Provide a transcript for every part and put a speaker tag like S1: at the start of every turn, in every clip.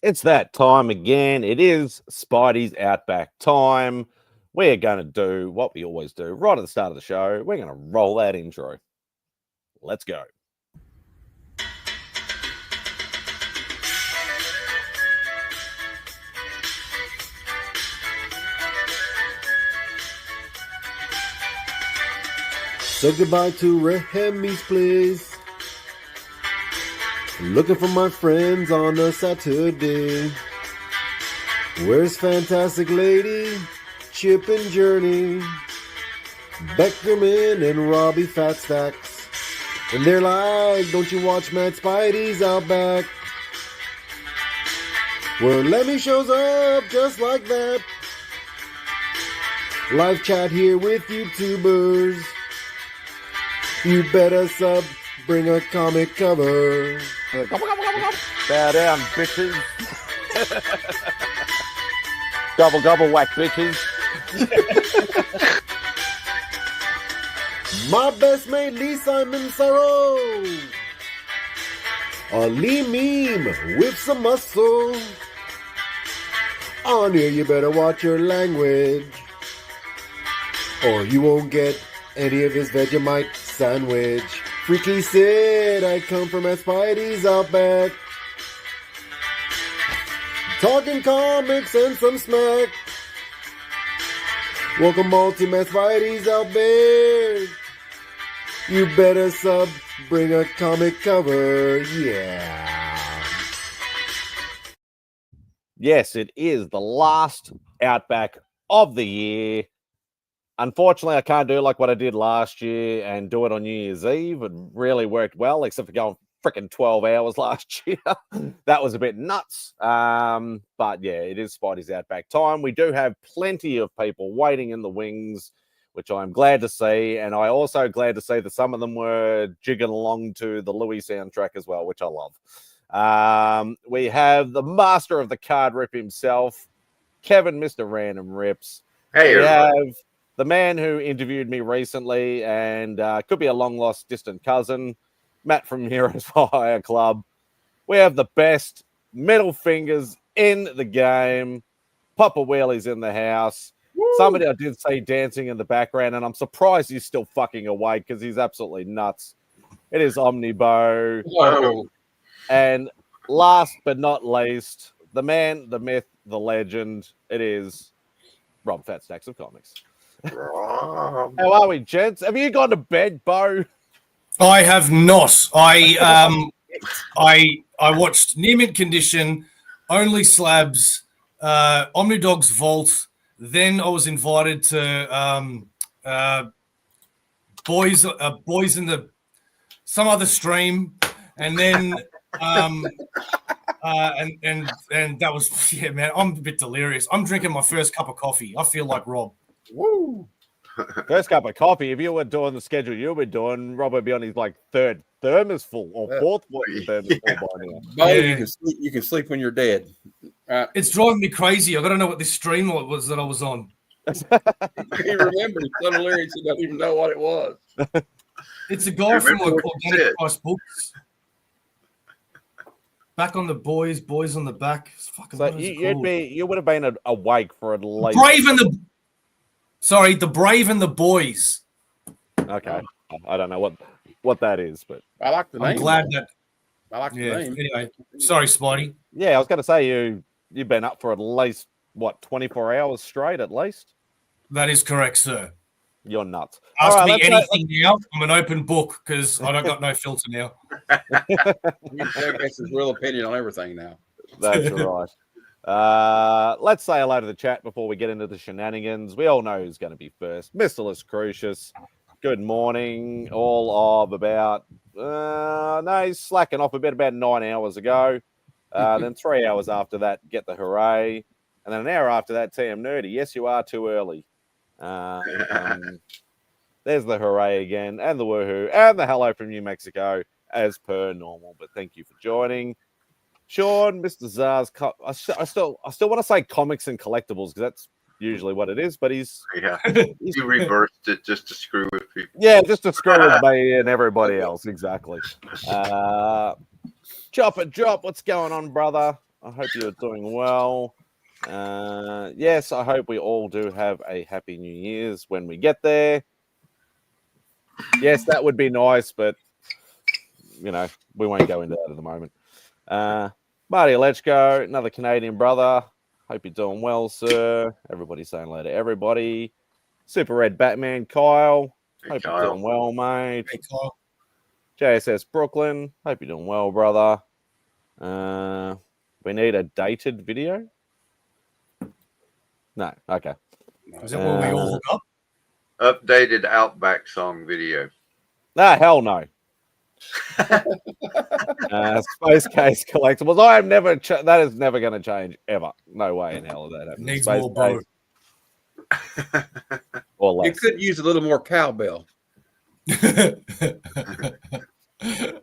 S1: It's that time again. It is Spidey's Outback time. We're going to do what we always do right at the start of the show. We're going to roll that intro. Let's go.
S2: So goodbye to Remy's place. Looking for my friends on a Saturday. Where's Fantastic Lady, Chip and Journey, Beckerman and Robbie Fatstacks? And they're like, don't you watch MadSpidey'S Outback? Well, Lemmy shows up just like that. Live chat here with YouTubers. You better sub, bring a comic cover.
S1: Bow down, bitches. Gobble, gobble, whack, bitches.
S2: My best mate, Lee Simon Sorrow. A Lee meme with some muscle. On here, you better watch your language, or you won't get any of his Vegemite sandwich. Freaky Sid, I come from MadSpidey'S Outback. Talking comics and some smack. Welcome all to MadSpidey'S Outback. You better sub, bring a comic cover, yeah.
S1: Yes, it is the last Outback of the year. Unfortunately, I can't do like what I did last year and do it on New Year's Eve. It really worked well, except for going freaking 12 hours last year. That was a bit nuts. But yeah, it is Spidey's Outback time. We do have plenty of people waiting in the wings, which I'm glad to see. And I also glad to see that some of them were jigging along to the Loowee soundtrack as well, which I love. We have the master of the card rip himself, Kevin, Mr. Random Rips.
S3: Hey,
S1: we
S3: everybody.
S1: have the man who interviewed me recently and could be a long-lost distant cousin, Matt from Heroes for Hire Club. We have the best middle fingers in the game. Papa Wheelie's in the house. Woo! Somebody I did see dancing in the background, and I'm surprised he's still fucking awake because he's absolutely nuts. It is Omnibo.
S3: Whoa.
S1: And last but not least, the man, the myth, the legend, it is Rob Fat Stacks of Comics. How are we, gents? Have you gone to bed, Bo?
S4: I have not. I watched Near Mint Condition, Only Slabs, Omnidog's Vault. Then I was invited to Boys in the some other stream, and then and that was, yeah, man. I'm a bit delirious. I'm drinking my first cup of coffee. I feel like Rob.
S1: Woo! First cup of coffee. If you were doing the schedule you were doing, Rob would be on his like third thermos full or fourth thermos full by now.
S5: Bo, you can sleep when you're dead.
S4: It's driving me crazy. I got to know what this stream was that I was on.
S5: He remembers some lyrics. He doesn't even know what it was.
S4: It's a guy from like Organic Price Books. Back on the boys on the back. Fucking
S1: so you would have been awake for at least
S4: the Brave and the Boys.
S1: Okay, I don't know what that is, but
S5: I like the name.
S4: I'm glad that.
S5: I like the name.
S4: Anyway, sorry, Spidey.
S1: Yeah, I was going to say you've been up for at least 24 hours straight at least.
S4: That is correct, sir.
S1: You're nuts.
S4: Ask me anything now. I'm an open book because I don't got no filter now.
S5: That's his real opinion on everything now.
S1: That's right. Let's say hello to the chat before we get into the shenanigans. We all know who's going to be first. Mr. Les Crucius. Good morning. All of about he's slacking off a bit about 9 hours ago. Then 3 hours after that, Get the Hooray. And then an hour after that, TM Nerdy. Yes, you are too early. There's the hooray again, and the woohoo, and the hello from New Mexico, as per normal. But thank you for joining. Sean, Mr. Zars, I still want to say comics and collectibles because that's usually what it is, but he's
S3: he reversed it just to screw with people.
S1: Yeah, just to screw with me and everybody else, exactly. Chop it, drop. What's going on, brother? I hope you're doing well. Yes, I hope we all do have a happy New Year's when we get there. Yes, that would be nice, but we won't go into that at the moment. Marty Lechko, another Canadian brother. Hope you're doing well, sir. Everybody's saying hello to everybody. Super Red Batman, Kyle. Hope you're doing well, mate.
S4: Hey, Kyle.
S1: JSS Brooklyn. Hope you're doing well, brother. We need a dated video. No, okay.
S4: Is that where we all hook up?
S3: Updated Outback song video.
S1: Ah, hell no. Space Case collectibles. I am never. That is never going to change ever. No way in hell is that happening.
S4: Needs
S1: Space
S4: more bow.
S1: Or
S5: You
S1: less.
S5: could use a little more cowbell.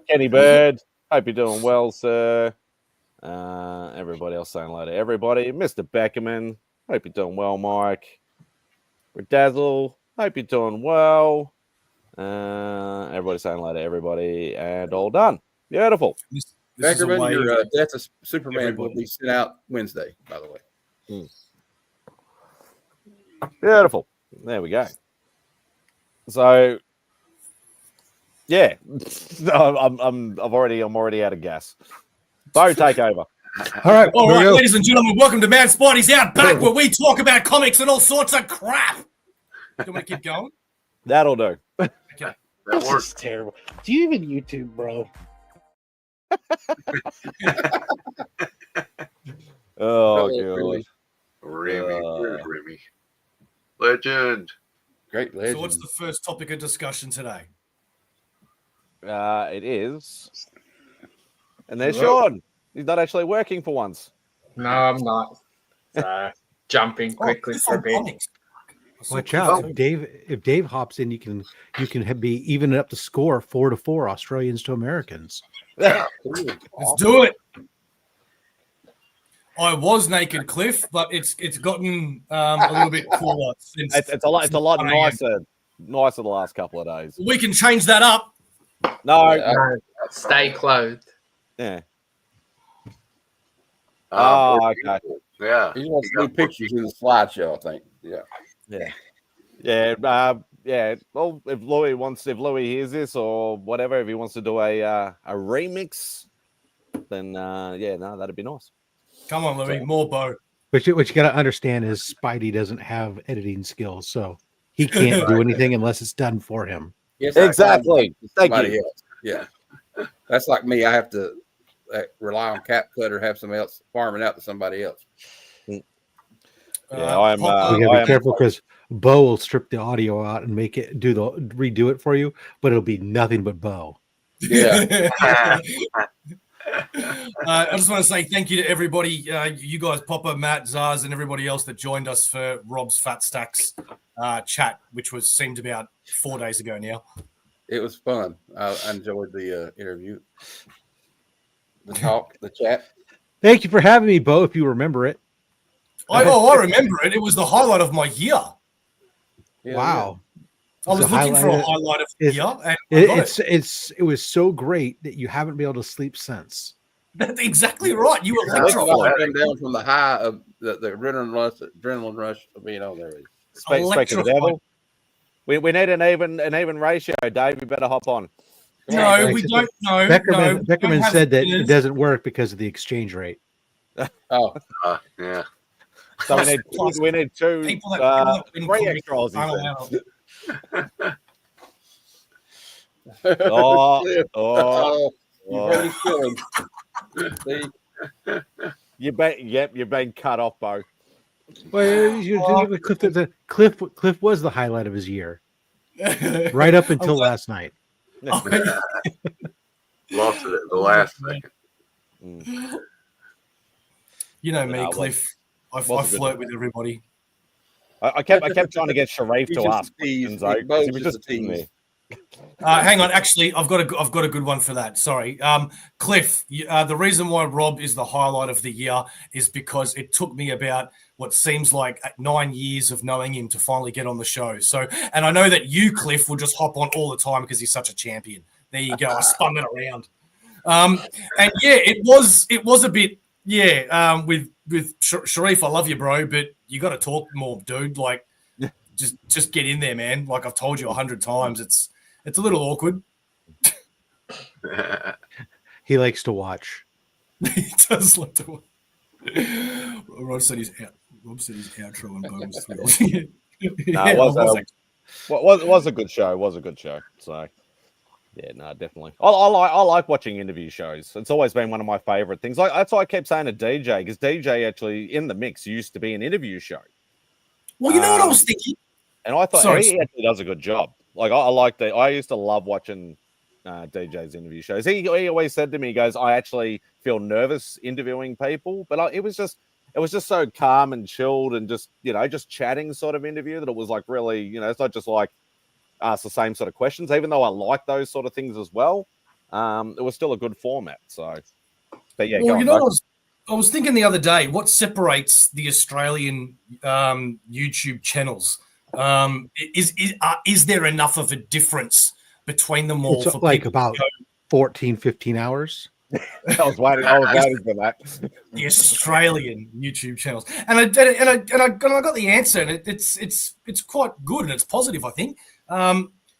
S1: Kenny Bird. Hope you're doing well, sir. Everybody else saying hello to everybody. Mr. Beckerman. Hope you're doing well, Mike. Redazzle. Hope you're doing well. Everybody saying hello to everybody, and all done. Beautiful.
S4: This is a
S5: Beckerman,
S4: way-
S5: your Death of Superman
S4: Everybody.
S5: will be sent out Wednesday, by the way.
S1: Beautiful. There we go. So, yeah, I'm already out of gas. Bo, take over.
S2: All right,
S4: All
S2: here we
S4: right,
S2: go.
S4: ladies and gentlemen, welcome to MadSpidey'S Outback, where we talk about comics and all sorts of crap. Do you want to keep going?
S1: That'll do.
S4: Okay.
S3: That
S6: This
S3: works.
S6: is terrible. Do you even YouTube, bro?
S1: Oh,
S5: Really?
S1: God.
S3: Remy. Where's Remy? Legend.
S5: Great legend.
S4: So what's the first topic of discussion today?
S1: It is. And there's Sean. He's not actually working for once.
S7: No, I'm not. Jumping quickly
S4: it's
S7: for a
S4: on
S7: bit.
S4: comics.
S8: Watch out! If Dave hops in, you can be even up the score 4-4 Australians to Americans.
S4: Let's do it. I was naked, Cliff, but it's gotten a little bit cooler since.
S1: It's a lot
S4: 1 a.m.
S1: nicer the last couple of days.
S4: We can change that up.
S1: No,
S7: No, stay clothed.
S1: yeah.
S3: Oh,
S1: Okay.
S3: Yeah.
S5: He wants to do pictures in the slideshow, I think. Yeah.
S1: Yeah. Well, if Loowee hears this or whatever, if he wants to do a remix, then that'd be nice.
S4: Come on, Louis, more bow.
S8: What you got to understand is Spidey doesn't have editing skills, so he can't do anything unless it's done for him.
S5: Yes,
S1: Exactly. Thank
S5: Somebody
S1: you.
S5: else. Yeah. That's like me. I have to rely on CapCut or have somebody else farming out to somebody else.
S1: Yeah, I'm.
S8: We gotta be careful because Bo will strip the audio out and redo it for you, but it'll be nothing but Bo.
S5: Yeah.
S4: I just want to say thank you to everybody, you guys, Popper, Matt, Zaz, and everybody else that joined us for Rob's Fat Stacks chat, which seemed about 4 days ago now.
S5: It was fun. I enjoyed the interview, the talk, the chat.
S8: Thank you for having me, Bo. If you remember it.
S4: I remember it. It was the highlight of my year.
S5: Yeah,
S8: Wow.
S4: I was
S8: It's a
S4: looking for a
S8: highlight.
S4: highlight of the year, and I got
S8: It was so great that you haven't been able to sleep since.
S4: That's exactly right. You were
S5: I think
S4: electrified.
S5: I came down from the high of the adrenaline rush of being on there.
S1: Speaking of the devil, we need an even ratio. Dave, you better hop on.
S4: No, we don't know.
S8: Beckerman said that it doesn't work because of the exchange rate.
S5: Oh,
S3: Yeah.
S1: So we need two,
S4: People that win
S1: three
S4: comics
S1: extra Aussies
S4: aren't
S1: then.
S4: allowed.
S1: Oh,
S5: you heard his feelings. See?
S1: you've been cut off, Bo.
S8: Well, Cliff was the highlight of his year, right up until last night.
S3: Lost it at the last second.
S4: You know me,
S1: No,
S4: Cliff. I
S1: was a good
S4: flirt with everybody.
S1: I kept trying to get Sharif
S5: He's
S1: to
S5: just
S1: ask
S5: a tease.
S1: questions, though, 'cause
S5: Bo's
S1: he was
S5: just
S1: just
S5: a
S1: sitting
S5: tease.
S1: there.
S4: Hang on, actually, I've got a good one for that. Sorry, Cliff. The reason why Rob is the highlight of the year is because it took me about what seems like 9 years of knowing him to finally get on the show. So, and I know that you, Cliff, will just hop on all the time because he's such a champion. There you go. I spun it around. And yeah, it was a bit Yeah, with Sharif, I love you, bro, but you got to talk more, dude. Like, just get in there, man. Like I've told you 100 times, it's a little awkward.
S8: He likes to watch.
S4: He does like to watch. Rob said he's out. Rob said his outro and Bo was thrilled.
S1: No,
S4: Yeah,
S1: it was,
S4: I was actually-
S1: it was a good show. It was a good show. So, yeah, no, definitely. I like watching interview shows. It's always been one of my favorite things. Like that's why I kept saying to DJ, because DJ actually in the mix used to be an interview show.
S4: Well, you know what I was thinking?
S1: And I thought
S4: Sorry.
S1: he actually does a good job. Like I like that. I used to love watching DJ's interview shows. He always said to me, he goes, I actually feel nervous interviewing people, but it was just so calm and chilled and just, just chatting sort of interview that it was like really, it's not just like ask the same sort of questions, even though I like those sort of things as well. It was still a good format. So, but yeah,
S4: Well, I was thinking the other day, what separates the Australian YouTube channels? Is there enough of a difference between them all?
S8: It's
S4: for
S8: like
S4: people
S8: about 14, 15 hours.
S1: I was waiting for that.
S4: The Australian YouTube channels, and I got the answer, and it's quite good and it's positive, I think.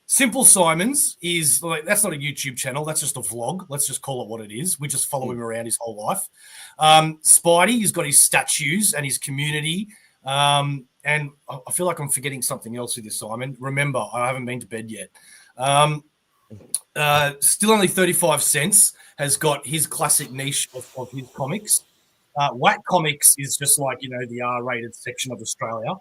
S4: Simple Simons is like, that's not a YouTube channel, that's just a vlog. Let's just call it what it is. We just follow him around his whole life. Spidey, he's got his statues and his community. And I feel like I'm forgetting something else with this, Simon. Remember, I haven't been to bed yet. Still only 35 cents has got his classic niche of his comics. Whack Comics is just like, the R-rated section of Australia.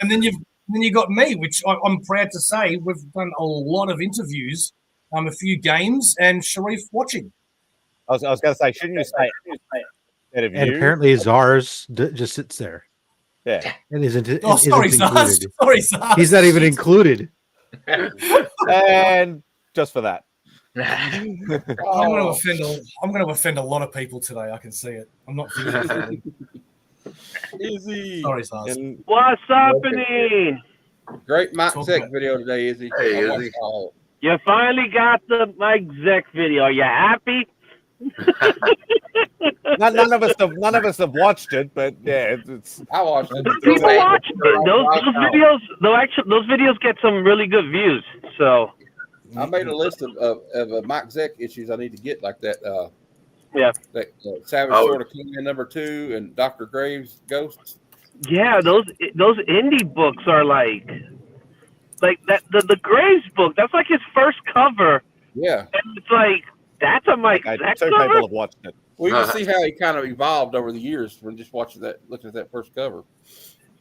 S4: And then you've got me, which I'm proud to say we've done a lot of interviews, a few games, and Sharif watching.
S1: I was going to say, shouldn't you say
S8: And apparently Czars just sits there.
S1: Yeah.
S8: And isn't
S4: Sorry, Zaz. Sorry, Zaz.
S8: He's not even included.
S1: And just for that.
S4: I'm going to offend a lot of people today. I can see it. I'm not feeling
S5: Easy.
S4: Sorry, Zaz.
S9: What's happening?
S5: Great Mike Zeck video today, Izzy.
S3: Hey, Izzy.
S9: You finally got the Mike Zeck video. Are you happy?
S1: None of us have watched it, but yeah, it's
S5: I watched it.
S9: People watch it. Those videos get some really good views. So
S5: I made a list of Mike Zeck issues I need to get, like that. That Savage Sword of King number 2 and Dr. Graves Ghosts.
S9: Yeah, those indie books are like that. The Graves book, that's like his first cover.
S5: Yeah,
S9: and it's like that's a Mike Zeck
S1: two
S9: cover.
S1: people have watched it.
S5: Well, you can see how he kind of evolved over the years from just looking at that first cover.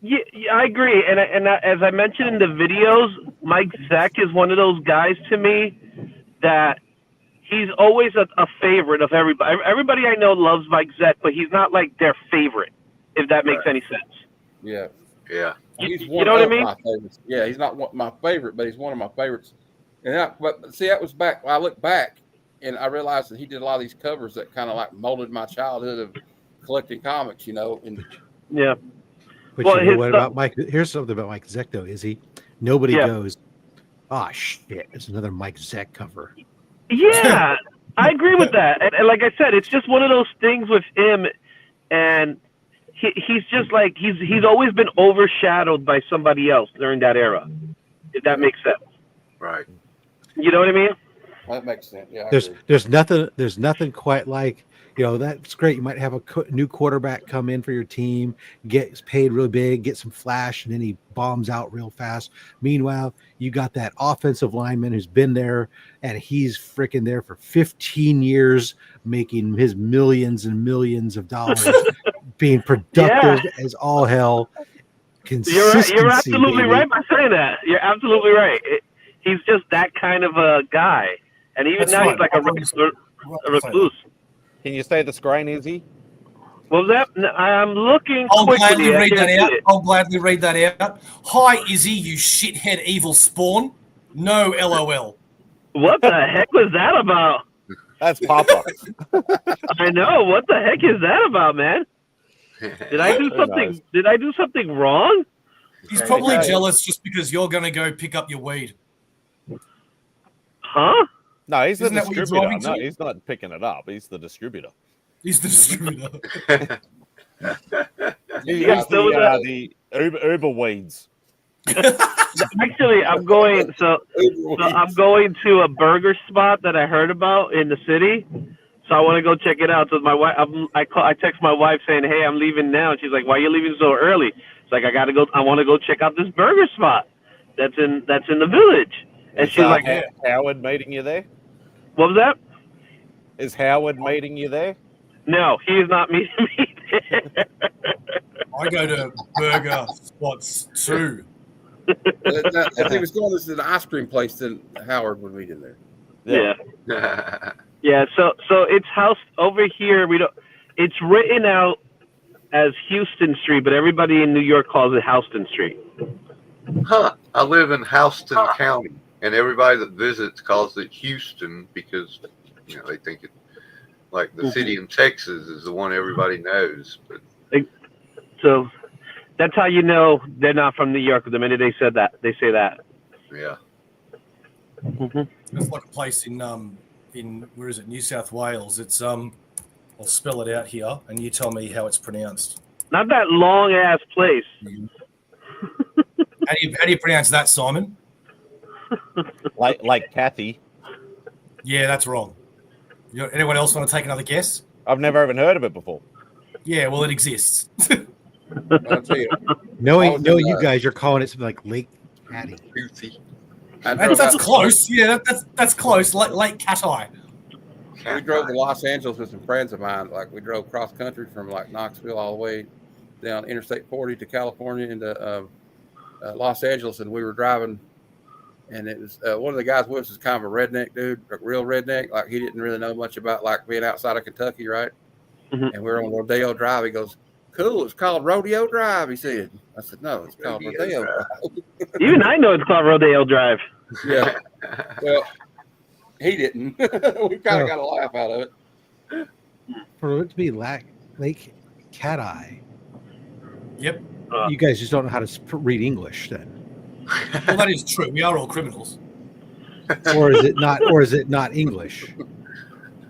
S9: Yeah, I agree. And as I mentioned in the videos, Mike Zeck is one of those guys to me that he's always a favorite of everybody. Everybody I know loves Mike Zeck, but he's not like their favorite, if that makes any sense.
S5: Yeah.
S3: Yeah.
S5: He's
S9: You know what I mean?
S5: my favorites. Yeah, he's not my favorite, but he's one of my favorites. And but see, that was back. I look back and I realized that he did a lot of these covers that kind of like molded my childhood of collecting comics, And
S9: yeah.
S8: But
S9: Well,
S8: you know what about Mike? Here's something about Mike Zeck, though, is he? Nobody goes, oh, shit, it's another Mike Zeck cover.
S9: Yeah, I agree with that. And like I said, it's just one of those things with him, and he's just like he's always been overshadowed by somebody else during that era. If that makes sense,
S3: Right.
S9: You know what I mean?
S5: that makes sense. Yeah,
S8: There's nothing quite like, that's great. You might have a new quarterback come in for your team, gets paid really big, get some flash, and then he bombs out real fast. Meanwhile, you got that offensive lineman who's been there, and he's freaking there for 15 years, making his millions and millions of dollars, being productive as all hell. Consistency,
S9: You're absolutely
S8: baby.
S9: right by saying that. You're absolutely right. He's just that kind of a guy, and even
S4: That's
S9: now
S4: right.
S9: he's like a recluse.
S1: Can you say the screen, Izzy?
S9: What was that? I'm looking
S4: I'll
S9: quickly.
S4: gladly read that out. I'll gladly read that out. Hi, Izzy, you shithead evil spawn. No LOL.
S9: What the heck was that about?
S1: That's Papa.
S9: I know. What the heck is that about, man? Did I do
S1: Who
S9: something?
S1: knows?
S9: Did I do something wrong?
S4: He's probably
S1: Okay.
S4: jealous just because you're going to go pick up your weed.
S9: Huh?
S1: No, he's the
S4: Isn't that what you're
S1: distributor.
S4: driving
S1: No,
S4: to?
S1: he's not picking it up. He's the distributor.
S4: He's the distributor.
S1: He's
S9: Yeah, so
S1: the Uber weeds.
S9: Actually, I'm going. So I'm going to a burger spot that I heard about in the city. So I want to go check it out. So my wife, I text my wife saying, "Hey, I'm leaving now." And she's like, "Why are you leaving so early?" It's like I gotta go. I want to go check out this burger spot that's in the village. And
S1: Is
S9: she's like,
S1: Howard meeting you there?
S9: "What was that?"
S1: Is Howard meeting you there?
S9: No, he's not meeting me there.
S4: I go to burger spots too.
S5: If he was going to the ice cream place, then Howard would meet in there.
S9: Yeah. Yeah, so it's house over here. We don't. It's written out as Houston Street, but everybody in New York calls it Houston Street.
S3: Huh. I live in Houston County, and everybody that visits calls it Houston because they think it like the city in Texas is the one everybody knows. But
S9: So that's how you know they're not from New York. The minute they say that.
S3: yeah.
S4: It's like a place in where is it? New South Wales. It's I'll spell it out here, and you tell me how it's pronounced.
S9: Not that long ass place.
S4: How do you pronounce that, Simon?
S1: Like Kathy.
S4: Yeah, that's wrong. Anyone else want to take another guess?
S1: I've never even heard of it before.
S4: Yeah, well, it exists.
S5: I'll tell you.
S8: Knowing you guys, you're calling it something like Lake Hattie.
S4: That's close. Yeah, that's close. Lake Cat Eye.
S5: We drove to Los Angeles with some friends of mine. Like we drove cross country from like Knoxville all the way down Interstate 40 to California into Los Angeles, and we were driving. And it was one of the guys with us is kind of a redneck dude, a real redneck. Like he didn't really know much about like being outside of Kentucky, right? Mm-hmm. And we were on Rodeo Drive. He goes, "Cool, it's called Rodeo Drive." He said. I said, "No, it's called Rodeo Drive."
S9: Even I know it's called Rodeo Drive.
S5: Yeah. Well, he didn't. We kind of got a laugh out of it.
S8: For it to be Lake Cat Eye.
S4: Yep.
S8: You guys just don't know how to read English then.
S4: Well, that is true. We are all criminals.
S8: Or is it not? Or is it not English?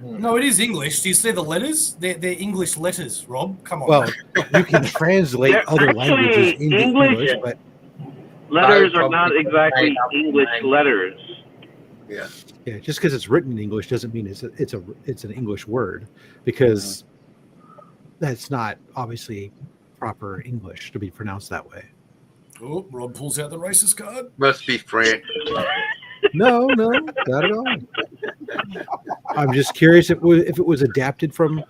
S4: No, it is English. Do you see the letters? They're English letters, Rob. Come on.
S8: Well, you can translate other languages into English, but
S9: letters are not exactly English letters.
S3: Yeah.
S8: Yeah, just because it's written in English doesn't mean it's an English word, because that's not obviously proper English to be pronounced that way.
S4: Oh, Rob pulls out the racist card.
S3: Must be French.
S8: No, not at all. I'm just curious if it was adapted from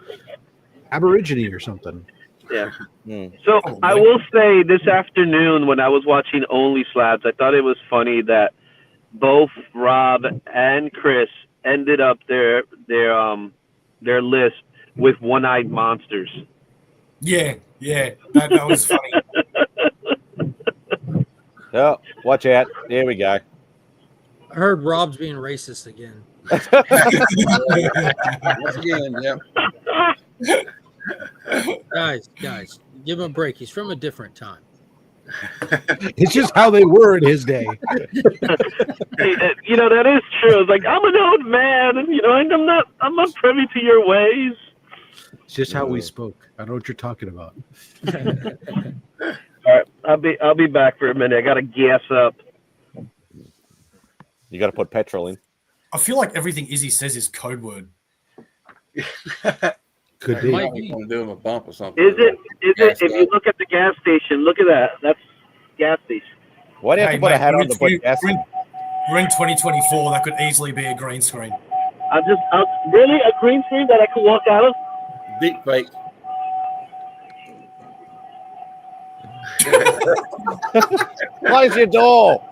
S8: Aborigine or something.
S9: Yeah. So I will say this afternoon when I was watching Only Slabs, I thought it was funny that both Rob and Chris ended up their list with one-eyed monsters.
S4: Yeah, that was funny.
S1: Oh, watch out. There we go.
S10: I heard Rob's being racist again.
S5: Once again, yeah.
S10: Guys, give him a break. He's from a different time.
S8: It's just how they were in his day.
S9: That is true. It's like, I'm an old man, and I'm not privy to your ways.
S8: It's just how we spoke. I know what you're talking about.
S9: All right, I'll be back for a minute. I gotta gas up.
S1: You got to put petrol in.
S4: I feel like everything Izzy says is code word.
S8: Could be.
S5: Might be doing a bump or something.
S9: Is it? If you look at the gas station, look at that. That's gas station.
S1: Why do you have to put a hat on to put gas in?
S4: We're in 2024. That could easily be a green screen.
S9: Really a green screen that I could walk out of?
S5: Deep fake.
S1: Close your door.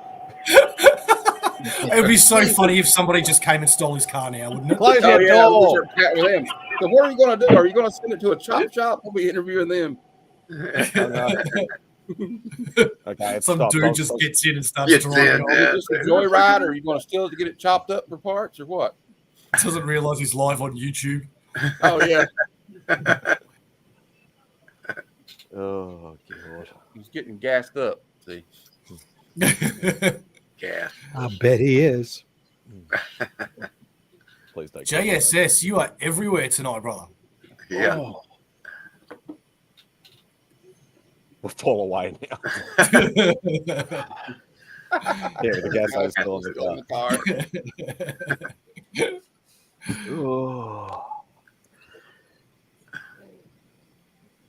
S4: It would be so funny if somebody just came and stole his car now, wouldn't it?
S1: Close your door.
S5: With him. So what are you going to do? Are you going to send it to a chop shop? We'll be interviewing them.
S1: Okay,
S4: some
S1: stop.
S4: dude just gets in and starts driving.
S5: Is this a joyride, or are you going to steal it to get it chopped up for parts, or what?
S4: Doesn't realize he's live on YouTube.
S5: Oh yeah.
S1: Oh god.
S5: He's getting gassed up. See.
S3: Gas.
S8: I bet he is.
S1: Please don't.
S4: JSS, you are everywhere tonight, brother.
S3: Yeah.
S5: Oh,
S1: We'll fall away now. Yeah, with the gas is still in
S5: still in
S1: the
S5: the car.
S1: car.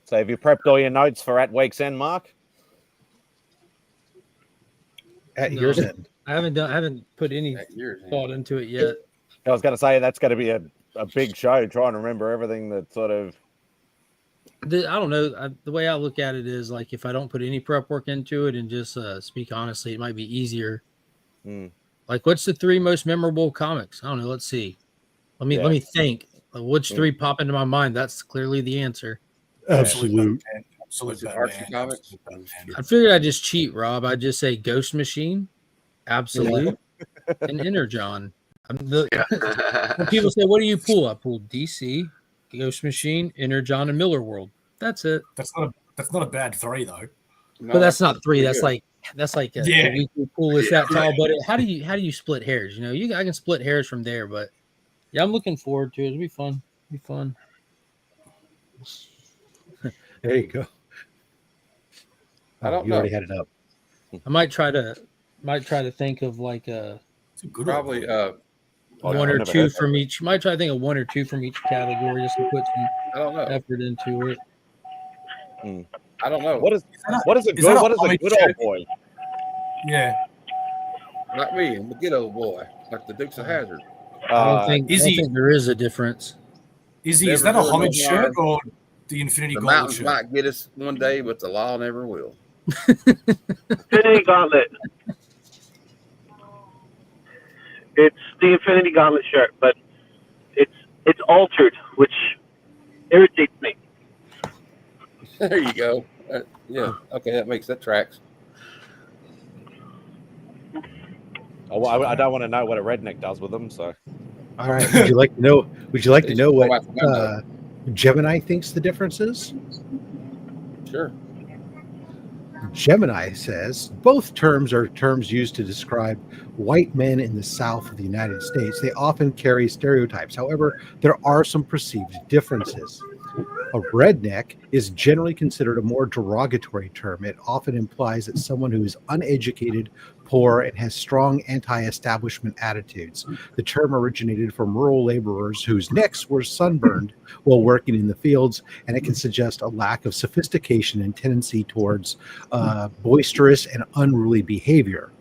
S1: So have you prepped all your notes for at week's end, Mark?
S8: At
S10: No.
S8: yours end.
S10: I haven't put any
S5: At yours, man.
S10: thought into it yet.
S1: I was going to say that's going to be a big show, trying to remember everything that sort of...
S10: I don't know. The way I look at it is like if I don't put any prep work into it and just speak honestly, it might be easier. Like, what's the 3 most memorable comics? I don't know. Let's see. Let me think. Which 3 pop into my mind? That's clearly the answer.
S8: Absolute.
S5: Was it Archie Comics?
S10: I figured I'd just cheat, Rob. I'd just say Ghost Machine, Absolute, and Energon. When people say, "What do you pull?" I pull DC, Ghost Machine, Energon, and Miller World. That's it.
S4: That's not a bad 3 though.
S5: No,
S10: But that's not 3.
S5: pretty
S10: That's
S5: good.
S10: like a
S4: Yeah.
S10: weekly pool. Is that tall? But how do you split hairs? You know, I can split hairs from there. But yeah, I'm looking forward to it. It'll be fun.
S8: There you go.
S5: I don't
S8: you
S5: know.
S8: already had it up.
S10: I might try to think of like
S4: It's a good
S5: Probably
S1: Oh,
S10: one
S1: no,
S10: or
S1: I've never
S10: two
S1: heard
S10: from each. Might try to think of 1 or 2 from each category just to put some
S5: I don't know.
S10: effort into it.
S5: I don't know.
S1: What is
S4: that
S1: a
S4: a
S1: good old
S4: comic
S1: boy?
S4: Yeah.
S5: Like me, I'm a good old boy, like the Dukes of Hazzard.
S10: I don't think there is a difference.
S4: Is
S5: Never
S4: that a
S5: doing no
S4: homage shirt
S5: harm.
S4: or the Infinity
S5: The
S4: Gauntlet
S5: mountains
S4: shirt?
S5: might get us one day, but the law never will.
S9: Infinity Gauntlet. It's the Infinity Gauntlet shirt, but it's altered, which irritates me.
S5: There you go. Yeah. Okay, that tracks.
S1: Oh, I don't want to know what a redneck does with them. So
S8: All right. Would you like to know? Would you like to
S5: Just
S8: know
S5: go
S8: what
S5: out the window.
S8: Gemini thinks the difference is?
S5: Sure.
S8: Gemini says both terms are terms used to describe white men in the South of the United States. They often carry stereotypes. However, there are some perceived differences. A redneck is generally considered a more derogatory term. It often implies that someone who is uneducated, poor, and has strong anti-establishment attitudes. The term originated from rural laborers whose necks were sunburned while working in the fields, and it can suggest a lack of sophistication and tendency towards boisterous and unruly behavior.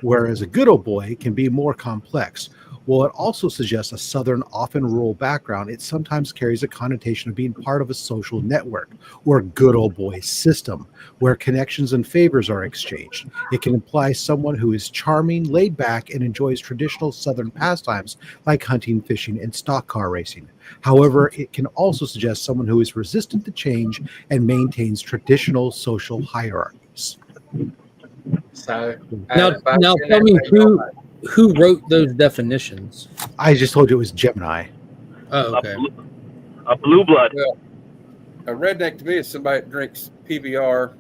S8: Whereas a good old boy can be more complex. While it also suggests a Southern, often rural background, it sometimes carries a connotation of being part of a social network or good old boy system where connections and favors are exchanged. It can imply someone who is charming, laid back, and enjoys traditional Southern pastimes like hunting, fishing, and stock car racing. However, it can also suggest someone who is resistant to change and maintains traditional social hierarchies.
S7: So
S10: Now tell me who wrote those definitions.
S8: I just told you it was Gemini.
S10: Oh, okay.
S9: A blue blood.
S5: Well, a redneck to me is somebody that drinks PBR.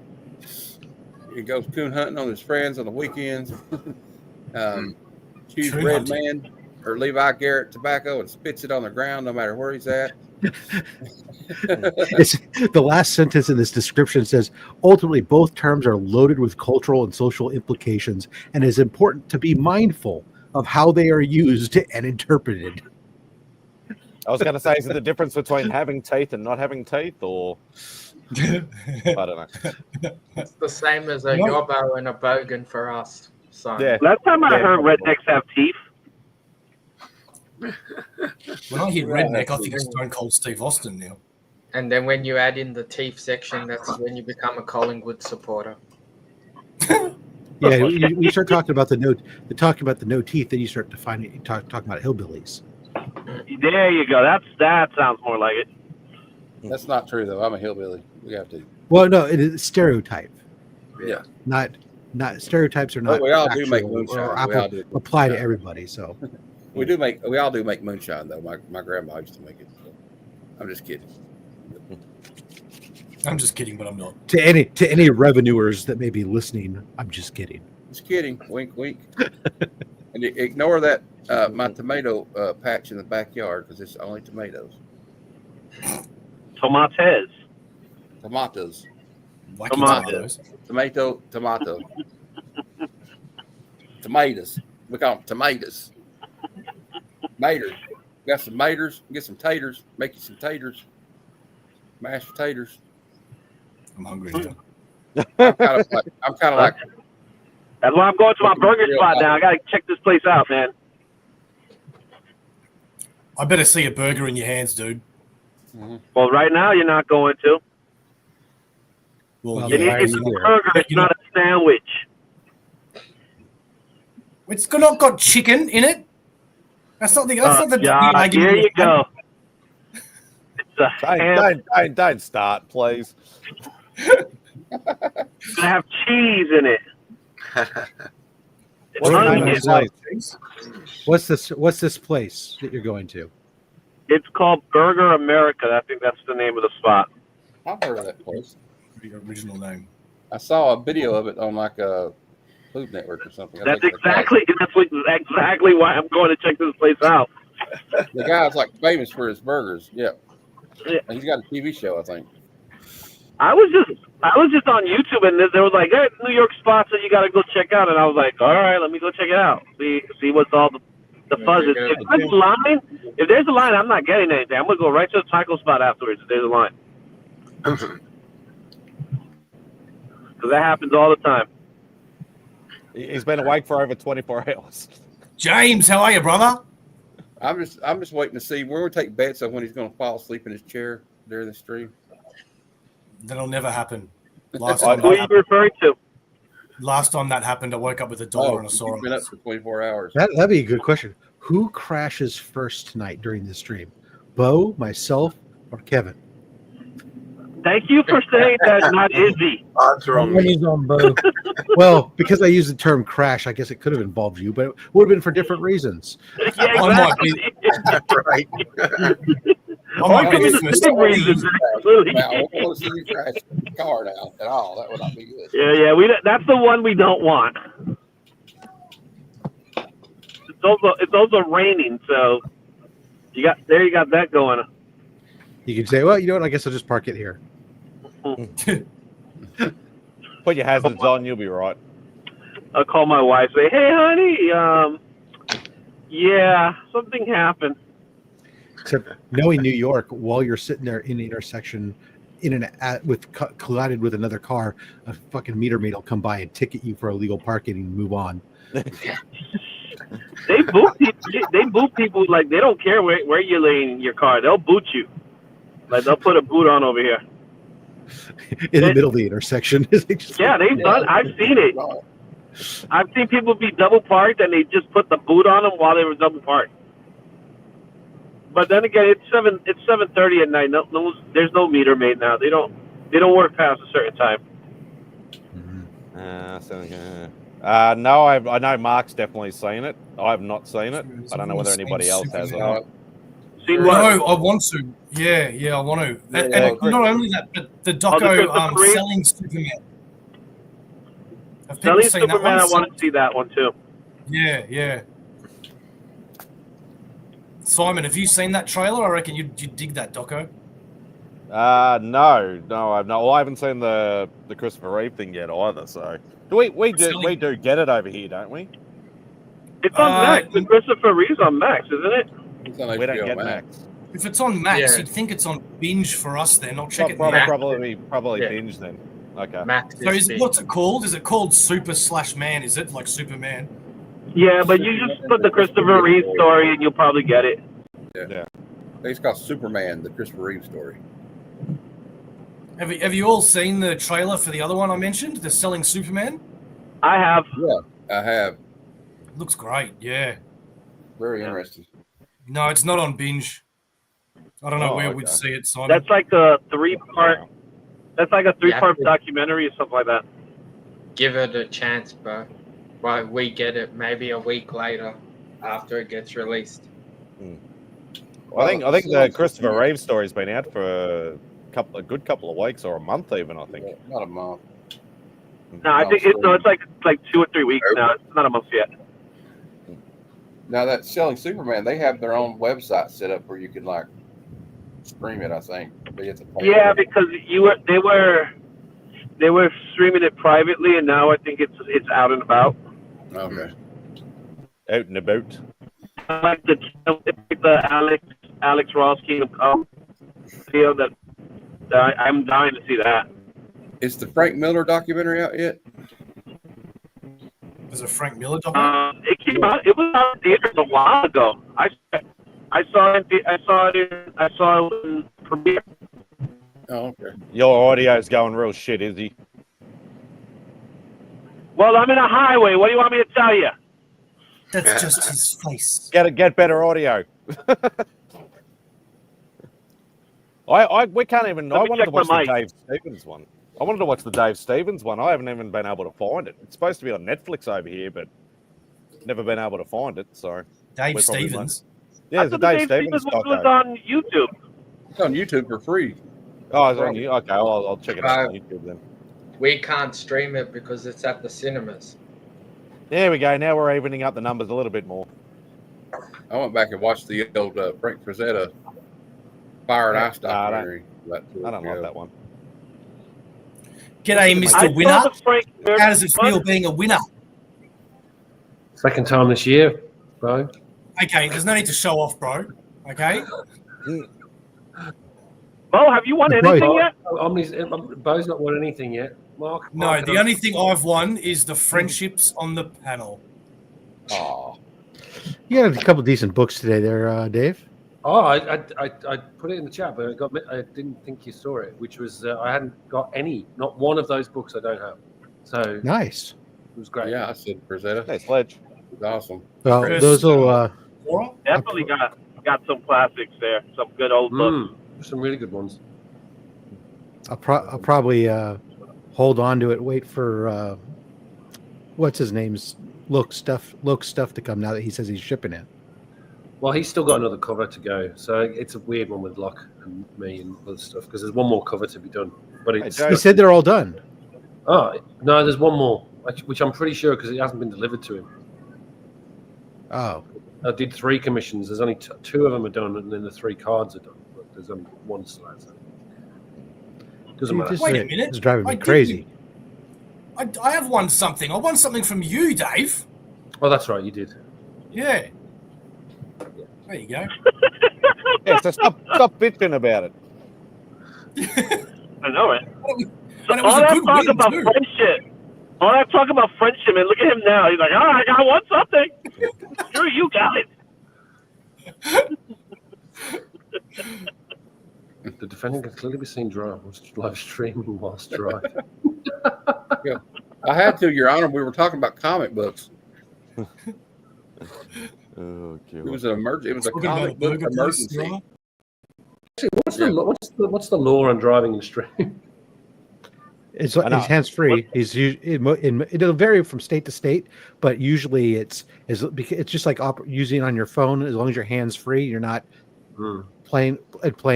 S5: He goes coon hunting on his friends on the weekends. Choose
S4: Coon
S5: Red
S4: hunting.
S5: Man or Levi Garrett tobacco and spits it on the ground no matter where he's at.
S8: It's, the last sentence in this description says, ultimately, both terms are loaded with cultural and social implications, and it is important to be mindful of how they are used and interpreted.
S1: I was going to say, is it the difference between having teeth and not having teeth, or I don't know.
S7: it's the same as a
S4: No.
S7: yobbo and a bogan for us. So
S1: Yeah.
S9: Last time I
S1: Yeah,
S9: heard
S1: probably.
S9: rednecks have teeth.
S4: When I hear redneck, I think it's Stone Cold Steve Austin now.
S7: and then when you add in the teeth section, that's when you become a Collingwood supporter.
S8: Yeah, you start talking about the no teeth, then you start defining talking about hillbillies.
S9: There you go. That sounds more like it.
S5: That's not true though. I'm a hillbilly. We have to.
S8: Well, no, it is stereotype.
S5: Yeah.
S8: Not stereotypes are not.
S5: Well, we all do make
S8: factual
S5: moonshine.
S8: or
S5: We all do.
S8: apply to everybody. So
S5: We all do make moonshine though. My grandma used to make it. So. I'm just kidding.
S4: I'm just kidding, but I'm not.
S8: to any revenuers that may be listening, I'm just kidding.
S5: Just kidding. Wink, wink. And ignore that my tomato patch in the backyard because it's only tomatoes.
S9: Tomates.
S5: Tomatoes.
S4: Wacky
S9: Tomatoes.
S4: tomatoes.
S5: Tomato. Tomatoes. We call them tomatoes. Maters. Got some maters. Get some taters. Make you some taters. Mashed potatoes.
S4: I'm hungry now.
S5: I'm kind of like
S9: That's why I'm going to my burger spot now. I got to check this place out, man.
S4: I better see a burger in your hands, dude.
S9: Well, right now you're not going to.
S4: Well,
S8: Well,
S4: yeah,
S9: It's a burger. It's
S4: you know,
S9: not a sandwich.
S4: it's not got chicken in it. That's not the. That's not the.
S9: Yeah, here you go. It's a ham.
S1: Don't start, please.
S9: It's gonna have cheese in it.
S1: What's the name of
S9: Onions.
S1: the place?
S8: What's this place that you're going to?
S9: It's called Burger America. I think that's the name of the spot.
S5: I've heard of that place.
S4: The original name.
S5: I saw a video of it on like a Food Network or something.
S9: That's exactly why I'm going to check this place out.
S5: The guy's like famous for his burgers. Yeah.
S9: Yeah.
S5: And he's got a TV show, I think.
S9: I was just on YouTube and there was like, hey, New York spots that you got to go check out, and I was like, all right, let me go check it out. See what's all the fuzz is. If there's a line, I'm not getting anything. I'm gonna go right to the taco spot afterwards if there's a line. Because that happens all the time.
S1: He's been awake for over 24 hours.
S4: James, how are you, brother?
S5: I'm just waiting to see. We're gonna take bets on when he's gonna fall asleep in his chair during the stream.
S4: That'll never happen.
S9: Who are you referring to?
S4: Last time that happened, I woke up with a dollar and I saw
S5: You've been up for 24 hours.
S8: That'd be a good question. Who crashes first tonight during the stream? Bo, myself, or Kevin?
S9: Thank you for saying that, not Izzy.
S3: Odds are on me.
S10: He's on both.
S8: Well, because I used the term crash, I guess it could have involved you, but it would have been for different reasons.
S9: Yeah,
S4: I might be,
S3: Right.
S4: I might be the first.
S5: Now, I don't want to see you crash the car now at all. That would not be good.
S9: Yeah. That's the one we don't want. It's also raining, so you got that going.
S8: You can say, well, you know what? I guess I'll just park it here.
S1: Put your hazards on, you'll be right.
S9: I'll call my wife, say, hey, honey, yeah, something happened.
S8: Except knowing New York, while you're sitting there in the intersection, collided with another car, a fucking meter maid will come by and ticket you for illegal parking and move on.
S9: They boot people like they don't care where you're laying your car. They'll boot you. Like they'll put a boot on over here.
S8: In the middle of the intersection.
S9: Yeah, they've done. I've seen it. I've seen people be double parked and they just put the boot on them while they were double parked. But then again, it's 7:30 at night. No, there's no meter maid now. They don't work past a certain time.
S1: No, I know Mark's definitely seen it. I have not seen it. I don't know whether anybody else has or not.
S4: No, I want to. Yeah, I want to. And not only that, but the doco selling Superman. Have people
S9: Selling
S4: seen
S9: Superman,
S4: that
S9: I
S4: one?
S9: want to see that one too.
S4: Yeah. Simon, have you seen that trailer? I reckon you'd dig that doco.
S1: No, I've not. Well, I haven't seen the Christopher Reeve thing yet either. So we do get it over here, don't we?
S9: It's on Max. The Christopher Reeve's on Max, isn't it?
S5: It's on
S1: We don't
S5: HBO
S1: get
S5: Max.
S1: Max.
S4: If it's on Max,
S7: Yeah.
S4: you'd think it's on Binge for us. Then I'll check it.
S1: Probably
S7: Yeah.
S1: binge then. Okay.
S7: Max
S4: So
S7: is big.
S4: what's it called? Is it called Super/Man? Is it like Superman?
S9: Yeah, but you just put the Christopher Reeve story and you'll probably get it.
S5: I think it's called Superman, the Christopher Reeve story.
S4: Have you all seen the trailer for the other one I mentioned, the Selling Superman?
S9: I have.
S5: Yeah, I have.
S4: Looks great. Yeah.
S5: Very interesting.
S4: No, it's not on Binge. I don't know where we'd
S1: okay.
S4: see it, Simon.
S9: That's like a three-part. That's like a three-part documentary or something like that.
S7: Give it a chance, bro. Well, we get it maybe a week later after it gets released.
S1: I think the Christopher Reeve story's been out for a good couple of weeks or a month even. I think.
S5: Not a month.
S9: No, I think it's like 2 or 3 weeks now. It's not a month yet.
S5: Now that Selling Superman, they have their own website set up where you can like stream it. I think. But you have to pay
S9: Yeah,
S5: for it.
S9: because they were streaming it privately, and now I think it's out and about.
S5: Okay.
S1: Out and about.
S9: Like the Alex Ross Kingdom Come video that I'm dying to see that.
S5: Is the Frank Miller documentary out yet?
S4: There's a Frank Miller documentary.
S9: It came out. It was out in theaters a while ago. I saw it in premiere.
S5: Oh, okay.
S1: Your audio's going real shit, is he?
S9: Well, I'm in a highway. What do you want me to tell you?
S4: That's just his face.
S1: Get better audio. We can't even. I wanted to watch the Dave Stevens one. I wanted to watch the Dave Stevens one. I haven't even been able to find it. It's supposed to be on Netflix over here, but never been able to find it. So
S4: Dave Stevens.
S1: Yeah, it's a Dave Stevens
S9: one was on YouTube.
S5: It's on YouTube for free.
S1: Oh, it's on you. Okay, I'll check it out on YouTube then.
S7: We can't stream it because it's at the cinemas.
S1: There we go. Now we're evening up the numbers a little bit more.
S5: I went back and watched the old Frank Frazetta Fire and Ice documentary.
S1: I don't like that one.
S4: G'day, Mr. Winner. How does it feel being a winner?
S11: Second time this year, bro.
S4: Okay, there's no need to show off, bro. Okay.
S9: Bo, have you won anything yet?
S11: Bo's not won anything yet. Mark.
S4: No, the only thing I've won is the friendships on the panel.
S1: Oh.
S8: You had a couple decent books today there, Dave.
S11: Oh, I put it in the chat, but I didn't think you saw it, which was I hadn't got not one of those books I don't have. So
S8: nice.
S11: It was great.
S5: Yeah, I said Frazetta.
S1: Nice sledge.
S5: It was awesome.
S8: Well, those will
S9: definitely got some classics there. Some good old books.
S11: Some really good ones.
S8: I'll probably hold on to it. Wait for what's his name's look stuff to come now that he says he's shipping it.
S11: Well, he's still got another cover to go, so it's a weird one with Locke and me and other stuff because there's one more cover to be done. But he
S8: said they're all done.
S11: Oh no, there's one more, which I'm pretty sure because it hasn't been delivered to him.
S8: Oh,
S11: I did 3 commissions. There's only 2 of them are done, and then the 3 cards are done. But there's only one still out. Doesn't matter.
S4: Wait a minute.
S8: It's driving me crazy.
S4: I have won something. I won something from you, Dave.
S11: Oh, that's right. You did.
S4: Yeah. There you go.
S1: Yeah, so stop bitching about it.
S9: I know it.
S4: And it
S9: all
S4: was a
S9: that
S4: good
S9: talk
S4: win,
S9: about
S4: too.
S9: friendship. All that talk about friendship, and look at him now. He's like, all right, I won something. Screw you guys.
S11: The defendant can clearly be seen live streaming whilst driving.
S5: Yeah, I had to, Your Honor. We were talking about comic books.
S1: Okay.
S5: It was an emergency. It was a
S4: Talking about
S5: comic book
S4: burger place,
S5: emergency.
S4: right?
S11: Actually, what's the law on driving in stream?
S8: It's hands free. It'll vary from state to state, but usually it's just like using on your phone. As long as your hands free, you're not playing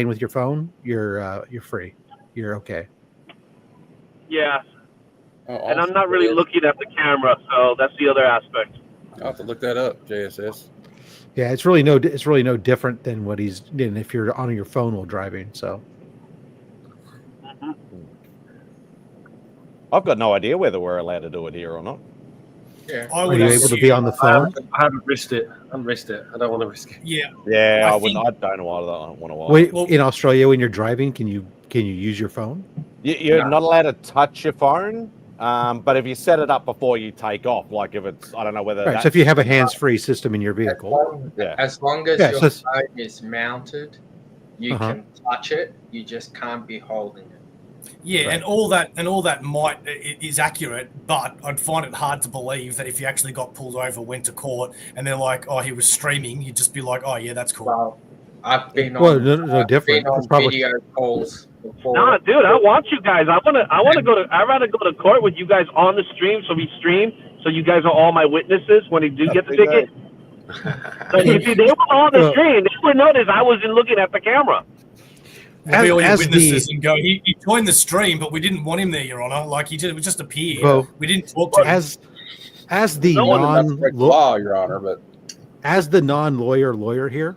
S8: with your phone. You're free. You're okay.
S9: Yeah. And I'm not really looking at the camera, so that's the other aspect.
S5: I'll have to look that up, JSS.
S8: Yeah, it's really no different than what he's doing if you're on your phone while driving. So.
S1: I've got no idea whether we're allowed to do it here or not.
S7: Yeah.
S8: Are you able to be on the phone?
S11: I haven't risked it. I don't want to risk it.
S4: Yeah.
S1: Yeah, I wouldn't. I don't want to.
S8: Wait, in Australia, when you're driving, can you use your phone?
S1: You're not allowed to touch your phone, but if you set it up before you take off, like if it's, I don't know whether.
S8: Right. So if you have a hands-free system in your vehicle,
S7: As long as your phone is mounted, you can touch it. You just can't be holding it.
S4: Yeah, right. and all that is accurate, but I'd find it hard to believe that if you actually got pulled over, went to court, and they're like, "Oh, he was streaming," you'd just be like, "Oh, yeah, that's cool."
S7: Well, I've been on,
S8: no different.
S7: Been on video calls before.
S9: Nah, dude, I want you guys. I'd rather go to court with you guys on the stream, so we stream, so you guys are all my witnesses when they do get the ticket. But if they were on the stream, they would notice I wasn't looking at the camera.
S4: We'll be all your witnesses and go, he joined the stream, but we didn't want him there, Your Honor. Like, it just appeared.
S8: Well,
S4: we didn't talk to him.
S8: As the
S5: law, Your Honor, but
S8: as the non-lawyer here,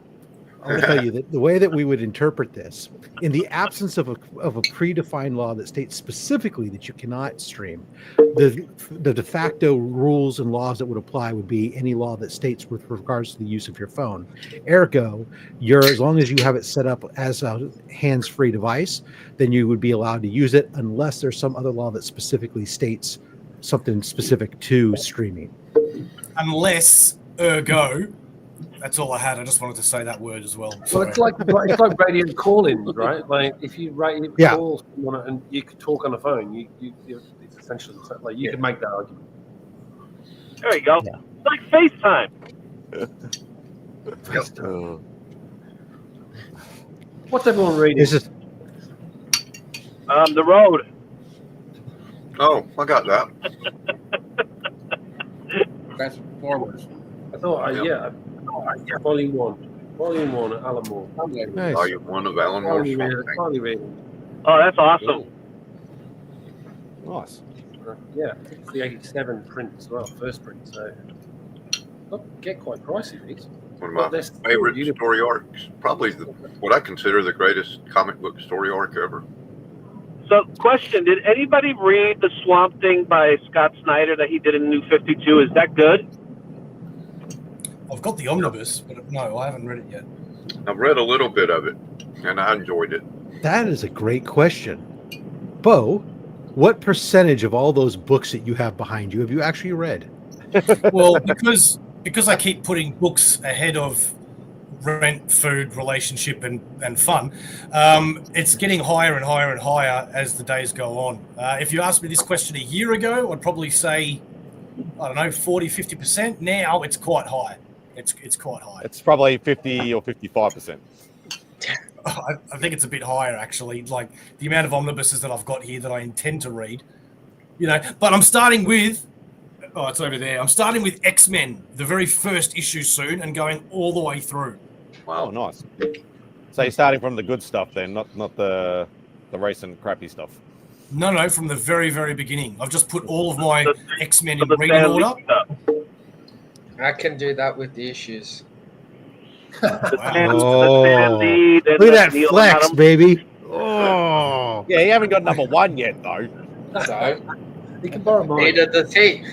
S8: I'm going to tell you that the way that we would interpret this, in the absence of a predefined law that states specifically that you cannot stream, the de facto rules and laws that would apply would be any law that states with regards to the use of your phone. Ergo, as long as you have it set up as a hands-free device, then you would be allowed to use it unless there's some other law that specifically states something specific to streaming.
S4: Unless, ergo, that's all I had. I just wanted to say that word as well.
S11: Well, it's like radio call-in, right? Like if you call someone and you could talk on the phone, it's essentially like you could make that argument.
S9: There you go.
S8: Yeah.
S9: It's like FaceTime.
S11: What's everyone reading?
S8: This is
S9: The Road.
S3: Oh, I got that.
S5: Transformers.
S11: I thought, Volume 1. Volume 1 at Alan Moore.
S8: nice.
S3: Volume 1 of Alan Moore's something.
S11: Finally reading.
S9: Oh, that's awesome.
S1: Nice.
S11: Yeah, I think it's the 87 print as well, first print. So, get quite pricey, these.
S3: One
S11: But
S3: of
S11: they're
S3: my
S11: still
S3: favorite
S11: beautiful.
S3: story arcs. Probably what I consider the greatest comic book story arc ever.
S9: So, question: did anybody read the Swamp Thing by Scott Snyder that he did in New 52? Is that good?
S4: I've got the omnibus, but no, I haven't read it yet.
S3: I've read a little bit of it, and I enjoyed it.
S8: That is a great question. Bo, what percentage of all those books that you have behind you have you actually read?
S4: Well, because I keep putting books ahead of rent, food, relationship, and fun, it's getting higher and higher and higher as the days go on. If you asked me this question a year ago, I'd probably say, I don't know, 40, 50%. Now it's quite high. It's quite high.
S1: It's probably 50 or 55%.
S4: I think it's a bit higher, actually. Like the amount of omnibuses that I've got here that I intend to read, but I'm starting with, it's over there. I'm starting with X-Men, the very first issue soon, and going all the way through.
S1: Wow, nice. So you're starting from the good stuff then, not the recent crappy stuff.
S4: No, from the very, very beginning. I've just put all of my X-Men in
S9: The
S4: reading
S9: Stan Lee
S4: order.
S9: stuff.
S7: I can do that with the issues.
S9: The Stan
S8: Oh.
S9: Lee, and
S8: Look
S9: the
S8: at that
S9: Neil
S8: flex,
S9: Adams.
S8: baby. Oh.
S1: Yeah, you haven't got number 1 yet, though.
S7: So,
S11: You can borrow mine.
S7: neither does he.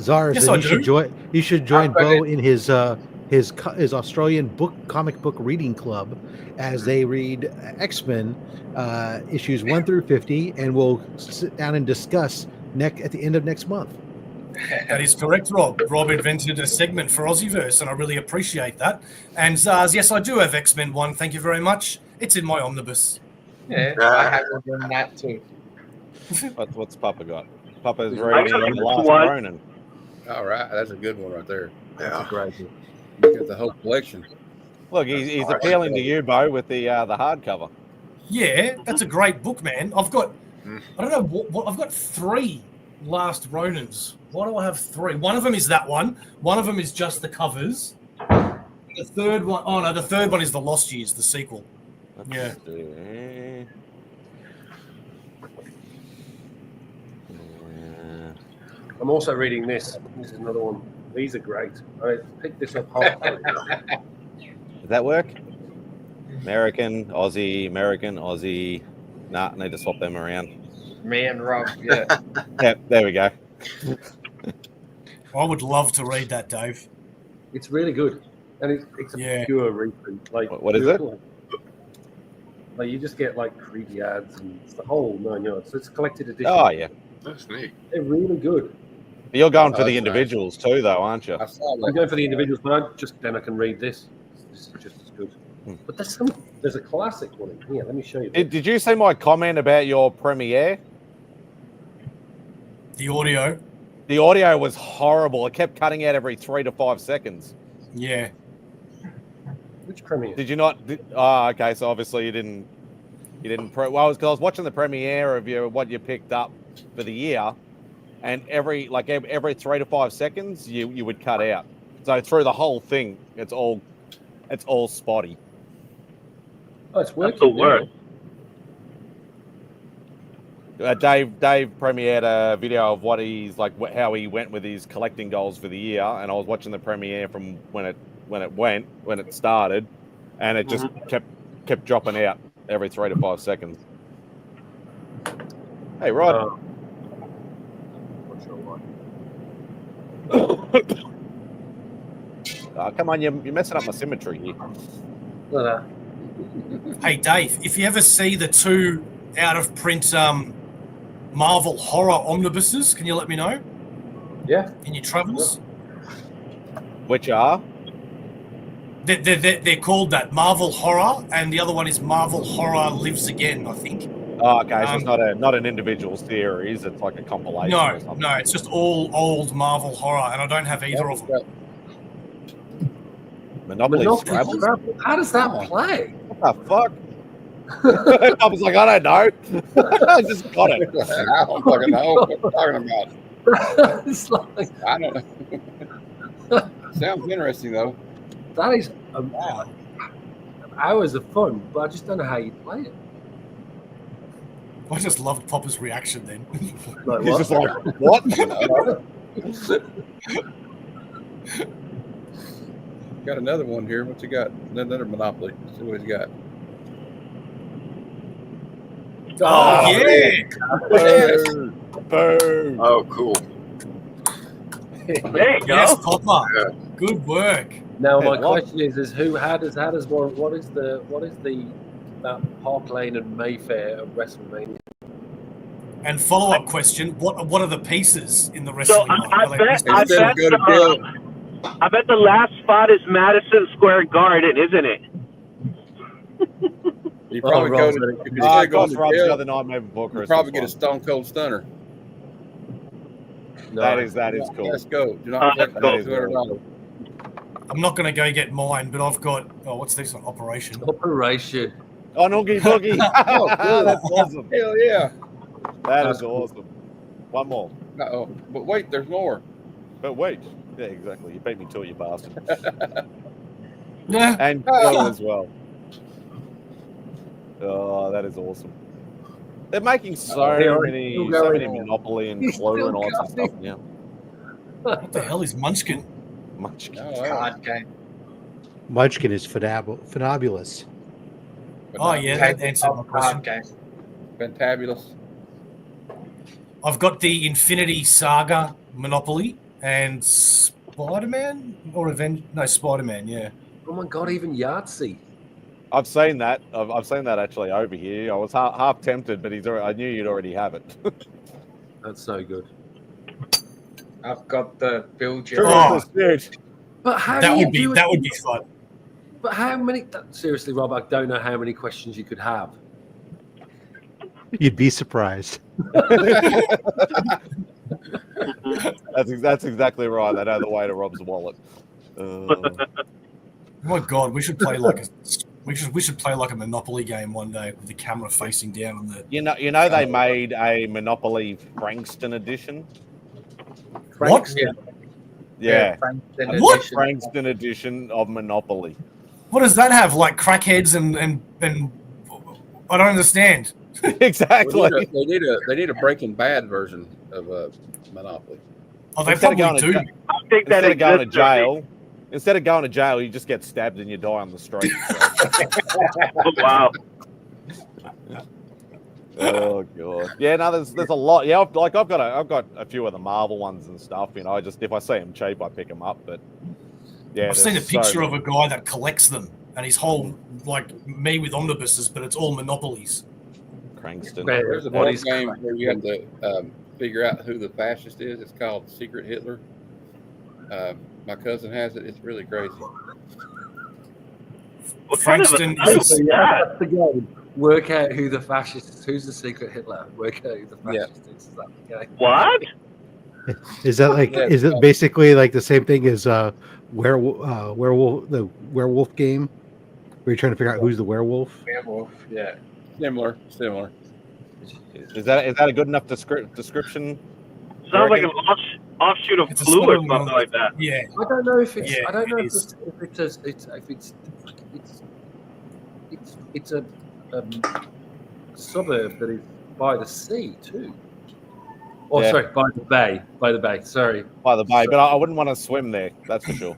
S8: Czars,
S4: Yes,
S8: then
S4: I
S8: you should
S4: do.
S8: join. You should join
S7: I've read
S8: Bo in his Australian comic book reading club as they read X-Men issues 1 through 50, and we'll sit down and discuss at the end of next month.
S4: That is correct, Rob. Rob invented a segment for Aussieverse, and I really appreciate that. And Zars, yes, I do have X-Men 1. Thank you very much. It's in my omnibus.
S7: Yeah, I haven't done that too.
S1: What's Papa got? Papa's
S9: I
S1: reading
S9: got
S1: The Last
S9: one.
S1: Ronin.
S5: All right, that's a good one right there.
S3: Yeah.
S11: Great.
S5: You got the whole collection.
S1: Look, he's appealing to you, Bo, with the hardcover.
S4: Yeah, that's a great book, man. I've got, I don't know what I've got 3 Last Ronins. Why do I have 3? One of them is that one. One of them is just the covers. The third one, the third one is The Lost Years, the sequel. Yeah.
S11: I'm also reading this. This is another one. These are great. I picked this up half.
S1: Does that work? American, Aussie. Nah, need to swap them around.
S7: Me and Rob, yeah.
S1: Yeah, there we go.
S4: I would love to read that, Dave.
S11: It's really good, and it's a pure reprint. Like
S1: What is it?
S11: Like you just get like creepy ads and it's the whole 9 yards. So it's a collected edition.
S1: Oh, yeah.
S3: That's neat.
S11: They're really good.
S1: You're going for the individuals too, though, aren't you?
S11: I'm going for the individuals, but then I can read this. This is just as good. But there's a classic one in here. Let me show you.
S1: Did you see my comment about your premiere?
S4: The audio.
S1: The audio was horrible. It kept cutting out every 3 to 5 seconds.
S4: Yeah.
S11: Which premiere?
S1: Did you not? Okay. So obviously you didn't. Well, because I was watching the premiere of what you picked up for the year, and every 3 to 5 seconds you would cut out. So through the whole thing, it's all spotty.
S11: Oh, it's working.
S9: That's the word.
S1: Dave premiered a video of what he's like, how he went with his collecting goals for the year, and I was watching the premiere from when it started, and it just kept dropping out every 3 to 5 seconds. Hey, Rod.
S11: Not sure why.
S1: Oh, come on, you're messing up my symmetry here.
S4: Hey, Dave, if you ever see the 2 out of print Marvel horror omnibuses, can you let me know?
S11: Yeah.
S4: In your travels?
S1: Which are?
S4: They're called that, Marvel Horror, and the other one is Marvel Horror Lives Again, I think.
S1: Oh, okay, so it's not an individual series, it's like a compilation or something.
S4: No, it's just all old Marvel horror, and I don't have either of them.
S1: Monopoly Scrabble?
S11: How does that play?
S1: What the fuck? I was like, I don't know. I just got it.
S5: I don't fucking know what you're talking about.
S11: It's like,
S5: I don't know. Sounds interesting, though.
S11: that is hours of fun, but I just don't know how you play it.
S4: I just loved Popper's reaction then.
S11: Like,
S1: He's
S11: what?
S1: just like, what?
S5: Got another one here. What you got? Another Monopoly. Let's see what he's got.
S4: Oh, yeah.
S1: Boom. Boom.
S3: Oh, cool.
S9: There you go.
S4: Yes, Popper.
S3: Yeah.
S4: Good work.
S11: Now my
S1: Hey, what?
S11: question is how does one, what is the that Park Lane and Mayfair of WrestleMania?
S4: And follow-up question, what are the pieces in the
S9: So
S4: wrestling
S9: I
S4: line? Are they
S9: bet, I,
S5: Instead of
S9: bet
S5: go to jail,
S9: I bet the last spot is Madison Square Garden, isn't it?
S5: you probably go
S11: Rob's
S5: to,
S11: ready.
S5: if
S1: Oh,
S5: you're going
S1: Cross
S5: to
S1: Rob's the
S5: jail,
S1: other night maybe before
S5: you
S1: Christmas.
S5: probably get a
S1: one.
S5: Stone Cold Stunner.
S11: No,
S1: That is cool.
S5: Let's go. Do not
S9: That's
S5: collect
S9: cool.
S5: $200.
S4: I'm not going to go get mine, but I've got, what's this one? Operation.
S11: Operation.
S1: Oh, Noogie Boogie.
S5: cool.
S1: That's awesome.
S5: Hell yeah.
S1: That
S11: That's
S1: is
S11: cool.
S1: awesome. One more.
S5: Uh-oh. But wait, there's more.
S1: But wait. Yeah, exactly. You beat me to it, you bastard.
S4: Yeah.
S1: And Clue as well. Oh, that is awesome. They're making so many Monopoly and Clue and all that stuff now.
S4: What the hell is Munchkin?
S1: Munchkin.
S5: Oh,
S7: Card game.
S8: Munchkin is fabulous.
S4: Oh, yeah, that answered my question.
S7: Card game.
S5: Fantabulous.
S4: I've got the Infinity Saga Monopoly and Spider-Man or Spider-Man, yeah.
S11: Oh my god, even Yahtzee.
S1: I've seen that. I've seen that actually over here. I was half tempted, but I knew you'd already have it.
S11: That's so good.
S7: I've got the build your
S4: Oh.
S11: But how
S4: That
S11: do you
S4: would be
S11: do it?
S4: that would be fun.
S11: But how many? Seriously, Rob, I don't know how many questions you could have.
S8: You'd be surprised.
S1: That's exactly right. They know the way to Rob's wallet.
S4: Oh my god, we should play like a Monopoly game one day with the camera facing down on the.
S1: You know they made a Monopoly Frankston edition.
S4: What?
S1: Yeah.
S7: Frankston
S4: What?
S7: edition.
S1: Frankston edition of Monopoly.
S4: What does that have? Like crackheads and I don't understand.
S1: Exactly.
S5: They need a Breaking Bad version of Monopoly.
S4: Oh, they
S1: Instead of
S4: probably do.
S1: going
S9: I think that
S1: Instead of going to
S9: exists,
S1: jail, you just get stabbed and you die on the street.
S9: Oh, wow.
S1: Oh god. Yeah, no, there's a lot. Yeah, I've got a few of the Marvel ones and stuff. You know, just if I see them cheap, I pick them up. But yeah,
S4: I've seen a picture of a guy that collects them, and his whole like me with omnibuses, but it's all Monopolies.
S1: Crankston.
S5: There's a board game where you have to figure out who the fascist is. It's called Secret Hitler. My cousin has it. It's really crazy.
S9: What kind of
S4: Frankston
S9: a-
S4: is
S9: yeah.
S11: The game. Work out who the fascist is. Who's the secret Hitler? Work out who the fascist is. Is that the game?
S9: What?
S8: Is that like?
S5: Yeah,
S8: Is it basically like the same thing as werewolf the werewolf game, where you're trying to figure out who's the werewolf?
S7: Werewolf, yeah.
S5: Similar.
S1: Is that a good enough description?
S9: Sounds like an offshoot of
S4: It's a
S9: Clue or
S4: sort of
S9: something like that.
S4: yeah.
S11: I don't know if it's.
S4: Yeah,
S11: I don't know
S4: it
S11: if
S4: is.
S11: it's a suburb that is by the sea too. Oh,
S1: Yeah.
S11: sorry, by the bay. By the bay. Sorry.
S1: By the bay, but I wouldn't want to swim there. That's for sure.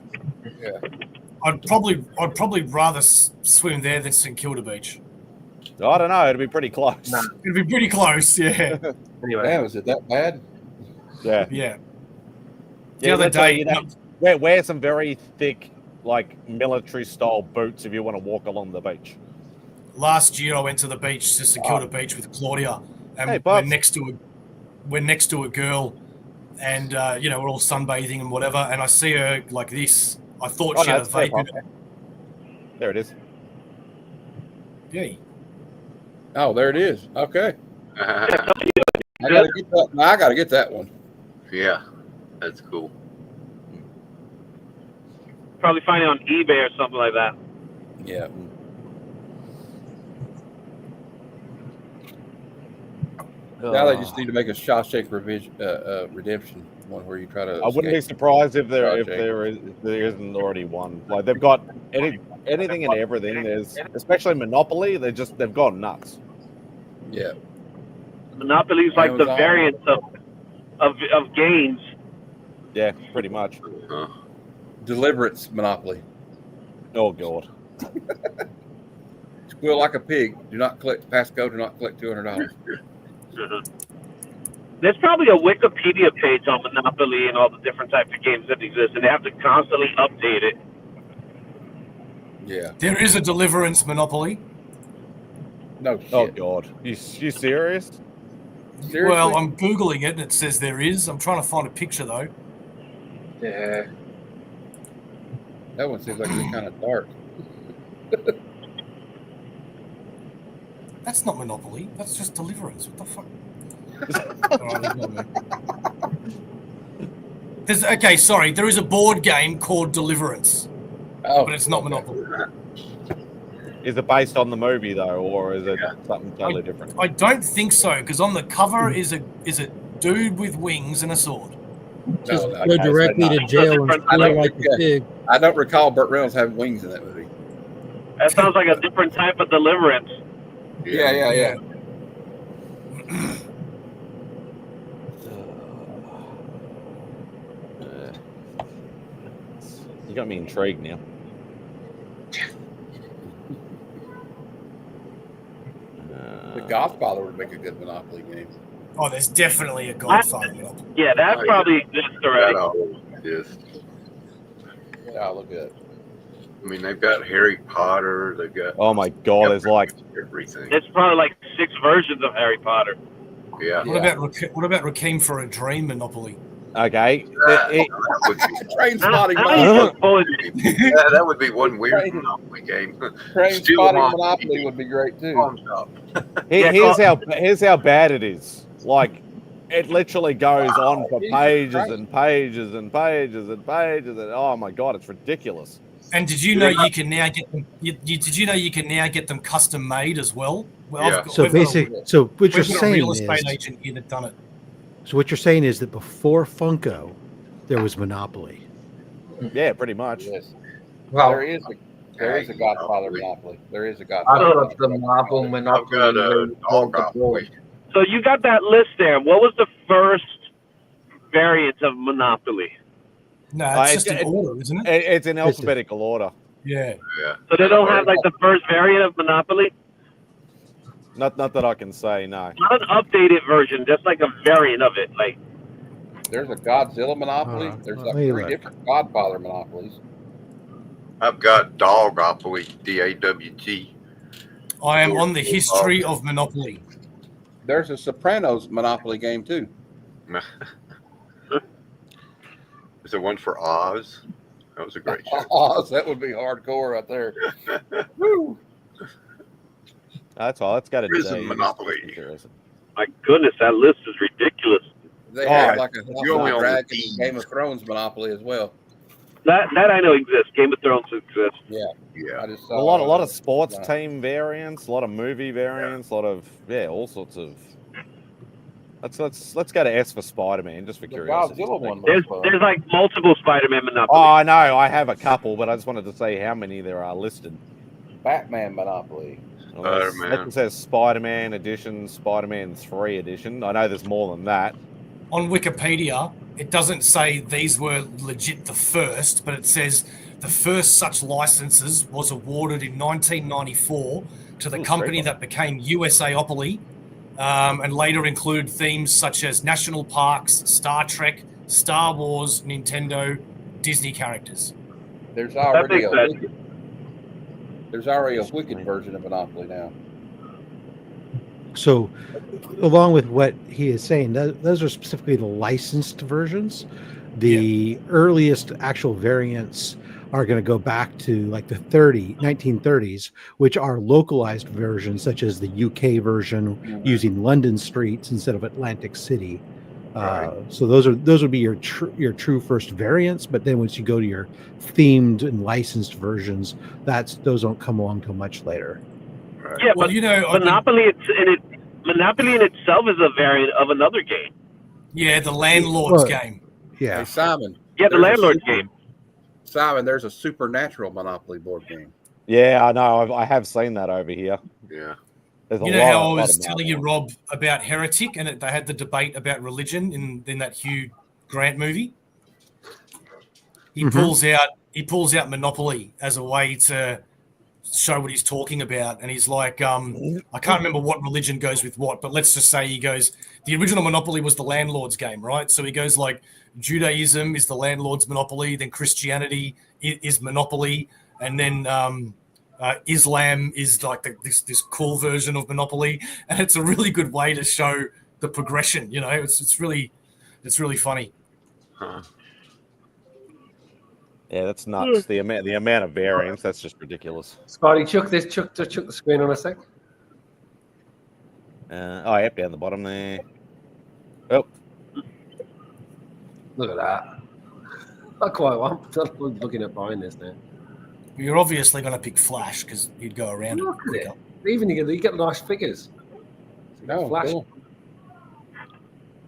S4: I'd probably rather swim there than St Kilda Beach.
S1: I don't know. It'd be pretty close.
S7: No.
S4: It'd be pretty close, yeah.
S7: Anyway,
S5: Damn, is it that bad?
S1: Yeah.
S4: Yeah. The
S1: Yeah,
S4: other
S1: literally,
S4: day,
S1: wear some very thick, like military style boots if you want to walk along the beach.
S4: last year I went to the beach, to St Kilda Beach with Claudia, and
S1: Hey,
S4: we're
S1: Bubs.
S4: next to a girl, and we're all sunbathing and whatever, and I see her like this. I thought she had a
S1: it's fair,
S4: vape in
S1: Bob.
S4: her.
S1: There it is.
S4: Yeah.
S5: Oh, there it is. Okay. I gotta get that. I gotta get that one.
S3: Yeah, that's cool.
S9: Probably find it on eBay or something like that.
S5: Yeah. Now they just need to make a Shawshank Redemption one where you try to.
S1: I wouldn't be
S5: escape.
S1: surprised if there
S5: Shawshank.
S1: isn't already one. Like they've got anything and everything. There's especially Monopoly. They've gone nuts.
S5: Yeah.
S9: Monopoly's like the
S5: Amazon.
S9: variant of games.
S1: Yeah, pretty much.
S5: Deliverance Monopoly.
S1: Oh god.
S5: Squeal like a pig. Do not collect passcode. Do not collect $200.
S9: There's probably a Wikipedia page on Monopoly and all the different types of games that exist, and they have to constantly update it.
S5: Yeah.
S4: There is a Deliverance Monopoly.
S5: No shit.
S1: Oh god. You serious?
S5: Seriously?
S4: Well, I'm Googling it and it says there is. I'm trying to find a picture though.
S7: yeah.
S5: That one seems like it's kind of dark.
S4: That's not Monopoly. That's just Deliverance. What the fuck? All right, okay, sorry. There is a board game called Deliverance,
S5: Oh,
S4: but it's not Monopoly.
S1: Is it based on the movie though, or is it something totally different?
S4: I don't think so, because on the cover is a dude with wings and a sword.
S10: Just
S5: no,
S10: go directly to jail and squeal like a pig.
S5: I don't recall Burt Reynolds having wings in that movie.
S9: That sounds like a different type of Deliverance.
S5: Yeah.
S1: You got me intrigued now.
S5: The Godfather would make a good Monopoly game.
S4: Oh, there's definitely a Godfather Monopoly.
S9: Yeah, that probably exists already.
S3: Yes.
S5: Yeah, I'll look at.
S3: I mean, they've got Harry Potter. They've got.
S1: Oh my god, there's like
S3: everything.
S9: It's probably like 6 versions of Harry Potter.
S3: Yeah.
S4: What about Rakeem for a Dream Monopoly?
S1: okay.
S5: Train
S9: Now
S5: spotting
S9: you're
S5: Monopoly.
S9: just bullshit.
S3: Yeah, that would be one weird Monopoly game.
S5: Train
S3: Steal
S5: spotting
S3: them
S5: Monopoly would be great too.
S3: on top.
S1: Here's how bad it is. Like, it literally goes on for
S5: Jesus
S1: pages
S5: Christ.
S1: and pages and pages and pages, and oh my god, it's ridiculous.
S4: And did you know you can now get them? Did you know you can now get them custom made as well? Well,
S3: Yeah.
S4: we've
S8: So
S4: got
S8: basically, so what you're
S4: we've got a
S8: saying
S4: real
S8: is,
S4: estate agent here that done it.
S8: so what you're saying is that before Funko, there was Monopoly.
S1: Yeah, pretty much.
S5: Yes.
S7: Well,
S5: There is a Godfather Monopoly. There is a
S7: I
S5: Godfather.
S7: thought of the Marble
S3: I've
S7: Monopoly.
S3: got a
S7: called
S3: dog
S7: the Board.
S3: Monopoly.
S9: So you got that list there. What was the first variant of Monopoly?
S4: No,
S1: Uh,
S4: it's just
S1: it-
S4: an order, isn't it?
S1: It's in alphabetical order.
S4: Yeah.
S3: Yeah.
S9: So they don't have like the first variant of Monopoly?
S1: Not that I can say, no.
S9: Not an updated version, just like a variant of it. Like,
S5: There's a Godzilla Monopoly. There's like
S8: let me
S5: 3
S8: look.
S5: different Godfather Monopolies.
S3: I've got Dogopoly, DAWG.
S4: I am on the history of Monopoly.
S5: There's a Sopranos Monopoly game too.
S3: Is there one for Oz? That was a great show.
S5: Oh, that would be hardcore right there. Woo.
S1: That's all. Let's go to
S3: Prison
S1: today.
S3: Monopoly.
S9: my goodness, that list is ridiculous.
S5: They
S1: Oh,
S5: have like a
S3: you only own the
S5: Dragon
S3: teams.
S5: Game of Thrones Monopoly as well.
S9: That I know exists. Game of Thrones exists.
S5: Yeah,
S3: Yeah.
S5: I just
S1: A
S5: saw
S1: lot of sports
S5: Right.
S1: team variants, a lot of movie variants, a lot of all sorts of. Let's go to S for Spider-Man just for
S5: The
S1: curiosity.
S5: Godzilla one.
S9: There's like multiple Spider-Man Monopoly.
S1: Oh, I know. I have a couple, but I just wanted to see how many there are listed.
S5: Batman Monopoly.
S1: Well,
S3: Spider-Man.
S1: it says Spider-Man edition, Spider-Man 3 edition. I know there's more than that.
S4: On Wikipedia, it doesn't say these were legit the first, but it says The first such licenses was awarded in 1994 to the company that became USAopoly, and later included themes such as national parks, Star Trek, Star Wars, Nintendo, Disney characters.
S5: There's already a wicked version of Monopoly now.
S8: So, along with what he is saying, those are specifically the licensed versions. The earliest actual variants are going to go back to like the 1930s, which are localized versions, such as the UK version using London streets instead of Atlantic City. So those would be your true first variants. But then once you go to your themed and licensed versions, those don't come along till much later.
S9: Yeah, well, but Monopoly in itself is a variant of another game.
S4: Yeah, the Landlord's game.
S8: Yeah,
S5: hey, Simon.
S9: Yeah, the Landlord's game.
S5: Simon, there's a supernatural Monopoly board game.
S1: Yeah, I know. I have seen that over here.
S3: Yeah.
S4: You know how I was telling you, Rob, about Heretic, and they had the debate about religion in that Hugh Grant movie? He pulls out Monopoly as a way to show what he's talking about, and he's like, I can't remember what religion goes with what, but let's just say he goes, the original Monopoly was the landlord's game, right? So he goes like, Judaism is the landlord's Monopoly, then Christianity is Monopoly, and then Islam is like this cool version of Monopoly, and it's a really good way to show the progression. It's really funny.
S3: Huh.
S1: Yeah, that's nuts. The amount of variance, that's just ridiculous.
S11: Spidey, chuck the screen on a sec.
S1: Yep, down the bottom there. Oh,
S11: look at that. Not quite. I'm looking at buying this now.
S4: You're obviously going to pick Flash because you'd go around
S11: Look
S4: it
S11: at
S4: quicker.
S11: it. Even you get nice figures. Flash.
S5: Cool.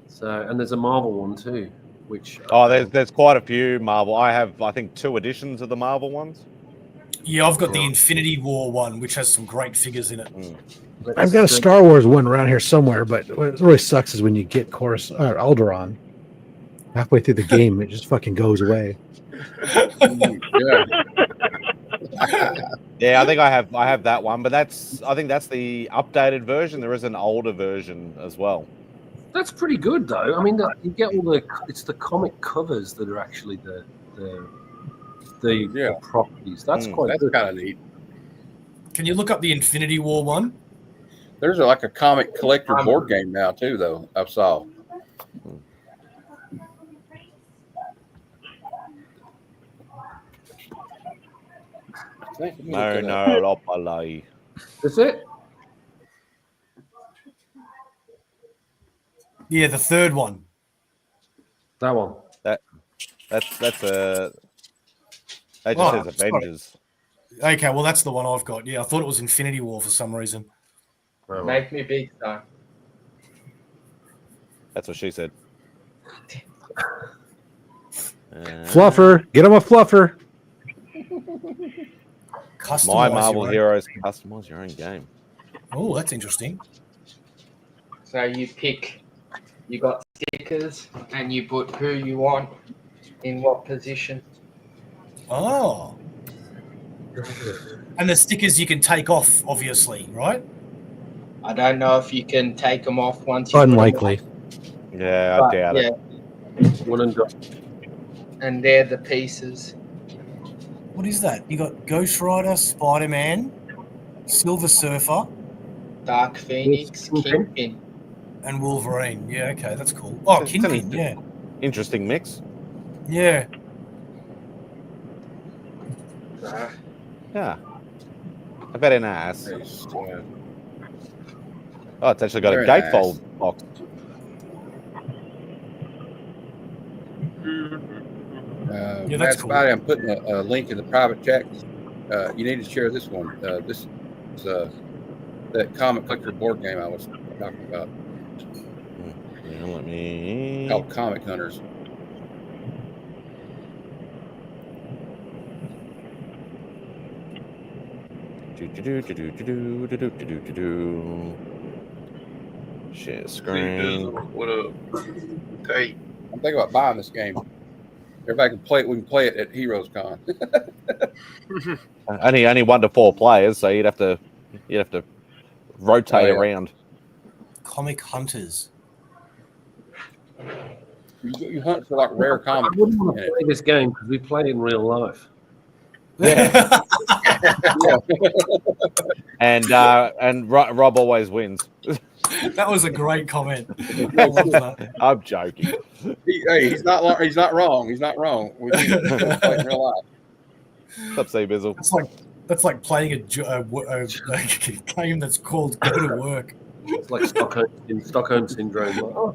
S11: So, and there's a Marvel one too, which
S1: there's quite a few Marvel. I have, I think, 2 editions of the Marvel ones.
S4: Yeah, I've got the Infinity War one, which has some great figures in it.
S8: I've got a Star Wars one around here somewhere, but what really sucks is when you get Alderaan halfway through the game, it just fucking goes away.
S1: Yeah, I think I have that one, but I think that's the updated version. There is an older version as well.
S11: That's pretty good, though. I mean, you get it's the comic covers that are actually the properties. That's
S5: kind of neat.
S4: Can you look up the Infinity War one?
S5: There's like a comic collector board game now too, though. I saw.
S1: No, Lopalai.
S11: That's it.
S4: Yeah, the third one.
S11: That one.
S1: That just says Avengers.
S4: Sorry. Okay, well that's the one I've got. Yeah, I thought it was Infinity War for some reason.
S7: Make me big star.
S1: That's what she said.
S8: Fluffer, get him a fluffer.
S1: My Marvel Heroes customize your own game.
S4: Oh, that's interesting.
S7: So you got stickers and you put who you want in what position.
S4: Oh. And the stickers you can take off, obviously, right?
S7: I don't know if you can take them off once you
S8: Unlikely.
S1: Yeah, I doubt it.
S11: One and done.
S7: And they're the pieces.
S4: What is that? You got Ghost Rider, Spider-Man, Silver Surfer,
S7: Dark Phoenix, Kingpin.
S4: And Wolverine. Yeah, okay, that's cool. Oh, Kingpin, yeah.
S1: Interesting mix.
S4: Yeah.
S1: Yeah. Very nice. Oh, it's actually got a gatefold box.
S5: Yeah, that's cool. I'm putting a link in the private chat. You need to share this one. This is that comic collector board game I was talking about.
S1: Yeah, let me
S5: called Comic Hunters.
S1: Share screen.
S3: What up? Hey,
S5: I'm thinking about buying this game. Everybody can play it. We can play it at Heroes Con.
S1: Only 1 to 4 players, so you'd have to rotate around.
S4: Comic hunters.
S5: You hunt for like rare comics.
S11: I wouldn't want to play this game because we play in real life.
S1: Yeah. And Rob always wins.
S4: That was a great comment. I love that.
S1: I'm joking.
S5: He's not wrong. He's not wrong. We play in real life.
S1: What's up, Bizzle?
S4: That's like playing a game that's called Go to Work.
S11: It's like Stockholm syndrome. Oh,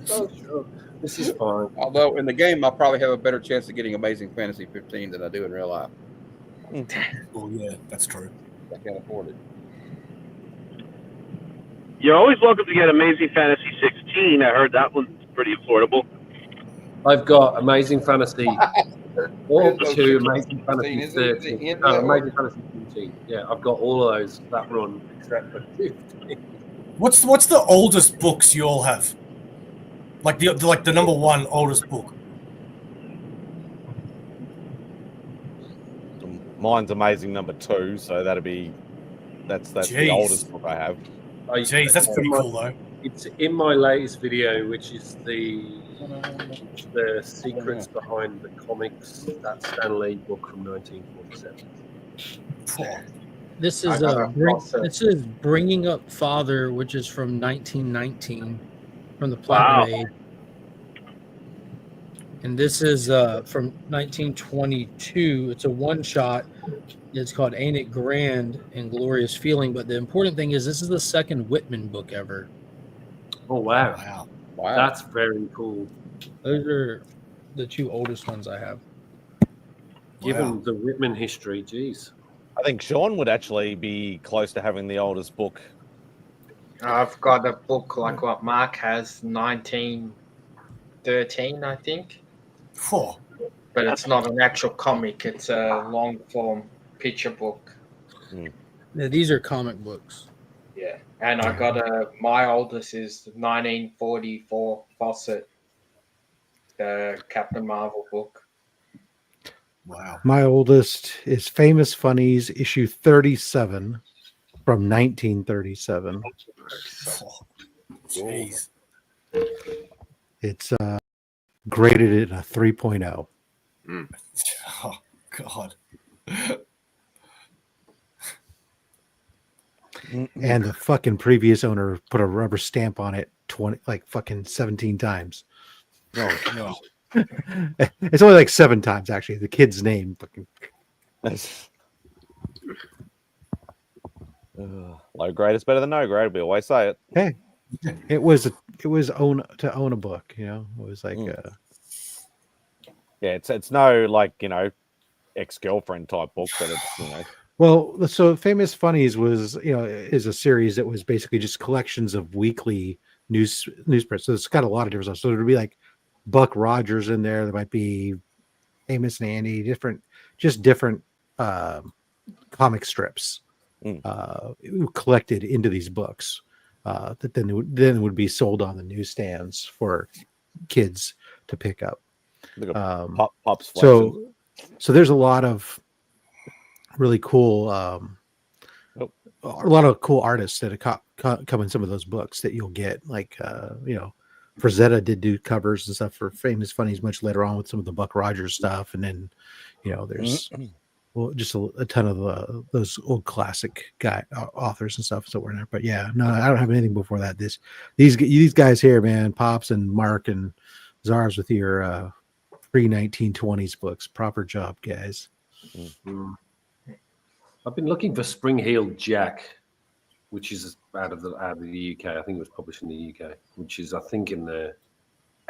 S11: sure. This is fine.
S5: Although in the game, I'll probably have a better chance of getting Amazing Fantasy 15 than I do in real life.
S4: Oh yeah, that's true.
S5: I can't afford it.
S9: You're always welcome to get Amazing Fantasy 16. I heard that one's pretty affordable.
S11: I've got Amazing Fantasy 4 to Amazing Fantasy 13. Amazing Fantasy 15. Yeah, I've got all of those that run except for 15.
S4: What's the oldest books you all have? Like the number one oldest book.
S1: Mine's Amazing number 2, so that's the oldest book I have.
S4: Jeez, that's pretty cool though.
S11: It's in my latest video, which is the secrets behind the comics. That Stan Lee book from 1947.
S10: This is Bringing Up Father, which is from 1919, from the Platinum Age. And this is from 1922. It's a one-shot. It's called Ain't It Grand and Glorious Feeling. But the important thing is this is the second Whitman book ever.
S11: Oh, wow. That's very cool.
S10: Those are the 2 oldest ones I have.
S11: Given the Whitman history, geez.
S1: I think Sean would actually be close to having the oldest book.
S7: I've got a book like what Mark has, 1913, I think. But it's not an actual comic. It's a long-form picture book.
S10: Yeah, these are comic books.
S7: Yeah. And I got my oldest is 1944 Fawcett, the Captain Marvel book.
S4: Wow.
S8: My oldest is Famous Funnies, issue 37 from 1937.
S4: Jeez.
S8: It's graded at a 3.0.
S4: Oh, God.
S8: And the fucking previous owner put a rubber stamp on it 17 times.
S4: Oh, no.
S8: It's only like 7 times actually. The kid's name. Fucking.
S1: Low grade is better than no grade. We always say it.
S8: Hey, it was own a book. You know, it was like.
S1: Yeah, it's no ex-girlfriend type book, but it's
S8: Well, so Famous Funnies was is a series that was basically just collections of weekly newsprint. So it's got a lot of different stuff. So there'd be like Buck Rogers in there. There might be Amos and Andy, different comic strips collected into these books that then would be sold on the newsstands for kids to pick up.
S1: Pops.
S8: So there's a lot of really cool, a lot of cool artists that come in some of those books that you'll get. Like, Frazetta did do covers and stuff for Famous Funnies much later on with some of the Buck Rogers stuff, and then there's just a ton of those old classic authors and stuff that were in there. But yeah, no, I don't have anything before that. These guys here, man, Pops and Mark and Zars with your pre-1920s books. Proper job, guys.
S11: Mm-hmm. I've been looking for Spring-Heeled Jack, which is out of the UK. I think it was published in the UK, which is I think in the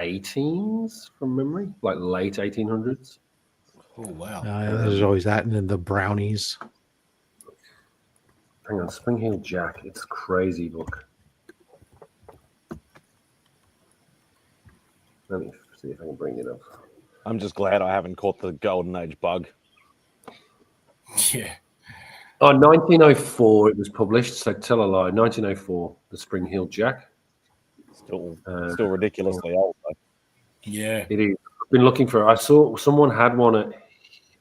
S11: 18s from memory, like late 1800s.
S4: Oh wow!
S8: There's always that, and then the Brownies.
S11: Hang on, Spring-Heeled Jack. It's a crazy book. Let me see if I can bring it up.
S1: I'm just glad I haven't caught the golden age bug.
S4: Yeah.
S11: Oh, 1904 it was published, so tell a lie. 1904, the Spring-Heeled Jack.
S1: Still ridiculously old, though.
S4: Yeah.
S11: It is. been looking for. I saw someone had one at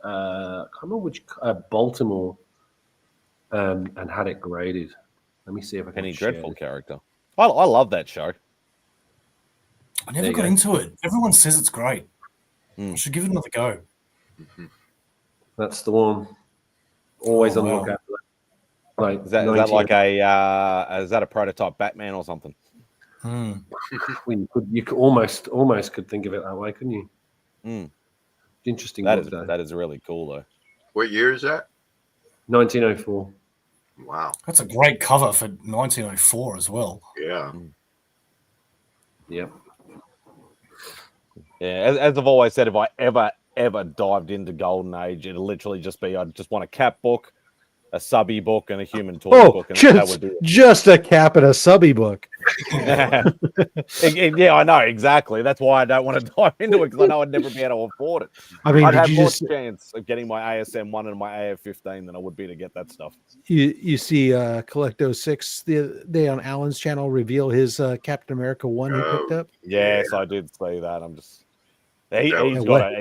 S11: I can't remember which Baltimore, and had it graded. Let me see if I can.
S1: Penny
S11: share
S1: Dreadful
S11: it.
S1: character. I love that show.
S4: I never got into it. Everyone says it's great. I should give it another go.
S11: That's the one. Always on the
S4: wow.
S11: lookout for that. Like
S1: Is that like is that a prototype Batman or something?
S11: You could almost could think of it that way, couldn't you? Interesting.
S1: That is really cool though.
S3: What year is that?
S11: 1904.
S3: Wow,
S4: that's a great cover for 1904 as well.
S3: Yeah.
S11: Yep.
S1: Yeah, as I've always said, if I ever dived into Golden Age, it'd literally just be I'd just want a Cap book, a Subby book, and a Human Torch book, and that would be it.
S8: Just a Cap and a Subby book.
S1: Yeah, I know exactly. That's why I don't want to dive into it because I know I'd never be able to afford it.
S8: I mean,
S1: I'd have more chance of getting my ASM 1 and my AF-15 than I would be to get that stuff.
S8: You see Collecto 6 the other day on Alan's channel reveal his Captain America 1 he picked up?
S1: Yes, I did see that. I'm just he's got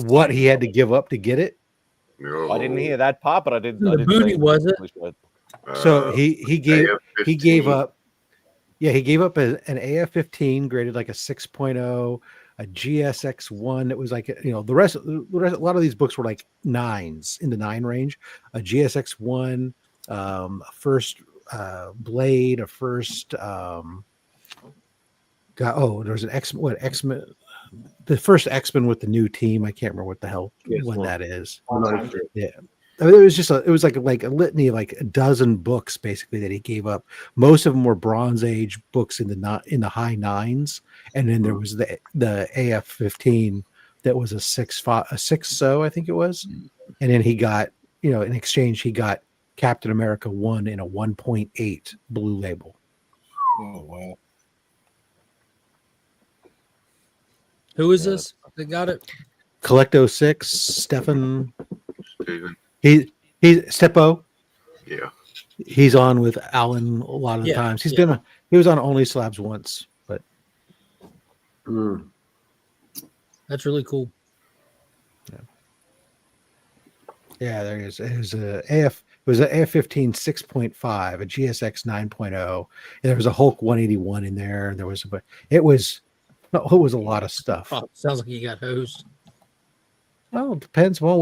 S8: what he had to give up to get it.
S1: I didn't hear that part, but I did.
S10: The booty was it?
S8: So he gave up. Yeah, he gave up an AF-15 graded like a 6.0, a GSX-1 that was like, the rest, a lot of these books were like 9s in the 9 range. A GSX-1, a first Blade, a first there was an X-Men, the first X-Men with the new team. I can't remember what the hell that is. Yeah. I mean, it was like a litany of like a dozen books basically that he gave up. Most of them were Bronze Age books in the high 9s, and then there was the AF-15 that was a 6.0, I think it was, and then he got in exchange he got Captain America 1 in a 1.8 blue label.
S4: Oh wow!
S10: Who is this that got it?
S8: Collecto 6, Stephen.
S3: Steven.
S8: He's Steppo.
S3: Yeah.
S8: He's on with Alan a lot of the times. He was on Only Slabs once, but
S10: that's really cool.
S8: Yeah, there is. It was an AF-15 6.5, a GSX 9.0, and there was a Hulk 181 in there. And it was a lot of stuff.
S10: Oh, sounds like you got hosed.
S8: Well, it depends on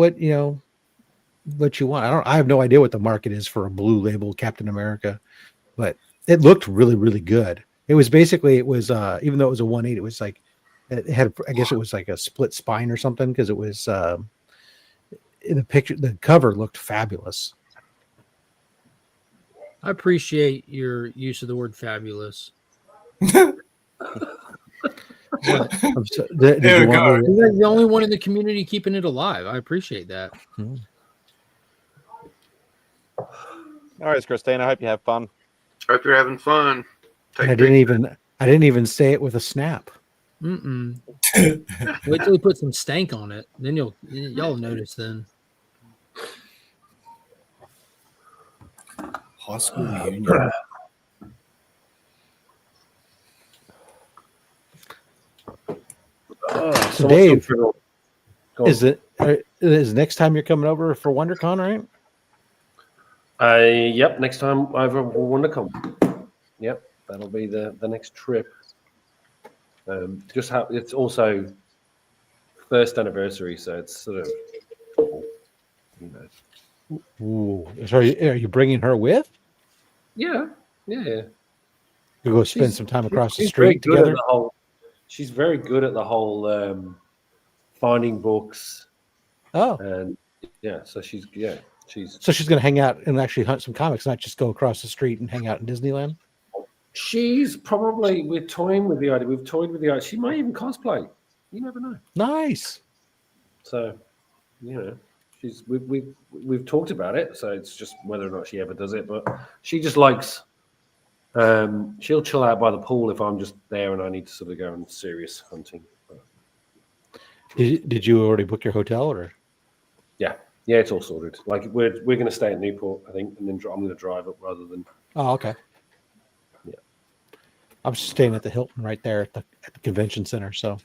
S8: what you want. I have no idea what the market is for a blue label Captain America, but it looked really, really good. It was even though it was a 1.8, it was like it had, I guess it was like a split spine or something, because it was in the picture, the cover looked fabulous.
S10: I appreciate your use of the word fabulous.
S8: You're
S10: the only one in the community keeping it alive. I appreciate that.
S1: All right, Christine. I hope you have fun.
S3: Hope you're having fun.
S8: I didn't even say it with a snap.
S10: Wait till we put some stank on it, then y'all notice. Then
S4: high school reunion.
S8: So Dave, is next time you're coming over for WonderCon, right?
S11: Yep. Next time over WonderCon. Yep, that'll be the next trip. It's also first anniversary, so it's sort of
S8: Ooh, so are you bringing her with?
S11: Yeah.
S8: You go spend some time across the street together.
S11: She's very good at the whole finding books.
S8: Oh,
S11: and so she's going
S8: to hang out and actually hunt some comics, not just go across the street and hang out in Disneyland.
S11: We're toying with the idea. She might even cosplay. You never know.
S8: Nice.
S11: So, we've talked about it. So it's just whether or not she ever does it. But she just likes. She'll chill out by the pool if I'm just there and I need to sort of go on serious hunting.
S8: Did you already book your hotel or?
S11: Yeah, it's all sorted. Like we're going to stay at Newport, I think, and then I'm going to drive up rather than.
S8: Oh, okay. I'm staying at the Hilton right there at the convention center. So.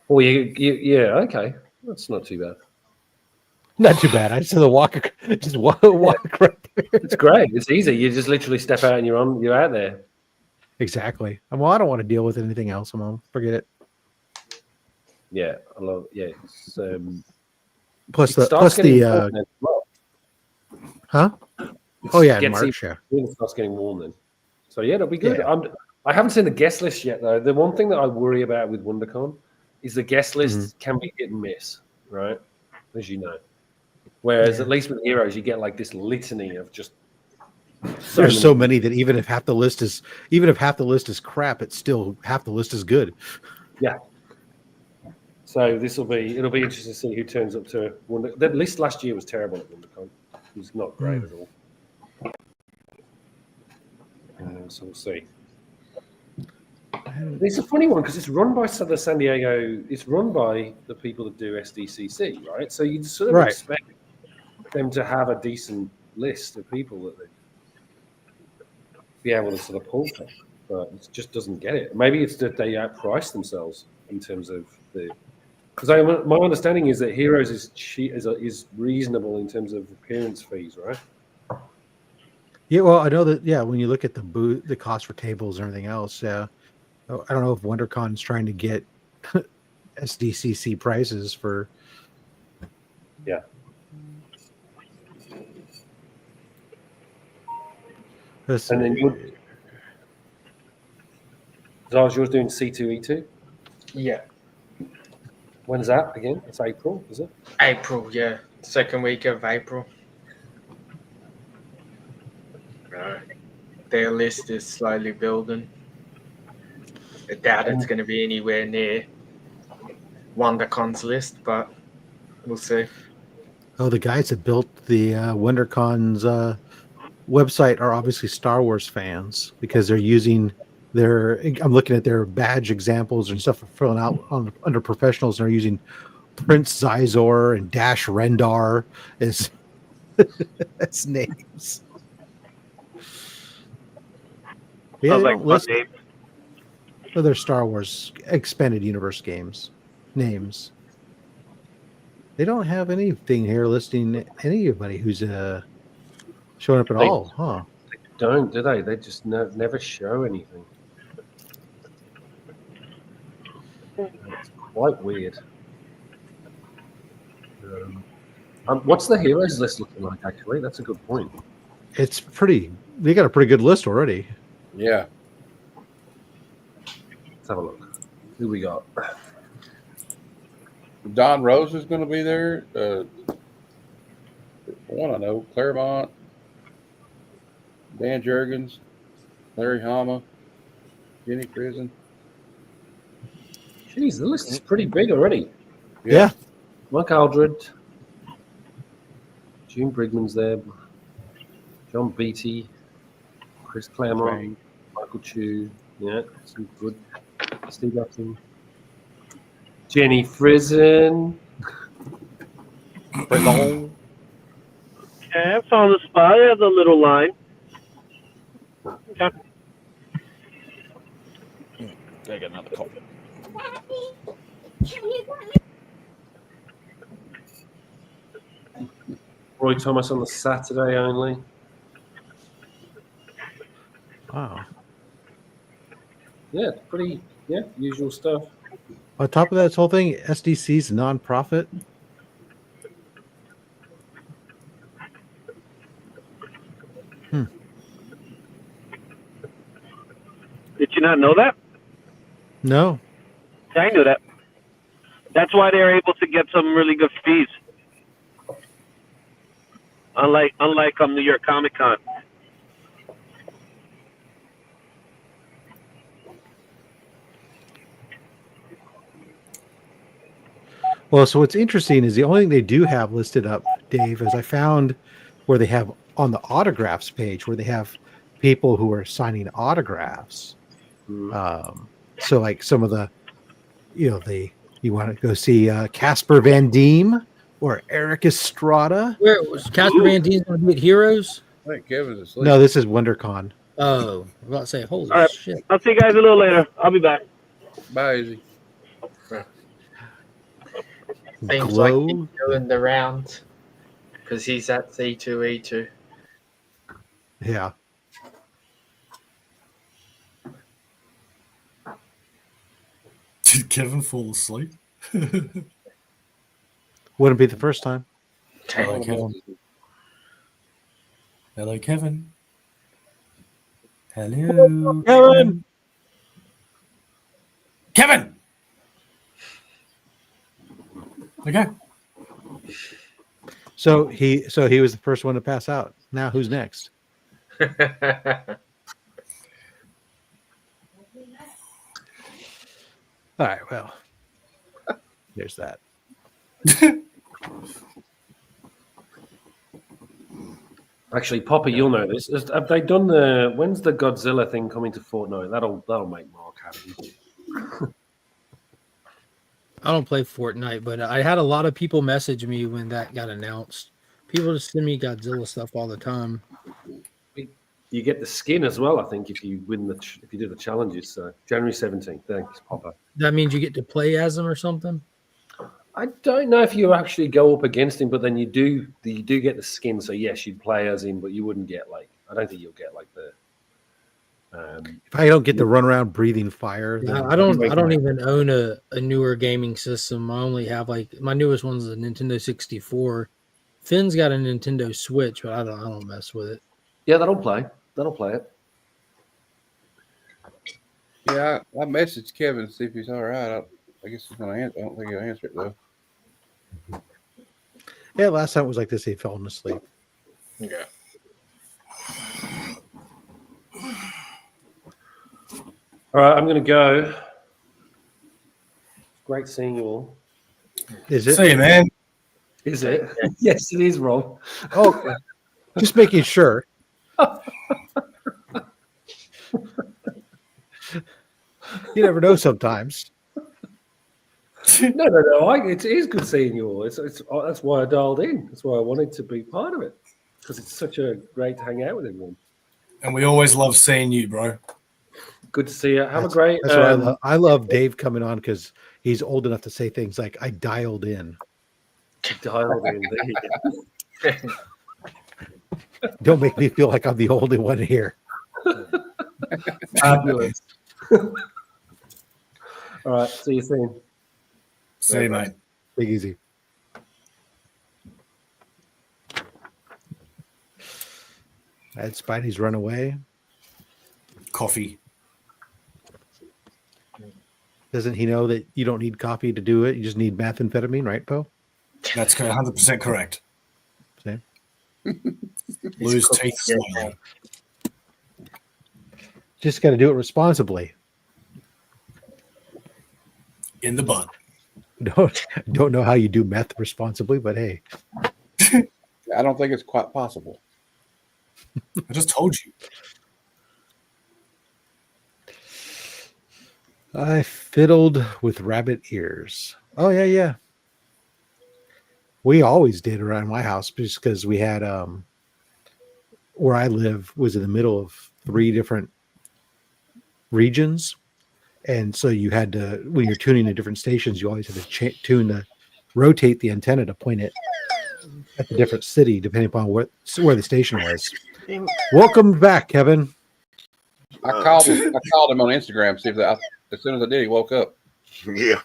S11: Oh, yeah, okay. That's not too bad.
S8: Not too bad. I just the walk, just walk right there.
S11: It's great. It's easy. You just literally step out and you're out there.
S8: Exactly. Well, I don't want to deal with anything else. I'm on. Forget it.
S11: Yeah, I love. Yeah, it's,
S8: Plus
S11: it starts getting warm then as well.
S8: huh? Oh yeah, in
S11: It
S8: March. Yeah.
S11: starts getting warm then. So yeah, it'll be good.
S8: Yeah.
S11: I haven't seen the guest list yet though. The one thing that I worry about with WonderCon is the guest list can be hit and miss, right? As you know. Whereas at least with Heroes, you get like this litany of just.
S8: There's so many that even if half the list is crap, it's still half the list is good.
S11: Yeah. So it'll be interesting to see who turns up to Wonder. The list last year was terrible at WonderCon. It was not great at all. So we'll see. It's a funny one because it's run by the San Diego. It's run by the people that do SDCC, right? So you'd sort of expect them to have a decent list of people that they be able to sort of pull from, but it just doesn't get it. Maybe it's that they outprice themselves in terms of the. Because my understanding is that Heroes is reasonable in terms of appearance fees, right?
S8: Yeah, well, I know that. Yeah, when you look at the cost for tables and everything else, I don't know if WonderCon is trying to get SDCC prices for.
S11: Yeah. And then yours doing C2E2?
S7: Yeah.
S11: When's that again? It's April, is it?
S7: April, yeah. Second week of April. Their list is slowly building. I doubt it's going to be anywhere near WonderCon's list, but we'll see.
S8: Oh, the guys that built the WonderCon's website are obviously Star Wars fans because they're using I'm looking at their badge examples and stuff filling out under professionals, and they're using Prince Zizor and Dash Rendar as names. Yeah, they don't list other Star Wars expanded universe games names. They don't have anything here listing anybody who's showing up at all, huh?
S11: They don't, do they? They just never show anything. It's quite weird. What's the Heroes list looking like, actually? That's a good point.
S8: It's pretty. They got a pretty good list already.
S5: Yeah.
S11: Let's have a look. Who we got?
S5: Don Rose is going to be there. One I know, Claremont, Dan Jurgens, Larry Hama, Jenny Prison.
S11: Jeez, the list is pretty big already.
S8: Yeah.
S11: Mike Aldred, June Brigman's there, John Beatty, Chris Claremont, Michael Chu. Yeah, some good. Steve Upton. Jenny Frizen.
S9: Okay, I found the spot. I have the little line. Okay.
S1: Take another call.
S11: Roy Thomas on the Saturday only.
S8: Wow.
S11: Yeah, pretty, usual stuff.
S8: On top of that, this whole thing, SDC's nonprofit.
S9: Did you not know that?
S8: No.
S9: I knew that. That's why they're able to get some really good fees. Unlike New York Comic Con.
S8: Well, so what's interesting is the only thing they do have listed up, Dave, is I found where they have on the autographs page where they have people who are signing autographs. So like some of the, you want to go see Casper Van Diem or Eric Estrada.
S10: Where was Casper Van Diem going to be at Heroes?
S5: I think Kevin's asleep.
S8: No, this is WonderCon.
S10: Oh, I was about to say, holy
S9: All right.
S10: shit.
S9: I'll see you guys a little later. I'll be back.
S5: Bye, Izzy.
S10: Seems like he's doing the round because he's at C2E2.
S8: Yeah.
S4: Did Kevin fall asleep?
S8: Wouldn't be the first time.
S4: Hello, Kevin. Hello, Kevin. Hello,
S8: Kevin.
S4: Kevin. Okay.
S8: So he was the first one to pass out. Now who's next? All right. Well, there's that.
S11: Actually, Poppy, you'll know this. Have they done when's the Godzilla thing coming to Fortnite? That'll make Mark happy.
S10: I don't play Fortnite, but I had a lot of people message me when that got announced. People just send me Godzilla stuff all the time.
S11: You get the skin as well, I think, if you win if you do the challenges. So January 17th. Thanks, Popper.
S10: That means you get to play as them or something.
S11: I don't know if you actually go up against him, but then you do get the skin. So yes, you'd play as him, but you wouldn't get I don't think you'll get the.
S8: If I don't get to run around breathing fire, then
S10: I don't even own a newer gaming system. I only have my newest one's a Nintendo 64. Finn's got a Nintendo Switch, but I don't mess with it.
S11: Yeah, that'll play it.
S5: Yeah, I messaged Kevin to see if he's all right. I guess he's going to answer. I don't think he'll answer it, though.
S8: Yeah, last time it was like this. He fell asleep.
S5: Yeah.
S11: All right, I'm going to go. Great seeing you all.
S8: Is it?
S4: See you, man.
S11: Is it? Yes, it is, Rob.
S8: Oh, just making sure. You never know sometimes.
S11: No. It is good seeing you all. It's that's why I dialed in. That's why I wanted to be part of it, because it's such a great to hang out with everyone.
S4: And we always love seeing you, bro.
S11: Good to see you. Have a great.
S8: That's what I love. I love Dave coming on because he's old enough to say things like "I dialed in."
S11: Dialed in. There you go.
S8: Don't make me feel like I'm the only one here.
S11: Fabulous. All right. See you soon.
S4: See you, mate.
S8: Take it easy. Had Spidey's run away.
S4: Coffee.
S8: Doesn't he know that you don't need coffee to do it? You just need methamphetamine, right, Poe?
S4: That's 100% correct.
S8: Same.
S4: Lose teeth slowly.
S8: Just got to do it responsibly.
S4: In the bud.
S8: Don't know how you do meth responsibly, but hey.
S5: I don't think it's quite possible.
S4: I just told you.
S8: I fiddled with rabbit ears. Oh, yeah. We always did around my house just because we had where I live was in the middle of 3 different regions. And so you had to, when you're tuning to different stations, you always had to rotate the antenna to point it at the different city, depending upon where the station was. Welcome back, Kevin.
S5: I called him on Instagram, see if as soon as I did, he woke up.
S3: Yeah.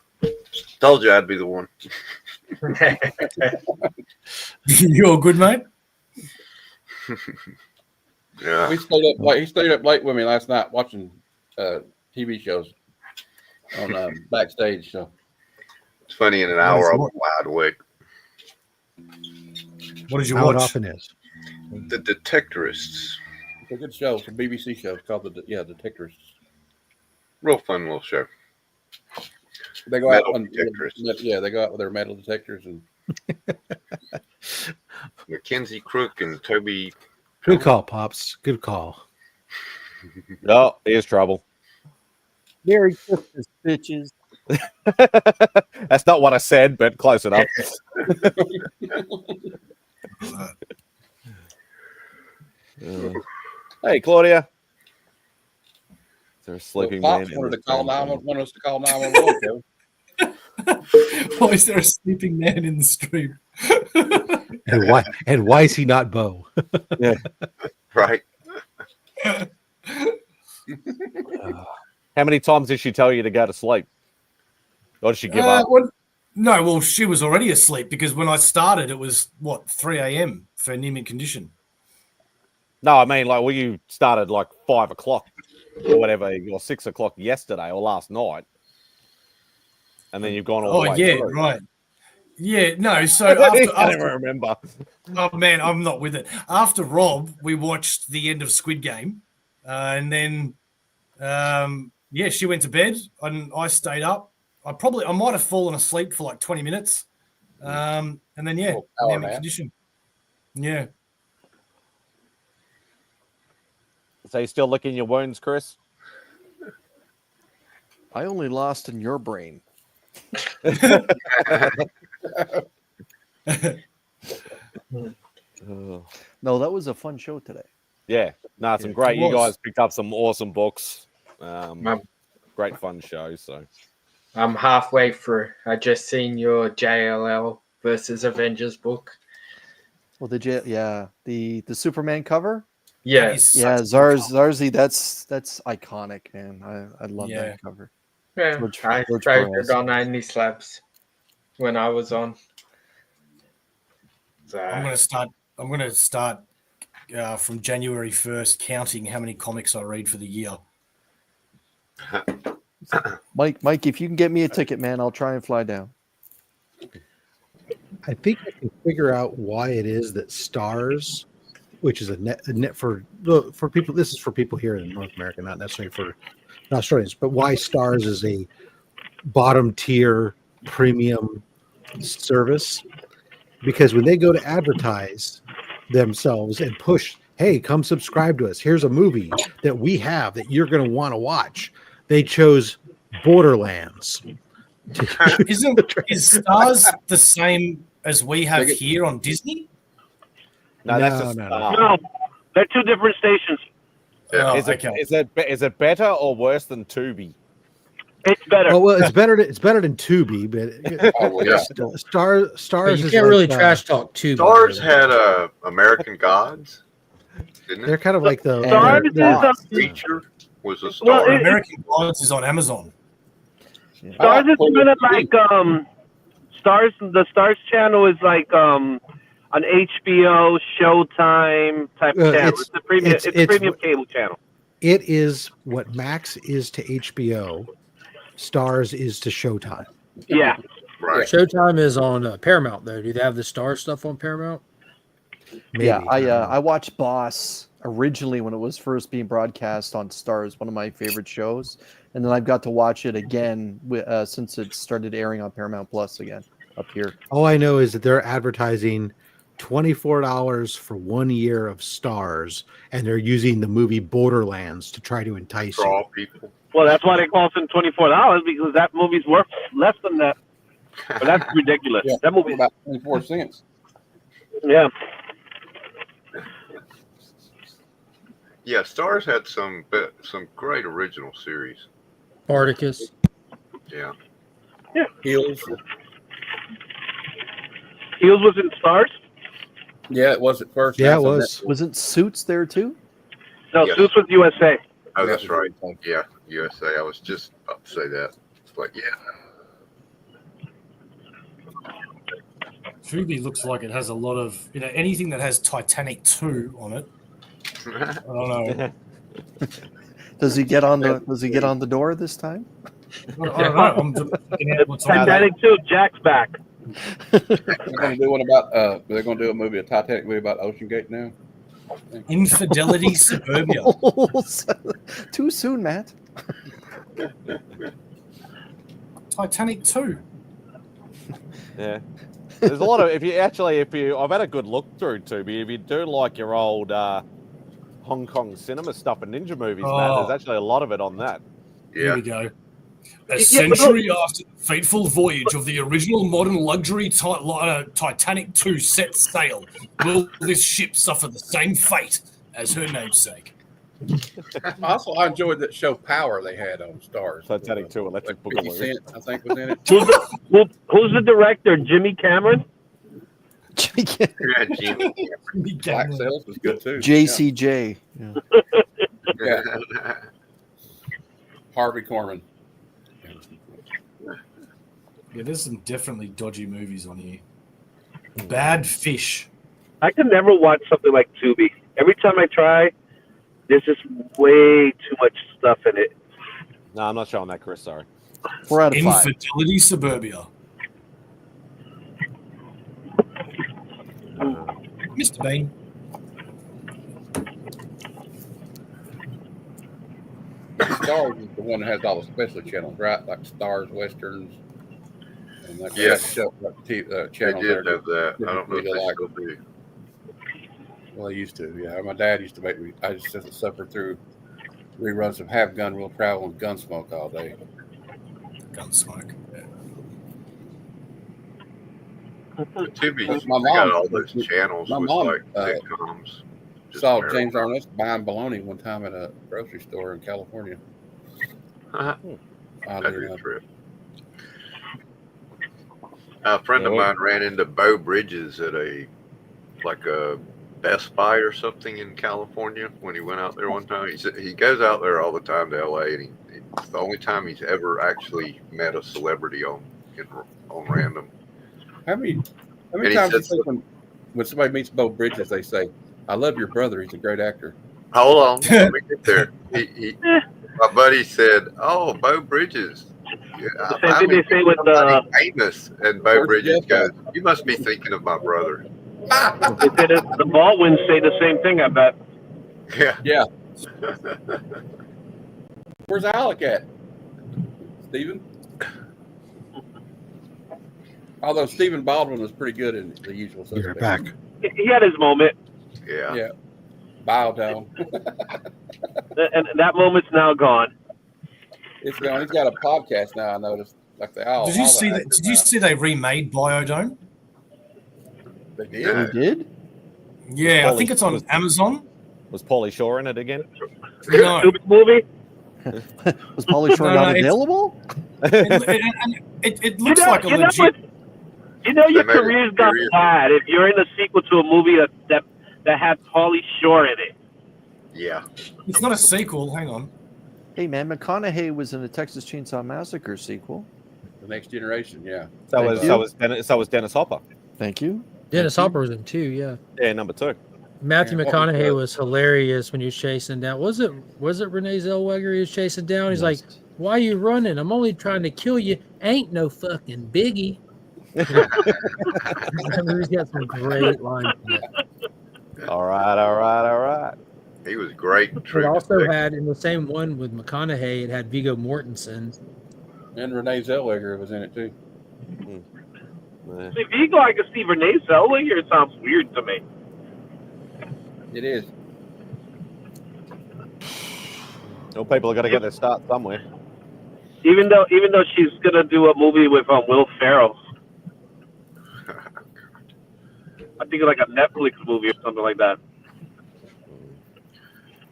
S3: Told you I'd be the one.
S4: You all good, mate?
S3: Yeah.
S5: He stayed up late with me last night watching TV shows on backstage. So
S3: It's funny, in an hour I'll be wide awake.
S4: What did you
S8: How
S4: watch?
S8: it often is.
S3: The Detectorists.
S5: it's a good show. It's a BBC show. It's called the Detectorists.
S3: Real fun little show.
S5: They go
S3: Metal
S5: out and
S3: detectors.
S5: they go out with their metal detectors and
S3: Mackenzie Crook and Toby.
S8: Good call, Pops. Good call.
S1: Oh, here's trouble.
S6: Merry Christmas, bitches.
S1: That's not what I said, but close enough. Hey, Claudia. Is there a sleeping man?
S5: Pops wanted us to call 911.
S4: Why is there a sleeping man in the stream?
S8: And why is he not Bo?
S1: Yeah.
S3: Right.
S1: How many times did she tell you to go to sleep? Or did she give up?
S4: No, well, she was already asleep because when I started, it was, 3 a.m. for anemic condition.
S1: No, I mean, like, well, you started like 5 o'clock or whatever, or 6 o'clock yesterday or last night. And then you've gone all the way through.
S4: Right. Yeah, no, so
S1: I
S4: after
S1: don't even remember.
S4: Oh, man, I'm not with it. After Rob, we watched the end of Squid Game. And then, she went to bed and I stayed up. I might have fallen asleep for like 20 minutes. And then, anemic condition. Yeah.
S1: So you still licking your wounds, Chris?
S12: I only lost in your brain. No, that was a fun show today.
S1: Yeah, no, some great. You guys picked up some awesome books. Great fun show. So
S7: I'm halfway through. I just seen your JLL versus Avengers book.
S12: Well, the Superman cover.
S7: Yeah,
S12: Zarzy. That's iconic, man. I love that cover.
S7: Yeah, I tried it on 90 slabs when I was on. So,
S4: I'm gonna start from January 1st counting how many comics I read for the year.
S12: Mike, if you can get me a ticket, man, I'll try and fly down.
S8: I think I can figure out why it is that Stars, which is a net for people. This is for people here in North America, not necessarily for Australians, but why Stars is a bottom tier premium service. Because when they go to advertise themselves and push, hey, come subscribe to us. Here's a movie that we have that you're going to want to watch. They chose Borderlands.
S4: Is Stars the same as we have here on Disney?
S1: No, that's
S9: no. They're two different stations.
S1: Is it better or worse than Tubi?
S9: It's better.
S8: Oh well, it's better than Tubi, but Stars.
S10: But you can't really trash talk Tubi.
S3: Stars had American Gods. Didn't
S8: They're kind of like the
S9: Stars
S3: Preacher was a star.
S9: Well,
S4: American Gods is on Amazon.
S9: Stars is kind of like Stars. The Stars channel is like an HBO, Showtime type of channel. It's a premium. It's a premium cable channel.
S8: It is what Max is to HBO. Stars is to Showtime.
S9: Yeah.
S3: Right.
S10: Showtime is on Paramount, though. Do they have the Star stuff on Paramount?
S8: Maybe.
S12: Yeah, I watched Boss originally when it was first being broadcast on Stars, one of my favorite shows, and then I've got to watch it again since it started airing on Paramount Plus again up here.
S8: All I know is that they're advertising $24 for 1 year of Stars, and they're using the movie Borderlands to try to entice
S3: Draw
S8: you.
S3: people.
S9: Well, that's why they cost him $24 because that movie's worth less than that. But that's ridiculous.
S5: Yeah,
S9: that movie
S5: about 24 cents.
S9: Yeah.
S3: Yeah, Stars had some great original series.
S10: Spartacus.
S3: Yeah.
S9: Yeah.
S5: Heels.
S9: Heels was in Stars?
S5: Yeah, it was at first.
S8: Yeah, it was.
S12: Wasn't Suits there too?
S9: No,
S3: Yes.
S9: Suits was USA.
S3: Oh, that's right. Yeah, USA. I was just about to say that. But yeah.
S4: Tubi looks like it has a lot of, anything that has Titanic 2 on it. I don't know.
S12: Does he get on the door this time?
S4: I don't know. I'm looking at what's on
S9: Titanic 2, Jack's back.
S5: They're going to do one about. They're going to do a Titanic movie about Ocean Gate now.
S4: Infidelity Suburbia.
S12: Too soon, Matt.
S4: Titanic 2.
S1: Yeah. There's a lot of I've had a good look through Tubi. If you do like your old Hong Kong cinema stuff and ninja movies, Matt, there's actually a lot of it on that.
S4: Here we go. A century after the fateful voyage of the original modern luxury liner Titanic 2 set sail, will this ship suffer the same fate as her namesake?
S5: Also, I enjoyed that show Power they had on Stars.
S1: Titanic 2, Electric
S5: 50
S1: Boogaloo.
S5: Cent, I think, was in it.
S9: Who's the director? Jimmy Cameron?
S3: Yeah, Jimmy.
S5: Black Sails was good too.
S12: JCJ. Yeah.
S5: Yeah. Harvey Korman.
S4: Yeah, there's some definitely dodgy movies on here. Bad Fish.
S9: I can never watch something like Tubi. Every time I try, there's just way too much stuff in it.
S1: No, I'm not showing that, Chris. Sorry.
S12: 4 out of 5.
S4: Infidelity Suburbia. Mr. Bean.
S5: Stars is the one that has all the special channels, right? Like Stars, Westerns, and like
S3: Yes.
S5: that channel
S3: They
S5: there.
S3: did have that. I don't know if they still do.
S5: Well, they used to, yeah. My dad used to make me. I just had to suffer through reruns of Have Gun, Will Travel, and Gunsmoke all day.
S4: Gunsmoke.
S3: Tubi's
S5: My
S3: got
S5: mom-
S3: all those channels
S5: my
S3: with
S5: mom,
S3: like sitcoms. Just
S5: Saw
S3: American.
S5: James Arness buying bologna one time at a grocery store in California.
S3: That'd
S5: Oddly
S3: be a
S5: enough.
S3: trip. A friend of mine ran into Bo Bridges at a Best Buy or something in California when he went out there one time. He said he goes out there all the time to LA, and it's the only time he's ever actually met a celebrity on random.
S5: How many
S3: And he
S5: times do you
S3: said
S5: think when somebody meets Bo Bridges, they say, "I love your brother. He's a great actor."
S3: Hold on, let me get there. My buddy said, "Oh, Bo Bridges." Yeah,
S9: The same thing they say with
S3: famous, and Bo Bridges goes, "You must be thinking of my brother."
S9: the Baldwins say the same thing, I bet.
S3: Yeah.
S5: Where's Alec at? Steven? Although Stephen Baldwin was pretty good in The Usual Suspects.
S8: You're back.
S9: He had his moment.
S3: Yeah.
S5: Yeah. Bow down.
S9: And that moment's now gone.
S5: It's gone. He's got a podcast now, I noticed. Like they all.
S4: Did you
S5: all
S4: see
S5: the
S4: that?
S5: actors
S4: Did you
S5: now.
S4: see they remade Biodome?
S5: They did.
S12: They did?
S4: Yeah, I think it's on Amazon.
S1: Was Pauly Shore in it again?
S4: No.
S9: Stupid movie?
S12: Was Pauly Shore not available?
S4: It looks like a legit.
S9: Your career's got bad if you're in a sequel to a movie that had Pauly Shore in it.
S3: Yeah.
S4: It's not a sequel. Hang on.
S12: Hey, man, McConaughey was in the Texas Chainsaw Massacre sequel.
S5: The Next Generation, yeah.
S1: So was Dennis Hopper.
S12: Thank you.
S10: Dennis Hopper was in 2, yeah.
S1: Yeah, number 2.
S10: Matthew
S5: Yeah, what
S10: McConaughey
S5: was
S10: was hilarious when he was chasing down. Was it Renee Zellweger he was chasing down? He's like, "Why are you running? I'm only trying to kill you. Ain't no fucking biggie." He's got some great lines in it.
S1: All right.
S3: He was great.
S10: It also had in the same one with McConaughey. It had Viggo Mortensen.
S5: And Renee Zellweger was in it too.
S9: See, Vigo, I can see Renee Zellweger. It sounds weird to me.
S5: It is.
S1: Well, people are going to get their start somewhere.
S9: Even though she's gonna do a movie with Will Ferrell. I think like a Netflix movie or something like that.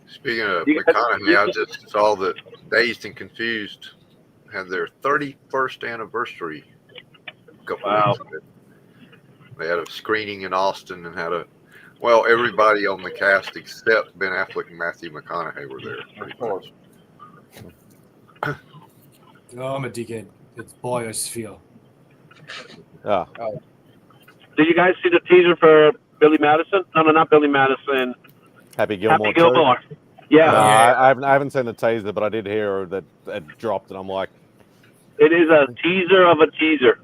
S3: Speaking of McConaughey, I just saw that Dazed and Confused had their 31st anniversary a couple weeks ago. They had a screening in Austin and everybody on the cast except Ben Affleck and Matthew McConaughey were there.
S5: Of course.
S4: Oh, I'm a dickhead. It's Biosphere.
S1: Oh.
S9: Did you guys see the teaser for Billy Madison? No, not Billy Madison.
S1: Happy Gilmore.
S9: Happy Gilmore. Yeah.
S1: No, I haven't seen the teaser, but I did hear that it dropped, and I'm like,
S9: it is a teaser of a teaser.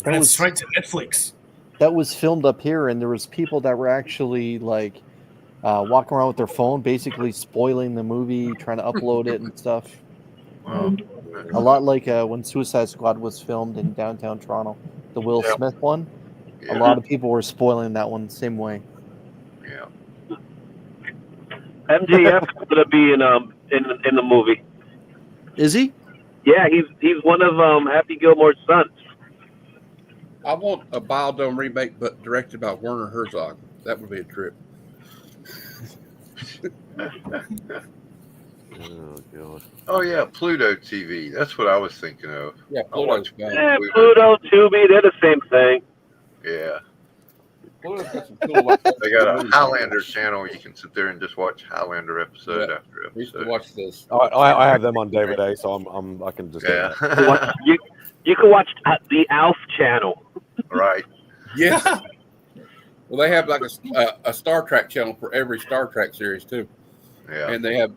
S4: And it's straight to Netflix.
S12: That was filmed up here, and there was people that were actually like walking around with their phone, basically spoiling the movie, trying to upload it and stuff. A lot like when Suicide Squad was filmed in downtown Toronto, the Will Smith one. A lot of people were spoiling that one the same way.
S3: Yeah.
S9: MJF is gonna be in the movie.
S12: Is he?
S9: Yeah, he's one of Happy Gilmore's sons.
S5: I want a Biodome remake, but directed by Werner Herzog. That would be a trip.
S1: Oh god.
S3: Oh yeah, Pluto TV. That's what I was thinking of.
S5: Yeah,
S3: I watch
S9: Yeah, Pluto, Tubi, they're the same thing.
S3: Yeah.
S5: Pluto's got some cool, like,
S3: They got a Highlander channel. You can sit there and just watch Highlander episode after
S5: We used to
S3: episode.
S5: watch this.
S1: I have them on DVD, so I can just
S3: Yeah.
S9: You can watch the Alf channel.
S3: Right.
S5: Yeah. Well, they have like a Star Trek channel for every Star Trek series too.
S3: Yeah.
S5: And they have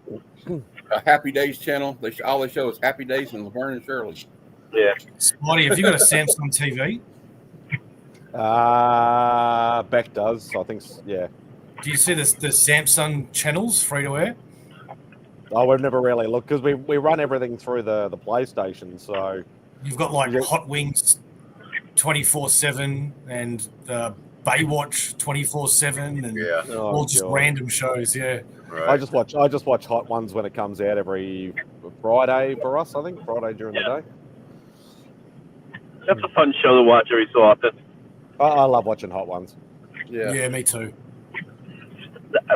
S5: a Happy Days channel. All they show is Happy Days and Laverne and Shirley.
S9: Yeah.
S4: Spidey, have you got a Samsung TV?
S1: Beck does. I think. Yeah.
S4: Do you see the Samsung channels free to air?
S1: Oh, we've never really looked because we run everything through the PlayStation. So
S4: You've got like Hot Wings 24/7 and Baywatch 24/7 and all just random shows. Yeah.
S3: Right.
S1: I just watch Hot Ones when it comes out every Friday for us. I think Friday during the day.
S9: That's a fun show to watch every so often.
S1: I love watching Hot Ones.
S4: Yeah, me too.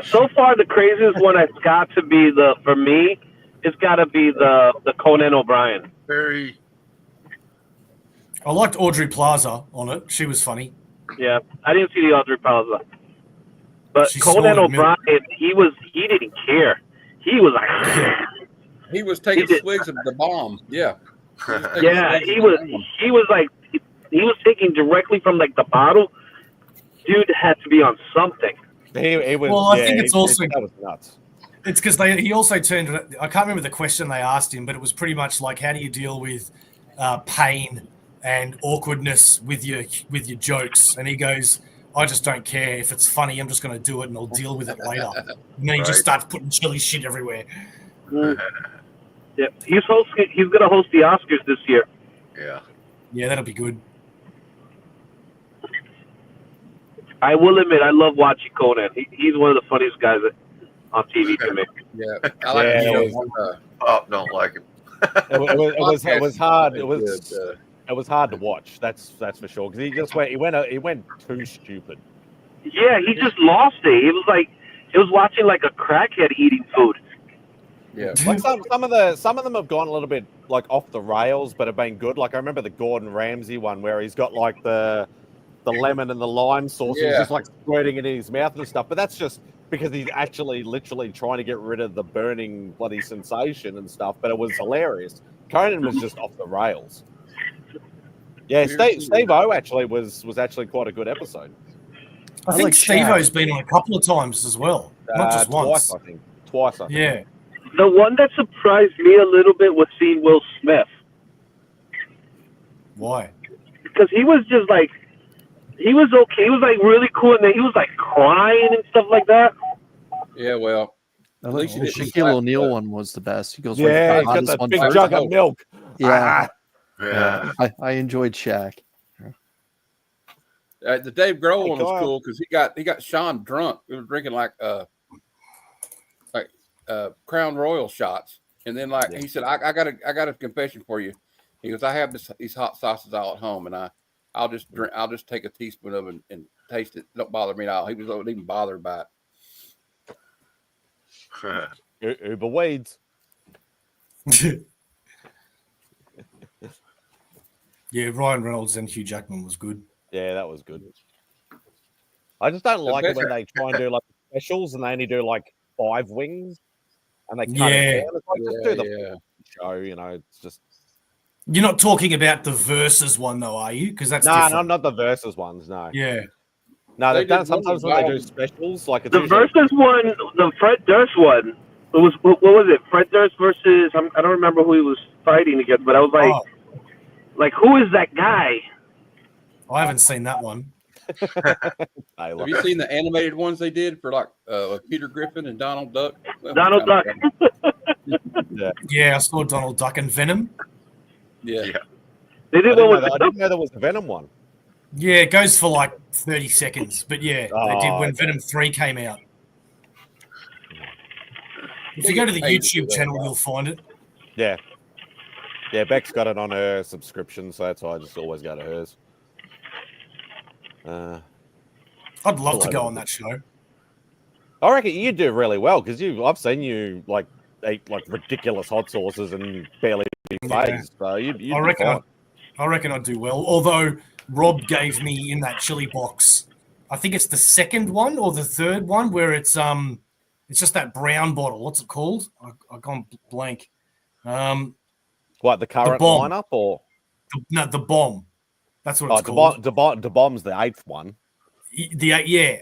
S9: So far, the craziest one has got to be for me, it's got to be the Conan O'Brien.
S3: Very.
S4: I liked Audrey Plaza on it. She was funny.
S9: Yeah, I didn't see the Audrey Plaza, but
S4: She
S9: Conan
S4: snorted milk.
S9: O'Brien, he didn't care. He was like,
S5: He was taking swigs of the bomb. Yeah.
S9: yeah, he was like, he was taking directly from like the bottle. Dude had to be on something.
S1: He was.
S4: Well, I think it's also
S1: that was nuts.
S4: It's because he also turned. I can't remember the question they asked him, but it was pretty much like, how do you deal with pain and awkwardness with your jokes? And he goes, I just don't care. If it's funny, I'm just going to do it and I'll deal with it later. And then he just starts putting chili shit everywhere.
S9: Yeah, he's going to host the Oscars this year.
S3: Yeah.
S4: Yeah, that'll be good.
S9: I will admit, I love watching Conan. He's one of the funniest guys on TV to me.
S5: Yeah, I like
S3: Pop don't like him.
S1: It was hard. It was hard to watch. That's for sure. Because he went too stupid.
S9: Yeah, he just lost it. It was watching like a crackhead eating food.
S5: Yeah,
S1: like some of them have gone a little bit like off the rails, but have been good. Like I remember the Gordon Ramsay one where he's got like the lemon and the lime sauce. And he's just like squirting it in his mouth and stuff. But that's just because he's actually literally trying to get rid of the burning bloody sensation and stuff. But it was hilarious. Conan was just off the rails. Yeah, Steve-O actually was actually quite a good episode.
S4: I think Steve-O's been on a couple of times as well, not just once.
S1: Twice, I think.
S4: Yeah.
S9: The one that surprised me a little bit was seeing Will Smith.
S4: Why?
S9: Because he was just like, he was okay. He was like really cool, and then he was like crying and stuff like that.
S5: Yeah, well,
S12: at least the Shaquille O'Neal one was the best. He goes,
S1: yeah, he got the big jug of milk.
S12: Yeah,
S3: yeah.
S12: I enjoyed Shaq.
S5: The Dave Grohl one was cool because he got Sean drunk. He was drinking like Crown Royal shots, and then he said, I got a confession for you. He goes, I have these hot sauces all at home, and I'll just take a teaspoon of it and taste it. Don't bother me at all. He wasn't even bothered by
S1: it. Uber weeds.
S4: Yeah, Ryan Reynolds and Hugh Jackman was good.
S1: Yeah, that was good. I just don't like it when they try and do like specials and they only do like 5 wings and they cut it down. It's like, just do the show, you know. It's just.
S4: You're not talking about the Versus one though, are you? Because that's
S1: no, not the Versus ones. No.
S4: Yeah.
S1: No, they've done sometimes when they do specials, like
S9: the Versus one, the Fred Durst one. It was what was it? Fred Durst versus I don't remember who he was fighting against, but I was like, who is that guy?
S4: I haven't seen that one.
S5: Have you seen the animated ones they did for like Peter Griffin and Donald Duck?
S9: Donald Duck.
S1: Yeah,
S4: I saw Donald Duck and Venom.
S5: Yeah.
S9: They did
S1: I didn't know there was a Venom one.
S4: Yeah, it goes for like 30 seconds. But yeah, they did when Venom 3 came out. If you go to the YouTube channel, you'll find it.
S1: Yeah. Yeah, Beck's got it on her subscription, so that's why I just always go to hers.
S4: I'd love to go on that show.
S1: I reckon you do really well because I've seen you like eat like ridiculous hot sauces and barely be phased. So you
S4: I reckon I'd do well. Although Rob gave me in that chili box, I think it's the second one or the third one where it's just that brown bottle. What's it called? I've gone blank.
S1: What, the current
S4: bomb.
S1: lineup or
S4: the bomb? That's what it's called.
S1: The bomb's the 8th one.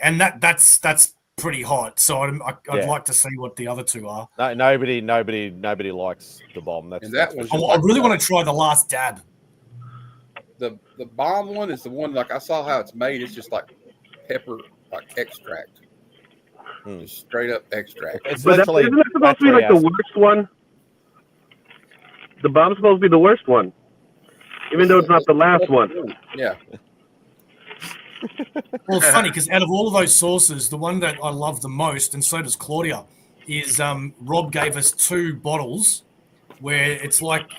S4: And that's pretty hot. So I'd like to see what the other two are.
S1: No, nobody likes the bomb.
S5: I
S4: really want to try the last dab.
S5: The bomb one is the one, like I saw how it's made. It's just like pepper, like extract, just straight up extract.
S9: Isn't that supposed to be like the worst one? The bomb's supposed to be the worst one, even though it's not the last one.
S5: Yeah.
S4: Well, it's funny because out of all of those sauces, the one that I love the most, and so does Claudia, is Rob gave us 2 bottles where it's like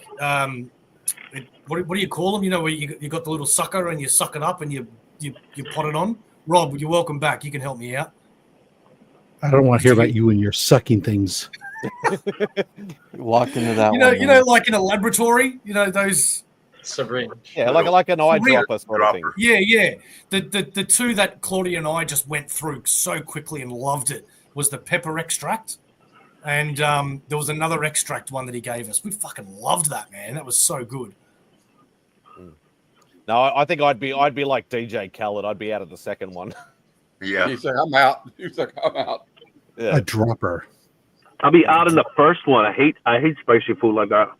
S4: what do you call them? You know, where you got the little sucker and you suck it up and you pot it on. Rob, you're welcome back. You can help me out.
S8: I don't want to hear about you and your sucking things.
S12: Walk into that
S4: you know, like in a laboratory, you know, those
S7: syringe.
S1: Yeah, like an eyedropper sort of thing.
S4: Yeah. The 2 that Claudia and I just went through so quickly and loved it was the pepper extract, and there was another extract one that he gave us. We fucking loved that, man. That was so good.
S1: No, I think I'd be like DJ Khaled. I'd be out of the second one.
S3: Yeah.
S5: He's like, I'm out. He's like, I'm out.
S1: Yeah.
S8: A dropper.
S9: I'll be out in the first one. I hate spicy food like that.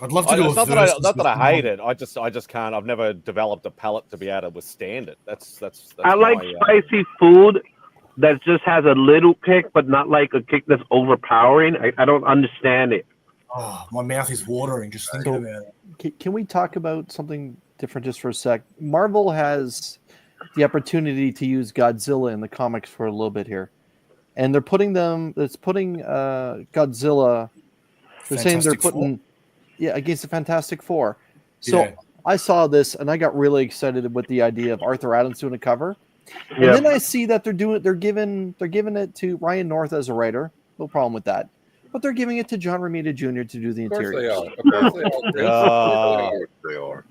S4: I'd love to do
S1: it's not that I hate it. I just can't. I've never developed a palate to be able to withstand it. That's
S9: I like spicy food that just has a little kick, but not like a kick that's overpowering. I don't understand it.
S4: Oh, my mouth is watering just thinking about it.
S12: Can we talk about something different just for a sec? Marvel has the opportunity to use Godzilla in the comics for a little bit here, and they're putting Godzilla. They're saying they're putting against the Fantastic Four. So I saw this and I got really excited with the idea of Arthur Adams doing a cover. And then I see that they're giving it to Ryan North as a writer. No problem with that. But they're giving it to John Romita Jr. to do the interior.
S5: Of course they are.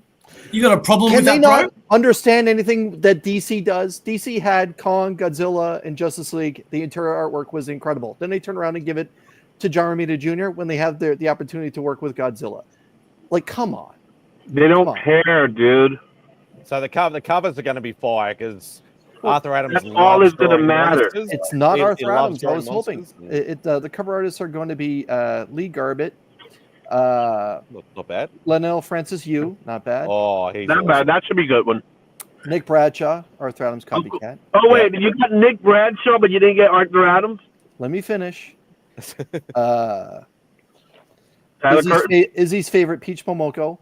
S4: You got a problem with that,
S12: Can they not understand anything that DC does? DC had Kong, Godzilla, and Justice League. The interior artwork was incredible. Then they turn around and give it to John Romita Jr. when they have the opportunity to work with Godzilla. Like, come on.
S9: They don't care, dude.
S1: So the covers are going to be fire because Arthur Adams.
S9: That's all is going to matter.
S12: It's not Arthur Adams. I was hoping. The cover artists are going to be Lee Garbett.
S1: Not bad.
S12: Lionel Francis Yu, not bad.
S1: Oh, he's
S9: not bad. That should be a good one.
S12: Nick Bradshaw, Arthur Adams copycat.
S9: Oh wait, you got Nick Bradshaw, but you didn't get Arthur Adams.
S12: Let me finish. Izzy's favorite Peach Momoko.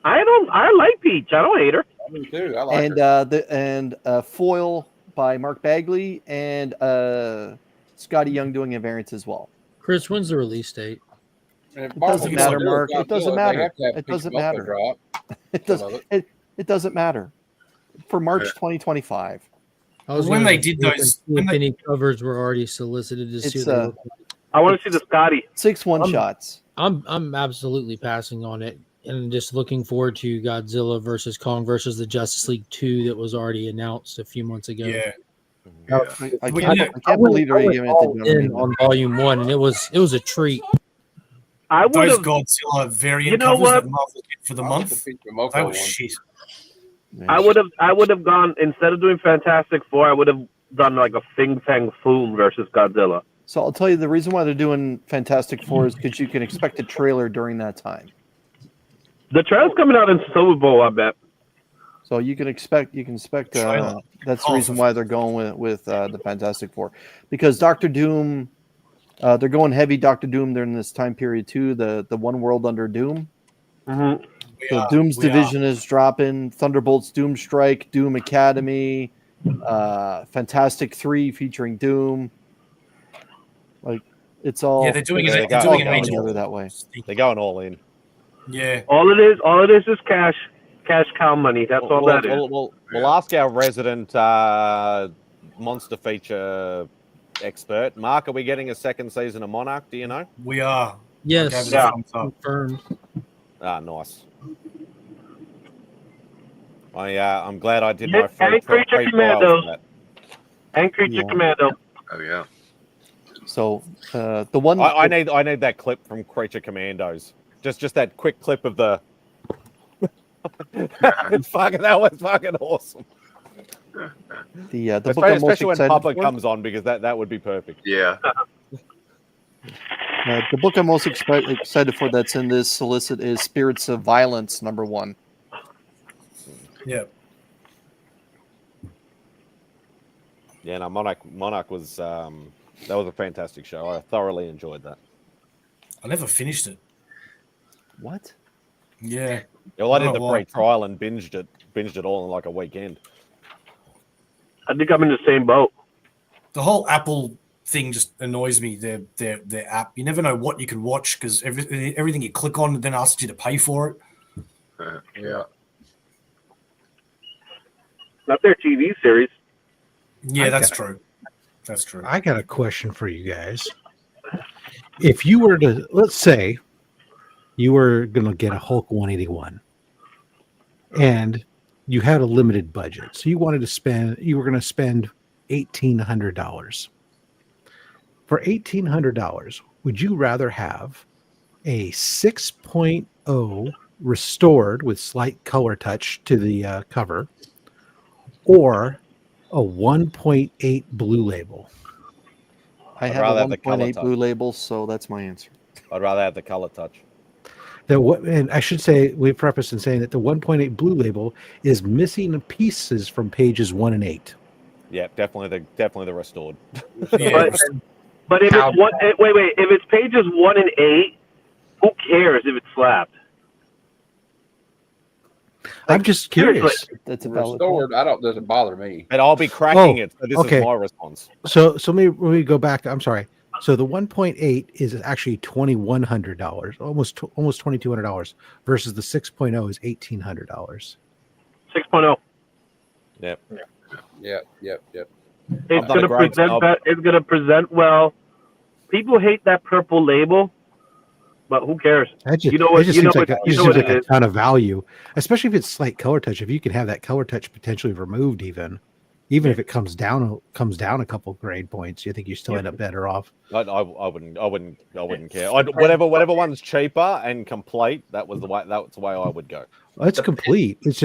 S9: I like Peach. I don't hate her.
S5: I do too. I like her.
S12: Foil by Mark Bagley and Scotty Young doing a variant as well.
S10: Chris, when's the release date?
S12: It doesn't matter, Mark. It doesn't matter. It doesn't matter. It doesn't matter. For March 2025.
S4: When they did those,
S10: any covers were already solicited to see.
S9: I want to see the Scotty
S12: 6 one-shots.
S10: I'm absolutely passing on it, and just looking forward to Godzilla versus Kong versus the Justice League 2 that was already announced a few months ago.
S12: Yeah. I can't believe they're giving it to
S10: on Volume 1, and it was a treat.
S4: Those Godzilla variant covers that Marvel did for the month. That was shit.
S9: I would have gone, instead of doing Fantastic Four, I would have done like a Fing Fang Foom versus Godzilla.
S12: So I'll tell you the reason why they're doing Fantastic Four is because you can expect a trailer during that time.
S9: The trailer's coming out in Super Bowl, I bet.
S12: So you can expect that's the reason why they're going with the Fantastic Four, because Doctor Doom, they're going heavy Doctor Doom during this time period too. The One World Under Doom.
S9: Mm-hmm.
S12: So Doom's Division is dropping. Thunderbolts, Doom Strike, Doom Academy, Fantastic 3 featuring Doom. Like it's all
S4: they're doing it together
S12: that way.
S1: They're going all in.
S4: Yeah.
S9: All it is cash cow money. That's all that is.
S1: We'll ask our resident monster feature expert. Mark, are we getting a second season of Monarch? Do you know?
S4: We are.
S10: Yes.
S4: I gave it a thumbs up.
S10: Confirmed.
S1: Ah, nice. I'm glad I did
S9: Yeah,
S1: my free
S9: and Creature
S1: free trial
S9: Commandos.
S1: for that.
S9: And Creature
S12: Yeah.
S9: Commando.
S3: Oh yeah.
S12: So the one
S1: I need that clip from Creature Commandos. Just that quick clip of the. That was fucking awesome.
S12: the book I'm most
S1: Especially when
S12: excited
S1: Papa
S12: for.
S1: comes on, because that would be perfect.
S3: Yeah.
S12: The book I'm most excited for that's in this solicit is Spirits of Violence #1.
S4: Yeah.
S1: Yeah, no, Monarch was that was a fantastic show. I thoroughly enjoyed that.
S4: I never finished it.
S12: What?
S4: Yeah.
S1: Well, I did
S4: Oh,
S1: the
S4: wow.
S1: free trial and binged it all in like a weekend.
S9: I think I'm in the same boat.
S4: The whole Apple thing just annoys me. Their app. You never know what you can watch because everything you click on then asks you to pay for it.
S3: Yeah.
S9: Not their TV series.
S4: Yeah, that's true. That's true.
S8: I got a question for you guys. If you were to, let's say, you were going to get a Hulk 181, and you had a limited budget, so you were going to spend $1,800. For $1,800, would you rather have a 6.0 restored with slight color touch to the cover, or a 1.8 blue label?
S12: I
S1: I'd
S12: have
S1: rather
S12: a
S1: have the color
S12: 1.8
S1: touch.
S12: blue label, so that's my answer.
S1: I'd rather have the color touch.
S8: And I should say, we preface in saying that the 1.8 blue label is missing pieces from pages 1 and 8.
S1: Yeah, definitely the restored.
S4: Yeah.
S9: But if it's one, wait, if it's pages 1 and 8, who cares if it's slapped?
S8: I'm just curious.
S12: That's a valid
S5: Restored, doesn't bother me.
S1: And I'll be cracking it. So this
S8: okay.
S1: is my response.
S8: So let me go back. I'm sorry. So the 1.8 is actually $2,100, almost $2,200, versus the 6.0 is $1,800.
S9: 6.0.
S1: Yep.
S5: Yep.
S9: It's gonna present. It's gonna present well. People hate that purple label, but who cares?
S8: That just,
S9: You know what?
S8: it just
S9: You know
S8: seems
S9: what?
S8: like,
S9: You
S8: it
S9: know
S8: seems
S9: what
S8: like
S9: it
S8: a
S9: is.
S8: ton of value, especially if it's slight color touch. If you can have that color touch potentially removed, even if it comes down a couple grade points, you think you still end up better off.
S1: I wouldn't care. Whatever one's cheaper and complete. That's the way I would go.
S8: Well, it's complete. It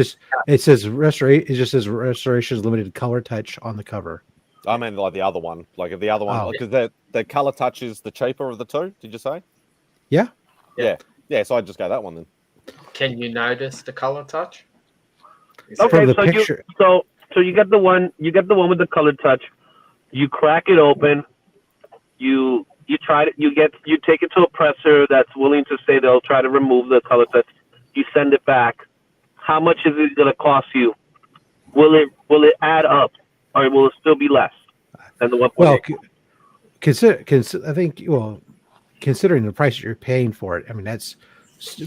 S8: says restoration. It just says restoration is limited color touch on the cover.
S1: I mean, like the other one, because the color touch is the cheaper of the two. Did you say?
S8: Yeah.
S1: Yeah. So I'd just go that one then.
S7: Can you notice the color touch?
S9: Okay,
S8: the
S9: so
S8: picture.
S9: you get the one with the colored touch. You crack it open. You try it. You take it to a presser that's willing to say they'll try to remove the color touch. You send it back. How much is it going to cost you? Will it add up, or will it still be less than the 1.8?
S8: Well, I think considering the price you're paying for it, I mean that's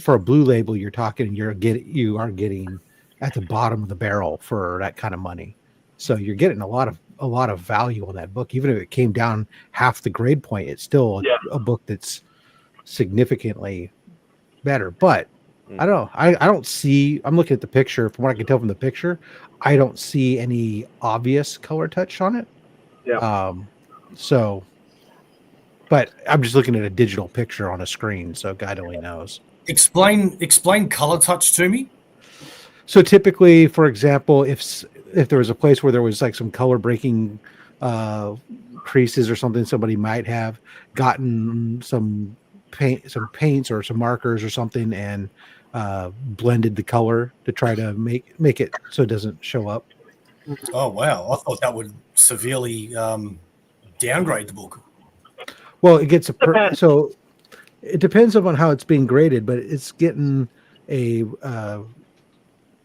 S8: for a blue label. You're talking you are getting at the bottom of the barrel for that kind of money. So you're getting a lot of value on that book. Even if it came down half the grade point, it's still a book that's significantly better. But I don't know. I don't see. I'm looking at the picture. From what I can tell from the picture, I don't see any obvious color touch on it.
S9: Yeah.
S8: But I'm just looking at a digital picture on a screen, so God only knows.
S4: Explain color touch to me.
S8: So typically, for example, if there was a place where there was like some color breaking creases or something, somebody might have gotten some paints or some markers or something and blended the color to try to make it so it doesn't show up.
S4: Oh wow! I thought that would severely downgrade the book.
S8: Well, it gets so it depends upon how it's being graded, but it's getting a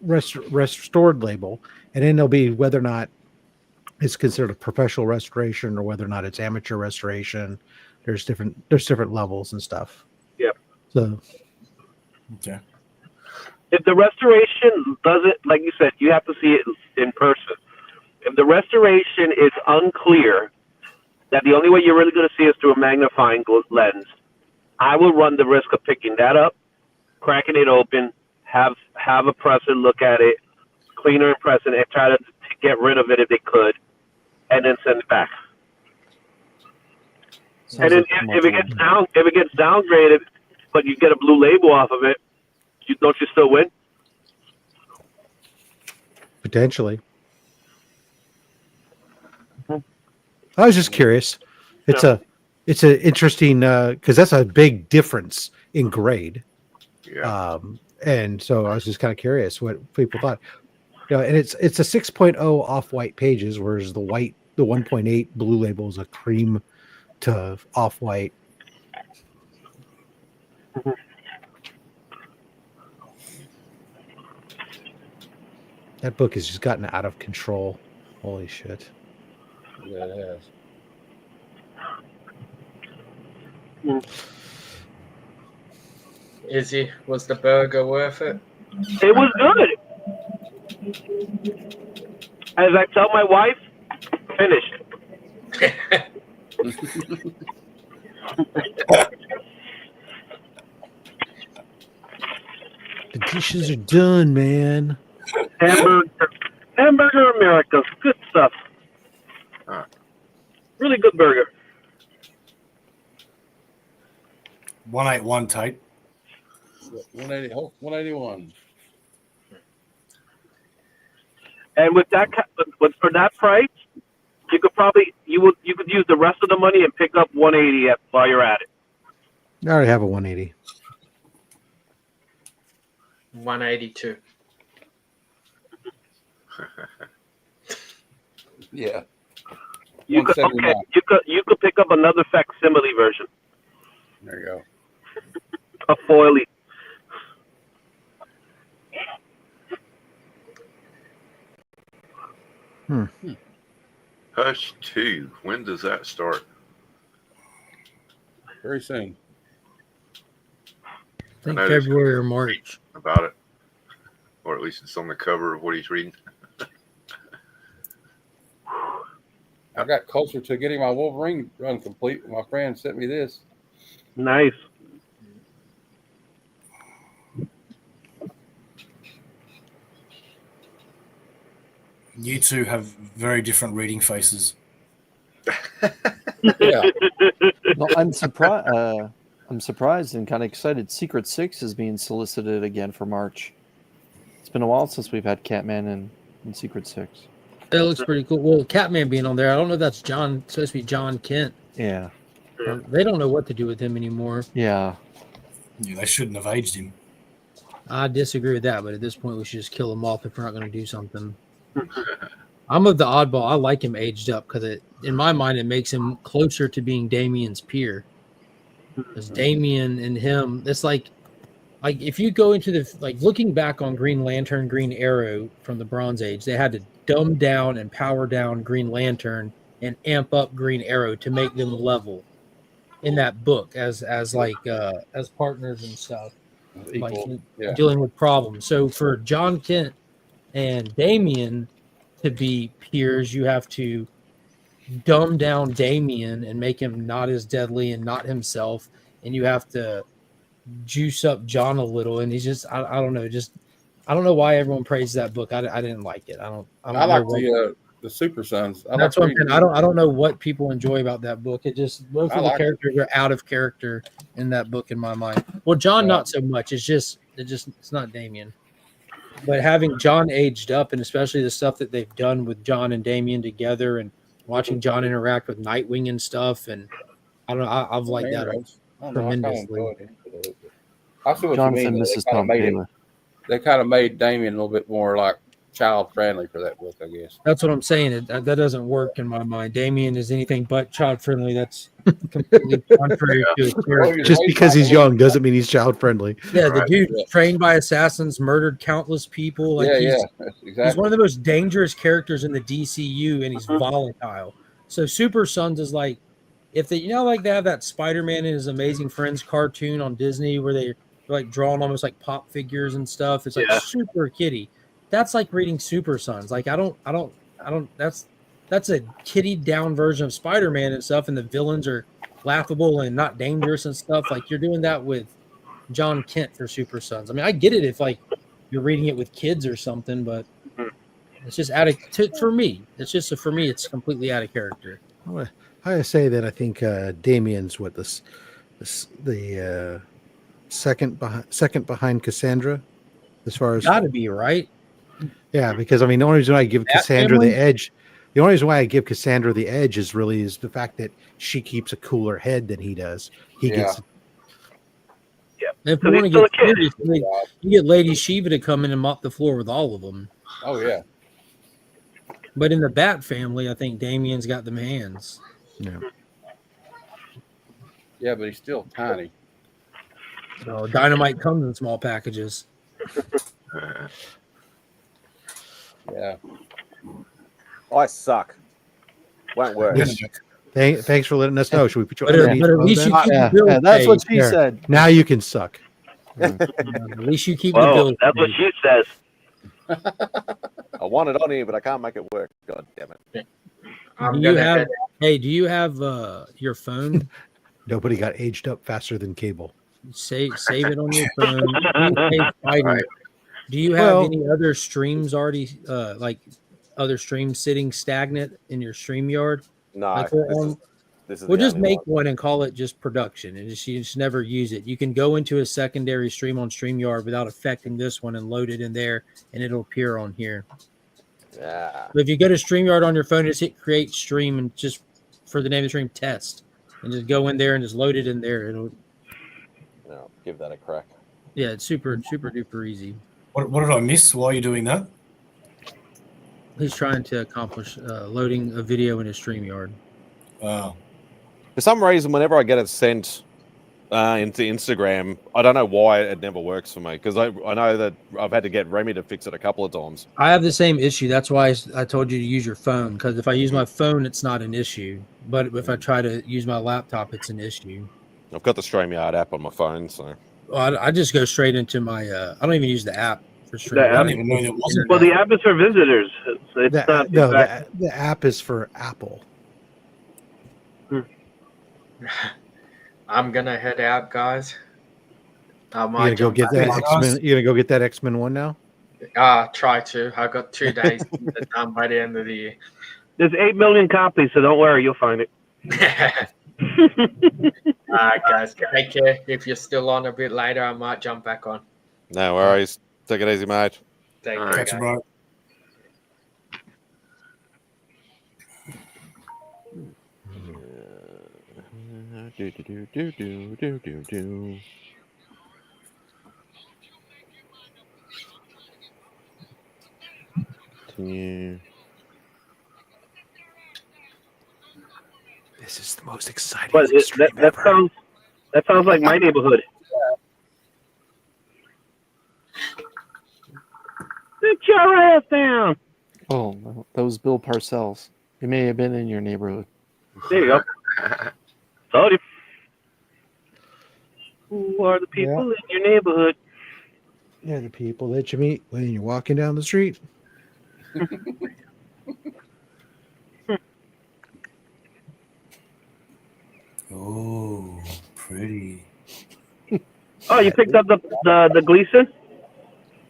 S8: restored label, and then there'll be whether or not it's considered a professional restoration or whether or not it's amateur restoration. There's different levels and stuff.
S9: Yep.
S8: So,
S4: okay.
S9: If the restoration doesn't, like you said, you have to see it in person. If the restoration is unclear that the only way you're really going to see is through a magnifying lens, I will run the risk of picking that up, cracking it open, have a presser look at it, cleaner and press it, and try to get rid of it if they could, and then send it back.
S12: Sounds
S9: and then
S12: like
S9: if it gets downgraded, but you get a blue label off of it, don't you still win?
S8: Potentially. I was just curious. It's an interesting because that's a big difference in grade.
S3: Yeah.
S8: And so I was just kind of curious what people thought. And it's a 6.0 off-white pages, whereas the 1.8 blue label is a cream to off-white. That book has just gotten out of control. Holy shit.
S5: Yeah, it has.
S7: Izzy, was the burger worth it?
S9: It was good. As I tell my wife, finished.
S8: The dishes are done, man.
S9: Hamburger America. Good stuff. Really good burger.
S4: 181, Tate.
S5: 181.
S9: And with that, for that price, you could use the rest of the money and pick up 180 while you're at it.
S8: I already have a 180.
S7: 182.
S5: Yeah.
S9: You could pick up another facsimile version.
S5: There you go.
S9: A foily.
S3: Hush 2. When does that start?
S5: Very soon.
S10: I think February or March.
S3: About it. Or at least it's on the cover of what he's reading.
S5: I got closer to getting my Wolverine run complete when my friend sent me this.
S9: Nice.
S4: You two have very different reading faces.
S5: Yeah.
S12: No, I'm surprised. I'm surprised and kind of excited. Secret 6 is being solicited again for March. It's been a while since we've had Catman in Secret 6.
S10: That looks pretty cool. Well, Catman being on there, I don't know if that's supposed to be John Kent.
S12: Yeah.
S10: They don't know what to do with him anymore.
S12: Yeah.
S4: Yeah, they shouldn't have aged him.
S10: I disagree with that, but at this point, we should just kill him off if we're not going to do something. I'm of the oddball. I like him aged up because in my mind, it makes him closer to being Damien's peer. Because Damien and him, it's like if you go into looking back on Green Lantern, Green Arrow from the Bronze Age, they had to dumb down and power down Green Lantern and amp up Green Arrow to make them level in that book as partners and stuff, dealing with problems. So for John Kent and Damien to be peers, you have to dumb down Damien and make him not as deadly and not himself, and you have to juice up John a little. And he's just I don't know, I don't know why everyone praised that book. I didn't like it. I
S5: like the Super Sons.
S10: That's what I'm saying. I don't know what people enjoy about that book. It just most of the characters are out of character in that book in my mind. Well, John not so much. It's not Damien. But having John aged up, and especially the stuff that they've done with John and Damien together, and watching John interact with Nightwing and stuff, and I don't know, I've liked that tremendously.
S5: I see what
S12: Jonathan
S5: you mean.
S12: Mrs. Tom Taylor.
S5: They kind of made Damien a little bit more like child friendly for that book, I guess.
S10: That's what I'm saying. That doesn't work in my mind. Damien is anything but child friendly. That's completely contrary to his character.
S8: Just because he's young doesn't mean he's child friendly.
S10: Yeah, the dude trained by assassins, murdered countless people. He's one of the most dangerous characters in the DCU, and he's volatile. So Super Sons is like, if they, they have that Spider-Man and His Amazing Friends cartoon on Disney where they're like drawing almost like pop figures and stuff. It's like super kiddie. That's like reading Super Sons. Like I don't. That's that's a kiddie down version of Spider-Man and stuff, and the villains are laughable and not dangerous and stuff. Like you're doing that with John Kent for Super Sons. I mean, I get it if like you're reading it with kids or something, but it's just out of for me. It's just for me, it's completely out of character.
S8: I say that I think Damien's what the second behind Cassandra, as far as
S10: Got to be right.
S8: Yeah, because I mean, the only reason I give
S10: That
S8: Cassandra
S10: family?
S8: the edge, the only reason why I give Cassandra the edge is the fact that she keeps a cooler head than he does. He gets.
S10: If you want to get serious, you get Lady Shiva to come in and mop the floor with all of them.
S5: Oh yeah.
S10: But in the Bat family, I think Damien's got them hands.
S8: Yeah.
S5: Yeah, but he's still tiny.
S10: So Dynamite comes in small packages.
S5: Yeah.
S1: I suck. Won't work.
S8: Yes. Thanks for letting us know. Should we put you
S10: But
S8: underneath?
S10: at least you keep the bill
S12: that's what
S10: paid.
S12: she
S8: There.
S12: said.
S8: Now you can suck.
S10: At least you keep the
S9: Whoa,
S10: bill
S9: that's what
S10: paid.
S9: she says.
S1: I want it on here, but I can't make it work. God damn it.
S10: Do you have? Hey, do you have your phone?
S8: Nobody got aged up faster than cable.
S10: Save it on your phone. Hey, Spidey, do you have any other streams already? Like other streams sitting stagnant in your StreamYard?
S1: No,
S10: Like
S1: this is
S10: we'll
S1: the
S10: just
S1: only
S10: make one and call it just production, and you just never use it. You can go into a secondary stream on StreamYard without affecting this one and load it in there, and it'll appear on here.
S1: Yeah.
S10: But if you go to StreamYard on your phone, just hit create stream and just for the name of the stream, test, and just go in there and just load it in there. It'll
S1: give that a crack.
S10: Yeah, it's super duper easy.
S4: What did I miss while you're doing that?
S10: He's trying to accomplish loading a video in his StreamYard.
S4: Wow.
S1: For some reason, whenever I get it sent into Instagram, I don't know why it never works for me, because I know that I've had to get Remy to fix it a couple of times.
S10: I have the same issue. That's why I told you to use your phone, because if I use my phone, it's not an issue. But if I try to use my laptop, it's an issue.
S1: I've got the StreamYard app on my phone, so.
S10: Well, I just go straight into my. I don't even use the app for
S9: The app-
S10: StreamYard. I don't even know there was an
S9: Well, the
S10: app.
S9: app is for visitors. It's not.
S8: No, the app is for Apple.
S7: I'm gonna head out, guys. I
S8: You
S7: might
S8: gonna go
S7: jump
S8: get
S7: back
S8: that
S7: on.
S8: X-Men? You gonna go get that X-Men one now?
S7: Try to. I got 2 days to get it done by the end of the year.
S9: There's 8 million copies, so don't worry, you'll find it.
S7: All right, guys. Take care. If you're still on a bit later, I might jump back on.
S1: No worries. Take it easy, mate.
S7: Take care,
S4: Catch you,
S7: guys.
S4: bro.
S1: Do. Continue.
S8: This is the most exciting
S9: But
S8: stream
S9: that
S8: ever.
S9: sounds like my neighborhood. Sit your ass down.
S12: Oh, no, that was Bill Parcells. He may have been in your neighborhood.
S9: There you go. Told you. Who are the people in your neighborhood?
S8: Yeah, the people that you meet when you're walking down the street.
S4: Oh, pretty.
S9: Oh, you picked up the Gleason?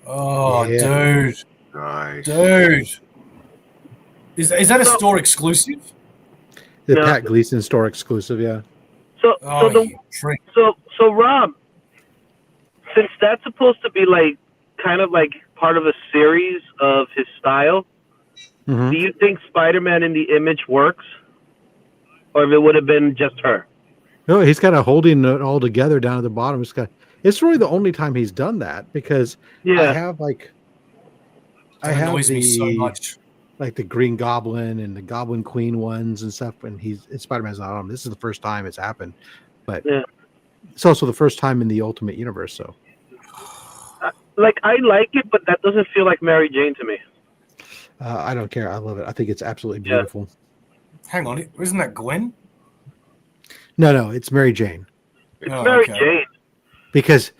S4: Oh,
S8: Yeah.
S4: dude.
S3: Nice.
S4: Dude. Is that a store exclusive?
S8: The
S9: No.
S8: Pat Gleason store exclusive, yeah.
S9: So
S4: Oh,
S9: so
S4: you prick.
S9: so Rob, since that's supposed to be like kind of like part of a series of his style,
S8: Mhm.
S9: do you think Spider-Man in the Image works, or if it would have been just her?
S8: No, he's kind of holding it all together down at the bottom. It's really the only time he's done that, because
S9: Yeah.
S8: I have
S4: That annoys me so much.
S8: like the Green Goblin and the Goblin Queen ones and stuff. And Spider-Man's not on them. This is the first time it's happened, but
S9: Yeah.
S8: it's also the first time in the Ultimate Universe. So
S9: Like I like it, but that doesn't feel like Mary Jane to me.
S8: I don't care. I love it. I think it's absolutely
S9: Yeah.
S8: beautiful.
S4: Hang on, isn't that Gwen?
S8: No, it's Mary Jane
S9: It's
S4: Oh,
S9: Mary
S4: okay.
S9: Jane.
S8: because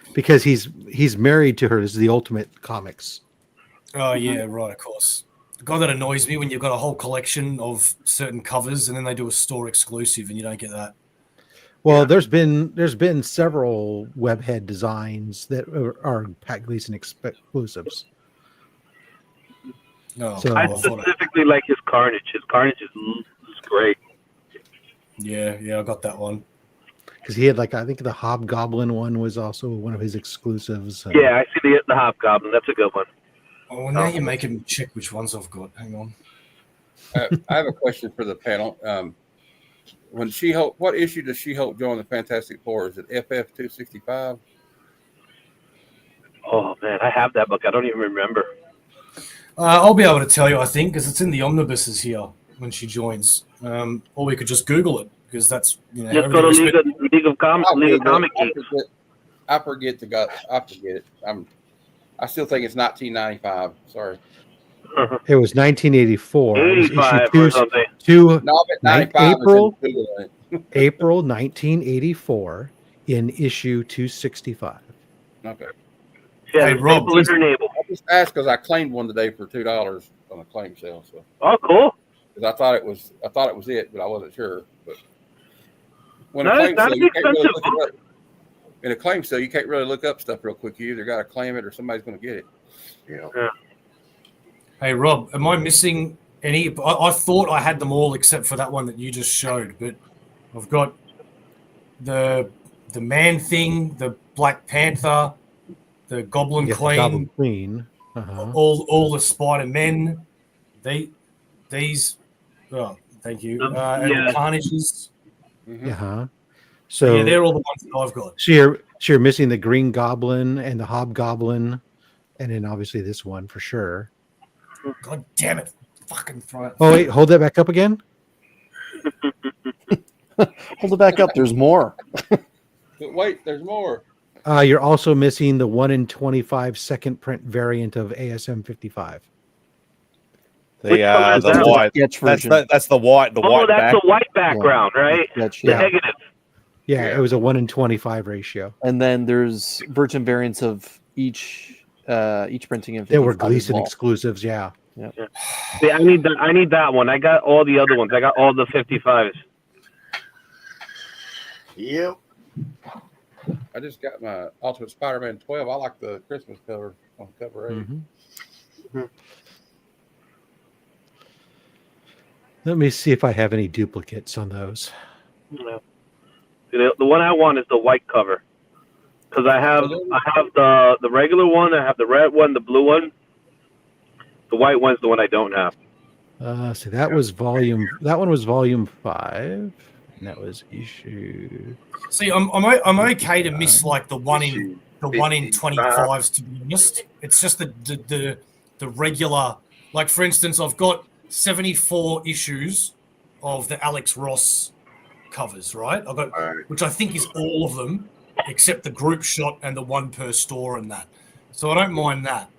S8: he's married to her. This is the Ultimate Comics.
S4: Oh yeah, right, of course. God, that annoys me when you've got a whole collection of certain covers and then they do a store exclusive and you don't get that.
S8: Well, there's been several webhead designs that are Pat Gleason exclusives.
S4: No,
S8: So-
S9: I specifically like his Carnage. His Carnage is great.
S4: Yeah, I got that one.
S8: Because he had, like, I think the Hobgoblin one was also one of his exclusives.
S9: Yeah, I see the Hobgoblin. That's a good one.
S4: Oh, well, now you're making me check which ones I've got. Hang on.
S5: I have a question for the panel. When She-Hulk, what issue does She-Hulk join the Fantastic Four? Is it FF 265?
S9: Oh man, I have that book. I don't even remember.
S4: I'll be able to tell you, I think, because it's in the omnibuses here when she joins. Or we could just Google it because that's
S9: Just go to League of Comic Geeks.
S5: I forget it. I still think it's 1995. Sorry.
S8: It was 1984. It was
S9: 85
S8: issue
S9: or something.
S5: No, but 95
S8: April,
S5: is in
S8: April 1984 in issue 265.
S5: Okay.
S9: Yeah,
S4: Hey, Rob,
S9: Enable.
S5: I just asked because I claimed one today for $2 on a claim sale. So
S9: Oh, cool.
S5: because I thought it was it, but I wasn't sure. But when
S9: Not
S5: a claim sale, you can't really
S9: expensive
S5: look it up. In a claim sale, you can't really look up stuff real quick. You either got to claim it or somebody's going to get it.
S3: Yeah.
S4: Hey, Rob, am I missing any? I thought I had them all except for that one that you just showed, but I've got the Man Thing, the Black Panther, the Goblin
S8: Yeah,
S4: Queen,
S8: Goblin Queen. Uh-huh.
S4: all the Spider-Men. These. Oh, thank you. And the Carnages.
S8: Uh-huh. So
S4: Yeah, they're all the ones that I've got.
S8: So you're missing the Green Goblin and the Hobgoblin, and then obviously this one for sure.
S4: God damn it! Fucking throw it.
S8: Oh wait, hold that back up again.
S12: Hold it back up. There's more.
S5: But wait, there's more.
S8: You're also missing the 1 in 25 second print variant of ASM 55.
S1: The white.
S12: Sketch version.
S1: That's the white. The white.
S9: That's
S1: back.
S9: the white background, right?
S12: Sketch,
S9: The
S12: yeah.
S9: negative.
S8: Yeah, it was a 1 in 25 ratio.
S12: And then there's virgin variants of each printing. In
S8: They were
S12: 55 as
S8: Gleason
S12: well.
S8: exclusives. Yeah.
S12: Yeah.
S9: See, I need that one. I got all the other ones. I got all the 55s.
S3: Yep.
S5: I just got my Ultimate Spider-Man 12. I like the Christmas cover on cover 8.
S8: Mm-hmm. Let me see if I have any duplicates on those.
S9: Yeah. The one I want is the white cover, because I have the regular one, I have the red one, the blue one. The white one's the one I don't have.
S8: So that was volume. That one was volume 5, and that was issue.
S4: See, I'm okay to miss like the 1 in 25s. To be honest, it's just the regular. Like for instance, I've got 74 issues of the Alex Ross covers, right? I've got, which I think is all of them except the group shot and the one per store and that. So I don't mind that.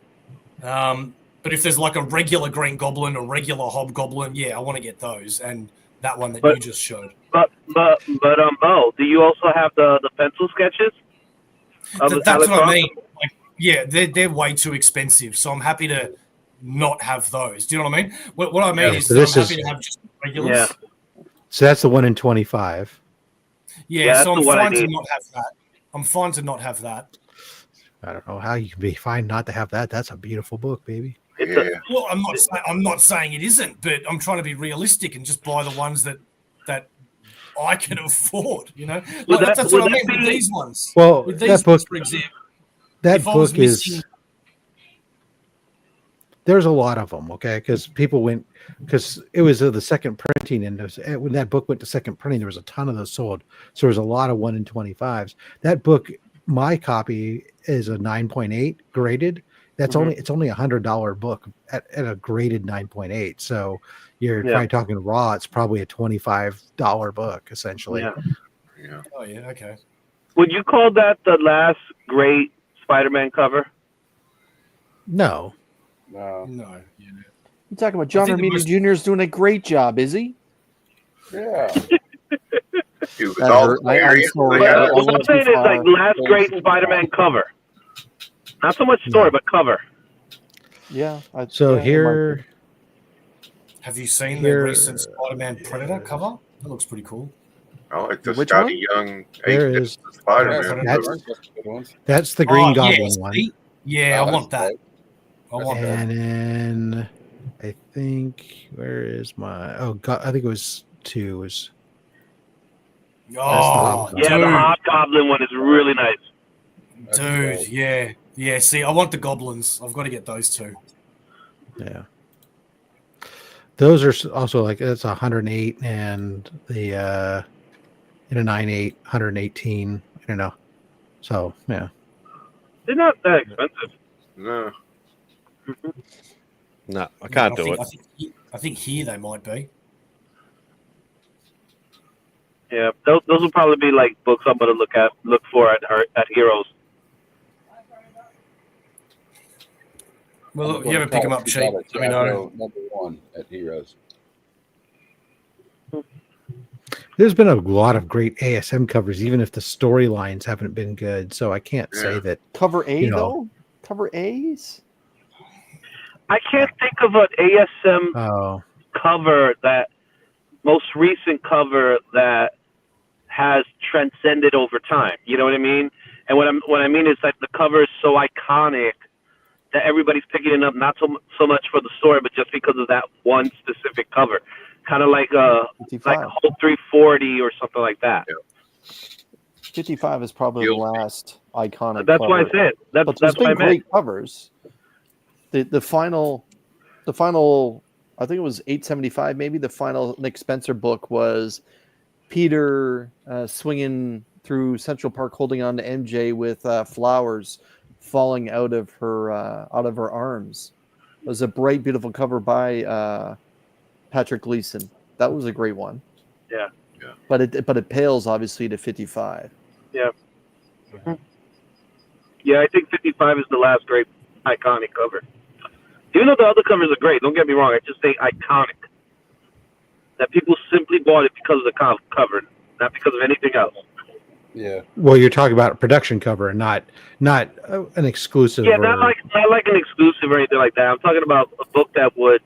S4: But if there's like a regular Green Goblin, a regular Hobgoblin, yeah, I want to get those and that one that you just showed.
S9: But Bo, do you also have the pencil sketches?
S4: That's what I mean. Like, yeah, they're way too expensive, so I'm happy to not have those. Do you know what I mean? What I mean is
S8: so
S4: I'm
S8: this
S4: happy
S8: is-
S4: to have just regulars. Yeah.
S8: So that's the 1 in 25.
S9: Yeah,
S4: So
S9: that's
S4: I'm
S9: the one I
S4: fine to
S9: need.
S4: not have that. I'm fine to not have that.
S8: I don't know how you can be fine not to have that. That's a beautiful book, baby.
S4: Well, I'm not saying it isn't, but I'm trying to be realistic and just buy the ones that I can afford. You know,
S9: Would
S4: like,
S9: that-
S4: that's
S9: would
S4: what I
S9: that
S4: mean with
S9: be-
S4: these ones.
S8: Well,
S4: with
S8: that
S4: these
S8: book-
S4: ones, for example,
S8: That
S4: if I was
S8: book is.
S4: missing-
S8: There's a lot of them, okay? Because people went, because it was the second printing, and when that book went to second printing, there was a ton of those sold. So there was a lot of 1 in 25s. That book, my copy is a 9.8 graded. That's it's only $100 book at a graded 9.8. So you're probably talking raw. It's probably a $25 book essentially.
S3: Yeah.
S4: Oh yeah, okay.
S9: Would you call that the last great Spider-Man cover?
S8: No.
S5: No.
S12: You talking about John Romita Jr. is doing a great job, is he?
S5: Yeah.
S3: It was
S12: That
S3: all
S12: hurt. I'm
S3: hilarious.
S12: sorry.
S9: But
S12: I
S9: what
S12: went
S9: I'm
S12: too
S9: saying is
S12: far.
S9: like last great Spider-Man cover. Not so much story, but cover.
S12: Yeah.
S8: So
S12: yeah,
S8: here,
S4: Have you seen
S8: Here-
S4: the recent Spider-Man Predator cover? That looks pretty cool.
S3: I like the
S12: Which
S3: Scotty Young
S8: There
S3: Agent
S8: is-
S3: of Spider-Man.
S4: Predator.
S8: That's the Green
S4: Oh,
S8: Goblin
S4: yes,
S8: one.
S4: see? Yeah, I want that. I want that.
S8: And then I think where is my? Oh God, I think it was 2. Was
S4: Oh,
S9: Yeah, the Hobgoblin one is really nice.
S4: dude, yeah. Yeah, see, I want the goblins. I've got to get those two.
S8: yeah. Those are also like it's 108 and the in a 9.8, 118. I don't know. So yeah.
S9: They're not that expensive.
S3: No.
S1: No, I can't do it.
S4: I think here they might be.
S9: Yeah, those will probably be like books I'm gonna look for at Heroes.
S4: Well, look, you ever pick them up cheap? Let me know.
S5: Number 1 at Heroes.
S8: There's been a lot of great ASM covers, even if the storylines haven't been good. So I can't say that
S12: Cover A
S8: you know,
S12: though. Cover A's.
S9: I can't think of an ASM cover that most recent cover that has transcended over time. You know what I mean? And what I mean is like the cover is so iconic that everybody's picking it up, not so much for the story, but just because of that one specific cover. Kind of like Hulk 340 or something like that.
S12: 55 is probably the last iconic.
S9: That's
S12: cover.
S9: why I said that's
S12: But
S9: that's
S12: there's
S9: what I
S12: been
S9: meant.
S12: great covers. The final, I think it was 875. Maybe the final Nick Spencer book was Peter swinging through Central Park, holding on to MJ with flowers falling out of her arms. It was a bright, beautiful cover by Patrick Gleason. That was a great one.
S9: Yeah.
S12: But it pales obviously to 55.
S9: Yeah. Yeah, I think 55 is the last great iconic cover. Even though the other covers are great, don't get me wrong. I just say iconic. That people simply bought it because of the cover, not because of anything else.
S5: Yeah.
S8: Well, you're talking about a production cover, not an exclusive.
S9: Yeah, not like an exclusive or anything like that. I'm talking about a book that would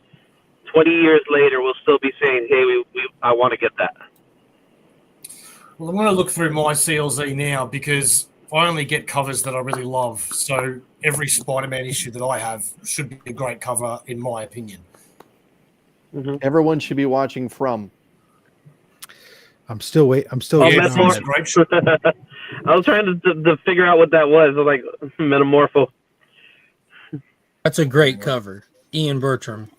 S9: 20 years later will still be saying, "Hey, I want to get that."
S4: Well, I'm going to look through my CLZ now because I only get covers that I really love. So every Spider-Man issue that I have should be a great cover, in my opinion.
S12: Mm-hmm. Everyone should be watching From.
S8: I'm still waiting on
S9: that. I was trying to figure out what that was. I was like, Metamorpho.
S10: That's a great cover. Ian Bertram.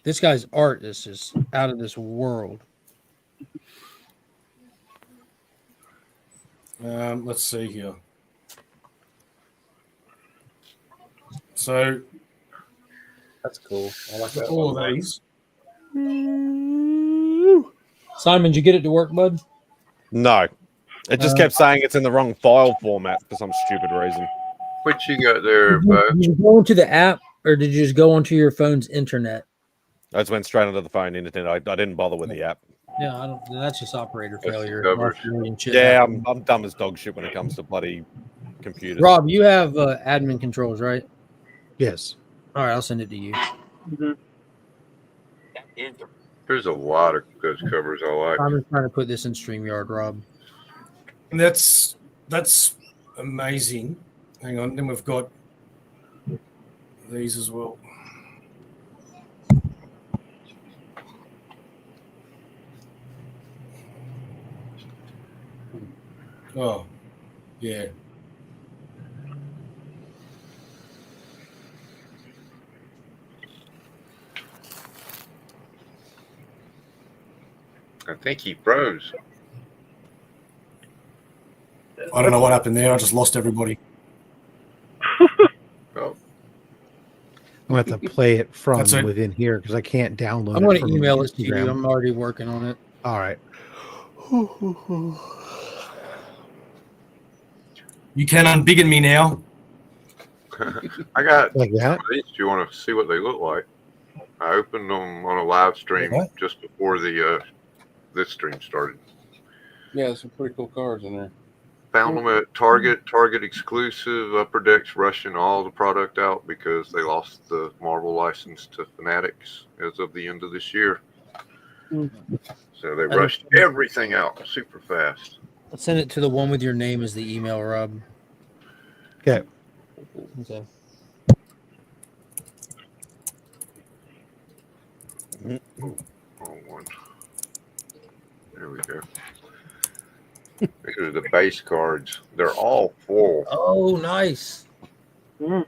S10: This guy's art is just out of this world.
S4: Let's see here. So
S5: that's cool. I like that.
S4: All of these.
S10: Simon, did you get it to work, bud?
S1: No. It just kept saying it's in the wrong file format for some stupid reason.
S3: What you got there, bud?
S10: Did you go into the app or did you just go onto your phone's internet?
S1: I just went straight onto the phone internet. I didn't bother with the app.
S10: Yeah, I don't. That's just operator failure.
S1: Yeah, I'm dumb as dog shit when it comes to bloody computers.
S10: Rob, you have admin controls, right?
S8: Yes.
S10: All right, I'll send it to you.
S9: Mm-hmm.
S3: There's a lot of good covers I like.
S10: I'm just trying to put this in StreamYard, Rob.
S4: That's amazing. Hang on, then we've got these as well. Oh, yeah.
S3: I think he froze.
S4: I don't know what happened there. I just lost everybody.
S3: Oh.
S8: I'm going to have to play it from
S4: That's it.
S8: within here because I can't download it.
S10: I'm going to
S8: from
S10: email it to you.
S8: Instagram.
S10: I'm already working on it.
S8: All right.
S4: You can unbiggen me now.
S3: I got
S8: Like that?
S3: these. Do you want to see what they look like? I opened them on a live stream just before the this stream started.
S5: Yeah, there's some pretty cool cards in there.
S3: Found them at Target. Target exclusive. Upper Deck's rushing all the product out because they lost the Marvel license to Fanatics as of the end of this year. So they rushed everything out super fast.
S10: Let's send it to the one with your name as the email, Rob.
S8: Okay.
S10: Okay.
S3: Wrong one. There we go. These are the base cards. They're all full.
S10: Oh, nice.
S1: Oh,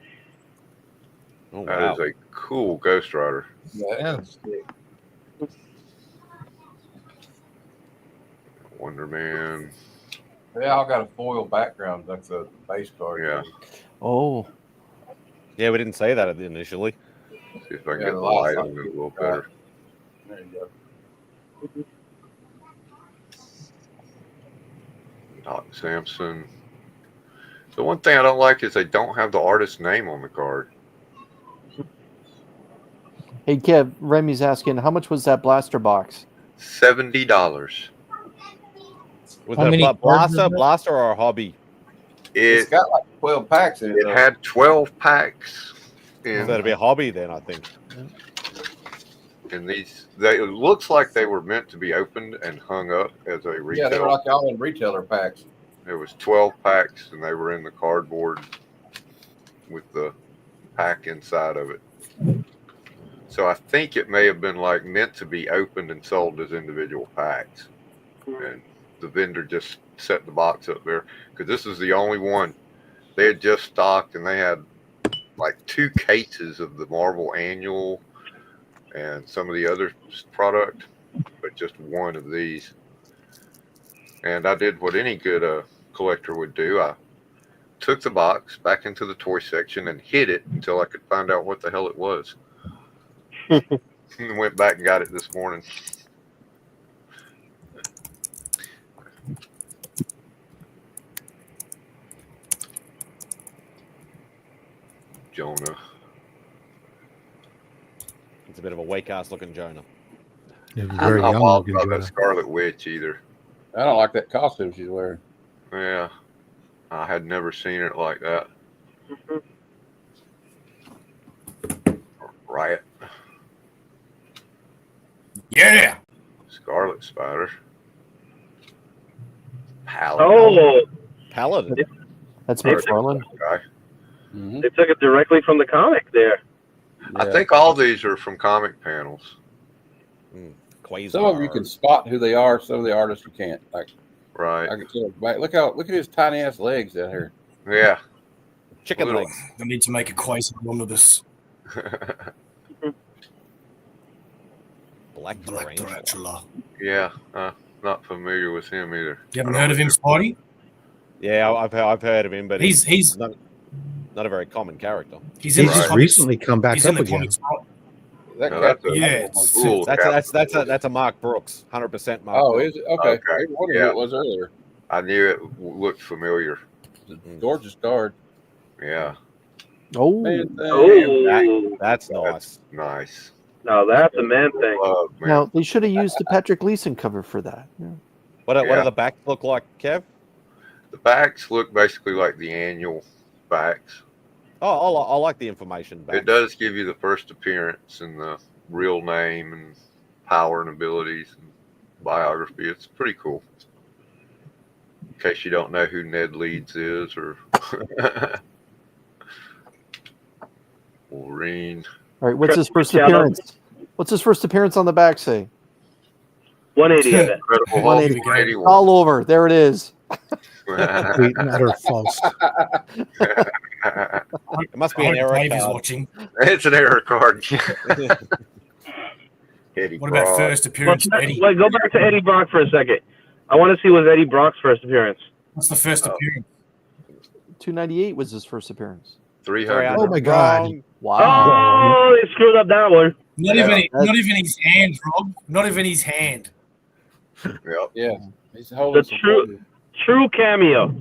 S3: That
S1: wow.
S3: is a cool Ghost Rider.
S10: Yeah.
S3: Wonder Man.
S13: They all got a foil background. That's a base card.
S3: Yeah.
S12: Oh,
S1: Yeah, we didn't say that initially.
S3: See if I can
S13: Yeah,
S3: get
S13: the
S3: the
S13: last
S3: light
S13: one.
S3: on it a little better.
S13: There you go.
S3: Doc Samson. The one thing I don't like is they don't have the artist's name on the card.
S12: hey Kev, Remy's asking, how much was that blaster box?
S3: $70.
S1: Was
S10: How
S1: it
S10: many
S1: a
S10: cards is
S1: blaster or a hobby?
S13: It's
S3: It
S13: got like 12 packs in it.
S3: it
S13: though.
S3: had 12 packs
S1: So
S3: in
S1: that'd be a hobby then, I think.
S3: and these it looks like they were meant to be opened and hung up as a retail.
S13: Yeah, they were like all in retailer packs.
S3: There was 12 packs and they were in the cardboard with the pack inside of it. So I think it may have been like meant to be opened and sold as individual packs. And the vendor just set the box up there because this is the only one they had just stocked, and they had like 2 cases of the Marvel Annual and some of the other product, but just one of these. And I did what any good collector would do. I took the box back into the toy section and hid it until I could find out what the hell it was. And went back and got it this morning. Jonah.
S1: It's a bit of a wake ass looking Jonah.
S8: It was
S3: I'm
S8: very
S3: not
S8: young
S3: wild
S8: looking.
S3: about that
S8: Jonah.
S3: Scarlet Witch either.
S5: I don't like that costume she's wearing.
S3: Yeah, I had never seen it like that. Riot.
S4: Yeah.
S3: Scarlet Spider. Paladin.
S9: Oh,
S1: Paladin.
S12: That's
S9: They-
S12: McFarlane.
S3: Guy.
S9: they took it directly from the comic there.
S3: I think all these are from comic panels.
S1: Quasar.
S5: Some of you can spot who they are. Some of the artists you can't. Like
S3: Right.
S5: I can tell. Look at his tiny ass legs down here.
S3: Yeah.
S1: Chicken
S3: Little-
S1: legs.
S4: I need to make a Quasar omnibus.
S1: Black
S4: Tarantula.
S3: Yeah. Not familiar with him either.
S4: You haven't heard of him, Spidey?
S1: Yeah, I've heard of him, but
S4: He's
S1: not a very common character.
S4: He's in
S8: He's
S4: the
S8: just
S4: comics.
S8: recently come back
S4: He's in
S8: up
S4: the
S8: again.
S4: comics.
S5: That
S3: No,
S5: cat-
S3: that's a
S4: Yeah, it's-
S3: cool
S1: That's a Mark Brooks, 100% Mark.
S5: Oh,
S1: Brooks.
S5: is it? Okay.
S3: Okay,
S5: I wondered
S3: yeah.
S5: who it was earlier.
S3: I knew it looked familiar.
S5: Gorgeous card.
S3: Yeah.
S12: Oh,
S5: Man,
S9: Oh,
S1: That's nice.
S3: Nice.
S9: no, that's a man thing.
S3: Love, man.
S12: now they should have used the Patrick Leeson cover for that. Yeah.
S1: What do
S3: Yeah.
S1: the backs look like, Kev?
S3: The backs look basically like the annual backs.
S1: Oh, I like the information back.
S3: It does give you the first appearance and the real name and power and abilities and biography. It's pretty cool. In case you don't know who Ned Leeds is or Wolverine.
S12: All right, what's his first
S9: Shadow.
S12: appearance? What's his first appearance on the back say?
S9: 180 of it.
S3: Incredible Hulk
S12: 180.
S3: 181.
S12: All over. There it is.
S8: Complete and utter false.
S1: It must be
S4: I
S1: an
S4: hope
S1: error
S4: Dave is
S1: card.
S4: watching.
S3: It's an error card. Eddie
S4: What about
S3: Brock.
S4: first appearance of Eddie?
S9: Wait, go back to Eddie Brock for a second. I want to see was Eddie Brock's first appearance.
S4: What's the first appearance?
S12: 298 was his first appearance.
S3: 300.
S8: Oh my God.
S12: Wow.
S9: Oh, they screwed up that one.
S4: Not
S3: Yeah.
S4: even his hand, Rob. Not even his hand.
S3: Yep.
S5: Yeah. He's holding
S9: The
S5: some
S9: true- True cameo.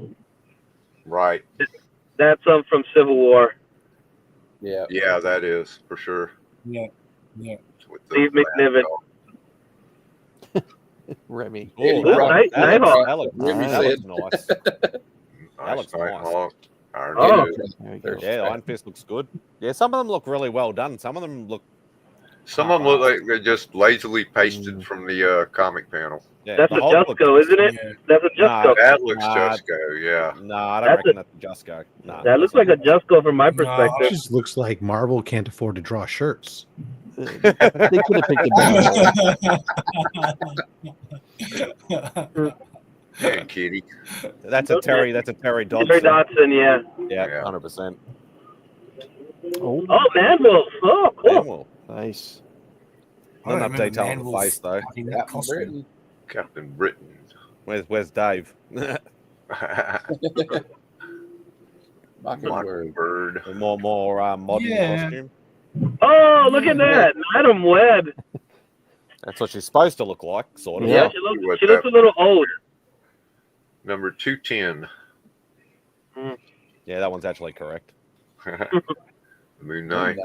S3: Right.
S9: That's from Civil War.
S5: Yeah.
S3: Yeah, that is for sure.
S4: Yeah. Yeah.
S3: With the
S9: Steve McNiven.
S12: Remy.
S1: Oh,
S5: Eddie
S1: that
S5: Brock.
S1: looks- that
S9: Nighthawk.
S1: looks- that looks
S5: Remy
S1: nice.
S5: said.
S1: That looks nice. That looks
S3: Night
S1: nice.
S3: Hawk, Iron
S9: Oh.
S3: Fist.
S12: There we go.
S1: Yeah, Iron Fist looks good. Yeah, some of them look really well done. Some of them look.
S3: Some of them look like they're just lazily pasted from the comic panel.
S1: Yeah,
S9: That's
S1: the
S9: a
S1: Hulk
S9: Jusco, isn't it?
S4: Yeah.
S9: That's a Jusco.
S3: That looks
S1: Nah.
S3: Jusco, yeah.
S1: No, I don't
S9: That's
S1: reckon that's just go. No,
S9: That looks like a Jusco from my
S4: No.
S8: It
S9: perspective.
S8: just looks like Marvel can't afford to draw shirts.
S12: They could have picked a better one.
S3: And Kitty.
S1: That's a Terry. That's a Terry Dodson.
S9: Terry Dodson, yeah.
S1: Yeah,
S3: Yeah.
S1: 100%.
S12: Oh,
S9: Oh, Manwolf. Oh, cool.
S1: Damn,
S12: nice.
S4: I don't
S1: not enough
S4: remember
S1: detail on the
S4: Manwolf
S1: face though.
S4: fucking
S5: Captain
S4: costume.
S5: Britain.
S3: Captain Britain.
S1: Where's Dave?
S3: Mockingbird.
S1: more modern
S4: Yeah.
S1: costume.
S9: Oh, look at that. Madam Web.
S1: That's what she's supposed to look like, sort of.
S9: Yeah, she looks a little old.
S3: Number 210.
S1: Yeah, that one's actually correct.
S3: Moon Knight.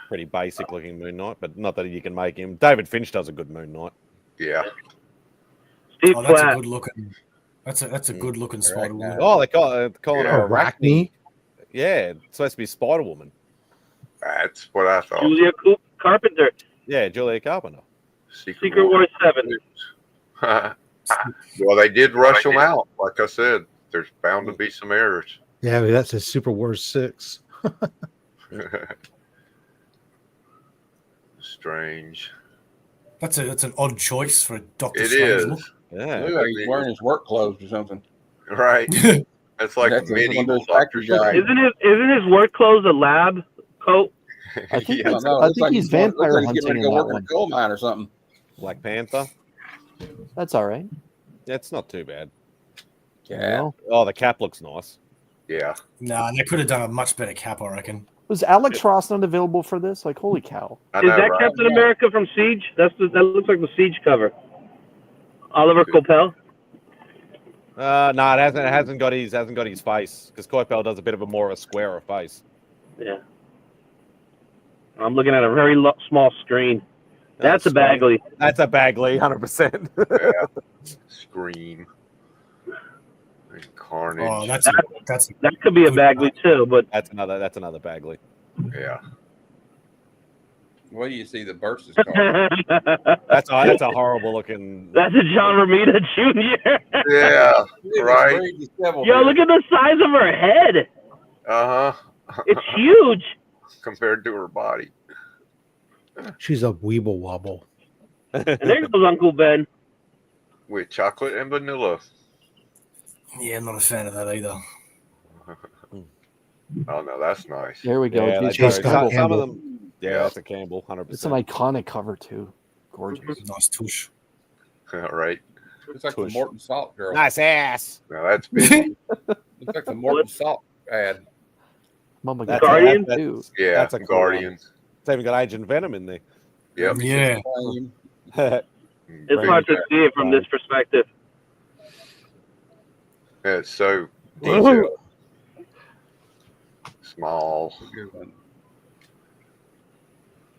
S1: Pretty basic looking Moon Knight, but not that you can make him. David Finch does a good Moon Knight.
S3: Yeah.
S9: Steve
S4: Oh, that's
S9: Platt.
S4: a good looking. That's a good looking Spider Woman.
S1: Oh, they calling her
S8: Arachne?
S1: Yeah, it's supposed to be Spider Woman.
S3: That's what I thought.
S9: Julia Carpenter.
S1: Yeah, Julia Carpenter.
S9: Secret War 7.
S3: Well, they did rush them out. Like I said, there's bound to be some errors.
S8: Yeah, but that's a Super Wars 6.
S3: Strange.
S4: That's an odd choice for a Doctor
S3: It
S4: Strange
S3: is.
S4: look.
S1: Yeah.
S5: Looks like he's wearing his work clothes or something.
S3: Right. That's like
S5: That's one of
S3: medieval
S5: those factory guys.
S9: Isn't his work clothes a lab coat?
S12: I think,
S3: Yeah.
S12: I think he's vampire hunting in
S5: Go
S12: that
S5: work in
S12: one.
S5: a coal mine or something.
S1: Black Panther.
S12: That's all right.
S1: Yeah, it's not too bad.
S5: Yeah.
S1: Oh, the cap looks nice.
S3: Yeah.
S4: Nah, they could have done a much better cap, I reckon.
S12: Was Alex Ross not available for this? Like, holy cow!
S3: I
S9: Is
S3: know,
S9: that
S3: right?
S9: Captain America from Siege? That looks like the Siege cover. Oliver Coipel.
S1: No, it hasn't got his face because Coipel does a bit of a more of a squarer face.
S9: Yeah. I'm looking at a very small screen. That's a Bagley.
S1: That's a Bagley, 100%.
S3: Yeah. Scream. And Carnage.
S4: Oh,
S9: that could be a Bagley too, but
S1: that's another Bagley.
S3: Yeah.
S5: What do you see the burst is called?
S1: That's a horrible looking.
S9: That's a John Romita Jr.
S3: Yeah. Right.
S9: Yo, look at the size of her head.
S3: Uh-huh.
S9: It's huge.
S3: Compared to her body.
S8: She's a weeble wobble.
S9: And there goes Uncle Ben.
S3: With chocolate and vanilla.
S4: Yeah, I'm not a fan of that either.
S3: Oh no, that's nice.
S12: There we go.
S1: Yeah,
S12: It's
S1: that's
S12: Campbell.
S1: some of them. Yeah, that's a Campbell, 100%.
S12: It's an iconic cover too. Gorgeous.
S4: Nice tush.
S3: Right.
S5: It's like
S3: Tush.
S5: the Morton Salt girl.
S1: Nice ass.
S3: Now that's big.
S5: It's like the Morton Salt ad.
S12: Mama
S1: That's
S12: got
S9: Guardian?
S12: that too.
S3: Yeah,
S1: That's a cool
S3: Guardian.
S1: It's even got Agent Venom in there.
S3: Yep.
S4: Yeah.
S9: It's hard to see it from this perspective.
S3: Yeah, it's so detailed. Small.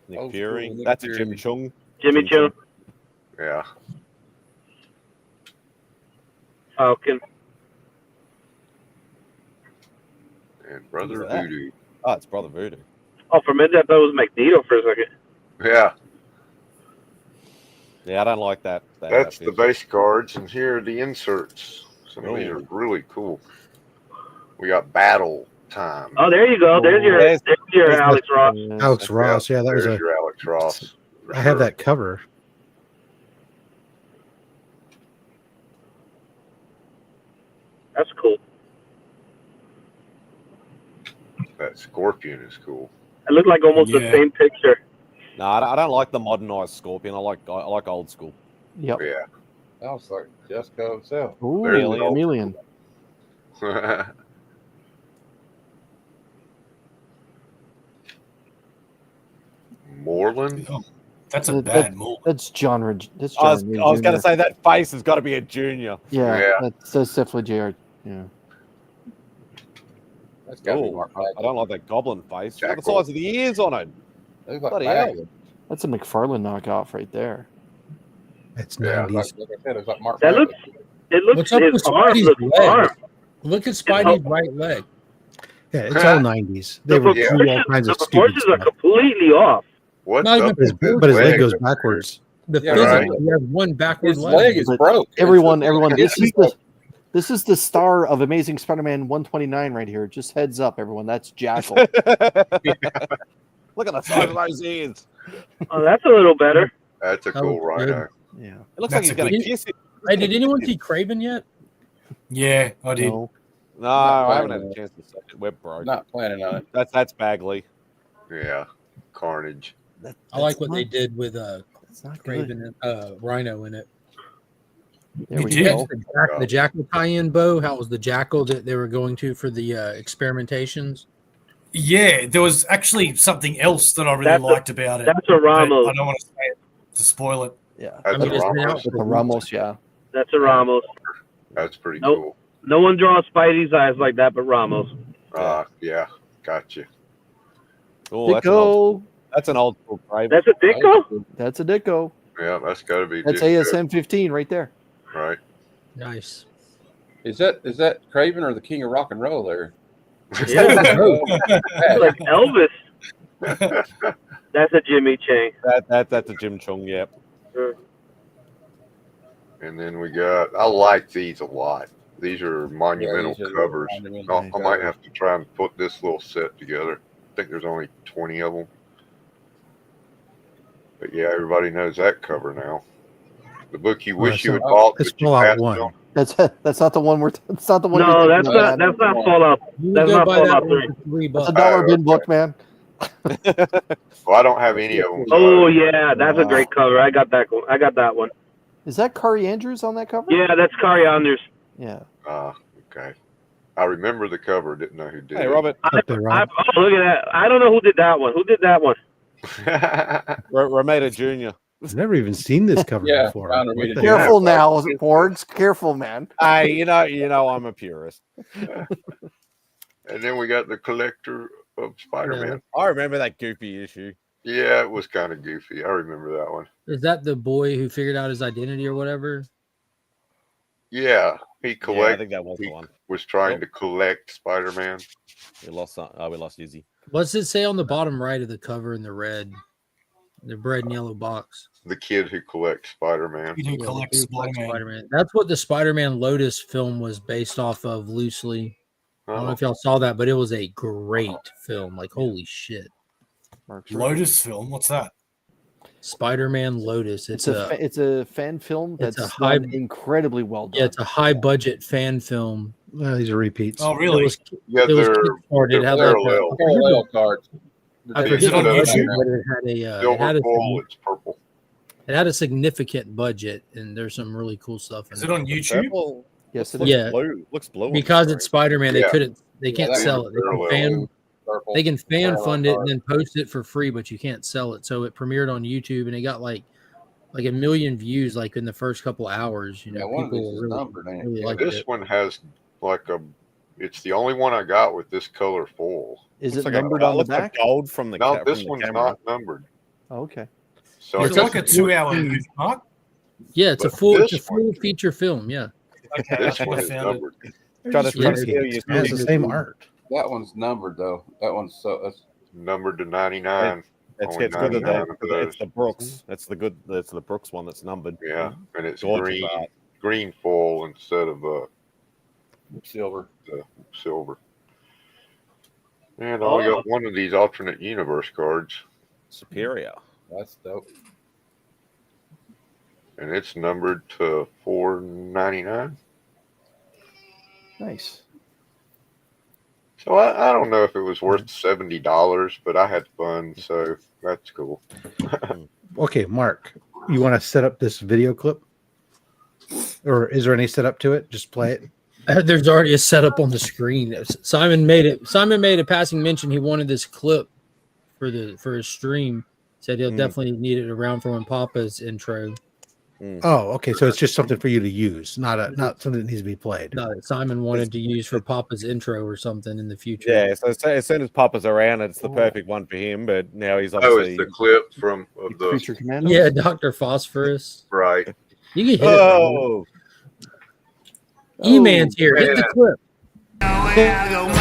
S1: Nick
S5: Oh,
S1: Fury.
S5: cool, Nick
S1: That's
S5: Fury.
S1: a Jimmy Chung.
S9: Jimmy Choo.
S3: Yeah.
S9: Falcon.
S3: And Brother
S1: Who's that?
S3: Voodoo.
S1: Oh, it's Brother Voodoo.
S9: Oh, for a minute I thought it was Magneto for a second.
S3: Yeah.
S1: Yeah, I don't like that.
S3: That's the
S1: outfit.
S3: base cards, and here are the inserts. Some of these are really cool. We got Battle Time.
S9: Oh, there you go. There's your Alex Ross.
S8: Alex Ross. Yeah, that was
S3: There's
S8: a.
S3: your Alex Ross.
S8: I have that cover.
S9: That's cool.
S3: That Scorpion is cool.
S9: It looked like almost the
S4: Yeah.
S9: same picture.
S1: No, I don't like the modernized Scorpion. I like old school.
S12: Yep.
S3: Yeah.
S5: That was like Jessica himself.
S12: Ooh,
S3: There's the-
S12: chameleon.
S3: Moreland?
S4: Oh, that's a
S12: That-
S4: bad move.
S12: That's John. That's
S1: I
S12: John.
S1: was going
S12: Jr.
S1: to say that face has got to be a junior.
S12: Yeah,
S3: Yeah.
S12: that's definitely Jr. Yeah.
S5: That's got to be
S1: Oh,
S5: Mark
S1: I don't like that goblin face. Look at the
S3: Jackal.
S1: size of the ears on it.
S5: It was like
S1: Bloody
S5: Bagley.
S1: hell.
S12: That's a McFarlane knockoff right there.
S8: It's
S3: Yeah,
S8: 90s.
S5: Like I said, it was like Mark
S9: That
S5: Bagley.
S9: looks. It looks.
S10: What's up
S9: His
S10: with
S9: arm
S10: Spidey's
S9: looks
S10: leg?
S9: arm.
S10: Look at Spidey's right leg.
S8: Yeah, it's all 90s. They were
S9: proportions,
S8: doing all kinds
S9: the
S8: of stupid
S9: proportions are
S8: stuff.
S9: completely off.
S3: What's
S10: Not
S3: up
S10: even
S3: with
S8: But his leg
S3: leg
S8: goes
S3: up
S8: backwards.
S10: The
S5: Yeah,
S10: physics.
S3: right.
S10: You have one backward
S5: His leg is
S12: But
S5: broke.
S12: Everyone,
S5: It's-
S12: this is the star of Amazing Spider-Man 129 right here. Just heads up, everyone. That's Jackal.
S1: Look at the size of those ears.
S9: Oh, that's a little better.
S3: That's a
S10: That
S3: cool
S10: looks good.
S3: rhino.
S12: Yeah.
S1: It looks
S4: That's
S1: like he's
S4: a
S1: going to
S10: good-
S1: kiss it.
S10: Hey, did anyone see Craven yet?
S4: Yeah, I did.
S12: No.
S1: No, I haven't had
S5: planning
S1: a chance to see it. We're broke.
S5: Not planning on it.
S1: That's Bagley.
S3: Yeah, Carnage.
S10: I like what they did with
S12: It's not good.
S10: Craven and Rhino in it.
S12: There
S4: You
S12: we
S4: did?
S12: go.
S10: The Jackal tie-in, Bo. How was the Jackal that they were going to for the experimentations?
S4: Yeah, there was actually something else that I really
S9: That's a-
S4: liked about it.
S9: That's a
S4: but
S9: Ramos.
S4: I don't want to say it to spoil it.
S12: Yeah.
S3: That's
S10: I mean,
S3: a
S10: it's been
S3: Ramos.
S10: out
S12: With
S10: for
S12: the Ramos, yeah.
S9: That's a Ramos.
S3: That's pretty
S9: Nope.
S3: cool.
S9: No one draws Spidey's eyes like that but Ramos.
S3: Yeah, gotcha.
S1: Oh,
S12: Ditko.
S1: that's an old school Craven.
S9: That's a Ditko?
S12: That's a Ditko.
S3: Yeah, that's got to be.
S12: That's
S3: Ditko,
S12: ASM 15 right there.
S3: right?
S10: Nice.
S5: Is that Craven or the King of Rock and Roll there?
S9: Yeah. Like Elvis. That's a Jimmy Chang.
S1: That's a Jim Chung. Yep.
S3: And then we got. I like these a lot. These are monumental
S5: these are
S3: covers.
S5: monumental
S3: I might have to try and put this little set together. I think there's only 20 of them. But yeah, everybody knows that cover now. The book you wish you had bought.
S8: It's
S3: but you
S8: Fallout
S3: passed
S8: 1.
S3: on.
S12: That's not the one we're. That's not the one.
S9: No,
S12: you're
S9: that's
S12: thinking
S9: not.
S12: of,
S9: That's
S12: man.
S9: not Fallout.
S10: You
S9: That's
S10: go
S9: not
S10: buy that
S9: Fallout
S10: one
S9: 3.
S10: for $3.
S12: That's a dollar bin book, man.
S3: Well, I don't have any of them.
S9: Oh yeah, that's a great cover. I got that one. I got that one.
S12: Is that Kari Andrews on that cover?
S9: Yeah, that's Kari Anders.
S12: Yeah.
S3: Okay. I remember the cover. Didn't know who did
S1: Hey,
S3: it.
S1: Robert.
S9: Oh, look at that. I don't know who did that one. Who did that one?
S1: Romita Jr.
S8: I've never even seen this cover
S5: Yeah,
S8: before.
S5: found
S8: What
S5: Romita
S8: the
S5: Jr.
S8: heck?
S12: Careful now, Porgs. Careful, man.
S1: Hey, you know, I'm a purist.
S3: And then we got the collector of Spider-Man.
S1: I remember that goofy issue.
S3: Yeah, it was kind of goofy. I remember that one.
S10: Is that the boy who figured out his identity or whatever?
S3: Yeah, he
S1: Yeah, I
S3: collect.
S1: think that was the
S3: he
S1: one.
S3: was trying
S1: Yep.
S3: to collect Spider-Man.
S1: We lost. We lost Izzy.
S10: What's it say on the bottom right of the cover in the red and yellow box?
S3: The kid who collects Spider-Man.
S4: You do collect Spider-Man.
S10: Spider-Man. That's what the Spider-Man Lotus film was based off of loosely. I don't know
S3: Oh,
S10: if y'all saw that, but it was a great film. Like, holy shit.
S4: Lotus film. What's that?
S10: Spider-Man Lotus.
S12: It's a fan film
S10: it's
S12: that's
S10: a high-
S12: done incredibly well done.
S10: Yeah, it's a high budget fan film.
S8: Well, these are repeats.
S4: Oh, really?
S3: yeah,
S10: It was
S3: they're
S10: Kickstarted. It had like
S3: parallel.
S5: Parallel cards.
S10: I
S3: Is
S10: forget
S3: it on
S10: the budget,
S3: YouTube?
S10: but it had it had
S3: Silver
S10: a
S3: full. It's purple.
S10: it had a significant budget, and there's some really cool stuff in
S4: Is it on YouTube?
S1: Purple.
S12: Yes, it
S1: Looks
S12: is.
S10: Yeah.
S1: blue. Looks blue. on
S10: because
S1: the
S10: it's
S1: screen.
S10: Spider-Man. They
S3: Yeah.
S10: couldn't. They
S5: Yeah,
S10: can't
S5: that
S10: sell
S5: was
S10: it.
S3: parallel.
S10: They can fan
S5: Parallel
S10: fund it
S5: card.
S10: and then post it for free, but you can't sell it. So it premiered on YouTube, and it got like 1 million views like in the first couple hours. You know,
S5: Yeah, one of
S10: people
S5: these is
S10: really,
S5: numbered, ain't it?
S10: really
S5: Yeah,
S10: liked
S3: This
S10: it.
S3: one has like a. It's the only one I got with this color full.
S12: Is
S1: Looks
S12: it
S1: like
S12: numbered
S1: a,
S12: on the
S1: looks
S12: back?
S1: like gold from the.
S3: No,
S1: from
S3: this
S1: the
S3: one's
S1: camera.
S3: not numbered.
S12: Oh, okay.
S3: So
S4: It's
S3: I
S4: like a 2-hour movie, Mark.
S10: Yeah, it's a
S3: But
S10: full.
S3: this
S10: It's a full
S3: one-
S10: feature film. Yeah.
S4: Okay,
S3: this
S4: I
S3: one is
S4: found it.
S3: numbered.
S1: Trying to
S10: Yeah.
S1: steal your
S8: It has the same art.
S13: That one's numbered though. That one's that's
S3: Numbered to 99.
S1: It's
S3: Only
S1: good that
S3: 99 of
S1: it's
S3: those.
S1: the Brooks. It's the good. It's the Brooks one that's numbered.
S3: Yeah, and it's
S1: Gorgeous
S3: green,
S1: art.
S3: green foil instead of
S13: silver.
S3: the silver. And I only got one of these alternate universe cards,
S1: Superior.
S13: That's dope.
S3: and it's numbered to 499.
S12: Nice.
S3: So I don't know if it was worth $70, but I had fun, so that's cool.
S8: Okay, Mark, you want to set up this video clip? Or is there any setup to it? Just play it.
S10: There's already a setup on the screen. Simon made it. Simon made a passing mention. He wanted this clip for his stream. Said he'll definitely need it around for when Papa's intro.
S8: Oh, okay. So it's just something for you to use, not something that needs to be played.
S10: No, Simon wanted to use for Papa's intro or something in the future.
S1: Yeah. So as soon as Papa's around, it's the perfect one for him. But now he's
S3: Oh,
S1: obviously.
S3: it's the clip from of the
S12: Creature Commandos?
S10: Yeah, Dr. Phosphorus.
S3: right.
S10: You can hit
S1: Oh.
S10: it. E-Man's here. Hit the
S3: man.
S10: clip.
S14: I go mine.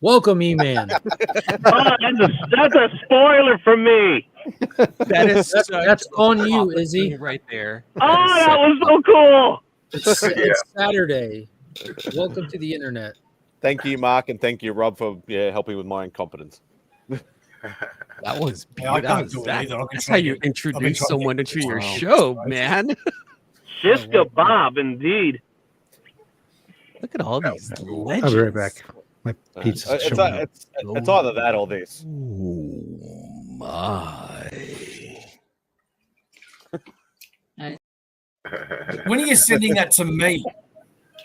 S10: Welcome, E-Man.
S9: That's a spoiler for me.
S15: That is
S10: that's on you, Izzy.
S15: Right there.
S9: Oh, that was so cool.
S10: It's Saturday. Welcome to the internet.
S1: Thank you, Mark, and thank you, Rob, for helping with my incompetence.
S15: That was
S4: Yeah,
S15: beautiful.
S4: that's
S15: That's how you introduce someone into your show, man.
S9: Shish kebab, indeed.
S15: Look at all these legends.
S8: I'll be right back. My pizza's
S1: It's
S8: showing up.
S1: either that or this.
S15: Oh my.
S4: When are you sending that to me?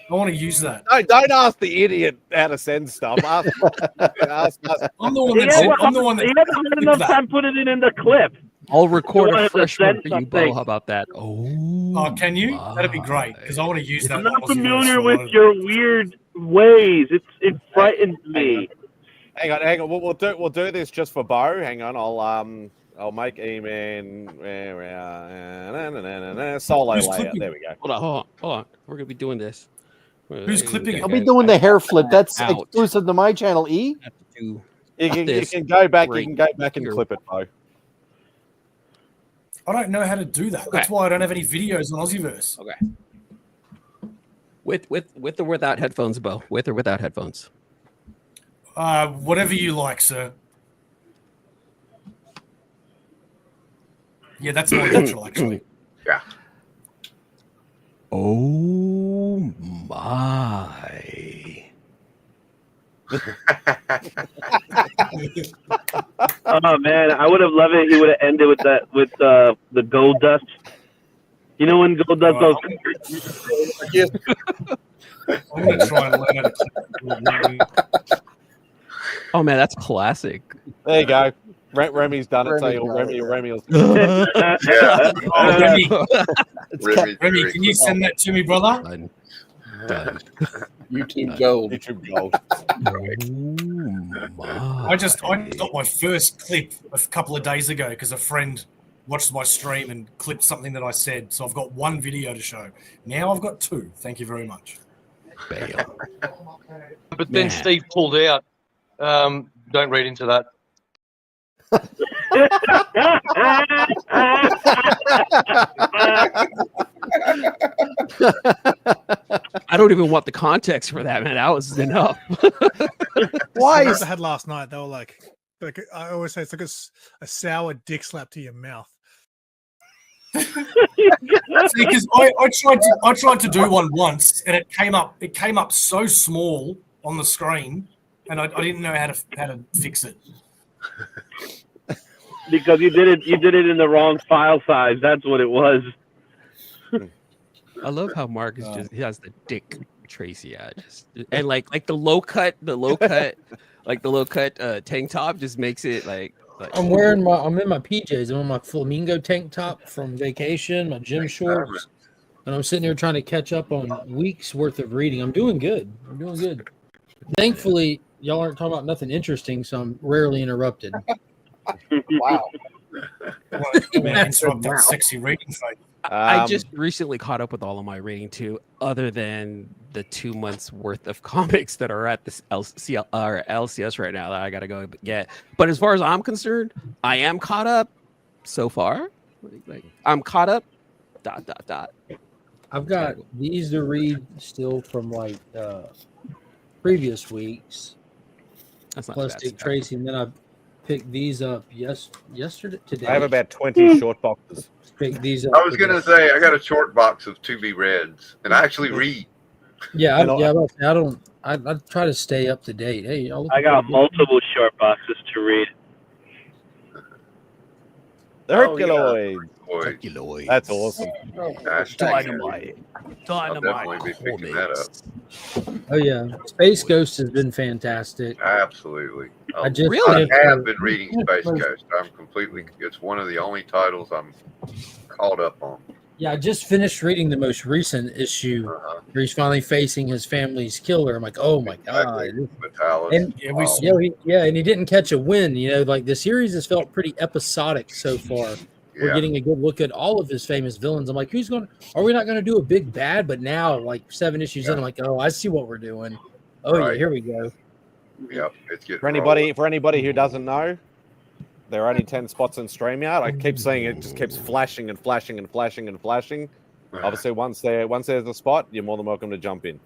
S4: I want to use that.
S1: No, don't ask the idiot how to send stuff. Ask us.
S4: I'm the one that said, I'm the one that
S9: He hasn't had enough time putting it in the clip.
S15: I'll record
S9: You
S15: a
S9: wanted to
S15: fresh one
S9: send
S15: for you, Bo.
S9: something.
S15: How about that?
S4: Oh, can you? That'd be great because I want to use that.
S9: I'm not
S4: Aussie
S9: familiar
S4: verse
S9: with
S4: for-
S9: your weird ways. It frightens me.
S1: Hang on. We'll do this just for Bo. Hang on. I'll make E-Man solo
S15: Who's
S1: layout.
S15: clipping?
S1: There we go.
S15: Hold on. We're gonna be doing this.
S4: Who's clipping it?
S12: I'll be doing the hair flip. That's
S15: Out.
S12: exclusive to my channel, E.
S1: You can go back. You can go back and clip it, Bo.
S4: I don't know how to do that. That's why I don't have any videos on Aussieverse.
S15: Okay. With or without headphones, Bo? With or without headphones?
S4: Whatever you like, sir. Yeah, that's more natural, actually.
S3: Yeah.
S15: Oh my.
S9: Oh man, I would have loved it. He would have ended with that with the gold dust. You know when gold dust goes.
S4: I'm gonna try and learn how to.
S15: Oh man, that's classic.
S1: There you go. Remy's done it. So Remy will.
S4: Oh, Remy,
S3: Remy,
S4: can you send that to me, brother?
S15: Done.
S5: YouTube gold.
S1: YouTube gold.
S4: I just got my first clip a couple of days ago because a friend watched my stream and clipped something that I said. So I've got one video to show. Now I've got two. Thank you very much.
S16: But then Steve pulled out. Don't read into that.
S15: I don't even want the context for that, man. That was enough.
S17: Why? I had last night. They were like I always say, it's like a sour dick slap to your mouth.
S4: Because I tried to do one once and it came up so small on the screen and I didn't know how to fix it.
S9: Because you did it in the wrong file size. That's what it was.
S15: I love how Mark is he has the Dick Tracy and like the low cut tank top just makes it like
S10: I'm in my PJs. I'm on my flamingo tank top from vacation, my gym shorts, and I'm sitting here trying to catch up on weeks worth of reading. I'm doing good. Thankfully, y'all aren't talking about nothing interesting, so I'm rarely interrupted.
S5: Wow.
S4: Interrupt that sexy reading fight.
S15: I just recently caught up with all of my reading too, other than the 2 months worth of comics that are at this LCS right now that I gotta go get. But as far as I'm concerned, I am caught up so far. Like I'm caught up. ...
S10: I've got these to read still from like previous weeks.
S15: That's not
S10: plus
S15: bad
S10: Dick
S15: stuff.
S10: Tracy, and then I picked these up today.
S1: I have about 20 short boxes.
S10: Picked these up.
S3: I was gonna say I got a short box of 2B Reds, and I actually read.
S10: Yeah, I try to stay up to date. Hey,
S9: I got multiple short boxes to read.
S1: The Herculoids.
S3: Herculoids.
S1: That's awesome.
S15: Dynamite.
S3: I'll definitely be picking that up.
S10: Oh yeah, Space Ghost has been fantastic.
S3: Absolutely.
S10: I just
S3: I have been reading Space Ghost. I'm completely. It's one of the only titles I'm caught up on.
S10: Yeah, I just finished reading the most recent issue where he's finally facing his family's killer. I'm like, oh my god! And and he didn't catch a win. You know, like the series has felt pretty episodic so far. We're
S3: Yeah.
S10: getting a good look at all of his famous villains. I'm like, are we not going to do a big bad? But now, like 7 issues in, I'm like, oh, I see what we're doing. Oh yeah,
S3: Right.
S10: here we go.
S3: Yep, it's getting
S1: For anybody who doesn't know, there are only 10 spots in StreamYard. I keep seeing it just keeps flashing and flashing and flashing and flashing. Obviously, once there's a spot, you're more than welcome to jump in.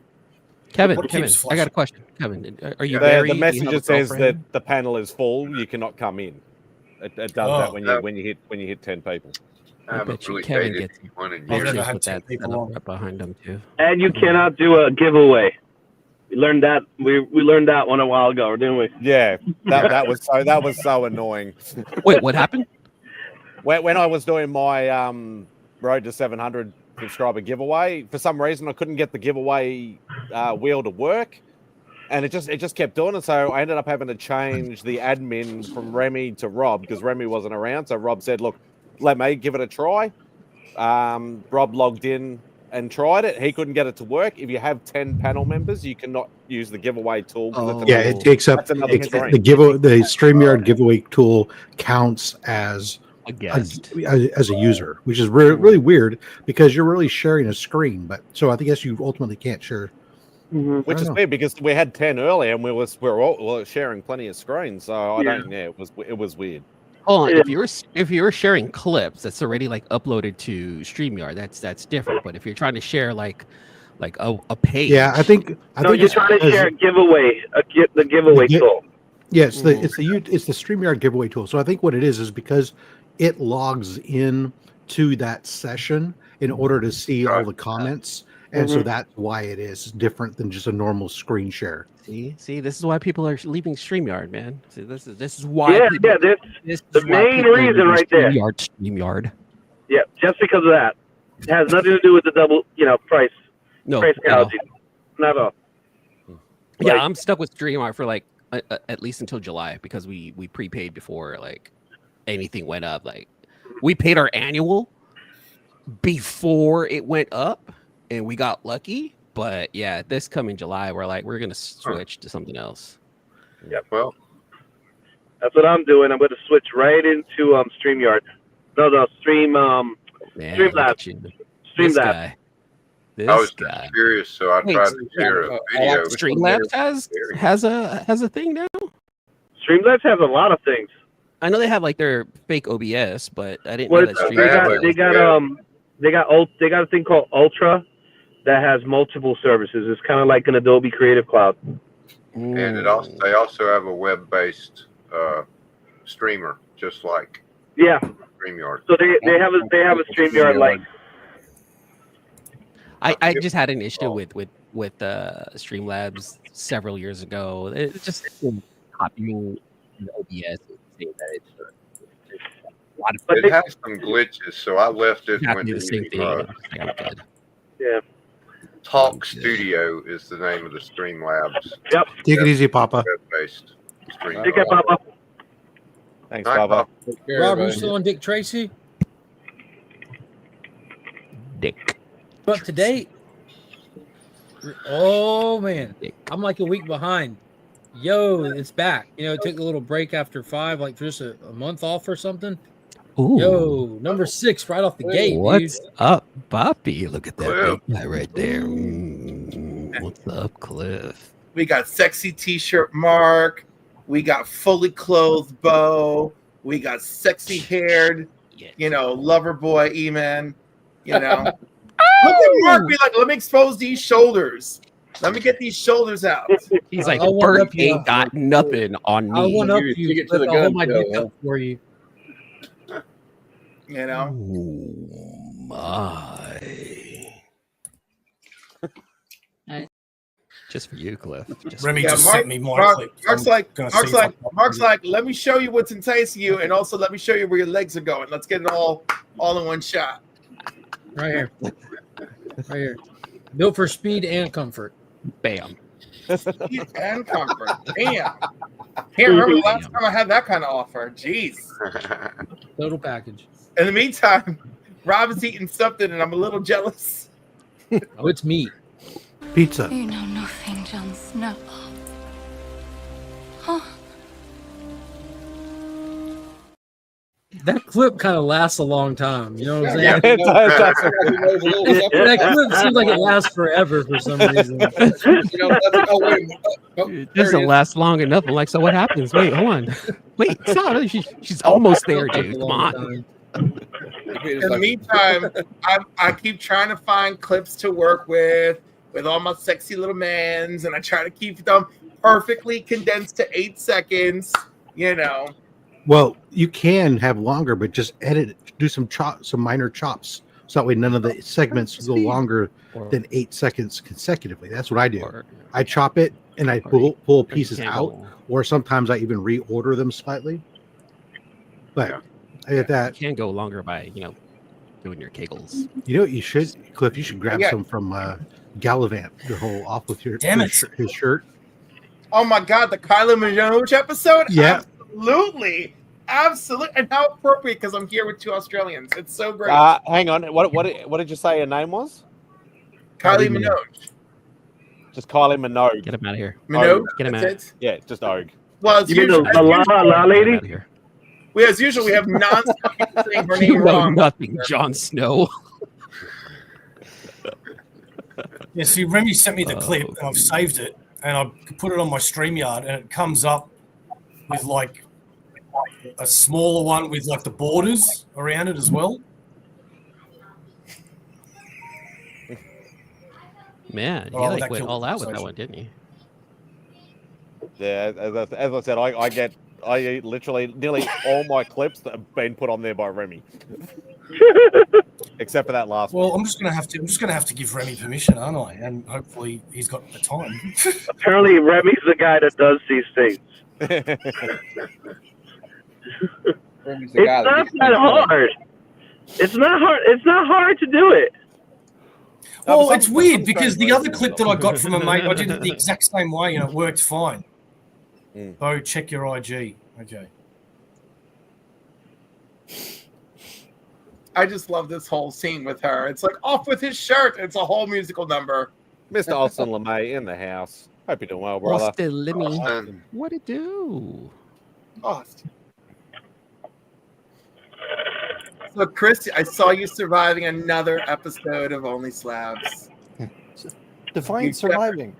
S15: Kevin, I got a question. Kevin, are you
S1: the
S15: married?
S1: the
S15: Do you
S1: message
S15: have a
S1: that says
S15: girlfriend?
S1: that the panel is full. You cannot come in. It does that when you hit 10 people.
S3: I haven't
S15: bet you
S3: really
S15: Kevin
S3: dated
S15: gets
S3: anyone in
S15: I've
S3: years.
S15: never had that setup right behind him too.
S9: And you cannot do a giveaway. We learned that we learned that one a while ago, didn't we?
S1: Yeah, that was so annoying.
S15: Wait, what happened?
S1: When I was doing my road to 700 subscriber giveaway, for some reason I couldn't get the giveaway wheel to work, and it just kept doing it. So I ended up having to change the admin from Remy to Rob because Remy wasn't around. So Rob said, "Look, let me give it a try." Rob logged in and tried it. He couldn't get it to work. If you have 10 panel members, you cannot use the giveaway tool.
S8: It takes up
S1: that's another
S8: the
S1: screen.
S8: the StreamYard giveaway tool counts as
S15: a guest,
S8: as a user, which is really weird because you're really sharing a screen. But so I guess you ultimately can't share.
S1: Which is weird because we had 10 earlier and we were all sharing plenty of screens. So it was weird.
S15: Hold on, if you were sharing clips that's already like uploaded to StreamYard, that's different. But if you're trying to share like a page,
S8: I think
S9: you're trying to share a giveaway, the giveaway tool.
S8: Yeah, it's the StreamYard giveaway tool. So I think what it is because it logs in to that session in order to see all the comments, and so that's why it is different than just a normal screen share.
S15: See, this is why people are leaving StreamYard, man. See, this is why.
S9: This the main reason right there.
S15: StreamYard.
S9: Yeah, just because of that. It has nothing to do with the double, price.
S15: No,
S9: price gouges. Not at all.
S15: Yeah, I'm stuck with StreamYard for like at least until July because we prepaid before like anything went up. Like we paid our annual before it went up, and we got lucky. But yeah, this coming July, we're gonna switch to something else.
S9: Yeah, well, that's what I'm doing. I'm going to switch right into StreamYard. No, Streamlabs. Streamlabs.
S3: I was just curious, so I tried to share a video.
S15: Streamlabs has a thing now.
S9: Streamlabs has a lot of things.
S15: I know they have like their fake OBS, but I didn't know that Streamlabs.
S9: They got a thing called Ultra that has multiple services. It's kind of like an Adobe Creative Cloud.
S3: And they also have a web-based streamer, just like StreamYard.
S9: So they have a StreamYard like.
S15: I just had an issue with Streamlabs several years ago. It's just copying the OBS.
S3: It has some glitches, so I left it when
S15: the same thing.
S9: Yeah.
S3: Talk Studio is the name of the Streamlabs.
S9: Yep.
S8: Take it easy, Papa.
S3: Web-based stream.
S9: Take care, Papa.
S1: Thanks, Papa.
S10: Rob, are you still on Dick Tracy?
S15: Dick.
S10: Up to date? Oh man, I'm like a week behind. Yo, it's back. It took a little break after 5, like just a month off or something.
S15: Ooh.
S10: Yo, number 6 right off the gate.
S15: What's
S10: dude.
S15: up, Poppy? Look at that big guy right there. What's up, Cliff?
S14: We got sexy T-shirt Mark. We got fully clothed Bo. We got sexy haired, lover boy E-Man. Look at Mark be like, let me expose these shoulders. Let me get these shoulders out.
S15: He's like, Bert ain't got nothing on me.
S10: I want up you. I'll hold my dick up for you.
S15: Oh my. Just for you, Cliff.
S4: Remy just sent me more clips.
S14: Mark's like, let me show you what's enticing you, and also let me show you where your legs are going. Let's get it all in one shot.
S10: Right here. Right here. Built for speed and comfort.
S15: Bam.
S14: Speed and comfort. Damn. Can't remember the last time I had that kind of offer. Jeez.
S10: Total package.
S14: In the meantime, Rob is eating something, and I'm a little jealous.
S10: Oh, it's meat.
S8: Pizza.
S18: You know nothing, Jon Snow. Huh?
S10: That clip kind of lasts a long time. You know what I'm saying?
S1: Yeah, it does.
S10: That clip seems like it lasts forever for some reason.
S15: It doesn't last long enough. I'm like, so what happens? Wait, hold on. Wait, stop. She's almost there, dude. Come on.
S14: In the meantime, I keep trying to find clips to work with all my sexy little mans, and I try to keep them perfectly condensed to 8 seconds. You know.
S8: Well, you can have longer, but just edit it. Do some minor chops, so that way none of the segments go longer than 8 seconds consecutively. That's what I do. I chop it and I pull pieces out, or sometimes I even reorder them slightly. But I get that.
S15: You can't go longer by doing your kegels.
S8: You know what you should, Cliff? You should grab
S14: Yeah.
S8: some from Gallivant. The whole off with your
S14: Damn it.
S8: his shirt.
S14: Oh my God, the Kylie Minogue episode?
S8: Yeah.
S14: Absolutely. And how appropriate, because I'm here with 2 Australians. It's so great.
S1: Hang on. What did you say her name was?
S14: Kylie Minogue.
S1: Just Kylie Minogue.
S15: Get him out of here.
S14: Minogue?
S15: Get him out.
S14: That's it?
S1: Yeah, just Og.
S14: Well, as
S9: You mean
S14: usual,
S9: the la lady?
S14: as usual, we have non-stop people saying her
S15: You
S14: name
S15: know
S14: wrong.
S15: nothing, Jon Snow.
S4: Yeah, see, Remy sent me the clip, and I've saved it, and I put it on my StreamYard, and it comes up with like a smaller one with like the borders around it as well.
S15: Man, you
S4: Oh,
S15: like
S4: that
S15: went
S4: killed
S15: all
S4: the
S15: out with that
S4: conversation.
S15: one, didn't you?
S1: Yeah, as I said, I eat literally nearly all my clips that have been put on there by Remy, except for that last one.
S4: Well, I'm just gonna have to give Remy permission, aren't I? And hopefully he's got the time.
S9: Apparently, Remy's the guy that does these things.
S5: Remy's
S9: It's not that hard. It's not hard. It's not hard to do it.
S4: Well, it's weird because the other clip that I got from a mate, I did it the exact same way and it worked fine. Oh, check your IG. Okay.
S14: I just love this whole scene with her. It's like off with his shirt. It's a whole musical number.
S1: Mr. Austin LeMay in the house. Hope you're doing well, brother.
S15: Austin Lemmy. What it do?
S14: Austin. So, Chris, I saw you surviving another episode of Only Slabs.
S12: Define surviving.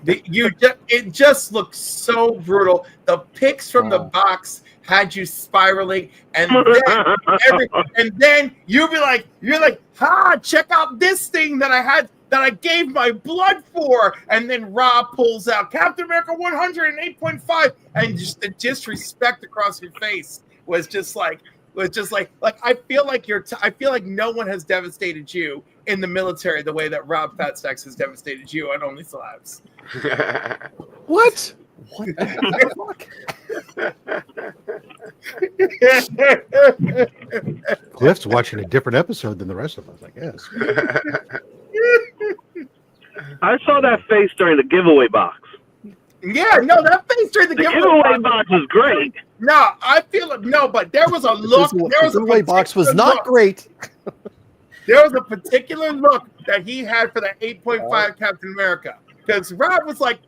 S14: It just looked so brutal. The pics from the box had you spiraling, and then you'd be like, check out this thing that I gave my blood for, and then Rob pulls out Captain America 108.5, and just the disrespect across your face was just like I feel like no one has devastated you in the military the way that Rob Fatstacks has devastated you on Only Slabs.
S12: What?
S14: What
S12: the fuck?
S8: Cliff's watching a different episode than the rest of us, I guess.
S9: I saw that face during the giveaway box.
S14: Yeah, no, that face during the
S9: giveaway box was great.
S14: No, I feel it. No, but there was a look.
S12: The giveaway box was not great.
S14: There was a particular look that he had for the 8.5 Captain America, because Rob was like,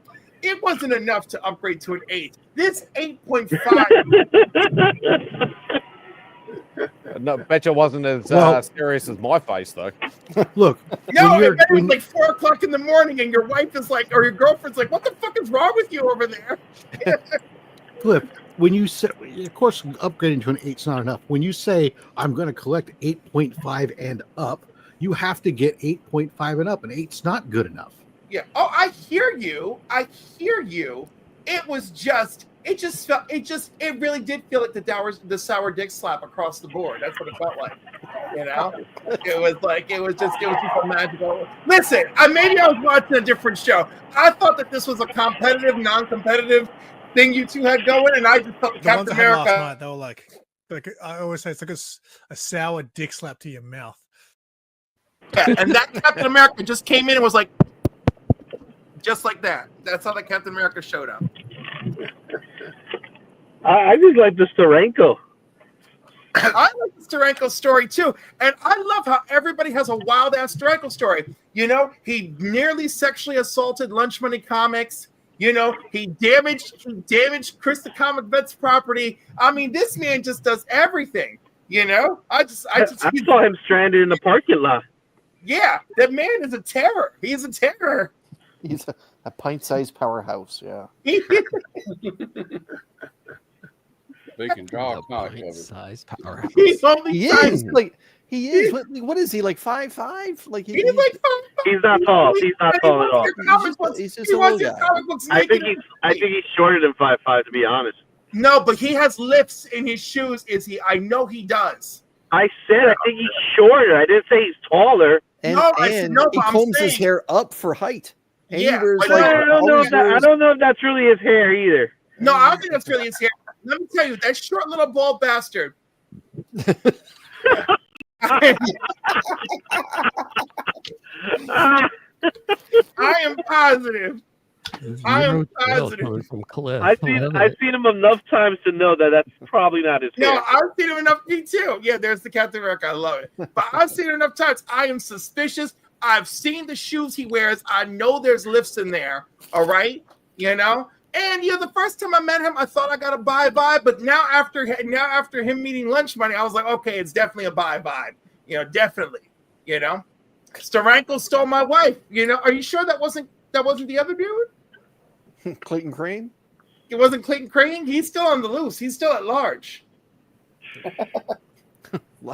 S14: it wasn't enough to upgrade to an 8. This 8.5.
S1: No, bet you wasn't as serious as my face, though.
S8: Look,
S14: No, it was like 4 o'clock in the morning, and your wife is like, or your girlfriend's like, what the fuck is wrong with you over there?
S8: Cliff, when you say, of course, upgrading to an 8's not enough. When you say, I'm going to collect 8.5 and up, you have to get 8.5 and up. An 8's not good enough.
S14: Yeah. Oh, I hear you. It really did feel like the sour dick slap across the board. That's what it felt like. You know, it was just a magical. Listen, maybe I was watching a different show. I thought that this was a competitive, non-competitive thing you two had going, and I just felt
S17: The ones
S14: Captain
S17: I had last
S14: America.
S17: night, they were like I always say, it's like a sour dick slap to your mouth.
S14: Yeah, and that Captain America just came in and was like, just like that. That's how the Captain America showed up.
S9: I just like the Steranko.
S14: I like the Steranko story too, and I love how everybody has a wild ass Steranko story. You know, he nearly sexually assaulted Lunch Money Comics. You know, he damaged Chris the Comic Vet's property. I mean, this man just does everything. You know, I
S9: saw him stranded in the parking lot.
S14: Yeah, that man is a terror. He's a terror.
S12: He's a pint-sized powerhouse. Yeah.
S5: They can draw a comic cover.
S15: Size powerhouse.
S14: He's only
S12: He is like he is. What is he like? 5'5"? Like
S14: he's like 5'5".
S9: He's not tall. He's not tall at all.
S12: He's just a little guy.
S9: I think he's shorter than 5'5", to be honest.
S14: No, but he has lifts in his shoes. Is he? I know he does.
S9: I said I think he's shorter. I didn't say he's taller.
S12: And,
S14: No, I
S12: and
S14: said no,
S12: he
S14: but I'm
S12: combs his
S14: saying-
S12: hair up for height. And he
S14: Yeah,
S12: wears
S14: but
S12: like
S9: I don't know if that's really his hair either.
S14: No, I don't think that's really his hair. Let me tell you, that short little bald bastard. I am positive. I am positive.
S15: From Cliff.
S9: I've seen him enough times to know that that's probably not his
S14: No,
S9: hair.
S14: I've seen him enough. Me too. Yeah, there's the Captain America. I love it. But I've seen it enough times. I am suspicious. I've seen the shoes he wears. I know there's lifts in there. All right, you know. And the first time I met him, I thought I got a bye-bye. But now after him meeting Lunch Money, I was like, okay, it's definitely a bye-bye. You know, definitely. You know, Steranko stole my wife. You know, are you sure that wasn't the other dude?
S12: Clayton Crane?
S14: It wasn't Clayton Crane. He's still on the loose. He's still at large.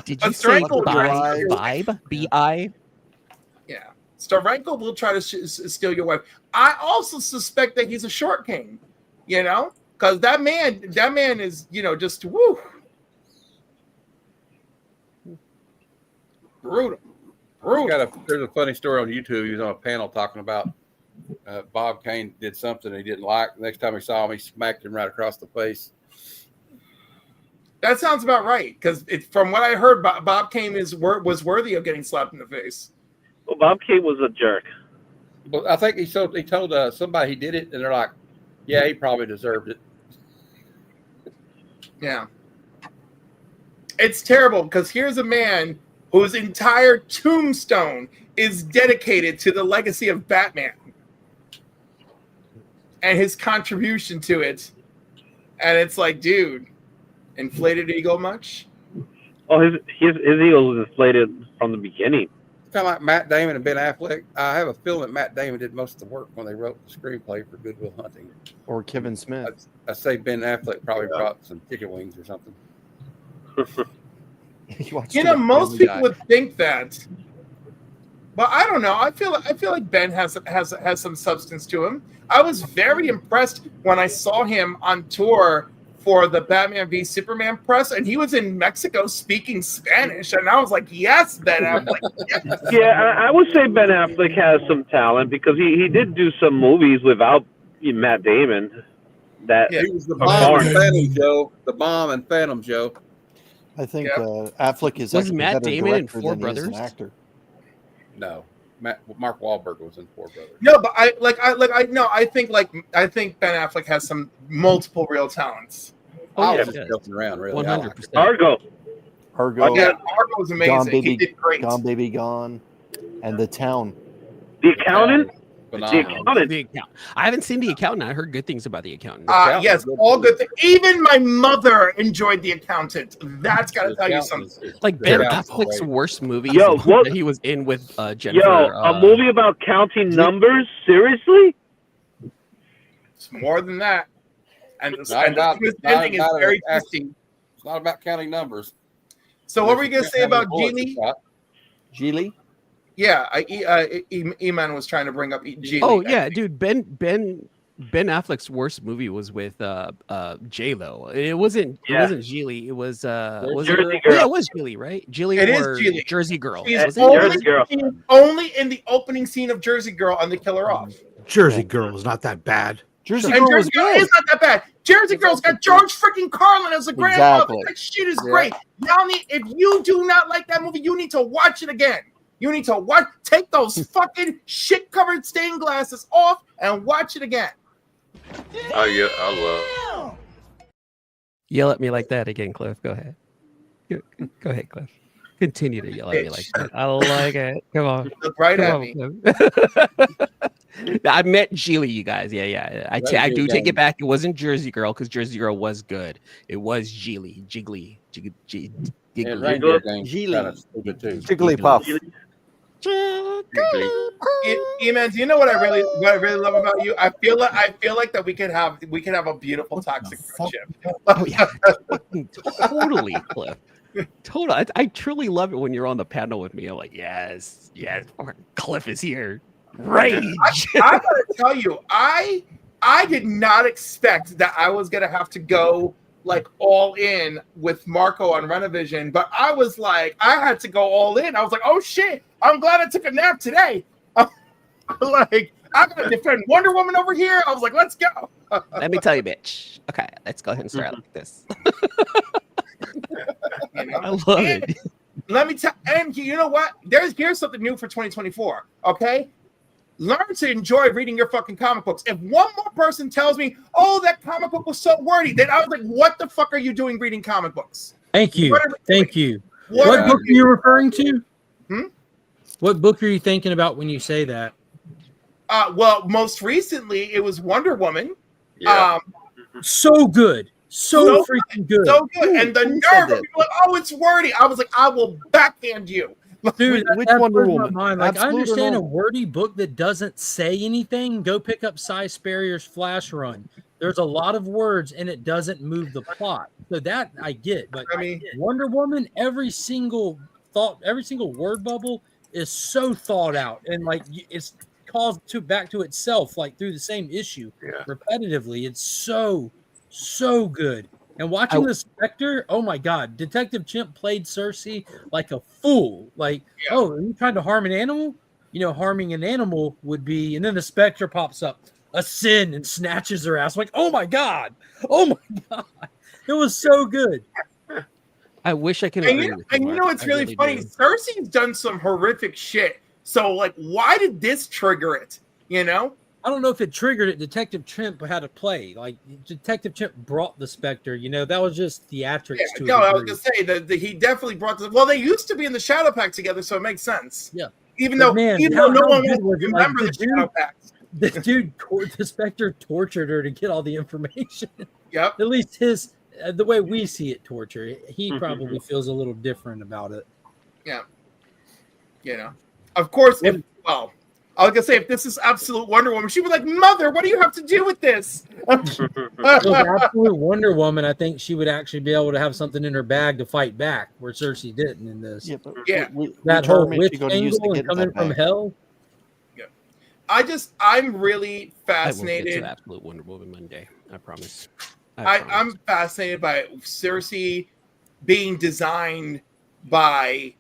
S15: Did you say
S14: Steranko
S15: vibe? B-I?
S14: Yeah. Steranko will try to steal your wife. I also suspect that he's a short king, you know, because that man is, you know, just woo. Brutal.
S5: There's a funny story on YouTube. He was on a panel talking about Bob Kane did something he didn't like. The next time he saw him, he smacked him right across the face.
S14: That sounds about right, because from what I heard, Bob Kane was worthy of getting slapped in the face.
S9: Well, Bob Kane was a jerk.
S5: But I think he told somebody he did it, and they're like, "Yeah, he probably deserved it."
S14: Yeah. It's terrible because here's a man whose entire tombstone is dedicated to the legacy of Batman and his contribution to it. And it's like, dude, inflated ego much?
S9: Oh, his ego was inflated from the beginning.
S5: Kind of like Matt Damon and Ben Affleck. I have a feeling that Matt Damon did most of the work when they wrote the screenplay for Good Will Hunting.
S12: Or Kevin Smith.
S5: I say Ben Affleck probably brought some chicken wings or something.
S14: You know, most people would think that, but I don't know. I feel like Ben has some substance to him. I was very impressed when I saw him on tour for the Batman v Superman press, and he was in Mexico speaking Spanish, and I was like, "Yes, Ben Affleck." Yes.
S9: Yeah, I would say Ben Affleck has some talent because he did do some movies without Matt Damon. That
S5: he was the bomb and Phantom Joe. The bomb and Phantom Joe.
S12: I think Affleck is
S15: Was
S12: actually
S15: Matt
S12: a better
S15: Damon in
S12: director
S15: Four
S12: than he is an
S15: Brothers?
S12: actor.
S5: No, Mark Wahlberg was in Four Brothers.
S14: No, but I think Ben Affleck has some multiple real talents.
S5: I was just joking around, really.
S15: 100%.
S9: Argo.
S14: Yeah, Argo was amazing.
S12: Gone Baby,
S14: He did great.
S12: Gone Baby Gone, and The Town.
S9: The Accountant.
S15: The Accountant. I haven't seen The Accountant. I heard good things about The Accountant.
S14: Yes, all good things. Even my mother enjoyed The Accountant. That's got to tell you something.
S15: Like Ben Affleck's worst movie.
S9: Yo, what
S15: that he was in with Jennifer?
S9: Yo, a movie about counting numbers? Seriously?
S14: It's more than that. And the twist
S5: not
S14: ending is
S5: about
S14: very
S5: it.
S14: twisty.
S5: It's not about counting numbers.
S14: So what were you going to say about Geely?
S12: Geely?
S14: Yeah, Eman was trying to bring up Geely.
S15: Oh yeah, dude. Ben Affleck's worst movie was with J Lo. It wasn't Geely. It was
S9: Jersey Girl.
S15: Yeah, it was Geely, right? Geely
S14: It is
S15: or
S14: Geely.
S15: Jersey Girl.
S14: She's
S15: Was it
S14: only,
S15: Jersey?
S14: only in the opening scene of Jersey Girl on the Killer Off.
S8: Jersey Girl is not that bad.
S12: Jersey
S14: And
S12: Girl was
S14: Jersey Girl
S12: good.
S14: is not that bad. Jersey Girl's got George freaking Carlin as the grandmother.
S12: Exactly.
S14: That shit is great. Now, if you do not like that movie, you need to watch it again. You need to take those fucking shit-covered stained glasses off and watch it again.
S3: Oh yeah, I love.
S15: Yell at me like that again, Cliff. Go ahead. Go ahead, Cliff. Continue to yell at me like that. I like it. Come on.
S14: Look right
S15: Come
S14: at
S15: on,
S14: me.
S15: Cliff. I meant Geely, you guys. Yeah. I do take it back. It wasn't Jersey Girl because Jersey Girl was good. It was Geely. Jiggly.
S5: And Reindeer Game's kind of stupid too.
S1: Jigglypuff.
S14: E-Man, do you know what I really love about you? I feel like that we could have a beautiful toxic friendship.
S15: Oh yeah, totally, Cliff. Totally. I truly love it when you're on the panel with me. I'm like, yes, Cliff is here. Rage.
S14: I gotta tell you, I did not expect that I was gonna have to go like all in with Marco on Renovision, but I was like, I had to go all in. I was like, oh shit, I'm glad I took a nap today. Like, I'm gonna defend Wonder Woman over here. I was like, let's go.
S15: Let me tell you, bitch. Okay, let's go ahead and start like this.
S14: You know?
S15: I love it.
S14: Let me tell, and you know what? Here's something new for 2024. Okay, learn to enjoy reading your fucking comic books. If one more person tells me, "Oh, that comic book was so wordy," then I was like, "What the fuck are you doing reading comic books?"
S10: Thank you. Thank you.
S14: What
S10: What
S14: are
S10: book are you referring to?
S12: What book are you thinking about when you say that?
S14: Well, most recently it was Wonder Woman.
S12: Yeah.
S10: So good. So freaking good.
S14: So good. And the nerve of people like, oh, it's wordy. I was like, I will backhand you.
S10: Dude,
S12: Which
S10: that
S12: Wonder
S10: blows my
S12: Woman?
S10: mind. Like, I
S12: Absolute or
S10: understand a
S12: normal?
S10: wordy book that doesn't say anything. Go pick up Cy Sperrier's Flash Run. There's a lot of words and it doesn't move the plot. So that I get. But
S14: I mean,
S10: Wonder Woman, every single word bubble is so thought out, and like it's called back to itself, like through the same issue repetitively. It's so good. And watching the Spectre, oh my God, Detective Chimp played Cersei like a fool. Like, oh, are you trying to harm an animal? You know, harming an animal would be, and then the Spectre pops up, a sin, and snatches her ass. Like, oh my God, it was so good.
S15: I wish I could
S14: And
S15: agree
S14: you,
S15: with
S14: and
S15: you.
S14: you know what's
S15: I
S14: really funny?
S15: do.
S14: Cersei's done some horrific shit. So, like, why did this trigger it? You know?
S10: I don't know if it triggered it. Detective Chimp had to play. Like, Detective Chimp brought the Spectre. You know, that was just theatrics to
S14: No,
S10: a
S14: I was
S10: degree.
S14: gonna say that he definitely brought the. Well, they used to be in the Shadow Pack together, so it makes sense.
S10: Yeah.
S14: Even
S10: But
S14: though,
S10: man,
S14: no
S10: how
S14: one
S10: good
S14: will
S10: was it? Like,
S14: remember the Shadow Pack.
S10: The Spectre tortured her to get all the information.
S14: Yep.
S10: At least the way we see it, torture. He probably feels a little different about it.
S14: Yeah. You know, of course. I was gonna say, if this is absolute Wonder Woman, she'd be like, "Mother, what do you have to do with this?"
S10: With absolute Wonder Woman, I think she would actually be able to have something in her bag to fight back, where Cersei didn't in this.
S12: Yeah, but
S14: Yeah.
S10: That
S12: which
S10: whole
S12: army is
S10: witch
S12: she gonna use to
S10: angle
S12: get
S10: and coming
S12: that
S10: from
S12: bag?
S10: hell.
S14: I'm really
S15: I will get
S14: fascinated.
S15: to Absolute Wonder Woman Monday. I promise.
S14: I'm fascinated by Cersei being designed by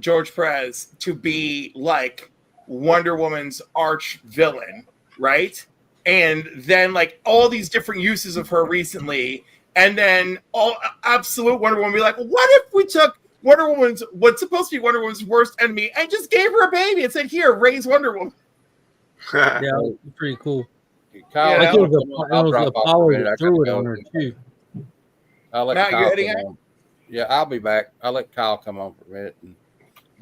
S14: George Perez to be like Wonder Woman's arch villain, right? And then like all these different uses of her recently, and then all absolute Wonder Woman be like, what if we took what's supposed to be Wonder Woman's worst enemy and just gave her a baby and said, here, raise Wonder Woman?
S10: Yeah, it was pretty cool.
S5: Kyle,
S10: I
S14: Yeah.
S10: think it was Apollo that threw it on her too.
S5: I'll let
S14: Matt, you
S5: Kyle
S14: heading
S5: come
S14: out?
S5: on. Yeah, I'll be back. I'll let Kyle come on for a minute. And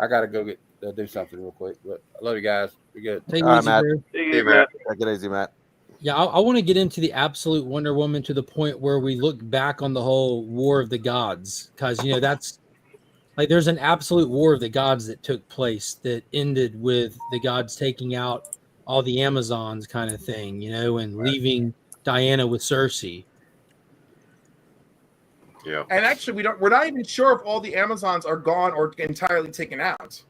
S5: I got to go do something real quick. But I love you guys. Be good.
S10: Take it
S1: All right,
S10: easy,
S1: Matt.
S10: Barry.
S1: Hey, Matt. Take it easy, Matt.
S10: Yeah, I want to get into the absolute Wonder Woman to the point where we look back on the whole War of the Gods, because you know that's like there's an absolute War of the Gods that took place that ended with the gods taking out all the Amazons, kind of thing, you know, and leaving Diana with Cersei.
S3: Yeah.
S14: And actually, we're not even sure if all the Amazons are gone or entirely taken out.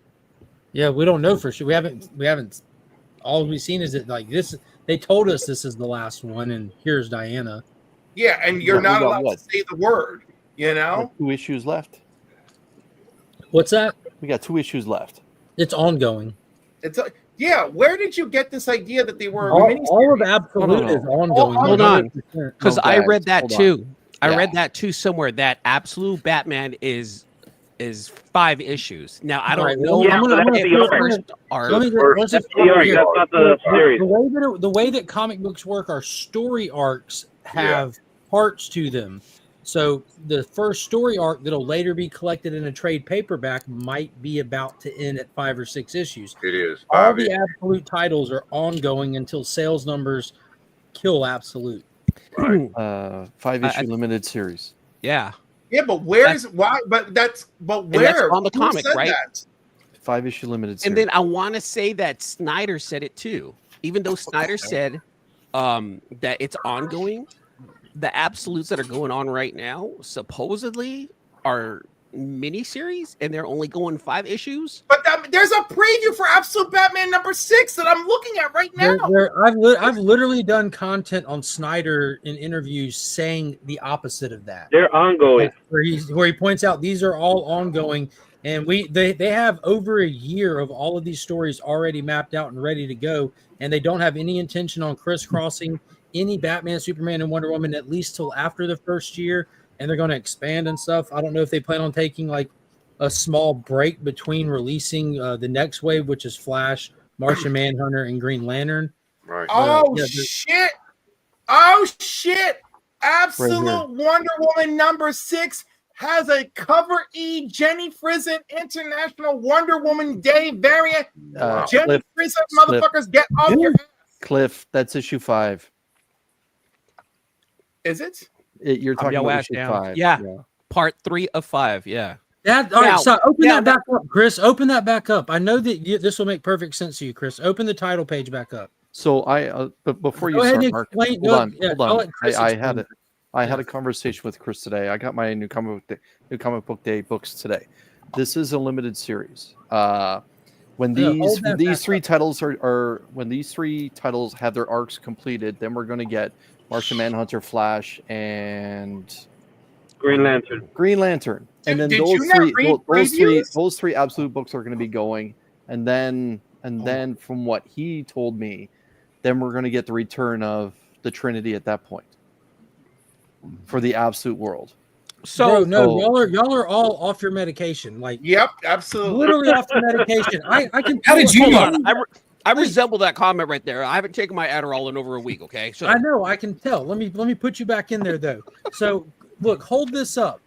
S10: Yeah, we don't know for sure. We haven't. All we've seen is that like this. They told us this is the last one, and here's Diana.
S14: Yeah, and you're
S12: We
S14: not
S12: got
S14: allowed
S12: what?
S14: to say the word. You
S12: We
S14: know?
S12: got 2 issues left.
S10: What's that?
S12: We got 2 issues left.
S10: It's ongoing.
S14: It's yeah. Where did you get this idea that they were
S10: All of Absolute is ongoing.
S15: Hold on,
S10: 100%.
S15: because
S12: No,
S15: I
S12: guys,
S15: read that
S12: hold on.
S15: too. I
S12: Yeah.
S15: read that too somewhere. That Absolute Batman is 5 issues. Now I don't
S10: Alright,
S15: know.
S10: well,
S9: Yeah,
S10: I'm
S9: but
S10: gonna
S9: that's the art.
S10: first
S15: Are
S10: let me just, let's
S9: That's
S10: just
S9: the art.
S10: here.
S9: That's not the series.
S10: The way that comic books work, our story arcs have parts to them. So the first story arc that'll later be collected in a trade paperback might be about to end at 5 or 6 issues.
S3: It is.
S10: All the Absolute titles are ongoing until sales numbers kill Absolute.
S3: Right.
S12: 5-issue limited series.
S15: Yeah.
S14: Yeah, but where's why? But that's
S15: And
S14: where
S15: that's on the
S14: Who
S15: comic,
S14: said
S15: right?
S14: that?
S12: 5-issue limited series.
S15: And then I want to say that Snyder said it too. Even though Snyder said that it's ongoing, the absolutes that are going on right now supposedly are miniseries, and they're only going 5 issues.
S14: But there's a preview for Absolute Batman #6 that I'm looking at right now.
S10: I've literally done content on Snyder in interviews saying the opposite of that.
S9: They're ongoing.
S10: Where he points out these are all ongoing, and they have over a year of all of these stories already mapped out and ready to go, and they don't have any intention on crisscrossing any Batman, Superman, and Wonder Woman at least till after the first year, and they're going to expand and stuff. I don't know if they plan on taking like a small break between releasing the next wave, which is Flash, Martian Manhunter, and Green Lantern.
S3: Right.
S14: Oh shit! Oh shit! Absolute Wonder Woman #6 has a cover E Jenny Frizen International Wonder Woman Day variant. Jenny Frizen, motherfuckers, get off your ass.
S12: Cliff, that's issue 5.
S14: Is it?
S12: You're talking about issue 5.
S15: Yeah. Part 3 of 5. Yeah.
S10: All right, so open that back up, Chris. Open that back up. I know that this will make perfect sense to you, Chris. Open the title page back up.
S12: So but before you
S10: Go ahead
S12: start,
S10: and
S12: Mark,
S10: explain-
S12: hold on.
S10: I'll let Chris
S12: I had a conversation with Chris today. I got my new comic book day books today. This is a limited series. When these three titles have their arcs completed, then we're going to get Martian Manhunter, Flash, and
S9: Green Lantern.
S12: And then
S14: Did you not read
S12: those three absolute books are going to be going, and then from what he told me, then we're going to get the return of the Trinity at that point for the absolute world.
S10: So y'all are all off your medication. Like,
S14: yep, absolutely,
S10: literally off your medication. I can.
S15: How did you
S10: hold
S15: know?
S10: on.
S15: I resemble that comment right there. I haven't taken my Adderall in over a week. Okay, so
S10: I know, I can tell. Let me put you back in there though. So look, hold this up,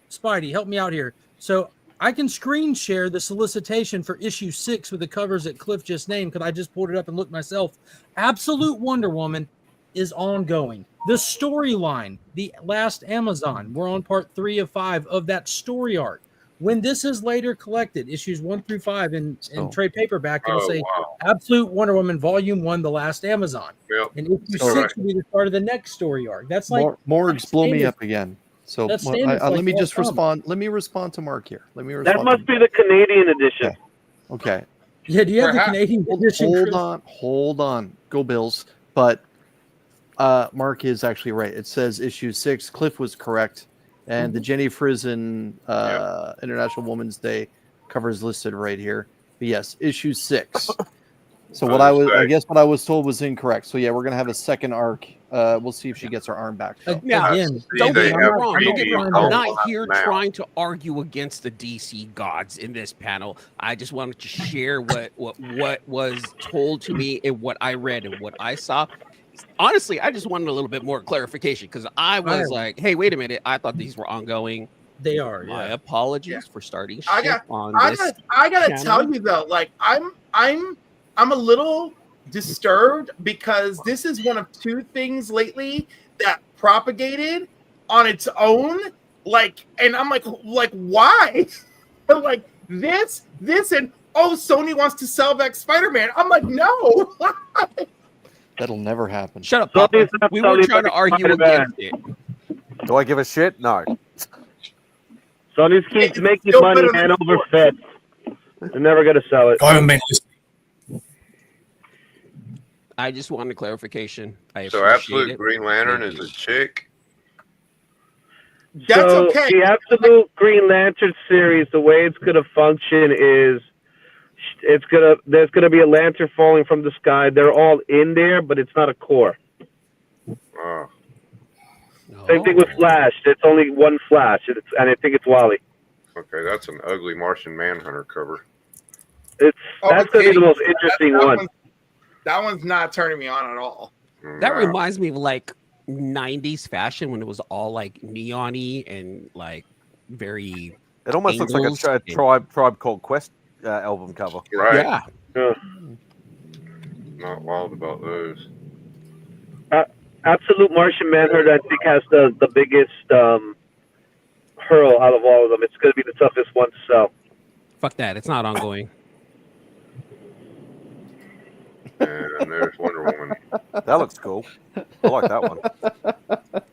S10: Spidey. Help me out here. So I can screen share the solicitation for issue 6 with the covers that Cliff just named because I just pulled it up and looked myself. Absolute Wonder Woman is ongoing. The storyline, the last Amazon, we're on part 3 of 5 of that story arc. When this is later collected, issues 1 through 5 in trade paperback, it'll say Absolute Wonder Woman Volume 1, The Last Amazon.
S3: Yep.
S10: And issue 6 will be the start of the next story arc. That's like
S12: Morgs blow me up again. So
S10: That's
S12: let me just respond. Let me respond to Mark here. Let me respond.
S9: That must be the Canadian edition.
S12: Okay.
S10: Yeah, do you have the Canadian edition?
S12: Hold on. Go Bills. But Mark is actually right. It says issue 6. Cliff was correct. And the Jenny Frizen International Women's Day cover is listed right here. But yes, issue 6. So I guess what I was told was incorrect. So yeah, we're gonna have a second arc. We'll see if she gets her arm back.
S15: Yeah, don't get me wrong. I'm not here trying to argue against the DC gods in this panel. I just wanted to share what was told to me and what I read and what I saw. Honestly, I just wanted a little bit more clarification because I was like, "Hey, wait a minute! I thought these were ongoing."
S10: They are.
S15: My apologies for starting
S14: I gotta tell you though, like I'm a little disturbed because this is one of 2 things lately that propagated on its own. Like, and I'm like why? Like this, and Sony wants to sell back Spider-Man. I'm like, no.
S12: That'll never happen.
S15: Shut up, Papa. We weren't trying to argue against it.
S1: Do I give a shit? No.
S9: Sony keeps making money hand over fist. They're never going to sell it.
S15: I just wanted clarification.
S3: So Absolute Green Lantern is a chick?
S14: That's
S9: so
S14: okay.
S9: The Absolute Green Lantern series, the way it's going to function is there's going to be a lantern falling from the sky. They're all in there, but it's not a core.
S3: Oh.
S9: Same thing with Flash. It's only one Flash, and I think it's Wally.
S3: Okay, that's an ugly Martian Manhunter cover.
S9: That's going to be the most interesting one.
S14: That one's not turning me on at all.
S15: That reminds me of like 90s fashion when it was all like neon-y and like very.
S1: It almost looks like
S15: angles
S1: a
S15: and-
S1: Tribe Called Quest album cover.
S3: Right.
S15: Yeah.
S3: Not wild about those.
S9: Absolute Martian Manhunter, I think, has the biggest hurl out of all of them. It's going to be the toughest one to sell.
S15: Fuck that. It's not ongoing.
S3: And there's Wonder Woman.
S1: That looks cool. I like that one.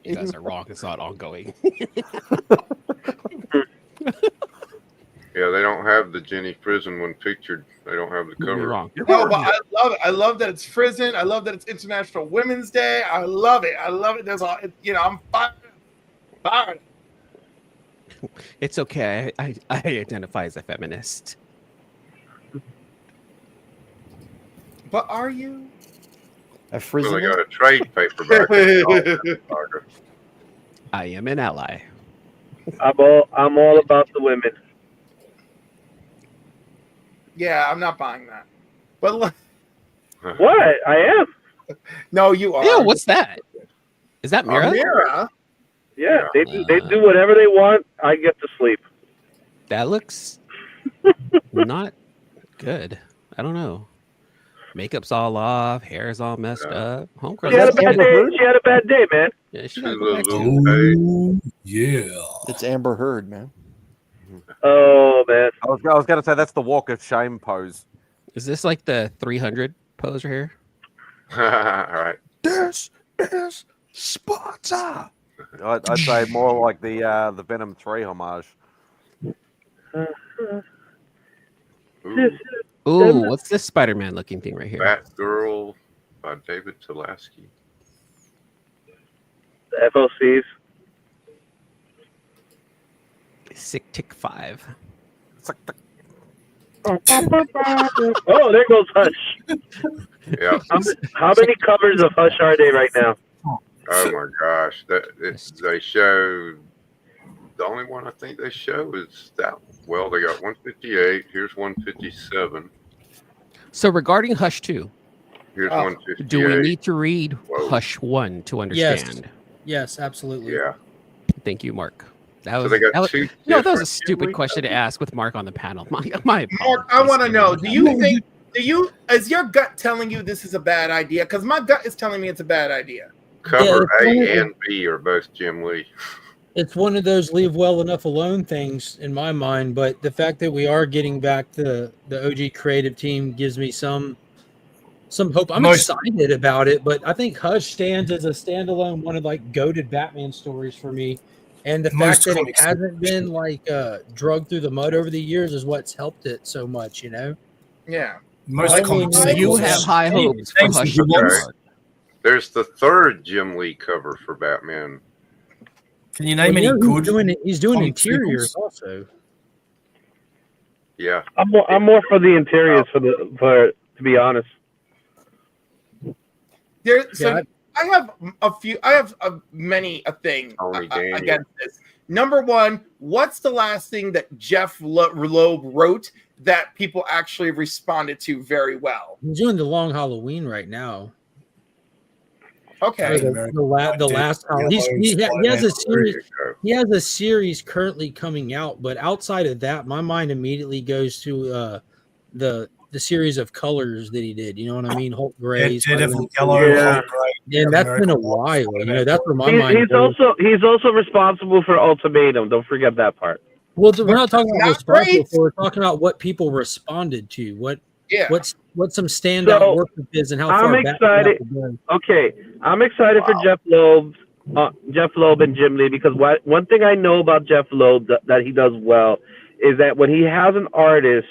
S15: You guys are wrong. It's not ongoing.
S3: Yeah, they don't have the Jenny Prison one pictured. They don't have the cover.
S15: You're wrong.
S14: No, but I love it. I love that it's Frizzen. I love that it's International Women's Day. I love it. I love it. There's all, I'm fired.
S15: It's okay. I identify as a feminist.
S14: But are you?
S12: A
S3: Well, they got a trade paperback.
S15: I am an ally.
S9: I'm all about the women.
S14: Yeah, I'm not buying that. But look,
S9: what? I am.
S14: No, you are.
S15: Yeah, what's that? Is that Mira?
S14: Mira.
S9: Yeah, they do whatever they want. I get to sleep.
S15: That looks not good. I don't know. Makeup's all off, hair's all messed up. Homegirl.
S9: She had a bad day. She had a bad day, man.
S15: Yeah, she gotta go back to
S4: yeah.
S12: It's Amber Heard, man.
S9: Oh man.
S1: I was going to say that's the walk of shame pose.
S15: Is this like the 300 pose right here?
S3: All right.
S8: This is Sparta.
S1: I'd say more like the Venom 3 homage.
S15: Ooh, what's this Spider-Man looking thing right here?
S3: Batgirl by David Talaski.
S9: The FOCs.
S15: Sick Tick 5.
S9: Oh, there goes Hush.
S3: Yeah.
S9: How many covers of Hush are they right now?
S3: Oh my gosh, they show. The only one I think they show is that. Well, they got 158. Here's 157.
S15: So regarding Hush 2,
S3: Here's 158.
S15: do we need to read
S3: Whoa.
S15: Hush 1 to understand?
S10: Yes, absolutely.
S3: Yeah.
S15: Thank you, Mark. That
S3: So
S15: was,
S3: they got
S15: that was,
S3: two
S15: no, that was a
S3: different
S15: stupid
S3: Jubilee
S15: question to
S3: covers?
S15: ask with Mark on the panel. My
S14: Mark, I want to know, do you think, is your gut telling you this is a bad idea? Because my gut is telling me it's a bad idea.
S3: Cover
S10: Yeah,
S3: A and B are both Jim Lee.
S10: It's one of those leave well enough alone things in my mind, but the fact that we are getting back to the OG creative team gives me some hope. I'm excited about it, but I think Hush stands as a standalone one of like goated Batman stories for me. And the fact that it hasn't been like drugged through the mud over the years is what's helped it so much, you know?
S14: Yeah.
S15: You have high hopes for Hush.
S3: Okay. There's the third Jim Lee cover for Batman.
S4: Can you name any good?
S10: He's doing
S4: comic
S10: interiors
S4: sequels?
S10: also.
S3: Yeah.
S9: I'm more for the interiors for to be honest.
S14: I have a few. I have many a thing against this. Number one, what's the last thing that Jeff Loeb wrote that people actually responded to very well?
S10: He's doing the Long Halloween right now.
S14: Okay.
S10: The last he has a series. He has a series currently coming out, but outside of that, my mind immediately goes to the series of colors that he did. You know what I mean? Hulk Gray,
S4: Daredevil Yellow, Hulk Gray.
S10: and that's been a while. You know, that's where my mind.
S9: He's also responsible for Ultimatum. Don't forget that part.
S10: Well, we're not talking about responsible.
S9: great.
S10: We're talking about what people responded to. What some standout
S9: So,
S10: work is and how far
S9: I'm
S10: back
S9: excited.
S10: you have to go.
S9: Okay, I'm excited for Jeff Loeb and Jim Lee because one thing I know about Jeff Loeb that he does well is that when he has an artist,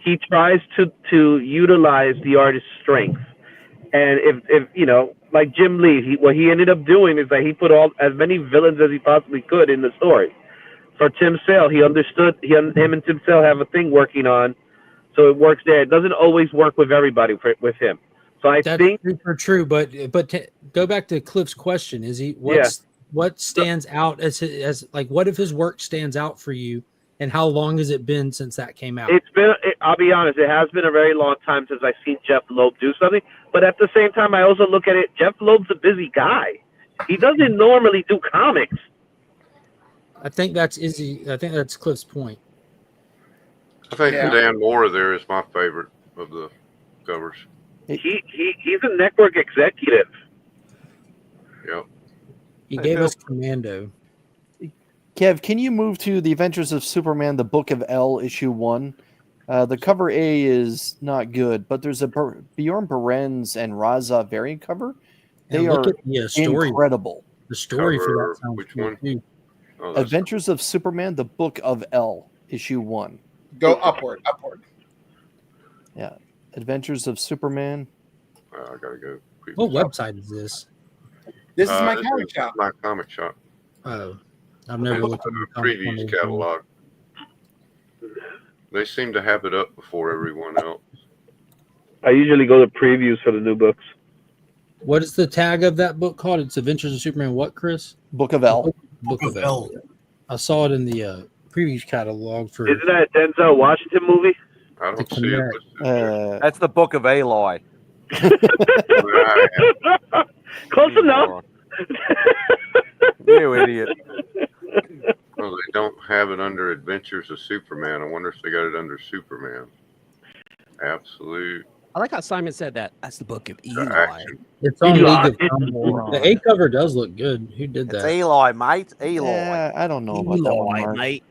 S9: he tries to utilize the artist's strength. And if you know, like Jim Lee, what he ended up doing is that he put as many villains as he possibly could in the story. For Tim Sale, he understood him and Tim Sale have a thing working on. So it works there. It doesn't always work with everybody with him. So I think
S10: super true. But to go back to Cliff's question, is what stands out as like what if his work stands out for you, and how long has it been since that came out?
S9: I'll be honest, it has been a very long time since I've seen Jeff Loeb do something. But at the same time, I also look at it. Jeff Loeb's a busy guy. He doesn't normally do comics.
S10: I think that's Izzy. I think that's Cliff's point.
S3: I think
S9: Yeah.
S3: Dan Mora there is my favorite of the covers.
S9: He's a network executive.
S3: Yep.
S10: He gave us Commando.
S12: Kev, can you move to the Adventures of Superman, the Book of L, issue 1? The cover A is not good, but there's a Bjorn Berens and Raza variant cover. They
S10: And look
S12: are
S10: at the story.
S12: incredible.
S10: The story for
S3: Cover,
S10: that sounds
S3: which
S10: cool
S3: one?
S10: too.
S3: Oh, that's
S12: Adventures of Superman, the Book of L, issue 1.
S14: Go upward.
S12: Yeah. Adventures of Superman.
S3: I gotta go.
S10: What website is this?
S14: This is my
S3: this
S14: comic
S3: is
S14: shop.
S3: My comic shop.
S10: Oh, I've never
S3: It's
S10: looked at
S3: the
S10: the comic
S3: previews
S10: one.
S3: catalog. They seem to have it up before everyone else.
S9: I usually go to previews for the new books.
S10: What is the tag of that book called? It's Adventures of Superman. What, Chris?
S12: Book of L.
S10: Book of L. I saw it in the previews catalog for.
S9: Isn't that a Denzel Washington movie?
S3: I don't
S10: The
S3: see it.
S10: Connect.
S1: That's the Book of Eli.
S9: Close enough.
S1: You idiot.
S3: Well, they don't have it under Adventures of Superman. I wonder if they got it under Superman. Absolute.
S15: I like how Simon said that. That's the Book of Eli.
S3: Action.
S10: It's on
S9: Eli.
S10: League of Comics. The A cover does look good. Who did
S1: It's
S10: that?
S1: Eli, mate. Eli.
S12: Yeah, I don't know about that one, Mark.
S15: mate.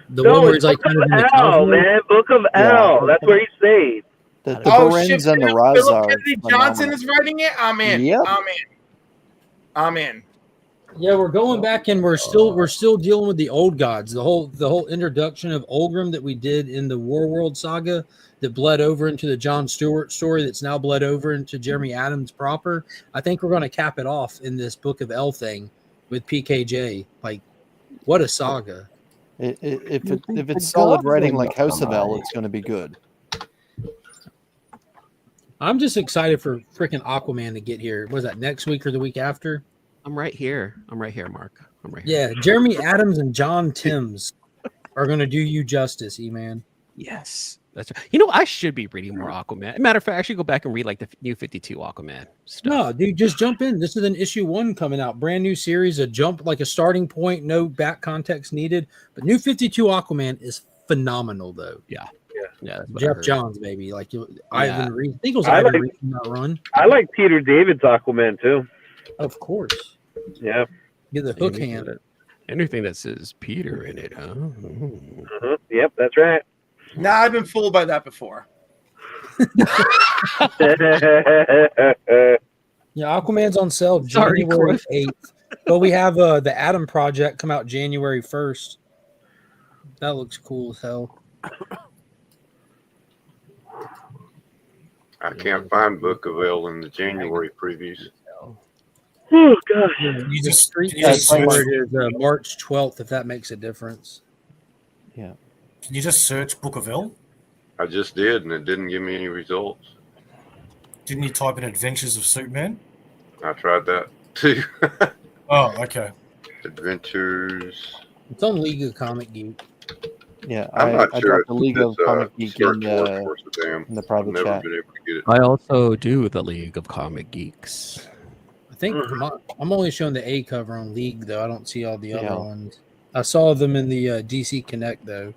S10: The one where he's like
S9: Book
S10: kind of in
S9: of
S10: the
S9: L,
S10: cover.
S9: man. Book of L. That's where he stayed.
S12: The
S14: Oh
S12: Berens
S14: shit!
S12: and the
S14: Philip
S12: Raza are
S14: Kennedy Johnson
S12: phenomenal.
S14: is writing it. I'm in.
S12: Yep.
S14: I'm in.
S10: Yeah, we're going back and we're still dealing with the old gods. The whole introduction of Olgrim that we did in the Warworld saga that bled over into the John Stewart story that's now bled over into Jeremy Adams proper. I think we're going to cap it off in this Book of L thing with PKJ. Like, what a saga!
S12: If it's solid writing like House of L, it's going to be good.
S10: I'm just excited for freaking Aquaman to get here. Was that next week or the week after?
S15: I'm right here. Mark. I'm right here.
S10: Yeah, Jeremy Adams and John Timms are going to do you justice, E-Man.
S15: Yes. That's right. You know, I should be reading more Aquaman. Matter of fact, I should go back and read like the new 52 Aquaman stuff.
S10: No, dude, just jump in. This is an issue 1 coming out. Brand new series, a jump, like a starting point, no back context needed. But new 52 Aquaman is phenomenal, though.
S15: Yeah. That's what I
S10: Jeff
S15: heard.
S10: Johns, maybe. Like Ivan Reed. I think it was
S9: I
S10: Ivan
S9: like-
S10: Reed in that run.
S9: I like Peter David's Aquaman too.
S10: Of course.
S9: Yeah.
S10: Get the hook hand.
S15: Anything that says Peter in it, huh?
S9: Yep, that's right.
S14: Nah, I've been fooled by that before.
S10: Yeah, Aquaman's on sale
S15: Sorry,
S10: January
S15: Cliff.
S10: 8th. But we have the Adam Project come out January 1st. That looks cool as hell.
S3: I can't find Book of L in the January previews.
S9: Oh gosh.
S10: You just street
S4: you just
S10: where
S4: search-
S10: it is March 12th, if that makes a difference.
S12: Yeah.
S4: Can you just search Book of L?
S3: I just did, and it didn't give me any results.
S4: Didn't you type in Adventures of Superman?
S3: I tried that too.
S4: Oh, okay.
S3: Adventures.
S10: It's on League of Comic Geek.
S12: Yeah,
S3: I'm not
S12: I
S3: sure
S12: got the League of Comic Geek
S3: search
S12: in,
S3: word for it, damn.
S12: in the
S3: I've
S12: private
S3: never
S12: chat.
S3: been able to get it.
S15: I also do the League of Comic Geeks.
S10: I think I'm only showing the A cover on League, though. I don't see all the
S12: Yeah.
S10: other ones. I saw them in the DC Connect, though.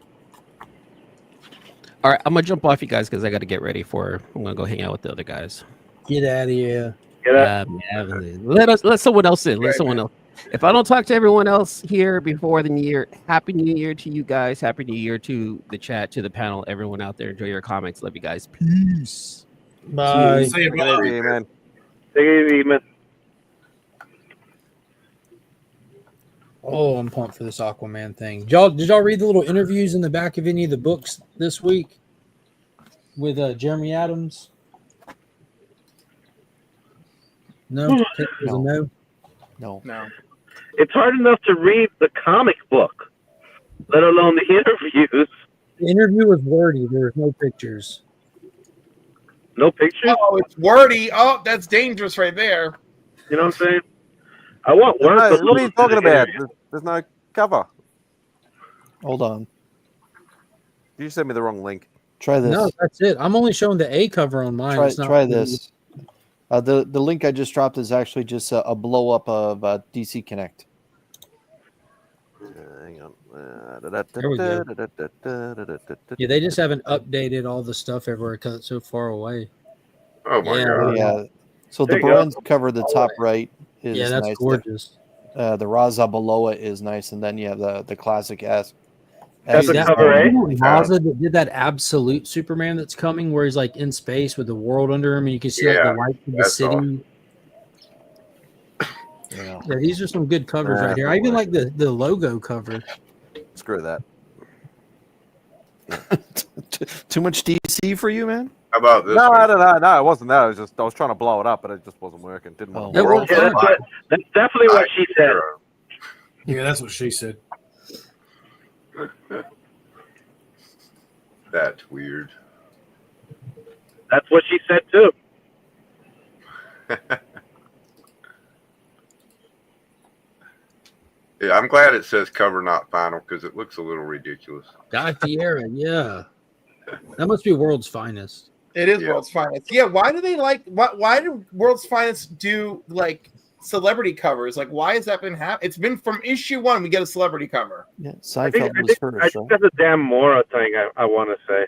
S15: All right, I'm gonna jump off you guys because I got to get ready for. I'm gonna go hang out with the other guys.
S10: Get out of here.
S15: Let someone else in. Let someone else. If I don't talk to everyone else here before the new year, Happy New Year to you guys. Happy New Year to the chat, to the panel, everyone out there. Enjoy your comics. Love you guys. Peace.
S10: Bye.
S4: See you,
S1: Good
S4: brother.
S1: evening, man.
S9: Take it easy, man.
S10: Oh, I'm pumped for this Aquaman thing. Did y'all read the little interviews in the back of any of the books this week with Jeremy Adams? No? Take it as a no?
S12: No.
S9: It's hard enough to read the comic book, let alone the interviews.
S10: The interview was wordy. There was no pictures.
S9: No pictures?
S14: Oh, it's wordy. Oh, that's dangerous right there.
S9: You know what I'm saying? I want work.
S1: No, what are you talking about? There's no cover.
S12: Hold on.
S1: You sent me the wrong link.
S12: Try this.
S10: No, that's it. I'm only showing the A cover on mine. It's not
S12: Try
S10: really-
S12: this. The link I just dropped is actually just a blow up of DC Connect.
S1: Hang on.
S10: There we go. Yeah, they just haven't updated all the stuff everywhere because it's so far away.
S3: Oh my god!
S12: Yeah. So
S9: There
S12: the
S9: you go.
S12: bronze cover, the top right, is
S10: Yeah, that's
S12: nice.
S10: gorgeous.
S12: The Raza below it is nice, and then you have the classic S.
S9: That's
S10: Dude,
S9: a
S10: that
S9: cover, eh?
S10: Raza that did that absolute Superman that's coming, where he's like in space with the world under him, and you can see like
S3: Yeah,
S10: the lights of the
S3: that's
S10: city.
S3: awesome.
S12: Yeah.
S10: Yeah, these are some good covers
S1: Nah,
S10: right here.
S1: don't
S10: I even
S1: worry.
S10: like the logo cover.
S1: Screw that.
S12: Too much DC for you, man?
S3: How about this?
S1: No,
S3: one?
S1: no, it wasn't that. I was trying to blow it up, but it just wasn't working. Didn't want to.
S10: That
S3: World
S10: worked fine.
S9: That's definitely what she said.
S3: Hero.
S4: Yeah, that's what she said.
S3: That's weird.
S9: That's what she said too.
S3: Yeah, I'm glad it says cover not final because it looks a little ridiculous.
S10: Guy Fieri, yeah. That must be world's finest.
S14: It is
S3: Yeah.
S14: World's Finest. Yeah, why do they like? Why do World's Finest do like celebrity covers? Like, why has that been happening? It's been from issue 1. We get a celebrity cover.
S12: Yeah,
S9: I
S12: Seinfeld
S9: think
S12: was first. Right?
S9: that's a damn Mora thing. I want to say.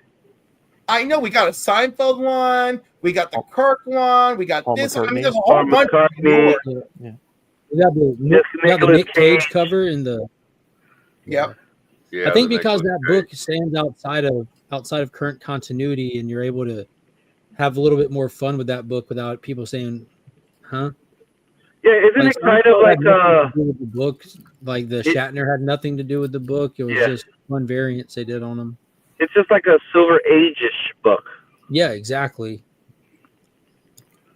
S14: I know we got a Seinfeld one. We got the Kirk one. We got
S12: Paul
S14: this one. I mean,
S12: McCartney.
S14: there's a whole
S9: Paul
S14: bunch.
S9: McCartney.
S10: Yeah. We got the Nick Cage cover in the.
S14: Yep.
S3: Yeah,
S10: I think
S3: the
S10: because
S3: Nicolas
S10: that book stands outside of current continuity, and you're able to have a little bit more fun with that book without people saying, "Huh."
S9: Yeah, isn't it kind of like
S10: the book? Like the Shatner had nothing to do with the book. It was just one variants they did on them.
S9: it's just like a Silver Age-ish book.
S10: Yeah, exactly.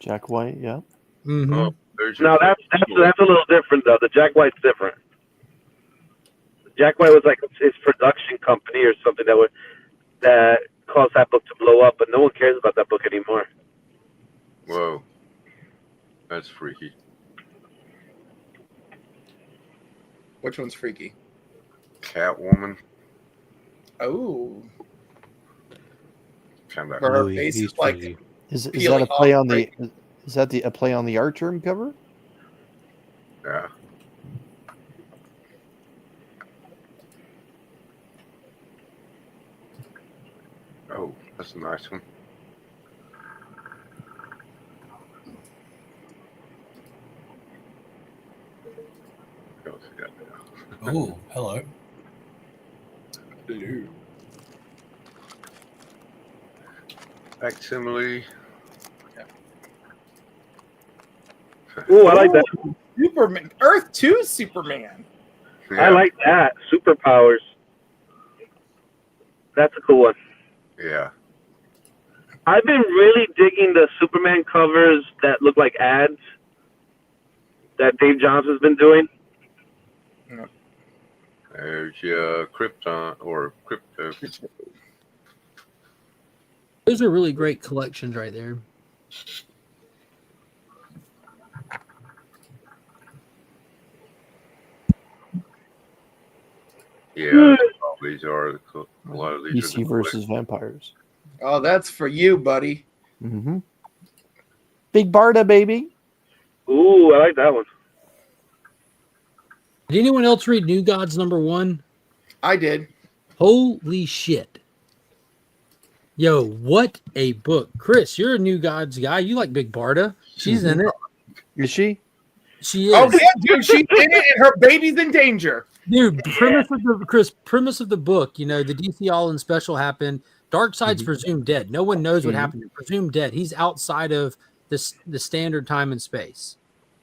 S12: Jack White, yeah.
S10: Mm-hmm.
S3: Oh, there's your
S9: No, that's a little different though. The Jack White's different. Jack White was like his production company or something that caused that book to blow up, but no one cares about that book anymore.
S3: Whoa, that's freaky.
S14: Which one's freaky?
S3: Catwoman.
S14: Oh,
S3: Kind of.
S14: her
S8: Loowee,
S14: face
S8: he's
S14: is like
S8: freaky.
S12: Is that
S14: peeling
S12: a play
S14: off,
S12: on
S14: right?
S12: the? Is that a play on the Artgerm cover?
S3: Yeah. Oh, that's a nice one. What else we got now?
S4: Oh, hello.
S3: Hello. Facsimile.
S9: Ooh, I like that.
S14: Superman, Earth 2 Superman.
S9: I like that. Superpowers. That's a cool one.
S3: Yeah.
S9: I've been really digging the Superman covers that look like ads that Dave Johnson's been doing.
S3: There's your Krypton or Crypto.
S10: Those are really great collections right there.
S3: Yeah, all these are a lot of these.
S12: DC versus vampires.
S14: Oh, that's for you, buddy.
S12: Mm-hmm. Big Barda, baby.
S9: Ooh, I like that one.
S10: Did anyone else read New Gods #1?
S14: I did.
S10: Holy shit. Yo, what a book. Chris, you're a New Gods guy. You like Big Barda. She's in it.
S12: Is she?
S10: She is.
S14: Oh yeah, dude, she's in it, and her baby's in danger.
S10: Dude, premise of the book, the DC All In special happened. Darkseid's presumed dead. No one knows what happened. He's presumed dead. He's outside of the standard time and space.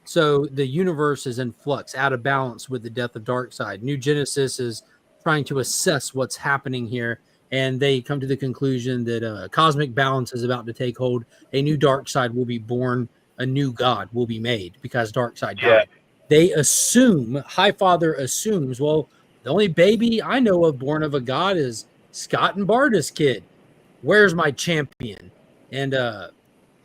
S10: So the universe is in flux, out of balance with the death of Darkseid. New Genesis is trying to assess what's happening here, and they come to the conclusion that cosmic balance is about to take hold. A new Darkseid will be born. A new god will be made because Darkseid died. They assume, Highfather assumes, well, the only baby I know of born of a god is Scott and Barda's kid. Where's my champion? And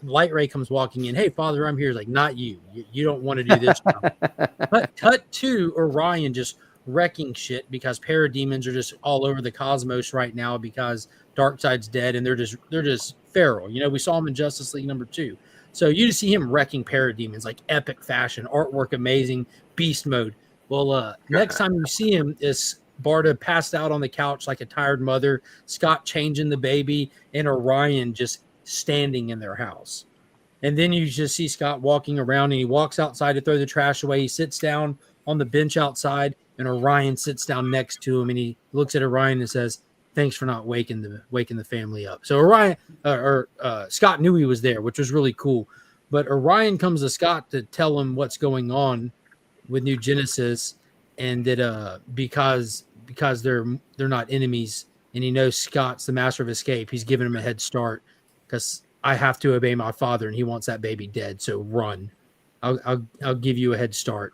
S10: Light Ray comes walking in. Hey, Father, I'm here. He's like, not you. You don't want to do this now. Cut to Orion just wrecking shit because parademons are just all over the cosmos right now because Darkseid's dead and they're just feral. We saw them in Justice League #2. So you just see him wrecking parademons like epic fashion, artwork amazing, beast mode. Well, next time you see him is Barda passed out on the couch like a tired mother, Scott changing the baby, and Orion just standing in their house. And then you just see Scott walking around, and he walks outside to throw the trash away. He sits down on the bench outside, and Orion sits down next to him, and he looks at Orion and says, "Thanks for not waking the family up." So Orion Scott knew he was there, which was really cool. But Orion comes to Scott to tell him what's going on with New Genesis, and that because they're not enemies, and he knows Scott's the master of escape, he's giving him a head start because I have to obey my father, and he wants that baby dead. So run. I'll give you a head start.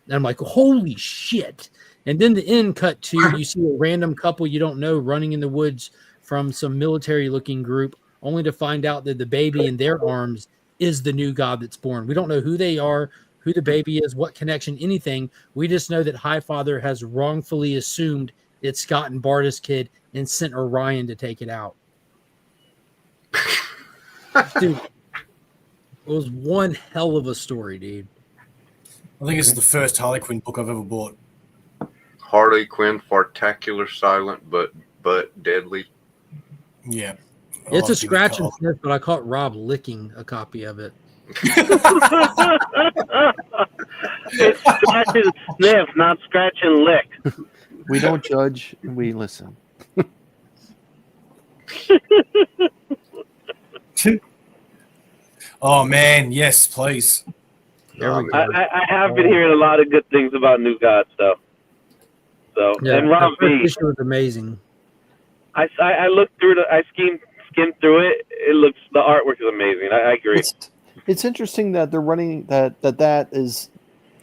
S10: And I'm like, holy shit. And then the end cut to, you see a random couple you don't know running in the woods from some military looking group, only to find out that the baby in their arms is the new god that's born. We don't know who they are, who the baby is, what connection, anything. We just know that Highfather has wrongfully assumed it's Scott and Barda's kid and sent Orion to take it out. Dude, it was one hell of a story, dude.
S4: I think it's the first Harley Quinn book I've ever bought.
S3: Harley Quinn, fartacular, silent, but deadly.
S4: Yeah.
S10: It's a scratch and sniff, but I caught Rob licking a copy of it.
S9: It's scratch and sniff, not scratch and lick.
S12: We don't judge, we listen.
S4: Oh man, yes, please.
S10: There we go.
S9: I have been hearing a lot of good things about New Gods, though. So
S10: Yeah,
S9: and Rob
S10: the
S9: B.
S10: first issue was amazing.
S9: I looked through I skimmed through it. The artwork is amazing. I agree.
S12: It's interesting that they're running that is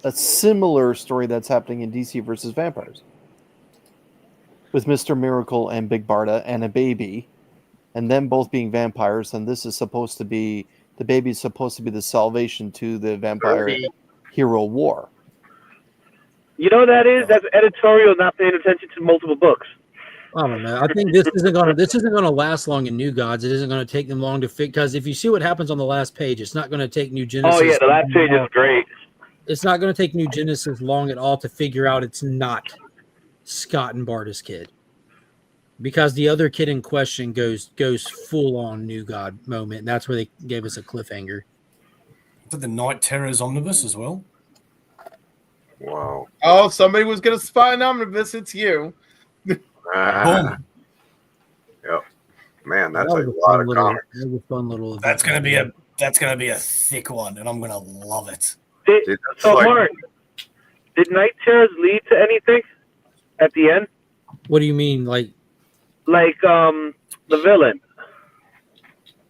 S12: a similar story that's happening in DC versus Vampires, with Mr. Miracle and Big Barda and a baby, and them both being vampires. And this is supposed to be the baby is supposed to be the salvation to the vampire hero war.
S9: You know what that is? That's editorial not paying attention to multiple books.
S10: I don't know. I think this isn't gonna last long in New Gods. It isn't gonna take them long to fix, because if you see what happens on the last page, it's not gonna take New Genesis.
S9: Oh yeah, the last page is great.
S10: It's not gonna take New Genesis long at all to figure out it's not Scott and Barda's kid, because the other kid in question goes full on New God moment. And that's where they gave us a cliffhanger.
S4: Did the Night Terrors omnibus as well?
S3: Wow.
S14: Oh, somebody was going to spy an omnibus. It's you.
S4: Boom.
S3: Yep. Man, that's a lot of comics.
S10: That was a fun little.
S4: That's gonna be a thick one, and I'm gonna love it.
S9: So Mark, did Night Terrors lead to anything at the end?
S10: What do you mean, like
S9: the villain?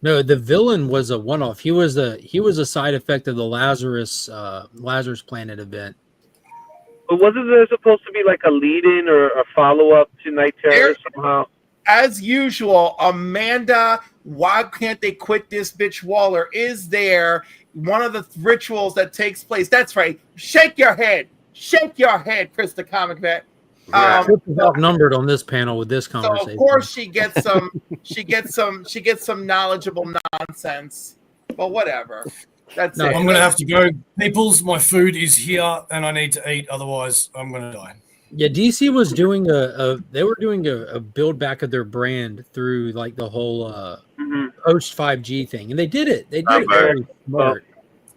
S10: No, the villain was a one-off. He was a side effect of the Lazarus Planet event.
S9: But wasn't there supposed to be like a lead-in or a follow-up to Night Terrors somehow?
S14: As usual, Amanda, why can't they quit this bitch Waller? Is there one of the rituals that takes place? That's right. Shake your head, Chris the Comic Vet.
S10: Chris is outnumbered on this panel with this conversation.
S14: So of course she gets some knowledgeable nonsense. But whatever. That's it.
S4: I'm gonna have to go. Peoples, my food is here, and I need to eat. Otherwise, I'm gonna die.
S10: Yeah, DC was doing a build back of their brand through like the whole post 5G thing, and they did it. They did it very smart.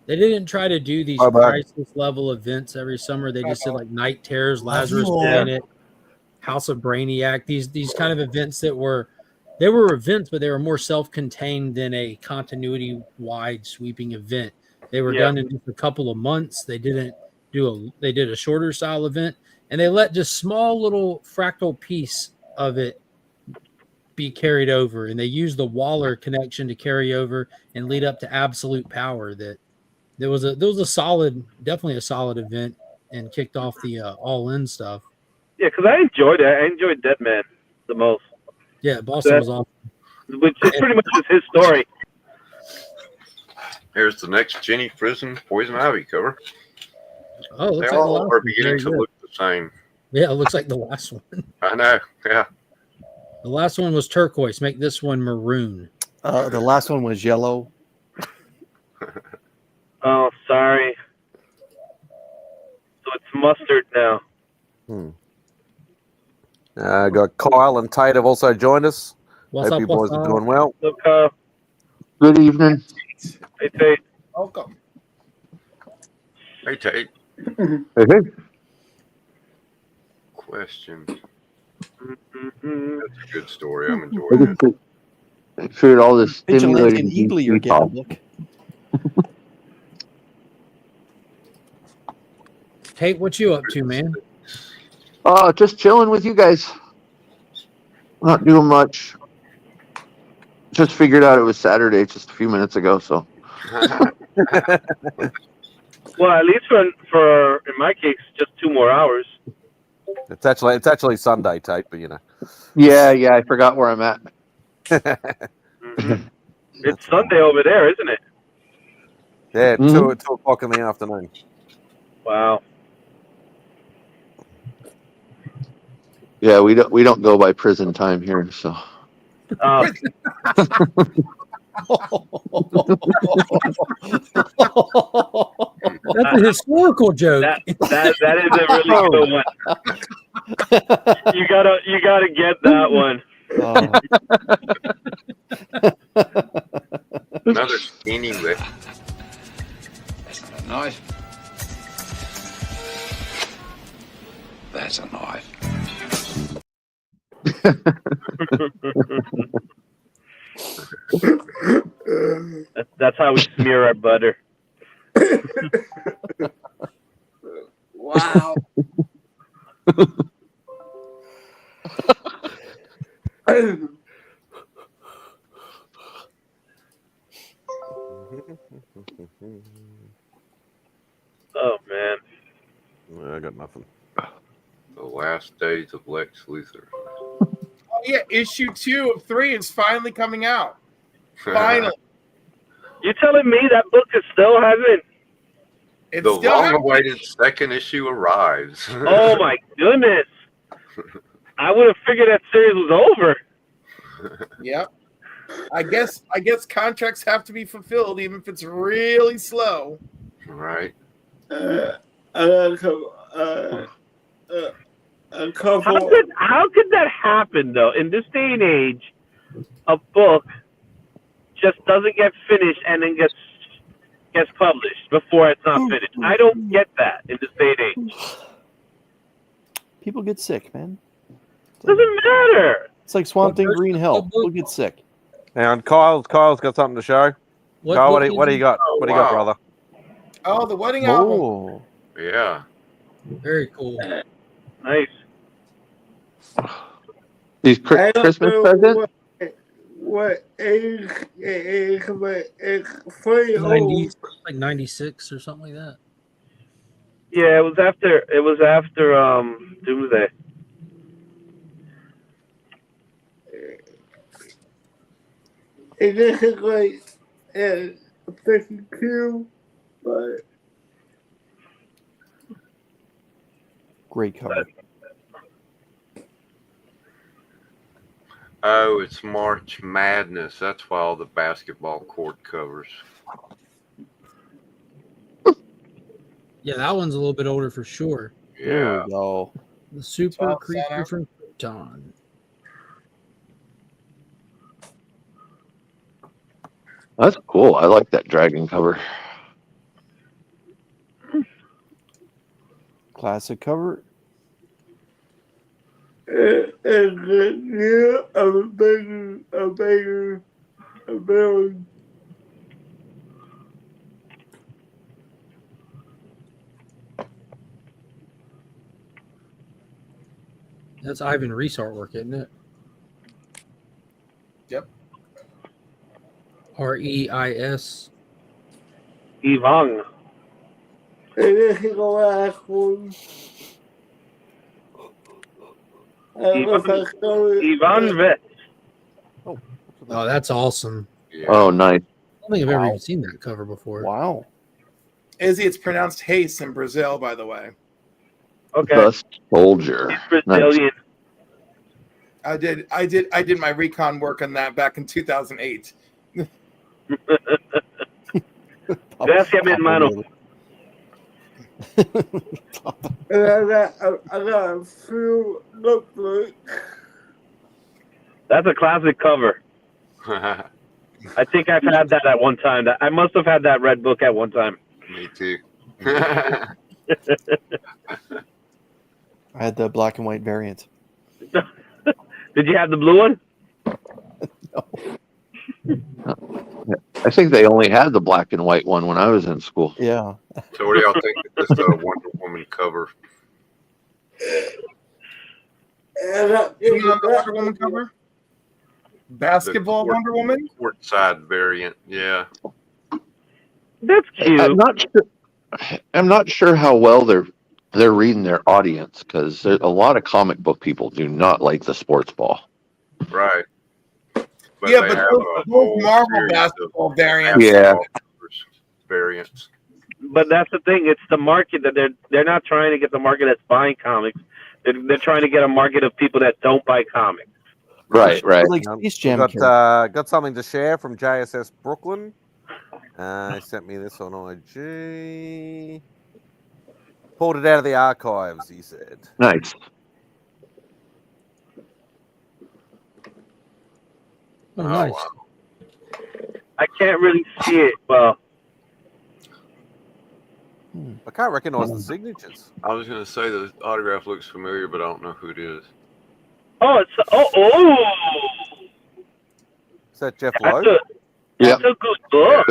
S10: They didn't try to do these crisis level events every summer. They just did like Night Terrors, Lazarus Planet, House of Brainiac. These kind of events that were events, but they were more self-contained than a continuity-wide sweeping event. They were done in just a couple of months. They did a shorter style event. And they let just small little fractal piece of it be carried over. And they used the Waller connection to carry over and lead up to Absolute Power. That there was definitely a solid event, and kicked off the all-in stuff.
S9: Yeah, because I enjoyed it. I enjoyed Deadman the most.
S10: Yeah, Boston was awesome.
S9: Which is pretty much just his story.
S3: Here's the next Jenny Prison Poison Ivy cover.
S10: Oh, looks
S3: they
S10: like
S3: all are beginning to look the same.
S10: Yeah, it looks like the last one.
S3: I know. Yeah.
S10: The last one was turquoise. Make this one maroon.
S12: The last one was yellow.
S9: Oh, sorry. So it's mustard now.
S1: Got Kyle and Tate have also joined us.
S10: What's
S1: Hope
S10: up,
S1: you boys
S10: what's
S1: are
S10: up?
S1: doing well.
S9: Look,
S19: Good evening.
S9: hey, Tate.
S14: Welcome.
S3: Hey, Tate.
S19: Hey.
S3: Question. That's a good story. I'm
S19: I
S3: enjoying it.
S19: just figured all this
S12: Vigilante and
S19: stimulating
S12: Eagly are getting a book.
S10: Tate, what you up to, man?
S19: Just chilling with you guys. Not doing much. Just figured out it was Saturday just a few minutes ago, so.
S9: Well, at least for in my case, just 2 more hours.
S1: It's actually Sunday, Tate, but you know.
S19: Yeah, I forgot where I'm at.
S9: It's Sunday over there, isn't it?
S1: Yeah,
S19: Mhm.
S1: 2 o'clock in the afternoon.
S9: Wow.
S19: Yeah, we don't go by prison time here, so.
S10: That's a historical joke.
S9: That is a really good one. You gotta get that one.
S3: Another skinny lick.
S20: Knife. That's a knife.
S9: That's how we smear our butter.
S14: Wow.
S9: Oh man.
S1: I got nothing.
S3: The last days of Lex Luthor.
S14: Oh yeah, issue 2 of 3 is finally coming out. Finally.
S9: You telling me that book is still hasn't?
S14: It's
S3: The
S14: still happening.
S3: long-awaited second issue arrives.
S9: Oh my goodness! I would have figured that series was over.
S14: Yep. I guess contracts have to be fulfilled, even if it's really slow.
S3: Right.
S9: How could that happen though? In this day and age, a book just doesn't get finished and then gets published before it's not finished. I don't get that in this day and age.
S12: People get sick, man.
S9: Doesn't matter.
S12: It's like Swamp Thing Green Hell. People get sick.
S1: And Kyle's got something to show. Kyle, what do you got? What do you got, brother?
S14: Oh, the wedding album.
S12: Oh.
S3: Yeah.
S10: Very cool.
S9: Nice.
S19: These Christmas presents?
S21: What age?
S10: 90s, like 96 or something like that.
S9: Yeah, it was after Doomsday.
S21: It isn't like 52, but
S12: Great cover.
S3: Oh, it's March Madness. That's why all the basketball court covers.
S10: Yeah, that one's a little bit older for sure.
S3: Yeah.
S12: we go.
S10: The super
S14: Top
S10: creature
S14: center.
S10: from Krypton.
S19: That's cool. I like that dragon cover.
S12: Classic cover.
S21: and yeah, I'm a bigger.
S10: That's Ivan Reis artwork, isn't it?
S14: Yep.
S10: Reis.
S9: Yvonne.
S21: And this is the last one. I don't know if I saw it.
S9: Yvonne Vet.
S10: Oh, that's awesome.
S19: Oh, nice.
S10: I don't think I've ever even seen that cover before.
S12: Wow.
S14: Izzy, it's pronounced Haze in Brazil, by the way.
S9: Okay.
S19: The Soldier.
S9: He's Brazilian.
S14: I did my recon work on that back in 2008.
S9: Gracias, mi hermano.
S21: And I got a few lookbooks.
S9: That's a classic cover. I think I've had that at one time. I must have had that red book at one time.
S3: Me too.
S12: I had the black and white variant.
S9: Did you have the blue one?
S19: I think they only had the black and white one when I was in school.
S12: Yeah.
S3: So what do y'all think of this Wonder Woman cover?
S14: You know the Wonder Woman cover? Basketball
S3: The court-
S14: Wonder Woman?
S3: Court side variant, yeah.
S9: That's cute.
S19: I'm not sure how well they're reading their audience, because a lot of comic book people do not like the sports ball.
S3: Right. But
S14: Yeah,
S3: they
S14: but
S3: have
S14: those
S3: a
S14: those
S3: whole
S14: Marvel
S3: series of
S14: basketball variants.
S19: Yeah.
S3: variants.
S9: But that's the thing. It's the market that they're not trying to get the market that's buying comics. They're trying to get a market of people that don't buy comics.
S19: Right.
S12: Like Space Jam
S1: Got something to share from JSS Brooklyn. He sent me this on IG. Pulled it out of the archives, he said.
S19: Nice.
S10: Oh, nice.
S9: I can't really see it. Well,
S1: I can't recognize the signatures.
S3: I was going to say the autograph looks familiar, but I don't know who it is.
S9: oh,
S1: Is that Jeff
S9: that's
S1: Lowe?
S9: that's a good book.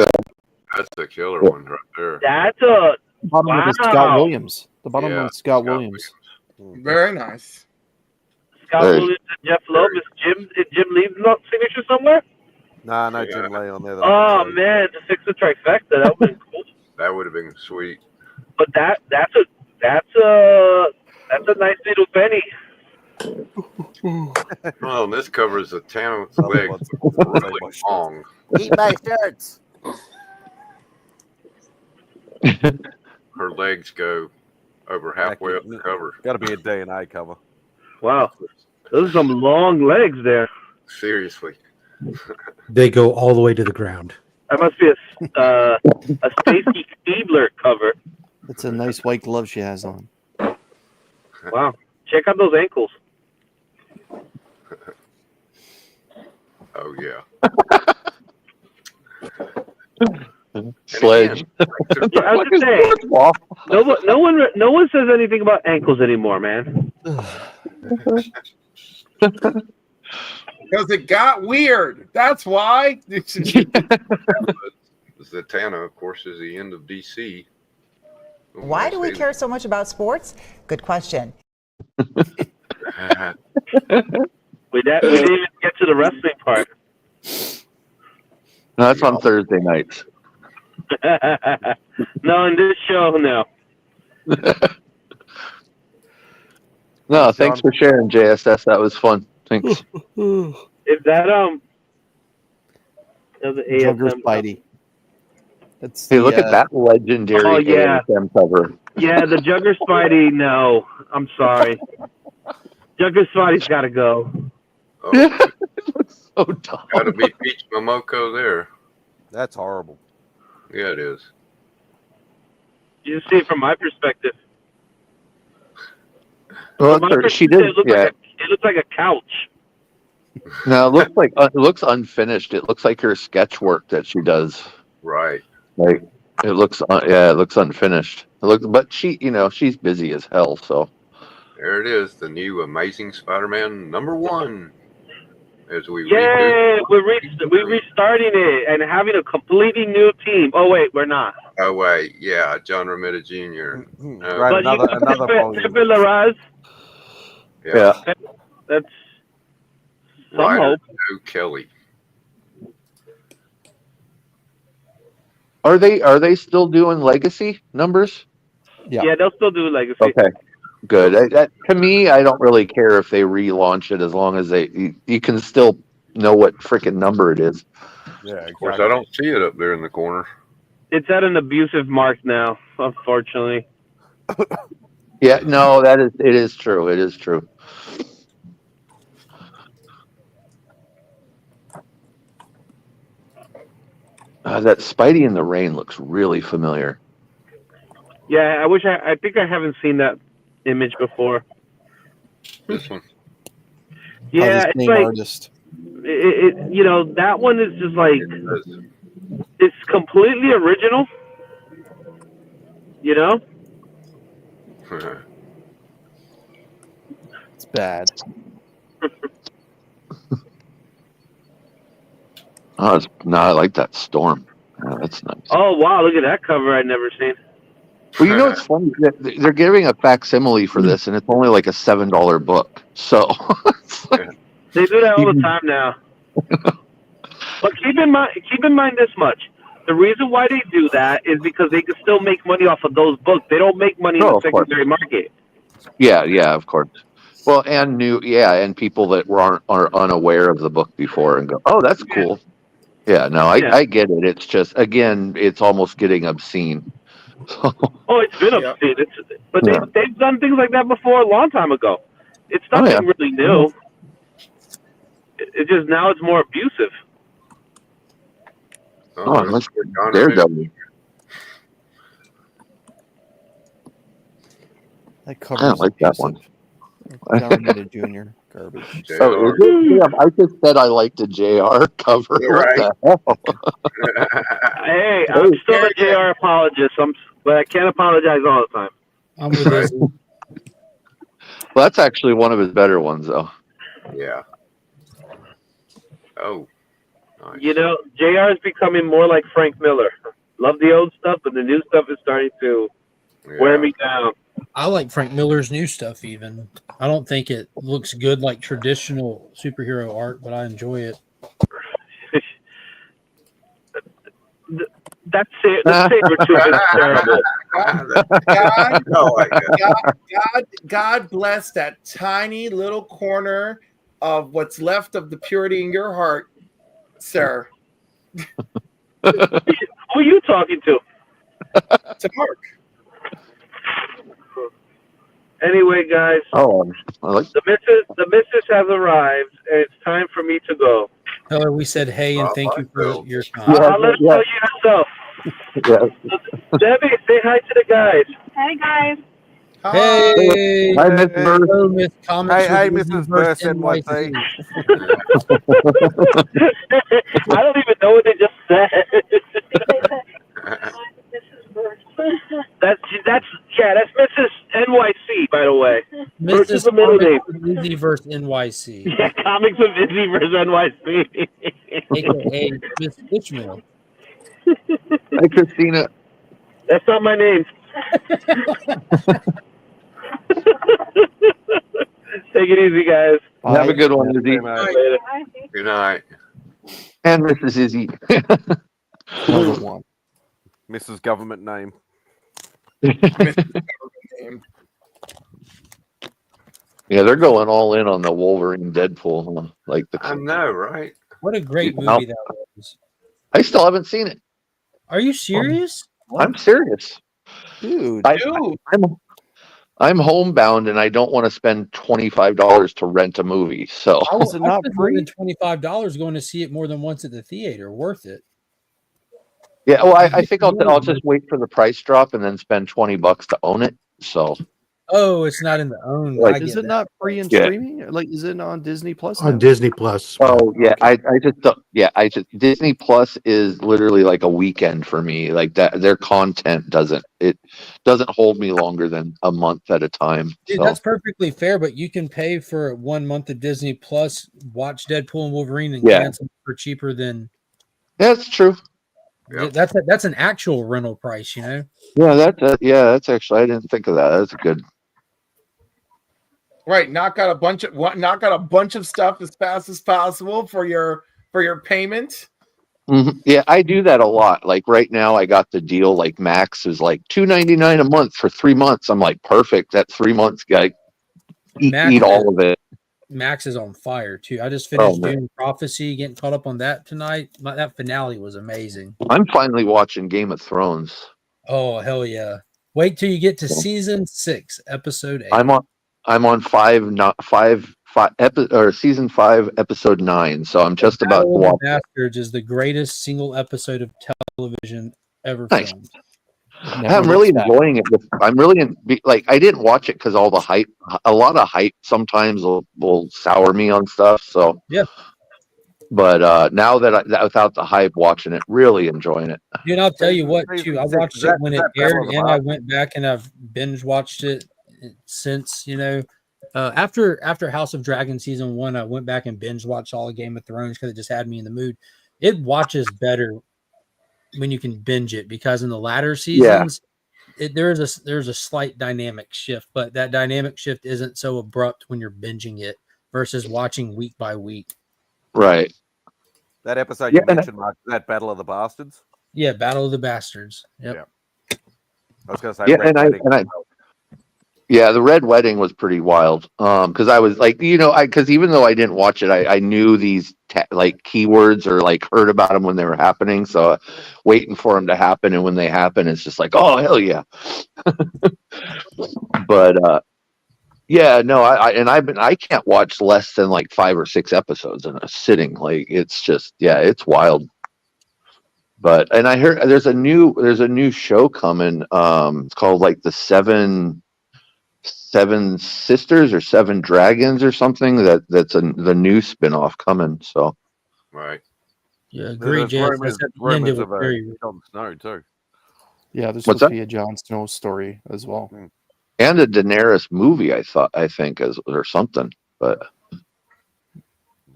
S3: That's a killer one right there.
S9: That's a
S12: bottom one is Scott Williams. The bottom
S3: Yeah,
S12: one is Scott Williams.
S14: Very nice.
S9: Scott
S19: Hey.
S9: Williams and Jeff Loeb. Is Jim Lee's not signature somewhere?
S1: Nah, no Jim Lee on there.
S9: Oh man, to fix the trifecta, that would have been cool.
S3: That would have been sweet.
S9: But that's a nice little penny.
S3: Well, this covers the Thanos' legs really long.
S1: Eat my shirts.
S3: Her legs go over halfway up the cover.
S1: Got to be a DNA cover.
S9: Wow, those are some long legs there.
S3: Seriously.
S8: They go all the way to the ground.
S9: That must be a Stacy Keebler cover.
S12: It's a nice white glove she has on.
S9: Wow, check out those ankles.
S3: Oh yeah.
S19: Sledge.
S9: Yeah, I was just saying, no one says anything about ankles anymore, man.
S14: Because it got weird. That's why.
S3: Zatanna, of course, is the end of DC.
S2: Why do we care so much about sports? Good question.
S9: We didn't even get to the wrestling part.
S19: No, that's on Thursday nights.
S9: No, in this show, no.
S19: No, thanks for sharing, JSS. That was fun. Thanks.
S9: Is that the
S12: Jugger
S9: ASM?
S12: Spidey. That's
S19: Hey, look at that legendary
S9: Oh, yeah.
S19: ASM cover.
S9: Yeah, the Jugger Spidey. No, I'm sorry. Jugger Spidey's got to go.
S3: Oh,
S19: so dumb.
S3: gotta be Peach Momoko there.
S1: That's horrible.
S3: Yeah, it is.
S9: You see it from my perspective.
S19: Well,
S9: From my
S19: she
S9: perspective,
S19: did.
S9: it looks like a couch.
S19: No, it looks unfinished. It looks like her sketch work that she does.
S3: Right.
S19: Like it looks unfinished. But she's busy as hell. So
S3: There it is, the new Amazing Spider-Man #1. As we
S9: Yay! We're restarting it and having a completely new team. Oh wait, we're not.
S3: Oh wait, yeah, John Romita Jr.
S1: Right,
S9: But you got Pepe Larraz.
S3: Yeah.
S9: That's some
S3: Ryder
S9: hope.
S3: Joe Kelly.
S19: are they still doing legacy numbers?
S9: Yeah, they'll still do legacy.
S19: Okay, good. To me, I don't really care if they relaunch it as long as you can still know what freaking number it is.
S1: Yeah,
S3: Of course, I don't see it up there in the corner.
S9: It's at an abusive mark now, unfortunately.
S19: Yeah, no, it is true. It is true. That Spidey in the Rain looks really familiar.
S9: Yeah, I think I haven't seen that image before.
S3: This one.
S9: Yeah,
S12: the
S9: it's
S12: same
S9: like
S12: artist.
S9: that one is just like it's completely original. You know?
S12: It's bad.
S19: Oh, no, I like that Storm. Oh, that's nice.
S9: Oh wow, look at that cover I'd never seen.
S19: Well, you know, it's funny. They're giving a facsimile for this, and it's only like a $7 book. So
S9: They do that all the time now. But keep in mind this much. The reason why they do that is because they can still make money off of those books. They don't make money in the secondary market.
S19: yeah, of course. Well, and and people that are unaware of the book before and go, oh, that's cool. Yeah, no, I get it. It's just, again, it's almost getting obscene.
S9: Oh, it's been obscene. They've done things like that before a long time ago. It's nothing really new. It just now it's more abusive.
S19: Let's Daredevil.
S12: That cover.
S19: I don't like that one.
S12: Dominated Junior garbage.
S19: Oh, is it? Damn, I just said I liked a JR cover.
S3: Right.
S19: What the hell?
S9: Hey, I'm still a JR apologist, but I can't apologize all the time.
S10: I'm with this.
S19: Well, that's actually one of his better ones, though.
S3: Yeah. Oh. Nice.
S9: You know, JR is becoming more like Frank Miller. Love the old stuff, but the new stuff is starting to wear me down.
S10: I like Frank Miller's new stuff even. I don't think it looks good like traditional superhero art, but I enjoy it.
S9: That's it. The
S14: saber tooth is terrible. God bless that tiny little corner of what's left of the purity in your heart, sir.
S9: Who are you talking to?
S14: To Mark.
S9: Anyway, guys.
S19: Oh, I like
S9: the missus has arrived, and it's time for me to go.
S10: Tell her we said hey and thank you for your time.
S9: I'll let her tell you herself. Debbie, say hi to the guys.
S18: Hey guys.
S10: Hey.
S19: Hi, Miss Burr.
S10: Hello, Miss Comics
S1: Hey,
S10: with
S1: Mrs.
S10: Burst
S1: Burst NYC.
S9: I don't even know what they just said. That's Mrs. NYC, by the way. Burst is
S10: Mrs.
S9: the middle name.
S10: Izzy versus NYC.
S9: Yeah, comics of Izzy versus NYC.
S10: AKA Miss Ishmael.
S19: Hi, Christina.
S9: That's not my name. Take it easy, guys.
S19: Have a good one, Izzy.
S9: Later.
S3: Good night.
S19: And Mrs. Izzy.
S1: Mrs. Government name.
S19: Yeah, they're going all in on the Wolverine Deadpool. Huh? Like
S3: I know, right?
S10: What a great movie that was.
S19: I still haven't seen it.
S10: Are you serious?
S19: I'm serious.
S12: Dude.
S19: I'm homebound and I don't want to spend $25 to rent a movie. So
S10: I spent more than $25 going to see it more than once at the theater. Worth it.
S19: yeah, well, I think I'll just wait for the price drop and then spend $20 to own it. So
S10: Oh, it's not in the own.
S19: Like,
S10: I get
S12: Is it
S10: that.
S12: not free in
S19: Yeah.
S12: streaming? Like, is it on Disney Plus?
S8: On
S12: now?
S8: Disney Plus.
S19: Oh yeah, I just don't, Disney Plus is literally like a weekend for me. Like that, their content doesn't hold me longer than a month at a time.
S10: Dude,
S19: So
S10: that's perfectly fair, but you can pay for 1 month of Disney Plus, watch Deadpool and Wolverine, and
S19: Yeah.
S10: cancel for cheaper than.
S19: that's true.
S10: That's an actual rental price, you know.
S19: Yeah, that's actually, I didn't think of that. That's good.
S14: Right, knock out a bunch of stuff as fast as possible for your payment.
S19: Yeah, I do that a lot. Like right now, I got the deal. Like Max is like $2.99 a month for 3 months. I'm like, perfect. That 3 months, guy, eat all of it.
S10: Max is on fire too. I just finished
S19: man.
S10: Doom Prophecy, getting caught up on that tonight. That finale was amazing.
S19: I'm finally watching Game of Thrones.
S10: Oh hell yeah! Wait till you get to season 6, episode 8.
S19: I'm on season 5, episode 9. So I'm just about to
S10: Battle of
S19: watch.
S10: the Bastards is the greatest single episode of television ever
S19: Nice.
S10: filmed.
S19: I'm really enjoying it. I'm really like I didn't watch it because all the hype. A lot of hype sometimes will sour me on stuff. So
S10: yeah.
S19: But now that without the hype, watching it, really enjoying it.
S10: Dude, I'll tell you what, too. I watched it when it aired, and I went back and I've binge watched it since. After House of Dragon season 1, I went back and binge watched all of Game of Thrones because it just had me in the mood. It watches better when you can binge it because in the latter seasons, there's a slight dynamic shift, but that dynamic shift isn't so abrupt when you're binging it versus watching week by week.
S19: Right.
S1: That episode you mentioned, Mark, that Battle of the Bastards.
S10: Yeah, Battle of the Bastards. Yep.
S1: Yeah. I was going to say.
S19: Yeah, the Red Wedding was pretty wild. Because I was like, because even though I didn't watch it, I knew these like keywords or like heard about them when they were happening. So waiting for them to happen, and when they happen, it's just like, oh hell yeah. But yeah, no, I can't watch less than like 5 or 6 episodes in a sitting. Like it's just it's wild. And I heard there's a new show coming. It's called like the Seven Sisters or Seven Dragons or something. That's the new spinoff coming. So
S3: right.
S10: Yeah, agreed.
S1: Rumors of Jon Snow too.
S12: Yeah, there's
S19: What's
S12: supposed to be a Jon Snow story as well.
S19: And a Daenerys movie, I think, or something. But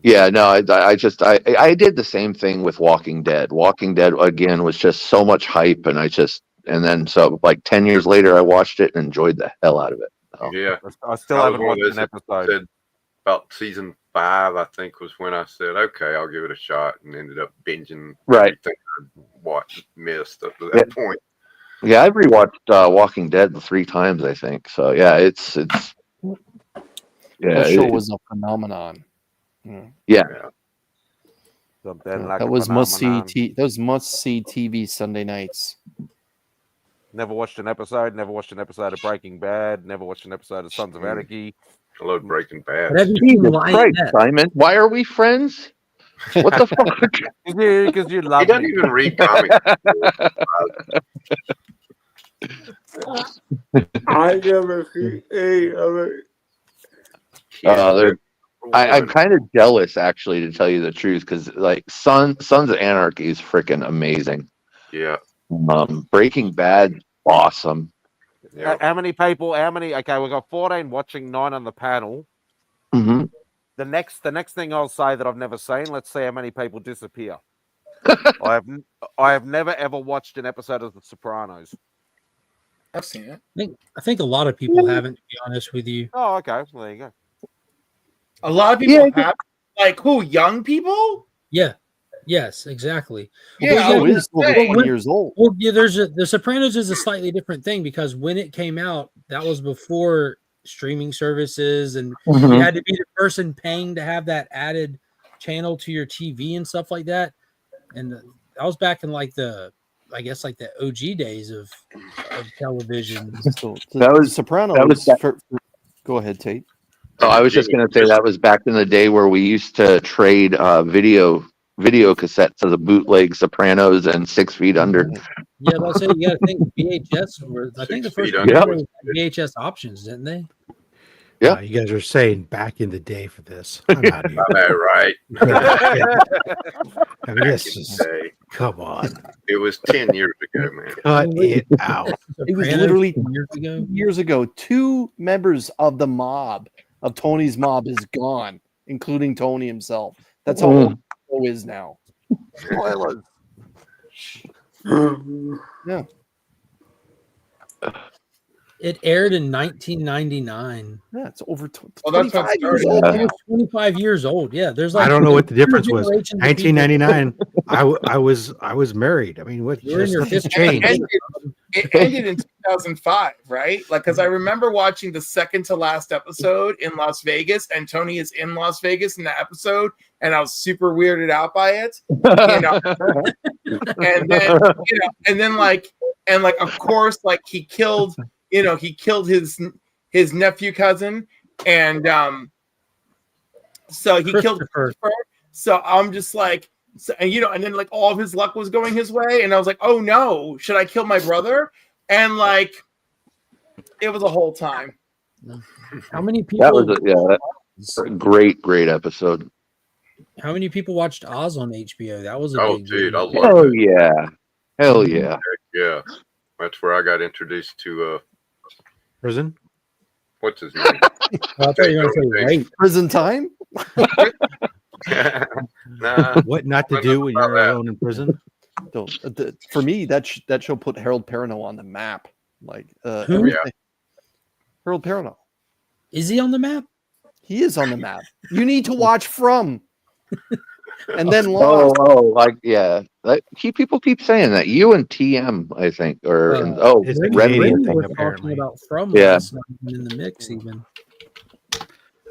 S19: yeah, no, I did the same thing with Walking Dead. Walking Dead again was just so much hype, and then so like 10 years later, I watched it and enjoyed the hell out of it. So.
S3: Yeah,
S1: I still haven't watched an episode.
S3: About season 5, I think, was when I said, "Okay, I'll give it a shot," and ended up binging everything I missed up to that point.
S19: Yeah, I've rewatched Walking Dead 3 times, I think. So yeah, it's
S12: that show was a phenomenon.
S19: Yeah.
S12: That was must see. That was must see TV Sunday nights.
S1: Never watched an episode. Never watched an episode of Breaking Bad. Never watched an episode of Sons of Anarchy.
S3: I love Breaking Bad.
S19: Right, Simon. Why are we friends? What the fuck?
S1: Because you love
S3: He doesn't even read comics.
S21: I never see any of it.
S19: I'm kind of jealous, actually, to tell you the truth, because like Sons of Anarchy is freaking amazing.
S3: Yeah.
S19: Breaking Bad, awesome.
S1: Yeah. How many people? Okay, we've got 14 watching, 9 on the panel.
S19: Mm-hmm.
S1: The next thing I'll say that I've never seen. Let's see how many people disappear. I have never ever watched an episode of The Sopranos.
S14: I've seen it.
S10: I think a lot of people haven't, to be honest with you.
S1: Oh, okay. Well, there you go.
S14: A lot of people have, like, who? Young people?
S10: Yeah. Yes, exactly.
S14: Yeah,
S12: it is over 20 years old.
S10: Well, yeah, The Sopranos is a slightly different thing because when it came out, that was before streaming services, and you had to be the person paying to have that added channel to your TV and stuff like that. And that was back in like the OG days of television.
S12: So that was Sopranos. Go ahead, Tate.
S19: Oh, I was just going to say that was back in the day where we used to trade video cassettes of the bootleg Sopranos and 6 Feet Under.
S10: Yeah, but I'll say you got to think VHS. I think the first VHS options, didn't they?
S19: Yeah,
S8: you guys are saying back in the day for this. I'm not here.
S3: Right.
S8: I mean, come on.
S3: It was 10 years ago, man.
S8: Cut it out.
S12: It was literally years ago. 2 members of the mob, of Tony's mob, is gone, including Tony himself. That's how old the show is now.
S1: Spoilers.
S12: Yeah.
S10: It aired in 1999.
S12: Yeah, it's over
S14: 25
S12: years old.
S10: It was 25 years old. Yeah, there's like
S8: I don't know what the difference was.
S10: generations of
S8: 1999. I was married. I mean, what?
S10: You're in your
S8: Nothing's
S10: 50s.
S8: changed.
S14: It ended in 2005, right? Like, because I remember watching the second to last episode in Las Vegas, and Tony is in Las Vegas in the episode, and I was super weirded out by it. You know? and then of course, like he killed his nephew cousin, and so he killed Christopher. So I'm just like, and then like all of his luck was going his way, and I was like, oh no, should I kill my brother? And like, it was a whole time.
S10: How many people?
S19: That was a great episode.
S10: How many people watched Oz on HBO? That was a big
S3: dude, I
S10: deal.
S3: love
S19: Oh
S3: it.
S19: yeah, hell yeah.
S3: Heck yeah, that's where I got introduced to
S8: Prison.
S3: what's his name?
S10: I thought you were going to say rape.
S12: Prison Time.
S3: Nah,
S8: What not to do when you're alone in prison?
S12: For me, that show put Harold Perrineau on the map. Like
S10: Who?
S12: everything. Harold Perrineau.
S10: Is he on the map?
S12: He is on the map. You need to watch From. And then
S19: Oh,
S12: Lost.
S19: like yeah. People keep saying that. You and TM, I think, or
S8: It's a
S19: Remy.
S8: Canadian
S19: I
S8: thing,
S10: We're
S8: apparently.
S10: talking about From
S19: Yeah.
S10: last night in the mix even.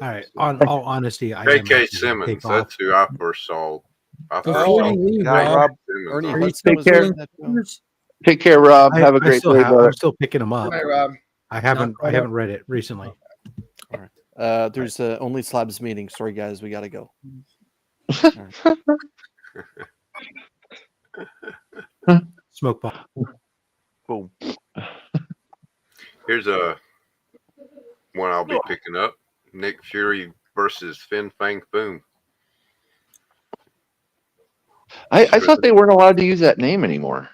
S8: All right. On all honesty, I am
S3: J.K.
S8: actually gonna
S3: Simmons.
S8: take off.
S3: That's who I first saw.
S10: Before you leave, Rob,
S3: Simmons
S12: Ernie
S3: on.
S10: are you
S12: Hudson
S10: still
S12: was
S10: feeling
S12: in that show.
S10: yours?
S19: Take care, Rob. Have a great day, brother.
S8: I'm still picking them up.
S14: Hi, Rob.
S8: I haven't
S10: caught up?
S8: read it recently.
S12: There's Only Slabs meeting. Sorry, guys, we gotta go.
S8: Smoke bomb.
S1: Boom.
S3: Here's a one I'll be picking up: Nick Fury versus Fin Fang Foom.
S19: I thought they weren't allowed to use that name anymore.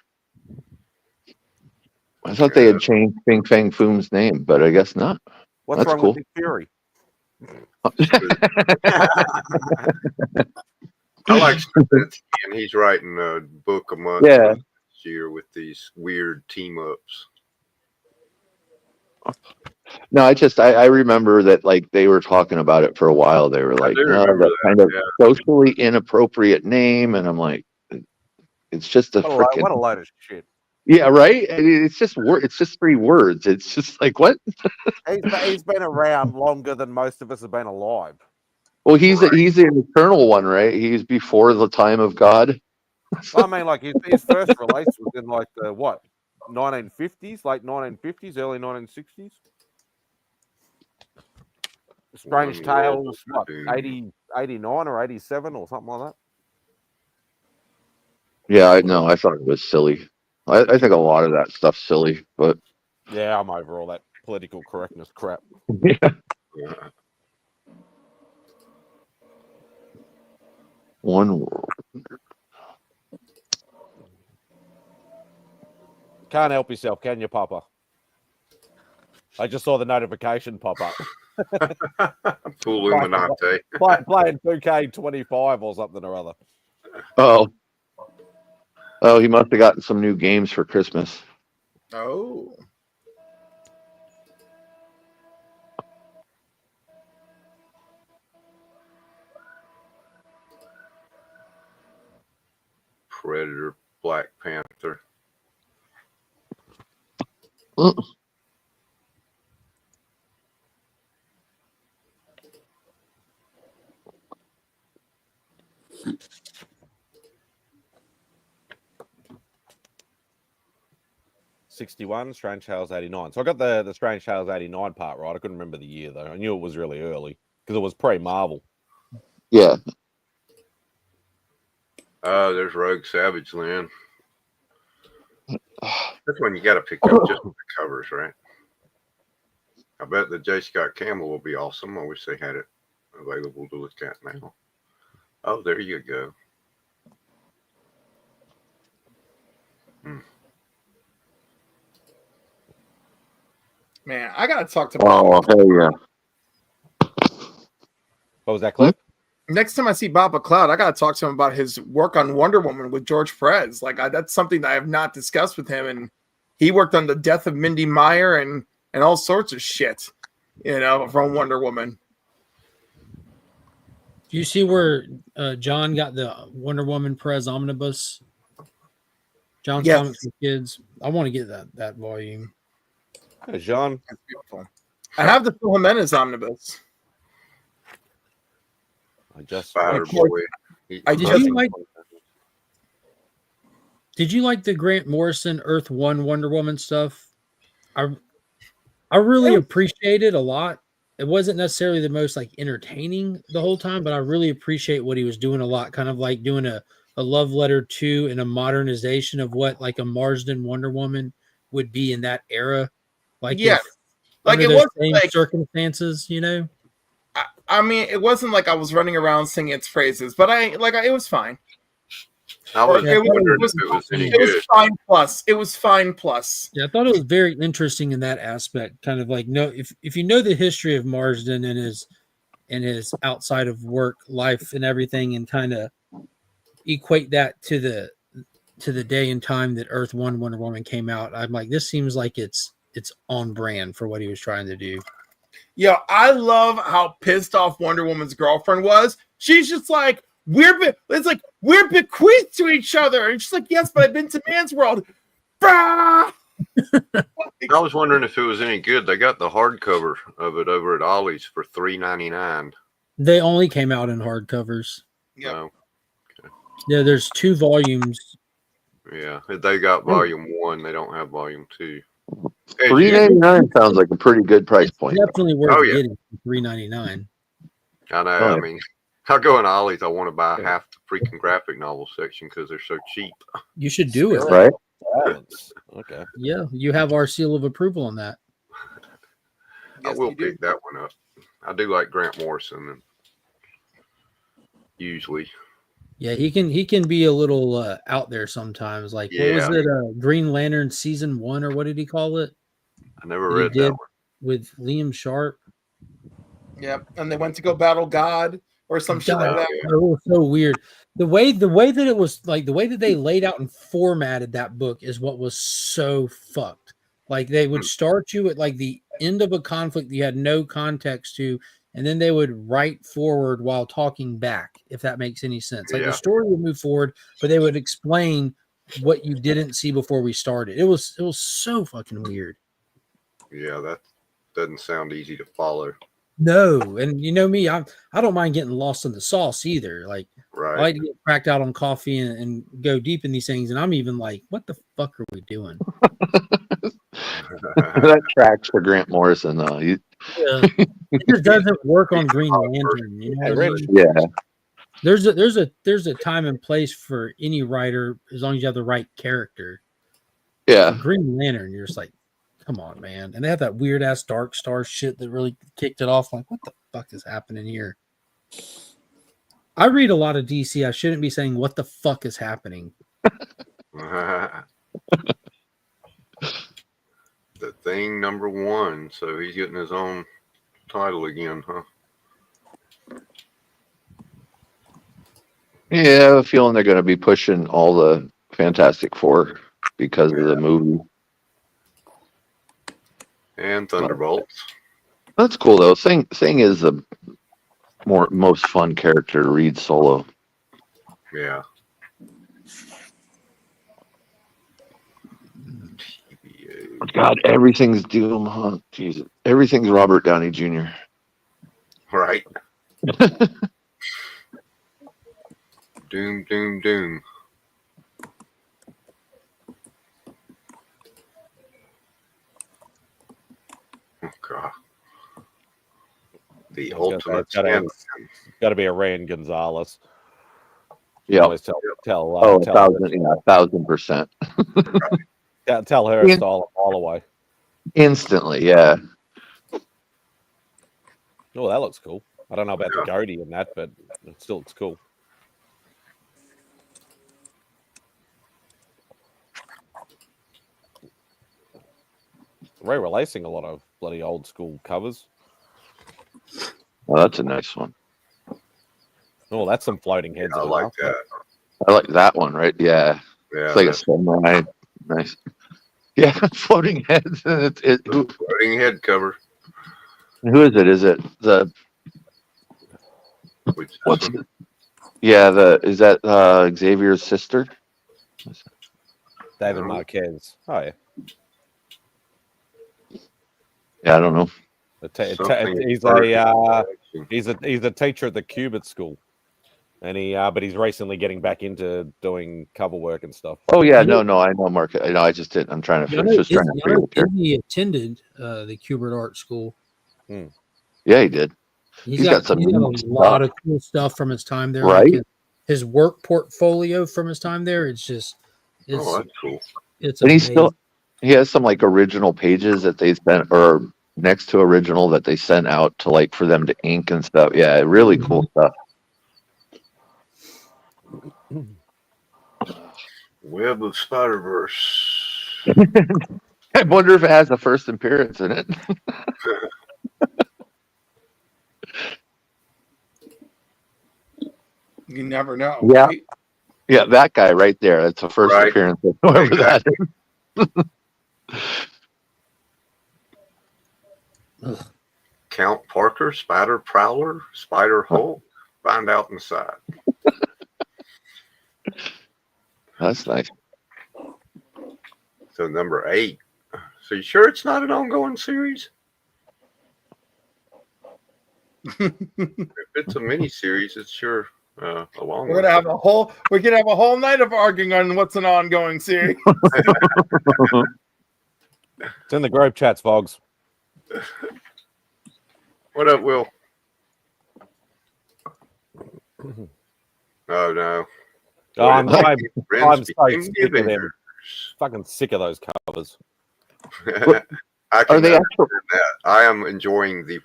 S19: I thought they had changed Bing Fang Foom's name, but I guess not.
S1: What's
S19: That's
S1: wrong
S19: cool.
S1: with Nick Fury?
S3: I like Straczynski, and he's writing a book a month
S19: Yeah.
S3: this year with these weird team ups.
S19: No, I remember that like they were talking about it for a while. They were like,
S3: do
S19: no,
S3: remember
S19: that
S3: that,
S19: kind of
S3: yeah.
S19: socially inappropriate name, and I'm like, it's just a
S1: What a
S19: freaking
S1: load of shit.
S19: yeah, right. I mean, it's just It's just 3 words. It's just like what?
S1: He's been around longer than most of us have been alive.
S19: Well, he's the eternal one, right? He's before the time of God.
S1: I mean, like his first release was in like the what, 1950s, late 1950s, early 1960s. Strange Tales, what, 80, 89 or 87 or something like that.
S19: Yeah, I know. I thought it was silly. I think a lot of that stuff's silly, but
S1: Yeah, I'm over all that political correctness crap.
S19: yeah. One world.
S1: Can't help yourself, can you, Papa? I just saw the notification pop up.
S3: Full Illuminati.
S1: Playing 2K25 or something or other.
S19: Oh, he must have gotten some new games for Christmas.
S14: Oh.
S3: Predator, Black Panther.
S1: '61, Strange Tales '89. So I got the Strange Tales '89 part right. I couldn't remember the year though. I knew it was really early because it was pre-Marvel.
S19: Yeah.
S3: Oh, there's Rogue Savage Land. That's one you got to pick up just for the covers, right? I bet the J. Scott Campbell will be awesome. I wish they had it available to look at now. Oh, there you go.
S14: Man, I gotta talk to
S19: Oh, hell yeah.
S1: What was that clip?
S14: Next time I see Bob McLeod, I gotta talk to him about his work on Wonder Woman with George Perez. Like that's something that I have not discussed with him, and he worked on the death of Mindy Meyer and all sorts of shit, from Wonder Woman.
S10: Do you see where John got the Wonder Woman Perez omnibus? John's
S14: Yes.
S10: Comics for Kids. I want to get that volume.
S1: Hey, John.
S14: That's beautiful. I have the Phil Jimenez omnibus.
S1: I just
S3: Spider Boy.
S10: Did you like the Grant Morrison Earth 1 Wonder Woman stuff? I really appreciate it a lot. it wasn't necessarily the most like entertaining the whole time, but I really appreciate what he was doing a lot, kind of like doing a love letter to and a modernization of what like a Marsden Wonder Woman would be in that era. Like
S14: Yeah.
S10: if
S14: Like
S10: under
S14: it
S10: those
S14: wasn't
S10: same
S14: like
S10: circumstances, you know.
S14: I mean, it wasn't like I was running around singing its praises, but it was fine.
S3: I was
S10: Yeah, I thought
S3: wondering if it was any
S14: it was
S3: good.
S14: fine plus. It was fine plus.
S10: Yeah, I thought it was very interesting in that aspect. Kind of like if you know the history of Marsden and his outside of work life and everything, and kind of equate that to the day and time that Earth 1 Wonder Woman came out, I'm like, this seems like it's on brand for what he was trying to do.
S14: Yeah, I love how pissed off Wonder Woman's girlfriend was. She's just like, it's like we're bequeathed to each other. And she's like, yes, but I've been to man's world. Bah!
S3: I was wondering if it was any good. They got the hardcover of it over at Ollie's for $3.99.
S10: They only came out in hardcovers.
S3: Yeah.
S10: Yeah, there's 2 volumes.
S3: Yeah, they got volume 1. They don't have volume 2.
S19: $3.99 sounds like a pretty good price point.
S10: Definitely worth
S3: Oh, yeah.
S10: getting for $3.99.
S3: I know.
S19: Oh,
S3: I
S19: yeah.
S3: mean, I'll go in Ollie's. I want to buy half the freaking graphic novel section because they're so cheap.
S10: You should do it.
S19: Right?
S1: Okay.
S10: Yeah, you have our seal of approval on that.
S3: I will pick that one up. I do like Grant Morrison, and usually.
S10: Yeah, he can be a little out there sometimes. Like what was
S3: Yeah.
S10: it? Green Lantern season 1, or what did he call it?
S3: I never
S10: He
S3: read
S10: did
S3: that one.
S10: with Liam Sharp.
S14: Yep. And they went to go battle God or some shit like that.
S10: It was so weird. The way that it was like the way that they laid out and formatted that book is what was so fucked. Like they would start you at like the end of a conflict you had no context to, and then they would write forward while talking back, if that makes any sense. Like
S3: Yeah.
S10: the story would move forward, but they would explain what you didn't see before we started. It was so fucking weird.
S3: Yeah, that doesn't sound easy to follow.
S10: No, and you know me, I don't mind getting lost in the sauce either. Like
S3: Right.
S10: I like to get cracked out on coffee and go deep in these things, and I'm even like, what the fuck are we doing?
S19: That tracks for Grant Morrison, though.
S10: Yeah. It just doesn't work on Green Lantern. You know what I mean?
S19: Yeah.
S10: There's a time and place for any writer as long as you have the right character.
S19: Yeah.
S10: Green Lantern, you're just like, come on, man. And they have that weird ass Dark Star shit that really kicked it off. Like, what the fuck is happening here? I read a lot of DC. I shouldn't be saying what the fuck is happening.
S3: The Thing #1. So he's getting his own title again, huh?
S19: Yeah, I have a feeling they're going to be pushing all the Fantastic Four because of the movie.
S3: And Thunderbolts.
S19: That's cool, though. Thing is the most fun character to read solo.
S3: Yeah.
S19: God, everything's Doom, huh? Jesus. Everything's Robert Downey Jr.
S3: Right. Doom, doom, doom. Oh, God. The ultimate champion.
S1: Got to be a Rand Gonzalez.
S19: Yeah.
S1: Always tell
S19: 1,000%.
S1: tell her it's all away.
S19: Instantly, yeah.
S1: Oh, that looks cool. I don't know about the goatee in that, but it still looks cool. Re-releasing a lot of bloody old school covers.
S19: Oh, that's a nice one.
S1: Oh, that's some floating heads.
S3: I like that.
S19: I like that one, right? Yeah.
S3: Yeah,
S19: It's like a samurai. Nice. Yeah, floating heads.
S3: Floating head cover.
S19: Who is it? Is it the? What's? Yeah, is that Xavier's sister?
S1: David Marquez. Oh yeah.
S19: Yeah, I don't know.
S1: He's a teacher at the Cubit School, and but he's recently getting back into doing cover work and stuff.
S19: Oh yeah, no, I know Mark. I know. I just did. I'm trying to figure.
S10: He attended the Kubert Art School.
S19: Yeah, he did.
S10: He's got
S19: some
S10: a
S19: neat
S10: lot
S19: stuff.
S10: of cool stuff from his time there.
S19: Right?
S10: Like his work portfolio from his time there. It's just, it's
S3: that's cool.
S10: It's
S19: And
S10: amazing.
S19: he has some like original pages that they sent, or next to original that they sent out to like for them to ink and stuff. Yeah, really cool stuff.
S3: Web of Spider-Verse.
S19: I wonder if it has a first appearance in it.
S14: You never know.
S19: Yeah.
S14: Right?
S19: Yeah, that guy right there. That's the first appearance of whoever that is.
S3: Count Parker, Spider Prowler, Spider Hulk. Find out inside.
S19: That's nice.
S3: So number 8. So you sure it's not an ongoing series? If it's a mini series, it's sure a long
S14: We're
S3: one.
S14: gonna have a whole night of arguing on what's an ongoing series.
S1: It's in the group chats, Vogs.
S3: What up, Will? Oh no.
S1: Oh, I'm so
S3: became
S1: sick
S3: the
S1: of them.
S3: Avengers.
S1: Fucking sick of those covers.
S3: I
S19: Are
S3: can
S19: they
S3: understand that. I am enjoying the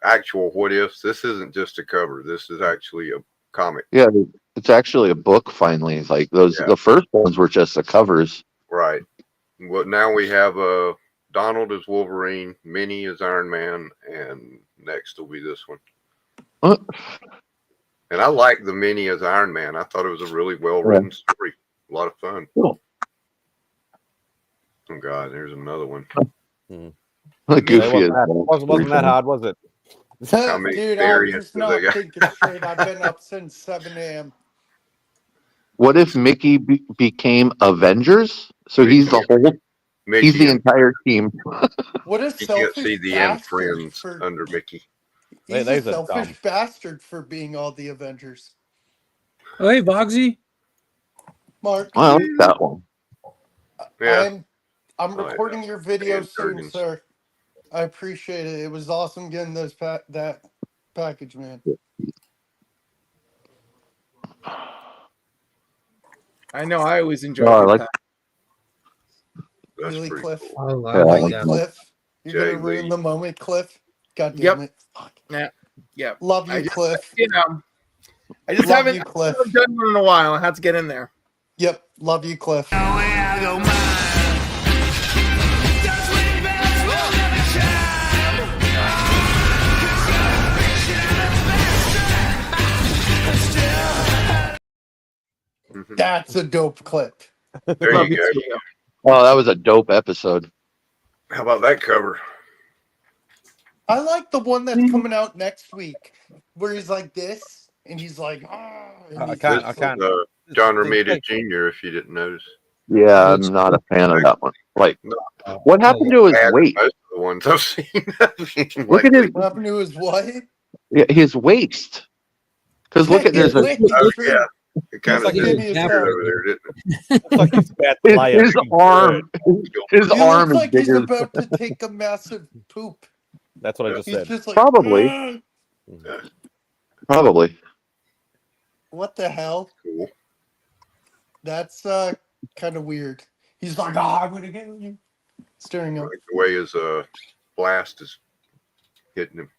S3: actual what ifs. This isn't just a cover. This is actually a comic.
S19: Yeah, it's actually a book finally. Like those, the first ones were just the covers.
S3: Right. Well, now we have Donald as Wolverine, Minnie as Iron Man, and next will be this one. And I like the Minnie as Iron Man. I thought it was a really well written story. A lot of fun.
S19: Cool.
S3: Oh God, there's another one.
S19: Goofy
S1: Wasn't that hard, was it?
S3: How many
S11: Dude, I'm
S3: variants
S11: just
S3: do they
S11: not
S3: got?
S11: thinking straight. I've been up since 7 a.m.
S19: What if Mickey became Avengers? So he's the whole. He's the entire team.
S11: What a
S3: You can't see
S11: selfish
S3: the end
S11: bastard
S3: friends
S11: for
S3: under Mickey.
S11: he's
S1: They
S11: a selfish bastard for being all the Avengers.
S10: Oh, hey, Vogsy.
S11: Mark,
S19: I like that one.
S3: Yeah.
S11: I'm recording your video
S3: And
S11: soon,
S3: Kurgan's.
S11: sir. I appreciate it. It was awesome getting those that package, man.
S14: I know. I always enjoy.
S19: Oh, I like.
S11: Really, Cliff?
S10: Oh,
S19: I like
S11: Really,
S19: that.
S11: Cliff? You're
S3: Jay
S11: gonna ruin
S3: Lee.
S11: the moment, Cliff. God damn
S14: Yep.
S11: it! Fuck.
S14: Yeah. Yeah.
S11: Love you,
S14: I just,
S11: Cliff.
S14: You know, I just
S11: Love
S14: haven't
S11: you, Cliff.
S14: done one in a while. I had to get in there.
S11: Yep, love you, Cliff. That's a dope clip.
S3: There you go.
S19: Oh, that was a dope episode.
S3: How about that cover?
S11: I like the one that's coming out next week, where he's like this, and he's like, ah. And he's
S1: I
S11: just
S1: can't.
S3: John Romita Jr., if you didn't notice.
S19: Yeah, I'm not a fan of that one. Like, what happened to his
S3: Bad
S19: weight?
S3: Most of the ones I've seen.
S19: Look at his,
S11: What happened to his what?
S19: yeah, his waist. Because look at there's a
S3: Oh, yeah. It kind of
S11: like
S3: did
S11: Phineas
S3: weird
S11: Ferb.
S3: over there, didn't it?
S1: Looks like he's about to lay
S19: his arm. His
S11: He
S19: arm
S11: looks
S19: is
S11: like he's
S19: bigger.
S11: about to take a massive poop.
S1: That's what I just
S11: He's
S1: said.
S11: just like,
S19: Probably.
S11: "Ah."
S19: Probably.
S11: What the hell?
S3: Cool.
S11: That's kind of weird. He's like, oh, I'm gonna get you. Staring up.
S3: Like the way his blast is hitting him.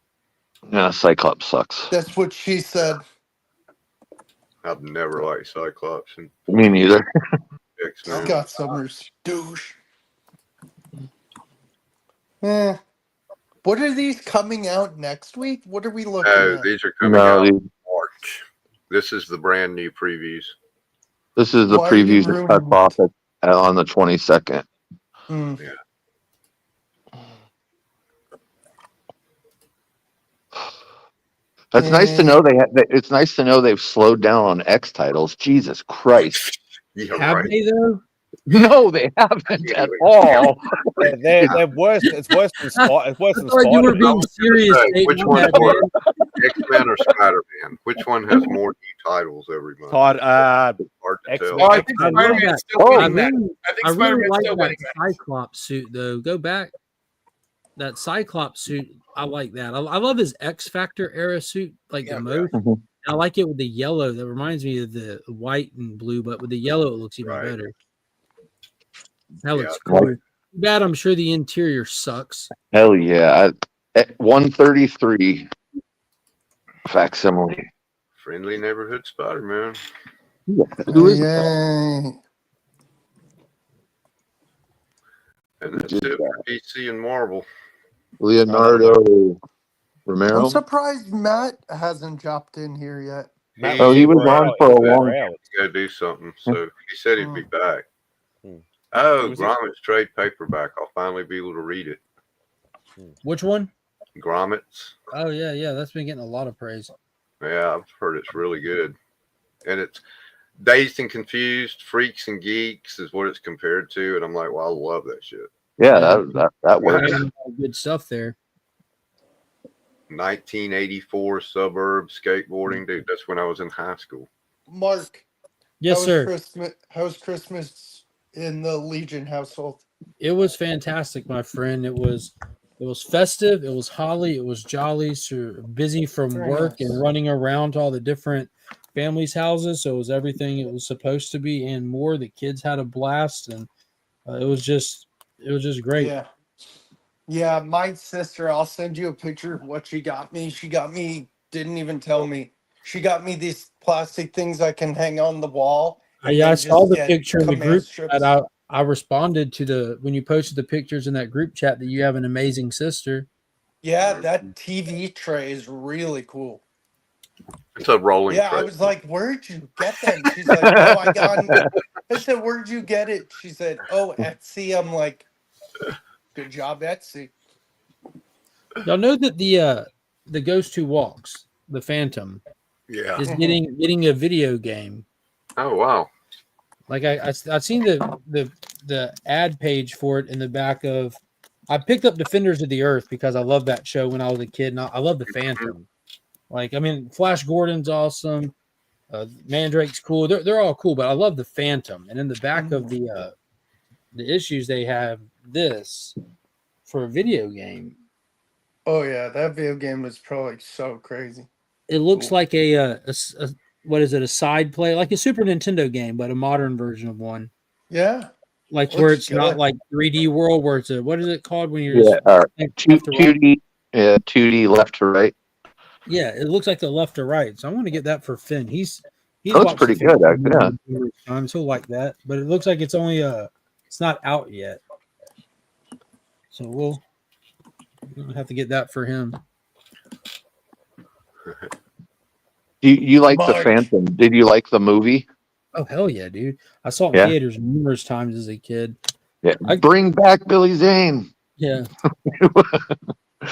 S19: Yeah, Cyclops sucks.
S11: That's what she said.
S3: I've never liked Cyclops and
S19: Me neither.
S3: X-Men.
S11: Scott Summers, douche. Eh. What are these coming out next week? What are we looking
S3: No,
S11: at?
S3: these are coming out in March. This is the brand new previews.
S19: This is the
S11: Why are you
S19: previews that cut
S11: ruining
S19: off on the 22nd.
S11: Hmm.
S3: Yeah.
S19: That's nice to know it's nice to know they've slowed down on X titles. Jesus Christ.
S3: Yeah,
S10: Have
S3: right.
S10: they though?
S19: No, they haven't at all.
S1: They're worse. It's worse than It's worse than
S10: I thought you were
S1: Spider-Man.
S10: being serious.
S3: Say,
S10: Nate,
S3: which
S10: on
S3: one's
S10: that, man.
S3: worse, X-Men or Spider-Man? Which one has more new titles every month?
S1: Todd,
S3: Hard to
S1: X-Men.
S3: tell.
S14: Oh, I think
S10: I love
S14: Spider-Man's
S10: that.
S14: still
S10: I
S14: winning that.
S10: really,
S14: I think
S10: I really
S14: Spider-Man's
S10: like
S14: still
S10: that
S14: winning that.
S10: Cyclops suit though. Go back. that Cyclops suit, I like that. I love his X Factor era suit, like the most.
S19: Mhm.
S10: I like it with the yellow. That reminds me of the white and blue, but with the yellow, it looks even better. That looks cool. Too bad, I'm sure the interior sucks.
S19: Hell yeah. At 133 facsimile.
S3: Friendly neighborhood Spider-Man.
S19: Who is
S11: Yay.
S3: And that's it for DC and Marvel.
S19: Leonardo Romero?
S11: I'm surprised Matt hasn't dropped in here yet.
S19: He was on for a long
S3: time. Go do something. So he said he'd be back. Oh, Gromit's trade paperback. I'll finally be able to read it.
S10: Which one?
S3: Gromit's.
S10: Oh yeah, that's been getting a lot of praise.
S3: Yeah, I've heard it's really good. And it's Dazed and Confused, Freaks and Geeks is what it's compared to. And I'm like, well, I love that shit.
S19: Yeah, that works.
S10: Good stuff there.
S3: 1984 suburbs skateboarding, dude. That's when I was in high school.
S11: Mark.
S10: Yes, sir.
S11: How's Christmas in the Legion household?
S10: It was fantastic, my friend. It was festive. It was holly. It was jolly. So busy from
S11: Very
S10: work
S11: nice.
S10: and running around to all the different families' houses. So it was everything it was supposed to be and more. The kids had a blast, and it was just great.
S11: Yeah, my sister, I'll send you a picture of what she got me. Didn't even tell me. She got me these plastic things I can hang on the wall.
S10: I saw the
S11: get
S10: picture in the
S11: command
S10: group
S11: strips.
S10: chat. I responded to when you posted the pictures in that group chat that you have an amazing sister.
S11: Yeah, that TV tray is really cool.
S3: It's a rolling
S11: Yeah,
S3: tray.
S11: I was like, where'd you get them? She's like, oh, I got them. I said, where'd you get it? She said, oh, Etsy. I'm like, good job, Etsy.
S10: Y'all know that the Ghost Who Walks, the Phantom, is getting a video game.
S3: Oh wow!
S10: Like I've seen the ad page for it in the back of. I picked up Defenders of the Earth because I loved that show when I was a kid, and I love the Phantom. Like, I mean, Flash Gordon's awesome. Mandrake's cool. They're all cool, but I love the Phantom. And in the back of the issues, they have this for a video game.
S11: Oh yeah, that video game was probably so crazy.
S10: It looks like a what is it? A side play, like a Super Nintendo game, but a modern version of one.
S11: Yeah,
S10: like
S11: looks
S10: where it's
S11: good.
S10: not like 3D world, where it's a what is it called when you're
S19: Yeah,
S10: just
S19: 2D, 2D left to right.
S10: Yeah, it looks like the left to right. So I'm going to get that for Finn. He's
S19: That's
S10: watched
S19: pretty
S10: the Finn
S19: good, actually, yeah.
S10: numerous times. He'll like that, but it looks like it's only it's not out yet. So we'll have to get that for him.
S19: You like the
S10: Mark.
S19: Phantom? Did you like the movie?
S10: Oh hell yeah, dude! I saw it in
S19: Yeah.
S10: theaters numerous times as a kid.
S19: Yeah, bring back Billy Zane.
S10: Yeah,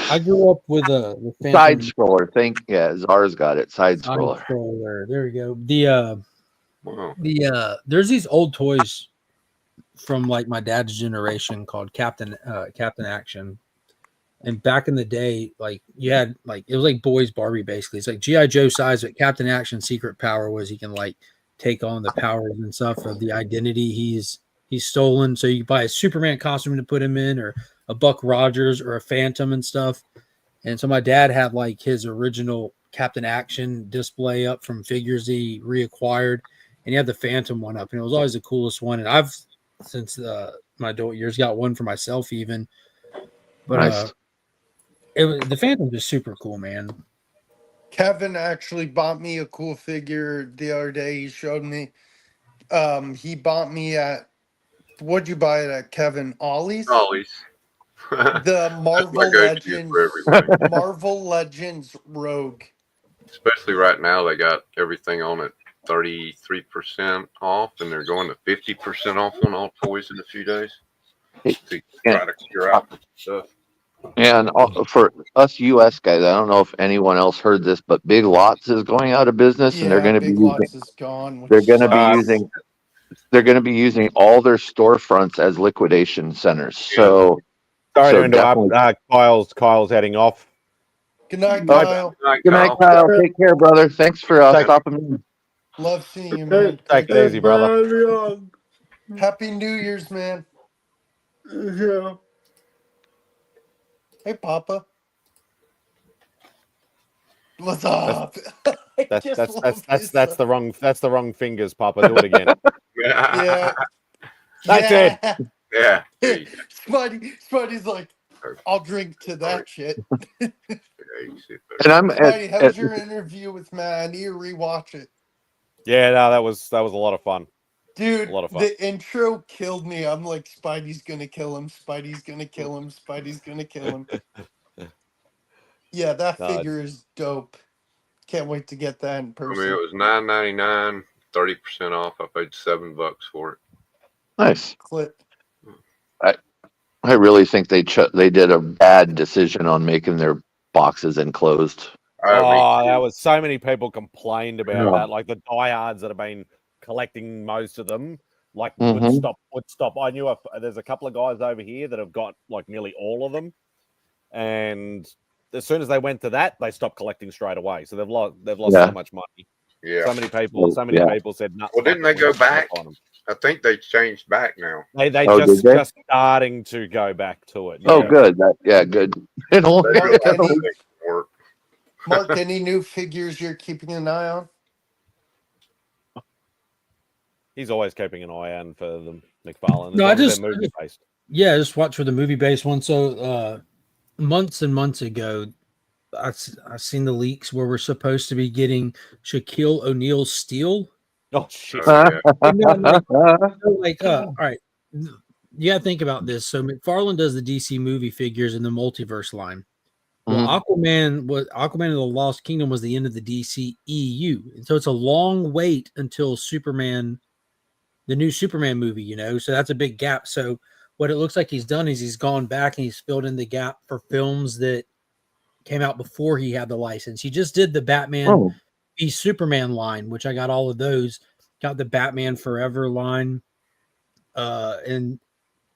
S10: I grew up with the Phantom.
S19: Side scroller. Czar's got it. Side
S10: Side
S19: scroller.
S10: scroller. There we go. There's these old toys from like my dad's generation called Captain Action. And back in the day, like you had like it was like Boys Barbie basically. It's like G.I. Joe size, but Captain Action's secret power was he can like take on the powers and stuff of the identity he's stolen. So you buy a Superman costume to put him in, or a Buck Rogers or a Phantom and stuff. And so my dad had like his original Captain Action display up from figures he reacquired, and he had the Phantom one up, and it was always the coolest one. And I've since my adult years got one for myself even. But
S19: Nice.
S10: the Phantom's just super cool, man.
S11: Kevin actually bought me a cool figure the other day. He showed me. He bought me at. What'd you buy it at, Kevin? Ollie's.
S3: Ollie's.
S11: The Marvel
S3: my go-to
S11: Legends.
S3: for everything.
S11: Marvel Legends Rogue.
S3: Especially right now, they got everything on it 33% off, and they're going to 50% off on all toys in a few days. To try to clear out stuff.
S19: And for us U.S. guys, I don't know if anyone else heard this, but Big Lots is going out of business, and they're going to be
S11: Big Lots
S19: using.
S11: is gone.
S19: They're going to be using. They're going to be using all their storefronts as liquidation centers. So,
S1: Sorry to
S19: definitely-
S1: interrupt. Kyle's heading off.
S11: Good night,
S19: All right.
S11: Kyle.
S19: Good night, Kyle. Take care, brother. Thanks for stopping in.
S11: Love seeing you, man.
S1: Take it easy, brother.
S11: Happy New Year's, man.
S21: Yeah.
S11: Hey, Papa. What's up?
S1: That's the wrong fingers, Papa. Do it again.
S11: Yeah.
S1: That's it.
S3: Yeah.
S11: Spidey's like, I'll drink to that shit.
S19: And I'm
S11: Spidey, how was your interview with Matt? I need to rewatch it.
S1: Yeah, no, that was a lot of fun.
S11: Dude,
S1: A lot of fun.
S11: the intro killed me. I'm like, Spidey's gonna kill him. Spidey's gonna kill him. Spidey's gonna kill him. Yeah, that figure is dope. Can't wait to get that in
S3: I
S11: person.
S3: mean, it was $9.99, 30% off. I paid $7 for it.
S19: Nice.
S11: Clip.
S19: I really think they did a bad decision on making their boxes enclosed.
S1: Oh, that was so many people complained about
S19: Yeah.
S1: that. Like the diehards that have been collecting most of them, like
S19: Mhm.
S1: would stop. I knew there's a couple of guys over here that have got like nearly all of them, and as soon as they went to that, they stopped collecting straight away. So they've lost
S19: Yeah.
S1: so much money.
S3: Yeah.
S1: So many people said no.
S3: Well, didn't they go back? I think they changed back now.
S1: They
S19: Oh,
S1: just
S19: did they?
S1: just starting to go back to it.
S19: Oh,
S1: yeah.
S19: good. Good.
S11: Mark, any new figures you're keeping an eye on?
S1: He's always keeping an eye on for the McFarlane.
S10: No, I just
S1: movie based.
S10: Yeah, just watch for the movie based one. So months and months ago, I seen the leaks where we're supposed to be getting Shaquille O'Neal's steel.
S1: Oh shit!
S10: All right, you got to think about this. So McFarlane does the DC movie figures in the multiverse line. Well, Aquaman and the Lost Kingdom was the end of the DC EU, and so it's a long wait until Superman, the new Superman movie. You know, so that's a big gap. So what it looks like he's done is he's gone back and he's filled in the gap for films that came out before he had the license. He just did the Batman v Superman line, which I got all of those. Got the Batman Forever line, and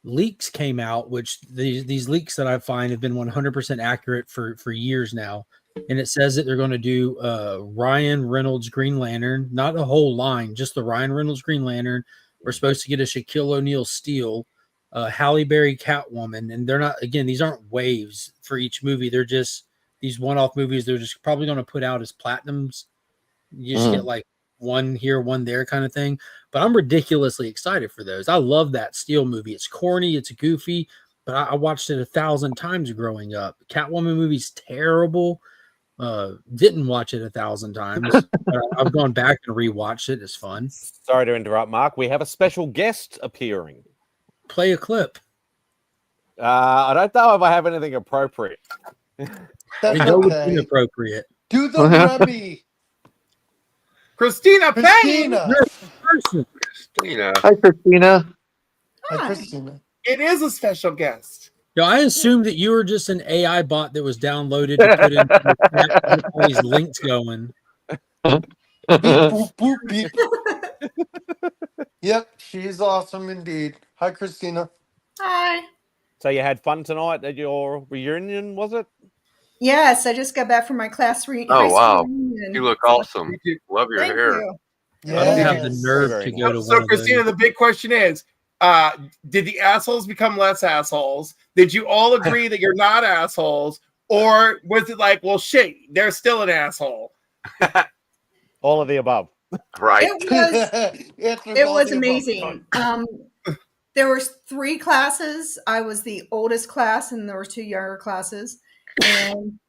S10: leaks came out, which these leaks that I find have been 100% accurate for years now. And it says that they're going to do Ryan Reynolds Green Lantern, not a whole line, just the Ryan Reynolds Green Lantern. We're supposed to get a Shaquille O'Neal Steel, Halle Berry Catwoman, and they're not, again, these aren't waves for each movie. They're just these one-off movies. They're just probably going to put out as platinums. You just get like one here, one there kind of thing. But I'm ridiculously excited for those. I love that Steel movie. It's corny, it's goofy, but I watched it 1,000 times growing up. Catwoman movie's terrible. Didn't watch it 1,000 times. I've gone back and rewatched it. It's fun.
S1: Sorry to interrupt, Mark. We have a special guest appearing.
S10: Play a clip.
S1: I don't know if I have anything appropriate.
S11: That's
S10: we know
S11: okay.
S10: what's inappropriate.
S11: Do the Remy.
S14: Christina Payne.
S3: Christina.
S19: Hi, Christina.
S11: Hi, Christina.
S14: It is a special guest.
S10: Yo, I assumed that you were just an AI bot that was downloaded to put in all these links going.
S11: Beep, boop, boop, beep. Yep, she's awesome indeed. Hi, Christina.
S6: Hi.
S1: So you had fun tonight at your reunion, was it?
S6: Yes, I just got back from my class reunion.
S3: Oh, wow. You look awesome. Love your
S6: Thank
S3: hair.
S6: you.
S10: I don't have the nerve to go to
S14: So,
S10: one of
S14: Christina,
S10: those.
S14: the big question is, did the assholes become less assholes? Did you all agree that you're not assholes? Or was it like, well, shit, they're still an asshole?
S1: All of the above.
S3: Right.
S6: It was amazing. There was 3 classes. I was the oldest class, and there were 2 younger classes. And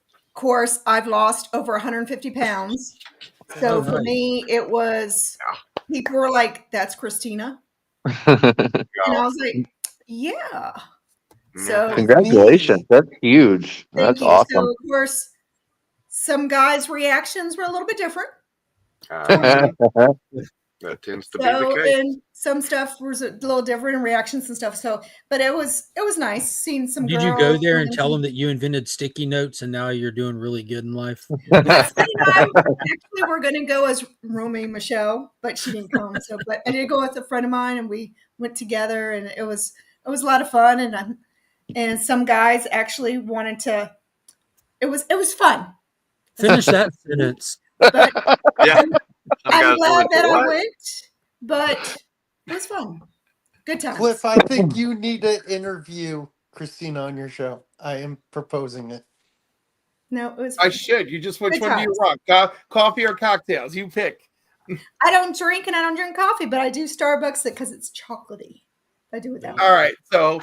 S6: of course, I've lost over 150 pounds. So for me, it was, people were like, that's Christina. And I was like, yeah. So
S19: Congratulations. That's huge. That's
S6: you.
S19: awesome.
S6: So of course, some guys' reactions were a little bit different.
S3: That tends to be the
S6: So
S3: case.
S6: and some stuff was a little different in reactions and stuff. So, but it was nice seeing some.
S10: Did you go there and tell them that you invented sticky notes and now you're doing really good in life?
S6: Actually, we're going to go as Romy Michelle, but she didn't come. So, but I did go with a friend of mine, and we went together, and it was a lot of fun. And some guys actually wanted to. It was fun.
S10: Finish that sentence.
S6: But
S3: Yeah.
S6: I'm glad that I went, but it was fun. Good times.
S11: Cliff, I think you need to interview Christina on your show. I am proposing it.
S6: No, it was.
S14: I should. You just which
S6: Good
S14: one do you
S6: times.
S14: want? Coffee or cocktails? You pick.
S6: I don't drink and I don't drink coffee, but I do Starbucks because it's chocolatey. I do it that way.
S14: All right. So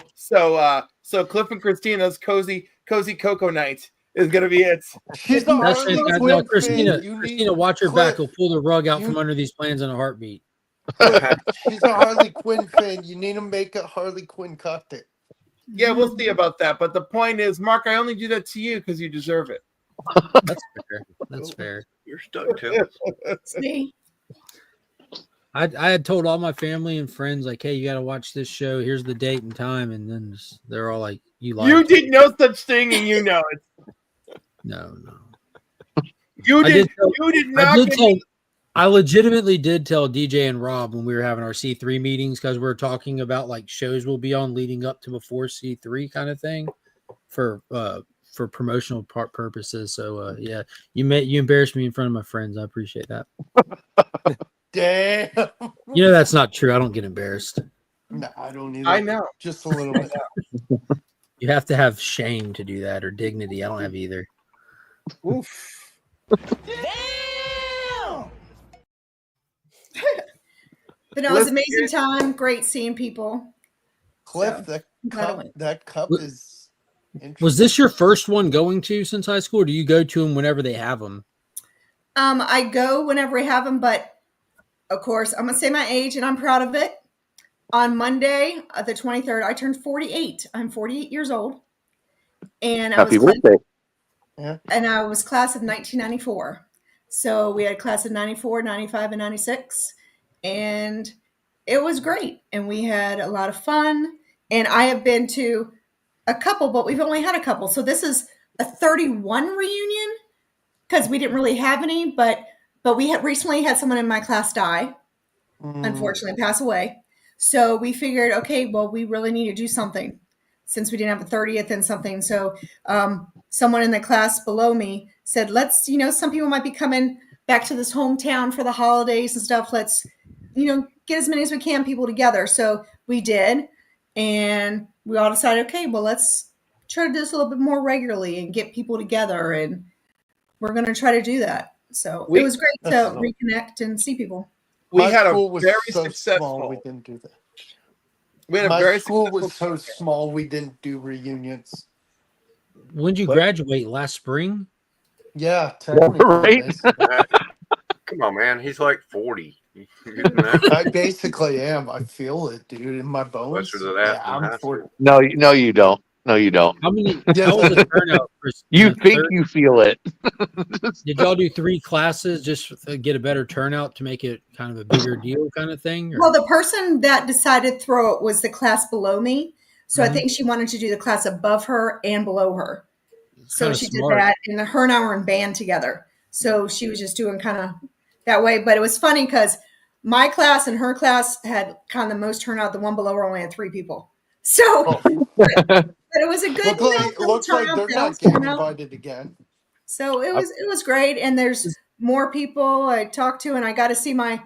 S14: Cliff and Christina's cozy cocoa night is gonna be it.
S11: She's a
S10: That's
S11: Harley
S10: fantastic.
S11: Quinn
S10: No, Christina,
S11: fan. You
S10: Christina,
S11: need
S10: watch your
S11: Cliff.
S10: back. We'll pull the rug out from under these plans in a heartbeat.
S11: She's a Harley Quinn fan. You need to make a Harley Quinn cocktail.
S14: Yeah, we'll see about that. But the point is, Mark, I only do that to you because you deserve it.
S10: That's fair. That's fair.
S3: You're stuck to it.
S6: See?
S10: I had told all my family and friends, like, hey, you got to watch this show. Here's the date and time. And then they're all like,
S14: You did no such thing, and you know it.
S10: No.
S14: You
S10: I
S14: did.
S10: tell-
S14: You did
S10: I
S14: not.
S10: did tell. I legitimately did tell DJ and Rob when we were having our C3 meetings because we were talking about like shows we'll be on leading up to before C3 kind of thing for promotional purposes. So yeah, you embarrassed me in front of my friends. I appreciate that.
S11: Damn.
S10: You know that's not true. I don't get embarrassed.
S11: No, I don't either.
S14: I know.
S11: Just a little bit.
S10: You have to have shame to do that or dignity. I don't have either.
S14: Oof.
S6: But no, it was an amazing time. Great seeing people.
S11: Cliff,
S6: So,
S11: that cup is interesting.
S10: Was this your first one going to since high school, or do you go to them whenever they have them?
S6: I go whenever we have them, but of course, I'm going to say my age, and I'm proud of it. On Monday, the 23rd, I turned 48. I'm 48 years old. And
S19: Happy birthday.
S6: And I was class of 1994. So we had class of 94, 95, and 96. And it was great. And we had a lot of fun. And I have been to a couple, but we've only had a couple. So this is a 31 reunion because we didn't really have any, but we had recently had someone in my class die, unfortunately pass away. So we figured, okay, well, we really need to do something since we didn't have a 30th and something. So someone in the class below me said, let's, some people might be coming back to this hometown for the holidays and stuff. Let's, get as many as we can people together. So we did. And we all decided, okay, well, let's try to do this a little bit more regularly and get people together. And we're going to try to do that. So it was great to reconnect and see people.
S14: We
S11: My
S14: had a
S11: school was
S14: very
S11: so
S14: successful.
S11: small we didn't do that.
S14: We had a
S11: My
S14: very
S11: school
S14: successful
S11: was so small we didn't do reunions.
S10: When did you graduate? Last spring?
S11: Yeah, technically.
S3: Come on, man. He's like 40.
S11: I basically am. I feel it, dude, in my bones.
S3: Closer to that
S11: Yeah,
S3: than
S11: I'm
S3: high
S11: 40.
S19: No, you don't. No, you don't.
S10: How was the turnout?
S19: You think you feel it.
S10: Did y'all do 3 classes just to get a better turnout to make it kind of a bigger deal kind of thing? Or?
S6: Well, the person that decided to throw it was the class below me. So I think she wanted to do the class above her and below her. So she did that, and her and I were in band together. So she was just doing kind of that way. But it was funny because my class and her class had kind of the most turnout. The one below her only had 3 people. So, but it was a good.
S11: Looks like they're not getting invited again.
S6: So it was great, and there's more people I talked to, and I got to see of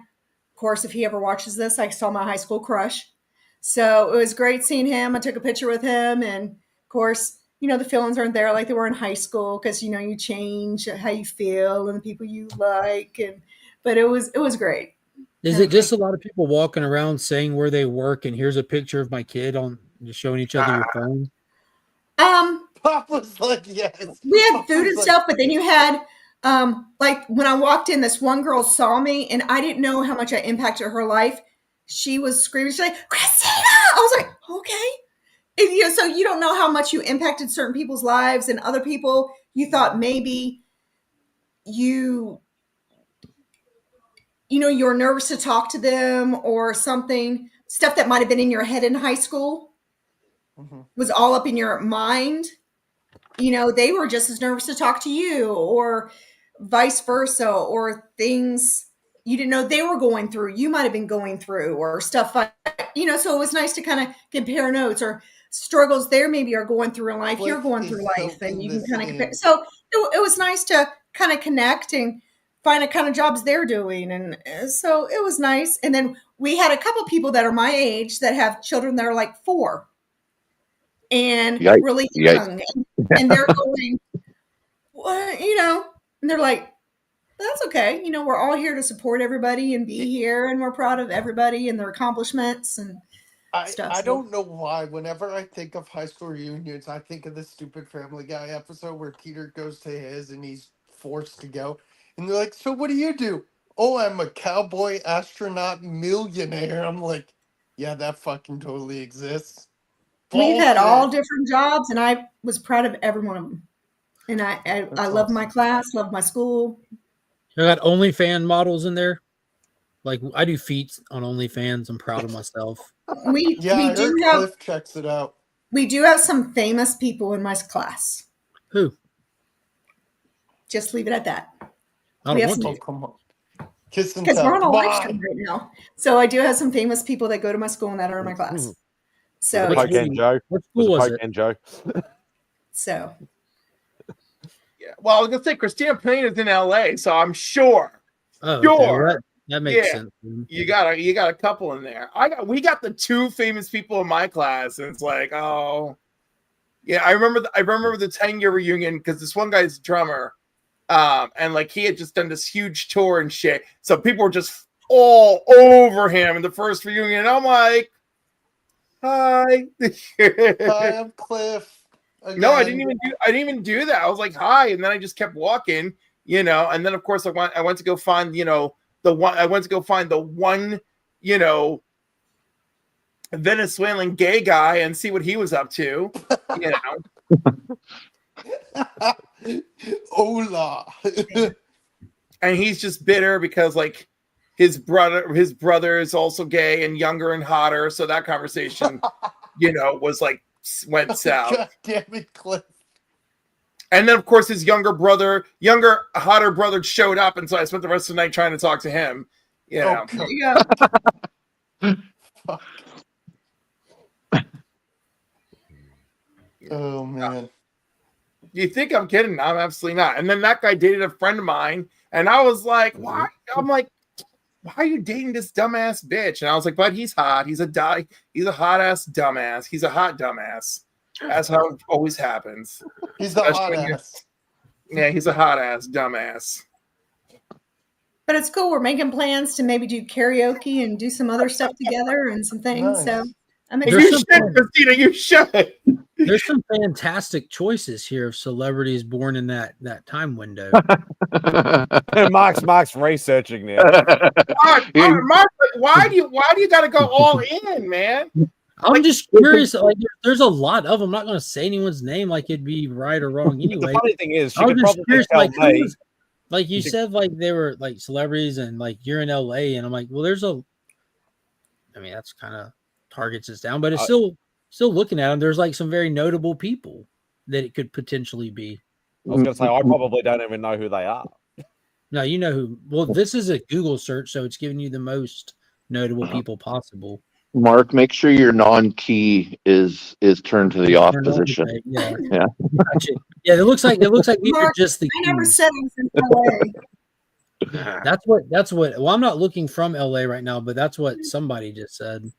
S6: course, if he ever watches this, I saw my high school crush. So it was great seeing him. I took a picture with him, and of course, the feelings aren't there like they were in high school because you change how you feel and the people you like, but it was great.
S10: Is it just a lot of people walking around saying where they work and here's a picture of my kid on just showing each other your phone?
S11: Pop was like, yes.
S6: We had food and stuff, but then you had like when I walked in, this one girl saw me and I didn't know how much I impacted her life. She was screaming, she's like, Christina! I was like, okay. And, so you don't know how much you impacted certain people's lives, and other people you thought maybe you're nervous to talk to them or something. Stuff that might have been in your head in high school was all up in your mind. They were just as nervous to talk to you, or vice versa, or things you didn't know they were going through, you might have been going through, or stuff like so it was nice to kind of compare notes or struggles there maybe are going through in life, you're going through life, and you can kind of compare. So it was nice to kind of connect and find the kind of jobs they're doing, and so it was nice. And then we had a couple people that are my age that have children that are like 4. and
S19: Yikes.
S6: really
S19: Yikes.
S6: young. And they're going, well, and they're like, that's okay. We're all here to support everybody and be here, and we're proud of everybody and their accomplishments and stuff.
S11: I
S6: So
S11: don't know why. Whenever I think of high school reunions, I think of the stupid Family Guy episode where Peter goes to his and he's forced to go. And they're like, so what do you do? Oh, I'm a cowboy astronaut millionaire. I'm like, yeah, that fucking totally exists.
S6: we've had all
S11: Bullshit.
S6: different jobs, and I was proud of every one of them. And I love my class, love my school.
S10: I got OnlyFans models in there. Like I do feet on OnlyFans. I'm proud of myself.
S6: We
S11: I
S6: do
S11: heard
S6: have
S11: Cliff checks it out.
S6: we do have some famous people in my class.
S10: Who?
S6: Just leave it at that.
S10: I
S6: We
S10: don't
S6: have
S10: want
S6: some
S10: to.
S11: Come on. Kiss and
S6: because
S11: tell.
S6: we're on a
S11: Come
S6: live
S11: on.
S6: stream right now. So I do have some famous people that go to my school and that are in my class. So
S1: There's a Cocaine Joe.
S10: What
S1: There's
S10: school
S1: a
S10: was it?
S1: Cocaine Joe.
S6: so
S14: Yeah. Well, I was gonna say Christina Payne's in LA, so I'm sure.
S10: Oh, okay.
S14: Sure.
S10: Well, that makes
S14: Yeah.
S10: sense.
S14: You got a couple in there. We got the two famous people in my class, and it's like, oh, yeah. I remember the 10-year reunion because this one guy's a drummer, and like he had just done this huge tour and shit. So people were just all over him in the first reunion. And I'm like, hi,
S11: Hi, I'm Cliff.
S14: No, I
S11: Again.
S14: didn't even do that. I was like, hi, and then I just kept walking, and then of course I went to go find, the one, Venezuelan gay guy and see what he was up to,
S11: Hola.
S14: and he's just bitter because like his brother is also gay and younger and hotter, so that conversation, was like went south.
S11: God damn it, Cliff.
S14: And then, of course, his younger, hotter brother showed up, and so I spent the rest of the night trying to talk to him.
S11: Oh, Fuck. Oh man.
S14: You think I'm kidding? I'm absolutely not. And then that guy dated a friend of mine, and I was like, "Why?" I'm like, "Why are you dating this dumbass bitch?" And I was like, "But he's hot. He's a hot ass dumbass. He's a hot dumbass. That's how it always happens.
S11: He's a hot ass.
S14: Yeah, he's a hot ass dumbass."
S6: but it's cool. We're making plans to maybe do karaoke and do some other stuff together and some things. So I'm
S14: You
S6: excited.
S14: should, Christina. You should.
S10: There's some fantastic choices here of celebrities born in that time window.
S1: Mark's researching now.
S14: Mark, why do you got to go all in, man?
S10: I'm just curious. Like, there's a lot of them. I'm not going to say anyone's name like it'd be right or wrong anyway.
S1: The funny thing is, she
S10: I was
S1: could
S10: just
S1: probably
S10: curious,
S1: tell
S10: like, who
S1: me.
S10: was- like you said, like they were like celebrities and like you're in LA, and I'm like, well, that's kind of targets us down, but it's still looking at them. There's like some very notable people that it could potentially be.
S1: I was going to say, I probably don't even know who they are.
S10: No, you know who. Well, this is a Google search, so it's giving you the most notable people possible.
S19: Mark, make sure your non-key is turned to the off position.
S10: Okay, yeah.
S19: Yeah.
S10: Gotcha. Yeah, it looks like these are just the
S6: I never
S10: keys.
S6: said I was in LA.
S10: That's what. Well, I'm not looking from LA right now, but that's what somebody just said.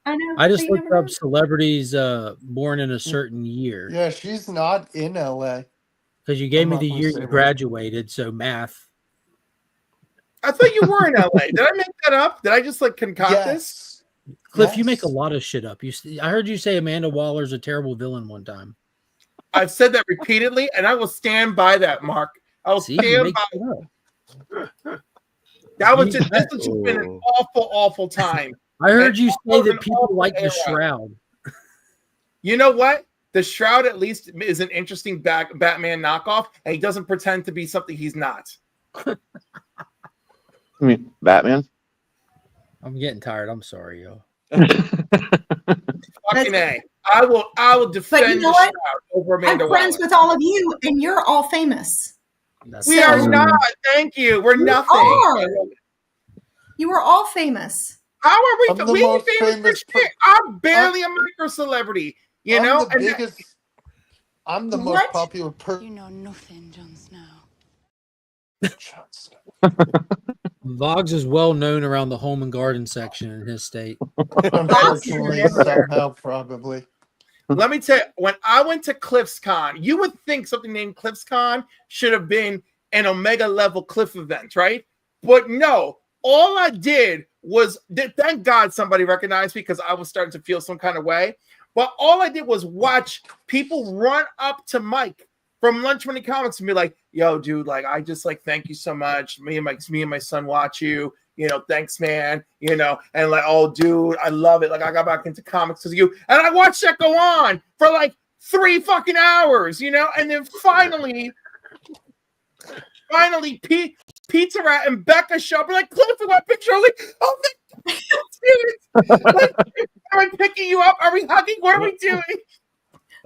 S6: I know.
S10: I just
S6: but you
S10: looked
S6: never
S10: up
S6: know.
S10: celebrities born in a certain year
S11: Yeah, she's not in LA.
S10: because you gave
S11: I'm
S10: me
S11: not
S10: the
S11: gonna
S10: year
S11: say
S10: you
S11: what.
S10: graduated, so math.
S14: I thought you were in LA. Did I make that up? Did I just like concoct this?
S10: Cliff, you make a lot of shit up. I heard you say Amanda Waller's a terrible villain one time.
S14: I've said that repeatedly, and I will stand by that, Mark. I will
S10: See, you
S14: stand
S10: make
S14: by.
S10: it up.
S14: That was just this has just been an awful time.
S10: I heard
S14: And
S10: you say
S14: awful
S10: that
S14: and
S10: people
S14: awful
S10: like the
S14: era.
S10: Shroud.
S14: You know what? The Shroud at least is an interesting Batman knockoff, and he doesn't pretend to be something he's not.
S19: I mean, Batman.
S10: I'm getting tired. I'm sorry, yo.
S14: Fucking A. I will defend
S6: But you know
S14: the
S6: what?
S14: Shroud over Amanda
S6: I'm friends
S14: Waller.
S6: with all of you, and you're all famous.
S14: We are not. Thank you. We're nothing.
S6: Are. You are all famous.
S14: How are we?
S11: I'm the
S14: We ain't
S11: most
S14: famous for shit. I'm barely a micro celebrity. You
S11: I'm
S14: know,
S11: the biggest. I'm the most
S6: What?
S11: popular person.
S18: You know nothing, Jon Snow.
S10: Voggs is well known around the home and garden section in his state.
S11: Unfortunately, somehow, probably.
S14: Let me tell you, when I went to Cliff's Con, you would think something named Cliff's Con should have been an Omega level Cliff event, right? But no, all I did was, thank God somebody recognized me because I was starting to feel some kind of way. But all I did was watch people run up to Mike from Lunch Money Comics and be like, yo, dude, like, I just like, thank you so much. Me and my son watch you. Thanks, man. And like, oh, dude, I love it. Like, I got back into comics because of you. And I watched that go on for like 3 fucking hours, and then finally, Pizza Rat and Becca show up. Like, Cliff, we want a picture. I'm like, oh, dude, like, are we picking you up? Are we hugging? What are we doing?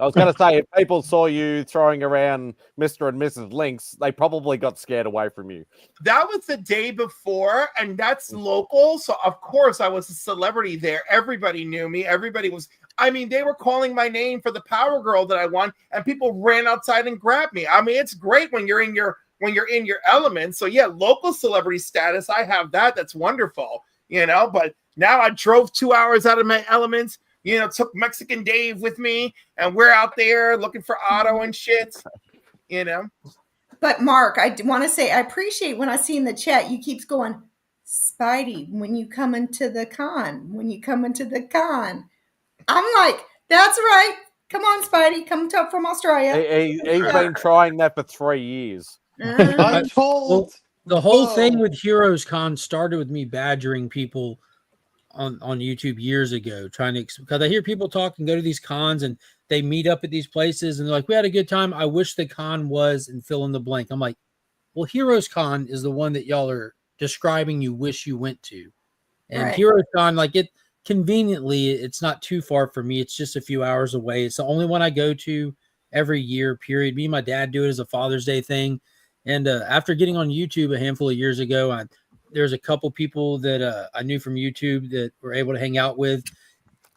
S1: I was going to say, if people saw you throwing around Mr. and Mrs. Lynx, they probably got scared away from you.
S14: That was the day before, and that's local. So, of course, I was a celebrity there. Everybody knew me. Everybody was, they were calling my name for the Power Girl that I won, and people ran outside and grabbed me. It's great when you're in your element. So, yeah, local celebrity status, I have that. That's wonderful, but now I drove 2 hours out of my element. Took Mexican Dave with me, and we're out there looking for Otto and shit,
S6: But Mark, I want to say I appreciate when I see in the chat, you keeps going, Spidey, when you come into the con. I'm like, that's right. Come on, Spidey, come from Australia.
S1: He's been trying that for 3 years.
S11: I'm told.
S10: The whole thing with Heroes Con started with me badgering people on YouTube years ago, because I hear people talk and go to these cons and they meet up at these places and they're like, we had a good time. I wish the con was, and fill in the blank. I'm like, well, Heroes Con is the one that y'all are describing you wish you went to. And
S6: Right.
S10: Heroes Con, like, it conveniently, it's not too far from me. It's just a few hours away. It's the only one I go to every year, period. Me and my dad do it as a Father's Day thing. And after getting on YouTube a handful of years ago, there's a couple people that I knew from YouTube that were able to hang out with.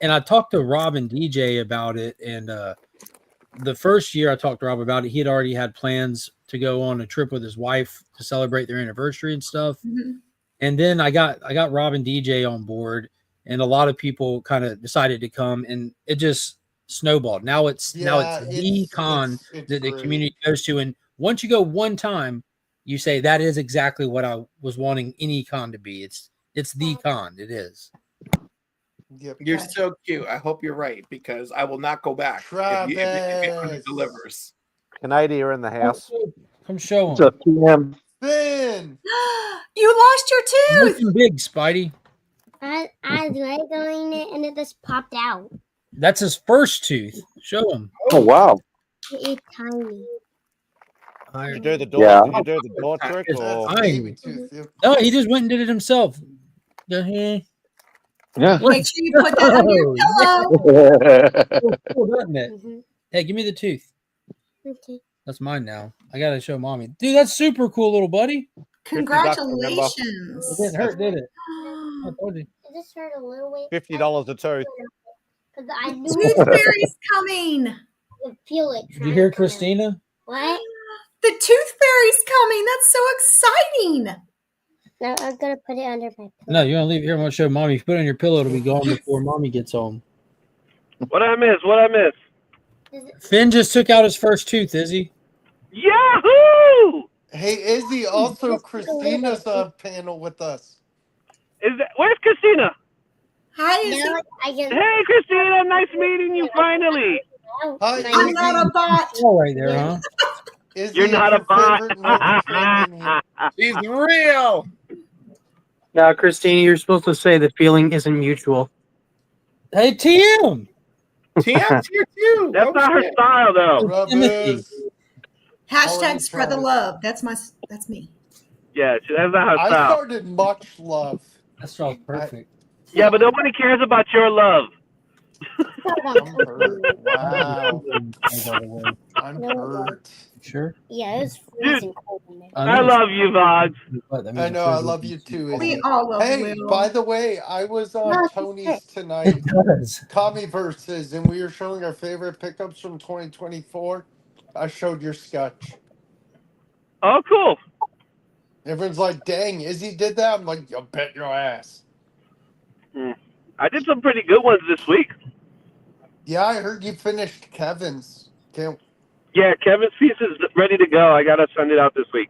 S10: And I talked to Rob and DJ about it. And the first year I talked to Rob about it, he had already had plans to go on a trip with his wife to celebrate their anniversary and stuff.
S6: Mm-hmm.
S10: And then I got Rob and DJ on board, and a lot of people kind of decided to come, and it just snowballed. Now it's the con that the community goes to. And once you go one time, you say that is exactly what I was wanting any con to be. It's the con. It is.
S11: Yep.
S14: You're so cute. I hope you're right, because I will not go back if it delivers.
S1: Canada in the house.
S10: Come show
S19: What's
S10: them.
S19: up, TM?
S11: Finn,
S6: you lost your tooth.
S10: Looking big, Spidey.
S7: I was going it and it just popped out.
S10: That's his first tooth. Show him.
S19: Oh, wow.
S7: It's tiny.
S1: You do the door.
S19: Yeah.
S1: You do the door trick, or
S10: No, he just went and did it himself. Go ahead.
S19: Yeah.
S6: Make sure you put that on your pillow.
S10: Cool, doesn't it? Hey, give me the tooth.
S7: Okay.
S10: That's mine now. I gotta show mommy. Dude, that's super cool, little buddy.
S6: Congratulations.
S10: It didn't hurt, did it? I told you.
S7: It just hurt a little bit.
S1: $50 a tooth.
S7: Because I knew
S6: Tooth fairy's coming.
S7: I could feel it.
S10: Did you hear Christina?
S7: What?
S6: The tooth fairy's coming. That's so exciting.
S7: No, I'm gonna put it under my pillow.
S10: No, you want to leave it here. I'm gonna show mommy. If you put it on your pillow, it'll be gone before mommy gets home.
S9: What I miss?
S10: Finn just took out his first tooth, Izzy.
S9: Yahoo!
S11: hey Izzy, also Christina's on panel with us.
S9: Where's Christina?
S6: Hi, Izzy.
S7: No, I can.
S9: Hey, Christina, nice meeting you finally.
S11: Hi,
S6: I'm not a bot.
S10: All right there, huh?
S11: Izzy,
S9: You're not a bot.
S14: She's real.
S22: Now, Christina, you're supposed to say the feeling isn't mutual.
S10: Hey, TM.
S14: TM's here too.
S9: That's not her style, though.
S6: Hashtag spread the love. That's me.
S9: Yeah, that's not her
S11: I
S9: style.
S11: started much love.
S10: That's all perfect.
S9: Yeah, but nobody cares about your love.
S11: I'm hurt. Wow. I'm hurt.
S10: Sure.
S7: Yeah, it was freezing cold in there.
S9: I love you, Vogs.
S11: I know. I love you too. Izzy.
S6: We all love
S11: Hey,
S6: you.
S11: by the way, I was on Tony's tonight, Commie-Verses, and we were showing our favorite pickups from 2024. I showed your sketch.
S9: Oh, cool.
S11: Everyone's like, dang, Izzy did that? I'm like, you bet your ass.
S9: I did some pretty good ones this week.
S11: Yeah, I heard you finished Kevin's. Can't.
S9: Yeah, Kevin's piece is ready to go. I gotta send it out this week.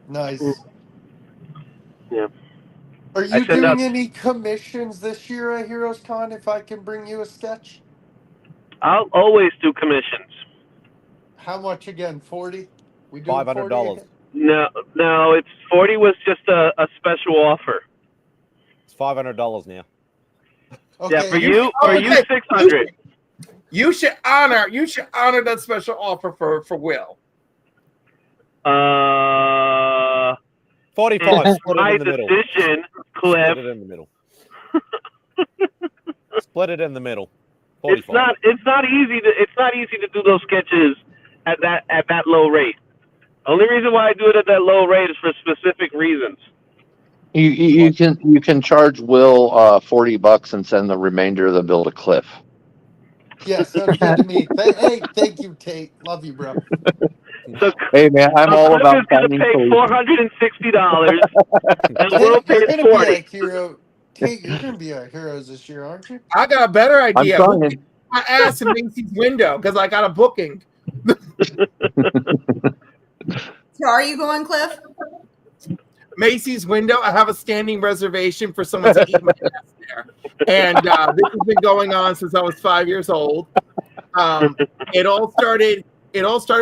S11: Nice.
S9: Yeah.
S11: Are
S9: I
S11: you
S9: send out.
S11: doing any commissions this year at Heroes Con? If I can bring you a sketch,
S9: I'll always do commissions.
S11: how much again? 40. We doing
S1: $500.
S11: 40 again?
S9: No, it's 40 was just a special offer.
S1: It's $500 now.
S11: Okay.
S9: Yeah, for you 600.
S14: You should honor that special offer for Will.
S1: 45.
S9: It's
S1: Split
S9: my
S1: it in the middle.
S9: decision, Cliff.
S1: Split it in the middle. Split it in the middle. 45.
S9: It's not easy to do those sketches at that low rate. Only reason why I do it at that low rate is for specific reasons.
S19: You can charge Will $40 and send the remainder of the bill to Cliff.
S11: Yeah, sounds good to me. Hey, thank you, Tate. Love you, bro.
S9: So,
S19: Hey man, I'm all
S9: Cliff
S19: about
S9: is gonna
S19: finding
S9: pay
S19: solutions.
S9: $460, and Will
S11: Tate, you're
S9: pays
S11: gonna be
S9: 40.
S11: a hero. Tate, you're gonna be a Heroes this year, aren't you?
S14: I got a better
S19: I'm
S14: idea. We'll
S19: trying.
S14: keep my ass in Macy's window because I got a booking.
S6: So are you going, Cliff?
S14: Macy's window. I have a standing reservation for someone to eat my ass there, and this has been going on since I was 5 years old. It all started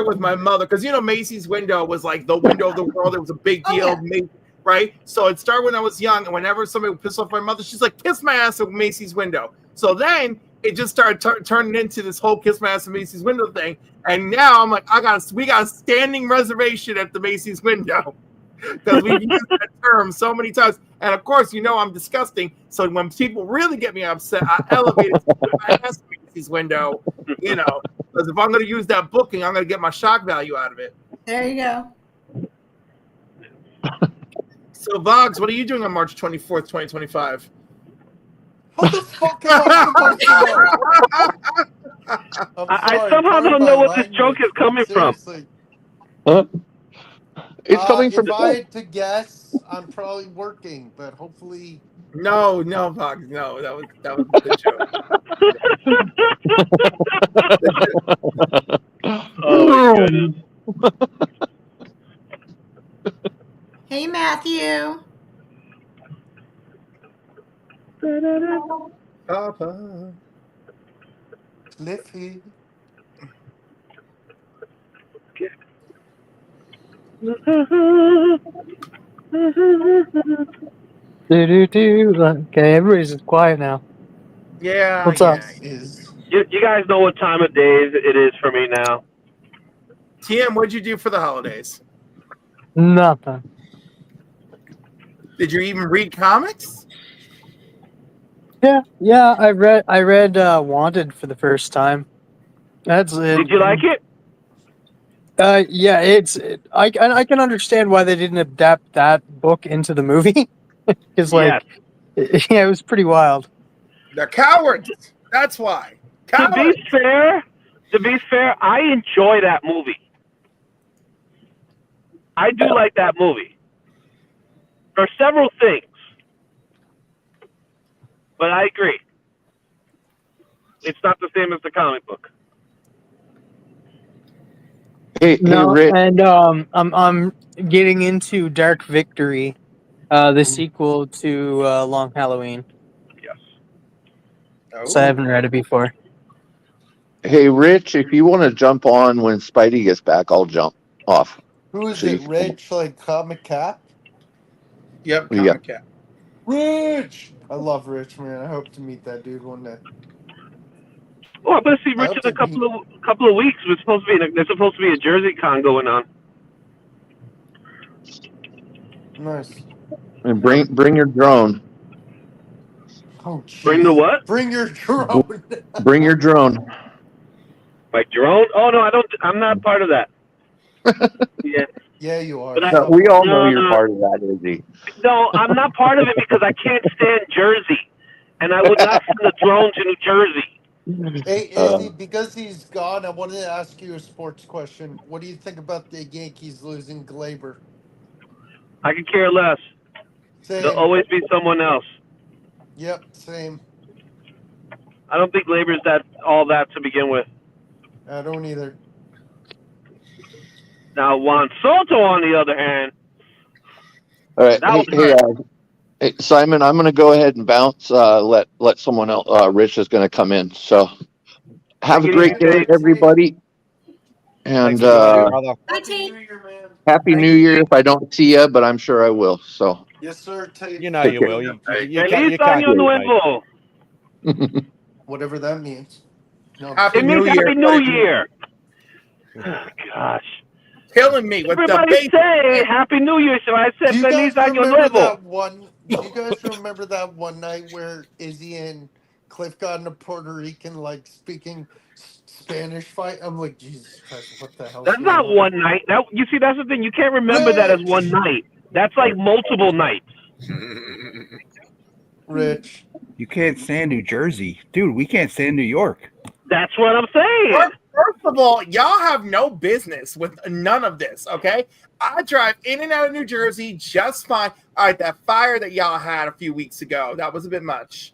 S14: with my mother because Macy's window was like the window of the world. It was a big deal, right? So it started when I was young, and whenever somebody would piss off my mother, she's like, "Kiss my ass at Macy's window." So then it just started turning into this whole "kiss my ass at Macy's window" thing, and now I'm like, we got a standing reservation at the Macy's window. Because we've used that term so many times. And of course, I'm disgusting. So when people really get me upset, I elevate it to my ass Macy's window, because if I'm going to use that booking, I'm going to get my shock value out of it.
S6: There you go.
S14: So, Vogs, what are you doing on March 24th, 2025?
S11: How the fuck am I supposed to know?
S9: I somehow don't know what this joke is coming from.
S19: Huh? It's coming from
S11: If I had to guess, I'm probably working, but hopefully.
S14: No, Vogs, no, that was the joke.
S9: Oh my goodness.
S6: Hey, Matthew.
S14: Papa.
S11: Cliffy.
S22: Okay, everybody's quiet now.
S14: Yeah.
S22: What's up?
S9: You guys know what time of day it is for me now.
S14: TM, what'd you do for the holidays?
S22: Nothing.
S14: Did you even read comics?
S22: Yeah. I read Wanted for the first time. That's it.
S9: Did you like it?
S22: Yeah. I can understand why they didn't adapt that book into the movie. Because it was pretty wild.
S14: They're cowards. That's why.
S9: To be fair, I enjoy that movie. I do like that movie for several things, but I agree. It's not the same as the comic book.
S19: Hey, Rich.
S22: And I'm getting into Dark Victory, the sequel to Long Halloween.
S9: Yes.
S22: So I haven't read it before.
S19: Hey, Rich, if you want to jump on when Spidey gets back, I'll jump off.
S11: Who is it? Rich, like Comic Cap?
S14: Yep, Comic Cap.
S11: Rich! I love Rich, man. I hope to meet that dude one day.
S9: Oh, I'm gonna see Rich in a couple of weeks. There's supposed to be a Jersey con going on.
S11: Nice.
S19: And bring your drone.
S11: Oh, geez.
S9: Bring the what?
S11: Bring your drone.
S19: Bring your drone.
S9: Like drone? Oh no, I don't. I'm not part of that. Yeah.
S11: Yeah, you are.
S9: But
S19: We all know you're part of that, Izzy.
S9: No, I'm not part of it because I can't stand Jersey, and I would not send a drone to New Jersey.
S11: Hey, Izzy, because he's gone, I wanted to ask you a sports question. What do you think about the Yankees losing Glaber?
S9: I could care less. There'll always be someone else.
S11: Yep, same.
S9: I don't think labor's all that to begin with.
S11: I don't either.
S9: Now Juan Soto, on the other hand,
S19: All right,
S9: that was
S19: hey, hey, Simon, I'm going to go ahead and bounce. Let someone else. Rich is going to come in. So have a great day, everybody, and Happy New Year. If I don't see you, but I'm sure I will. So
S11: Yes, sir.
S1: You know
S19: Take
S1: you
S19: care.
S1: will. You
S9: Feliz
S1: can't
S9: Año
S1: do it, mate.
S9: Nuevo.
S11: Whatever that means. No,
S14: Happy
S9: It means
S14: New Year,
S9: Happy New
S14: buddy.
S9: Year. Oh, gosh.
S14: Killing me with the
S9: Everybody
S14: base.
S9: say Happy New Year, so I said
S11: Do you
S9: Feliz
S11: guys
S9: Año
S11: remember
S9: Nuevo.
S11: that one? Do you guys remember that one night where Izzy and Cliff got in a Puerto Rican like speaking Spanish fight? I'm like, Jesus Christ, what the hell's
S9: That's
S11: going
S9: not
S11: on?
S9: one night. You see, that's the thing. You can't remember that as one night. That's like multiple nights.
S11: Rich.
S13: You can't stand New Jersey. Dude, we can't stand New York.
S9: That's what I'm saying.
S14: First of all, y'all have no business with none of this, okay? I drive in and out of New Jersey just fine. All right, that fire that y'all had a few weeks ago, that was a bit much.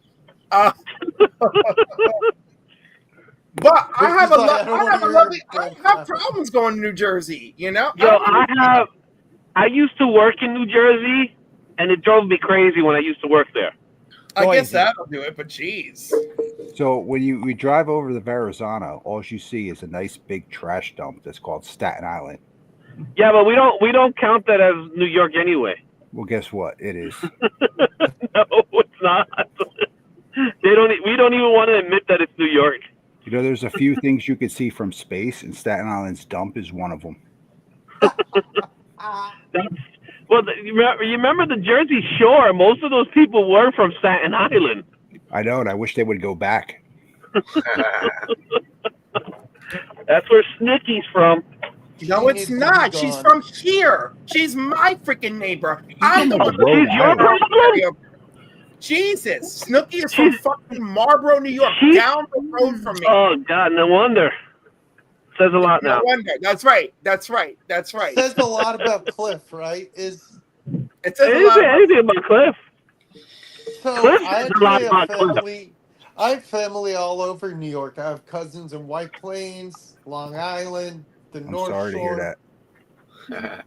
S14: But I have problems going to New Jersey, you know?
S9: Yo, I used to work in New Jersey, and it drove me crazy when I used to work there.
S14: I guess that'll do it, but geez.
S13: So when we drive over the Verrazano, all you see is a nice big trash dump that's called Staten Island.
S9: Yeah, but we don't count that as New York anyway.
S13: Well, guess what? It is.
S9: No, it's not. We don't even want to admit that it's New York.
S13: You know, there's a few things you could see from space, and Staten Island's dump is one of them.
S9: You remember the Jersey Shore? Most of those people were from Staten Island.
S13: I know, and I wish they would go back.
S9: That's where Snooki's from.
S14: No, it's not. She's from here. She's my freaking neighbor. I'm the one.
S9: She's your problem?
S14: Jesus, Snooki is from fucking Marlboro, New York, down the road from me.
S9: Oh God, no wonder. Says a lot now.
S14: No wonder. That's right. That's right. That's right.
S11: Says a lot about Cliff, right?
S14: It says
S9: It didn't say anything about Cliff.
S11: So
S9: Cliff
S11: I
S9: says a lot about
S11: I have family all over New York. I have cousins in White Plains, Long Island, the North Shore.
S13: Sorry to hear that.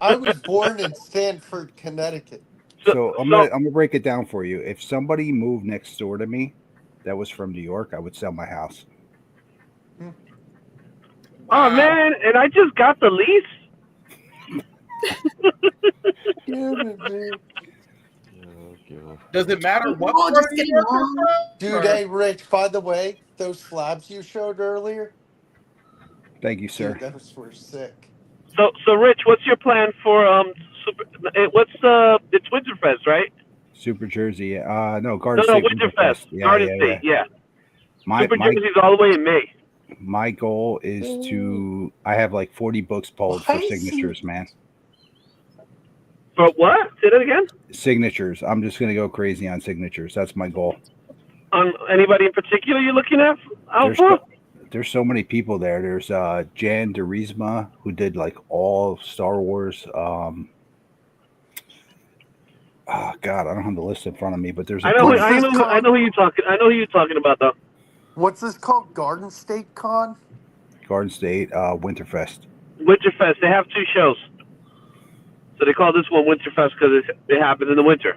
S11: I was born in Stamford, Connecticut.
S13: So I'm gonna break it down for you. If somebody moved next door to me that was from New York, I would sell my house.
S9: Oh man, and I just got the lease.
S14: Does it matter what
S6: Oh,
S14: part
S6: just
S14: of New
S6: getting
S14: York
S6: along.
S14: you're from?
S11: Dude, hey, Rich, by the way, those slabs you showed earlier,
S13: Thank you, sir.
S11: dude, those were sick.
S9: So Rich, what's your plan for it's Winterfest, right?
S13: Super Jersey. No, Garden
S9: No,
S13: State.
S9: Winterfest. Garden State, yeah. Super
S13: My
S9: Jersey's all the way in May.
S13: my goal is to. I have like 40 books pulled for signatures, man.
S9: For what? Say that again.
S13: Signatures. I'm just gonna go crazy on signatures. That's my goal.
S9: On anybody in particular you're looking at?
S13: There's so many people there. There's Jan Derisma, who did like all Star Wars. Oh God, I don't have the list in front of me, but there's.
S9: I know who you're talking. I know who you're talking about though.
S11: What's this called? Garden State Con?
S13: Garden State Winterfest.
S9: Winterfest. They have two shows, so they call this one Winterfest because it happened in the winter.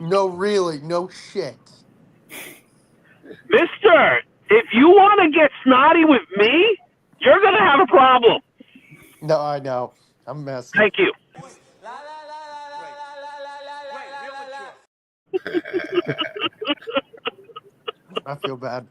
S11: No, really, no shit.
S9: Mister, if you want to get snotty with me, you're gonna have a problem.
S11: No, I know. I'm messing.
S9: Thank you.
S11: I feel bad.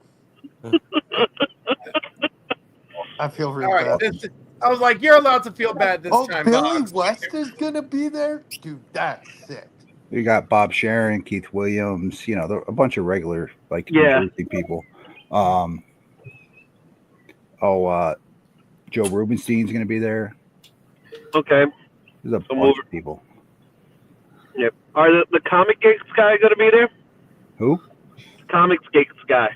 S11: I feel real
S14: All right.
S11: bad.
S14: I was like, you're allowed to feel bad this time.
S11: Billy
S14: Boggs.
S11: West is gonna be there, dude. That's sick.
S13: We got Bob Sharon, Keith Williams, you know, a bunch of regular like New Jersey people. Joe Rubenstein's going to be there.
S9: Okay.
S13: There's a bunch of people.
S9: Yep. Are the Comic Geeks guy going to be there?
S13: Who?
S9: Comics Geeks guys.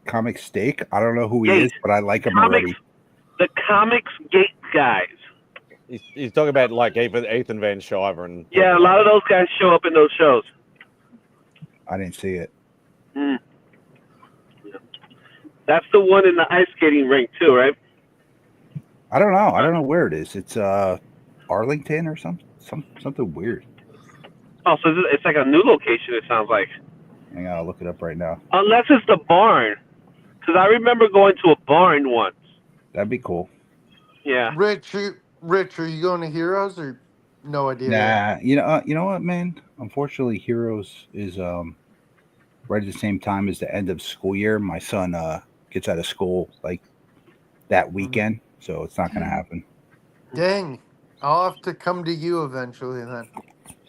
S13: Comic Steak? I don't know who he is, but I like him already.
S9: The Comics Geeks guys.
S1: He's talking about like Ethan Van Shiver and
S9: Yeah, a lot of those guys show up in those shows.
S13: I didn't see it.
S9: That's the one in the ice skating rink too, right?
S13: I don't know. I don't know where it is. It's Arlington or something weird.
S9: Oh, so it's like a new location. It sounds like.
S13: Hang on, I'll look it up right now.
S9: Unless it's the barn, because I remember going to a barn once.
S13: That'd be cool.
S9: Yeah.
S11: Rich, are you going to Heroes or no idea?
S13: Nah, you know what, man? Unfortunately, Heroes is right at the same time as the end of school year. My son gets out of school like that weekend, so it's not going to happen.
S11: Dang, I'll have to come to you eventually then.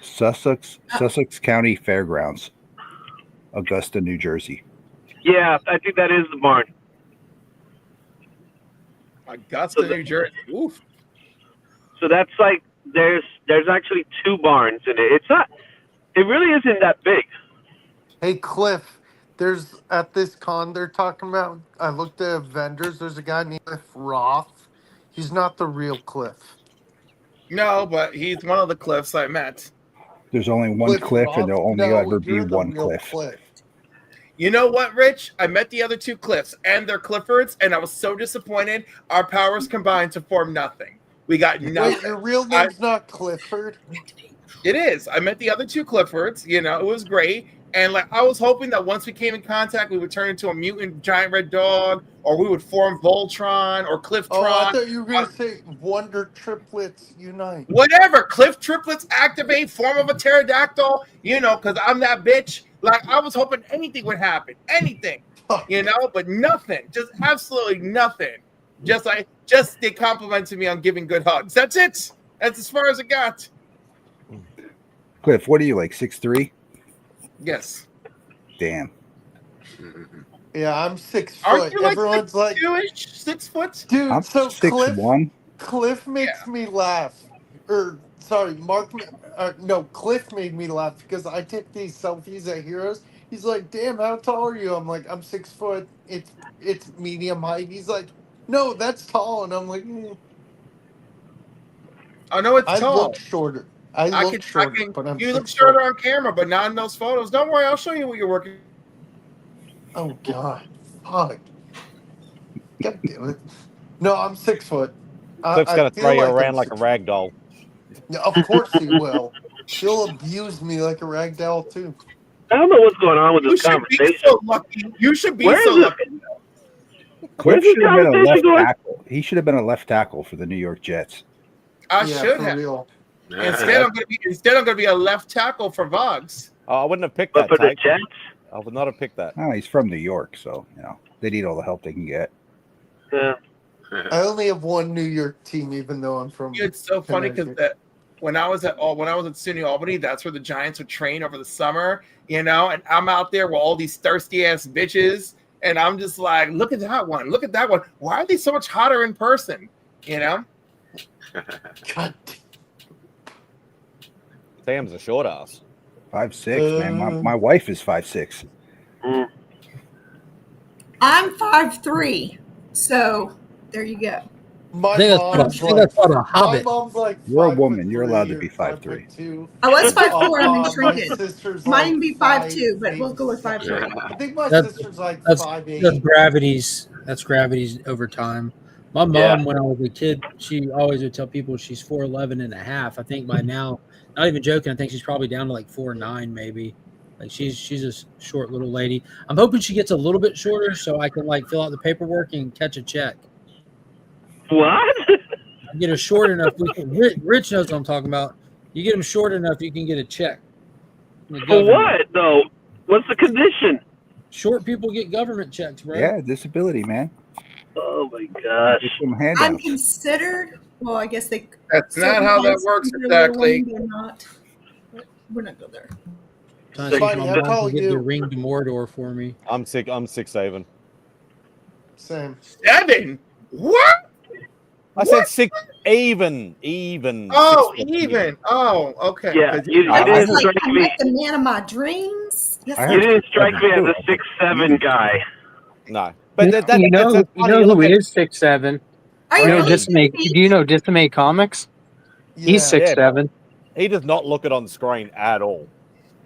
S13: Sussex County Fairgrounds, Augusta, New Jersey.
S9: Yeah, I think that is the barn.
S14: Augusta, New Jersey. Oof.
S9: So that's like there's actually two barns in it. It's not. It really isn't that big.
S11: Hey, Cliff, there's at this con they're talking about. I looked at vendors. There's a guy named Cliff Roth. He's not the real Cliff.
S14: No, but he's one of the Cliffs I met.
S13: There's only one Cliff, and there'll only ever be one Cliff.
S14: You know what, Rich? I met the other two Cliffs, and they're Cliffords, and I was so disappointed. Our powers combined to form nothing. We got nothing.
S11: Wait, your real name's not Clifford?
S14: It is. I met the other two Cliffords. You know, it was great. And like I was hoping that once we came in contact, we would turn into a mutant giant red dog, or we would form Voltron or Clifftron.
S11: Oh, I thought you were going to say Wonder Triplets Unite.
S14: Whatever. Cliff Triplets activate, form of a pterodactyl, you know, because I'm that bitch. Like, I was hoping anything would happen. Anything. You know, but nothing. Just absolutely nothing. Just they complimented me on giving good hugs. That's it. That's as far as it got.
S13: Cliff, what are you, like 6'3"?
S14: Yes.
S13: Damn.
S11: Yeah, I'm 6 foot.
S14: Aren't you like
S11: Everyone's like
S14: 6 foot?
S11: Dude,
S13: I'm
S11: so
S13: 6'1".
S11: Cliff makes me laugh. Sorry, Cliff made me laugh because I took these selfies at Heroes. He's like, "Damn, how tall are you?" I'm like, "I'm 6 foot. It's medium height." He's like, "No, that's tall," and I'm like,
S14: I know it's tall.
S11: I look shorter. I look shorter, but I'm
S14: you look
S11: 6
S14: shorter
S11: foot.
S14: on camera, but not in those photos. Don't worry, I'll show you what you're working.
S11: Oh God, fuck! God damn it! No, I'm 6 foot.
S1: Cliff's gonna throw you around like a rag doll.
S11: Yeah, of course he will. He'll abuse me like a rag doll too.
S9: I don't know what's going on with this conversation.
S14: So lucky. You should be
S9: Where
S14: so
S9: is it?
S14: lucky.
S13: Cliff should have been a left
S9: going?
S13: tackle. He should have been a left tackle for the New York Jets.
S14: I
S11: Yeah,
S14: should
S11: for
S14: have.
S11: real.
S14: Instead, I'm gonna be a left tackle for Vogs.
S1: Oh, I wouldn't have picked
S9: But
S1: that.
S9: for the
S1: Tyke.
S9: Jets,
S1: I would not have picked that.
S13: Oh, he's from New York, so they need all the help they can get.
S9: yeah.
S11: I only have one New York team, even though I'm from.
S14: It's so funny because
S11: Connecticut.
S14: when I was at SUNY Albany, that's where the Giants would train over the summer, you know. And I'm out there with all these thirsty ass bitches, and I'm just like, look at that one, look at that one. Why are they so much hotter in person? You know.
S11: God.
S1: Sam's a short ass.
S13: 5'6", man. My wife is 5'6".
S6: I'm 5'3", so there you go.
S11: My
S10: I think that's called a
S11: my
S10: hobbit.
S11: mom's like
S13: You're a
S11: 5'3"
S13: woman. You're allowed to be
S11: or
S13: 5'3".
S11: 5'2".
S6: I was 5'4", I'm
S11: My
S6: shrinking.
S11: sister's
S6: Mine
S11: like
S6: be 5'2", but we'll go with 5'3".
S11: I think my
S10: That's-
S11: sister's like
S10: That's
S11: 5'8".
S10: gravity's. That's gravity's over time. My mom,
S9: Yeah.
S10: when I was a kid, she always would tell people she's 4'11" and a half. I think by now, not even joking, I think she's probably down to like 4'9", maybe. Like she's a short little lady. I'm hoping she gets a little bit shorter so I can like fill out the paperwork and catch a check.
S9: What?
S10: Get her short enough. Rich knows what I'm talking about. You get him short enough, you can get a check. from the
S9: For
S10: government.
S9: what though? What's the condition?
S10: Short people get government checks, bro.
S13: Yeah, disability, man.
S9: Oh my gosh.
S13: Get some
S6: I'm
S13: handouts.
S6: considered. Well, I guess they.
S14: That's not how that works exactly.
S6: They're not. We're not go there.
S10: Trying to see if
S11: Buddy,
S10: my
S11: how
S10: mom
S11: tall
S10: can
S11: are
S10: get the
S11: you?
S10: ring to Mordor for me.
S1: I'm 6'7".
S11: Same.
S14: 7? What?
S1: I said 6 even.
S14: Oh,
S1: 6'4".
S14: even. Oh, okay.
S9: Yeah,
S14: 'Cause
S9: you
S1: I-
S9: didn't
S6: Like,
S9: strike
S6: I'm
S9: me.
S6: like the man of my dreams. Yes,
S13: I
S6: I
S9: You
S13: have-
S9: didn't strike me as a 6'7" guy.
S1: No, but
S22: You
S1: that's
S22: know
S1: funny. You
S22: who
S1: look at-
S22: is 6'7"?
S6: Are
S22: Do you know
S6: really?
S22: Decimate? Do you know Decimate Comics? He's 6'7".
S1: He does not look it on screen at all.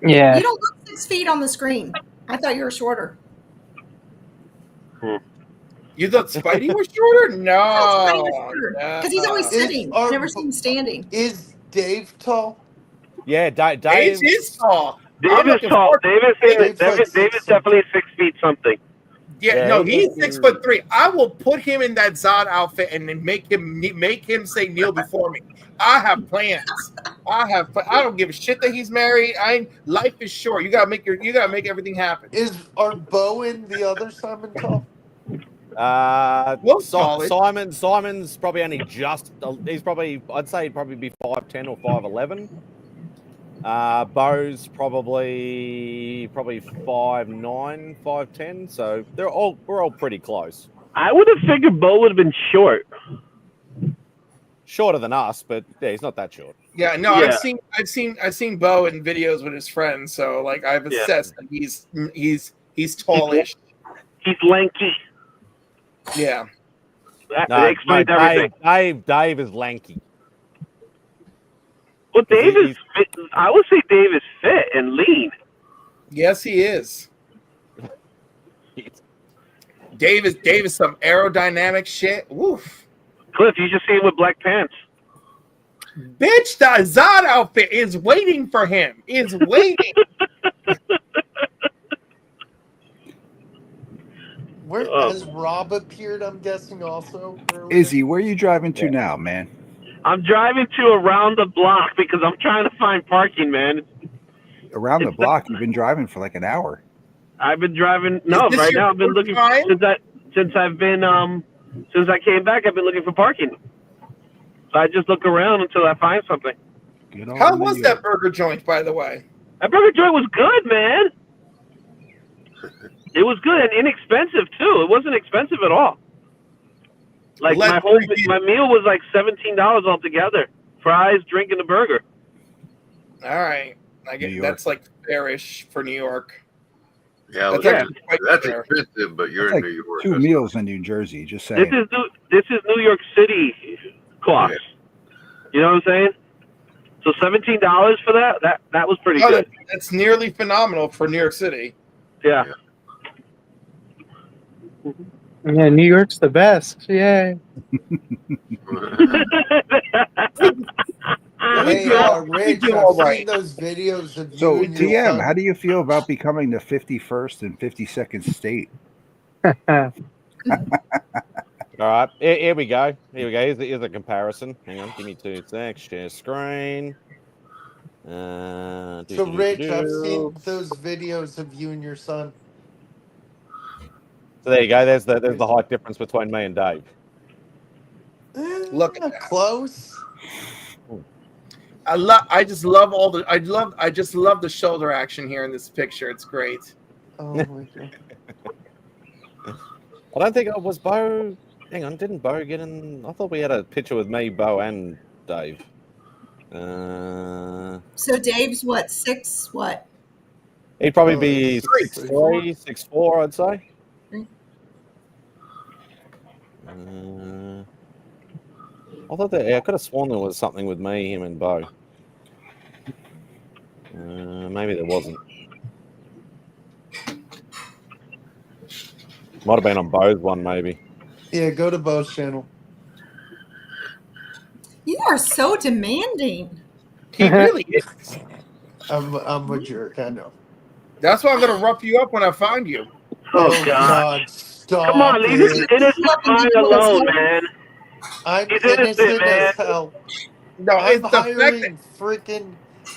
S22: Yeah.
S6: You don't look 6 feet on the screen. I thought you were shorter.
S14: You thought Spidey was shorter? No,
S6: Because he's always sitting. I never see him standing.
S11: Is Dave tall?
S1: Yeah,
S14: Dave
S1: Dave
S14: is tall.
S9: Dave is tall. Dave is definitely 6 feet something.
S14: Yeah, no, he's 6'3". I will put him in that Zod outfit and then make him say kneel before me. I have plans. I don't give a shit that he's married. Life is short. You gotta make everything happen.
S11: Are Bo and the other Simon tall?
S1: Simon's probably only he's probably, I'd say he'd probably be 5'10" or 5'11". Bo's probably 5'9", 5'10", so we're all pretty close.
S9: I would have figured Bo would have been short.
S1: Shorter than us, but yeah, he's not that short.
S14: Yeah, no,
S9: Yeah.
S14: I've seen Bo in videos with his friends, so like I've assessed that he's tallish.
S9: He's lanky.
S14: Yeah.
S9: That explains everything.
S1: Dave is lanky.
S9: Well, Dave is fit. I would say Dave is fit and lean.
S14: Yes, he is. Dave is some aerodynamic shit. Woof.
S9: Cliff, you just see him with black pants.
S14: Bitch, the Zod outfit is waiting for him. Is waiting.
S11: Where has Rob appeared? I'm guessing also.
S13: Izzy, where are you driving to now, man?
S9: I'm driving to around the block because I'm trying to find parking, man.
S13: Around the block? You've been driving for like an hour.
S9: I've been driving. No, right now I've been looking since I came back. I've been looking for parking. So I just look around until I find something.
S14: How was that burger joint, by the way?
S9: That burger joint was good, man. It was good and inexpensive too. It wasn't expensive at all. Like my meal was like $17 altogether. Fries, drink, and a burger.
S14: All right, I get that's like fairish for New York.
S3: Yeah, that's expensive, but you're in New York.
S13: 2 meals in New Jersey. Just saying.
S9: This is New York City cost. You know what I'm saying? So $17 for that was pretty good.
S14: That's nearly phenomenal for New York City.
S9: Yeah.
S22: Yeah, New York's the best. Yay.
S11: Hey, Rich, I've seen those videos of you.
S13: So,
S11: and your
S13: TM,
S11: son.
S13: how do you feel about becoming the 51st and 52nd state?
S1: All right, here we go. Here's a comparison. Hang on, give me 2 seconds. Share screen.
S11: So, Rich, I've seen those videos of you and your son.
S1: So there you go. There's the height difference between me and Dave.
S14: Look
S11: close.
S14: I just love the shoulder action here in this picture. It's great.
S11: Oh my god.
S1: I don't think it was Bo. Hang on, didn't Bo get in? I thought we had a picture with me, Bo, and Dave.
S6: So Dave's what, 6 what?
S1: He'd probably be 6'3", 6'4", I'd say. I thought I could have sworn there was something with me, him, and Bo. Maybe there wasn't. Might have been on Bo's one, maybe.
S11: Yeah, go to Bo's channel.
S6: You are so demanding.
S14: He really is.
S11: I'm a jerk, I know.
S14: That's why I'm gonna rough you up when I find you.
S9: Oh God!
S11: Stop
S9: Come on, leave this innocent mind alone, man.
S11: I'm
S9: He's
S11: innocent
S9: man.
S11: as hell.
S14: No,
S11: I'm
S14: it's the fact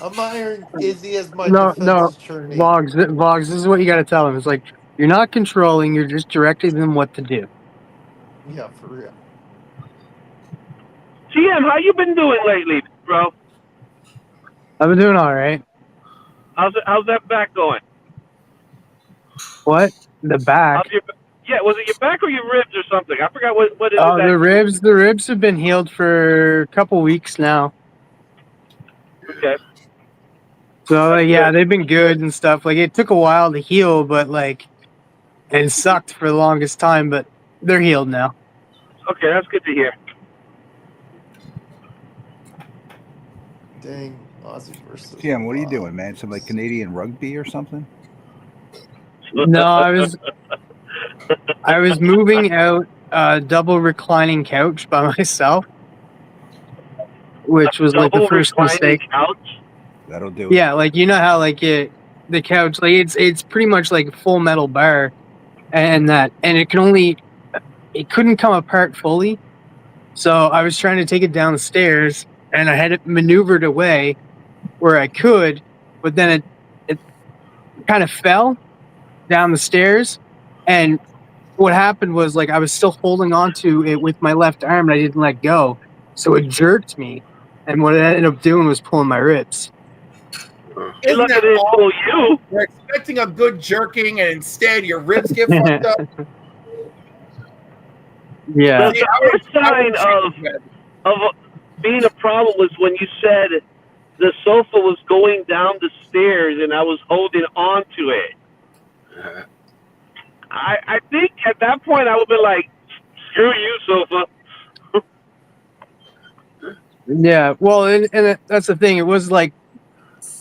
S11: I'm hiring Izzy as my
S22: No,
S11: defense attorney.
S22: Vlogs, this is what you got to tell them. It's like, you're not controlling, you're just directing them what to do.
S11: Yeah, for real.
S9: GM, how you been doing lately, bro?
S22: I've been doing all right.
S9: How's that back going?
S22: What? The back?
S9: Was it your back or your ribs or something? I forgot what is
S22: Oh,
S9: it.
S22: the ribs have been healed for a couple weeks now.
S9: Okay.
S22: So yeah, they've been good and stuff. Like, it took a while to heal, but like, it sucked for the longest time. But they're healed now.
S9: Okay, that's good to hear.
S11: Dang, Aussie versus.
S13: Jim, what are you doing, man? Some like Canadian rugby or something?
S22: No, I was moving out a double reclining couch by myself, which was like the
S9: Double
S22: first
S9: reclining
S22: mistake.
S9: couch.
S13: That'll do it.
S22: Yeah, like you know how like the couch, like it's pretty much like a full metal bar, and it couldn't come apart fully. So I was trying to take it down the stairs, and I had it maneuvered away where I could, but then it kind of fell down the stairs, and what happened was like I was still holding on to it with my left arm, and I didn't let go, so it jerked me, and what it ended up doing was pulling my ribs.
S14: Isn't
S9: Look
S14: that
S9: at it,
S14: all?
S9: pull you.
S14: You're expecting a good jerking, and instead your ribs get fucked up.
S22: Yeah.
S9: The first sign of being a problem was when you said the sofa was going down the stairs and I was holding on to it. I think at that point I would be like, screw you, sofa.
S22: Yeah, well, and that's the thing. It was like,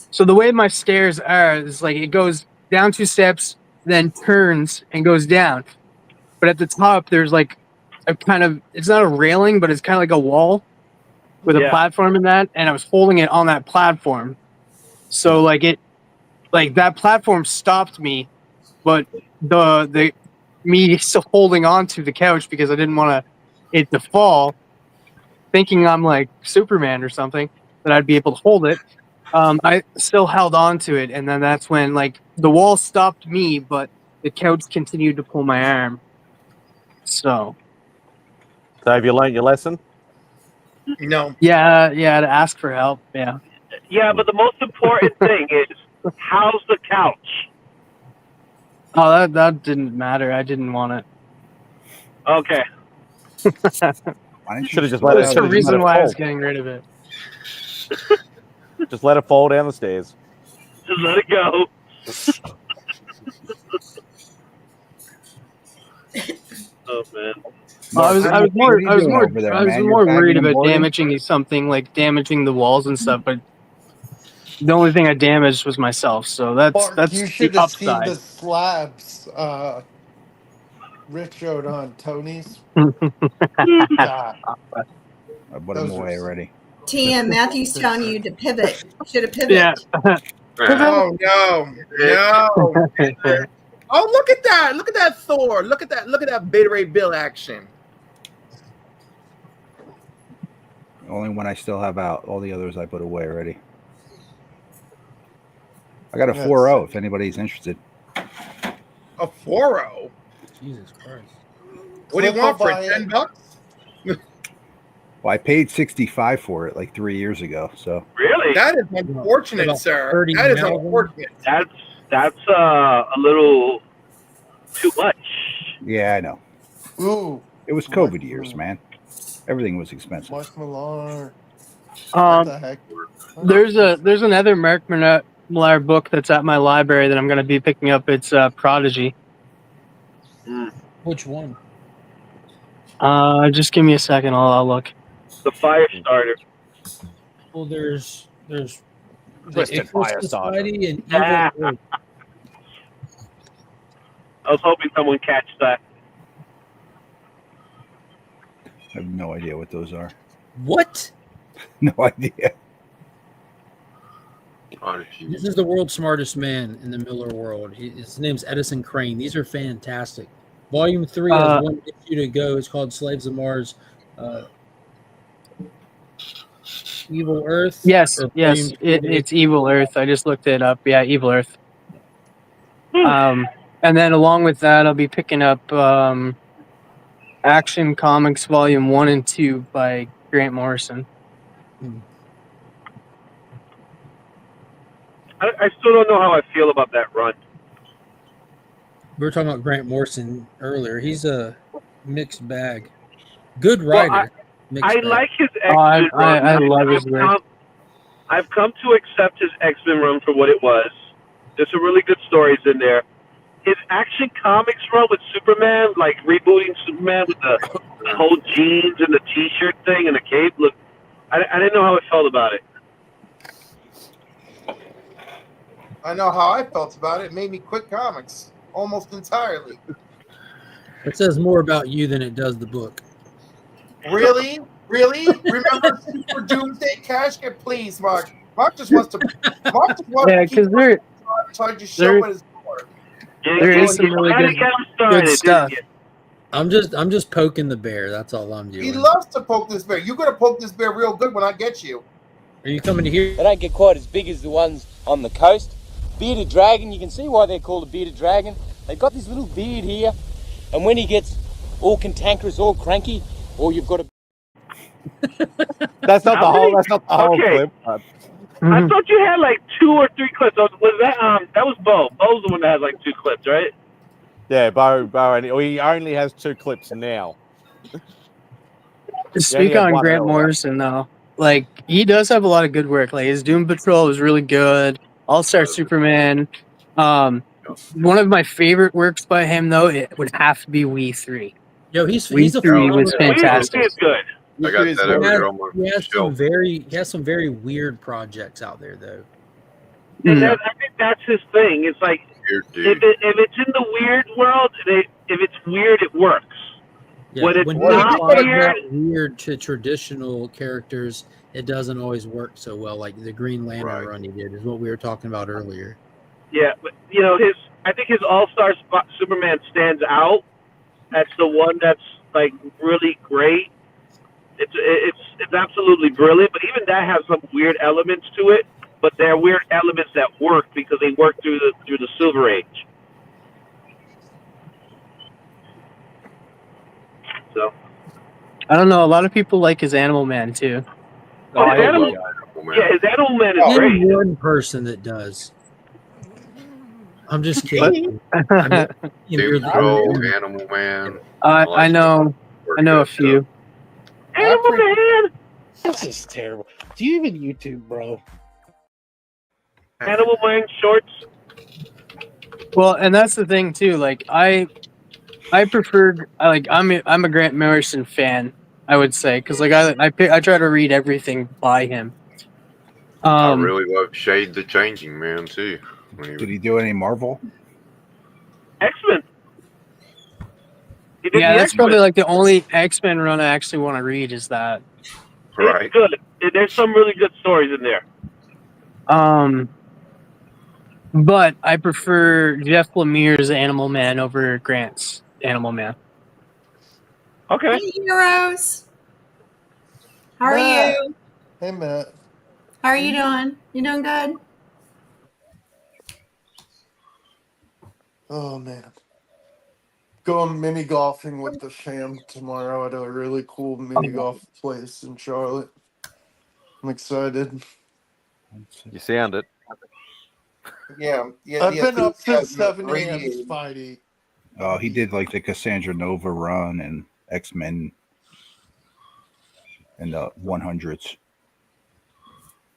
S22: so the way my stairs are is like it goes down 2 steps, then turns and goes down. But at the top, there's like a kind of, it's not a railing, but it's kind of like a wall with a platform in that. And I was holding it on that platform. So like that platform stopped me, but the me still holding on to the couch because I didn't want it to fall, thinking I'm like Superman or something, that I'd be able to hold it. I still held on to it, and then that's when like the wall stopped me, but the couch continued to pull my arm. So
S1: have you learned your lesson?
S14: No.
S22: Yeah, to ask for help. Yeah.
S9: Yeah, but the most important thing is, how's the couch?
S22: Oh, that didn't matter. I didn't want it.
S9: Okay.
S1: Should have just let it.
S22: That's the reason why I was getting rid of it.
S1: Just let it fall down the stairs.
S9: Just let it go. Oh man.
S22: I was more worried about damaging something, like damaging the walls and stuff, but the only thing I damaged was myself. So that's
S11: You
S22: the
S11: should have seen
S22: upside.
S11: the slabs Rich showed on Tony's. God.
S13: I put them away already.
S6: TM, Matthew's telling you to pivot. Should have pivoted.
S22: Yeah.
S14: Oh no. Oh, look at that! Look at that Thor! Look at that Beta Ray Bill action.
S13: Only when I still have out. All the others I put away already. I got a 4.0 if anybody's interested.
S14: A 4.0?
S10: Jesus Christ.
S14: What do you want for it? $10?
S13: Well, I paid $65 for it like 3 years ago. So
S9: Really?
S14: That is unfortunate, sir. That is unfortunate.
S9: That's a little too much.
S13: yeah, I know.
S11: Ooh.
S13: It was COVID years, man. Everything was expensive.
S11: Mark Millar. What the heck?
S22: There's another Mark Millar book that's at my library that I'm going to be picking up. It's Prodigy.
S10: Which one?
S22: Just give me a second. I'll look.
S9: The fire starter.
S10: Well, there's
S1: Twisted Firestarter.
S10: Spidey and Evil Earth.
S9: I was hoping someone catch that.
S13: I have no idea what those are.
S10: What?
S13: No idea.
S10: This is the world's smartest man in the Miller world. His name's Edison Crane. These are fantastic. Volume 3 has one issue to go. It's called Slaves of Mars. Evil Earth?
S22: Yes. It's Evil Earth. I just looked it up. Yeah, Evil Earth. And then along with that, I'll be picking up Action Comics Volume 1 and 2 by Grant Morrison.
S9: I still don't know how I feel about that run.
S10: We were talking about Grant Morrison earlier. He's a mixed bag. Good writer.
S9: I like his
S22: I
S9: X-Men run.
S22: love his work.
S9: I've come to accept his X-Men run for what it was. There's some really good stories in there. His Action Comics run with Superman, like rebooting Superman with the whole jeans and the T-shirt thing and the cape, look, I didn't know how I felt about it.
S14: I know how I felt about it. It made me quit comics almost entirely.
S10: It says more about you than it does the book.
S14: Really? Really? Remember Super Doomsday Casket, please, Mark. Mark just wants to
S22: Yeah,
S14: keep
S22: because there
S14: trying to show what it's for.
S22: is some really good stuff.
S10: I'm just poking the bear. That's all I'm
S14: He
S10: doing.
S14: loves to poke this bear. You're gonna poke this bear real good when I get you.
S10: Are you coming to here?
S16: They don't get quite as big as the ones on the coast. Bearded dragon, you can see why they're called a bearded dragon. They've got this little beard here, and when he gets all cantankerous, all cranky, or you've got a...
S1: That's not the whole. That's not the whole
S9: Okay.
S1: clip. But
S9: I thought you had like 2 or 3 clips. Was that that was Bo? Bo's the one that has like 2 clips, right?
S1: yeah, Bo, and he only has 2 clips now.
S22: To speak
S1: had
S22: on
S1: one
S22: Grant
S1: earlier.
S22: Morrison, though, like he does have a lot of good work. Like his Doom Patrol is really good. All Star Superman. One of my favorite works by him, though, it would have to be We 3.
S10: Yo, he's
S22: We
S10: a
S22: 3 was
S10: phenomenal-
S22: fantastic.
S9: It's good.
S3: I got that over here on my
S10: He has
S3: shelf.
S10: he has some very weird projects out there, though.
S9: And I think that's his thing. It's like
S3: Weird
S9: if
S3: dude.
S9: it's in the weird world, if it's weird, it works.
S10: Yeah,
S9: When it's
S10: when
S9: not
S10: you apply
S9: weird,
S10: that weird to traditional characters, it doesn't always work so well. Like the Green Lantern run he did is what we were talking about earlier.
S9: yeah. But I think his All Star Superman stands out. That's the one that's like really great. It's absolutely brilliant. But even that has some weird elements to it. But they're weird elements that work because they work through the Silver Age. So
S22: I don't know. A lot of people like his Animal Man too.
S9: his Animal Man is great.
S10: Name one person that does. I'm just kidding. I mean,
S3: Doom Patrol, Animal Man.
S22: I know a few.
S9: Animal Man.
S17: This is terrible. Do you even YouTube, bro?
S9: Animal Man shorts.
S22: Well, and that's the thing too. Like I preferred. I'm a Grant Morrison fan. I would say because I try to read everything by him.
S3: I really love Shade the Changing Man too.
S13: Did he do any Marvel?
S9: X-Men.
S22: Yeah, that's probably like the only X-Men run I actually want to read is that.
S9: It's good. There's some really good stories in there.
S22: But I prefer Jeff Lemire's Animal Man over Grant's Animal Man.
S9: Okay.
S6: Hey, heroes. How are
S11: Matt.
S6: you?
S11: Hey, Matt.
S6: How are you doing? You doing good?
S11: Oh, man. Going mini golfing with the fam tomorrow at a really cool mini golf place in Charlotte. I'm excited.
S1: You sound it.
S14: Yeah.
S11: I've been up since 7
S14: 3
S11: a.m.
S14: years.
S11: Spidey.
S13: Oh, he did like the Cassandra Nova run and X-Men and the 100s.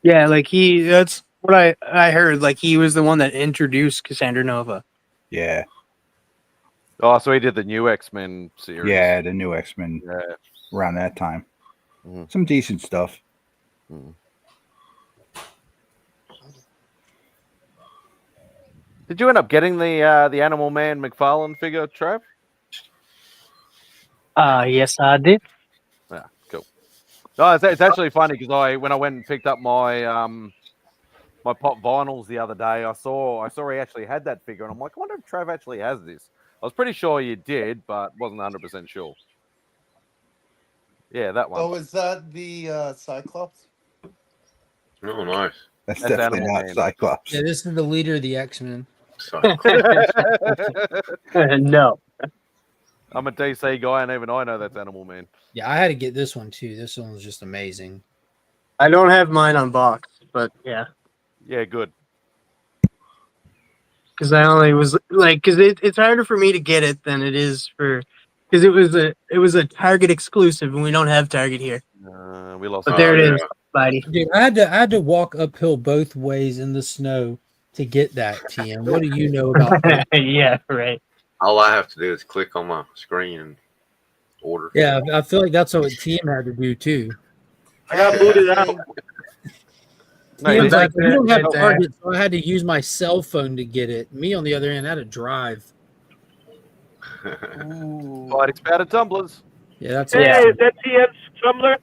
S22: Yeah, like that's what I heard. Like he was the one that introduced Cassandra Nova.
S13: Yeah.
S1: Oh, so he did the new X-Men series.
S13: Yeah, the new X-Men around that time. Some decent stuff.
S1: Did you end up getting the Animal Man McFarlane figure, Trav?
S22: Yes, I did.
S1: Yeah, cool. No, it's actually funny because when I went and picked up my my pop vinyls the other day, I saw he actually had that figure, and I'm like, I wonder if Trav actually has this. I was pretty sure you did, but wasn't 100% sure. Yeah, that one.
S11: Oh, is that the Cyclops?
S3: Oh, nice.
S13: That's
S1: That's
S13: definitely
S1: Animal
S13: not
S1: Man.
S13: Cyclops.
S10: Yeah, this is the leader of the X-Men.
S22: No.
S1: I'm a DC guy, and even I know that's Animal Man.
S10: Yeah, I had to get this one too. This one was just amazing.
S22: I don't have mine unboxed, but yeah.
S1: Yeah, good.
S22: Because I only was like, because it's harder for me to get it than it is for, because it was a Target exclusive, and we don't have Target here.
S1: We lost.
S22: But there it is, Spidey.
S10: Dude, I had to walk uphill both ways in the snow to get that. TM, what do you know about that?
S22: Yeah, right.
S3: All I have to do is click on my screen and order.
S10: Yeah, I feel like that's what TM had to do too.
S9: I got booted out.
S1: No,
S10: He
S1: you
S10: was like,
S1: didn't.
S10: you don't have Target, so I had to use my cell phone to get it. Me, on the other hand, I had to drive.
S1: Fighting spouted tumblers.
S10: Yeah, that's
S9: Hey,
S10: awesome.
S9: is that TN's Tumblr?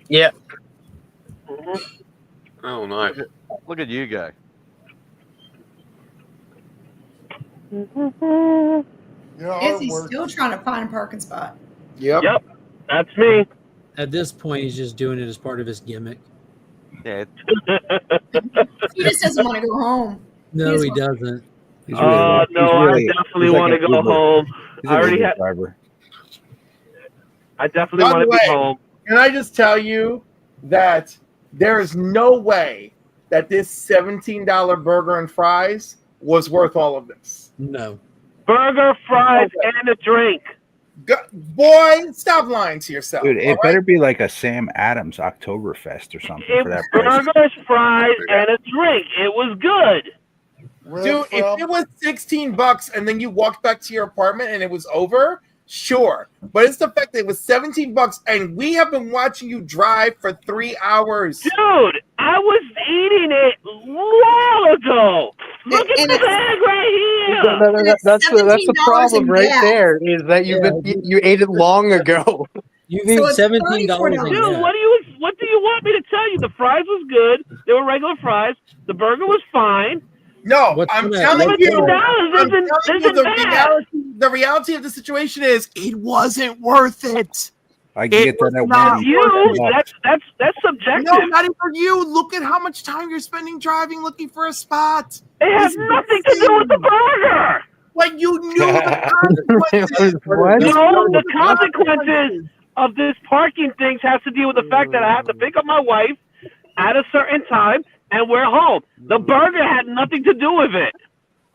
S22: Yeah.
S3: Oh, nice.
S1: Look at you go.
S6: Izzy's still trying to find a parking spot.
S14: Yep.
S9: Yep. That's me.
S10: At this point, he's just doing it as part of his gimmick.
S1: Yeah.
S6: He just doesn't want to go home.
S10: No, he doesn't.
S13: He's really,
S9: No, I definitely want to go home.
S13: He's
S9: I
S13: an
S9: already
S13: Uber
S9: had.
S13: driver.
S9: I definitely
S14: By
S9: want
S14: the
S9: to be
S14: way,
S9: home.
S14: can I just tell you that there is no way that this $17 burger and fries was worth all of this?
S10: No.
S9: Burger, fries, and a drink.
S14: Boy, stop lying to yourself.
S13: Dude, it
S14: all
S13: better
S14: right?
S13: be like a Sam Adams Oktoberfest or something
S9: It
S13: for that
S9: was
S13: price.
S9: burgers, fries, and a drink. It was good.
S14: Dude, if it was $16 and then you walked back to your apartment and it was over, sure. But it's the fact that it was $17 and we have been watching you drive for 3 hours.
S9: Dude, I was eating it a while ago. Look at
S6: And
S9: the bag right here.
S22: That's the
S6: $17
S22: problem
S6: in
S22: right
S6: gas.
S22: there is that you ate it long ago.
S10: You
S6: So
S10: need
S6: it's
S10: $17
S6: $34.
S10: in
S9: Dude,
S10: gas.
S9: what do you want me to tell you? The fries was good. They were regular fries. The burger was fine.
S14: No,
S10: What's
S14: I'm
S10: that?
S14: telling
S10: What's
S14: you,
S9: $17
S14: the reality of the situation is it wasn't worth it.
S13: I can get that at
S14: not
S13: Wendy's.
S9: You,
S13: $10.
S9: that's subjective.
S14: No, not even for you. Look at how much time you're spending driving looking for a spot.
S9: It has nothing to do with the burger.
S14: Like you knew the consequences.
S22: What?
S9: No, the consequences of this parking thing has to deal with the fact that I have to pick up my wife at a certain time and we're home. The burger had nothing to do with it.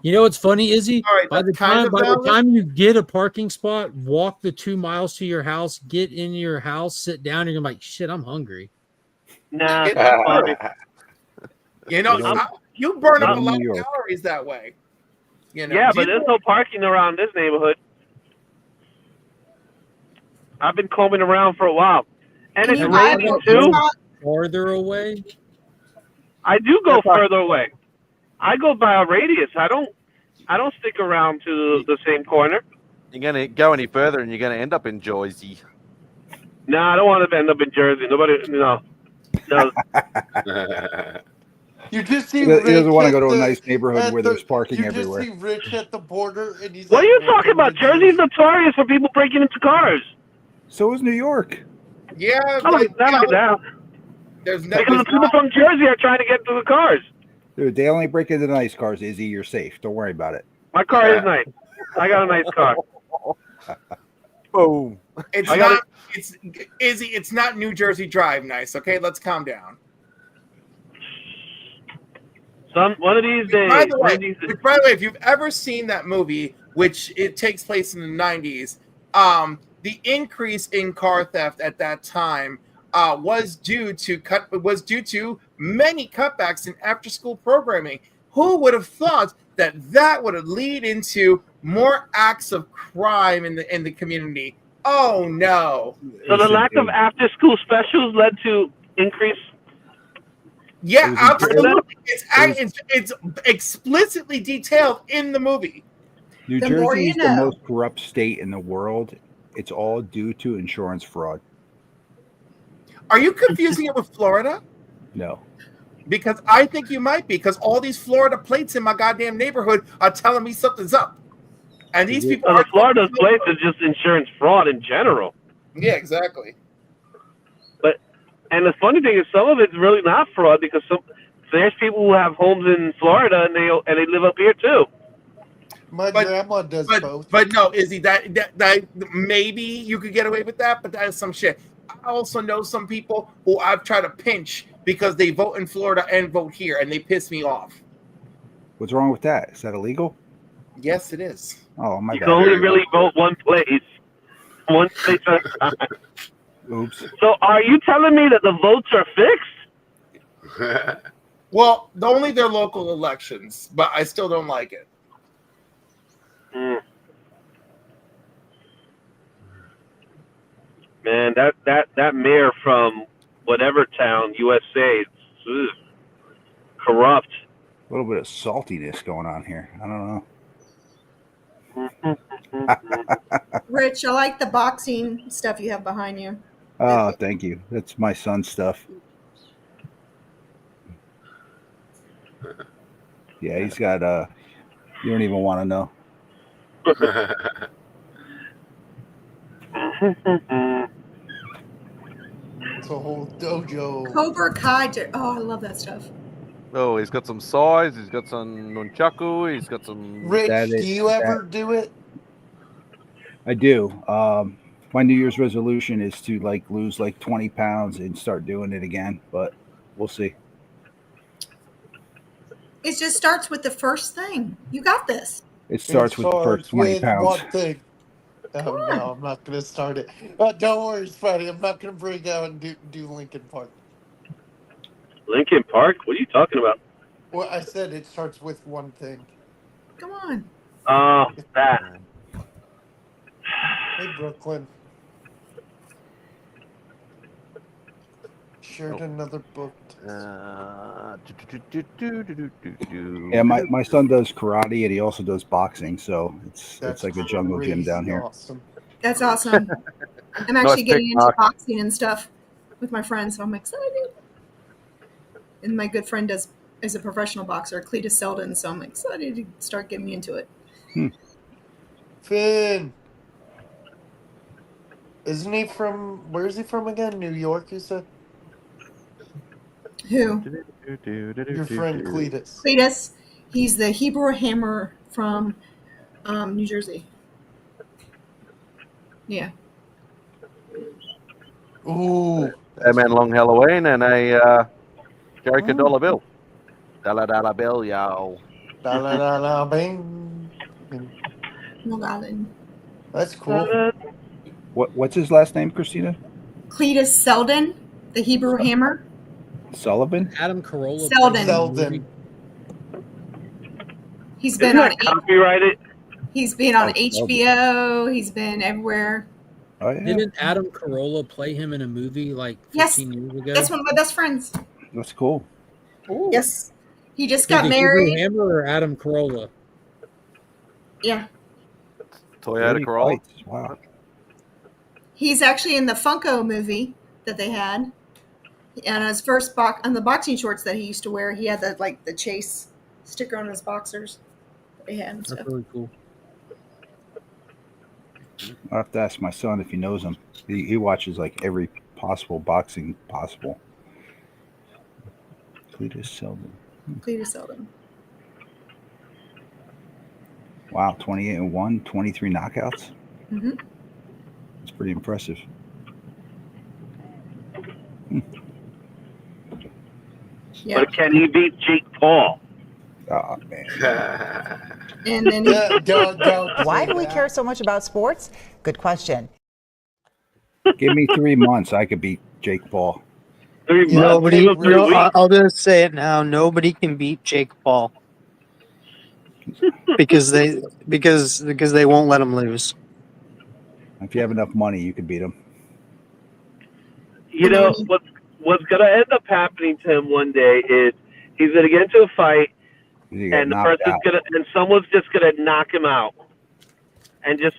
S10: You know what's funny, Izzy?
S14: All right,
S10: by the
S14: that's kind of
S10: time you get a parking spot, walk the 2 miles to your house, get in your house, sit down, and you're like, shit, I'm hungry.
S9: Nah, it's not funny.
S14: You know,
S13: You know,
S14: you burn up
S13: not
S14: a
S13: in
S14: lot
S13: New
S14: of
S13: York.
S14: calories that way. You know,
S9: Yeah,
S14: Do
S9: but
S14: you
S9: there's no parking around this neighborhood. I've been combing around for a while. And
S6: Can
S9: it's
S6: you buy a
S9: raining
S6: parking
S9: too.
S6: spot?
S10: Farther away?
S9: I do go further away. I go by a radius. I don't stick around to the same corner.
S1: You're gonna go any further, and you're gonna end up in Jersey.
S9: No, I don't want to end up in Jersey. Nobody, no.
S11: You just see
S13: He doesn't want to go to a
S11: Rich
S13: nice neighborhood
S11: at
S13: where there's parking
S11: you
S13: everywhere.
S11: just see Rich at the border, and he's
S9: What
S11: like,
S9: are you
S11: "Welcome
S9: talking about?
S11: to
S9: Jersey's notorious for people breaking into cars.
S13: So is New York.
S14: Yeah,
S9: Not like that.
S14: There's
S9: Because the people from Jersey are trying to get to the cars.
S13: Dude, they only break into nice cars, Izzy. You're safe. Don't worry about it.
S9: My car is nice. I got a nice car.
S1: Boom.
S14: It's
S9: I gotta-
S14: not. It's Izzy. It's not New Jersey Drive. Nice. Okay, let's calm down.
S9: One of these days.
S14: By the
S9: one
S14: way,
S9: of these days.
S14: by the way, if you've ever seen that movie, which it takes place in the '90s, the increase in car theft at that time was due to many cutbacks in after-school programming. Who would have thought that would have lead into more acts of crime in the community? Oh no!
S9: So the lack of after-school specials led to increase.
S14: Yeah, absolutely. It's explicitly detailed in the movie.
S13: New
S6: The more
S13: Jersey
S6: you
S13: is the
S6: know.
S13: most corrupt state in the world. It's all due to insurance fraud.
S14: Are you confusing it with Florida?
S13: No.
S14: Because I think you might be, because all these Florida plates in my goddamn neighborhood are telling me something's up. And these people
S9: Well,
S14: are
S9: the Florida's place is just insurance fraud in general.
S14: Yeah, exactly.
S9: And the funny thing is, some of it's really not fraud because there's people who have homes in Florida and they live up here too.
S11: My grandma does both.
S14: But no, Izzy, that maybe you could get away with that, but that is some shit. I also know some people who I've tried to pinch because they vote in Florida and vote here, and they piss me off.
S13: What's wrong with that? Is that illegal?
S14: Yes, it is.
S13: Oh, my
S9: You
S13: bad.
S9: can only really vote one place at a time.
S13: Oops.
S9: So are you telling me that the votes are fixed?
S14: Well, only their local elections, but I still don't like it.
S9: Man, that mayor from whatever town, USA, Ugh. Corrupt.
S13: A little bit of saltiness going on here. I don't know.
S6: Rich, I like the boxing stuff you have behind you.
S13: Oh, thank you. That's my son's stuff. Yeah, he's got you don't even want to know.
S11: It's a whole dojo.
S6: Cobra Kai. Oh, I love that stuff.
S5: Oh, he's got some size. He's got some nunchaku. He's got some.
S11: Rich, do you ever do it?
S13: I do. My New Year's resolution is to lose 20 pounds and start doing it again, but we'll see.
S6: It just starts with the first thing. You got this.
S13: It starts with the first 20 pounds.
S11: One thing. Oh no, I'm not gonna start it. Don't worry, Spidey. I'm not gonna break out and do Linkin Park.
S9: Lincoln Park? What are you talking about?
S11: Well, I said it starts with one thing.
S6: Come on.
S9: Oh, that.
S11: Hey, Brooklyn. Shared another book.
S13: Yeah, my son does karate and he also does boxing, so it's like a jungle gym down here.
S11: Awesome.
S6: That's awesome. I'm actually getting into boxing and stuff with my friends, so I'm excited. And my good friend is a professional boxer, Cletus Selden, so I'm excited to start getting into it.
S11: Finn. Isn't he from, where is he from again? New York, you said?
S6: Who?
S11: Your friend Cletus.
S6: Cletus. He's the Hebrew Hammer from New Jersey. Yeah.
S11: Ooh.
S5: A man long Halloween and a Jericho dollar bill. Dollar bill, yo.
S11: Dollar bing.
S6: No, darling.
S11: That's cool.
S13: What's his last name, Christina?
S6: Cletus Selden, the Hebrew Hammer.
S13: Sullivan?
S10: Adam Carolla.
S6: Selden. He's been
S9: Isn't
S6: on
S9: that copyrighted?
S6: He's been on HBO. He's been everywhere.
S13: Oh, yeah.
S10: Didn't Adam Carolla play him in a movie like 15 years ago?
S6: That's one of my best friends.
S13: That's cool.
S6: Yes. He just
S10: Who,
S6: got
S10: the
S6: married.
S10: Hebrew Hammer or Adam Carolla?
S6: Yeah.
S5: Toyota Corolla.
S13: Wow.
S6: He's actually in the Funko movie that they had. And his first on the boxing shorts that he used to wear, he had the Chase sticker on his boxers that they had and stuff.
S10: That's really cool.
S13: I'll have to ask my son if he knows him. He watches every possible boxing possible. Cletus Selden.
S6: Cletus Selden.
S13: Wow, 28-1, 23 knockouts.
S6: Mm-hmm.
S13: That's pretty impressive.
S6: Yeah.
S9: But can he beat Jake Paul?
S13: Oh, man.
S6: And then
S2: Why do we care so much about sports? Good question.
S13: Give me 3 months, I could beat Jake Paul.
S22: Nobody. I'll just say it now. Nobody can beat Jake Paul because they won't let him lose.
S13: If you have enough money, you could beat him.
S9: You know what's gonna end up happening to him one day is he's gonna get into a fight, and someone's just gonna knock him out, and just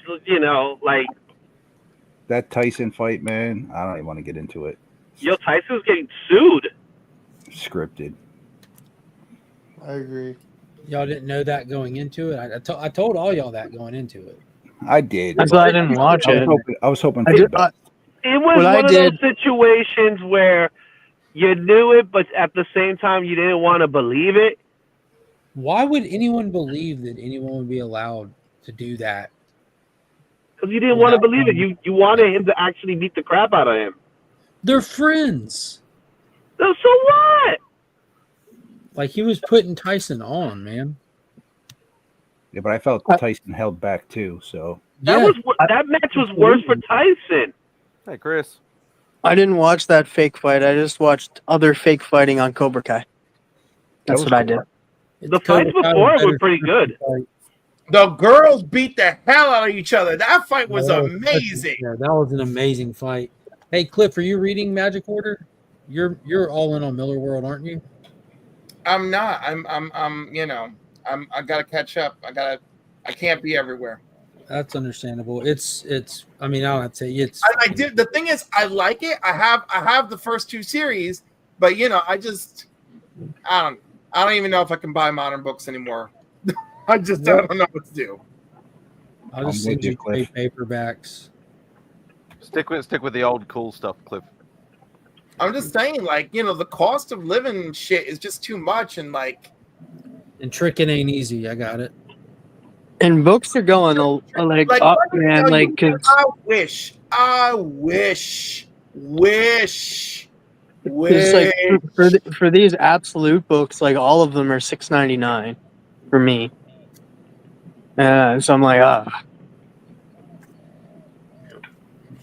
S13: That Tyson fight, man, I don't even want to get into it.
S9: Tyson's getting sued.
S13: Scripted.
S11: I agree.
S10: Y'all didn't know that going into it. I told all y'all that going into it.
S13: I did.
S22: That's why I didn't watch it.
S13: I was hoping for the best.
S9: It was one of those situations where you knew it, but at the same time you didn't want to believe it.
S10: Why would anyone believe that anyone would be allowed to do that?
S9: Because you didn't want to believe it. You wanted him to actually beat the crap out of him.
S10: They're friends.
S9: So what?
S10: Like he was putting Tyson on, man.
S13: Yeah, but I felt Tyson held back too. So
S9: that match was worse for Tyson.
S5: Hey, Chris.
S22: I didn't watch that fake fight. I just watched other fake fighting on Cobra Kai. That's what I did.
S9: The fights before were pretty good.
S14: The girls beat the hell out of each other. That fight was amazing.
S10: Yeah, that was an amazing fight. Hey, Cliff, are you reading Magic Order? You're all in on Miller World, aren't you?
S14: I'm not. I gotta catch up. I can't be everywhere.
S10: That's understandable. It's. I mean, I would say it's.
S14: I did. The thing is, I like it. I have the first 2 series, but I don't even know if I can buy modern books anymore. I don't know what to do.
S10: I'll just send you paperbacks.
S5: Stick with the old cool stuff, Cliff.
S14: I'm just saying, the cost of living shit is just too much, and
S10: and tricking ain't easy. I got it.
S22: And books are going up, man. Cause
S14: I wish.
S22: For these absolute books, all of them are $6.99 for me. So I'm like,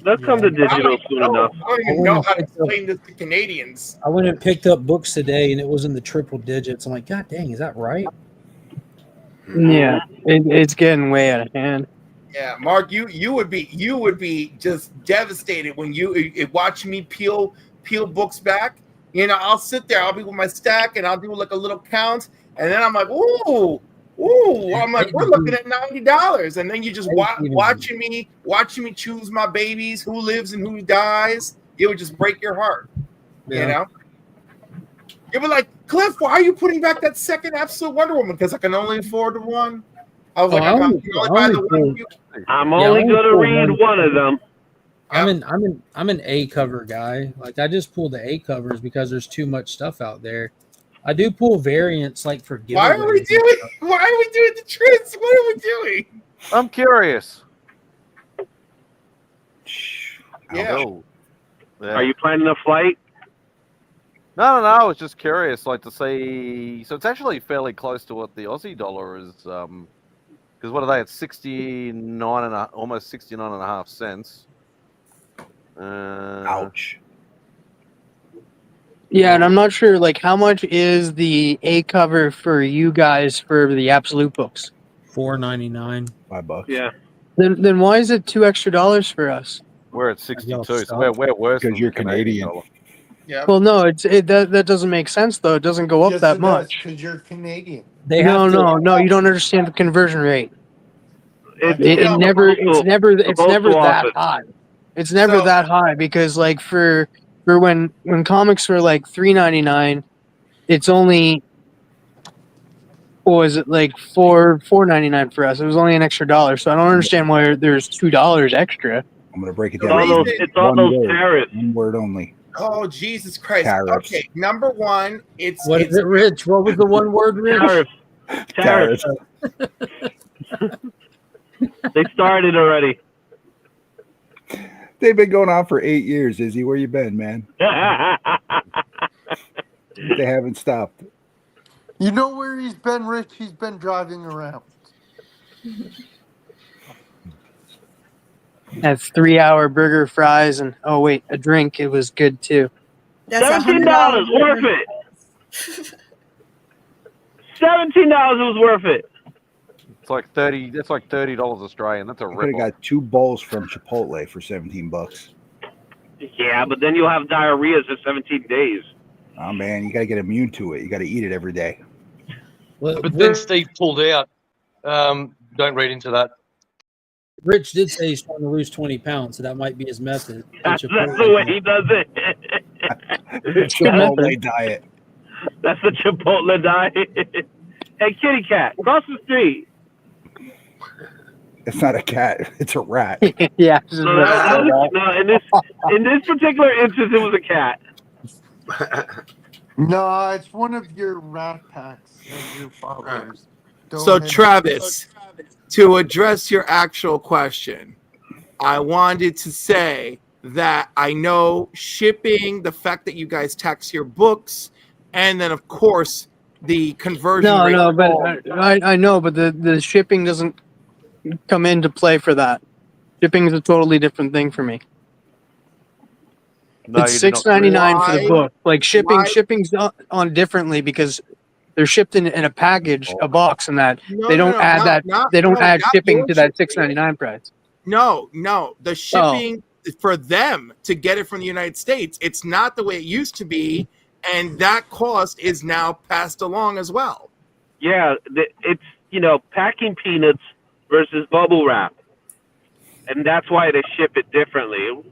S9: They'll come to digital soon enough.
S14: I don't even know how to explain this to Canadians.
S10: I went and picked up books today, and it was in the triple digits. I'm like, God dang, is that right?
S22: Yeah, it's getting way out of hand.
S14: Yeah, Mark, you would be just devastated when you watch me peel books back. I'll sit there, I'll be with my stack, and I'll do a little count, and then I'm like, ooh. I'm like, we're looking at $90, and then you just watching me choose my babies, who lives and who dies. It would just break your heart, You'd be like, Cliff, why are you putting back that second Absolute Wonder Woman? Because I can only afford the one. I was I'm
S9: only gonna read one of them.
S10: I'm an A cover guy. I just pull the A covers because there's too much stuff out there. I do pull variants for giveaways.
S14: Why are we doing the trends? What are we doing?
S5: I'm curious.
S14: Yeah.
S9: Are you planning a flight?
S5: No. I was just curious, to see. So it's actually fairly close to what the Aussie dollar is. Because what are they at 69 and almost 69.5 cents.
S13: Ouch.
S22: Yeah, and I'm not sure how much is the A cover for you guys for the Absolute books?
S10: $4.99.
S13: $5.
S9: Yeah.
S22: Then why is it $2 extra for us?
S5: We're at 62, so we're worse
S13: because you're Canadian.
S14: Yeah.
S22: Well, no, that doesn't make sense though. It doesn't go up that much.
S11: Because you're Canadian.
S22: No, you don't understand the conversion rate. It's never that high. It's never that high because for when comics were $3.99, it's only was it $4.99 for us. It was only an extra $1, so I don't understand why there's $2 extra.
S13: I'm gonna break it down.
S9: It's all those tariffs.
S13: One word only.
S14: Oh Jesus Christ!
S13: Tariffs.
S14: Okay, number one, it's
S10: it, Rich? What was the one word, Rich?
S9: Tariffs. They started already.
S13: They've been going on for 8 years, Izzy. Where you been, man? They haven't stopped.
S11: You know where he's been, Rich? He's been driving around.
S22: That's 3-hour burger, fries, and a drink. It was good too.
S6: That's
S9: $17 worth it. $17 was worth it.
S5: It's like $30. That's like $30 Australian. That's a
S13: I could have got 2 bowls from Chipotle for $17.
S9: Yeah, but then you'll have diarrhea for 17 days.
S13: Oh man, you gotta get immune to it. You gotta eat it every day.
S4: But then Steve pulled out. Don't read into that.
S10: Rich did say he's trying to lose 20 pounds, so that might be his method.
S9: That's the way he does it.
S13: Chipotle diet.
S9: That's the Chipotle diet. Hey, kitty cat, cross the street.
S13: It's not a cat. It's a rat.
S22: Yeah.
S9: No, in this particular instance, it was a cat.
S11: No, it's one of your rat packs of your followers.
S14: So Travis, to address your actual question, I wanted to say that I know shipping, the fact that you guys tax your books, and then of course the conversion rate.
S22: No, but I know, but the shipping doesn't come into play for that. Shipping is a totally different thing for me.
S5: No,
S22: it's $6.99 for the book. Shipping's on differently because they're shipped in a package, a box, and that they don't add shipping to that $6.99 price.
S14: No, the shipping for them to get it from the United States. It's not the way it used to be, and that cost is now passed along as well.
S9: Yeah, it's packing peanuts versus bubble wrap, and that's why they ship it differently.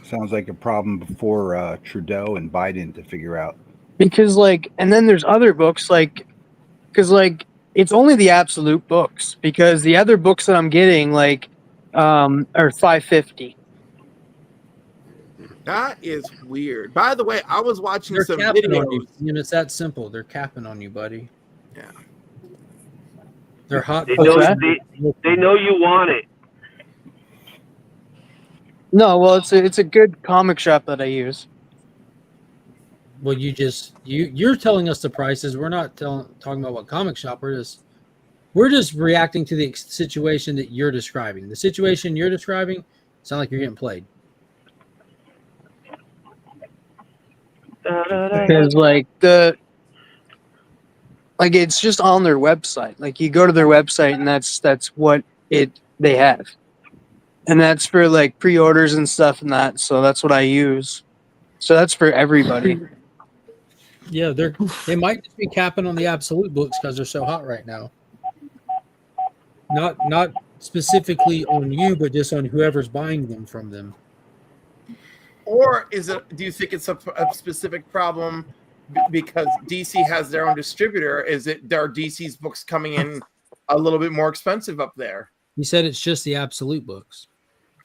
S13: Sounds like a problem for Trudeau and Biden to figure out.
S22: Because and then there's other books because it's only the absolute books, because the other books that I'm getting are $5.50.
S14: That is weird. By the way, I was watching
S10: They're
S14: some
S10: capping on you.
S14: videos.
S10: It's that simple. They're capping on you, buddy.
S14: Yeah.
S10: They're hot.
S9: They know you want it.
S22: No, well, it's a good comic shop that I use.
S10: Well, you're telling us the prices. We're not talking about what comic shop. We're just reacting to the situation that you're describing. The situation you're describing sounds like you're getting played.
S22: Because it's just on their website. You go to their website and that's what they have, and that's for pre-orders and stuff and that. So that's what I use. So that's for everybody.
S10: Yeah, they might just be capping on the absolute books because they're so hot right now. Not specifically on you, but just on whoever's buying them from them.
S14: Or do you think it's a specific problem because DC has their own distributor? Are DC's books coming in a little bit more expensive up there?
S10: He said it's just the absolute books.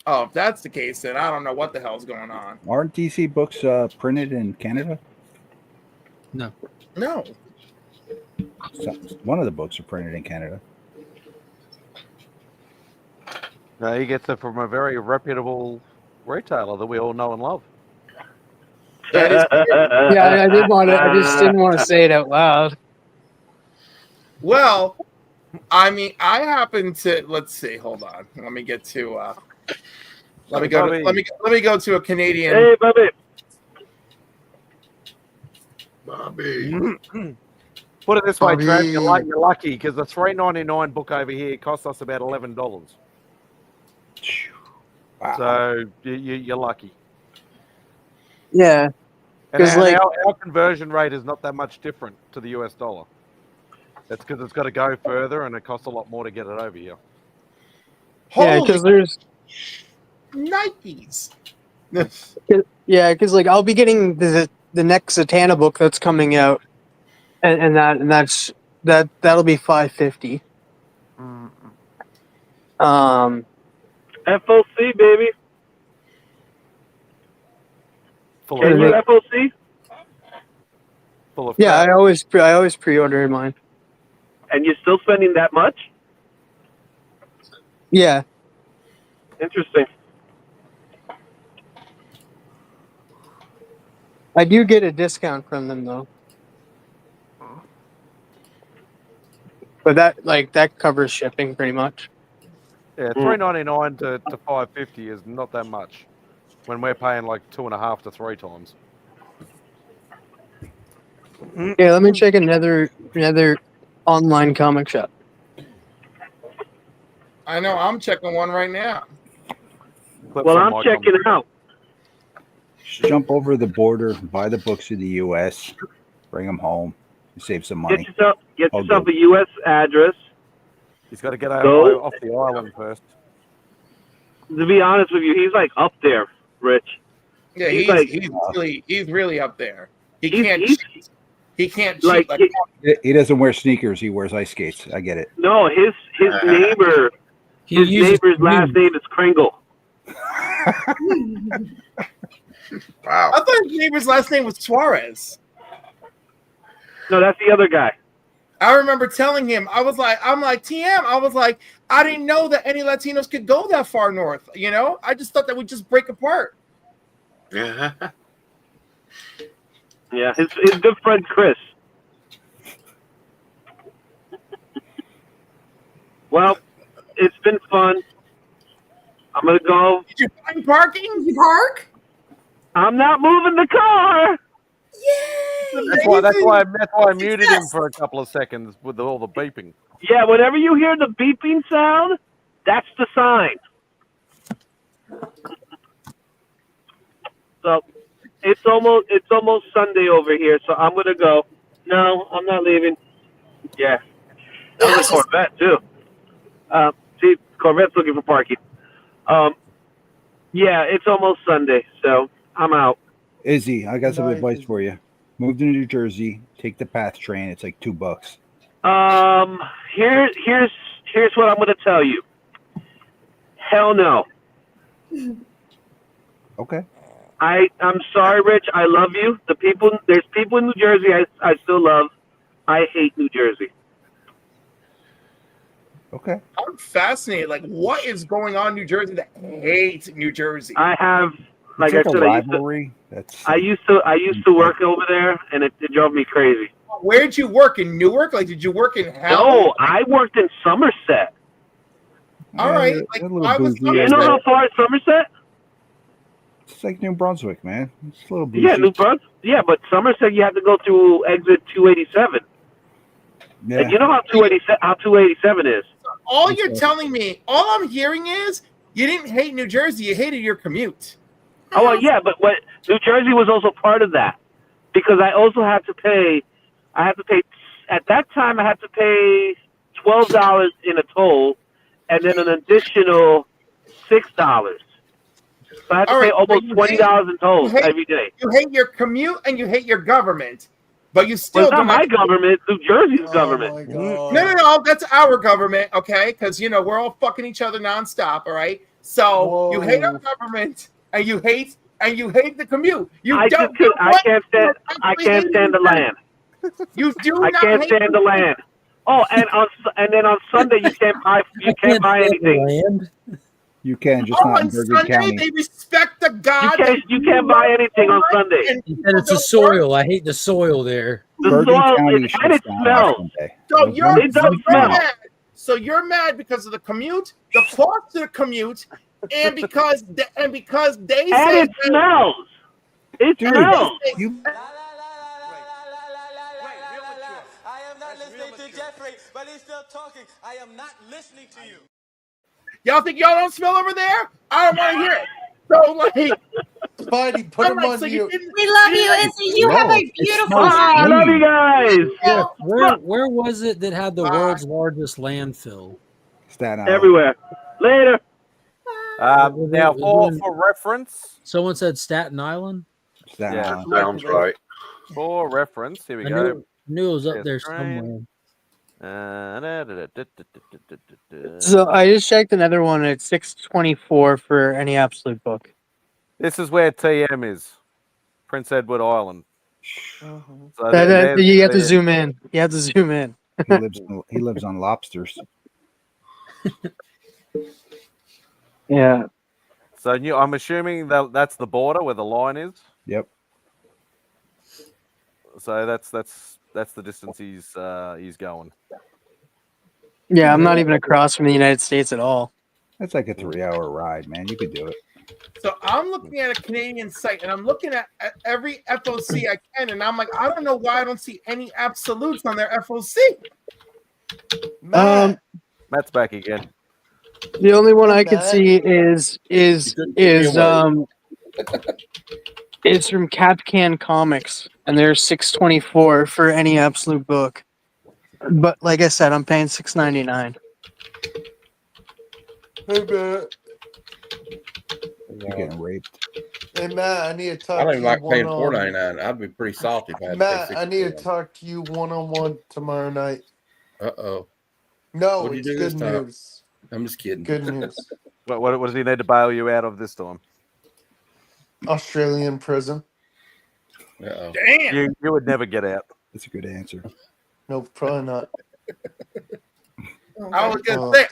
S14: Oh, if that's the case, then I don't know what the hell's going on.
S13: Aren't DC books printed in Canada?
S10: No.
S14: No.
S13: One of the books are printed in Canada.
S5: No, he gets it from a very reputable retailer that we all know and love.
S22: Yeah, I did want to. I just didn't want to say it out loud.
S14: Well, I mean, I happen to. Let's see. Hold on. Let me get to. Let me go to a Canadian.
S9: Hey, Bobby.
S5: Put it this way,
S11: Bobby.
S5: Trav, you're lucky because the $3.99 book over here cost us about $11.
S13: Wow.
S5: So you're lucky.
S22: Yeah,
S5: And
S22: because
S5: our conversion rate is not that much different to the US dollar. That's because it's got to go further and it costs a lot more to get it over here.
S22: yeah, because there's
S14: Nikes.
S22: because I'll be getting the next Zatanna book that's coming out, and that'll be $5.50.
S9: FOC, baby. Can you FOC?
S5: Full of
S22: Yeah, I always pre-order mine.
S9: And you're still spending that much?
S22: Yeah.
S9: Interesting.
S22: I do get a discount from them though. But that covers shipping pretty much.
S5: Yeah, $3.99 to $5.50 is not that much when we're paying like 2.5 to 3 times.
S22: Yeah, let me check another online comic shop.
S14: I know. I'm checking one right now.
S9: Well, I'm checking it out.
S13: Jump over the border, buy the books in the U.S., bring them home, and save some money.
S9: Get yourself a U.S. address.
S5: He's got to get off the island first.
S9: To be honest with you, he's up there, Rich.
S14: Yeah, he's really up there. He can't cheat. He can't cheat.
S13: He doesn't wear sneakers. He wears ice skates. I get it.
S9: No, his neighbor. His neighbor's last name is Kringle.
S14: Wow. I thought his neighbor's last name was Suarez.
S9: No, that's the other guy.
S14: I remember telling him, I'm like, TM, I didn't know that any Latinos could go that far north. I just thought that would just break apart.
S3: Yeah.
S9: Yeah, his good friend Chris. Well, it's been fun. I'm gonna go.
S14: Did you find parking?
S6: Did you park?
S9: I'm not moving the car.
S6: Yay!
S5: That's why I muted him for a couple of seconds with all the beeping.
S9: Yeah, whenever you hear the beeping sound, that's the sign. So it's almost Sunday over here, so I'm gonna go. No, I'm not leaving. Yeah, that was a Corvette too. See, Corvette's looking for parking. Yeah, it's almost Sunday, so I'm out.
S13: Izzy, I got some advice for you. Move to New Jersey. Take the PATH train. It's like $2.
S9: Here's what I'm gonna tell you. Hell no.
S13: Okay.
S9: I'm sorry, Rich. I love you. There's people in New Jersey I still love. I hate New Jersey.
S13: Okay.
S14: I'm fascinated. Like, what is going on in New Jersey that hates New Jersey?
S9: I have, like
S13: It's
S9: I
S13: like a
S9: said,
S13: rivalry.
S9: I used to work over there, and it drove me crazy.
S14: Where did you work? In Newark? Like, did you work in hell?
S9: No, I worked in Somerset.
S14: All right. Like, why was
S9: Do you know how far is Somerset?
S13: It's like New Brunswick, man. It's a little bougie.
S9: Yeah, New Brunswick. Yeah, but Somerset, you have to go through exit 287.
S13: Yeah.
S9: And you know how 287 is.
S14: All you're telling me, all I'm hearing is you didn't hate New Jersey. You hated your commute.
S9: Oh, well, yeah, but New Jersey was also part of that because I also had to pay. At that time. I had to pay $12 in a toll, and then an additional $6. So I had to pay almost $20 in tolls every day.
S14: You hate your commute and you hate your government, but you still.
S9: Well, it's not my government. New Jersey's government.
S14: No, that's our government, okay? Because we're all fucking each other nonstop, all right? So you hate our government and you hate the commute.
S9: I can't stand the land.
S14: You do
S9: I
S14: not.
S9: can't stand the land. Oh, and then on Sunday you can't buy anything.
S13: You can, just not in
S14: on
S13: Bergen
S14: Sunday
S13: County.
S14: they respect the God.
S9: You can't buy anything on Sunday.
S10: He said it's the soil. I hate the soil there.
S13: Bergen County shuts down on Sunday.
S14: So
S9: It does smell.
S14: mad. So you're mad because of the commute, the cost of the commute, and because they
S9: And
S14: say
S9: it smells. It
S13: Dude,
S9: smells.
S13: you
S15: I am not listening to Jeffrey, but he's still talking. I am not listening to you.
S14: Y'all think y'all don't smell over there? I don't want to hear it. So like,
S11: Spidey, put him on mute.
S6: We love you, Izzy. You have a beautiful
S9: I
S6: night.
S9: love you guys.
S10: Yeah, where was it that had the world's largest landfill?
S13: Staten Island.
S9: Everywhere. Later.
S1: Now, for reference,
S10: Someone said Staten Island.
S13: Staten
S1: Yeah.
S13: Island.
S3: Sounds right.
S1: for reference, here we
S10: I
S1: go.
S10: knew it was up
S1: Yes,
S10: there
S1: train.
S10: somewhere.
S22: So I just checked another one at 624 for any absolute book.
S1: This is where TM is, Prince Edward Island. So
S22: You have to zoom in. You have to zoom in.
S13: He lives on lobsters.
S22: Yeah.
S1: So I'm assuming that's the border where the line is.
S13: Yep.
S1: So that's the distance he's going.
S22: Yeah, I'm not even across from the United States at all.
S13: That's like a 3-hour ride, man. You could do it.
S14: so I'm looking at a Canadian site and I'm looking at every FOC I can, and I'm like, I don't know why I don't see any absolutes on their FOC.
S1: Matt's back again.
S22: The only one I could see is from Capcan Comics, and they're 624 for any absolute book. But like I said, I'm paying $6.99.
S11: Hey, Matt.
S13: You're getting raped.
S11: Hey, Matt, I need to talk
S20: I don't
S11: to
S20: even
S11: you
S20: like paying
S11: one-on-one.
S20: $4.99. I'd be pretty salty if I had to
S11: Matt,
S20: pay
S11: I need to
S20: $6.99.
S11: talk to you one-on-one tomorrow night.
S20: Uh-oh.
S11: No,
S20: What'd you
S11: it's
S20: do this
S11: good
S20: time?
S11: news.
S20: I'm just kidding.
S11: Good news.
S1: What does he need to bail you out of this time?
S11: Australian prison.
S20: Uh-oh.
S14: Damn.
S1: You would never get out.
S13: That's a good answer.
S11: No, probably not.
S14: I was gonna say,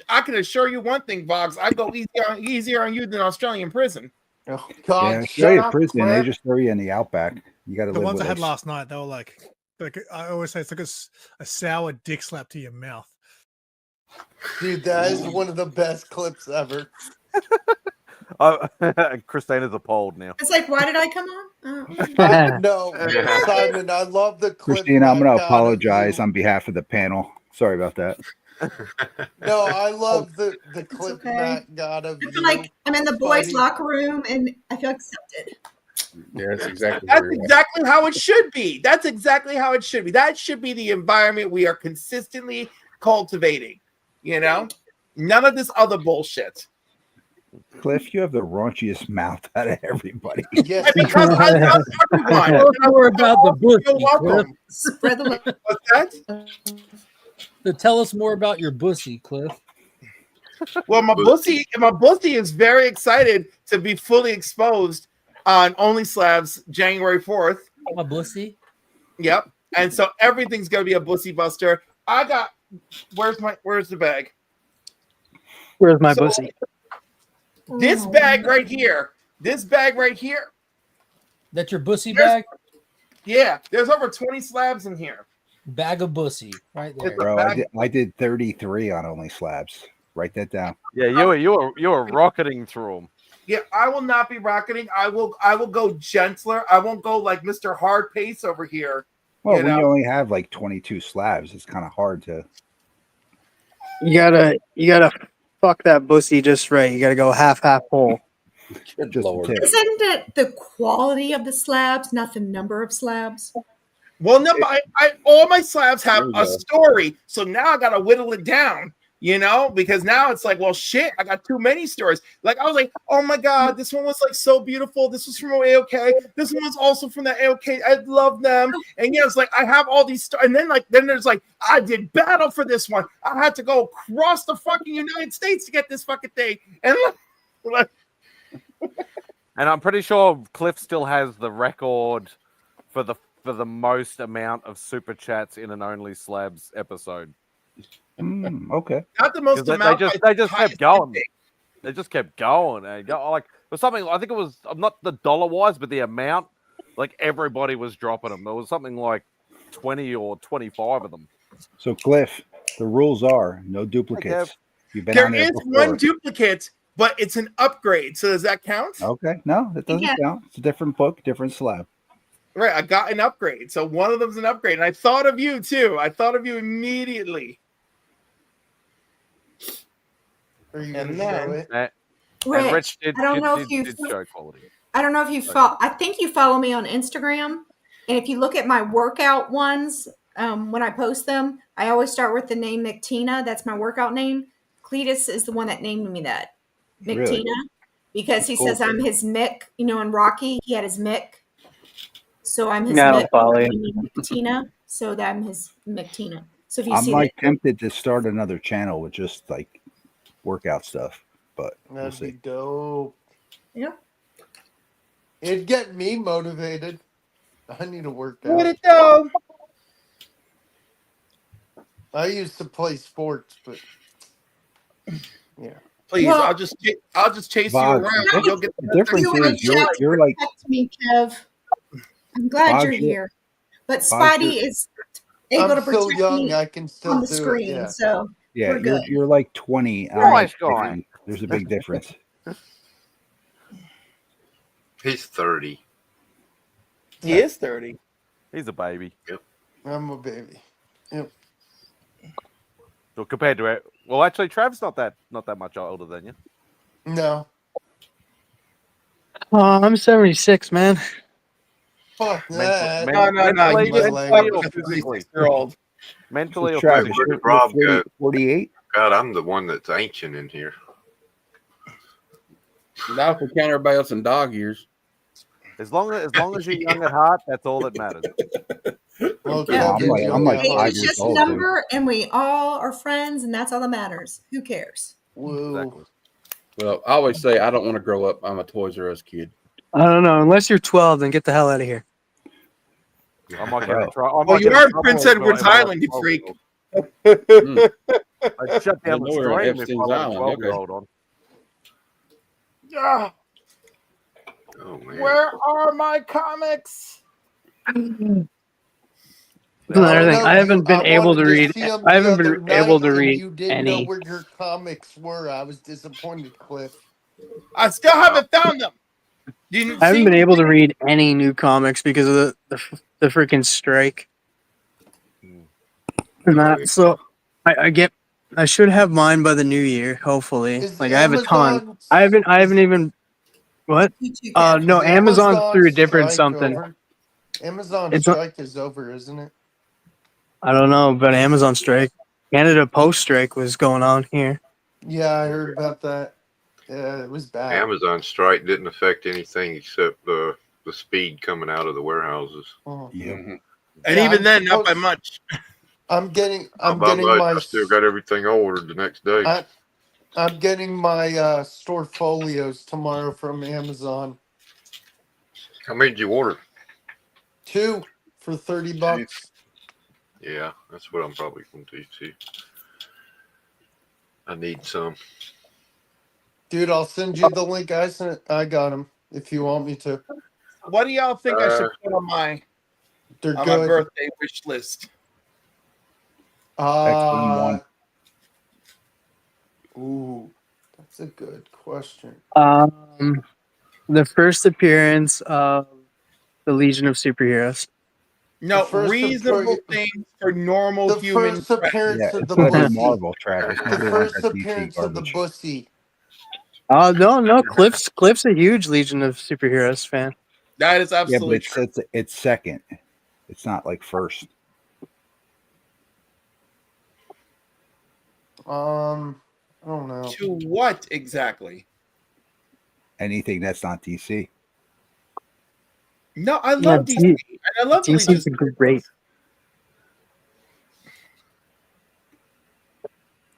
S14: I can assure you one thing, Vox. I go easier on you than Australian prison.
S11: Oh
S13: Yeah,
S11: God!
S13: Australia prison, they just throw you in the outback. You got to
S23: The
S13: live
S23: ones
S13: with
S23: I had
S13: us.
S23: last night, they were like I always say, it's like a sour dick slap to your mouth.
S11: Dude, that is one of the best clips ever.
S1: Christina's appalled now.
S6: It's like, why did I come on?
S11: No, Simon, I love the clip.
S13: Christina, I'm going
S11: Matt
S13: to
S11: got of
S13: apologize
S11: you.
S13: on behalf of the panel. Sorry about that.
S11: No, I love the clip
S6: okay.
S11: Matt got of
S6: I feel
S11: you.
S6: like I'm in the boys'
S11: Spidey.
S6: locker room and I feel accepted.
S20: Yeah, that's exactly.
S14: That's exactly how it should be. That's exactly how it should be. That should be the environment we are consistently cultivating. You know, none of this other bullshit.
S13: Cliff, you have the raunchiest mouth out of everybody.
S11: Yes,
S14: because I love everyone.
S10: Tell us more about the bussy,
S14: You're welcome.
S10: Cliff.
S6: Spread the love.
S14: What's that?
S10: So tell us more about your bussy, Cliff.
S14: Well, my bussy is very excited to be fully exposed on Only Slabs January 4th.
S10: My bussy?
S14: Yep. And so everything's gonna be a bussy buster. I got where's the bag?
S22: Where's my bussy?
S14: This bag right here. This bag right here.
S10: That's your bussy bag?
S14: Yeah, there's over 20 slabs in here.
S10: Bag of bussy, right there.
S13: Bro, I did 33 on Only Slabs. Write that down.
S5: Yeah, you were rocketing through them.
S14: Yeah, I will not be rocketing. I will go gentler. I won't go like Mr. Hard Pace over here.
S13: Well,
S14: you
S13: when
S14: know?
S13: you only have like 22 slabs, it's kind of hard to.
S22: You gotta fuck that bussy just right. You gotta go half whole.
S13: Just a tip.
S6: Isn't it the quality of the slabs, not the number of slabs?
S14: Well, no, but all my slabs have
S20: There you
S14: a
S20: go.
S14: story. So now I gotta whittle it down, you know, because now it's like, well, shit, I got too many stories. Like I was like, oh my god, this one was like so beautiful. This was from AOK. This one was also from the AOK. I love them. And yeah, it's like I have all these and then there's like I did battle for this one. I had to go across the fucking United States to get this fucking thing. And like
S5: And I'm pretty sure Cliff still has the record for the most amount of super chats in an Only Slabs episode.
S13: Okay.
S14: not the most
S5: They
S14: amount.
S5: just kept going. They just kept going and go like it was something. I think it was not the dollar wise, but the amount. Like everybody was dropping them. There was something like 20 or 25 of them.
S13: So, Cliff, the rules are no duplicates. You've been
S14: There
S13: on there
S14: is
S13: before.
S14: one duplicate, but it's an upgrade. So does that count?
S13: Okay. No, that doesn't count. It's a different book, different slab.
S14: Right, I got an upgrade. So one of them's an upgrade. And I thought of you too. I thought of you immediately.
S11: Are you
S14: And
S11: gonna show
S14: then-
S11: it?
S5: And
S6: Rich,
S5: Rich did,
S6: I don't
S5: did-
S6: know
S5: did-
S6: if you
S5: did show quality.
S6: I don't know if you follow. I think you follow me on Instagram, and if you look at my workout ones, when I post them, I always start with the name McTina. That's my workout name. Cletus is the one that named me that, McTina,
S13: Really?
S6: because he
S13: Cool.
S6: says I'm his Mick. You know, in Rocky, he had his Mick, so I'm his
S22: No, I don't
S6: Mick.
S22: follow you.
S6: McTina, so that I'm his McTina. So if you
S13: I'm
S6: see
S13: like
S6: that,
S13: tempted to start another channel with just like workout stuff, but we'll
S11: That'd be
S13: see.
S11: dope.
S6: yeah.
S11: It'd get me motivated. I need to work
S14: Where'd
S11: out.
S14: it go?
S11: I used to play sports, but yeah.
S14: Please,
S6: Well-
S14: I'll just chase you
S13: Bob,
S14: around.
S13: the
S14: And you'll get
S13: the difference
S6: You in the
S13: is
S6: chat
S13: you're like
S6: protect me, Kev. I'm glad
S13: Bob's
S6: you're
S13: your-
S6: here, but
S13: Bob's
S6: Spidey
S13: your-
S6: is able
S11: I'm
S6: to
S11: still
S6: protect
S11: young.
S6: me
S11: I can still
S6: on the
S11: do
S6: screen.
S11: it. Yeah.
S6: So
S13: yeah,
S6: we're good.
S13: you're like 20. I'm
S5: Nice
S13: like
S5: guy.
S13: 50. There's a big difference.
S3: He's 30.
S14: He is 30.
S5: He's a baby.
S11: I'm a baby. Yep.
S5: So compared to it, well, actually, Trav's not that much older than you.
S11: No.
S22: Oh, I'm 76, man.
S11: Fuck
S5: Mental-
S11: that.
S5: men-
S14: No.
S5: mentally,
S14: You just
S11: mentally
S14: fucked
S5: or
S14: a
S5: physically?
S14: 56-year-old.
S5: Mentally or
S13: Travis,
S5: physically?
S3: Where did Rob go?
S13: 48?
S3: God, I'm the one that's ancient in here.
S20: Now if we count everybody else in dog years.
S5: As long as you're young at heart, that's all that matters.
S11: Well,
S6: Yeah,
S13: I'm like
S6: age
S13: 5
S6: is
S13: years
S6: just a
S13: old. dude.
S6: number, and we all are friends, and that's all that matters. Who cares?
S11: Whoa.
S5: Exactly.
S20: Well, I always say I don't want to grow up. I'm a Toys R Us kid.
S22: I don't know. Unless you're 12, then get the hell out of here.
S5: I might get
S13: Right.
S5: in trouble.
S14: Well, you are Prince Edward's Island, you freak.
S5: I'd shut down
S20: I
S5: the
S20: know we're on
S5: stream if I
S20: Epstein's
S5: let a
S20: Island,
S5: 12-year-old on.
S14: Ah,
S3: Oh man.
S14: where are my comics?
S22: That's another thing. I haven't been able to read.
S11: see 'em
S22: I haven't
S11: the other
S22: been able to
S11: night, and
S22: read
S11: You didn't know
S22: any.
S11: where your comics were. I was disappointed, Cliff.
S14: I still haven't found them. Didn't
S22: I haven't
S14: see
S22: been able to
S14: anything?
S22: read any new comics because of the freaking strike. And that, so I get I should have mine by the new year, hopefully.
S11: Is
S22: Like I have a ton.
S11: Amazon
S22: I haven't even what? No,
S11: is
S22: Amazon
S11: Amazon
S22: through a different
S11: strike
S22: something.
S11: over? Amazon
S22: It's
S11: strike is over, isn't it?
S22: I don't know, but Amazon strike. Canada Post strike was going on here.
S11: Yeah, I heard about that. Yeah, it was bad.
S3: Amazon strike didn't affect anything except the speed coming out of the warehouses.
S13: Yep.
S14: And
S11: Yeah,
S14: even
S11: I'm
S14: then, not by
S11: supposed-
S14: much.
S11: I'm getting
S3: Not by much.
S11: my
S3: I still got everything ordered the next day.
S11: I'm getting my store folios tomorrow from Amazon.
S3: How many did you order?
S11: 2 for $30.
S3: Yeah, that's what I'm probably going to do too. I need some.
S11: Dude, I'll send you the link. I got them if you want me to.
S14: What do y'all think I should put on my
S11: They're
S14: my
S11: good.
S14: birthday wish list?
S11: Ooh, that's a good question.
S22: The first appearance of the Legion of Superheroes.
S14: No,
S11: first
S14: reasonable things for normal human.
S11: First appearance
S13: Yeah,
S11: of the
S13: it's gotta be
S11: Bussy.
S13: Marvel, Travis.
S11: The
S13: Nobody wants
S11: first
S13: that DC
S11: appearance of the
S13: garbage.
S11: Bussy.
S22: No, Cliff's a huge Legion of Superheroes fan.
S14: That is
S13: Yeah,
S14: absolutely
S13: but
S14: true.
S13: it's second. It's not like first.
S11: I don't know.
S14: To what exactly?
S13: Anything that's not DC.
S14: No, I love DC. And I love the
S22: DC's
S14: Legion.
S22: great.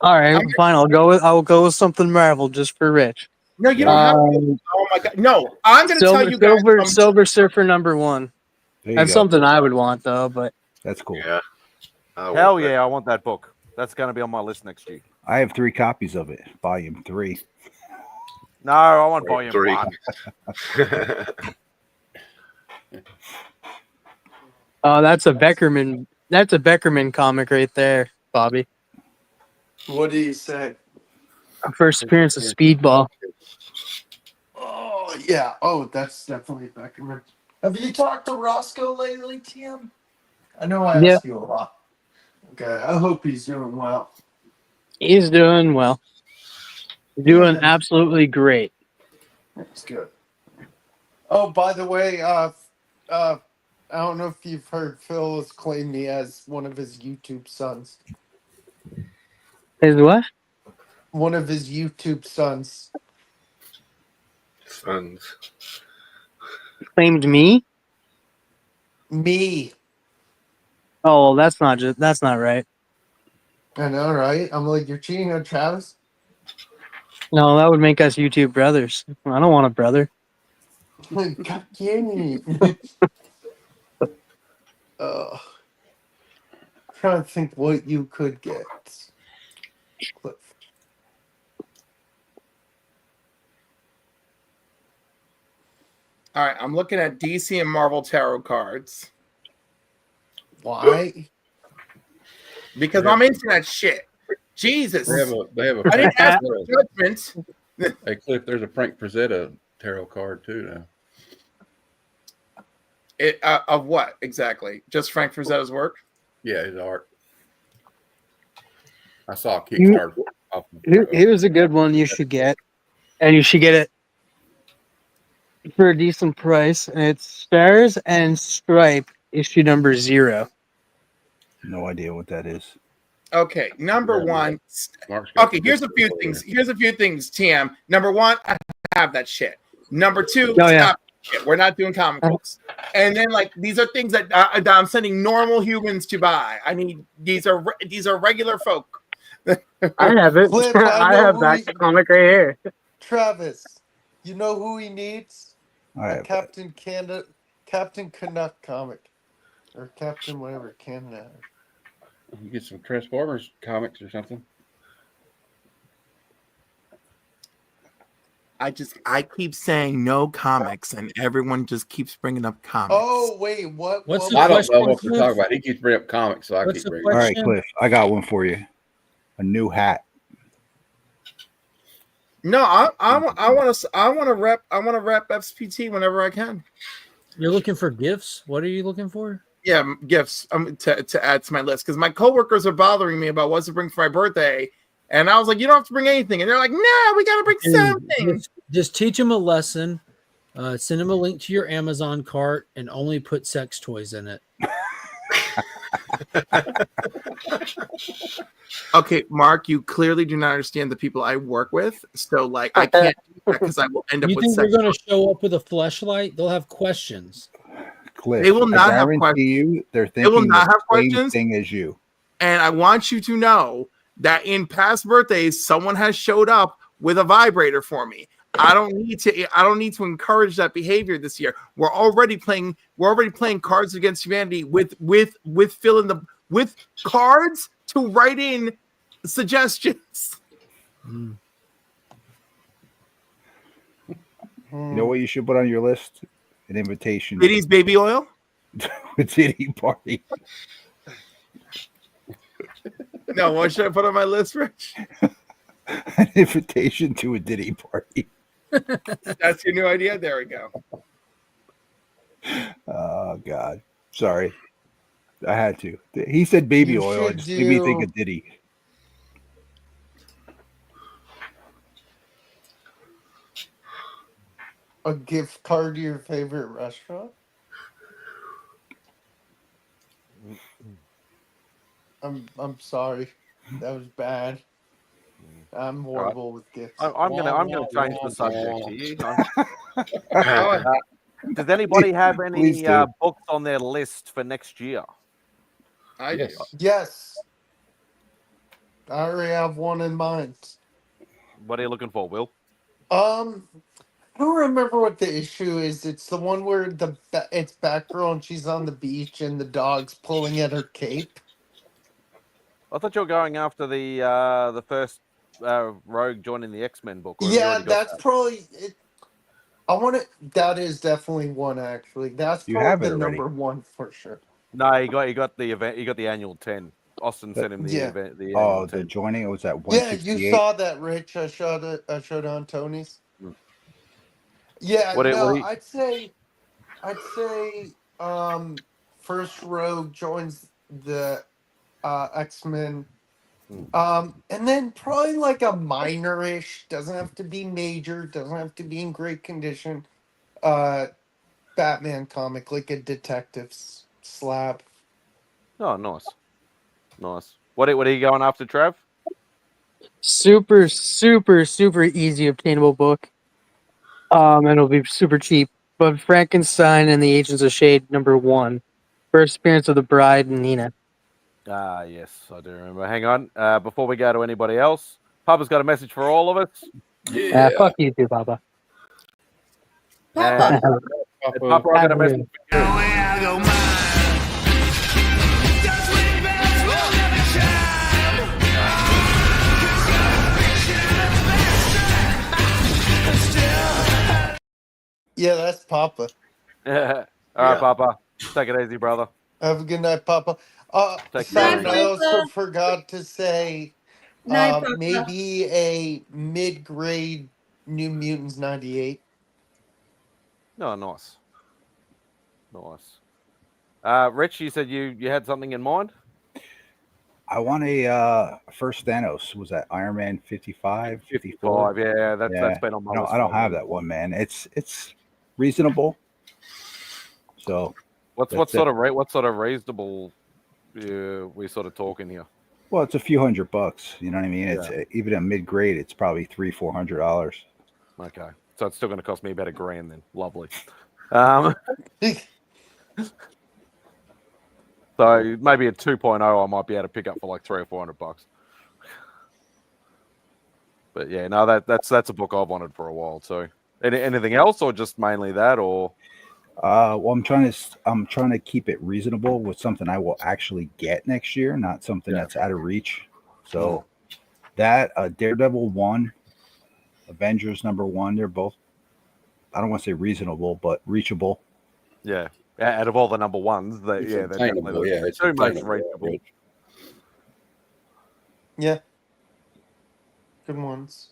S22: All right, fine. I'll go with something Marvel just for Rich.
S14: No, you don't have to. Oh my god. No, I'm gonna tell you guys.
S22: Silver Surfer #1.
S13: There you
S22: That's
S13: go.
S22: something I would want though, but
S13: That's cool.
S3: Yeah.
S1: Hell yeah, I want that book. That's going to be on my list next year.
S13: I have 3 copies of it. Volume 3.
S1: No, I want volume
S3: 3.
S1: 1.
S22: oh, that's a Beckerman. That's a Beckerman comic right there, Bobby.
S11: What do you say?
S22: First appearance of Speedball.
S11: Oh yeah. Oh, that's definitely Beckerman. Have you talked to Roscoe lately, Tim? I know I ask you a lot. Okay, I hope he's doing well.
S22: He's doing well. Doing absolutely great.
S11: That's good. Oh, by the way, I don't know if you've heard Phil has claimed me as one of his YouTube sons.
S22: His what?
S11: One of his YouTube sons.
S3: Sons.
S22: Claimed me?
S11: Me.
S22: Oh, that's not right.
S11: I know, right? I'm like, you're cheating on Travis?
S22: No, that would make us YouTube brothers. I don't want a brother.
S11: God damn trying to think what you could get. Cliff.
S14: All right, I'm looking at DC and Marvel tarot cards.
S11: Why?
S14: Because I'm into that shit. Jesus.
S20: They have a
S14: I didn't ask for judgment.
S20: Hey, Cliff, there's a Frank Frazetta tarot card too now.
S14: Of what exactly? Just Frank Frazetta's work?
S20: Yeah, his art. I saw a Kickstarter.
S22: Here's a good one you should get, and you should get it for a decent price. And it's Stars and Stripe issue number 0.
S13: No idea what that is.
S14: Okay, number one. Okay, here's a few things. Here's a few things, TM. Number one, I have that shit. Number two, stop shit. We're not doing comic books. And then like these are things that I'm sending normal humans to buy. I mean, these are regular folk.
S22: I have it.
S11: Cliff,
S22: I have that comic right here.
S11: Travis, you know who he needs?
S13: All right,
S11: Captain Canuck comic. Or Captain whatever, Canada.
S20: You get some Transformers comics or something.
S14: I keep saying no comics, and everyone just keeps bringing up comics.
S11: Oh wait, what?
S20: I don't know what we're talking about. He keeps bringing up comics, so I keep bringing.
S13: All right, Cliff, I got one for you. A new hat.
S14: No, I want to rep FPT whenever I can.
S10: You're looking for gifts? What are you looking for?
S14: Yeah, gifts to add to my list because my coworkers are bothering me about what to bring for my birthday, And I was like, you don't have to bring anything. And they're like, no, we got to bring something.
S10: Just teach them a lesson. Send them a link to your Amazon cart and only put sex toys in it.
S14: Okay, Mark, you clearly do not understand the people I work with. So, like, I can't do that because I will end up
S10: You
S14: with
S10: think
S14: sex.
S10: they're going to show up with a fleshlight? They'll have questions.
S13: Cliff,
S14: They will not
S13: I
S14: have
S13: guarantee
S14: questions.
S13: you, they're
S14: They will
S13: thinking
S14: not
S13: the
S14: have
S13: same
S14: questions.
S13: thing as you.
S14: And I want you to know that in past birthdays, someone has showed up with a vibrator for me. I don't need to encourage that behavior this year. We're already playing Cards Against Humanity with cards to write in suggestions.
S13: You know what you should put on your list? An invitation.
S14: Diddy's baby oil?
S13: A Diddy party.
S14: No, what should I put on my list, Rich?
S13: An invitation to a Diddy party.
S14: That's your new idea? There we go.
S13: Oh, God. Sorry. I had to. He said baby oil. It just made me think of Diddy.
S11: A gift card to your favorite restaurant? I'm sorry. That was bad. I'm horrible with gifts.
S5: I'm gonna change the subject here. Does anybody have any books on their list for next year?
S11: Yes. I already have one in mind.
S5: What are you looking for, Will?
S11: I don't remember what the issue is. It's the one where it's Batgirl and she's on the beach and the dog's pulling at her cape.
S5: I thought you were going after the first Rogue joining the X-Men book. Or have you
S11: Yeah,
S5: already got
S11: that's
S5: that?
S11: probably it. That is definitely one actually. That's
S5: You have
S11: probably
S5: it
S11: the
S5: already.
S11: number one for sure.
S5: No, he got the event. He got the annual 10. Austin sent him the
S11: Yeah.
S5: event. The annual 10.
S13: The joining, it was at
S11: Yeah,
S13: 168.
S11: you saw that, Rich. I showed on Tony's. Yeah,
S5: What it-
S11: no,
S5: what he-
S11: I'd say first Rogue joins the X-Men. And then probably like a minor-ish, doesn't have to be major, doesn't have to be in great condition. Batman comic, like a detective's slab.
S5: Oh, nice. What are you going after, Trav?
S22: Super, super, super easy obtainable book. And it'll be super cheap. But Frankenstein and the Agents of Shade #1. First appearance of the Bride and Nina.
S5: Ah, yes, I do remember. Hang on. Before we go to anybody else, Papa's got a message for all of us.
S22: Fuck you too, Papa.
S5: And, Papa, I got a message for you.
S11: Yeah, that's Papa.
S5: All right, Papa. Take it easy, brother.
S11: Have a good night, Papa.
S5: Take
S11: Simon,
S5: care.
S11: I also forgot to say
S6: Night, Papa.
S11: maybe a mid-grade New Mutants 98.
S5: Oh, nice. Rich, you said you had something in mind?
S13: I want a first Thanos. Was that Iron Man 55?
S5: 55, yeah, that's been on my list.
S13: I don't have that one, man. It's reasonable. So
S5: what sort of reasonable we sort of talking here?
S13: Well, it's a few $100. You know what I mean? It's even at mid grade, it's probably $300-400.
S5: Okay, so it's still going to cost me about $1,000 then. Lovely. So maybe a 2.0 I might be able to pick up for like $300 or $400. But yeah, no, that's a book I've wanted for a while. So anything else, or just mainly that, or?
S13: Well, I'm trying to keep it reasonable with something I will actually get next year, not something that's out of reach. So that Daredevil 1, Avengers #1, they're both, I don't want to say reasonable, but reachable.
S5: Yeah. Out of all the #1s, they're definitely the two most reachable.
S11: Yeah. Good ones.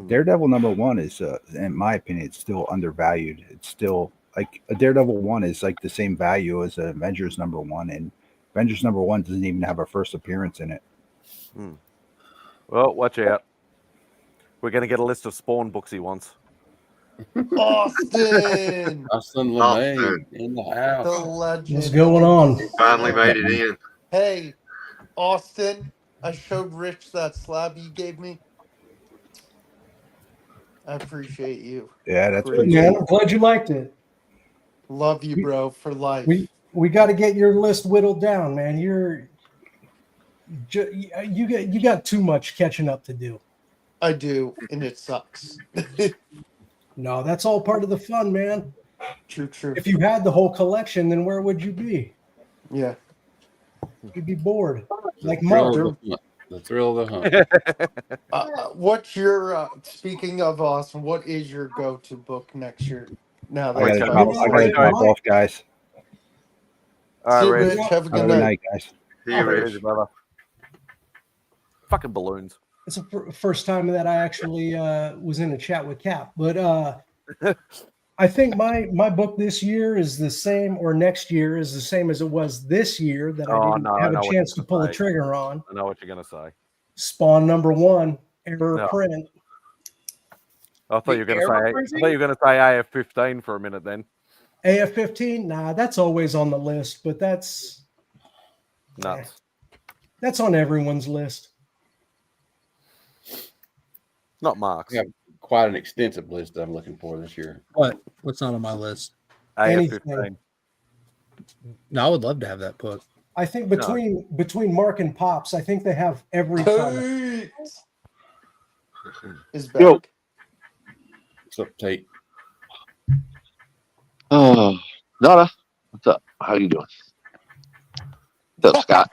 S13: Daredevil #1 is, in my opinion, it's still undervalued. It's still like a Daredevil 1 is like the same value as an Avengers #1, and Avengers #1 doesn't even have a first appearance in it.
S5: Well, watch out. We're going to get a list of Spawn books he wants.
S11: Austin!
S20: Austin LeMay in the
S11: The
S20: house.
S11: legend.
S8: What's going on?
S3: He finally made it in.
S11: Hey, Austin, I showed Rich that slab you gave me. I appreciate you.
S13: Yeah, that's
S8: Good,
S13: pretty
S8: man.
S13: cool.
S8: I'm glad you liked it.
S11: Love you, bro, for life.
S8: We got to get your list whittled down, man. You got too much catching up to do.
S11: I do, and it sucks.
S8: No, that's all part of the fun, man.
S11: True.
S8: If you had the whole collection, then where would you be?
S11: Yeah.
S8: You'd be bored. Like
S20: The
S8: Mark.
S20: thrill of the hunt.
S11: What's your, speaking of Austin, what is your go-to book next year? Now
S13: I
S11: that's
S13: gotta drop off, guys.
S5: All
S11: See you,
S5: right,
S11: Rich.
S5: Rich.
S11: Have a good night.
S13: Guys.
S3: See you, Rich.
S5: Brother. Fucking balloons.
S8: It's the first time that I actually was in a chat with Cap. But I think my book this year is the same, or next year is the same as it was this year that I didn't have a chance to pull the trigger on.
S5: I know what you're going to say.
S8: Spawn #1, error print.
S5: I thought you were going to say AF-15 for a minute then.
S8: AF-15? Nah, that's always on the list, but that's
S5: nuts.
S8: That's on everyone's list.
S5: Not Mark's.
S20: I have quite an extensive list I'm looking for this year.
S10: What's not on my list?
S5: AF-15.
S10: No, I would love to have that book.
S8: I think between Mark and Pops, I think they have every color.
S11: Is back.
S20: What's up, Tate?
S19: Oh, Nada, what's up? How you doing? What's up, Scott?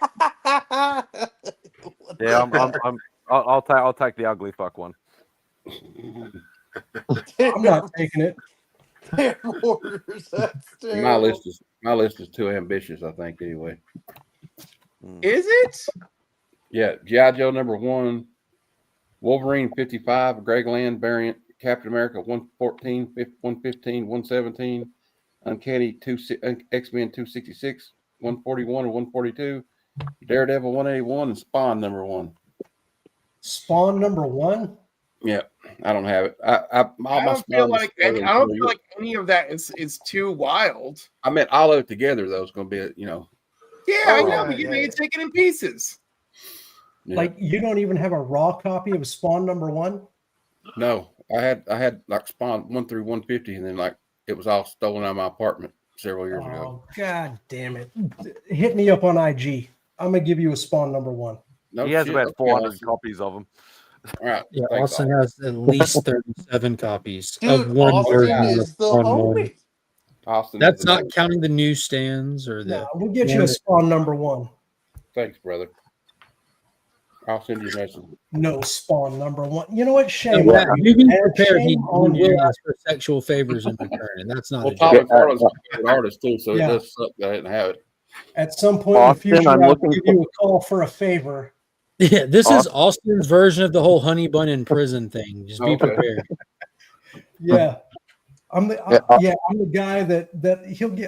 S5: Yeah, I'll take the ugly fuck one.
S8: I'm not taking it.
S20: My list is too ambitious, I think. Anyway,
S14: is it?
S20: Yeah, G.I. Joe #1, Wolverine 55, Greg Land variant, Captain America 114, 115, 117, Uncanny X-Men 266, 141 and 142, Daredevil 181, and Spawn #1.
S8: Spawn #1?
S20: Yeah, I don't have it.
S14: I don't feel like any of that is too wild.
S20: I meant all of it together though. It's going to be
S14: Yeah, I know, but you need to take it in pieces.
S20: Yeah.
S8: Like you don't even have a raw copy of Spawn #1?
S20: No, I had like Spawn 1 through 150, and then like it was all stolen out of my apartment several years ago.
S8: Oh, God damn it. Hit me up on IG. I'm going to give you a Spawn #1.
S20: No,
S5: he has about 400 copies of them.
S20: All right.
S10: Yeah, Austin has at least 37 copies
S11: Dude,
S10: of one
S11: Austin
S10: version
S11: is
S10: of
S11: the
S10: Spawn
S11: homie.
S10: 1.
S20: Austin,
S10: That's not counting the newsstands or the.
S8: No, we'll get you a Spawn #1.
S20: Thanks, brother. I'll send you a message.
S8: No Spawn #1. You know what? Shame.
S10: Yeah, you be prepared. He
S8: Shame on
S10: will
S8: you.
S10: ask for sexual favors in return, and that's not a
S20: Paul
S10: joke.
S20: McFarlane's a favorite artist too, so
S8: Yeah.
S20: it does suck that I didn't have it.
S8: At some point in the future, I'll give you a call for a favor.
S10: Yeah, this is Austin's version of the whole honey bun in prison thing. Just be prepared.
S8: Yeah. I'm the guy that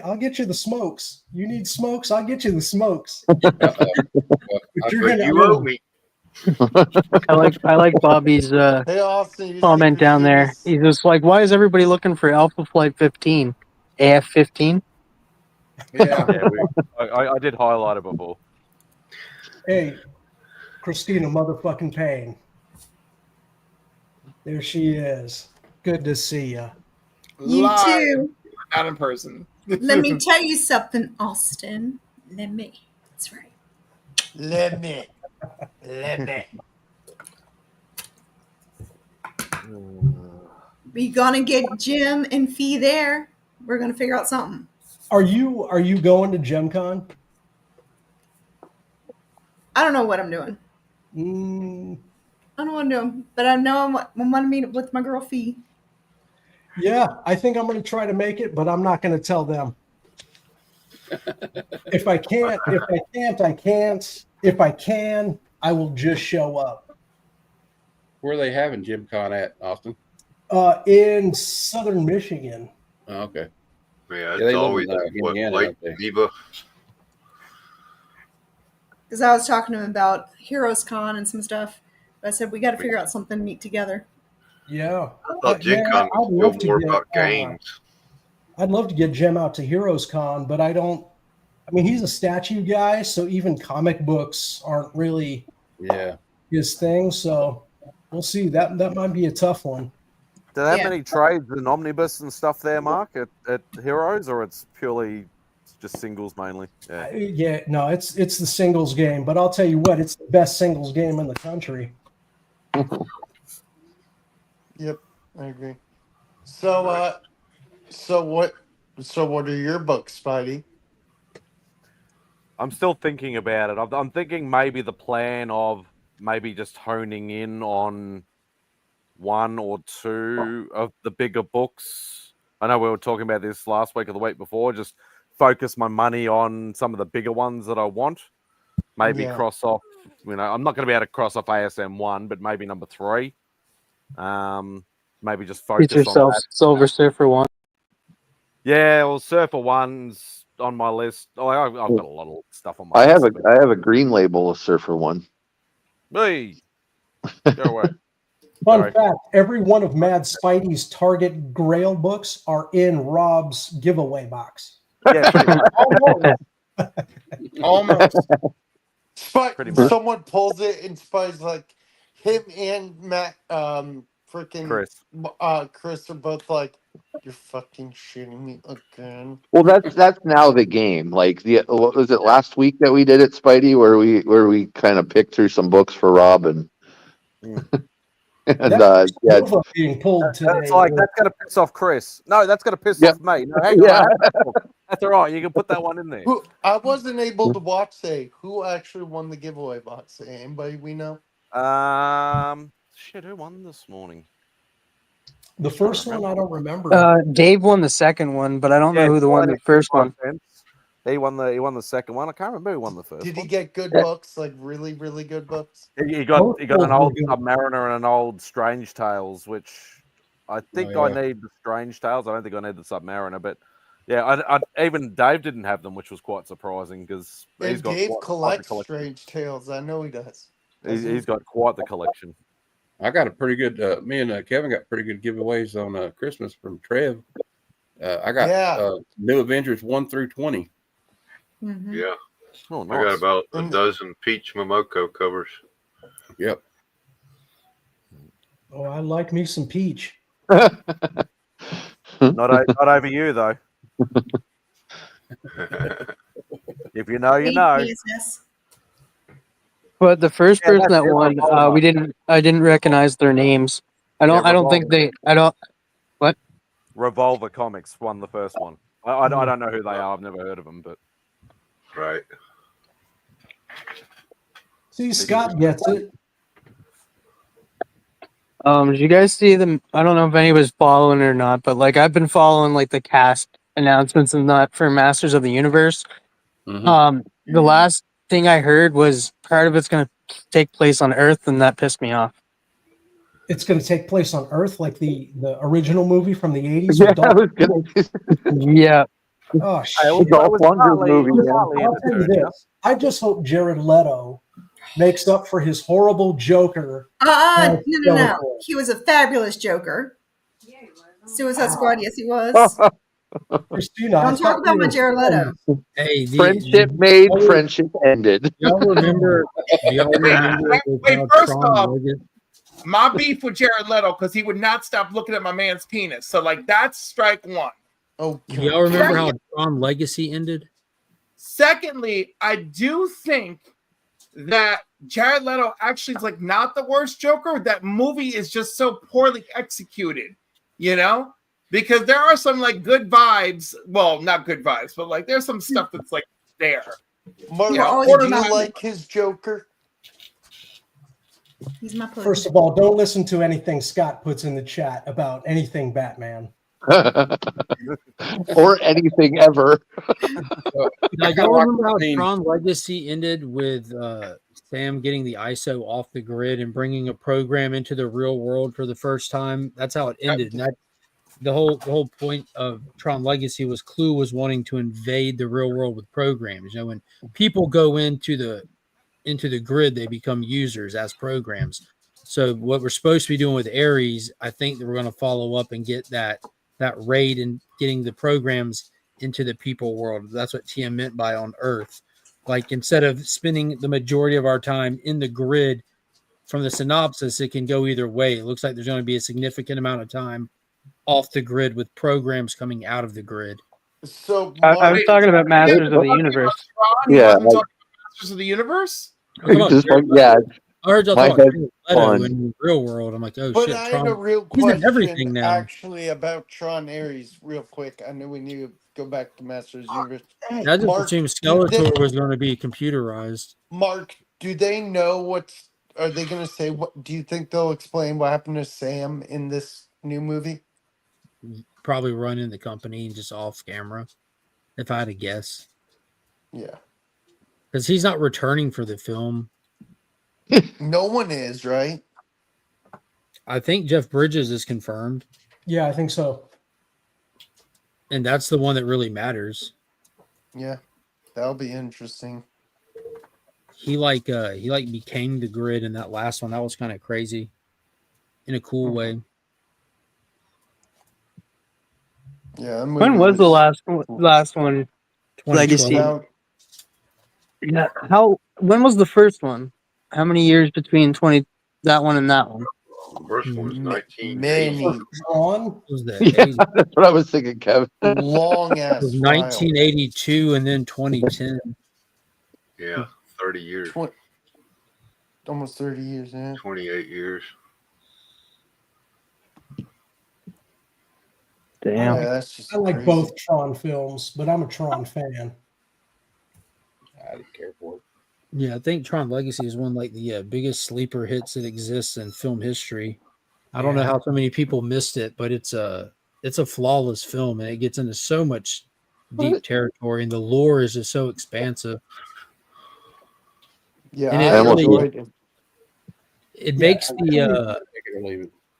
S8: I'll get you the smokes. You need smokes, I'll get you the smokes. But you're gonna
S3: owe me.
S22: I like Bobby's
S11: Hey, Austin,
S22: comment down there. He's just like, why is everybody looking for Alpha Flight 15? AF-15?
S14: Yeah.
S5: I did highlight it before.
S8: Hey, Christina motherfucking Payne. There she is. Good to see ya.
S6: You
S14: Live,
S6: too.
S14: not in person.
S6: Let me tell you something, Austin. That's right.
S11: Let me.
S6: We gonna get Jim and Fee there. We're gonna figure out something.
S8: Are you going to Gen Con?
S6: I don't know what I'm doing. I don't know what I'm doing, but I know I want to meet with my girl Fee.
S8: Yeah, I think I'm going to try to make it, but I'm not going to tell them. If I can't. I can't. If I can, I will just show up.
S20: Where are they having Jim Con at, Austin?
S8: In Southern Michigan.
S20: Oh, okay.
S3: Yeah,
S20: they
S3: it's
S20: live
S3: always
S20: in, Indiana,
S3: like
S20: don't they?
S3: Diva.
S6: Because I was talking to him about Heroes Con and some stuff. I said we got to figure out something neat together.
S8: Yeah.
S3: I thought Gen
S8: Yeah,
S3: Con was
S8: I'd
S3: still
S8: love to
S3: more
S8: get.
S3: about games.
S8: I'd love to get Jim out to Heroes Con, but I don't. I mean, he's a statue guy, so even comic books aren't really his thing. So we'll see. That might be a tough one.
S5: Do they have
S6: Yeah.
S5: many trades and omnibus and stuff there, Mark, at Heroes, or it's purely just singles mainly? Yeah.
S8: Yeah, no, it's the singles game, but I'll tell you what, it's the best singles game in the country.
S11: Yep, I agree. So, so what are your books, Spidey?
S5: I'm still thinking about it. I'm thinking maybe the plan of maybe just honing in on one or two of the bigger books. I know we were talking about this last week or the week before. Just focus my money on some of the bigger ones that I want. Maybe cross off. I'm not going to be able to cross off ASM 1, but maybe number 3. Maybe just focus
S22: Get yourself
S5: on that.
S22: Silver Surfer 1.
S5: Yeah, well, Surfer 1's on my list. Oh, I've got a lot of stuff on my
S19: I
S5: list.
S19: have a green label of Surfer 1.
S5: Hey, go away.
S8: Fun fact, every one of MadSpidey's Target Grail books are in Rob's giveaway box.
S5: Yeah, pretty much.
S11: Almost.
S5: Pretty
S11: But
S5: much.
S11: someone pulls it and Spidey's like, him and Matt, freaking
S5: Chris.
S11: Chris are both like, you're fucking shitting me again.
S19: Well, that's now the game. Like what was it last week that we did at Spidey, where we kind of picked through some books for Rob and
S8: Nova being pulled today.
S5: That's gonna piss off Chris. No, that's gonna piss off me. No, hang on. That's all right. You can put that one in there.
S11: I wasn't able to watch. Who actually won the giveaway box? Anybody we know?
S5: Shit, who won this morning?
S8: The first one I don't remember.
S22: Dave won the second one, but I don't know who won the first one.
S5: He won the second one. I can't remember who won the first.
S11: Did he
S5: one.
S11: get good books? Like really, really good books?
S5: He got an old Submariner and an old Strange Tales, which I think I need the Strange Tales. I don't think I need the Submariner, but yeah, even Dave didn't have them, which was quite surprising because
S11: And Dave collects Strange Tales. I know he does.
S5: He's got quite the collection.
S20: I got a pretty good. Me and Kevin got pretty good giveaways on Christmas from Trev. I got New Avengers 1 through 20.
S6: Mm-hmm.
S3: Yeah.
S5: Oh,
S3: I got about a dozen Peach Momoko covers.
S20: Yep.
S8: Oh, I like me some Peach.
S5: Not over you though. If you know, you know.
S22: But the first
S5: Yeah,
S22: person
S5: that's
S22: that
S5: it.
S22: won,
S5: Revolver.
S22: I didn't recognize their names. I don't think they. What?
S5: Revolver Comics won the first one. I don't know who they are. I've never heard of them, but
S3: right.
S8: See, Scott gets it.
S22: Did you guys see them? I don't know if anybody's following it or not, but like I've been following like the cast announcements and that for Masters of the Universe.
S20: Mm-hmm.
S22: The last thing I heard was part of it's going to take place on Earth, and that pissed me off.
S8: It's going to take place on Earth, like the original movie from the 80s.
S22: Yeah.
S8: Oh, shit.
S19: I'll
S8: tell you this. I just hope Jared Leto makes up for his horrible Joker.
S6: No. He was a fabulous Joker. Suicide Squad, yes, he was.
S8: Christina,
S6: Don't talk about my Jared Leto.
S10: Hey,
S19: friendship made, friendship ended.
S10: Y'all remember?
S14: Wait, first off, my beef with Jared Leto because he would not stop looking at my man's penis. So, like, that's strike one.
S11: Oh,
S10: y'all remember how Tron Legacy ended?
S14: Secondly, I do think that Jared Leto actually is like not the worst Joker. That movie is just so poorly executed, you know? Because there are some like good vibes. Well, not good vibes, but like there's some stuff that's like there.
S11: Marla, do you like his Joker?
S6: He's my
S8: First of all, don't listen to anything Scott puts in the chat about anything Batman.
S19: Or anything ever.
S10: Now, y'all remember how Tron Legacy ended with Sam getting the ISO off the grid and bringing a program into the real world for the first time? That's how it ended. And the whole point of Tron Legacy was Clue was wanting to invade the real world with programs. You know, when people go into the grid, they become users as programs. So what we're supposed to be doing with Ares, I think that we're going to follow up and get that raid and getting the programs into the people world. That's what TM meant by on Earth. Like instead of spending the majority of our time in the grid, from the synopsis, it can go either way. It looks like there's going to be a significant amount of time off the grid with programs coming out of the grid.
S11: So
S22: I was talking about Masters of the Universe.
S14: He
S19: Yeah,
S14: wasn't
S19: like-
S14: talking about Masters of the Universe.
S10: Oh, come on,
S19: Just
S10: Jared
S19: like, yeah,
S10: Leto. I heard y'all
S19: my
S10: talking
S19: head's
S10: about Leto
S19: fun.
S10: in the real world. I'm like, oh
S11: But
S10: shit,
S11: I had a
S10: Tron.
S11: real
S10: He's in
S11: question
S10: everything now.
S11: actually about Tron Ares, real quick. I know we need to go back to Masters of the Universe.
S10: I just assumed Skeletor was going to be computerized.
S11: Mark, do they know what's? Are they going to say what? Do you think they'll explain what happened to Sam in this new movie?
S10: Probably running the company and just off camera, if I had to guess.
S11: Yeah.
S10: Because he's not returning for the film.
S11: No one is, right?
S10: I think Jeff Bridges is confirmed.
S8: Yeah, I think so.
S10: And that's the one that really matters.
S11: Yeah. That'll be interesting.
S10: He became the grid in that last one. That was kind of crazy. In a cool way.
S11: Yeah. That
S22: When
S11: movie
S22: was the last one?
S10: 2012.
S22: Legacy.
S11: About-
S22: Yeah. When was the first one? How many years between that one and that one?
S3: First one was 1980.
S11: Many.
S8: Tron?
S10: Was that
S19: Yeah, that's what I was thinking, Kevin.
S11: Long
S10: It
S11: ass.
S10: was 1982 and then 2010.
S3: Yeah, 30 years.
S11: Almost 30 years, yeah.
S3: 28 years.
S22: Damn.
S11: Yeah, that's just
S8: I like
S11: crazy.
S8: both Tron films, but I'm a Tron fan.
S20: I didn't care for it.
S10: Yeah, I think Tron Legacy is one like the biggest sleeper hits that exists in film history. I don't know how so many people missed it, but it's a flawless film and it gets into so much deep territory and the lore is just so expansive.
S11: Yeah,
S10: And
S11: I enjoyed it.
S10: It makes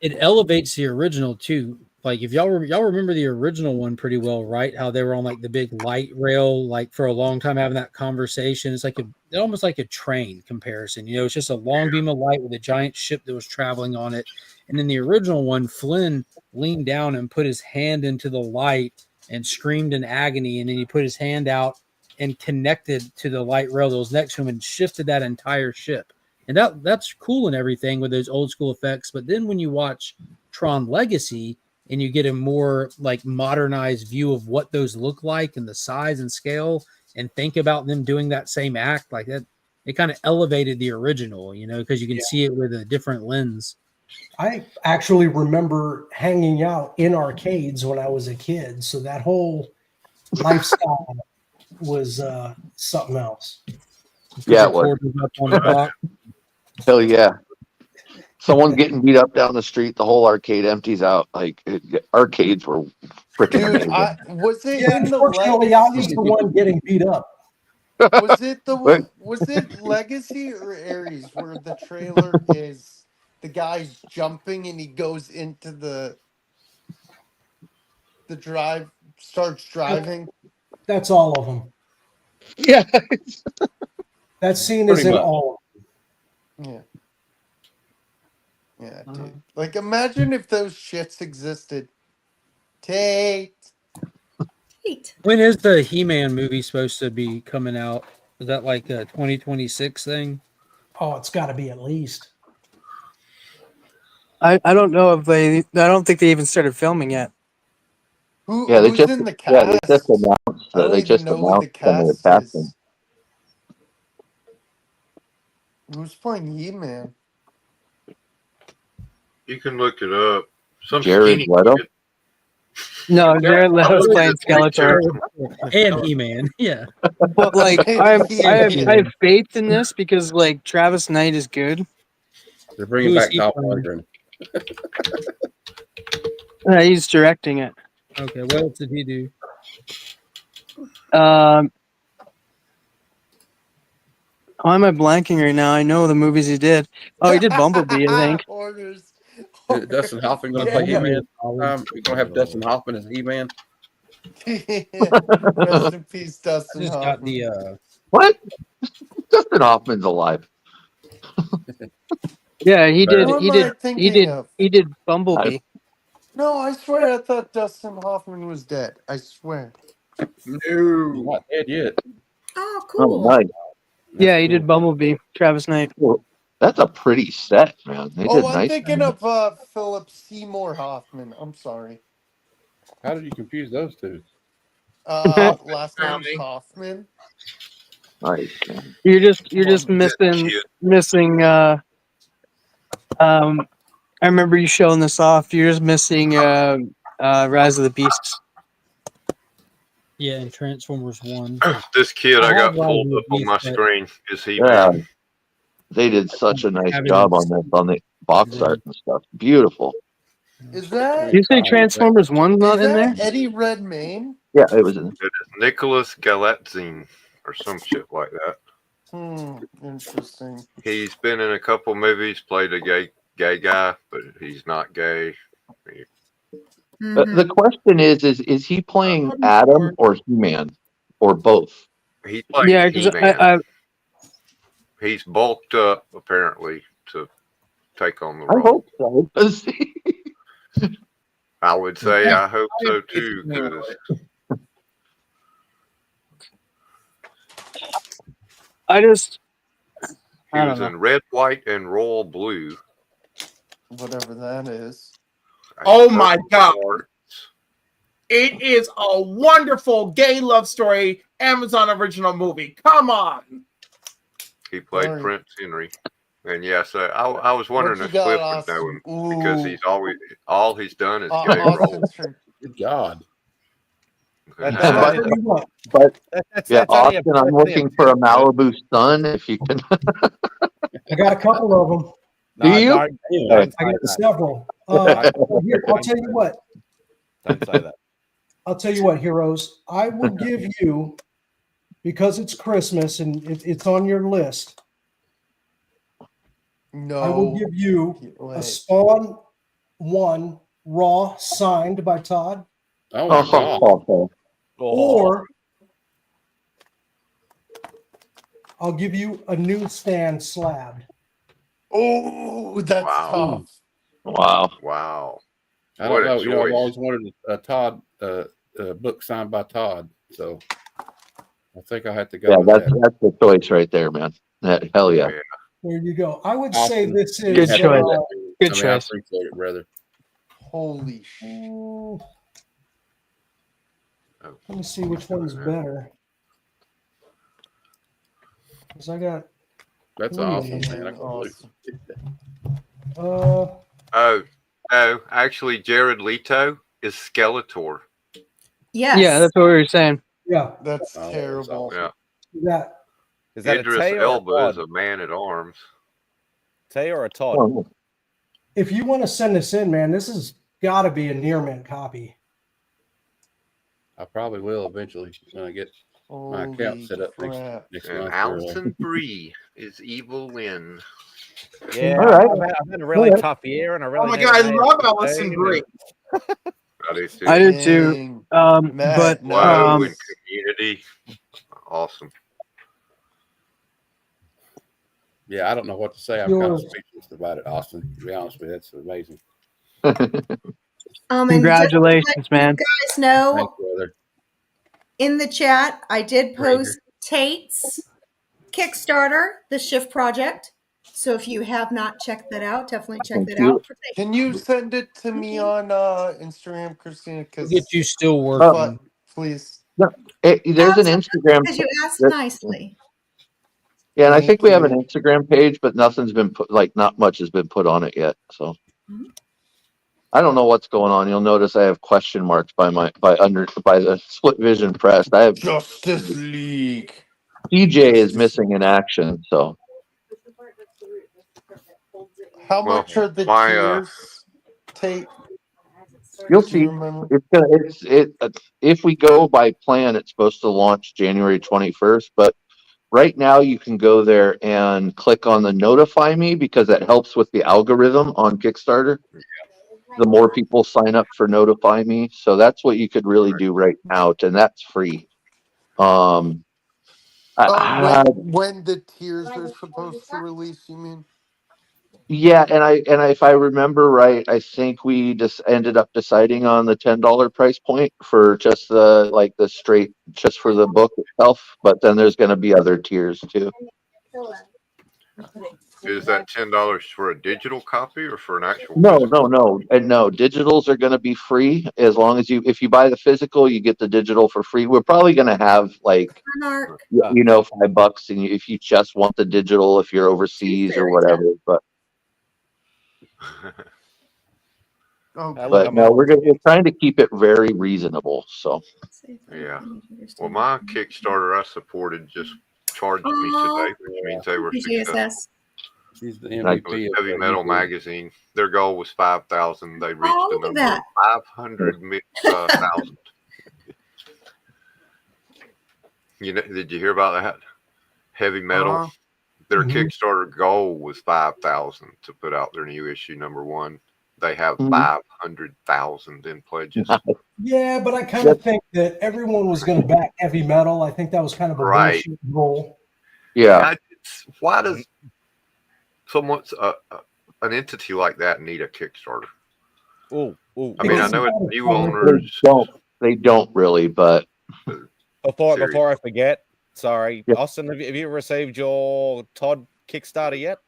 S10: it elevates the original too. Like if y'all remember the original one pretty well, right? How they were on like the big light rail, like for a long time having that conversation. It's like almost like a train comparison. You know, it's just a long beam of light with a giant ship that was traveling on it. And in the original one, Flynn leaned down and put his hand into the light and screamed in agony. And then he put his hand out and connected to the light rail that was next to him and shifted that entire ship. And that's cool and everything with those old school effects. But then when you watch Tron Legacy and you get a more like modernized view of what those look like and the size and scale and think about them doing that same act like that, it kind of elevated the original, you know, because you can see it with a different lens.
S8: I actually remember hanging out in arcades when I was a kid, so that whole lifestyle was something else.
S19: Yeah, it was. Hell yeah. Someone getting beat up down the street, the whole arcade empties out. Like arcades were freaking amazing.
S11: Was it
S8: Yeah,
S11: in the
S8: unfortunately, I was
S11: Legacy?
S8: the one getting beat up.
S11: Was it Legacy or Ares where the trailer is the guy's jumping and he goes into the drive, starts driving?
S8: That's all of them.
S19: Yeah.
S8: That scene is
S20: Pretty
S8: in
S20: much.
S8: all of them.
S11: Yeah. Yeah, dude. Like, imagine if those shits existed. Tate.
S10: When is the He-Man movie supposed to be coming out? Is that like a 2026 thing?
S8: Oh, it's got to be at least.
S22: I don't know if I don't think they even started filming yet.
S19: Yeah, they
S11: Who's
S19: just
S11: in the
S19: yeah, they
S11: cast?
S19: just announced
S11: I don't
S19: they
S11: even
S19: just
S11: know who the
S19: announced some of the
S11: cast
S19: casting.
S11: is. Who's playing He-Man?
S3: You can look it up. Some
S19: Jared
S3: skinny
S19: Leto.
S3: kid.
S22: No, Jared Leto's playing Skeletor.
S10: And He-Man, yeah.
S22: But like, I have faith in this because like Travis Knight is good.
S20: They're bringing
S10: Who is
S20: back
S10: he
S20: Dolph
S10: playing?
S20: Lundgren.
S22: He's directing it.
S10: Okay, what else did he do?
S22: Why am I blanking right now? I know the movies he did. Oh, he did Bumblebee, I think.
S11: Orders.
S20: Dustin Hoffman going to play He-Man. We're going to have Dustin Hoffman as He-Man.
S11: Rest in peace, Dustin
S10: Just got
S11: Hoffman.
S10: the
S19: What? Dustin Hoffman's alive.
S22: Yeah, he did.
S11: Who
S22: He
S11: am
S22: did.
S11: I thinking of?
S22: He did Bumblebee.
S11: No, I swear I thought Dustin Hoffman was dead. I swear.
S20: He's
S14: No.
S20: not dead yet.
S6: Oh,
S19: Oh,
S6: cool.
S19: nice.
S22: Yeah, he did Bumblebee. Travis Knight.
S19: Well, that's a pretty set, man. They
S11: Oh,
S19: did
S11: I'm
S19: nice.
S11: thinking of Philip Seymour Hoffman. I'm sorry.
S20: How did you confuse those two?
S11: Last name's Hoffman.
S19: Nice, man.
S22: You're just missing. I remember you showing this off. You're just missing Rise of the Beasts.
S10: Yeah, and Transformers 1.
S3: This kid I got
S10: have Rise
S3: pulled
S10: of the
S3: up on my
S10: Beast, but-
S3: screen is he
S19: Yeah,
S3: man.
S19: they did such a nice
S10: Having
S19: job
S10: it-
S19: on this, on the box art and stuff. Beautiful.
S11: Is that
S22: You say Transformers 1's not in there?
S11: Eddie Redmayne?
S19: Yeah, it was in.
S3: It is Nicholas Galitzine or some shit like that.
S11: Interesting.
S3: He's been in a couple movies, played a gay guy, but he's not gay.
S19: The question is he playing Adam or He-Man or both?
S3: He's playing
S22: Yeah, because
S3: He-Man. He's bulked up apparently to take on the
S19: I
S3: role.
S19: hope so.
S3: I would say I hope so too, because
S22: I
S3: he was
S22: don't know.
S3: in red, white, and royal blue.
S11: Whatever that is.
S14: Oh my God. It is a wonderful gay love story, Amazon original movie. Come on.
S3: He played
S11: Sorry.
S3: Prince Henry. And yes, I was wondering
S11: What
S3: if
S11: you
S3: Cliff
S11: got,
S3: would know him
S11: Austin?
S3: because
S11: Ooh.
S3: he's always all he's done is gay roles.
S20: Good God.
S19: But
S1: That's
S19: yeah,
S1: only a
S19: Austin, I'm looking for a Malibu Sun. If you can,
S8: I got a couple of them.
S19: do you?
S1: Don't
S8: I
S1: say
S8: got
S1: that.
S8: several. Here, I'll tell you what.
S1: Don't say that.
S8: I'll tell you what, heroes. I will give you, because it's Christmas and it's on your list.
S11: No.
S8: I will give you a Spawn 1 Raw signed by Todd.
S20: Oh my God.
S8: Or I'll give you a newsstand slabbed.
S11: Oh, that's tough.
S19: Wow.
S3: Wow.
S20: I
S3: What
S20: don't
S3: a
S20: know. You know, I've
S3: choice.
S20: always wanted a Todd book signed by Todd. So I think I have to go
S19: Yeah,
S20: with
S19: that's
S20: that.
S19: that's the choice right there, man. Hell yeah.
S8: There you go. I would say
S20: Austin,
S8: this
S20: you
S8: is
S20: have to do that.
S22: Good
S20: I
S22: choice.
S20: appreciate it, brother.
S11: Holy shit.
S8: Let me see which one's better. Because I got.
S20: That's
S8: three of
S20: awesome,
S8: them.
S20: man. I can't believe
S3: Oh, actually, Jared Leto is Skeletor.
S6: Yes.
S22: Yeah, that's what we were saying.
S8: Yeah.
S11: That's terrible.
S3: Yeah.
S8: That.
S1: Is that
S3: Idris
S1: a Tay or a
S3: Elba is
S1: Todd?
S3: a man at arms.
S1: Tay or a Todd?
S8: If you want to send this in, man, this has got to be a near mint copy.
S20: I probably will eventually when I get my account set up next
S3: And
S20: month.
S3: Alison Brie is Evil Lynn.
S1: Yeah,
S19: All right.
S1: I've had a really
S19: All right.
S1: tough year, and I really.
S14: Oh my
S1: need
S14: God, I
S1: an
S14: love
S1: AFC
S14: Alison Brie.
S3: I do too.
S22: I do too. But
S3: Whoa, and Community, awesome.
S20: Yeah, I don't know what to say. I'm kind of speechless about it, Austin. To be honest with you, that's amazing.
S6: And
S22: Congratulations,
S6: just to let
S22: man.
S6: you guys know,
S20: Thanks, brother.
S6: in the chat, I did
S20: Right
S6: post Tate's Kickstarter, the Shift Project. So if you have not checked that out, definitely check
S19: Thank
S6: that
S19: you.
S6: out. For Tate.
S11: Can you send it to me on Instagram, Christina? Because
S10: Get you still working.
S11: please.
S19: No, there's an Instagram.
S6: Because you asked
S19: there-
S6: nicely.
S19: Yeah, and I think we have an
S11: Thank
S19: Instagram page, but nothing's been put. Like, not much has been put on it yet. So
S6: Mhm.
S19: I don't know what's going on. You'll notice I have question marks by the Split Vision Press. I have
S11: Justice League.
S19: DJ is missing in action. So
S11: How much are the tiers, Tate?
S19: you'll
S11: Do
S19: see.
S11: you remember?
S19: If we go by plan, it's supposed to launch January 21st, but right now you can go there and click on the notify me because that helps with the algorithm on Kickstarter. The more people sign up for notify me. So that's what you could really do right now, and that's free.
S11: When the tiers are supposed to release, you mean?
S19: Yeah, and if I remember right, I think we just ended up deciding on the $10 price point for just the straight, just for the book itself. But then there's going to be other tiers too.
S3: Is that $10 for a digital copy or for an actual
S19: No,
S3: physical?
S19: no. And no, digitals are going to be free as long as if you buy the physical, you get the digital for free. We're probably going to have like,
S6: Mark.
S19: $5, and if you just want the digital, if you're overseas or whatever. But no, we're trying to keep it very reasonable. So
S3: Yeah. Well, my Kickstarter I supported just charged me today, which means they were successful.
S20: She's the
S3: It
S20: MVP
S3: was
S20: of
S3: Heavy
S20: the
S3: Metal
S20: YouTube.
S3: Magazine. Their goal was 5,000. They reached a
S6: look at
S3: number
S6: that.
S3: of 500,000. Did you hear about that? Heavy Metal. Their Kickstarter goal was 5,000 to put out their new issue #1. They have 500,000 in pledges.
S8: Yeah, but I kind of think that everyone was going to back heavy metal. I think that was kind of a
S3: Right.
S8: bullshit goal.
S19: Yeah.
S3: Why does an entity like that need a Kickstarter?
S1: Oh,
S3: I mean, I know it's new owners.
S19: They don't really, but
S1: Before I forget, sorry, Austin, have you received your Todd Kickstarter yet?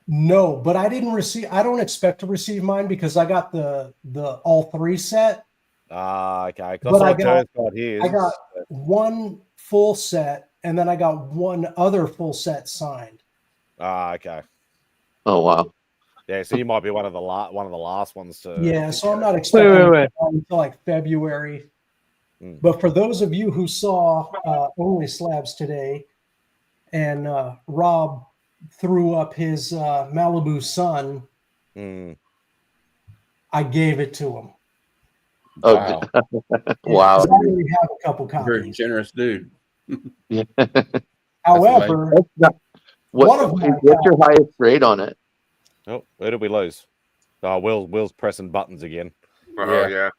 S8: No, but I don't expect to receive mine because I got the all 3 set.
S1: Okay.
S8: But I
S1: got one full set, and then I got one other full set signed. Okay.
S19: Oh wow.
S1: Yeah, so you might be one of the last ones to.
S8: Yeah, so I'm not expecting it until like February.
S1: Mm.
S8: But for those of you who saw Only Slabs today, and Rob threw up his Malibu Sun, I gave it to him.
S19: Oh,
S20: wow.
S19: Wow.
S8: I already have a couple copies.
S20: Very generous dude.
S19: Yeah.
S8: However,
S19: what's your highest grade on it?
S1: Oh, where did we lose? Oh, Will's pressing buttons again.
S3: Oh yeah.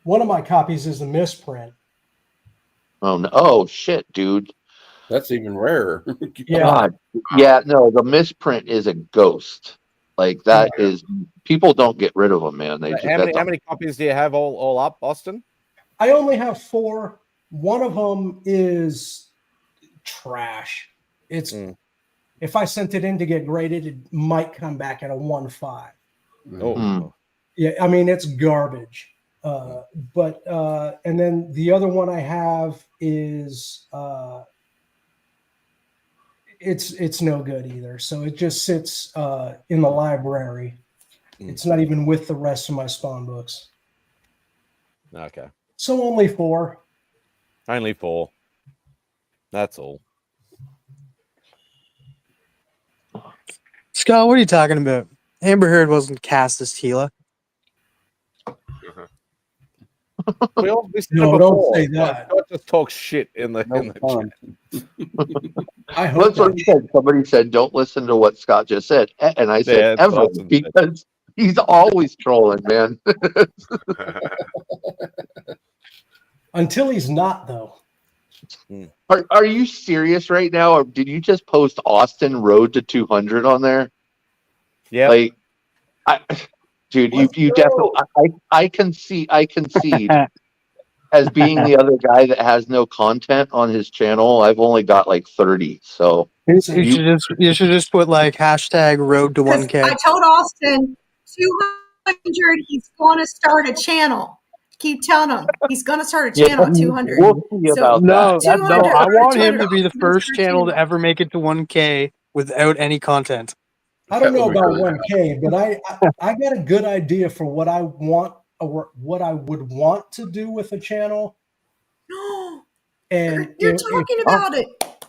S8: One of my copies is a misprint.
S19: Oh no! Oh shit, dude.
S20: That's even rarer.
S8: Yeah.
S19: God. Yeah, no, the misprint is a ghost. Like that is people don't get rid of them, man. They just,
S1: How many copies do you have all up, Austin?
S8: I only have 4. One of them is trash. It's if I sent it in to get graded, it might come back at a 1.5.
S1: Oh.
S8: Yeah, I mean it's garbage. But and then the other one I have is it's no good either. So it just sits in the library. It's not even with the rest of my Spawn books.
S1: Okay.
S8: So only 4.
S1: Only 4. That's all.
S22: Scott, what are you talking about? Amber Heard wasn't cast as Tila.
S1: We all listened
S8: No,
S1: to
S8: don't
S1: before.
S8: say that.
S1: Scott just talk shit in the chat.
S8: I hope
S19: That's what he said. Somebody said, "Don't listen to what Scott just said," and I said,
S1: Yeah, that's
S19: "Ever,"
S1: Austin said.
S19: because he's always trolling, man.
S8: Until he's not, though.
S19: Are you serious right now, or did you just post Austin Road to 200 on there?
S1: Yeah.
S19: Like, dude, you definitely. I concede as being the other guy that has no content on his channel. I've only got like 30, so
S22: You should just put like hashtag Road to 1K.
S6: I told Austin 200. He's going to start a channel. Keep telling him he's going to start a channel at 200.
S19: We'll see about
S22: No,
S19: that.
S22: I want him to be the
S6: 200.
S22: first channel to ever make it to 1K without any content.
S8: I don't know about 1K, but I got a good idea for what I want or what I would want to do with a channel. And
S6: You're talking about it.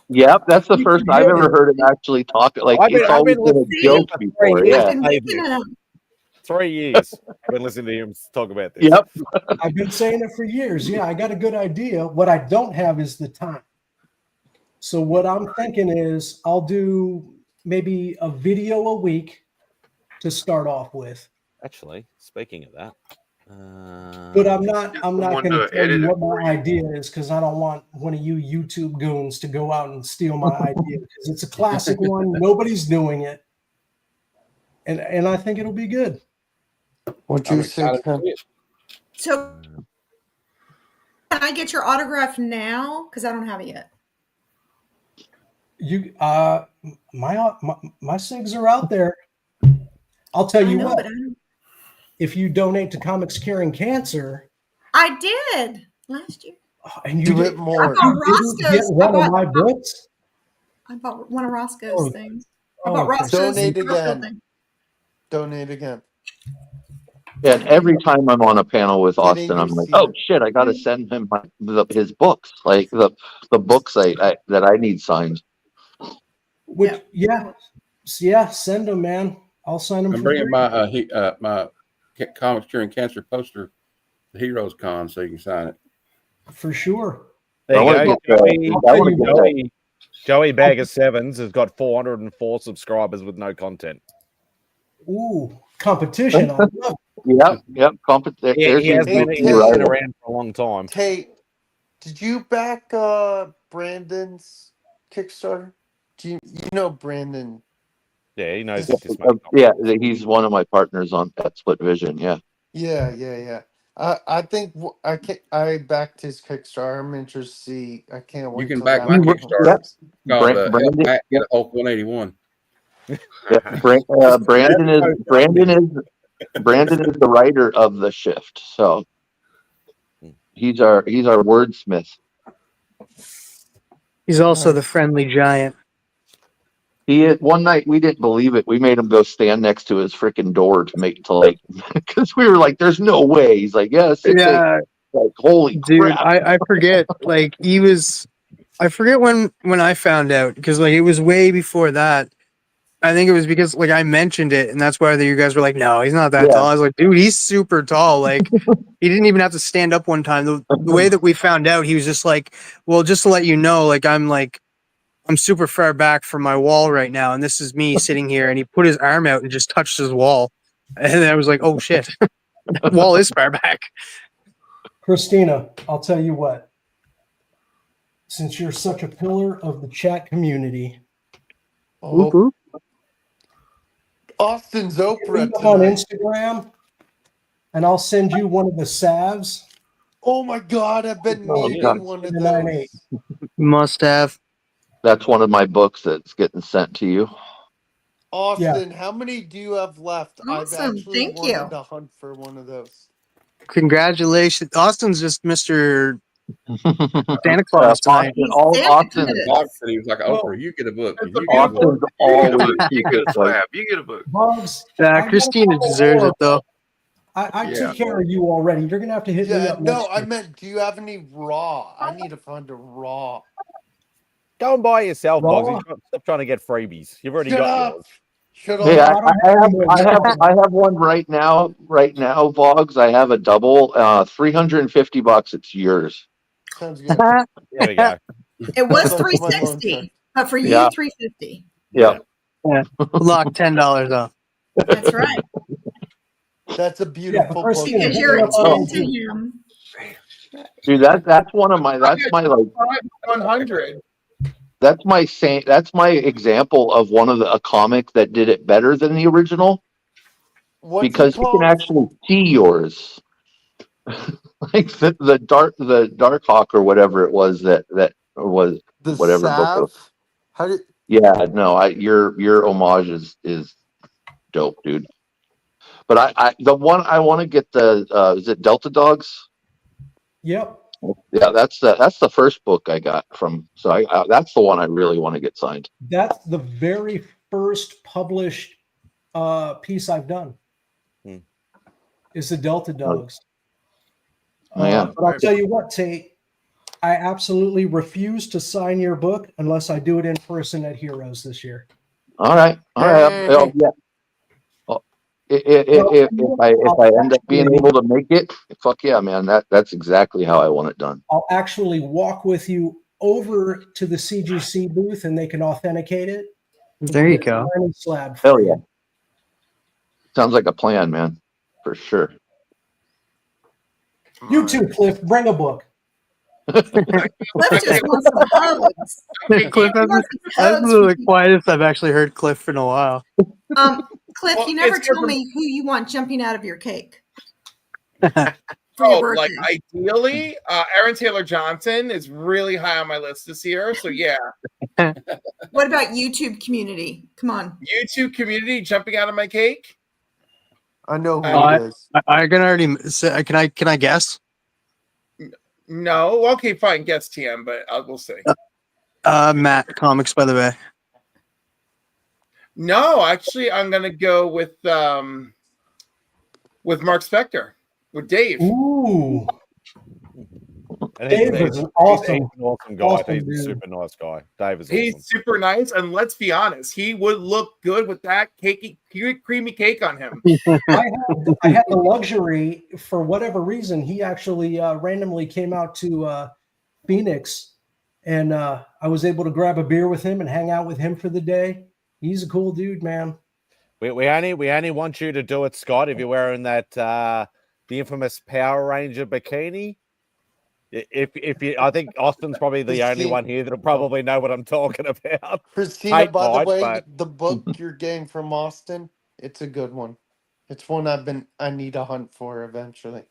S19: Yep, that's the first I've ever heard him actually talk. Like it's always been a joke before. Yeah.
S1: 3 years. I've been listening to him talk about this.
S19: Yep.
S8: I've been saying it for years. Yeah, I got a good idea. What I don't have is the time. So what I'm thinking is I'll do maybe a video a week to start off with.
S1: Actually, speaking of that.
S8: But I'm not going to tell you what my idea is because I don't want one of you YouTube goons to go out and steal my idea because it's a classic one. Nobody's doing it. and I think it'll be good.
S11: What
S20: I'm
S11: you say,
S20: excited to
S11: Ken?
S20: see it.
S6: So, can I get your autograph now? Because I don't have it yet.
S8: You my SIGs are out there. I'll tell you what. If you donate to Comics Curing Cancer,
S6: I did last year.
S8: and you
S11: Do
S8: did,
S11: it more.
S6: I bought
S8: you didn't get
S6: Roscoe's.
S8: one of my books.
S6: I bought one of Roscoe's
S8: Oh.
S6: things. I bought
S8: Oh,
S6: Roscoe's
S11: Donate
S6: Roscoe
S11: again.
S6: thing.
S11: Donate again.
S19: Yeah, and every time I'm on a panel with Austin, I'm like, oh
S11: Cedar.
S19: shit, I got to send him his books, like the books that I need signed.
S8: Which yeah, send them, man. I'll sign them
S20: I'm
S8: for
S20: bringing
S8: free.
S20: my Comics Curing Cancer poster to Heroes Con so you can sign it.
S8: For sure.
S1: There
S19: I
S1: you
S19: wanna
S1: go.
S19: get that.
S1: Joey Bag of Sevens has got 404 subscribers with no content.
S8: Ooh, competition. I love it.
S19: Yep.
S1: He
S19: There's
S1: has been around for a long time.
S11: Tate, did you back Brandon's Kickstarter? Do you know Brandon?
S1: Yeah, he knows.
S19: Yeah, he's one of my partners at Split Vision. Yeah.
S11: Yeah. I think I backed his Kickstarter. I'm interested to see. I can't wait.
S20: You can
S11: till
S20: back
S11: that
S20: my
S11: one
S20: Kickstarter.
S11: comes.
S20: Called
S19: Brandon-
S20: Get Hulk 181.
S19: Brandon is the writer of The Shift, so he's our wordsmith.
S22: He's also the friendly giant.
S19: One night we didn't believe it. We made him go stand next to his freaking door because we were like, "There's no way." He's like, "Yeah, 6
S22: Yeah.
S19: Like, holy
S22: Dude,
S19: crap!
S22: I forget. Like I forget when I found out because like it was way before that. I think it was because like I mentioned it, and that's why you guys were like, "No, he's not that
S19: Yeah.
S22: tall." I was like, "Dude, he's super tall." Like he didn't even have to stand up one time. The way that we found out, he was just like, "Well, just to let you know, I'm super far back from my wall right now, and this is me sitting here." And he put his arm out and just touched his wall, and then I was like, "Oh shit, that wall is far back."
S8: Christina, I'll tell you what. Since you're such a pillar of the chat community,
S11: Austin's Oprah
S8: hit me up on
S11: tonight.
S8: Instagram, and I'll send you one of the salves.
S11: Oh my god, I've been needing
S19: God.
S11: one of those.
S22: Must have.
S19: That's one of my books that's getting sent to you.
S11: Austin, how many do you have left? I've
S6: Awesome.
S11: actually
S6: Thank
S11: wanted
S6: you.
S11: to hunt for one of those.
S22: Congratulations, Austin's just Mr. Santa Claus tonight.
S19: Austin
S20: said he was like, "Oprah, you get a book. You get a
S19: Austin's
S20: book.
S19: always
S3: You get a slab. You get a book.
S8: Bugs, I got
S22: Christina
S8: a couple
S22: deserves
S8: more.
S22: it though.
S8: I took care of you already. You're gonna have to hit me
S11: Yeah,
S8: up.
S11: no,
S8: next
S11: I
S8: week.
S11: meant, do you have any raw? I need to find a raw.
S1: Go and buy yourself,
S8: Raw?
S1: Bugsy. Stop trying to get freebies. You've already
S11: Shut
S1: got
S11: up.
S1: yours.
S11: Shut
S19: Hey,
S11: up.
S19: I have one right now. Right now, Vogs. I have a double. $350. It's yours.
S11: Sounds good.
S1: There we go.
S6: It was
S11: That's my loan check.
S6: $360, but for you,
S19: Yeah.
S6: $350.
S19: Yeah.
S22: Yeah. Lock $10 off.
S6: That's right.
S11: That's a beautiful book.
S8: Christina,
S6: Because
S8: hit
S6: you're
S8: me up on
S6: attuned to
S8: IG.
S6: him.
S19: Dude, that's one of my. That's my
S14: 100.
S19: That's my example of a comic that did it better than the original.
S11: What's
S19: Because
S11: it
S19: you
S11: called?
S19: can actually see yours. Like the Dark Hawk or whatever it was that was
S11: The
S19: whatever book.
S11: Salve? How did?
S19: Yeah, no, your homage is dope, dude. But I the one I want to get is it Delta Dogs?
S8: Yep.
S19: Yeah, that's the first book I got from. So that's the one I really want to get signed.
S8: That's the very first published piece I've done. Is the Delta Dogs.
S19: Oh, yeah.
S8: But I'll tell you what, Tate. I absolutely refuse to sign your book unless I do it in person at Heroes this year.
S19: All right. Yeah. If I end up being able to make it, fuck yeah, man. That's exactly how I want it done.
S8: I'll actually walk with you over to the CGC booth and they can authenticate it.
S22: There you go.
S8: Slab.
S19: Hell yeah. Sounds like a plan, man. For sure.
S8: You too, Cliff. Bring a book.
S6: Cliff just wants some hugs.
S22: Cliff, that's the quietest I've actually heard Cliff in a while.
S6: Cliff,
S14: Well,
S6: you never
S14: it's
S6: told
S14: different-
S6: me who you want jumping out of your cake.
S14: Oh,
S6: your
S14: like
S6: birthday.
S14: ideally, Aaron Taylor Johnson is really high on my list this year. So yeah,
S6: What about YouTube community? Come on.
S14: YouTube community jumping out of my cake.
S11: I know who
S14: Uh,
S11: it is.
S22: I can already say. Can I guess?
S14: No, okay, fine, guess TM, but we'll see.
S22: Matt Comics, by the way.
S14: No, actually, I'm gonna go with Mark Spector, with Dave.
S8: Ooh.
S1: And
S8: Dave is an awesome,
S1: he's an awesome guy.
S8: awesome
S1: He's a
S8: dude.
S1: super nice guy. Dave is
S14: He's
S1: awesome.
S14: super nice, and let's be honest, he would look good with that cakey, creamy cake on him.
S8: I had the luxury, for whatever reason, he actually randomly came out to Phoenix, and I was able to grab a beer with him and hang out with him for the day. He's a cool dude, man.
S1: We only want you to do it, Scott, if you're wearing that the infamous Power Ranger bikini. If you, I think Austin's probably the only one here that'll probably know what I'm talking about.
S11: Christina,
S1: Hate
S11: by the
S1: might,
S11: way,
S1: but-
S11: the book you're getting from Austin, it's a good one. It's one I need to hunt for eventually.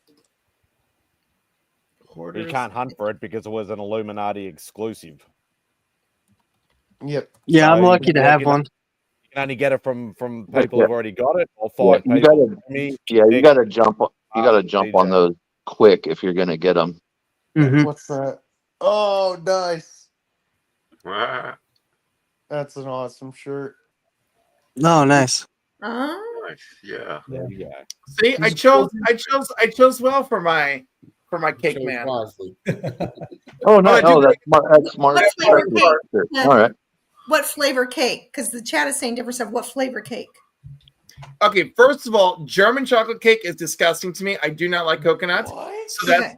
S1: You can't hunt for it because it was an Illuminati exclusive.
S11: Yep.
S22: Yeah, I'm
S1: So
S22: lucky to have one.
S1: You can only get it from people
S19: Yeah.
S1: who've already got it, or find
S19: Yeah, you
S1: people.
S19: gotta,
S1: Me,
S19: you
S1: Nick,
S19: gotta jump. You gotta jump on
S1: DJ.
S19: those quick if you're gonna get them.
S11: What's that? Oh, nice.
S3: Ah,
S11: That's an awesome shirt.
S22: Oh, nice.
S6: Uh,
S3: nice. Yeah.
S1: Yeah.
S14: See, I chose well for my cake
S20: Chose
S14: man.
S20: wisely.
S19: Oh no,
S14: I do
S19: that's smart.
S6: What flavor cake? Yeah.
S19: All right.
S6: What flavor cake? Because the chat is saying different stuff. What flavor cake?
S14: Okay, first of all, German chocolate cake is disgusting to me. I do not like coconut, so that's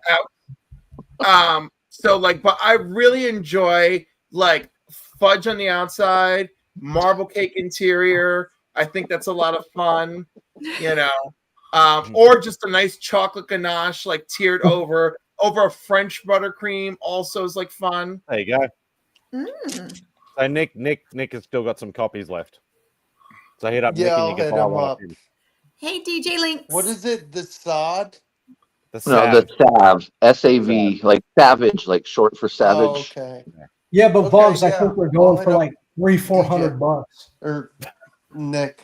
S14: out. So like, but I really enjoy like fudge on the outside, marble cake interior. I think that's a lot of fun, you know. Or just a nice chocolate ganache, like tiered over a French buttercream, also is like fun.
S1: There you go.
S6: Mm.
S1: So Nick has still got some copies left. So hit up Nick
S11: Yeah,
S1: and
S11: I'll
S1: you can
S11: hit
S1: buy
S11: him
S1: one
S11: up.
S1: of him.
S6: Hey, DJ Links.
S11: What is it? The sod?
S1: The
S19: No, the Sav, SAV, like savage, like short for savage.
S11: Oh, okay.
S8: Yeah, but
S11: Okay,
S8: Bugs, I
S11: yeah.
S8: think we're
S11: I'll
S8: going
S11: hit
S8: for
S11: up
S8: like $300-400 bucks.
S11: Or Nick.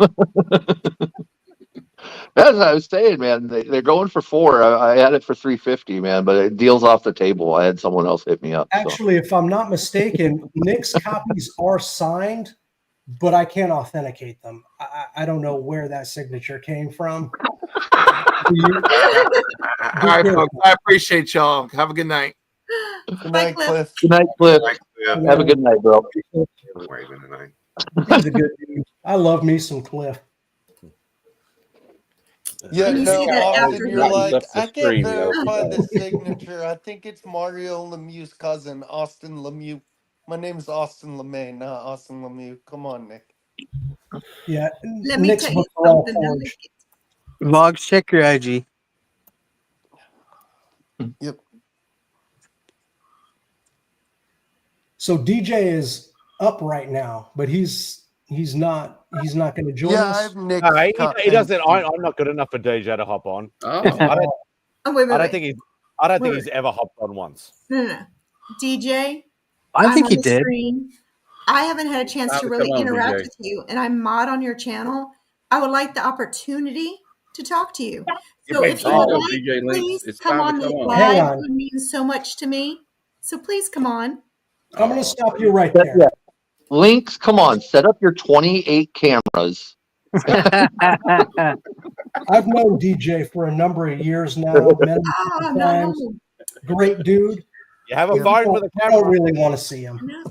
S19: That's what I was saying, man. They're going for $4. I had it for $350, man, but it deals off the table. I had someone else hit me up. So.
S8: Actually, if I'm not mistaken, Nick's copies are signed, but I can't authenticate them. I don't know where that signature came from.
S14: All right, folks. I appreciate y'all. Have a good night.
S11: Good night, Cliff.
S19: Good night, Cliff.
S3: Yeah.
S19: Have a good night, bro.
S3: Waving tonight.
S8: He's a good dude. I love me some Cliff.
S11: Yeah,
S6: And you
S11: no,
S6: see that
S11: Austin,
S6: after
S11: you're
S6: he-
S11: like,
S20: Left the
S11: I can't
S20: screen,
S11: verify
S20: though.
S11: the signature. I think it's Mario Lemieux's cousin, Austin Lemieux. My name's Austin LeMay, not Austin Lemieux. Come on, Nick.
S8: Yeah,
S6: Let me
S8: Nick's
S6: tell you
S8: books are all
S6: something.
S8: forged.
S22: Vlogs, check your IG.
S11: Yep.
S8: So DJ is up right now, but he's not going to join
S11: Yeah, I
S8: us.
S11: have Nick.
S1: He doesn't. I'm not good enough for DJ to hop on.
S20: Oh.
S6: Oh, wait,
S1: I don't think he's. I don't think
S6: Wait.
S1: he's ever hopped on once.
S6: No. DJ,
S22: I think
S6: I'm
S22: he
S6: on the
S22: did.
S6: screen. I haven't had a chance to
S20: Come
S6: really
S20: on,
S6: interact
S20: DJ.
S6: with you, and I'm mod on your channel. I would like the opportunity to talk to you. So
S20: big
S6: if you
S20: dog,
S6: would like,
S20: DJ Links.
S6: please
S20: It's
S6: come
S20: time
S6: on
S20: to
S6: the
S20: come on.
S8: Hang
S6: live.
S8: on.
S6: It means so much to me. So please come on.
S8: I'm going to stop you right
S19: Set-
S8: there.
S19: yeah. Links, come on, set up your 28 cameras.
S8: I've known DJ for a number of years now. Met him a
S6: Oh,
S8: couple
S6: no.
S8: times. Great dude.
S1: You have a
S8: You
S1: phone
S8: don't-
S1: with a
S8: you
S1: camera.
S8: don't really want to see him.
S6: No.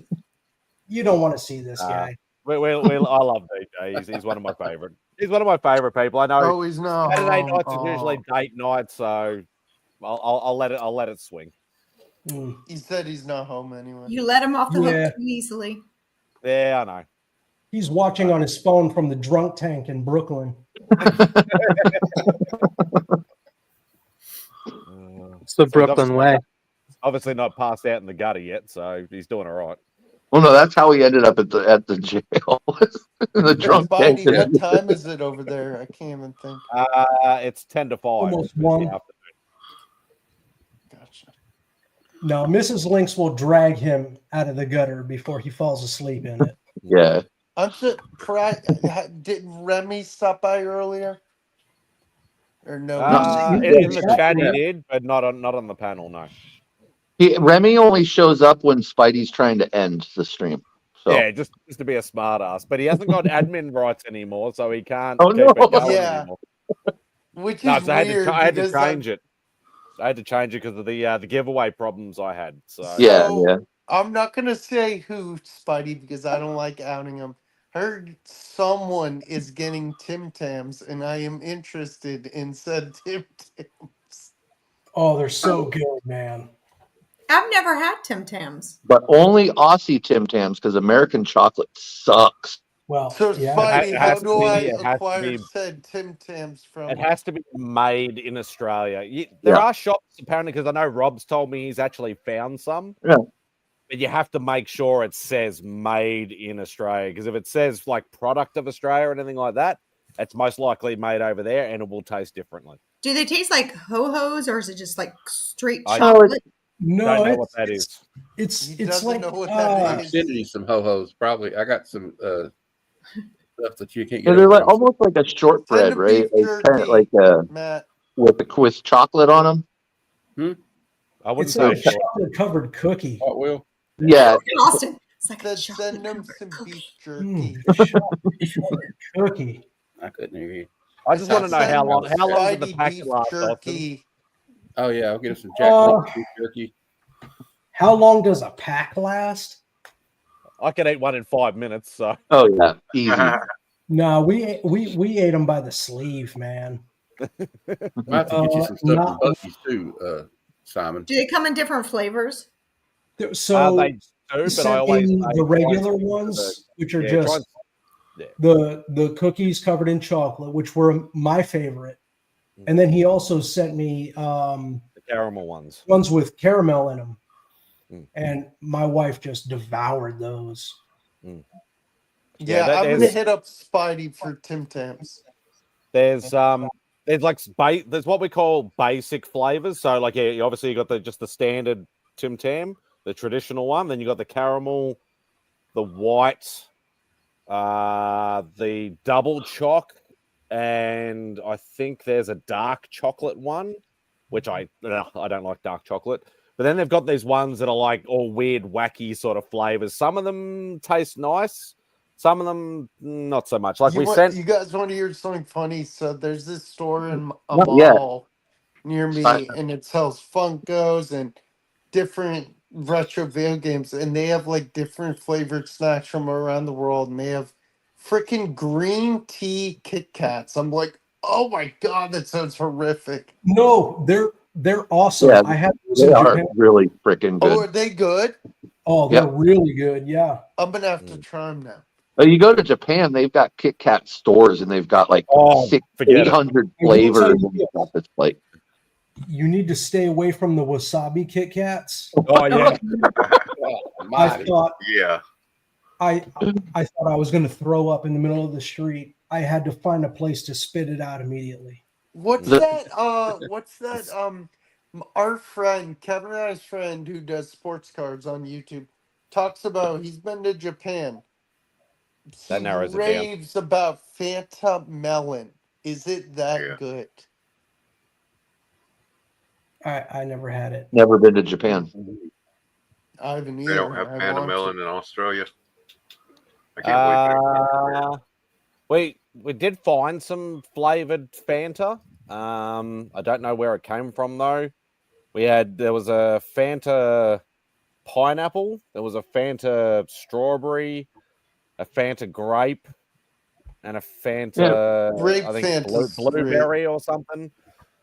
S8: You don't want to see this guy.
S1: I love DJ. He's one of my favorite. He's one of my favorite people. I know.
S11: Oh, he's not.
S1: Saturday
S11: home.
S1: nights is usually date night, so I'll let it swing.
S8: Mm.
S11: He said he's not home anyway.
S6: You let him off the
S8: Yeah.
S6: hook too easily.
S1: Yeah, I know.
S8: He's watching on his phone from the drunk tank in Brooklyn.
S22: It's the Brooklyn way.
S1: Obviously not passed out in the gutter yet, so he's doing all right.
S19: Well, no, that's how he ended up at the jail. The drunk tank.
S11: Spidey, what time is it over there? I can't even think.
S1: It's 10 to 5.
S8: Almost
S1: in the
S8: one.
S1: afternoon.
S11: Gotcha.
S8: No, Mrs. Lynx will drag him out of the gutter before he falls asleep in it.
S19: Yeah.
S11: I'm surprised. Did Remy stop by earlier? Or no?
S1: In the chat he did, but not on the panel, no.
S19: Remy only shows up when Spidey's trying to end the stream. So.
S1: Yeah, just to be a smart ass. But he hasn't got admin rights anymore, so he can't
S19: Oh,
S1: keep
S19: no.
S1: it going
S11: Yeah.
S1: anymore.
S11: Which
S1: No,
S11: is
S1: so I
S11: weird.
S1: had to
S11: because
S1: change it. I had to change it because of the giveaway problems I had. So
S19: Yeah.
S11: I'm not gonna say who, Spidey, because I don't like outing him. Heard someone is getting Tim Tams, and I am interested in said Tim Tams.
S8: Oh, they're so good, man.
S6: I've never had Tim Tams.
S19: But only Aussie Tim Tams because American chocolate sucks.
S8: Well,
S11: So,
S8: yeah.
S11: Spidey, how do I
S1: it has to
S11: acquire
S1: be-
S11: said Tim Tams from?
S1: It has to be made in Australia. There are shops apparently, because I know Rob's told me he's actually found some.
S19: Yeah.
S1: But you have to make sure it says made in Australia, because if it says like product of Australia or anything like that, it's most likely made over there and it will taste differently.
S6: Do they taste like ho-hos, or is it just like straight
S1: I
S6: chocolate?
S8: No,
S1: don't know what that is.
S8: It's
S11: doesn't
S8: like
S11: know what that
S20: I'm sending you some ho-hos. Probably. I got some stuff that you can't get.
S19: Yeah, they're like
S20: over
S19: almost like a shortbread,
S11: Send a
S19: right?
S11: beef
S19: Like, kind of
S11: jerky,
S19: like
S11: Matt.
S19: with chocolate on them.
S1: I wouldn't
S8: It's
S1: say
S8: like a chocolate covered cookie.
S20: Hot Wheel.
S19: Yeah.
S6: Austin, it's like a
S11: Send them some beef jerky.
S8: Chocolate cookie.
S20: I couldn't hear you.
S1: I just want to know how long did the
S11: Spidey
S1: pack
S11: beef
S1: last, Austin?
S11: jerky.
S20: Oh yeah, I'll get us some Jack Link's beef jerky.
S8: How long does a pack last?
S1: I can eat one in 5 minutes. So.
S19: Oh yeah, easy.
S8: No, we ate them by the sleeve, man.
S20: Might have to get you some stuff from Bucky's too, Simon.
S6: Do they come in different flavors?
S8: So
S1: they do, but I
S8: sent
S1: always
S8: in
S1: say
S8: the
S1: try
S8: regular
S1: something
S8: ones, which are
S1: yeah,
S8: just the cookies covered in chocolate, which were my favorite. And then he also sent me
S1: the caramel ones
S8: with caramel in them. And my wife just devoured those.
S11: Yeah, I'm gonna hit up Spidey for Tim Tams.
S1: There's there's what we call basic flavors. So like you obviously got just the standard Tim Tam, the traditional one. Then you got the caramel, the white, the double choc, and I think there's a dark chocolate one, which I don't like dark chocolate. But then they've got these ones that are like all weird, wacky sort of flavors. Some of them taste nice. Some of them not so much. Like
S11: You guys want to hear something funny? So there's this store in a
S19: Not yet.
S11: mall near me, and it sells Funkos and different retro video games, and they have like different flavored snacks from around the world, and they have freaking green tea Kit Kats. I'm like, oh my god, that sounds horrific.
S8: No, they're awesome.
S19: Yeah,
S8: I had those
S19: they
S8: in
S19: are
S8: Japan.
S19: really freaking good.
S11: Oh, are they good?
S8: Oh, they're really good. Yeah.
S11: I'm gonna have to try them now.
S19: You go to Japan, they've got Kit Kat stores, and they've got like
S1: forget it.
S19: 800
S8: I will tell
S19: flavors
S8: you
S19: and stuff. It's like,
S8: You need to stay away from the wasabi Kit Kats.
S1: Oh yeah.
S8: I thought
S3: Yeah.
S8: I thought I was going to throw up in the middle of the street. I had to find a place to spit it out immediately.
S11: What's that? What's that? Our friend Kevin and I's friend who does sports cards on YouTube talks about he's been to Japan.
S1: That narrows it down.
S11: Raves about Fanta melon. Is it that good?
S8: I never had it.
S19: never been to Japan.
S11: I haven't either.
S3: They don't have
S11: I
S3: Panda
S11: want
S3: melon
S11: to.
S3: in Australia. I can't believe
S1: We did find some flavored Fanta. I don't know where it came from though. There was a Fanta pineapple, there was a Fanta strawberry, a Fanta grape, and a Fanta
S11: Grape
S1: I think
S11: Fanta's
S1: blueberry or something.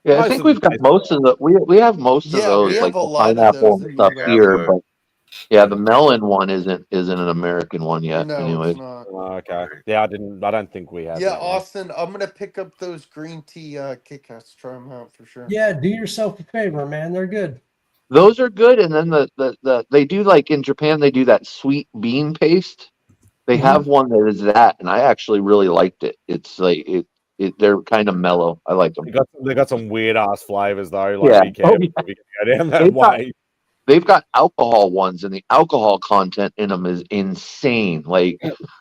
S19: Yeah, I
S1: Most
S19: think
S1: of
S19: we've
S1: them
S19: got most of the we have most of
S11: Yeah,
S19: those
S11: we have
S19: like
S11: a
S19: the
S11: lot of
S19: pineapple
S11: those
S19: and
S11: in
S19: stuff
S11: the
S19: here,
S3: US.
S19: but yeah, the melon one isn't an American one yet.
S11: No,
S19: Anyway,
S11: it's not.
S1: Okay. Yeah, I don't think we have
S11: Yeah,
S1: that one.
S11: Austin, I'm gonna pick up those green tea Kit Kats. Try them out for sure.
S8: Yeah, do yourself a favor, man. They're good.
S19: Those are good, and then the they do, like in Japan, they do that sweet bean paste. They have one that is that, and I actually really liked it. It's like they're kind of mellow. I like them.
S1: They got some weird ass flavors though. Like
S19: Yeah.
S1: be careful
S19: Oh,
S1: if you go down that
S19: They've got,
S1: way.
S19: they've got alcohol ones, and the alcohol content in them is insane. Like,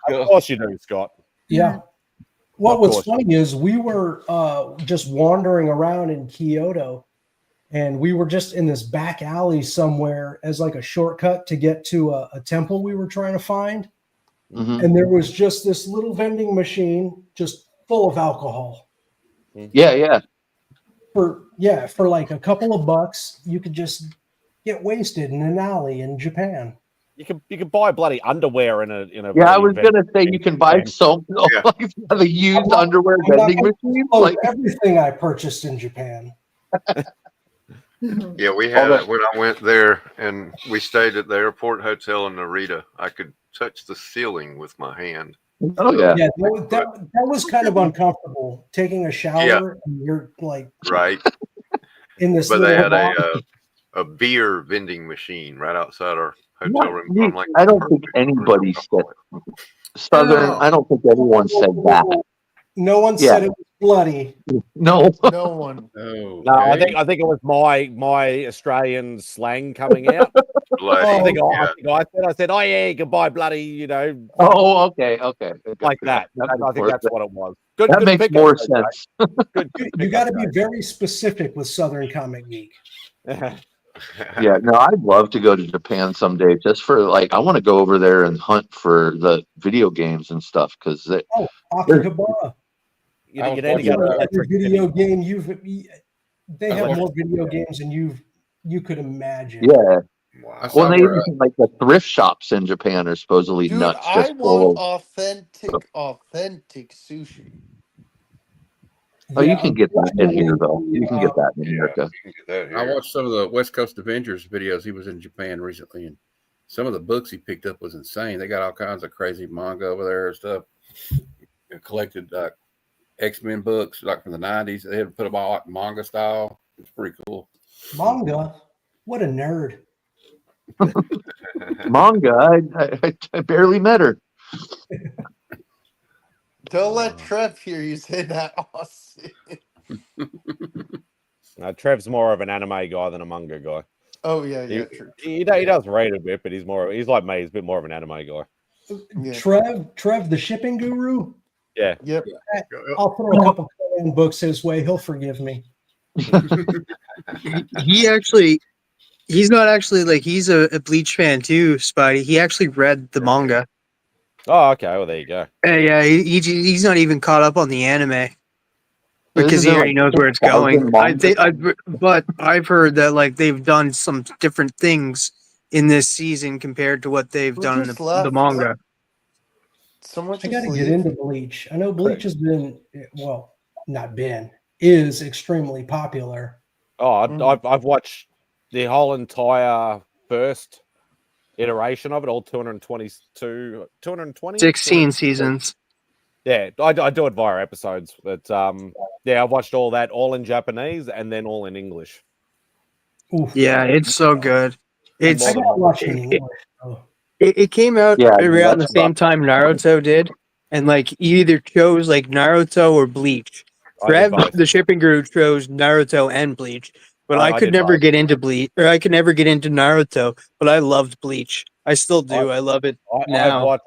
S1: Of course you do, Scott.
S8: Yeah. What
S1: Of
S8: was
S1: course.
S8: funny is we were just wandering around in Kyoto, and we were just in this back alley somewhere as like a shortcut to get to a temple we were trying to find.
S19: Mhm.
S8: And there was just this little vending machine just full of alcohol.
S19: yeah.
S8: For like a couple of bucks, you could just get wasted in an alley in Japan.
S1: You can buy bloody underwear in a
S19: Yeah, I
S1: bloody
S19: was gonna say you can buy some like the used underwear
S8: I'm not
S19: vending
S8: gonna
S19: machine.
S8: disclose
S19: Like,
S8: everything I purchased in Japan.
S3: Yeah, we had it when I went there, and we stayed at the airport hotel in Narita. I could touch the ceiling with my hand.
S19: oh yeah,
S8: Yeah, that was kind of uncomfortable. Taking a shower and you're like
S3: Right.
S8: in this
S3: But they
S8: little
S3: had
S8: box.
S3: a beer vending machine right outside our hotel room. I'm like,
S19: I don't think anybody said Southern. I don't think anyone said that.
S8: No one
S19: Yeah.
S8: said it was bloody.
S19: No.
S11: No one.
S1: No, I think it was my Australian slang coming out. I think I said, oh yeah, you can buy bloody, you know.
S19: Oh, okay.
S1: Like that. I think that's what it was. Good.
S19: That
S1: good
S19: makes
S1: pickup,
S19: more
S1: though,
S19: sense.
S1: Good
S8: You got to be very specific with Southern Comic Geek.
S19: Yeah, no, I'd love to go to Japan someday just for like I want to go over there and hunt for the video games and stuff because
S8: Akihabara.
S1: You need to get
S8: Every
S1: electric.
S8: video game they have
S20: watched-
S8: more video games than you could imagine.
S19: yeah.
S20: I saw
S19: Well, they
S20: where,
S19: even like the thrift shops in Japan are supposedly
S11: Dude,
S19: nuts.
S11: I
S19: Just
S11: want
S19: full of,
S11: authentic sushi.
S19: oh, you can get that in here though. You can get that in
S3: Yeah,
S19: America.
S3: you can get that
S20: I
S3: here.
S20: watched some of the West Coast Avengers videos. He was in Japan recently, and some of the books he picked up was insane. They got all kinds of crazy manga over there and stuff. Collected X-Men books like from the 90s. They had put them all like manga style. It's pretty cool.
S8: Manga? What a nerd.
S19: Manga, I barely met her.
S11: Don't let Trev hear you say that, Austin.
S1: Trev's more of an anime guy than a manga guy.
S11: Oh yeah, true.
S1: He does read a bit, but he's like me. He's a bit more of an anime guy.
S11: Yeah.
S8: Trev, the shipping guru.
S1: Yeah.
S11: Yep.
S8: I'll throw a couple Korean books his way. He'll forgive me.
S22: He's not actually like he's a Bleach fan too, Spidey. He actually read the manga.
S1: Oh, okay. Well, there you go.
S22: Yeah, he's not even caught up on the anime because he
S19: Isn't there,
S22: already
S19: like,
S22: knows where it's
S19: 1,000
S22: going. But I've heard that like they've done some different things in this season compared to what they've
S11: Who
S22: done in
S11: just
S22: the
S11: left?
S22: manga.
S11: Someone
S8: I got to
S11: just
S8: get
S11: leave.
S8: into Bleach. I know Bleach has been, well, not been, is extremely popular.
S1: Oh, I've watched the whole entire first iteration of it, all 220,
S22: 16 seasons.
S1: Yeah, I do it via episodes, but yeah, I've watched all that, all in Japanese and then all in English.
S8: Oof.
S22: Yeah, it's so good.
S8: I gotta watch it in English. though.
S22: It came out
S19: Yeah,
S22: around the
S19: that's
S22: same time Naruto did, and like you either chose like Naruto or Bleach.
S1: I did
S22: Trev,
S1: both.
S22: the shipping guru, chose Naruto and Bleach, but
S1: I
S22: I could
S1: did
S22: never
S1: both.
S22: get into Bleach, or I could never get into Naruto. But I loved Bleach. I still do. I love it now.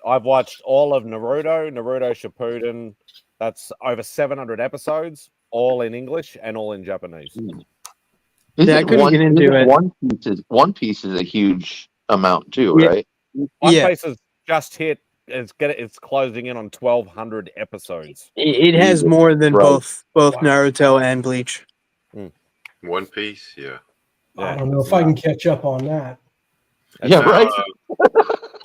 S1: I've watched all of Naruto Shippuden. That's over 700 episodes, all in English and all in Japanese.
S22: Yeah, I couldn't get into it.
S19: One Piece is a huge amount too,
S22: Yeah.
S19: right?
S1: One
S22: Yeah.
S1: Piece has just hit. It's closing in on 1,200 episodes.
S22: It has more than both Naruto and Bleach.
S3: One Piece, yeah.
S8: I don't know if I can catch up on that.
S19: Yeah, right.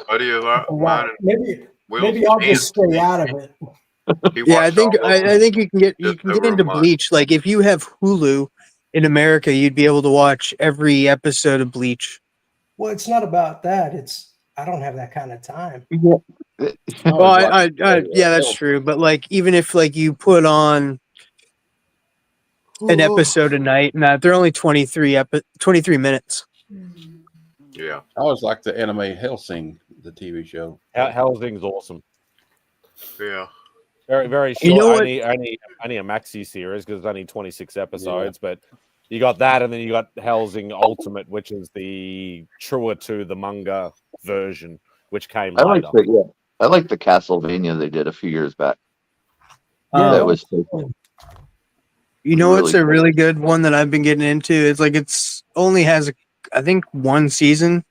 S3: Buddy of
S8: Wow.
S3: mine,
S8: Maybe I'll just stay out of it.
S22: Yeah, I think you can get into Bleach. Like if you have Hulu in America, you'd be able to watch every episode of Bleach.
S8: Well, it's not about that. It's I don't have that kind of time.
S22: Well, yeah, that's true. But like, even if like you put on, an episode a night, and they're only 23 minutes.
S3: Yeah.
S20: I always like the anime Hellsing, the TV show.
S1: Hellsing's awesome.
S3: Yeah.
S1: Very, very short.
S22: You know what?
S1: Only a maxi series because it's only 26 episodes. But you got that, and then you got Hellsing Ultimate, which is the truer to the manga version, which came
S19: I like
S1: later.
S19: I like the Castlevania they did a few years back.
S22: Yeah,
S19: that was.
S22: You know what's
S19: really
S22: a really good one that I've been getting into? It's only has I think one season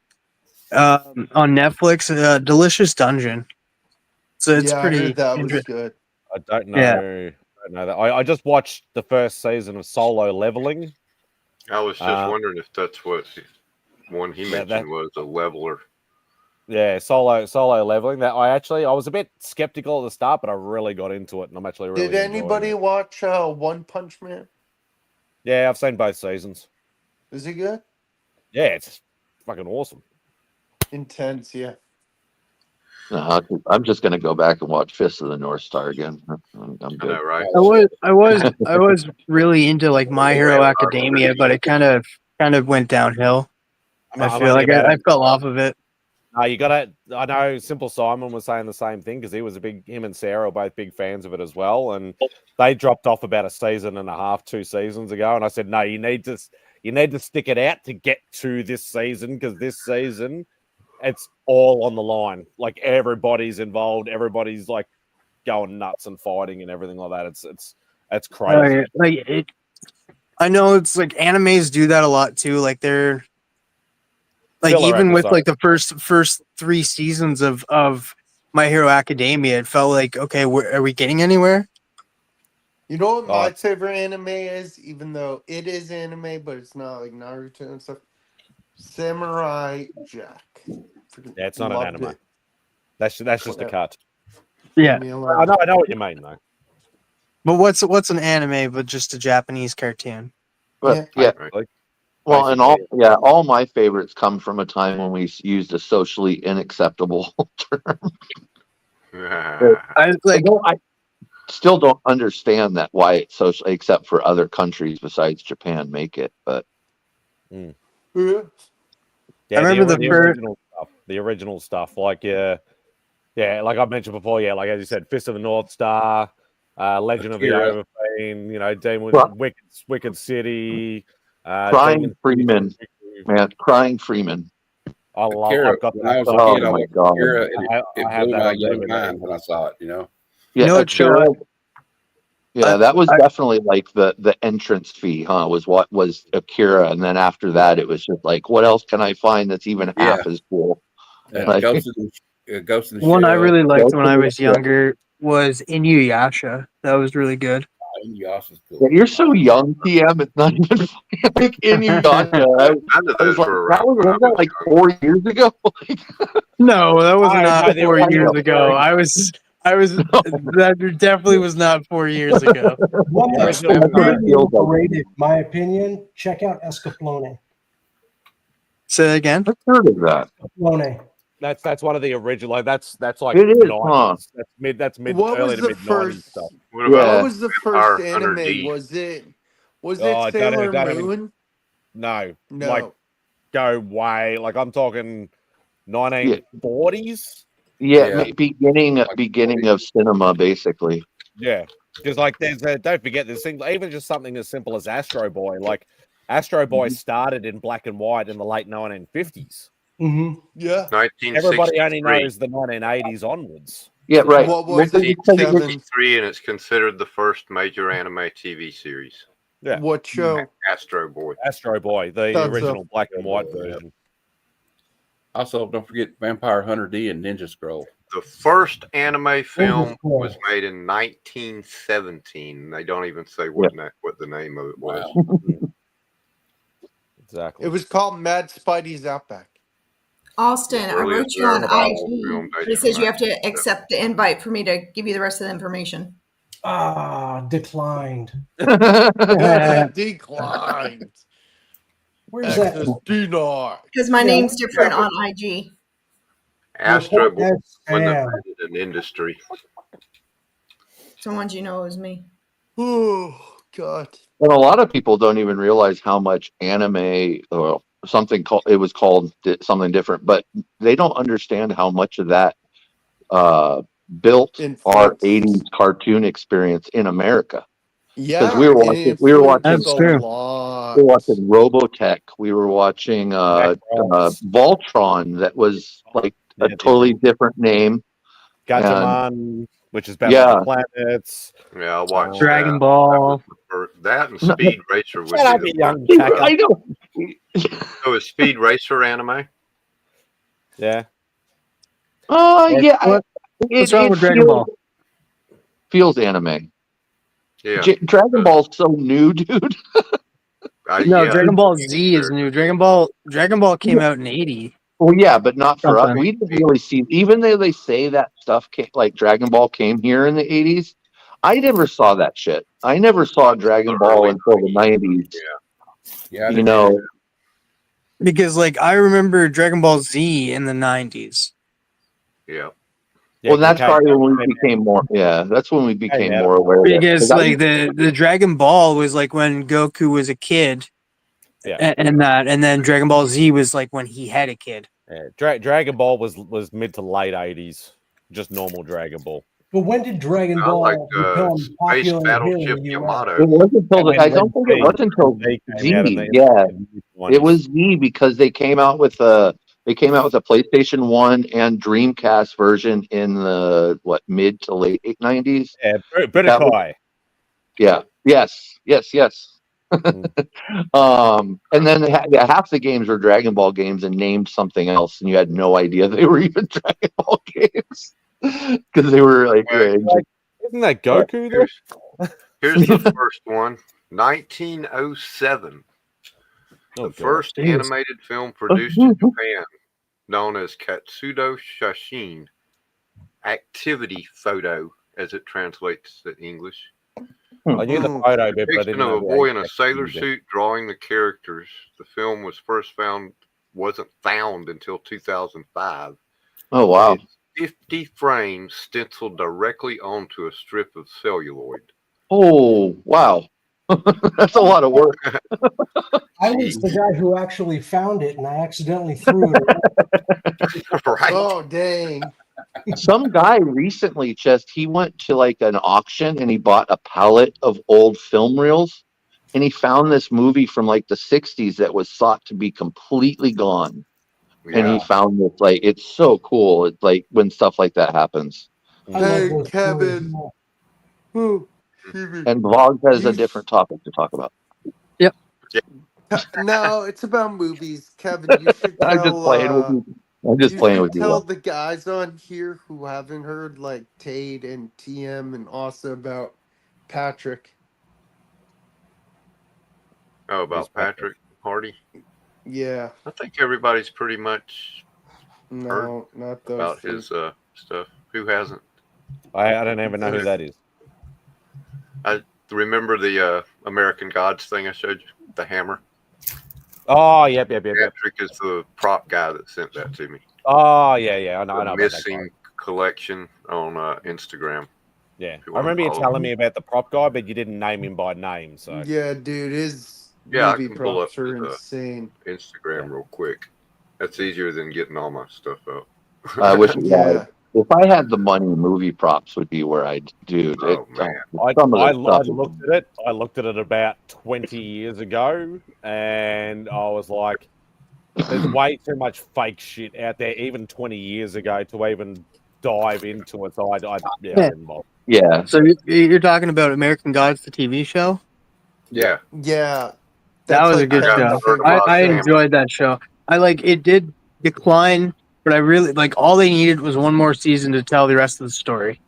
S22: on Netflix. Delicious Dungeon. So it's
S11: I
S22: pretty
S11: heard that was
S22: interesting.
S11: good.
S1: I don't know.
S22: Yeah.
S1: I don't know that. I just watched the first season of Solo Leveling.
S3: I was just wondering if that's what one he mentioned
S1: that-
S3: was a leveler.
S1: Yeah, solo leveling. That I was a bit skeptical at the start, but I really got into it, and I'm actually really.
S11: Did anybody watch One Punch Man?
S1: Yeah, I've seen both seasons.
S11: Is it good?
S1: Yeah, it's fucking awesome.
S11: Intense, yeah.
S19: No, I'm just going to go back and watch Fist of the North Star again. I'm good.
S3: I know, right?
S22: I was really into like My Hero Academia, but it kind of went downhill.
S1: I'm
S22: I feel
S1: only
S22: like
S1: about
S22: I fell off of it.
S1: No, you gotta. I know Simple Simon was saying the same thing because him and Sarah are both big fans of it as well, and they dropped off about a season and a half, 2 seasons ago, and I said, no, you need to stick it out to get to this season because this season, it's all on the line. Like everybody's involved, everybody's like going nuts and fighting and everything like that. It's crazy.
S22: I know it's like animes do that a lot too. Like they're. Like
S1: Filler
S22: even with
S1: episode.
S22: like the first 3 seasons of My Hero Academia, it felt like, okay, are we getting anywhere?
S11: You know what my favorite anime is, even though it is anime, but it's not like Naruto and stuff? Samurai Jack.
S1: Yeah, it's not an
S11: Loved
S1: anime.
S11: it.
S1: That's just a cut.
S22: Yeah.
S1: I know what you mean though.
S22: But what's an anime but just a Japanese cartoon?
S19: But yeah. Well, and all my favorites come from a time when we used a socially unacceptable term. I still don't understand that why it's social, except for other countries besides Japan make it. But
S1: Yeah,
S22: I remember
S1: the original stuff, like like I mentioned before, like as you said, Fist of the North Star, Legend of the Overfiend, Demon, Wicked City.
S19: Crying Freeman, man, Crying Freeman.
S1: I've got
S20: when I was a
S19: Oh
S20: kid, I
S19: my
S20: watched
S19: God.
S20: Akira, and
S1: I
S20: it
S1: have
S20: blew
S1: that
S20: my
S1: on
S20: young
S1: DVD.
S20: mind when I saw it.
S19: Yeah,
S22: You know what
S19: Akira,
S22: show
S19: that was definitely like the entrance fee, huh? Was what was Akira, and then after that, it was just like, what else can I find that's even half as cool? Like,
S20: Ghost in the
S22: one I
S20: Shell.
S22: really liked
S19: Ghost
S22: when
S19: in
S22: I
S19: the
S22: was
S19: Shell.
S22: younger was Inuyasha. That was really good.
S20: Inuyasha's cool.
S19: Yeah, you're so young, TM. It's not even like Inuyasha. I was like, that was like 4 years ago.
S22: No, that was not
S1: the
S22: 4 years
S1: original
S22: ago. I was that definitely was not 4 years ago.
S8: One that's
S1: Original-
S8: really overrated, my opinion. Check out Escaflowne.
S22: Say that again.
S19: I've heard of that.
S8: Escaflowne.
S1: That's one of the original. Like that's like
S19: It is,
S1: 90s.
S19: huh?
S1: That's mid
S11: What
S1: early
S11: was
S1: to
S11: the
S1: mid 90s
S11: first?
S1: stuff.
S3: What
S19: Yeah.
S11: What was the first anime? Was it Sailor Moon?
S1: No,
S11: No.
S1: like go way. Like I'm talking 1940s.
S19: Yeah, beginning of cinema, basically.
S1: Yeah, because like there's don't forget there's things even just something as simple as Astro Boy. Like Astro Boy started in black and white in the late 1950s.
S8: Mm-hmm.
S11: Yeah.
S3: 1963.
S1: Everybody only knows the 1980s onwards.
S19: Yeah, right.
S11: What was it?
S3: 1963, and it's considered the first major anime TV series.
S1: Yeah.
S11: What show?
S3: Astro Boy.
S1: Astro Boy, the
S11: Thumbs
S1: original
S11: up.
S1: black and white version.
S20: Also, don't forget Vampire Hunter D and Ninja Scroll.
S3: The first anime film
S8: Scroll.
S3: was made in 1917. They don't even say what the name of it was.
S1: Exactly.
S11: It was called Spidey'S Outback.
S6: Austin, I
S3: Really
S6: wrote you on
S3: terrible
S6: IG,
S3: film
S6: but
S3: based
S6: it says
S3: on
S6: you have
S3: that.
S6: to accept the invite for me to give you the rest of the information.
S8: Declined.
S11: Declined.
S8: Where's that?
S11: Access denied.
S6: Because my
S8: Yeah,
S6: name's different
S3: yeah,
S6: on IG.
S3: Astro Boy
S8: That's
S3: when they
S8: Sam.
S3: made it an industry.
S6: Someone you know is me.
S11: God.
S19: And a lot of people don't even realize how much anime or something called something different, but they don't understand how much of that built our 80s cartoon experience in America. Because
S11: Yeah, and it
S19: we were
S11: influenced
S19: watching
S11: us a lot.
S19: we were watching Robotech. We were watching Voltron, that was like a totally different name. And
S1: Gatchaman, which is Battle of the Planets.
S3: Yeah, I watched
S22: Dragon
S3: that.
S22: Ball.
S3: That and Speed Racer would
S1: Shut up,
S3: be
S1: you
S3: the
S1: young
S3: first.
S1: chacker.
S19: I know.
S3: So is Speed Racer anime?
S1: Yeah.
S19: Yeah.
S22: What's wrong with Dragon Ball?
S19: Feels anime.
S3: Yeah.
S19: Dragon Ball's so new, dude.
S22: No, Dragon Ball Z is new. Dragon Ball came out in '80.
S19: Well, yeah, but not for us.
S22: Something.
S19: We didn't really see, even though they say that stuff came, like Dragon Ball came here in the 80s. I never saw that shit. I never saw Dragon Ball until the 90s.
S20: Yeah.
S19: You know,
S22: Because like I remember Dragon Ball Z in the '90s.
S3: Yeah.
S19: well, that's probably when we became more. Yeah, that's when we became more aware of it.
S22: Because like the Dragon Ball was like when Goku was a kid.
S1: Yeah.
S22: And then Dragon Ball Z was like when he had a kid.
S1: Yeah. Dragon Ball was mid to late 80s, just normal Dragon Ball.
S8: But when did Dragon Ball become
S3: Space
S8: popular here
S3: Battleship
S8: in the US?
S3: Yamato.
S19: It wasn't until I don't think it was until Z. Yeah, it was Z because they came out with a PlayStation 1 and Dreamcast version in the mid to late 90s.
S1: Yeah, Budokai.
S19: Yeah. Yes. And then half the games were Dragon Ball games and named something else, and you had no idea they were even Dragon Ball games because they were like
S1: isn't that Goku though?
S3: Here's the first one, 1907. The first animated film produced in Japan, known as Katsudo Shashin, activity photo, as it translates to English.
S1: I knew the photo bit, but I didn't
S3: Depiction of
S1: know
S3: a boy in a sailor suit drawing the characters. The film wasn't found until 2005.
S19: Oh wow!
S3: It's 50 frames stenciled directly onto a strip of celluloid.
S19: Oh wow! That's a lot of work.
S8: I was the guy who actually found it, and I accidentally threw it.
S3: Right.
S11: Oh dang!
S19: Some guy recently he went to like an auction and he bought a pallet of old film reels, and he found this movie from like the 60s that was thought to be completely gone. And he found this, like, it's so cool. It's like when stuff like that happens.
S11: Hey Kevin.
S19: And Vlog has a different topic to talk about.
S22: Yep.
S11: No, it's about movies, Kevin. You should tell.
S19: I'm just playing with you. I'm just playing with you.
S11: Tell the guys on here who haven't heard, like Tate and TM and also about Patrick.
S3: Oh, about Patrick Hardy?
S11: Yeah.
S3: I think everybody's pretty much
S11: No, not those
S3: about
S11: two.
S3: his stuff. Who hasn't?
S1: I don't even know who that is.
S3: I remember the American Gods thing I showed you, the hammer.
S1: Oh, yep.
S3: Patrick is the prop guy that sent that to me.
S1: Oh, yeah. I know. about that
S3: Missing
S1: guy.
S3: collection on Instagram.
S1: Yeah,
S3: If you
S1: I
S3: wanna
S1: remember you
S3: follow
S1: telling
S3: him.
S1: me about the prop guy, but you didn't name him by name. So
S11: Yeah, dude, his
S3: Yeah, I
S11: movie
S3: can pull up
S11: props are
S3: his,
S11: insane.
S3: Instagram real quick. That's easier than getting all my stuff out.
S19: I wish.
S11: Yeah.
S19: If I had the money, movie props would be where I'd do.
S3: Oh, man.
S1: I looked at it. I looked at it about 20 years ago, and I was like, "There's way too much fake shit out there, even 20 years ago, to even dive into it." So I didn't bother.
S19: Yeah.
S22: So you're talking about American Gods, the TV show?
S3: Yeah.
S11: Yeah.
S22: That was a
S11: like
S22: good
S11: Kevin's
S22: show.
S11: favorite
S22: I
S11: show.
S22: enjoyed that show. It did decline, but I really like all they needed was one more season to tell the rest of the story.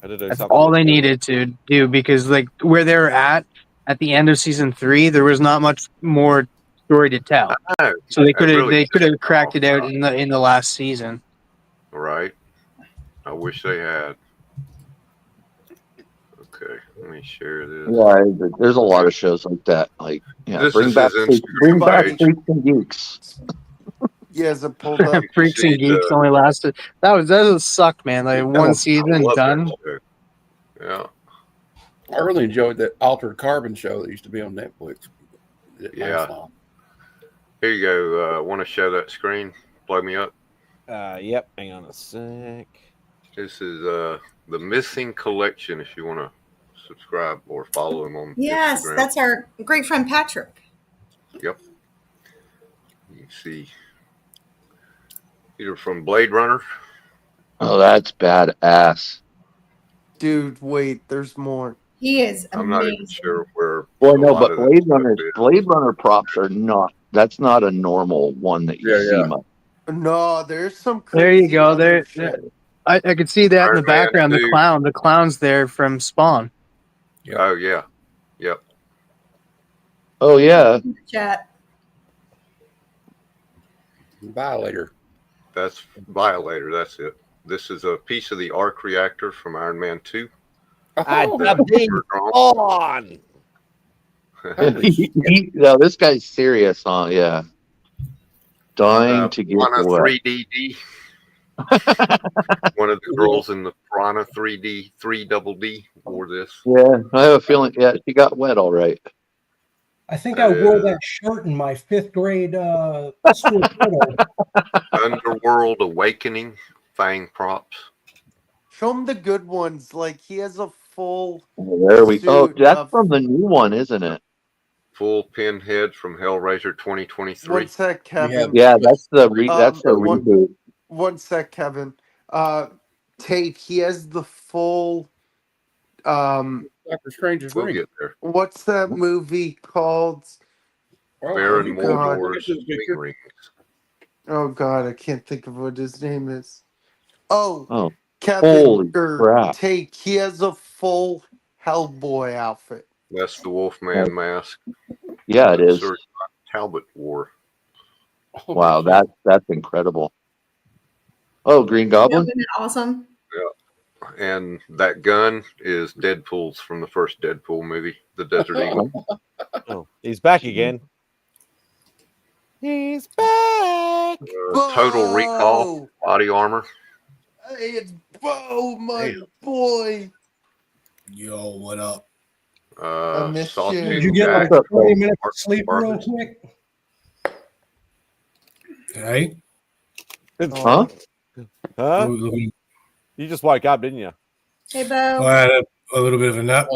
S22: That's all they needed to do, because like where they were at the end of season 3, there was not much more story to tell. So they could have cracked it out in the last season.
S3: Right. I wish they had. Okay, let me share this.
S19: Yeah, there's a lot of shows like that. Like,
S3: This
S19: bring
S3: is
S19: back
S3: his
S19: bring back
S3: page.
S19: Freaks and Geeks.
S11: Yeah, as a pulled up.
S22: Freaks and Geeks only lasted. That sucked, man. Like one season
S3: love that
S22: done.
S3: show. Yeah.
S20: I really enjoyed that Altered Carbon show that used to be on Netflix.
S3: Yeah. Here you go. Want to show that screen? Blow me up.
S1: Yep. Hang on a sec.
S3: This is the Missing Collection. If you want to subscribe or follow him on
S6: Yes,
S3: Instagram.
S6: that's our great friend Patrick.
S3: Yep. You can see either from Blade Runner.
S19: Oh, that's badass.
S11: Dude, wait, there's more.
S6: He is
S3: I'm not even sure where.
S19: Well,
S3: a
S19: no,
S3: lot
S19: but
S3: of that
S19: Blade Runner props are not. That's not a normal one that you see much.
S11: No, there's some
S22: There you
S11: crazy
S22: go.
S11: other
S22: There,
S11: shit.
S22: I could see that in the
S3: Iron Man
S22: background.
S3: 2.
S22: The clown's there from Spawn.
S3: Oh yeah. Yep.
S19: Oh yeah.
S6: Chat.
S20: Violator.
S3: That's Violator. That's it. This is a piece of the arc reactor from Iron Man 2.
S1: On.
S19: No, this guy's serious, huh? Yeah. Dying to get
S3: Piranha
S19: wet.
S3: 3DD. One of the girls in the Piranha 3D 3DD wore this.
S19: Yeah, I have a feeling. Yeah, she got wet all right.
S8: I think I wore that shirt in my 5th grade school photo.
S3: Underworld Awakening Fang props.
S11: Show him the good ones. Like he has a full.
S19: There we go. Oh,
S11: suit
S19: that's
S11: of-
S19: from the new one, isn't it?
S3: Full Pinhead from Hellraiser 2023.
S11: One sec, Kevin.
S19: Yeah, that's the
S11: one-
S19: reboot.
S11: One sec, Kevin. Tate, he has the full.
S20: Doctor Strange's
S3: We'll
S20: ring.
S3: get there.
S11: What's that movie called?
S3: Baron
S11: God.
S3: Mordor's Wing Rings.
S11: Oh God, I can't think of what his name is. Oh,
S19: Oh,
S11: Kevin
S19: holy crap.
S11: Tate, he has a full Hellboy outfit.
S3: That's the Wolfman mask.
S19: Yeah, it is.
S3: Sir Talbot wore.
S19: Wow, that's incredible. Oh, Green Goblin.
S6: Isn't it awesome?
S3: Yeah. And that gun is Deadpool's from the first Deadpool movie, The Desert Eagle.
S1: Oh, he's back again. He's back.
S3: Total Recall body armor.
S11: Hey, it's Bo, my boy.
S17: Yo, what up?
S11: I missed you.
S3: Sawtooth
S8: Did you get
S3: Jack,
S8: like 20 minutes of
S3: Mark
S8: sleep real
S3: Bartlett.
S8: quick?
S17: Hey?
S19: Huh?
S1: Huh?
S17: Oh,
S1: You just woke up, didn't you?
S6: Hey, Bo.
S17: I had a little bit of a nap.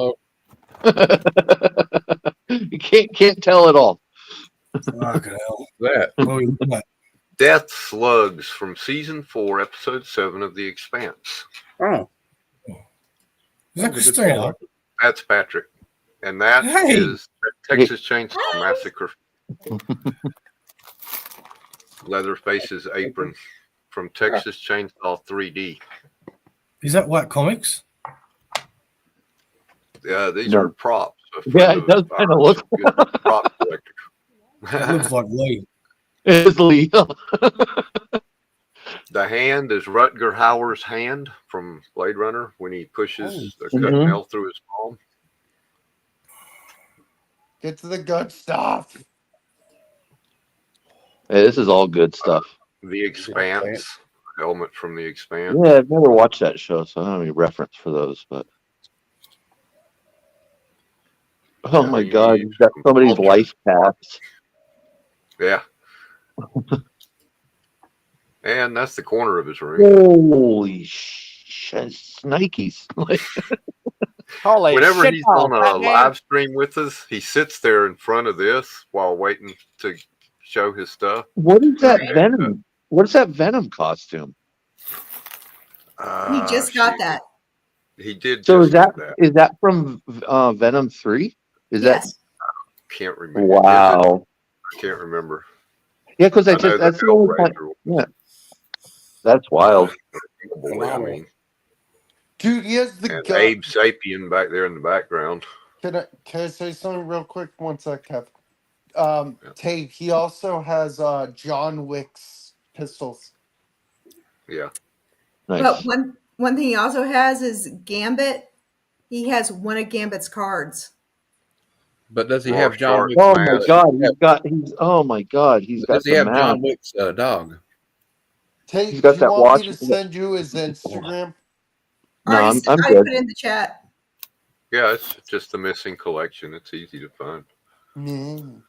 S19: You can't tell it all.
S17: Fucking hell.
S20: That.
S17: What are we looking at?
S3: Death Slugs from season 4, episode 7 of The Expanse.
S20: Oh.
S17: Is that Christina?
S3: That's Patrick. And that is Texas Chainsaw Massacre. Leatherface's apron from Texas Chainsaw 3D.
S17: Is that White Comics?
S3: Yeah, these
S19: No.
S3: are props.
S19: Yeah, it does kind of look.
S3: Prop collector.
S17: It looks like Lee.
S19: It's Lee.
S3: The hand is Rutger Hauer's hand from Blade Runner when he pushes the cut
S19: Mhm.
S3: nail through his palm.
S11: Get to the good stuff.
S19: Hey, this is all good stuff.
S3: The Expanse helmet from The Expanse.
S19: Yeah, I've never watched that show, so I don't have any reference for those. But oh my God, you've got somebody's life paths.
S3: Yeah. And that's the corner of his room.
S19: Holy shnikes! Like,
S1: Holy
S3: Whenever
S1: shit,
S3: he's
S1: oh,
S3: on a
S1: Batman.
S3: live stream with us, he sits there in front of this while waiting to show his stuff.
S19: what is that Venom? What is that Venom costume?
S6: He just got that.
S3: He did.
S19: So
S3: just
S19: is that
S3: get
S19: is that from Venom 3? Is
S6: Yes.
S3: Can't remember.
S19: Wow.
S3: I can't remember.
S19: Yeah, because
S3: I know
S19: that's
S3: the
S19: the only time.
S3: Hellraiser
S19: Yeah, that's wild.
S3: boy, I mean,
S11: Dude, he has the
S3: and
S11: gun.
S3: Abe Sapien back there in the background.
S11: Can I say something real quick? One sec, Kev. Tate, he also has John Wick's pistols.
S3: Yeah.
S6: But one thing he also has is Gambit. He has one of Gambit's cards.
S20: But does he have John Wick's
S19: Oh my
S20: mask?
S19: God, oh my God, he's got
S20: Does he
S19: the
S20: have
S19: mask.
S20: John Wick's dog?
S11: Tate,
S19: He's got
S11: do you
S19: that
S11: want
S19: watch.
S11: me to send you his Instagram?
S19: No, I'm
S6: I
S19: good.
S6: put it in the chat.
S3: Yeah, it's just the missing collection. It's easy to find.
S11: Mm.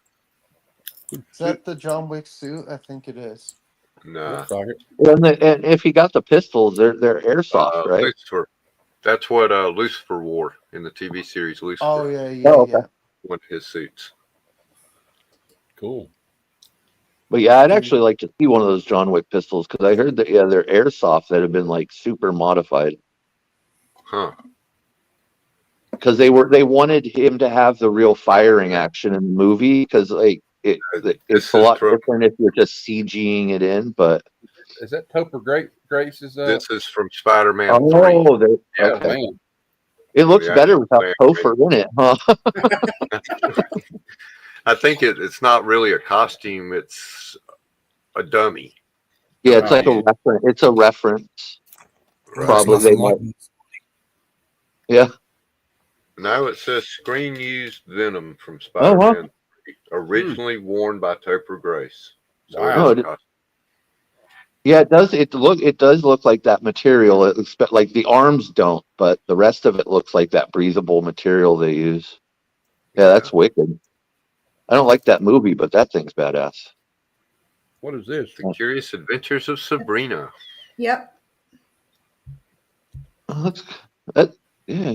S11: Is that the John Wick suit? I think it is.
S3: Nah.
S19: And if he got the pistols, they're airsoft, right?
S3: Lucifer. That's what Lucifer wore in the TV series Lucifer.
S11: Oh yeah,
S19: Oh, okay.
S3: One of his suits.
S20: Cool.
S19: But yeah, I'd actually like to see one of those John Wick pistols because I heard that they're airsoft that have been like super modified.
S3: Huh.
S19: Because they wanted him to have the real firing action in the movie because like it's a lot different if you're just CGing it in. But
S20: Is that Topher Grace's?
S3: This is from Spider-Man 3.
S19: oh,
S3: Yeah,
S19: okay.
S20: Man.
S19: It looks
S3: Yeah,
S19: better without
S3: Spider-Man.
S19: Topher in it, huh?
S3: I think it's not really a costume. It's a dummy.
S19: Yeah, it's like a reference. It's a reference. Probably they might. Yeah.
S3: No, it says screen used Venom from
S19: Oh, wow.
S3: Spider-Man 3, originally worn by Topher Grace. So
S19: Wow.
S3: it is a costume.
S19: Yeah, it does. It does look like that material. Like the arms don't, but the rest of it looks like that breathable material they use. Yeah, that's wicked. I don't like that movie, but that thing's badass.
S20: What is this?
S3: The Curious Adventures of Sabrina.
S6: Yep.
S19: Oh, yeah.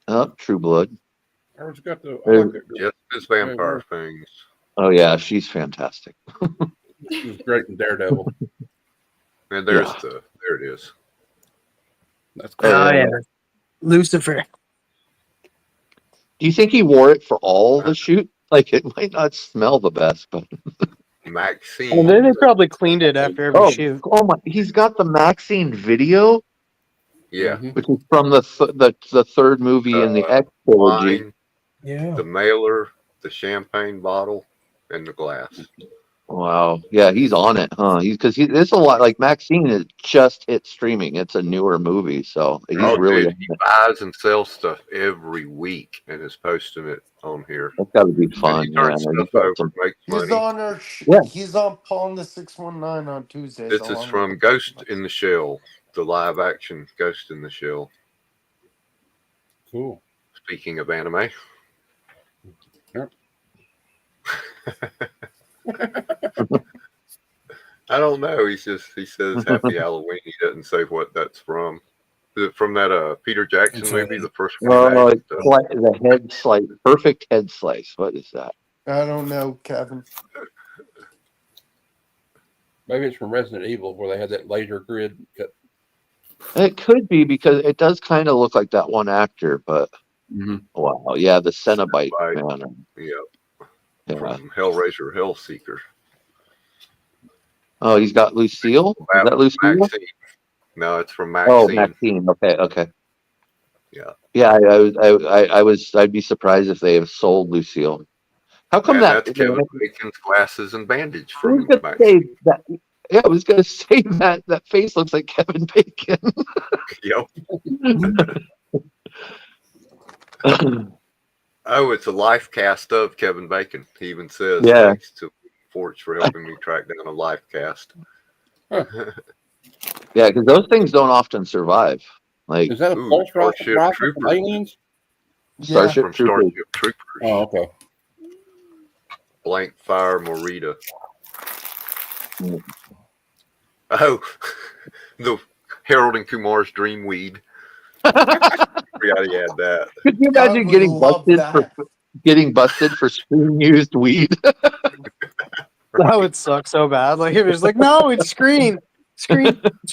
S19: Oh, True Blood.
S20: It's got the
S3: Jessica's vampire things.
S19: Oh yeah, she's fantastic.
S20: She was great in Daredevil.
S3: And there it is.
S20: That's
S19: cool.
S22: Oh yeah, Lucifer.
S19: Do you think he wore it for all the shoot? Like it might not smell the best, but
S3: Maxine.
S22: And then they probably cleaned it after every shoot.
S19: Oh my! He's got the Maxine video.
S3: Yeah.
S19: Which is from the third movie in the X trilogy.
S3: Wine,
S8: Yeah.
S3: the mailer, the champagne bottle, and the glass.
S19: Wow. Yeah, he's on it, huh? There's a lot like Maxine is just hit streaming. It's a newer movie, so he's really
S3: dude, he buys and sells stuff every week and is posting it on here.
S19: That's got to be fun.
S3: He turns stuff over, makes
S11: He's
S3: money.
S11: on our. He's on Paul and the 619 on Tuesdays.
S3: This is from Ghost in the Shell, the live action Ghost in the Shell.
S20: Cool.
S3: Speaking of anime.
S20: Yep.
S3: I don't know. He says Happy Halloween. He doesn't say what that's from. Is it from that Peter Jackson movie, the first one?
S19: Oh, it's like the head slice, perfect head slice. What is that?
S11: I don't know, Kevin.
S20: Maybe it's from Resident Evil where they had that laser grid cut.
S19: It could be because it does kind of look like that one actor, but wow, yeah, the Cenobite man.
S3: Yep.
S19: Yeah.
S3: From Hellraiser Hellseeker.
S19: Oh, he's got Lucille. Is that Lucille?
S3: Maxine. No, it's from Maxine.
S19: Oh, Maxine. Okay.
S3: Yeah.
S19: Yeah, I'd be surprised if they have sold Lucille. How come
S3: And
S19: that?
S3: that's Kevin Bacon's glasses and bandage
S19: I
S3: from
S19: was gonna
S3: Maxine.
S19: say that. Yeah, I was gonna say that face looks like Kevin Bacon.
S3: Yep. Oh, it's a life cast of Kevin Bacon. He even says thanks to Forge for helping me track down a life cast.
S19: Yeah, because those things don't often survive. Like,
S20: is that a pulse
S3: Starship
S20: rocket
S3: Troopers.
S20: from Aliens?
S19: Starship
S3: from
S19: Troopers.
S3: Starship Troopers.
S20: Oh, okay.
S3: Blank Fire Morita. Oh, the Harold and Kumar's Dream Weed. We already had that.
S19: Could you imagine getting busted for screen used weed?
S22: That would suck so bad. Like it was like, no, it's screen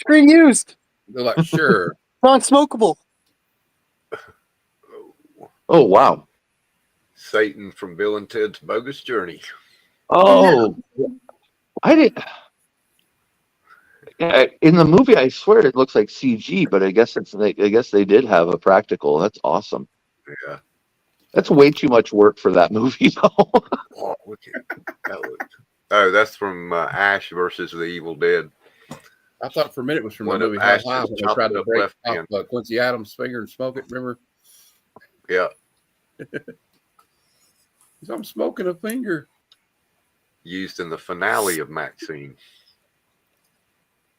S22: used.
S20: They're like, sure,
S22: non-smokable.
S19: Oh wow,
S3: Satan from Bill and Ted's Bogus Journey.
S19: Oh, I didn't. In the movie, I swear it looks like CG, but I guess they did have a practical. That's awesome.
S3: Yeah,
S19: that's way too much work for that movie, though.
S3: Oh, look at that. Oh, that's from Ash versus the Evil Dead.
S20: I thought for a minute it was from
S3: One
S20: the
S3: of
S20: movie High
S3: Ash's
S20: Five when they
S3: chopped
S20: tried to
S3: up
S20: break
S3: left hand.
S20: off Quincy Adams' finger and smoke it. Remember?
S3: Yeah.
S20: I'm smoking a finger.
S3: Used in the finale of Maxine.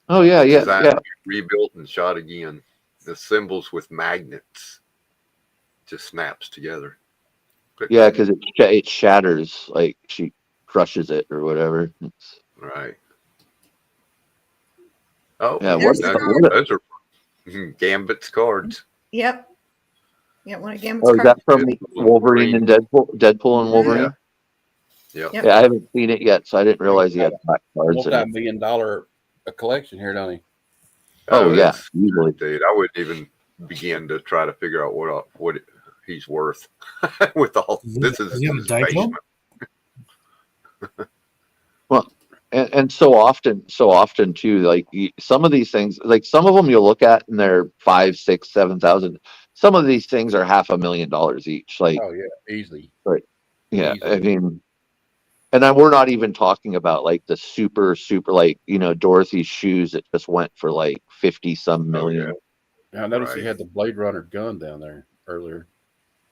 S19: Oh yeah.
S3: Designed to be rebuilt and shot again. The symbols with magnets. just snaps together.
S19: Yeah, because it shatters, like she crushes it or whatever. It's,
S3: Right. Oh,
S19: yeah,
S3: those are Gambit's cards.
S6: Yep. Yeah, one of Gambit's
S19: oh, is
S6: cards.
S19: that from Wolverine and Deadpool and Wolverine?
S3: Yep.
S19: Yeah, I haven't seen it yet, so I didn't realize he had black cards in it.
S20: Multi-million-dollar collection here, don't he?
S19: Oh yeah,
S3: it's- dude, I wouldn't even begin to try to figure out what he's worth with all this is his basement.
S19: Well, and so often too, like some of these things, like some of them you'll look at and they're 5, 6, 7,000. Some of these things are $500,000 each. Like,
S20: Oh yeah, easily.
S19: right? Yeah,
S20: Easily.
S19: I mean, and we're not even talking about like the super, like Dorothy's shoes that just went for like 50-some million.
S20: I noticed he had the Blade Runner gun down there earlier.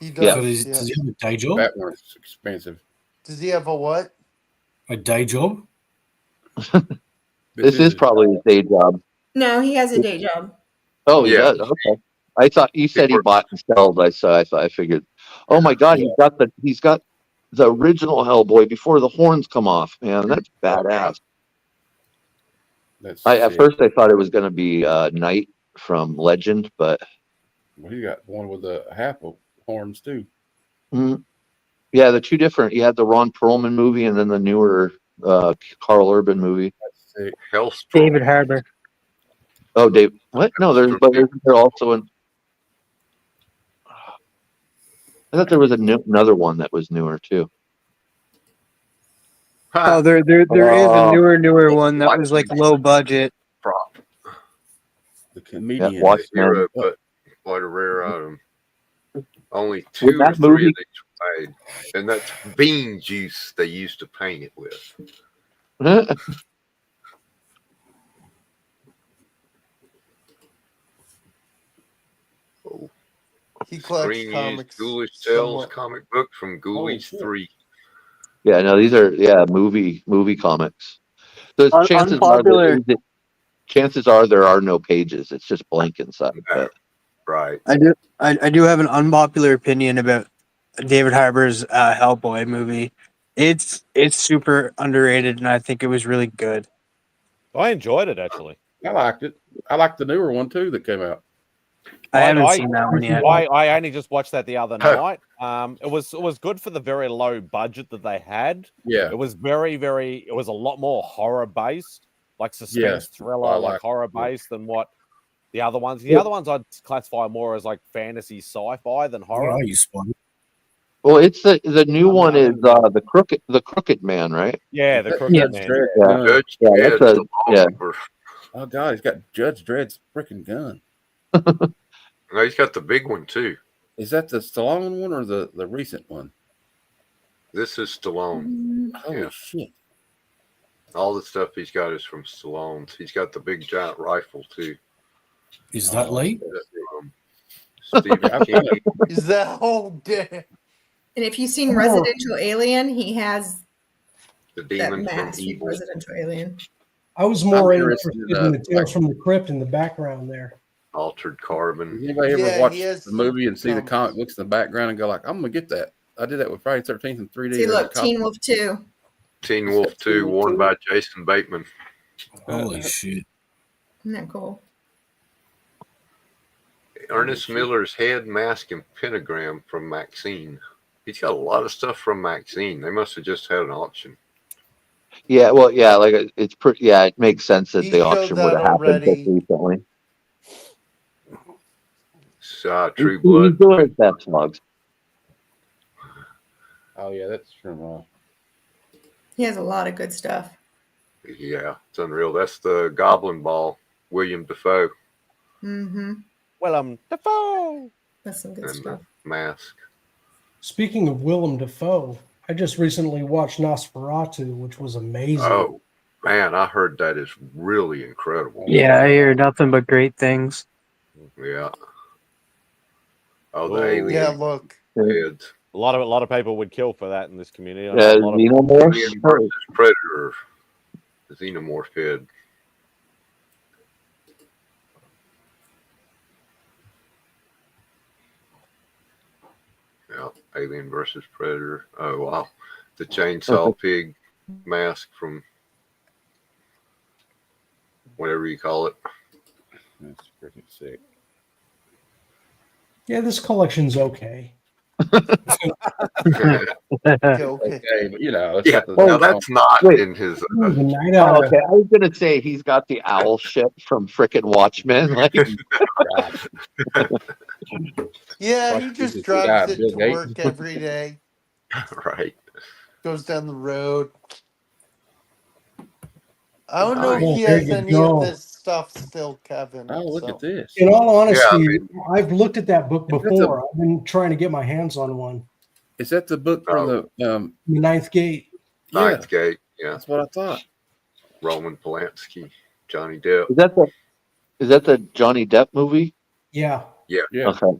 S11: He
S19: Yeah.
S11: does.
S12: Does he have a day job?
S20: That one's expensive.
S11: Does he have a what?
S12: A day job?
S19: This is probably his day job.
S6: No, he has a day job.
S19: Oh, he does. Okay. I thought you said he bought and sold. I figured. Oh my God, he's got the original Hellboy before the horns come off. Man, that's badass. At first I thought it was going to be Knight from Legend, but
S20: well, he got one with the half of horns too.
S19: Yeah, the two different. You had the Ron Perlman movie and then the newer Carl Urban movie.
S11: David Harbour.
S19: Oh, Dave. What? No, there's also an. I thought there was another one that was newer too.
S22: Oh, there is a newer one that was like low budget.
S20: The comedian.
S19: Watchmen.
S3: But what a rare item. Only
S19: With
S3: 2
S19: that
S3: or 3
S19: movie-
S3: of these were made, and that's bean juice they used to paint it with.
S11: He collects
S3: Screen
S11: comics.
S3: used Ghoulish Tales
S11: somewhat.
S3: comic book from Ghoulish 3.
S19: Yeah, no, these are movie comics. So chances are there are no pages. It's just blank inside. But
S3: Right.
S22: I do have an unpopular opinion about David Harbour's Hellboy movie. It's super underrated, and I think it was really good.
S1: I enjoyed it actually.
S20: I liked it. I liked the newer one too that came out.
S22: I haven't seen that one yet.
S1: I only just watched that the other night. It was good for the very low budget that they had.
S20: Yeah.
S1: It was it was a lot more horror based, like suspense thriller, like horror based than what the other ones. The other ones I'd classify more as like fantasy sci-fi than horror.
S19: well, it's the new one is the crooked man, right?
S1: Yeah, the Crooked Man.
S20: Oh God, he's got Judge Dredd's freaking gun.
S3: No, he's got the big one too.
S20: Is that the Stallone one or the recent one?
S3: This is Stallone.
S20: Holy shit.
S3: All the stuff he's got is from Stallone's. He's got the big giant rifle too.
S12: Is that late?
S3: Stephen King.
S11: Is that whole day?
S6: And if you've seen Residential Alien, he has
S3: The
S6: that
S3: demon from
S6: mask from
S3: Evil.
S6: Residential Alien.
S8: I was more
S20: interested
S8: interested in the Tales from the Crypt in the background there.
S3: Altered Carbon.
S20: Anybody ever
S11: Yeah,
S20: watch
S11: he has
S20: the movie and see the
S11: comics.
S20: comic books in the background and go like, I'm gonna get that. I did that with Friday 13th in 3D.
S6: See,
S20: There's a
S6: look,
S20: copy.
S6: Teen Wolf 2.
S3: Teen Wolf 2, worn by Jason Bateman.
S12: Holy shit.
S6: Isn't that cool?
S3: Ernest Miller's head, mask, and pentagram from Maxine. He's got a lot of stuff from Maxine. They must have just had an auction.
S19: Yeah, well, yeah, like it's pretty. Yeah, it makes sense that
S11: He
S19: the
S11: showed
S19: auction would
S11: that
S19: have happened
S11: already.
S19: recently.
S3: True
S19: He's
S3: Blood.
S19: doing his best, Mugs.
S20: Oh yeah, that's from
S6: He has a lot of good stuff.
S3: Yeah, it's unreal. That's the Goblin Ball, William Dafoe,
S6: Mm-hmm.
S1: Dafoe.
S6: That's some good
S3: and
S6: stuff.
S3: the mask.
S8: Speaking of Willem Dafoe, I just recently watched Nosferatu, which was amazing.
S3: Oh, man, I heard that is really incredible.
S22: Yeah, I hear nothing but great things.
S3: Yeah. Oh, the
S1: Oh.
S3: alien
S11: Yeah, look.
S3: heads.
S1: A lot of people would kill for that in this community. I
S19: Yeah,
S1: know a lot of-
S19: Xenomorphs.
S3: Alien versus Predator. The Xenomorph head. Alien versus Predator. Oh wow, the chainsaw pig mask from whatever you call it.
S20: That's freaking sick.
S8: Yeah, this collection's okay.
S11: Okay.
S20: Okay, but that's
S3: Yeah,
S20: not the.
S3: no, that's not
S19: Wait.
S3: in his.
S19: Oh, okay. I was gonna say he's got the owl ship from frickin' Watchmen. Like,
S11: Yeah,
S20: Like
S11: he
S20: he
S11: just
S20: just
S11: drives it
S20: Bill
S11: to
S20: Gates.
S11: work every day.
S3: Right.
S11: Goes down the road. I don't know if
S8: Well,
S11: he
S8: there
S11: has
S8: you
S11: any of
S8: go.
S11: this stuff still, Kevin.
S20: Oh, look
S11: so.
S20: at this.
S8: In all honesty,
S3: Yeah,
S8: I've looked at that book
S20: That's
S8: before. I've been trying to get my hands on one.
S20: Is that the book from the?
S8: The Ninth Gate.
S20: Yeah,
S3: Ninth Gate. Yeah.
S20: that's what I thought.
S3: Roman Polanski, Johnny Depp.
S19: is that the Johnny Depp movie?
S8: Yeah.
S3: Yeah.
S20: Yeah.
S19: Okay.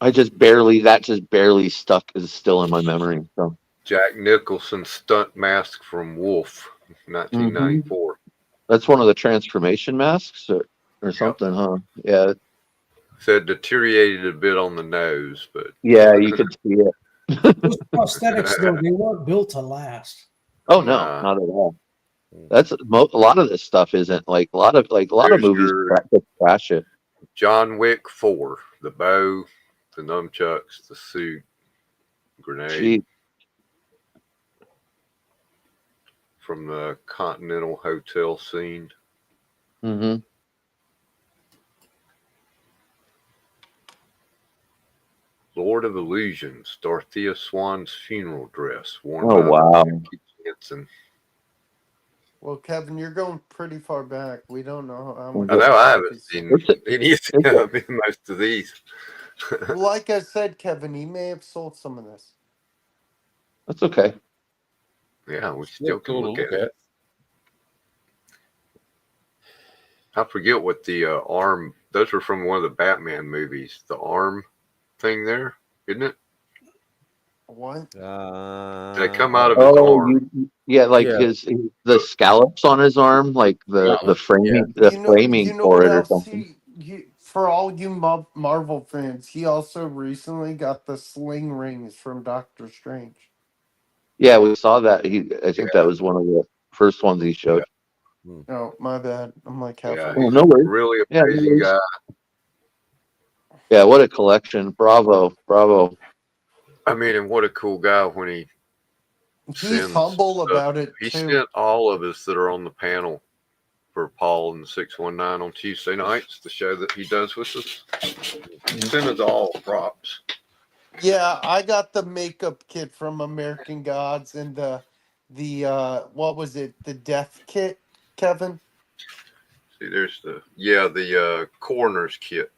S19: That just barely stuck is still in my memory. So.
S3: Jack Nicholson stunt mask from Wolf, 1994.
S19: That's one of the transformation masks or something, huh? Yeah.
S3: Said deteriorated a bit on the nose, but
S19: Yeah, you could see it.
S8: Those prosthetics, though, they weren't built to last.
S19: Oh no, not at all. That's a lot of this stuff isn't like a lot of
S3: There's
S19: movies
S3: your
S19: crash it.
S3: John Wick 4, the bow, the nunchucks, the suit, grenade
S19: Gee.
S3: from the Continental Hotel scene.
S19: Mm-hmm.
S3: Lord of Illusions, Dorothea Swan's funeral dress worn
S19: Oh
S3: by
S19: wow.
S3: Jackie Jensen.
S11: Well, Kevin, you're going pretty far back. We don't know how much.
S3: I know I haven't
S11: he's-
S3: seen any of most of these.
S11: Like I said, Kevin, he may have sold some of this.
S19: That's okay.
S3: Yeah, we still can
S20: cool to
S3: look
S20: look
S3: at it. I forget what the arm. Those were from one of the Batman movies. The arm thing there, isn't it?
S11: What?
S3: They come out of his arm.
S19: The scallops on his arm, like the framing, framing for
S11: what
S19: it or
S11: else
S19: something.
S11: for all you Marvel fans, he also recently got the sling rings from Doctor Strange.
S19: Yeah, we saw that. I think that was one of the first ones he showed.
S11: Oh, my bad. I'm like halfway.
S3: Yeah,
S19: Oh, no worries.
S3: really
S19: Yeah, no
S3: amazing
S19: worries.
S3: guy.
S19: Yeah, what a collection! Bravo.
S3: I mean, and what a cool guy when he
S11: He's humble about it
S3: He
S11: too.
S3: sent all of us that are on the panel for Paul and the 619 on Tuesday nights, the show that he does with us. He sent us all props.
S11: Yeah, I got the makeup kit from American Gods and the what was it? The death kit, Kevin?
S3: See, there's the coroner's kit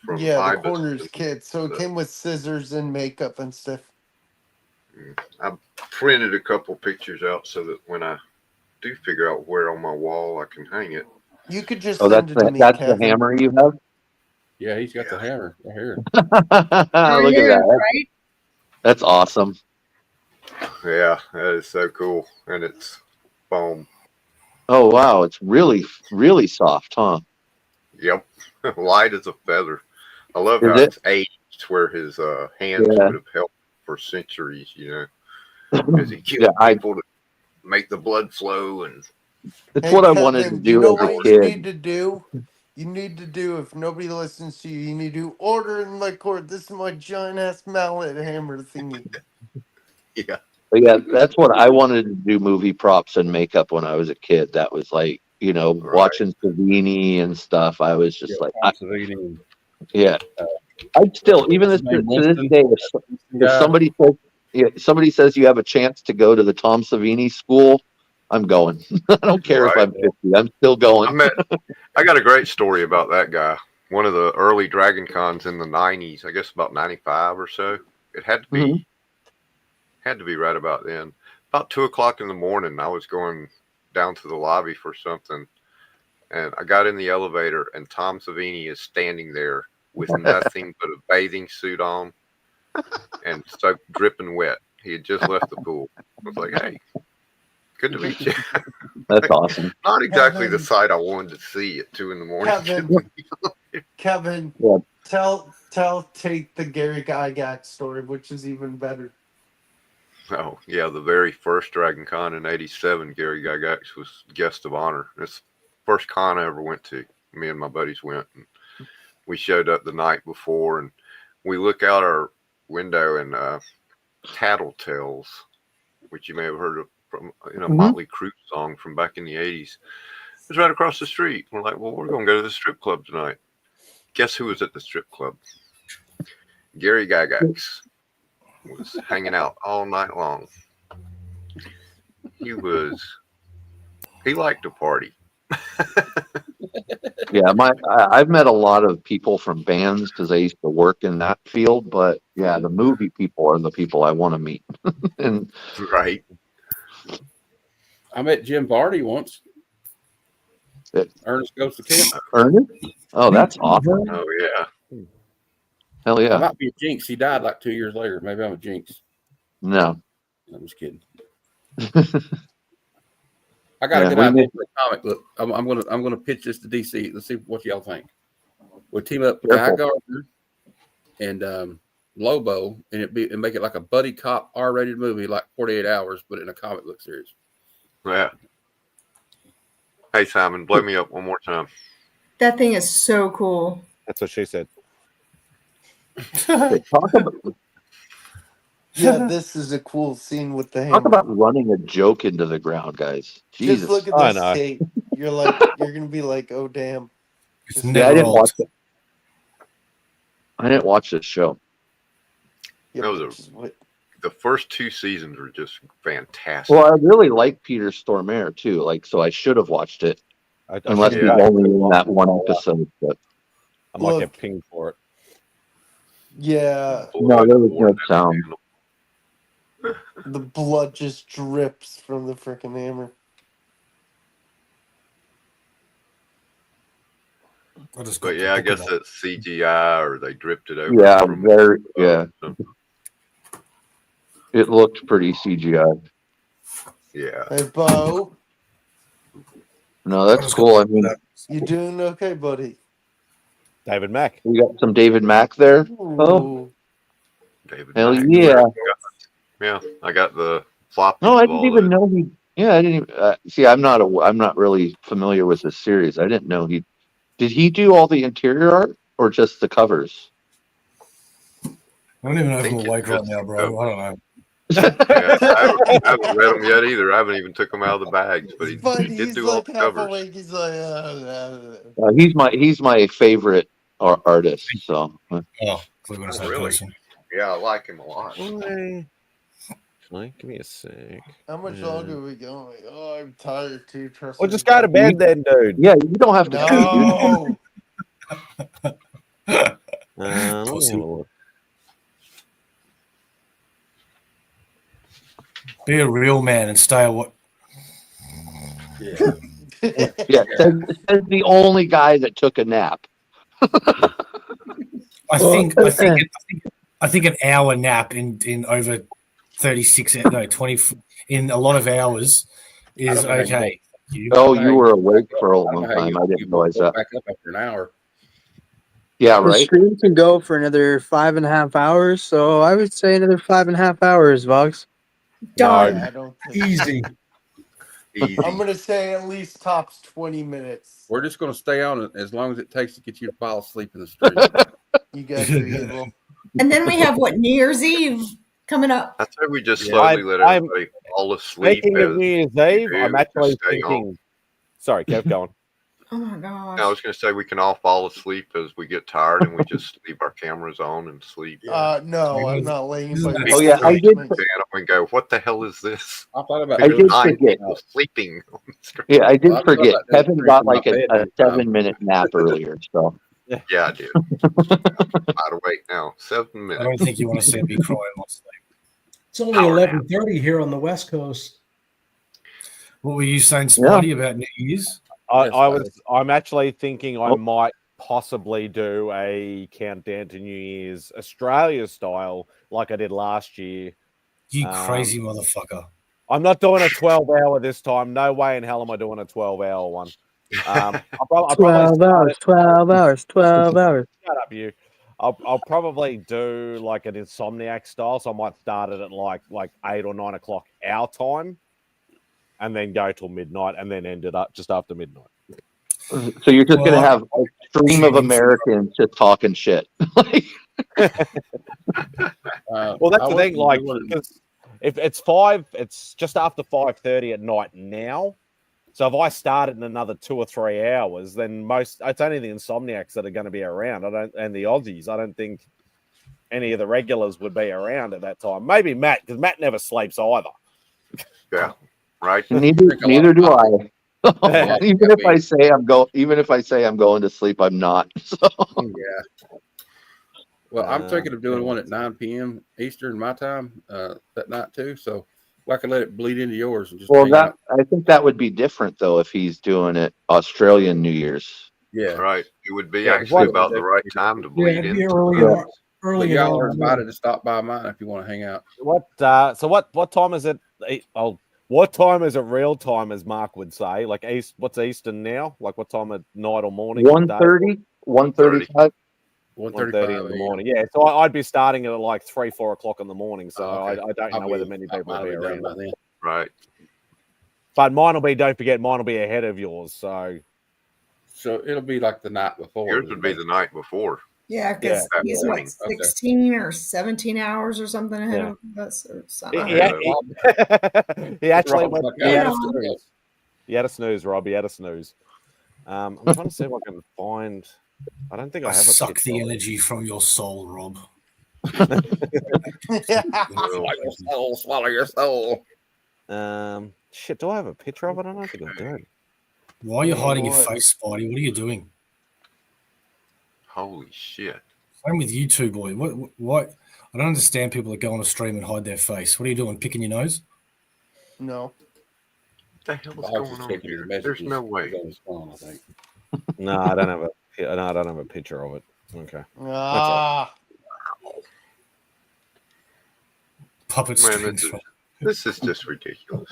S3: from
S11: Yeah, the
S3: Ibis.
S11: corners kit. So it came with scissors and makeup and stuff.
S3: I printed a couple pictures out so that when I do figure out where on my wall I can hang it.
S11: You could just
S19: Oh,
S11: send it to me,
S19: that's
S11: Kevin.
S19: the hammer you have.
S20: Yeah, he's got the hammer right here.
S19: Look at that.
S6: Right?
S19: That's awesome.
S3: Yeah, that is so cool, and it's foam.
S19: Oh wow, it's really really soft, huh?
S3: Yep, light as a feather. I love
S19: Is
S3: how
S19: it?
S3: it's aged, where his hands
S19: Yeah.
S3: would have helped for centuries. Because he killed people to make the blood flow, and
S19: It's what I wanted to
S11: Kevin,
S19: do
S11: you know
S19: as a
S11: what you
S19: kid.
S11: need to do? You need to do, if nobody listens to you, you need to order in my court. This is my giant ass mallet hammer thingy.
S3: yeah.
S19: But yeah, that's what I wanted to do, movie props and makeup when I was a kid. That was like, watching Savini and stuff. I was just
S20: Savini.
S19: yeah. I'd still, even to this day, if somebody says you have a chance to go to the Tom Savini school, I'm going. I don't care if I'm 50. I'm still going.
S3: I got a great story about that guy. One of the early Dragon Cons in the 90s, I guess about 95 or so. It had to be right about then. About 2:00 in the morning, I was going down to the lobby for something, and I got in the elevator, and Tom Savini is standing there with nothing but a bathing suit on and soaked, dripping wet. He had just left the pool. I was like, hey, good to meet you.
S19: That's awesome.
S3: Not exactly the sight I wanted to see at 2 in the morning.
S11: Kevin,
S19: Yeah.
S11: tell take the Gary Gygax story, which is even better.
S3: Oh, yeah, the very first Dragon Con in '87, Gary Gygax was guest of honor. It's the first con I ever went to. Me and my buddies went, and we showed up the night before, and we look out our window, and Tattletales, which you may have heard of from Motley Crue song from back in the '80s, is right across the street. We're like, well, we're going to go to the strip club tonight. Guess who was at the strip club? Gary Gygax was hanging out all night long. He liked to party.
S19: Yeah, I've met a lot of people from bands because I used to work in that field, but yeah, the movie people are the people I want to meet. And
S3: right.
S20: I met Jim Varney once. Ernest Goes to Camp.
S19: Ernest? Oh, that's awesome.
S3: Oh yeah.
S19: Hell yeah.
S20: I might be a jinx. He died like 2 years later. Maybe I'm a jinx.
S19: No.
S20: I'm just kidding. I got a good idea for a comic book. I'm gonna pitch this to DC. Let's see what y'all think. We'll team up Guy Gardner and Lobo, and make it like a buddy cop R-rated movie, like 48 Hours, but in a comic book series.
S3: Yeah. Hey Simon, blow me up one more time.
S6: That thing is so cool.
S1: That's what she said.
S11: Yeah, this is a cool scene with the hammer.
S19: Talk about running a joke into the ground, guys. Jesus.
S11: Just look at this tape. You're gonna be like, oh damn.
S19: Yeah, I didn't watch it. I didn't watch this show.
S3: No, the first 2 seasons were just fantastic.
S19: Well, I really like Peter Stormare too. So I should have watched it. Unless he's only in that one episode. But
S1: I might get pinged for it.
S11: Yeah.
S19: No, there was no sound.
S11: The blood just drips from the freaking hammer.
S3: But yeah, I guess that's CGI or they dripped it over.
S19: Yeah, it looked pretty CGI.
S3: Yeah.
S11: Hey, Bo.
S19: No, that's cool. I mean,
S11: You doing okay, buddy?
S1: David Mack.
S19: We got some David Mack there. Oh,
S3: David
S19: hell
S3: Mack.
S19: yeah!
S3: Yeah, I got the flop.
S19: No, I didn't even know he. Yeah, I didn't even see. I'm not really familiar with this series. I didn't know he. Did he do all the interior art or just the covers?
S12: I don't even know if I'm awake right now, bro. I don't know.
S3: I haven't read them yet either. I haven't even took them out of the bags, but he did do all the covers.
S11: He's like,
S19: He's my favorite artist. So.
S12: Oh, we're gonna say
S3: really?
S12: person.
S3: Yeah, I like him a lot.
S1: Give me a sec.
S11: how much longer are we going? Oh, I'm tired too. Trust
S1: Well,
S11: me.
S1: just go to bed then, dude.
S19: Yeah, you don't have to.
S11: No.
S1: Let me have a look.
S12: Be a real man and stay away.
S19: Yeah, says the only guy that took a nap.
S12: I think an hour nap in over 20 in a lot of hours is okay.
S19: Oh, you were awake for a long time. I didn't realize that.
S20: Back up after an hour.
S19: Yeah,
S22: The
S19: right.
S22: stream can go for another 5.5 hours, so I would say another 5.5 hours, Vox.
S6: Done.
S11: I don't think
S12: Easy.
S11: I'm gonna say at least tops 20 minutes.
S20: We're just going to stay on as long as it takes to get you to fall asleep in the street.
S11: You guys are evil.
S6: And then we have New Year's Eve coming up.
S3: I say we just slowly let everybody fall asleep.
S1: Speaking of New Year's Eve, I'm actually
S3: stay on.
S1: thinking. Sorry, keep going.
S6: Oh my gosh.
S3: I was going to say we can all fall asleep as we get tired and we just leave our cameras on and sleep.
S11: No, I'm not laying in my
S19: Oh yeah, I did.
S3: And go, what the hell is this?
S20: I thought about
S19: I did
S3: Nine
S19: forget.
S3: people sleeping.
S19: Yeah, I did forget.
S20: about that.
S19: Kevin got like a 7-minute nap earlier, so.
S3: Yeah, I did. Wide awake now. 7 minutes.
S12: I don't think you want to see me crying in my sleep.
S8: It's only 11:30 here on the West Coast.
S12: What were you saying, Spidey, about New Year's?
S1: I'm actually thinking I might possibly do a countdown to New Year's Australia style like I did last year.
S12: You crazy motherfucker.
S1: I'm not doing a 12-hour this time. No way in hell am I doing a 12-hour one.
S22: 12 hours.
S1: Shut up, you. I'll probably do like an Insomniac style, so I might start it at like 8 or 9 o'clock our time, and then go till midnight, and then end it up just after midnight.
S19: So you're just gonna have a stream of Americans just talking shit.
S1: Well, that's the thing. Like, because if it's just after 5:30 at night now. So if I start it in another 2 or 3 hours, then it's only the Insomniacs that are going to be around. And the Aussies. I don't think any of the regulars would be around at that time. Maybe Matt, because Matt never sleeps either.
S3: Yeah, right.
S19: Neither do I. even if I say I'm going to sleep, I'm not. So.
S20: Yeah. Well, I'm thinking of doing one at 9 p.m. Eastern my time that night too. So I can let it bleed into yours and just.
S19: Well, I think that would be different though if he's doing it Australian New Year's.
S20: Yeah,
S3: right. It would be actually about the right time to bleed in.
S20: Early. Y'all are invited to stop by mine if you want to hang out.
S1: What time is it? What time is it real time, as Mark would say? Like what's Eastern now? Like what time at night or morning?
S19: 1:30, 1:35.
S1: 1:30 in the morning. Yeah, so I'd be starting it at like 3-4 o'clock in the morning. So I don't know whether many people will be around.
S3: Right.
S1: But mine don't forget, mine will be ahead of yours. So
S20: it'll be like the night before.
S3: Yours would be the night before.
S6: Yeah, because he's what, 16 or 17 hours or something ahead of us or something.
S1: He actually went. He had a snooze, Rob. He had a snooze. I'm trying to see if I can find. I don't think I have a
S12: suck the energy from your soul, Rob.
S20: Swallow your soul.
S1: Shit, do I have a picture of it? I don't think I do.
S12: Why are you hiding your face, Spidey? What are you doing?
S3: Holy shit.
S12: Same with you two, boy. What? I don't understand people that go on a stream and hide their face. What are you doing? Picking your nose?
S11: No.
S3: What the hell is going on here? There's no way.
S1: No, I don't have a. No, I don't have a picture of it. Okay.
S12: Puppet
S3: Man, this is just ridiculous.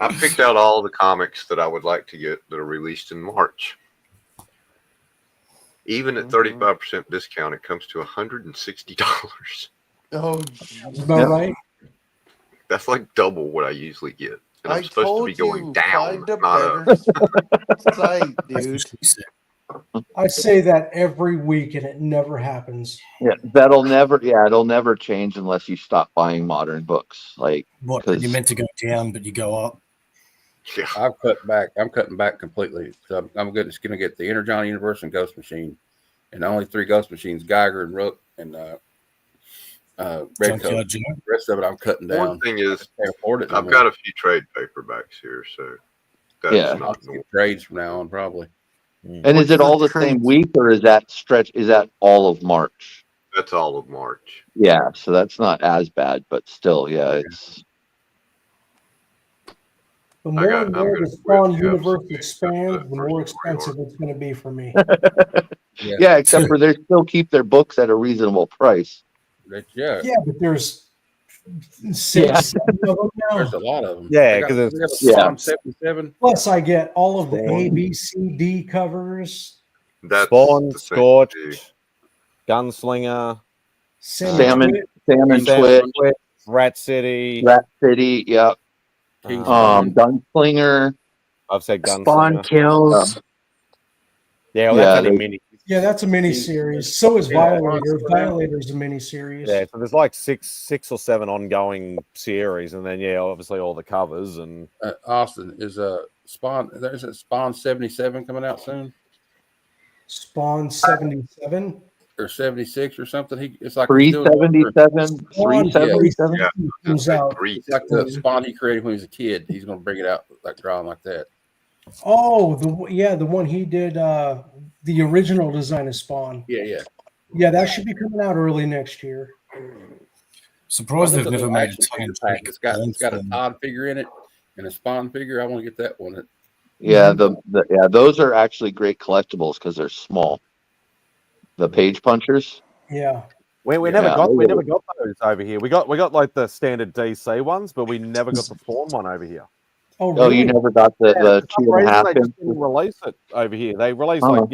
S3: I picked out all the comics that I would like to get that are released in March. Even at 35% discount, it comes to $160.
S11: Oh,
S8: that's about right.
S3: That's like double what I usually get. And I'm supposed to be going down, not
S11: better
S3: up.
S11: site, dude.
S8: I say that every week, and it never happens.
S19: Yeah, it'll never change unless you stop buying modern books. Like
S12: what? You're meant to go down, but you go up.
S3: Yeah,
S20: I'm cutting back completely. So I'm just going to get the Energon Universe and Ghost Machine, and only 3 Ghost Machines: Geiger and Rook and Red Coat. The rest of it, I'm cutting down.
S3: One thing is,
S20: I can't afford it.
S3: I've got a few trade paperbacks here, so that's
S20: I'll get trades from now on probably.
S19: And is it all the same week, or is that all of March?
S3: That's all of March.
S19: Yeah, so that's not as bad, but still, it's.
S8: The more and more the Spawn universe expands, the more expensive it's going to be for me.
S19: Yeah, except for they still keep their books at a reasonable price.
S8: Yeah, but there's 6, 7 of them now.
S20: There's a lot of them.
S1: Yeah, because
S20: it's Spawn 77.
S8: Plus, I get all of the A, B, C, D covers.
S3: That's
S1: Spawn, Scorch, Gunslinger,
S19: Salmon Twit,
S1: Rat City,
S19: yep. Gunslinger.
S1: I've said Gunslinger.
S22: Spawn Kills.
S1: Yeah, well, that's only mini.
S8: Yeah, that's a mini series. So is Violator. Violator's a mini series.
S1: Yeah, so there's like six or 7 ongoing series, and then obviously all the covers and
S20: Austin is Spawn. There's a Spawn 77 coming out soon.
S8: Spawn 77
S20: or 76 or something. It's like
S19: 377. 377
S8: comes out.
S20: It's like the Spawn he created when he was a kid. He's going to bring it out like drawing like that.
S8: Oh, the one he did, the original design of Spawn.
S20: Yeah,
S8: that should be coming out early next year.
S12: Surprised they've never made
S20: a pack. It's got a Todd figure in it and a Spawn figure. I want to get that one.
S19: Yeah, those are actually great collectibles because they're small. The page punchers.
S8: Yeah.
S1: We never got those over here. We got like the standard DC ones, but we never got the Spawn one over here.
S8: Oh,
S19: Oh, you
S8: really?
S19: never got the
S1: Yeah, for some reason
S19: 2.5
S1: they just
S19: inch?
S1: didn't release it over here. They released
S19: Oh.
S1: like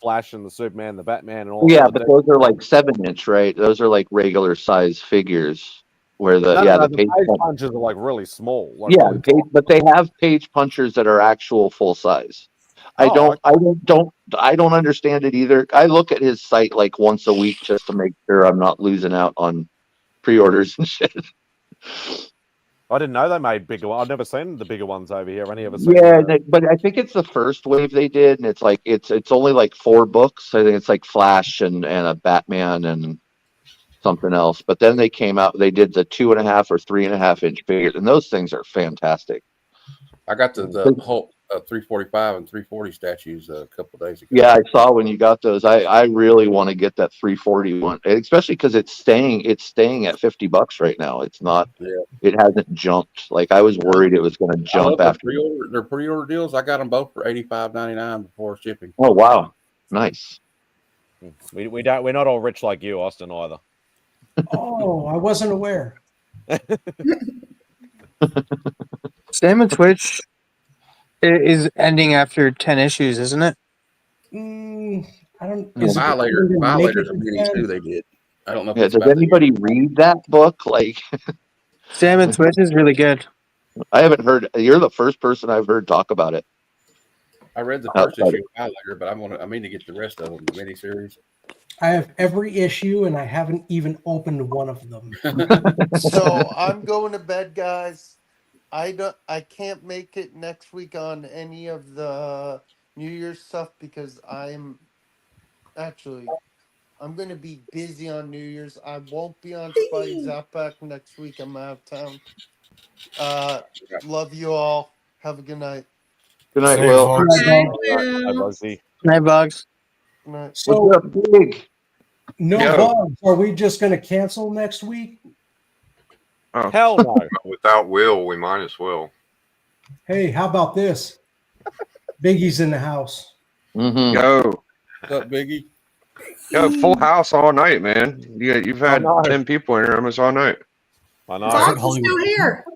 S1: Flash and the Superman, the Batman, and all.
S19: Yeah,
S1: the
S19: but those are like 7-inch, right? Those are like regular size figures. Where the
S1: no,
S19: the
S1: the
S19: page
S1: page punches are like really small. Like
S19: yeah,
S1: really tiny.
S19: but they have page punchers that are actual full size. I
S1: Oh,
S19: don't, I don't understand it either. I look at his site like once a week just to make sure I'm not losing out on pre-orders and shit.
S1: I didn't know they made bigger ones. I've never seen the bigger ones over here. I've only ever seen
S19: Yeah,
S1: the.
S19: but I think it's the first wave they did, and it's like it's only like 4 books. I think it's like Flash and a Batman and something else. But then they came out, they did the 2.5 or 3.5 inch figures, and those things are fantastic.
S20: I got the Hulk 345 and 340 statues a couple of days ago.
S19: Yeah, I saw when you got those. I really want to get that 340 one, especially because it's staying at $50 right now. It's not.
S20: Yeah.
S19: It hasn't jumped. Like I was worried it was going to
S20: I
S19: jump
S20: love their
S19: after.
S20: their pre-order deals. I got them both for $85.99 before shipping.
S19: Oh wow, nice.
S1: We're not all rich like you, Austin, either.
S8: Oh, I wasn't aware.
S22: Salmon Twitch is ending after 10 issues, isn't it?
S8: I don't.
S20: Well,
S8: Is it
S20: Violator's
S8: gonna make it
S20: a
S8: to
S20: mini
S8: 10?
S20: too. They did. I don't know if
S19: Yeah,
S20: it's
S19: does
S20: about
S19: anybody read that book? Like,
S22: Salmon Twitch is really good.
S19: I haven't heard. You're the first person I've heard talk about it.
S20: I read the first
S19: Outside
S20: issue of Violator, but I mean to get the rest of them, the miniseries.
S8: I have every issue, and I haven't even opened one of them.
S11: So I'm going to bed, guys. I can't make it next week on any of the New Year's stuff because I'm going to be busy on New Year's. I won't be on Spidey's Outback next week. I'm out of town. Love you all. Have a good night.
S19: Good night,
S12: Same,
S19: Will.
S12: folks.
S1: Hi, Bugsy.
S22: Night, Bugs.
S11: Good night.
S8: So,
S19: What's up, Big?
S8: no
S14: Yo.
S8: bugs. Are we just going to cancel next week?
S14: Oh.
S1: Hell no.
S3: Without Will, we might as well.
S8: Hey, how about this? Biggie's in the house.
S19: Mm-hmm.
S14: Yo,
S20: What's up, Biggie?
S14: yo, full house all night, man. You've had 10 people in here almost all night.
S1: I know.
S6: Fox is still here.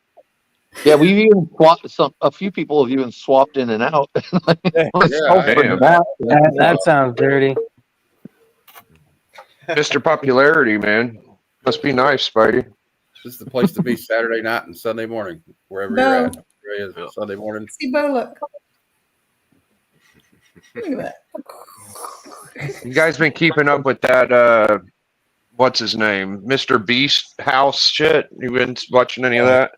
S19: Yeah, we've even swapped a few people have even swapped in and out.
S22: That sounds dirty.
S14: Mr. Popularity, man. Must be nice, Spidey.
S20: This is the place to be Saturday night and Sunday morning, wherever
S6: Bo.
S20: you're at. There it is, Sunday morning.
S6: See Bo, look. Look at that.
S14: You guys been keeping up with that, what's his name? Mr. Beast house shit? You been watching any of that?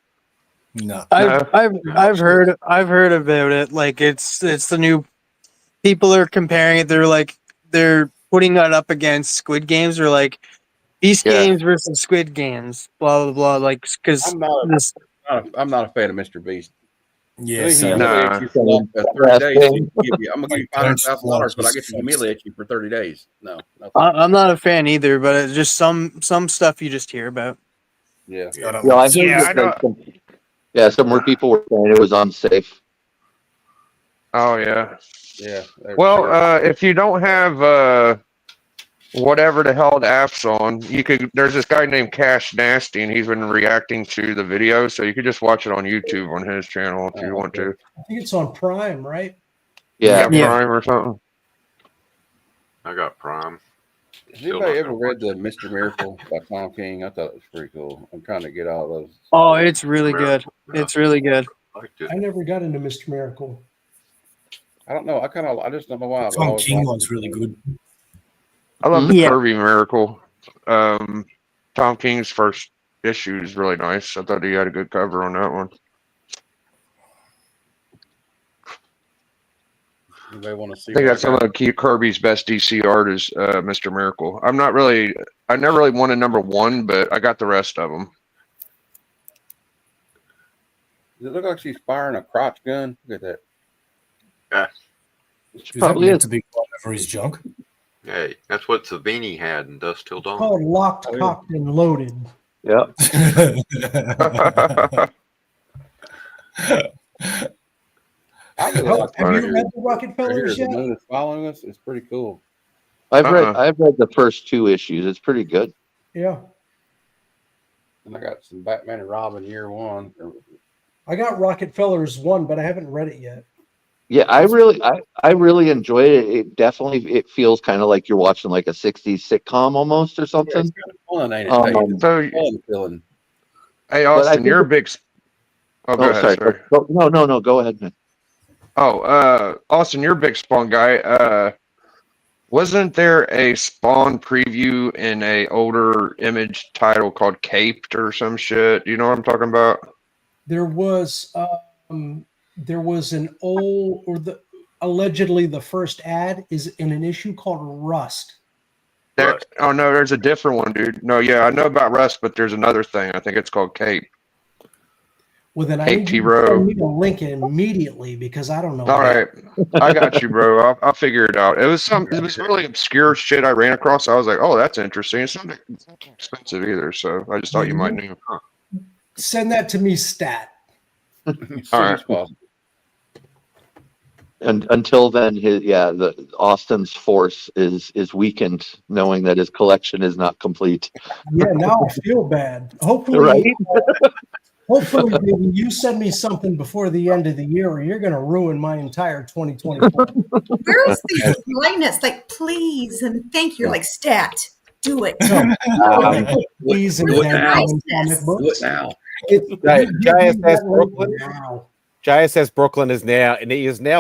S12: No.
S22: I've heard about it. Like it's the new people are comparing it. They're putting that up against Squid Games or like Beast Games versus Squid Games. Blah blah blah. Like because
S20: I'm not a fan of Mr. Beast.
S12: Yeah,
S20: I think he
S12: same.
S20: humiliates you for 30 days. I'm gonna give you $500,000, but I get to humiliate you for 30 days. No.
S22: I'm not a fan either. But it's just some stuff you just hear about.
S20: Yeah.
S19: Some more people were saying it was unsafe.
S14: Oh, yeah.
S20: Yeah.
S14: Well, if you don't have whatever the hell the app's on, there's this guy named Cash Nasty, and he's been reacting to the video, so you could just watch it on YouTube on his channel if you want to.
S8: I think it's on Prime, right?
S14: Yeah, Prime or something.
S3: I got Prime.
S20: Has anybody ever read the Mr. Miracle by Tom King? I thought it was pretty cool. I'm trying to get all those.
S22: Oh, it's really good. It's really good.
S8: I never got into Mr. Miracle.
S20: I don't know. I just don't know why.
S12: Tom King one's really good.
S14: I love the Kirby Miracle. Tom King's first issue is really nice. I thought he had a good cover on that one.
S20: Anybody want to see?
S14: I think that's some of Kirby's best DC art is Mr. Miracle. I never really wanted #1, but I got the rest of them.
S20: Does it look like she's firing a crotch gun? Look at that.
S3: Yeah.
S12: Probably meant to be over his junk.
S3: Hey, that's what Savini had in Dust Till Dawn.
S8: Called Locked, Cocked, and Loaded.
S19: Yep.
S20: I really like
S8: Have you
S20: here.
S8: read the Rockefellers
S20: The
S8: yet?
S20: moon is following us. It's pretty cool.
S19: I've read the first 2 issues. It's pretty good.
S8: Yeah.
S20: And I got some Batman and Robin year 1.
S8: I got Rockefellers 1, but I haven't read it yet.
S19: Yeah, I really enjoyed it. It definitely it feels kind of like you're watching like a '60s sitcom almost or something.
S20: It's kind of fun, ain't it? Fun feeling.
S7: Hey,
S19: But I
S7: Austin, you're a
S19: think
S7: big. Oh, go ahead,
S19: sorry.
S7: sir.
S19: No. Go ahead, man.
S7: Oh, Austin, you're a big Spawn guy. Wasn't there a Spawn preview in a older Image title called Caped or some shit? You know what I'm talking about?
S8: There was an old, or allegedly the first ad is in an issue called Rust.
S7: Oh no, there's a different one, dude. No, yeah, I know about Rust, but there's another thing. I think it's called Cape.
S8: Well, then I
S7: Cape
S8: need
S7: T
S8: you to
S7: Row.
S8: send me the link immediately because I don't know.
S7: All right, I got you, bro. I'll figure it out. It was really obscure shit I ran across. I was like, oh, that's interesting. It's not expensive either, so I just thought you might know.
S8: Send that to me, stat.
S7: All right.
S19: And until then, Austin's force is weakened, knowing that his collection is not complete.
S8: Yeah, now I feel bad. Hopefully,
S19: Right?
S8: hopefully, baby, you send me something before the end of the year, or you're going to ruin my entire 2024.
S6: Where's the politeness? Like, please and thank you. Like, stat, do it.
S8: Please and
S1: Do it
S8: thank
S1: now.
S8: you in comic books.
S1: Do it now.
S8: It-
S1: JSS Brooklyn.
S8: Wow.
S1: JSS Brooklyn is now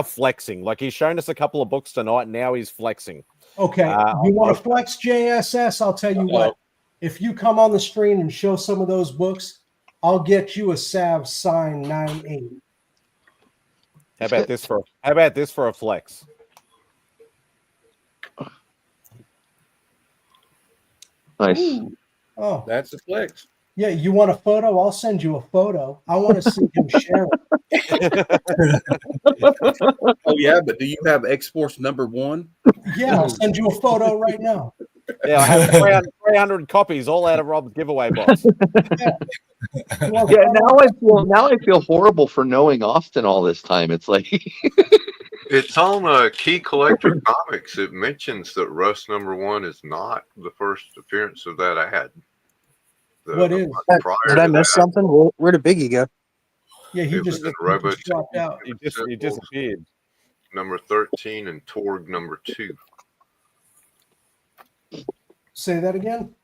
S1: flexing. Like he's shown us a couple of books tonight. And now he's flexing.
S8: Okay, you want to flex JSS? I'll tell you what. If you come on the stream and show some of those books, I'll get you a Sav sign 9/8.
S1: How about this for a flex?
S19: Nice.
S8: Ooh. Oh,
S20: that's a flex.
S8: Yeah, you want a photo? I'll send you a photo. I want to see him share it.
S20: Oh yeah, but do you have X-Force #1?
S8: Yeah, I'll send you a photo right now.
S1: Yeah, I have 300 copies all out of Rob's giveaway box.
S19: Yeah, now I feel horrible for knowing Austin all this time. It's like
S3: It's on Key Collector Comics. It mentions that Rust #1 is not the first appearance of that ad.
S22: What is? Did I miss something? Where did Biggie go?
S8: Yeah, he just
S3: dropped
S8: out.
S1: He disappeared.
S3: Number 13 and Torg #2.
S8: Say that again.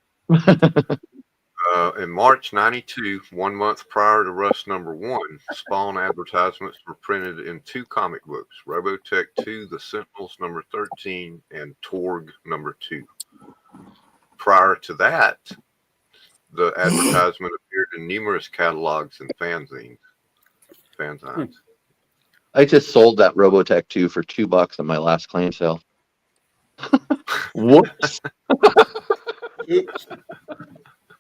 S3: In March '92, 1 month prior to Rust #1, Spawn advertisements were printed in 2 comic books: Robotech 2, The Sentinels #13, and Torg #2. Prior to that, the advertisement appeared in numerous catalogs and fanzines.
S19: I just sold that Robotech 2 for $2 on my last claim sale. Whoops.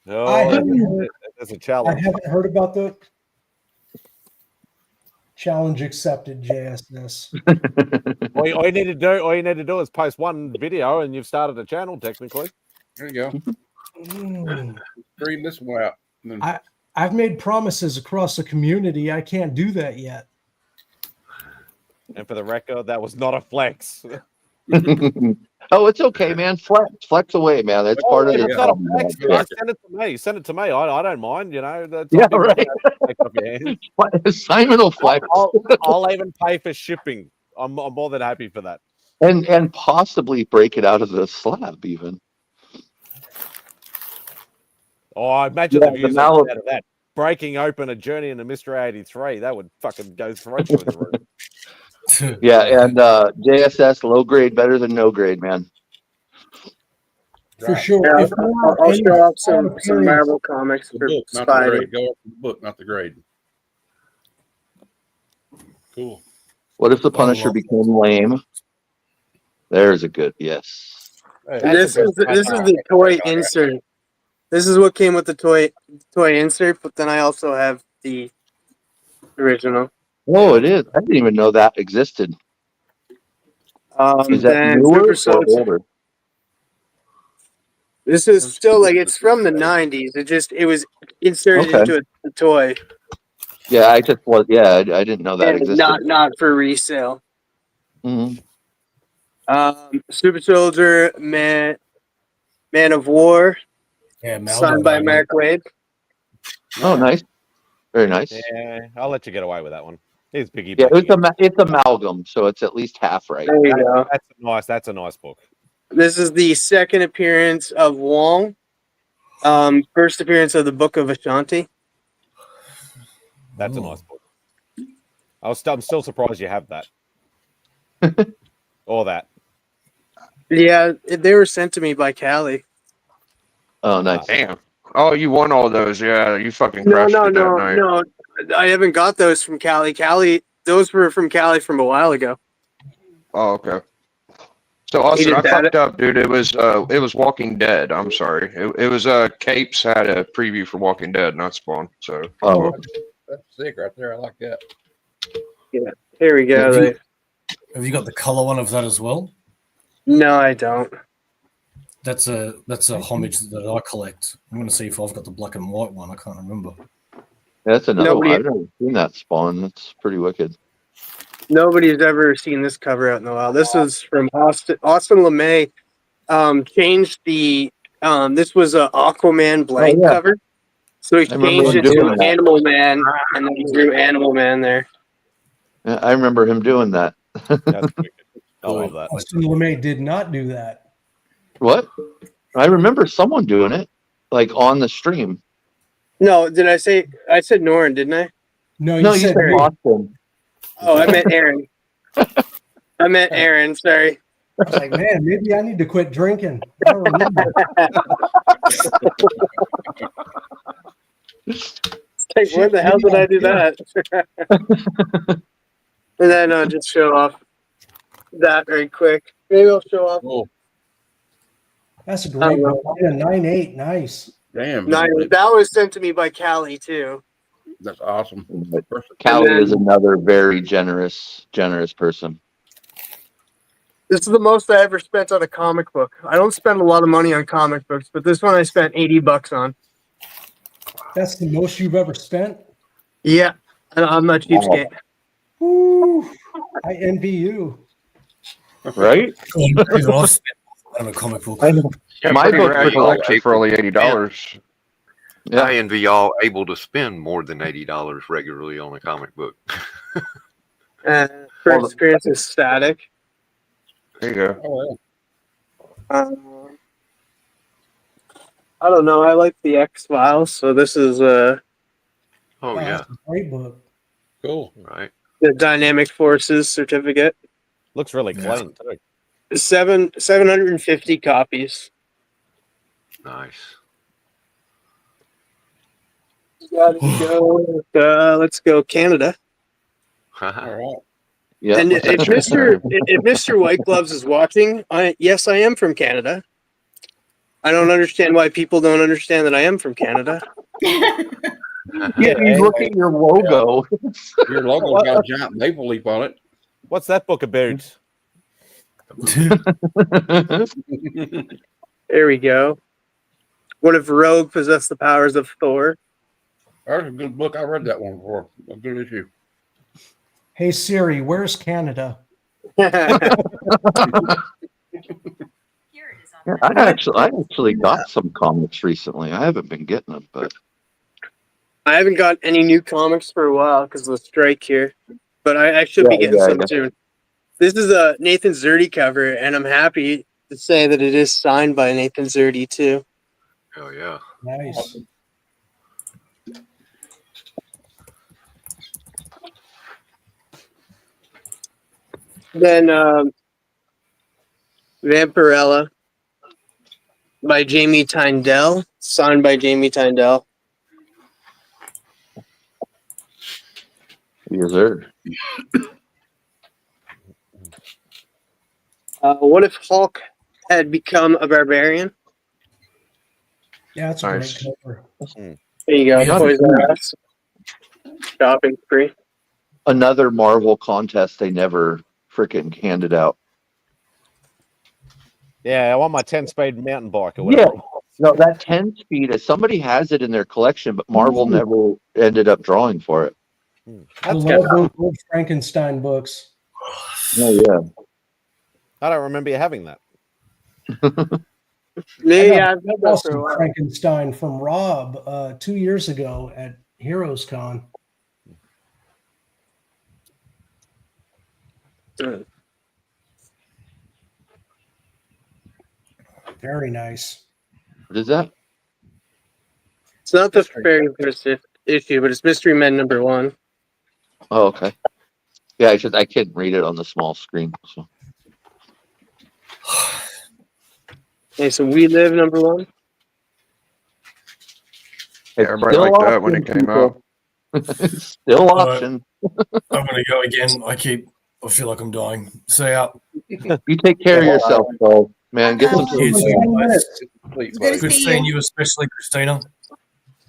S1: That's a challenge.
S8: I haven't heard about the challenge accepted, JSS.
S1: all you need to do is post one video and you've started a channel technically.
S20: There you go. Stream this one out.
S8: I've made promises across the community. I can't do that yet.
S1: And for the record, that was not a flex.
S19: Oh, it's okay, man. Flex away, man. That's part of
S1: it's
S19: the
S1: not a flex. Send it to me. Send it to me. I don't mind. You know. That's
S19: right. Simon will flex.
S1: I'll even pay for shipping. I'm more than happy for that.
S19: And possibly break it out of the slab, even.
S1: Oh, I imagine the views out of that. Breaking open a journey into Mystery 83. That would fucking go right through the roof.
S19: Yeah, and JSS low grade better than no grade, man.
S8: For sure.
S22: Yeah, I'll show up some Marvel comics for
S20: book, not
S22: Spidey.
S20: the grade. Go off the book, not the grade. Cool.
S19: What if the Punisher became lame? There's a good yes.
S22: This is the toy insert. This is what came with the toy insert, but then I also have the original.
S19: Oh, it is. I didn't even know that existed. Is that
S22: then
S19: newer or
S22: Super Soldier.
S19: older?
S22: This is still like it's from the '90s. It was inserted into a toy.
S19: Yeah, I didn't know that
S22: And
S19: existed.
S22: not for resale.
S19: Mhm.
S22: Super Soldier, Man of War,
S12: Yeah,
S22: signed by Mark Waid.
S19: Oh, nice. Very nice.
S1: Yeah, I'll let you get away with that one. Here's Biggie.
S19: Yeah,
S1: Bucky.
S19: it's amalgam, so it's at least half right.
S22: There you go.
S1: That's a nice book.
S22: This is the second appearance of Wong. First appearance of the Book of Ashanti.
S1: That's a nice book. I'm still surprised you have that. Or that.
S22: Yeah, they were sent to me by Callie.
S19: Oh, nice.
S7: Damn. Oh, you won all those. Yeah, you fucking crushed it that night.
S22: No. I haven't got those from Callie. Those were from Callie from a while ago.
S7: Oh, okay. So Austin, I fucked up, dude. It was Walking Dead. I'm sorry. It was Capes had a preview for Walking Dead, not Spawn. So
S20: That's sick right there. I like that.
S22: Yeah, here we go.
S12: Have you got the color one of that as well?
S22: No, I don't.
S12: That's a homage that I collect. I'm going to see if I've got the black and white one. I can't remember.
S19: That's another one. I've never seen that Spawn. That's pretty wicked.
S22: Nobody's ever seen this cover out in a while. This is from Austin LeMay. Changed the. This was a Aquaman blank cover, so he changed it to Animal Man, and then he drew Animal Man there.
S19: Yeah, I remember him doing that.
S1: That's wicked. I love that.
S8: Austin LeMay did not do that.
S19: What? I remember someone doing it, like on the stream.
S22: No, did I say? I said Norin, didn't I?
S8: No,
S19: you said Austin.
S22: Oh, I meant Aaron. I meant Aaron. Sorry.
S8: I was like, man, maybe I need to quit drinking. I don't remember.
S22: Like, where the hell did I do that? And then I'll just show off that very quick. Maybe I'll show off.
S20: Oh.
S8: That's a great book. Yeah, 9.8. Nice.
S20: Damn.
S22: That was sent to me by Callie too.
S20: That's awesome.
S19: Callie is another very generous person.
S22: This is the most I ever spent on a comic book. I don't spend a lot of money on comic books, but this one I spent $80 on.
S8: That's the most you've ever spent?
S22: Yeah, I'm not cheapskate.
S8: Woo, I envy you.
S19: Right?
S12: On a comic book.
S19: My book
S7: collection for only $80.
S3: I envy y'all able to spend more than $80 regularly on a comic book.
S22: First experience is Static.
S7: There you go.
S20: Oh,
S22: I don't know. I like the X-Files, so this is
S3: Oh yeah,
S8: That's a great book.
S20: cool.
S3: right.
S22: the Dynamic Forces certificate.
S1: Looks really clean too.
S22: 750 copies.
S3: Nice.
S22: Let's go Canada.
S20: All right.
S19: Yeah.
S22: And if Mr. White Gloves is watching, yes, I am from Canada. I don't understand why people don't understand that I am from Canada.
S19: Yeah, you look at your logo.
S20: Your logo's got a giant maple leaf on it.
S1: What's that book about?
S22: There we go. What if Rogue possessed the powers of Thor?
S20: That's a good book. I read that one before. A good issue.
S8: Hey Siri, where's Canada?
S19: I actually got some comics recently. I haven't been getting them, but
S22: I haven't got any new comics for a while because of the strike here, but I should be getting some soon. This is a Nathan Zerdy cover, and I'm happy to say that it is signed by Nathan Zerdy too.
S3: Oh yeah.
S8: Nice.
S22: Then Vampirella by Jamie Tyndall, signed by Jamie Tyndall.
S19: yes, sir.
S22: What if Hulk had become a barbarian?
S8: Yeah, that's a great cover.
S22: There you go.
S19: Yeah.
S22: Toys R Us. Shopping spree.
S19: Another Marvel contest they never freaking handed out.
S1: Yeah, I want my 10-speed mountain bike or
S19: Yeah,
S1: whatever.
S19: no, that 10 speed. Somebody has it in their collection, but Marvel never ended up drawing for it.
S8: I love those old Frankenstein books.
S19: Oh yeah.
S1: I don't remember you having that.
S22: Yeah,
S8: I got Frankenstein from Rob 2 years ago. Heroes Con. Very nice.
S19: What is that?
S22: It's not the very first issue, but it's Mystery Men #1.
S19: Oh, okay. Yeah, I can't read it on the small screen. So.
S22: Okay, so We Live #1.
S7: Everybody liked that when it came out.
S19: Still
S12: All right.
S19: option.
S12: I'm gonna go again. I feel like I'm dying. See ya.
S19: You take care of yourself, though, man. Get some
S12: You
S19: sleep.
S12: too, guys.
S6: It's good to
S12: Good
S6: see
S12: seeing
S6: you.
S12: you, especially Christina.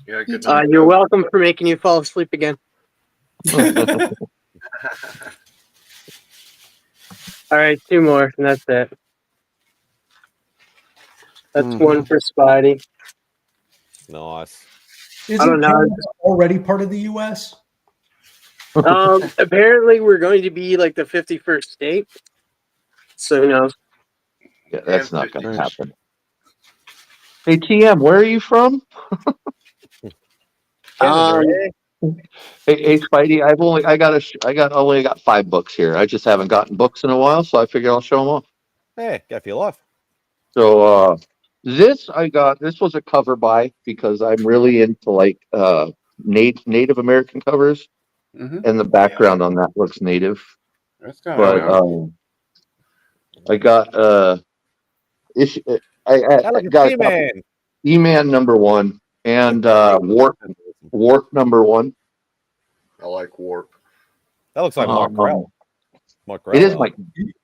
S3: Yeah, good
S22: You're welcome for making you fall asleep again. All right, 2 more, and that's it. That's one for Spidey.
S1: Nice.
S8: Isn't
S22: don't know.
S8: Canada already part of the U.S.?
S22: Apparently, we're going to be like the 51st state. So who knows?
S19: Yeah, that's not going to happen. Hey, TM, where are you from? Hey, Spidey, I only got 5 books here. I just haven't gotten books in a while, so I figured I'll show them off.
S1: Hey, go for your life.
S19: So this was a cover buy because I'm really into like Native American covers, and the background on that looks native.
S20: That's kind
S19: But I got I got
S1: E-Man.
S19: E-Man #1 and Warp #1.
S3: I like Warp.
S1: That looks like Mark Grell. Mark Grell.
S19: It is Mike.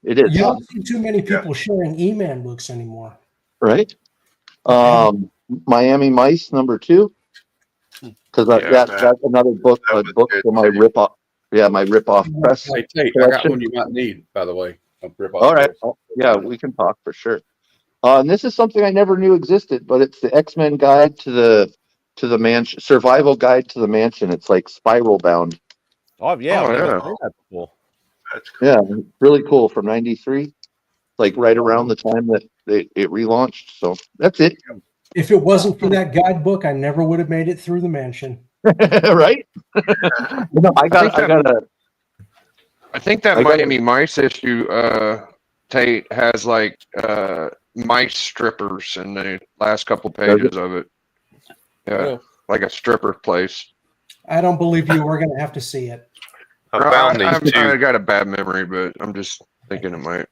S19: It is.
S8: You don't see too many people sharing E-Man books anymore.
S19: Right. Miami Mice #2. Because that's another book. A book for my rip off. Yeah, my rip off press.
S20: Hey, Tate, I got one you might need, by the way.
S19: All right. Yeah, we can talk for sure. And this is something I never knew existed, but it's the X-Men guide to the mansion, survival guide to the mansion. It's like spiral bound.
S1: Oh yeah, I've never seen that before.
S3: That's cool.
S19: Yeah, really cool from '93, like right around the time that it relaunched. So that's it.
S8: If it wasn't for that guidebook, I never would have made it through the mansion.
S19: Right? No, I
S7: think that Miami Mice issue, Tate, has like mice strippers in the last couple pages of it. Yeah, like a stripper place.
S8: I don't believe you. We're going to have to see it.
S3: I found these
S7: I
S3: two.
S7: got a bad memory, but I'm just thinking it might.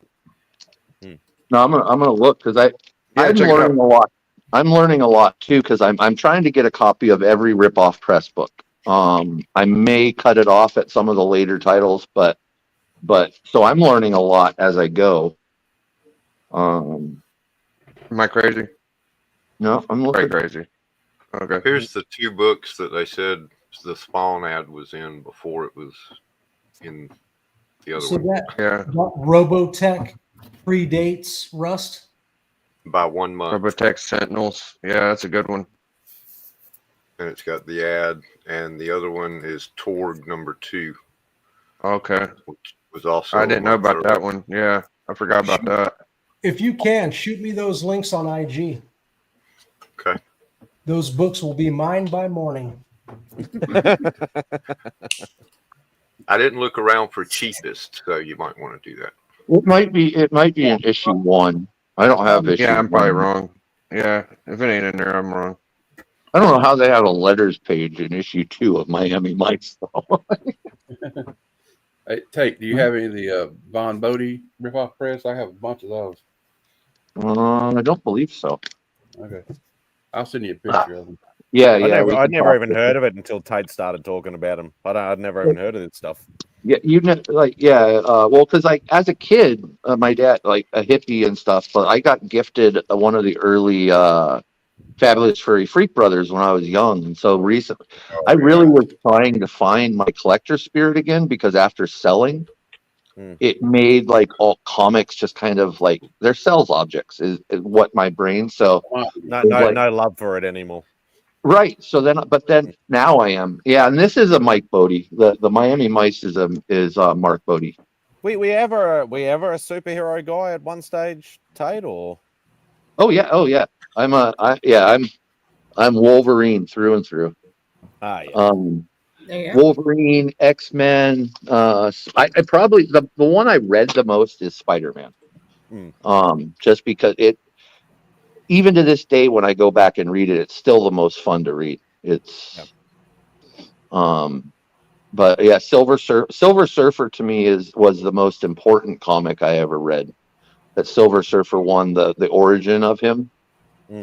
S19: No, I'm gonna look because I'm
S7: check it
S19: learning a lot. I'm learning a lot too because I'm trying to get a copy of every rip-off press book. I may cut it off at some of the later titles, but so I'm learning a lot as I go.
S7: Am I crazy?
S19: No, I'm looking
S7: crazy. Okay.
S3: Here's the 2 books that they said the Spawn ad was in before it was in the other
S8: So
S3: one.
S8: that Robotech predates Rust?
S3: By 1 month.
S7: Robotech Sentinels. Yeah, that's a good one.
S3: And it's got the ad, and the other one is Torg #2.
S7: Okay.
S3: Which was also.
S7: I didn't know about that one. Yeah, I forgot about that.
S8: If you can, shoot me those links on IG.
S3: Okay.
S8: Those books will be mine by morning.
S3: I didn't look around for cheapest, so you might want to do that.
S19: It might be in issue 1. I don't have issue.
S7: Yeah, I'm probably
S19: 1.
S7: wrong. Yeah, if it ain't in there, I'm wrong.
S19: I don't know how they have a letters page in issue 2 of Miami Mice though.
S20: Hey, Tate, do you have any of the Von Bodie rip-off press? I have a bunch of those.
S19: I don't believe so.
S20: Okay. I'll send you a picture of them.
S19: Yeah,
S1: I'd never even heard of it until Tate started talking about them. I'd never even heard of this stuff.
S19: Yeah, well, because as a kid, my dad, like a hippie and stuff, but I got gifted one of the early Fabulous Furry Freak Brothers when I was young, and so recently, I really was trying to find my collector spirit again because after selling, it made like all comics just kind of like they're sales objects is what my brain so
S1: no love for it anymore.
S19: Right. So then, but then now I am. Yeah, and this is a Mike Bodie. The Miami Mice is Mark Bodie.
S1: We ever a superhero guy at one stage, Tate, or?
S19: Oh yeah. I'm Wolverine through and through.
S1: Ah, yeah.
S6: There you go.
S19: Wolverine, X-Men. I probably the one I read the most is Spider-Man. Just because even to this day when I go back and read it, it's still the most fun to read. It's but yeah, Silver Surfer to me was the most important comic I ever read. That Silver Surfer one, the origin of him,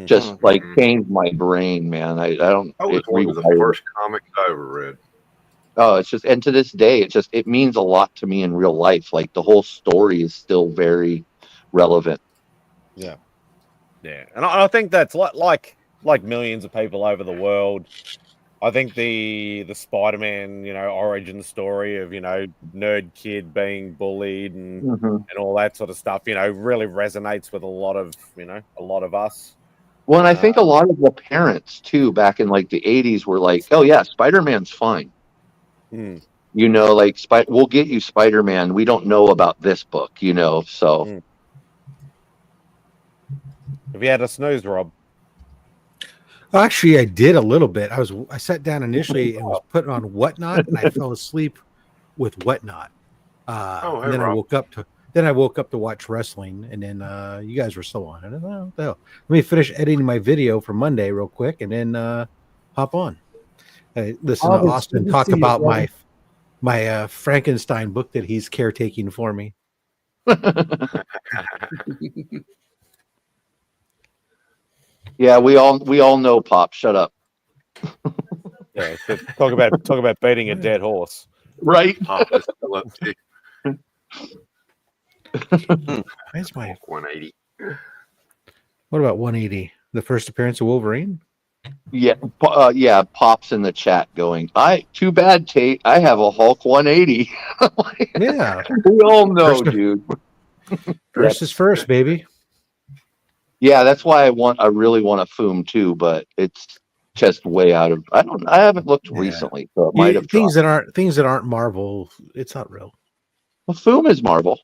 S19: just like changed my brain, man. I don't.
S3: That was
S19: It
S3: one of the
S19: rewired.
S3: first comics I ever read.
S19: Oh, it's just, and to this day, it means a lot to me in real life. Like the whole story is still very relevant.
S1: Yeah, and I think that's like millions of people over the world. I think the Spider-Man, origin story of nerd kid being bullied and all that sort of stuff, really resonates with a lot of us.
S19: Well, and I think a lot of the parents too, back in like the 80s, were like, "Oh yeah, Spider-Man's fine." Like we'll get you Spider-Man. We don't know about this book, so.
S1: Have you had a snooze, Rob?
S16: Actually, I did a little bit. I sat down initially and was putting on Whatnot, and I fell asleep with Whatnot. And then I woke up to watch wrestling, and then you guys were still on. And what the hell? Let me finish editing my video for Monday real quick, and then hop on. Listen to Austin talk about my Frankenstein book that he's caretaking for me.
S19: Yeah, we all know Pop. Shut up.
S1: Yeah, talk about beating a dead horse.
S19: Right.
S3: Pop is still up too.
S16: Where's my
S3: 180?
S16: What about 180? The first appearance of Wolverine?
S19: Yeah, Pop's in the chat going, too bad, Tate. I have a Hulk 180.
S16: Yeah.
S19: We all know, dude.
S16: First is first, baby.
S19: Yeah, that's why I really want a Foom too, but it's just way out of. I haven't looked recently, so it might have
S16: things that aren't Marvel. It's not real.
S19: Well, Foom is Marvel.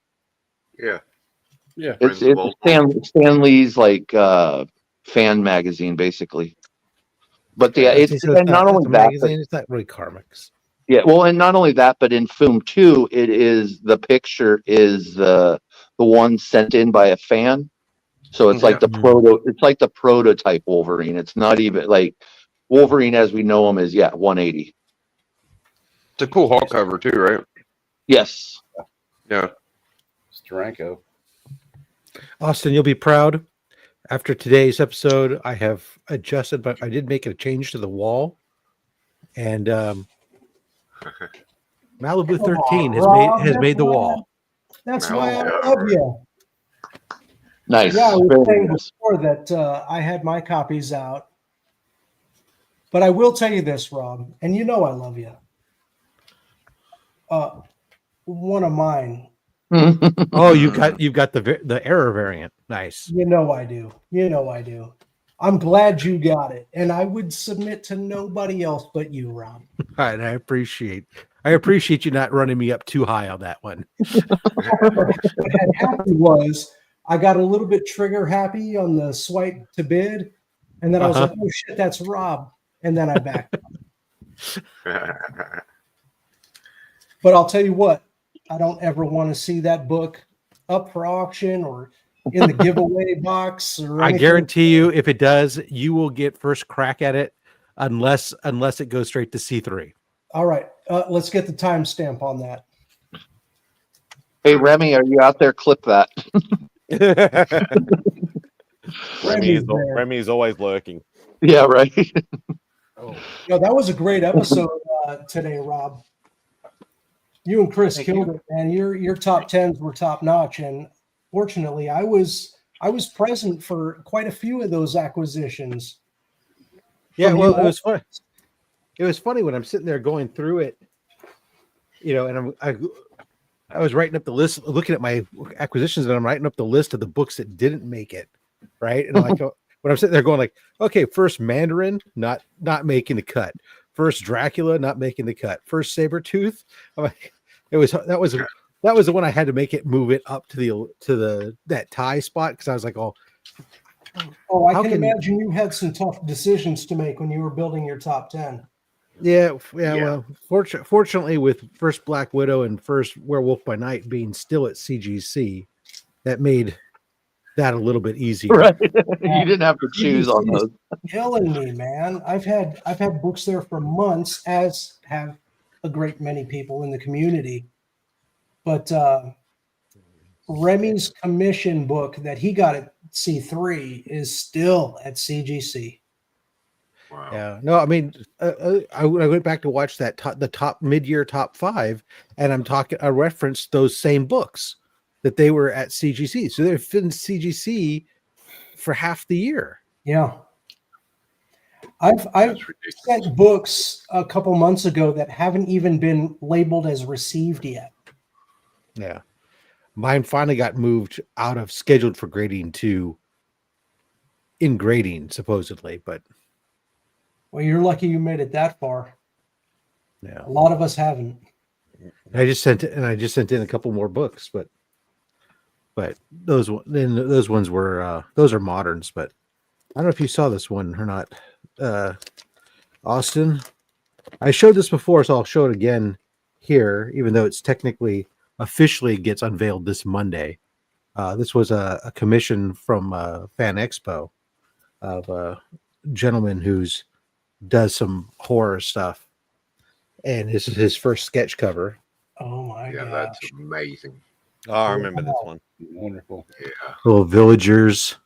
S3: Yeah.
S19: It's Stan Lee's like fan magazine, basically. But it's not only that,
S16: magazine. It's not really comics.
S19: Yeah, well, and not only that, but in Foom 2, it is the picture is the one sent in by a fan. So it's like the prototype Wolverine. It's not even like Wolverine as we know him is 180.
S7: It's a cool Hulk cover too, right?
S19: Yes.
S7: Yeah.
S20: Steranko.
S16: Austin, you'll be proud. After today's episode, I have adjusted, but I did make a change to the wall, and Malibu 13 has made the wall.
S8: That's why I love you.
S19: Nice.
S8: Yeah, I was saying before that I had my copies out, but I will tell you this, Rob, and you know I love you. One of mine.
S16: Oh, you've got the error variant. Nice.
S8: You know I do. I'm glad you got it, and I would submit to nobody else but you, Rob.
S16: All right, I appreciate you not running me up too high on that one.
S8: What had happened was I got a little bit trigger happy on the swipe to bid, and then I was like, "Oh shit, that's Rob," and then I backed up. But I'll tell you what, I don't ever want to see that book up for auction or in the giveaway box. Or
S16: I guarantee you, if it does, you will get first crack at it, unless it goes straight to C3.
S8: All right, let's get the timestamp on that.
S19: Hey, Remy, are you out there? Clip that.
S1: Remy is always lurking.
S19: Yeah, right.
S8: Yeah, that was a great episode today, Rob. You and Chris killed it, man. Your top 10s were top notch, and fortunately, I was present for quite a few of those acquisitions.
S16: Yeah, well, it was fun. It was funny when I'm sitting there going through it, and I was writing up the list, looking at my acquisitions, and I'm writing up the list of the books that didn't make it, right? And like when I'm sitting there going like, okay, first Mandarin, not making the cut. First Dracula, not making the cut. First Sabretooth, I'm like, that was the one I had to make it move it up to that tie spot because I was like,
S8: I can imagine you had some tough decisions to make when you were building your top 10.
S16: Yeah. Well, fortunately, with first Black Widow and first Werewolf by Night being still at CGC, that made that a little bit easier.
S19: Right. You didn't have to choose on
S8: CGC is
S19: those.
S8: killing me, man. I've had books there for months, as have a great many people in the community. But Remy's commission book that he got at C3 is still at CGC.
S3: Wow.
S16: Yeah. No, I mean, I went back to watch that the top mid-year top 5, and I referenced those same books that they were at CGC. So they've been CGC for half the year.
S8: Yeah. I've sent books a couple months ago that haven't even been labeled as received yet.
S16: Yeah. Mine finally got moved out of scheduled for grading to in grading, supposedly, but
S8: Well, you're lucky you made it that far.
S16: yeah.
S8: A lot of us haven't.
S16: I just sent in a couple more books, but those ones were those are moderns, but I don't know if you saw this one or not. Austin, I showed this before, so I'll show it again here, even though it's technically officially gets unveiled this Monday. This was a commission from Fan Expo of a gentleman who's does some horror stuff, and this is his first sketch cover.
S8: Oh my god,
S3: that's amazing.
S1: Oh, I remember this one.
S20: Wonderful.
S3: Yeah.
S16: Little villagers.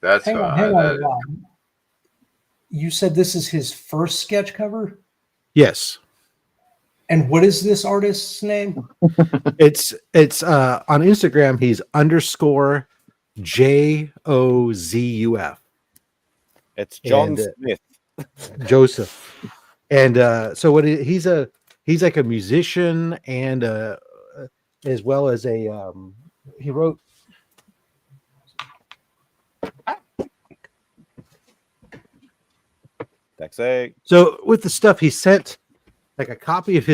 S3: That's
S8: hang on. Rob. You said this is his first sketch cover?
S16: Yes.
S8: And what is this artist's name?
S16: It's on Instagram. He's _JOZUF.
S1: It's John
S16: And,
S1: Smith.
S16: Joseph. And so he's like a musician and as well as a he wrote so with the stuff he sent like a copy of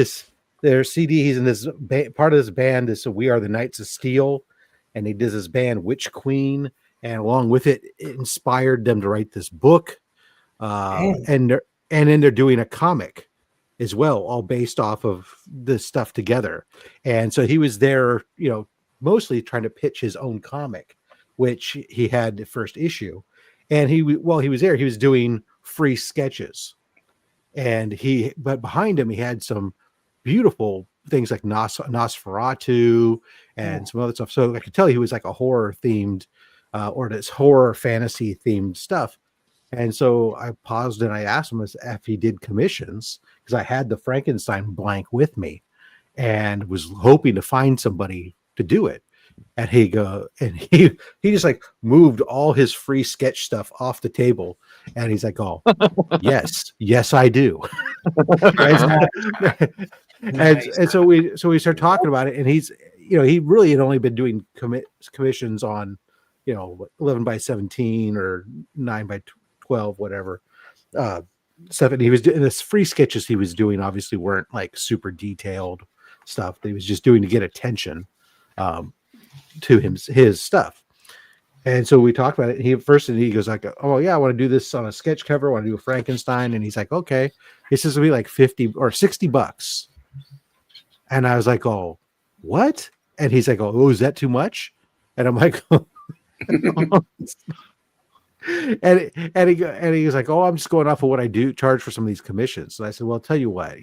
S16: their CD. He's in this part of this band is We Are the Knights of Steel, and he does this band Witch Queen, and along with it inspired them to write this book. And then they're doing a comic as well, all based off of this stuff together. And so he was there, mostly trying to pitch his own comic, which he had the first issue. And while he was there, he was doing free sketches. And but behind him, he had some beautiful things like Nosferatu and some other stuff. So I could tell he was like a horror themed or this horror fantasy themed stuff. And so I paused and I asked him if he did commissions, because I had the Frankenstein blank with me and was hoping to find somebody to do it. And he just like moved all his free sketch stuff off the table. And he's like, oh, yes, I do. and so we started talking about it, and he's, he really had only been doing commissions on, 11 by 17 or 9 by 12, whatever stuff. And he was doing this free sketches he was doing, obviously weren't like super detailed stuff that he was just doing to get attention to his stuff. And so we talked about it. He goes like, oh yeah, I want to do this on a sketch cover. I want to do a Frankenstein. And he's like, okay. He says it'll be like $50 or $60. And I was like, oh, what? And he's like, oh, is that too much? And I'm like, and he was like, oh, I'm just going off of what I do charge for some of these commissions. And I said, well, I'll tell you what,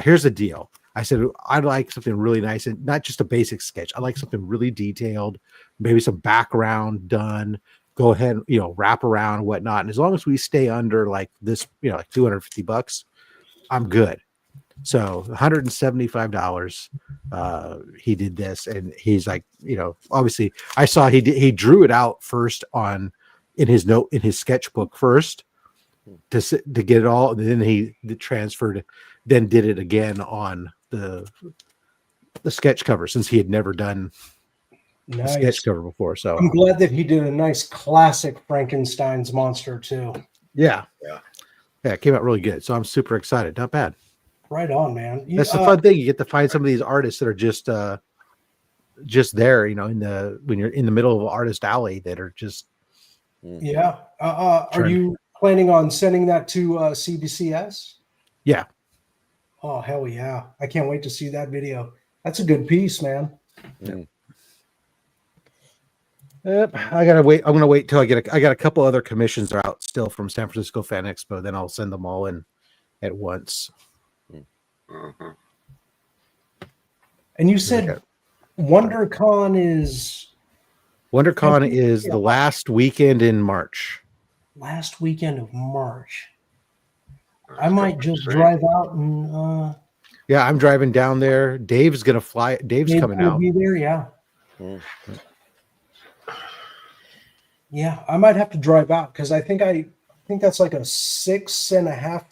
S16: here's the deal. I said, I'd like something really nice and not just a basic sketch. I like something really detailed, maybe some background done. Go ahead, wrap around and whatnot. And as long as we stay under like this, like $250, I'm good. So $175. He did this, and he's like, obviously I saw he drew it out first in his sketchbook first to get it all, and then he transferred, then did it again on the sketch cover, since he had never done a sketch cover before. So
S8: I'm glad that he did a nice classic Frankenstein's monster too.
S16: Yeah, it came out really good. So I'm super excited. Not bad.
S8: Right on, man.
S16: That's the fun thing. You get to find some of these artists that are just there, when you're in the middle of an artist alley, that are just
S8: Are you planning on sending that to CBCS?
S5: Yeah.
S8: Oh hell yeah! I can't wait to see that video. That's a good piece, man.
S5: Yep, I gotta wait. I'm gonna wait till I got a couple other commissions that are out still from San Francisco Fan Expo. Then I'll send them all in at once.
S8: And you said WonderCon is
S5: WonderCon is the last weekend in March.
S8: last weekend of March. I might just drive out and
S5: Yeah, I'm driving down there. Dave's gonna fly. Dave's coming
S8: gonna
S5: out.
S8: be there. Yeah, yeah. I might have to drive out because I think that's like a 6.5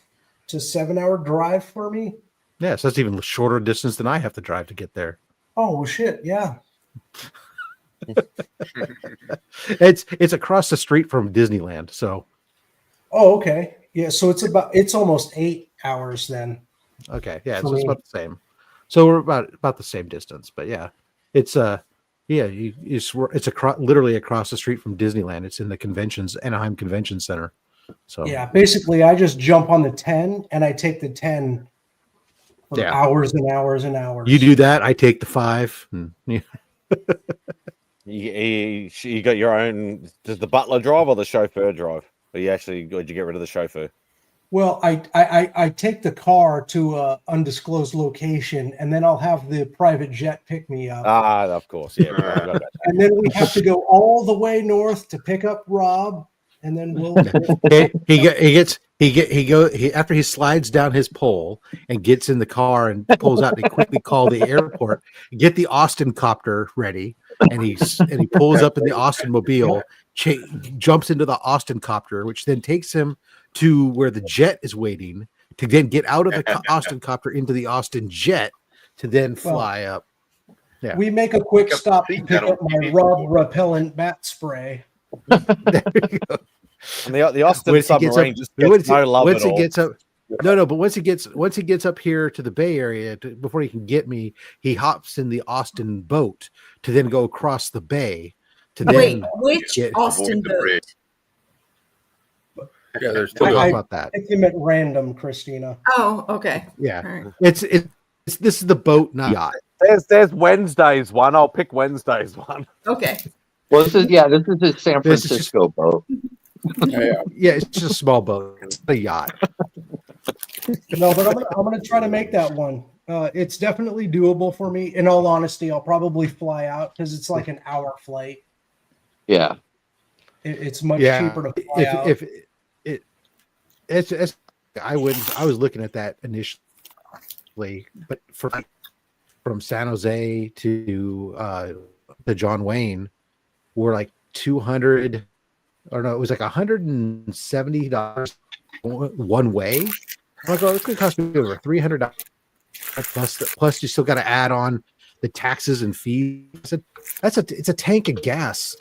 S8: to 7 hour drive for me.
S5: Yeah, so that's even shorter distance than I have to drive to get there.
S8: Oh well, shit. Yeah.
S5: It's across the street from Disneyland. So.
S8: Oh, okay. Yeah. So it's almost 8 hours then.
S5: Okay. Yeah.
S8: For
S5: So it's
S8: me.
S5: about the same. So we're about the same distance. But yeah, it's literally across the street from Disneyland. It's in the Anaheim Convention Center. So
S8: Yeah. Basically, I just jump on the 10 and I take the 10 for hours and hours and hours.
S5: you do that. I take the 5. And,
S1: You got your own. Does the butler drive or the chauffeur drive? Or you actually did you get rid of the chauffeur?
S8: Well, I take the car to a undisclosed location, and then I'll have the private jet pick me up.
S1: Of course, yeah. I forgot about that.
S8: And then we have to go all the way north to pick up Rob, and then we'll.
S5: After he slides down his pole and gets in the car and pulls out, they quickly call the airport, get the Austin copter ready, and he pulls up in the Austin mobile, jumps into the Austin copter, which then takes him to where the jet is waiting to then get out of the Austin copter into the Austin jet to then fly up. Yeah,
S8: We make a quick stop to pick up my Rob repellent bat spray.
S1: And the Austin submarine just gets no love at all.
S5: But once he gets up here to the Bay Area, before he can get me, he hops in the Austin boat to then go across the bay to then
S6: which Austin boat?
S20: Yeah, there's
S5: We'll
S20: two.
S5: talk about that.
S8: I came at random, Christina.
S6: Oh, okay.
S5: Yeah,
S6: All right.
S5: it's this is the boat, not yacht.
S1: There's Wednesday's one. I'll pick Wednesday's one.
S6: Okay.
S19: Well, this is the San Francisco boat.
S5: Yeah, it's just a small boat. It's a yacht.
S8: No, but I'm gonna try to make that one. It's definitely doable for me. In all honesty, I'll probably fly out because it's like an hour flight.
S19: Yeah.
S8: It's much cheaper to fly out.
S5: I was looking at that initially, but from San Jose to John Wayne were like $200, or no, it was like $170 one way. I'm like, oh, it's going to cost me over $300 plus you still got to add on the taxes and fees. It's a tank of gas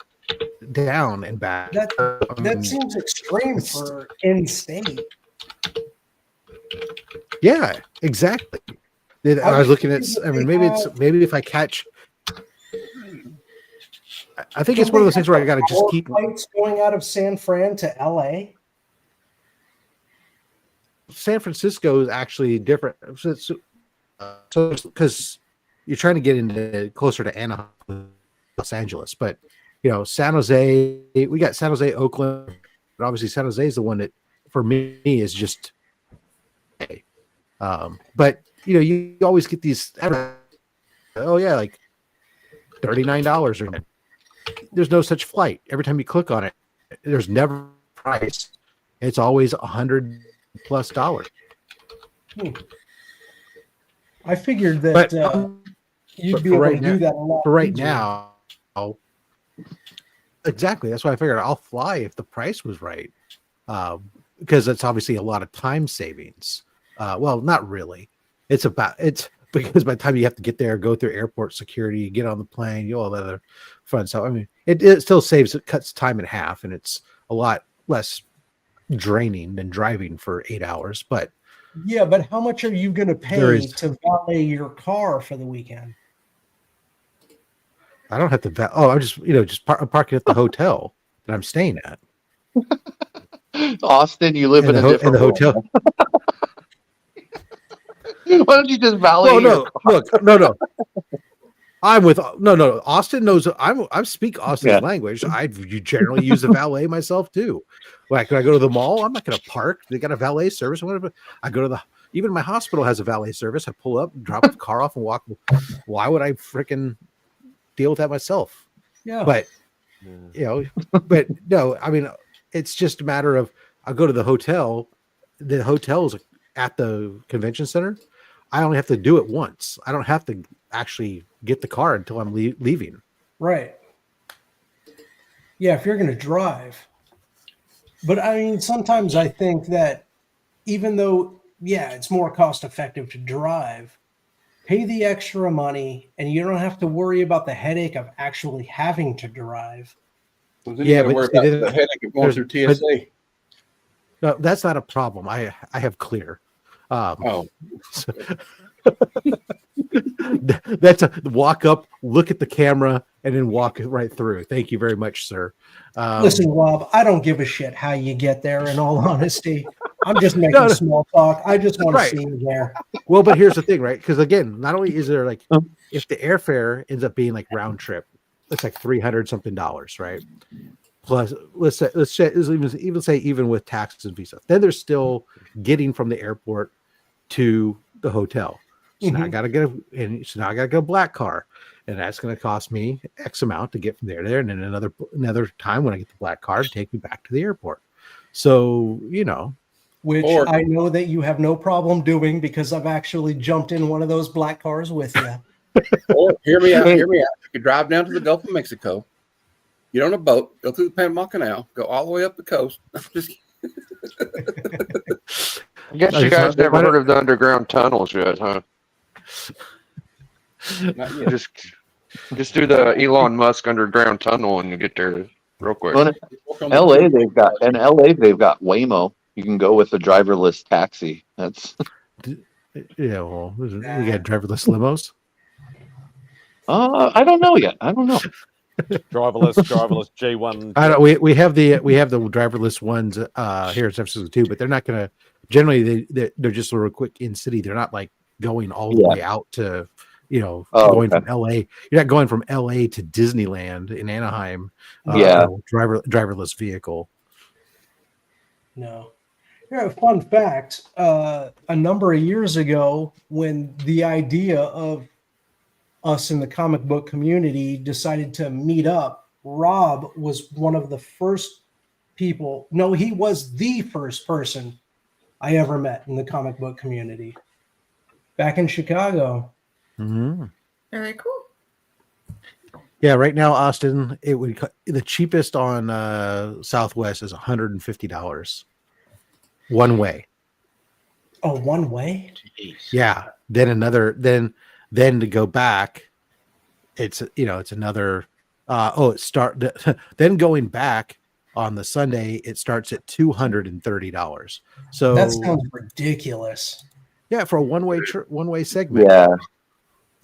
S5: down and back.
S8: That seems extreme for in-state.
S5: Yeah, exactly. I was looking at. I mean, maybe if I catch. I think it's one of those things where I got to just keep
S8: flights going out of San Fran to LA.
S5: San Francisco is actually different. So because you're trying to get into closer to Anaheim, Los Angeles, but San Jose, we got San Jose, Oakland, but obviously San Jose is the one that for me is just. But you always get these. Oh yeah, like $39 or. There's no such flight. Every time you click on it, there's never price. It's always $100+
S8: I figured that you'd be able to do that a lot.
S5: For right
S8: easier.
S5: now, exactly. That's why I figured I'll fly if the price was right, because it's obviously a lot of time savings. Well, not really. It's because by the time you have to get there, go through airport security, get on the plane, all that other fun stuff. I mean, it still cuts time in half, and it's a lot less draining than driving for 8 hours. But
S8: yeah, but how much are you going to pay to valet your car for the weekend?
S5: I don't have to. I'm just parking at the hotel that I'm staying at.
S19: Austin, you live in a different
S5: hotel.
S19: Why don't you just valet
S16: Well,
S19: your
S16: no,
S19: car?
S16: look, no. I'm with no. Austin knows I speak Austin's
S19: Yeah.
S16: language. You generally use a valet myself too. Like when I go to the mall, I'm not going to park. They got a valet service. Whatever. I go to even my hospital has a valet service. I pull up, drop the car off, and walk. Why would I freaking deal with that myself?
S8: Yeah.
S16: But but no. I mean, it's just a matter of I go to the hotel. The hotel's at the convention center. I only have to do it once. I don't have to actually get the car until I'm leaving.
S8: Right. Yeah, if you're going to drive. But I mean, sometimes I think that even though, yeah, it's more cost effective to drive, pay the extra money and you don't have to worry about the headache of actually having to drive.
S20: Well, then you got to worry about the headache of going through TSA.
S16: No, that's not a problem. I have clear. That's a walk up, look at the camera, and then walk right through. Thank you very much, sir.
S8: Listen, Rob, I don't give a shit how you get there. In all honesty, I'm just making small talk. I just want to see you there.
S16: Well, but here's the thing, right? Because again, not only is there like, if the airfare ends up being like round trip, it's like $300 something, right? Plus, let's say even with taxes and visa, then there's still getting from the airport to the hotel. So now I gotta get a black car, and that's going to cost me X amount to get from there, and then another time when I get the black car to take me back to the airport. So
S8: which I know that you have no problem doing because I've actually jumped in one of those black cars with you.
S20: Or hear me out. You could drive down to the Gulf of Mexico, get on a boat, go through the Panama Canal, go all the way up the coast.
S7: I guess you guys never heard of the underground tunnels yet, huh? Just do the Elon Musk underground tunnel and you get there real quick.
S19: Well, in LA they've got Waymo. You can go with the driverless taxi. That's
S16: well, we got driverless limos.
S19: I don't know yet. I don't know.
S1: driverless G1.
S16: I don't. We have the driverless ones here in San Francisco too, but they're not going to. Generally, they're just sort of quick in city. They're not like going all the way out to going from LA. You're not going from LA to Disneyland in Anaheim. Driverless vehicle.
S8: No. Yeah, fun fact. A number of years ago, when the idea of us in the comic book community decided to meet up, Rob was one of the first people. No, he was the first person I ever met in the comic book community back in Chicago.
S16: Mm-hmm.
S6: Very cool.
S16: Yeah, right now, Austin, the cheapest on Southwest is $150 one way.
S8: Oh, one way?
S16: Jeez. Yeah. Then then to go back, it's another. Then going back on the Sunday, it starts at $230. So
S8: that sounds ridiculous.
S16: Yeah, for a one way segment.
S19: Yeah.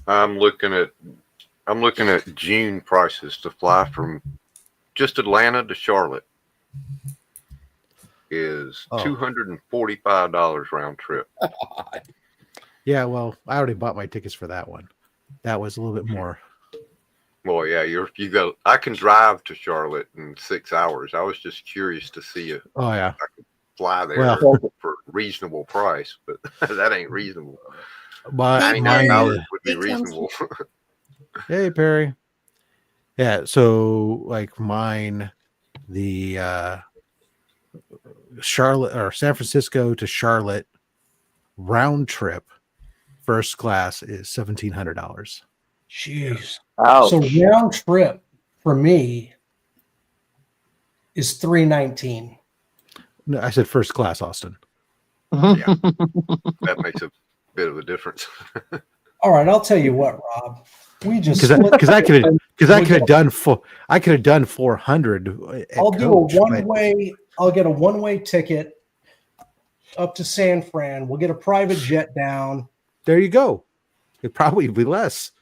S3: I'm looking at June prices to fly from just Atlanta to Charlotte is $245 round trip.
S16: Yeah, well, I already bought my tickets for that one. That was a little bit more.
S3: Well, yeah, I can drive to Charlotte in 6 hours. I was just curious to see if I could fly there for a reasonable price, but that ain't reasonable. $99 would be reasonable.
S16: Hey, Perry. Yeah, so like mine, the Charlotte or San Francisco to Charlotte round trip first class is $1,700.
S8: Jeez.
S19: Ouch.
S8: So round trip for me is $319.
S16: No, I said first class, Austin.
S3: Yeah, that makes a bit of a difference.
S8: All right, I'll tell you what, Rob. We just
S16: because I could have done 400.
S8: I'll do a one way. I'll get a one-way ticket up to San Fran. We'll get a private jet down.
S16: There you go. It'd probably be less.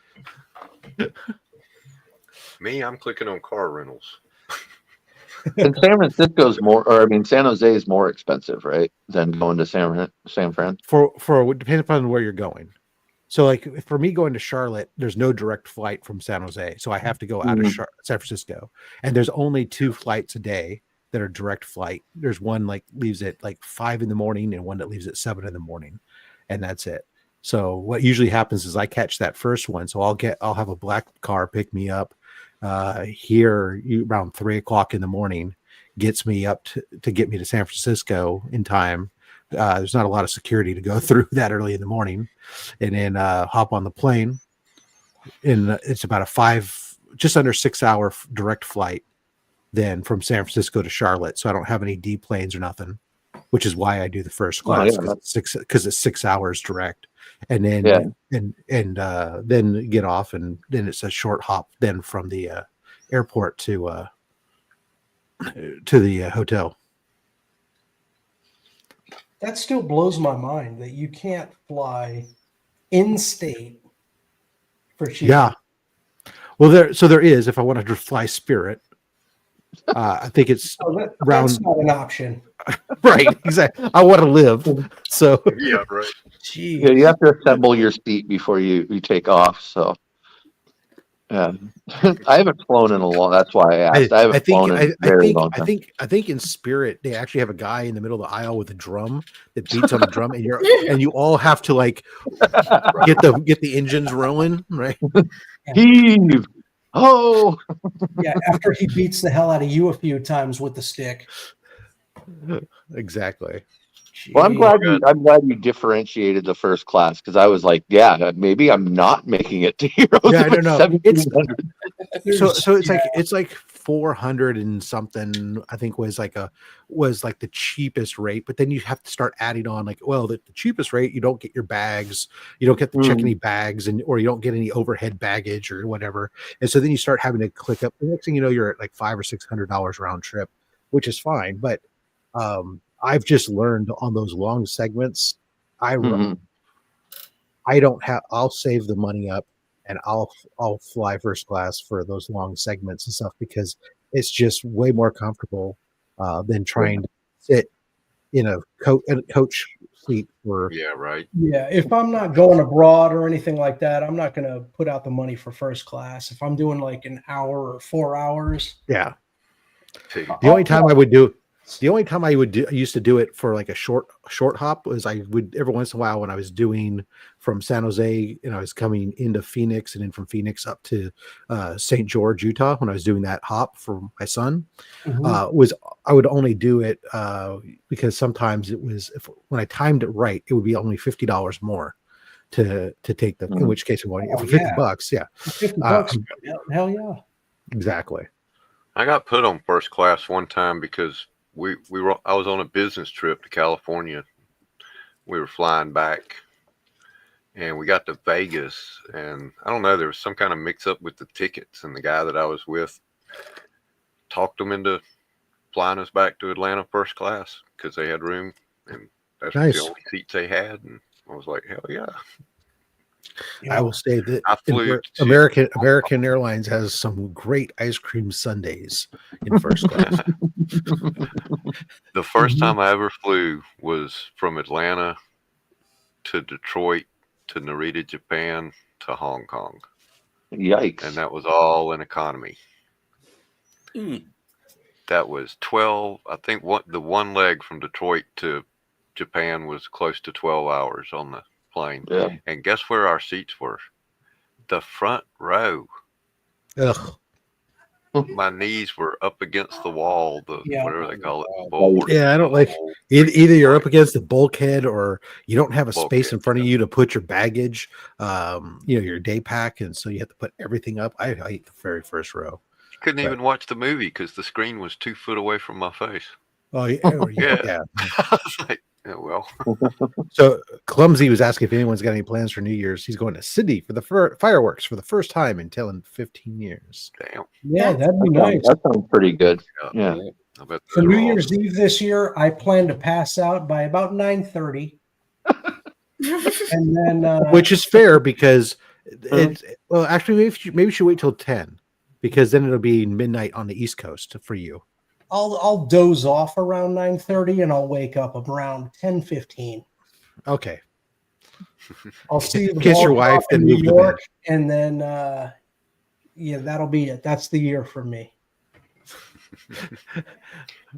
S3: Me, I'm clicking on car rentals.
S19: And San Francisco's more, or I mean, San Jose is more expensive, right, than going to San Fran.
S16: For it depends upon where you're going. So, like for me going to Charlotte, there's no direct flight from San Jose, so I have to go out of San Francisco, and there's only 2 flights a day that are direct flight. There's one like leaves at like 5 in the morning, and one that leaves at 7 in the morning, and that's it. So what usually happens is I catch that first one, so I'll have a black car pick me up here around 3 o'clock in the morning, gets me up to get me to San Francisco in time. There's not a lot of security to go through that early in the morning, and then hop on the plane. And it's about just under 6 hour direct flight then from San Francisco to Charlotte. So I don't have any D planes or nothing, which is why I do the first class because it's 6 hours direct, and then then get off, and then it's a short hop then from the airport to the hotel.
S8: That still blows my mind that you can't fly in state for cheap.
S16: Yeah. Well, there is. If I wanted to fly Spirit, I think it's
S8: that's not an option.
S16: Right. Exactly. I want to live. So
S3: yeah, right.
S8: Jeez.
S19: Yeah, you have to assemble your seat before you take off. So. Yeah, I haven't flown in a long. That's why I asked. I haven't flown in a very long time.
S16: I think in Spirit they actually have a guy in the middle of the aisle with a drum that beats on the drum, and you all have to like get the engines rolling, right?
S19: Heave! Oh,
S8: yeah. After he beats the hell out of you a few times with the stick.
S16: Exactly.
S19: Well, I'm glad you differentiated the first class, because I was like, yeah, maybe I'm not making it to Heroes.
S16: Yeah, I don't know.
S19: So
S16: It's like 400 and something. I think was like the cheapest rate, but then you have to start adding on like, well, the cheapest rate, you don't get your bags, you don't get to check any bags, or you don't get any overhead baggage or whatever, and so then you start having to click up. The next thing you know, you're at like $500 or $600 round trip, which is fine, but I've just learned on those long segments, I'll save the money up and I'll fly first class for those long segments and stuff, because it's just way more comfortable than trying to sit in a coach seat for.
S3: Yeah, right.
S8: Yeah, if I'm not going abroad or anything like that, I'm not going to put out the money for first class. If I'm doing like an hour or 4 hours,
S16: yeah. The only time I used to do it for like a short hop was I would every once in a while when I was doing from San Jose and I was coming into Phoenix, and then from Phoenix up to St. George, Utah, when I was doing that hop for my son, I would only do it because sometimes it was when I timed it right, it would be only $50 more to take them. In which case, for $50, yeah,
S8: $50, hell yeah,
S16: exactly.
S3: I got put on first class one time because I was on a business trip to California. We were flying back, and we got to Vegas, and I don't know, there was some kind of mix up with the tickets, and the guy that I was with talked them into flying us back to Atlanta first class because they had room, and that's the only seats they had, and I was like, hell yeah.
S16: I will say that
S3: I flew
S16: American Airlines has some great ice cream sundaes in first class.
S3: The first time I ever flew was from Atlanta to Detroit to Narita, Japan to Hong Kong.
S19: Yikes.
S3: And that was all in economy. That was 12. I think the one leg from Detroit to Japan was close to 12 hours on the plane.
S19: Yeah.
S3: And guess where our seats were? The front row.
S16: Ugh.
S3: My knees were up against the wall, whatever they call it.
S16: Board. Yeah, I don't like either you're up against the bulkhead or you don't have a space in front of you to put your baggage, your day pack, and so you have to put everything up. I hate the very first row.
S3: Couldn't even watch the movie because the screen was 2 foot away from my face.
S16: Oh yeah.
S3: Yeah. I was like, yeah, well.
S16: So Clumsy was asking if anyone's got any plans for New Year's. He's going to Sydney for the fireworks for the first time in 15 years.
S3: Damn.
S8: Yeah, that'd be nice.
S19: That sounds pretty good. Yeah.
S8: For New Year's Eve this year, I plan to pass out by about 9:30. And then
S16: which is fair because actually maybe you should wait till 10 because then it'll be midnight on the East Coast for you.
S8: I'll doze off around 9:30 and I'll wake up around 10:15.
S16: Okay.
S8: I'll see the
S16: Kiss
S8: ball
S16: your wife,
S8: drop in
S16: then
S8: New
S16: move to
S8: York,
S16: bed.
S8: and then yeah, that'll be it. That's the year for me.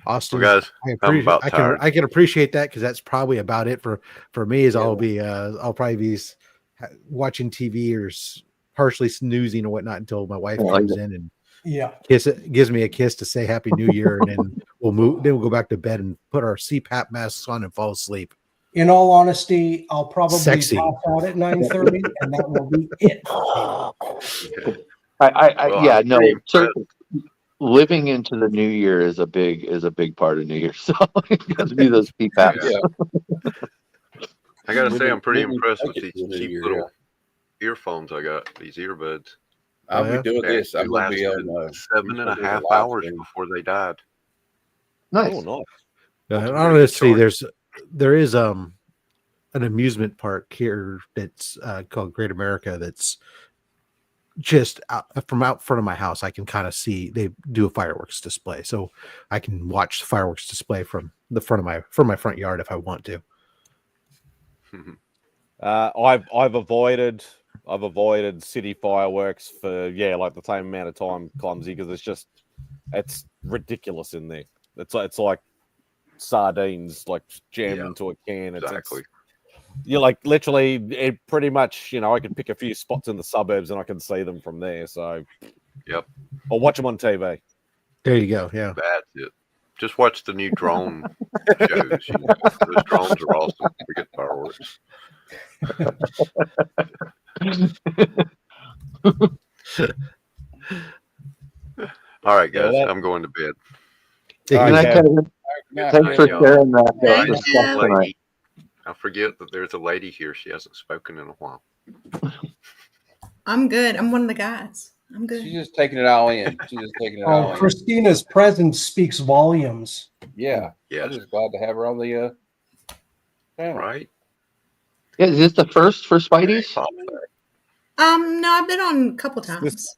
S16: Austin,
S3: Well, guys,
S16: I
S3: I'm
S16: appreciate.
S3: about tired.
S16: I can appreciate that because that's probably about it for me. Is I'll probably be watching TV or partially snoozing or whatnot until my wife comes in and gives me a kiss to say Happy New Year, and then we'll move. Then we'll go back to bed and put our CPAP masks on and fall asleep.
S8: In all honesty, I'll probably
S16: Sexy.
S8: pass out at 9:30, and that will be it.
S19: Yeah, no. Living into the new year is a big part of New Year. So it has to be those PPAPs.
S3: Yeah. I gotta say, I'm pretty impressed with these cheap little earphones I got. These earbuds.
S20: I'll be doing this. I'm gonna be
S3: lasted
S20: on
S3: 7.5 hours before they died.
S19: Nice.
S1: Oh, nice.
S16: Honestly, there is an amusement park here that's called Great America. That's just from out front of my house. I can kind of see they do a fireworks display, so I can watch the fireworks display from the front of my front yard if I want to.
S1: I've avoided city fireworks for like the same amount of time, Clumsy, because it's ridiculous in there. It's like sardines like jammed into a can.
S3: Exactly.
S1: You're like literally it pretty much, I can pick a few spots in the suburbs and I can see them from there. So
S3: yep.
S1: Or watch them on TV.
S16: There you go. Yeah.
S3: That's it. Just watch the new drone shows. Those drones are awesome. We get fireworks. All right, guys. I'm going to bed.
S19: Thanks for sharing that.
S3: Lady. I forget that there's a lady here. She hasn't spoken in a while.
S6: I'm good. I'm one of the guys. I'm good.
S20: She's just taking it all in.
S8: Christina's presence speaks volumes.
S20: Yeah. I'm just glad to have her on the panel.
S3: Right.
S19: Yeah, is this the first for Spidey's?
S6: No, I've been on a couple times.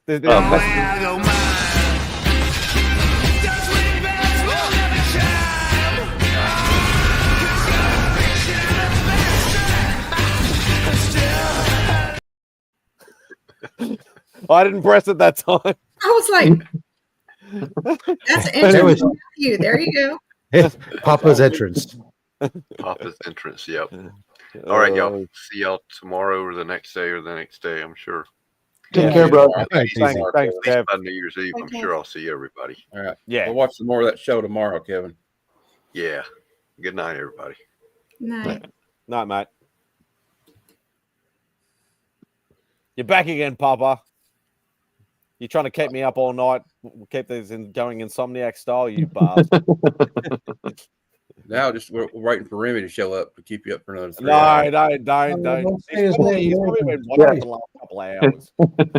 S1: I didn't press it that time.
S6: I was like, that's interesting. There you go.
S16: Papa's entrance.
S3: Papa's entrance, yep. All right, y'all. See y'all tomorrow or the next day, I'm sure.
S19: Take care, bro.
S1: Thanks, Kev.
S3: By New Year's Eve, I'm sure I'll see everybody.
S20: All right.
S1: Yeah.
S20: We'll watch some more of that show tomorrow, Kevin.
S3: Yeah. Good night, everybody.
S6: Night.
S1: Night, mate. You're back again, Papa. You're trying to keep me up all night, keep these going insomniac style, you bastard.
S20: Now we're waiting for Remy to show up to keep you up for another 3
S1: hours.
S20: Don't.
S1: He's probably been watching for the last couple of hours.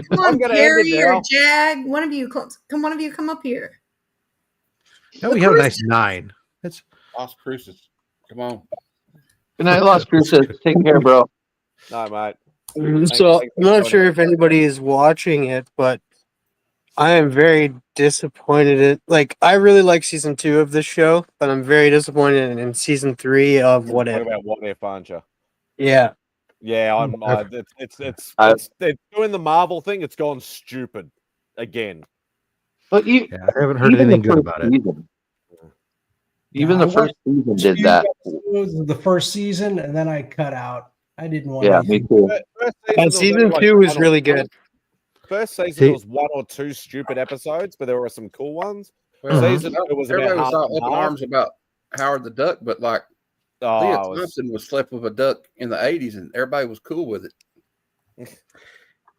S6: Come on, Gary or Jag. One of you come up here.
S16: No, we have a nice 9. That's
S20: Las Cruces. Come on.
S19: Good night, Las Cruces. Take care, bro.
S1: Night, mate.
S22: So I'm not sure if anybody is watching it, but I am very disappointed. I really like season 2 of this show, but I'm very disappointed in season 3 of What If.
S1: What about What If, aren't you?
S22: Yeah.
S1: Yeah, it's doing the Marvel thing. It's gone stupid again.
S19: But
S16: I haven't heard anything good about it.
S19: Even the first season did that.
S8: The first season, and then I cut out. I didn't want.
S19: Yeah, me too.
S22: Season 2 is really good.
S1: First season there was 1 or 2 stupid episodes, but there were some cool ones. Season 2 was
S20: everybody
S1: about
S20: was all up in arms about Howard the Duck, but Leah Thompson was slept with a duck in the 80s, and everybody was cool with it.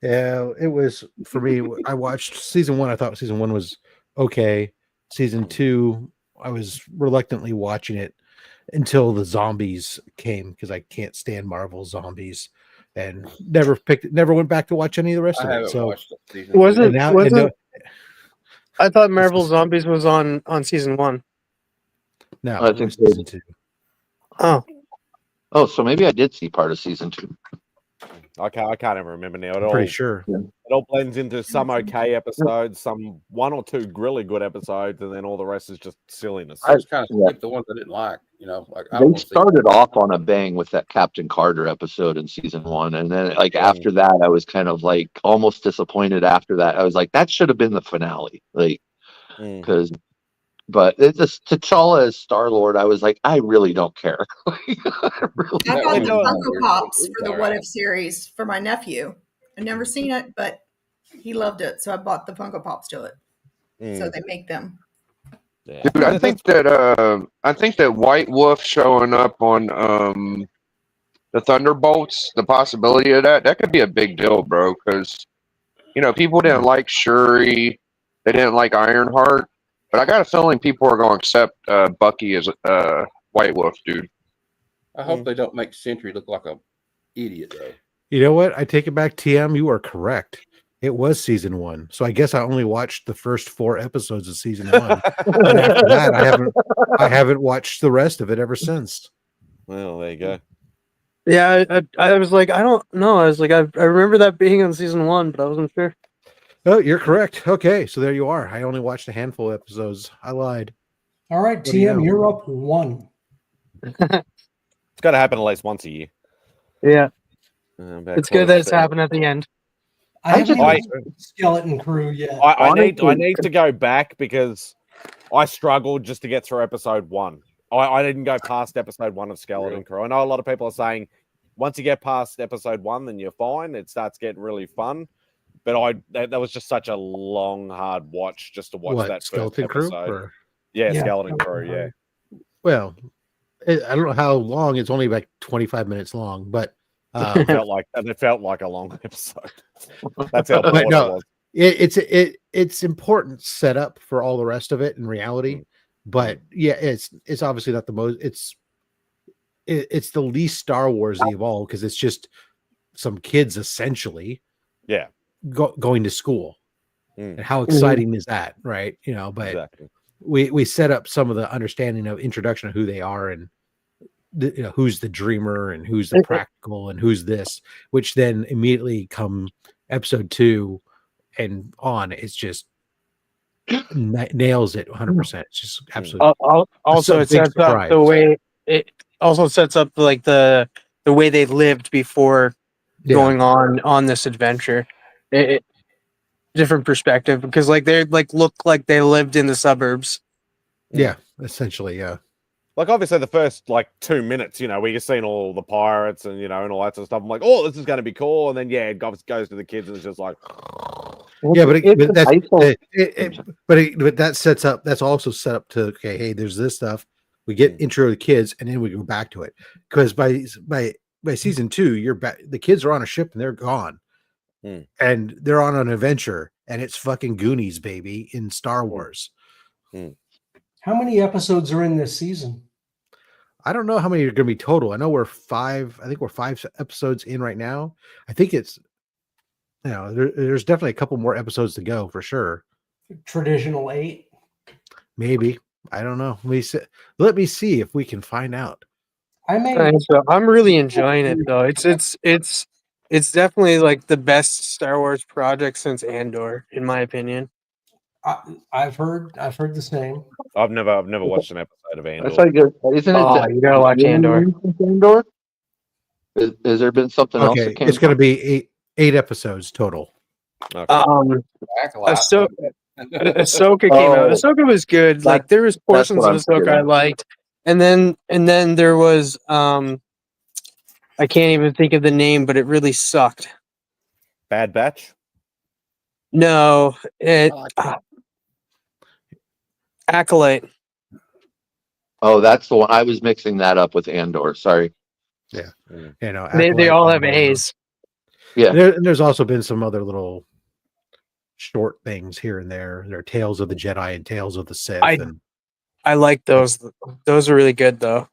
S16: Yeah, it was for me. I watched season 1. I thought season 1 was okay. Season 2, I was reluctantly watching it until the zombies came because I can't stand Marvel zombies, and never went back to watch any of the rest of it. So
S22: I thought Marvel Zombies was on season 1.
S16: No,
S19: I think
S16: season 2.
S22: Oh,
S19: so maybe I did see part of season 2.
S1: I can't even remember now.
S16: I'm pretty sure.
S1: It all blends into some okay episodes, some one or two really good episodes, and then all the rest is just silliness.
S20: I just kind of skipped the ones I didn't like. Like I
S19: They
S20: don't want to see.
S19: started off on a bang with that Captain Carter episode in season 1, and then like after that, I was kind of like almost disappointed. After that, I was like, that should have been the finale, like because. But it's just T'Challa as Star-Lord. I was like, I really don't care.
S6: I bought the Funko Pops for the What If series for my nephew. I've never seen it, but he loved it, so I bought the Funko Pops to it. So they make them.
S7: Dude, I think that White Wolf showing up on the Thunderbolts, the possibility of that could be a big deal, bro. Because people didn't like Shuri, they didn't like Ironheart. But I got a feeling people are going to accept Bucky as White Wolf, dude.
S20: I hope they don't make Sentry look like a idiot, though.
S16: You know what? I take it back, TM. You are correct. It was season 1, so I guess I only watched the first 4 episodes of season 1, and after that, I haven't watched the rest of it ever since.
S1: Well, there you go.
S22: Yeah, I was like, I don't know. I was like, I remember that being on season 1, but I wasn't sure.
S16: Oh, you're correct. Okay, so there you are. I only watched a handful of episodes. I lied.
S8: All right, TM, you're up 1.
S1: It's got to happen at least once a year.
S22: Yeah. It's good that it's happened at the end.
S8: I haven't watched Skeleton Crew yet.
S1: I need to go back because I struggled just to get through episode 1. I didn't go past episode 1 of Skeleton Crew. I know a lot of people are saying once you get past episode 1, then you're fine. It starts getting really fun. But that was just such a long, hard watch just to watch that
S16: Skeleton
S1: first
S16: Crew?
S1: episode. Yeah, Skeleton Crew. Yeah.
S16: Well, I don't know how long. It's only like 25 minutes long, but
S1: it felt like a long episode. That's how bored it was.
S16: It's important setup for all the rest of it in reality. But yeah, it's obviously not the most. It's the least Star Wars-y of all because it's just some kids essentially.
S1: Yeah.
S16: Going to school, and how exciting is that, right? But
S1: exactly.
S16: we set up some of the understanding of introduction of who they are and who's the dreamer and who's the practical and who's this, which then immediately come episode 2 and on, it's just nails it 100%. It's just absolutely.
S22: Also, it sets up the way it also sets up like the way they lived before going on this adventure. Different perspective because like they look like they lived in the suburbs.
S16: Yeah, essentially, yeah.
S1: Like obviously the first 2 minutes, where you're seeing all the pirates and and all that sort of stuff. I'm like, oh, this is going to be cool, and then it goes to the kids and it's just like,
S16: yeah, but that sets up. That's also set up to hey, there's this stuff. We get intro to the kids, and then we go back to it because by season 2, the kids are on a ship and they're gone. And they're on an adventure, and it's fucking Goonies, baby, in Star Wars.
S8: How many episodes are in this season?
S16: I don't know how many are going to be total. I know we're 5. I think we're 5 episodes in right now. I think it's, there's definitely a couple more episodes to go for sure.
S8: Traditional 8,
S16: maybe. I don't know. Let me see if we can find out.
S22: I'm really enjoying it though. It's definitely like the best Star Wars project since Andor, in my opinion.
S8: I've heard the same.
S1: I've never watched an episode of Andor.
S19: That's like isn't it?
S22: You gotta watch Andor.
S19: Andor? Has there been something else that came?
S16: It's going to be 8 episodes total.
S1: Okay.
S22: Ahsoka came out. Ahsoka was good. Like there was portions of Ahsoka I liked, and then there was I can't even think of the name, but it really sucked.
S1: Bad Batch?
S22: No, Acolyte.
S19: Oh, that's the one. I was mixing that up with Andor. Sorry.
S16: Yeah.
S22: They all have A's.
S19: Yeah.
S16: There's also been some other little short things here and there. There are Tales of the Jedi and Tales of the Sith.
S22: I like those. Those are really good though.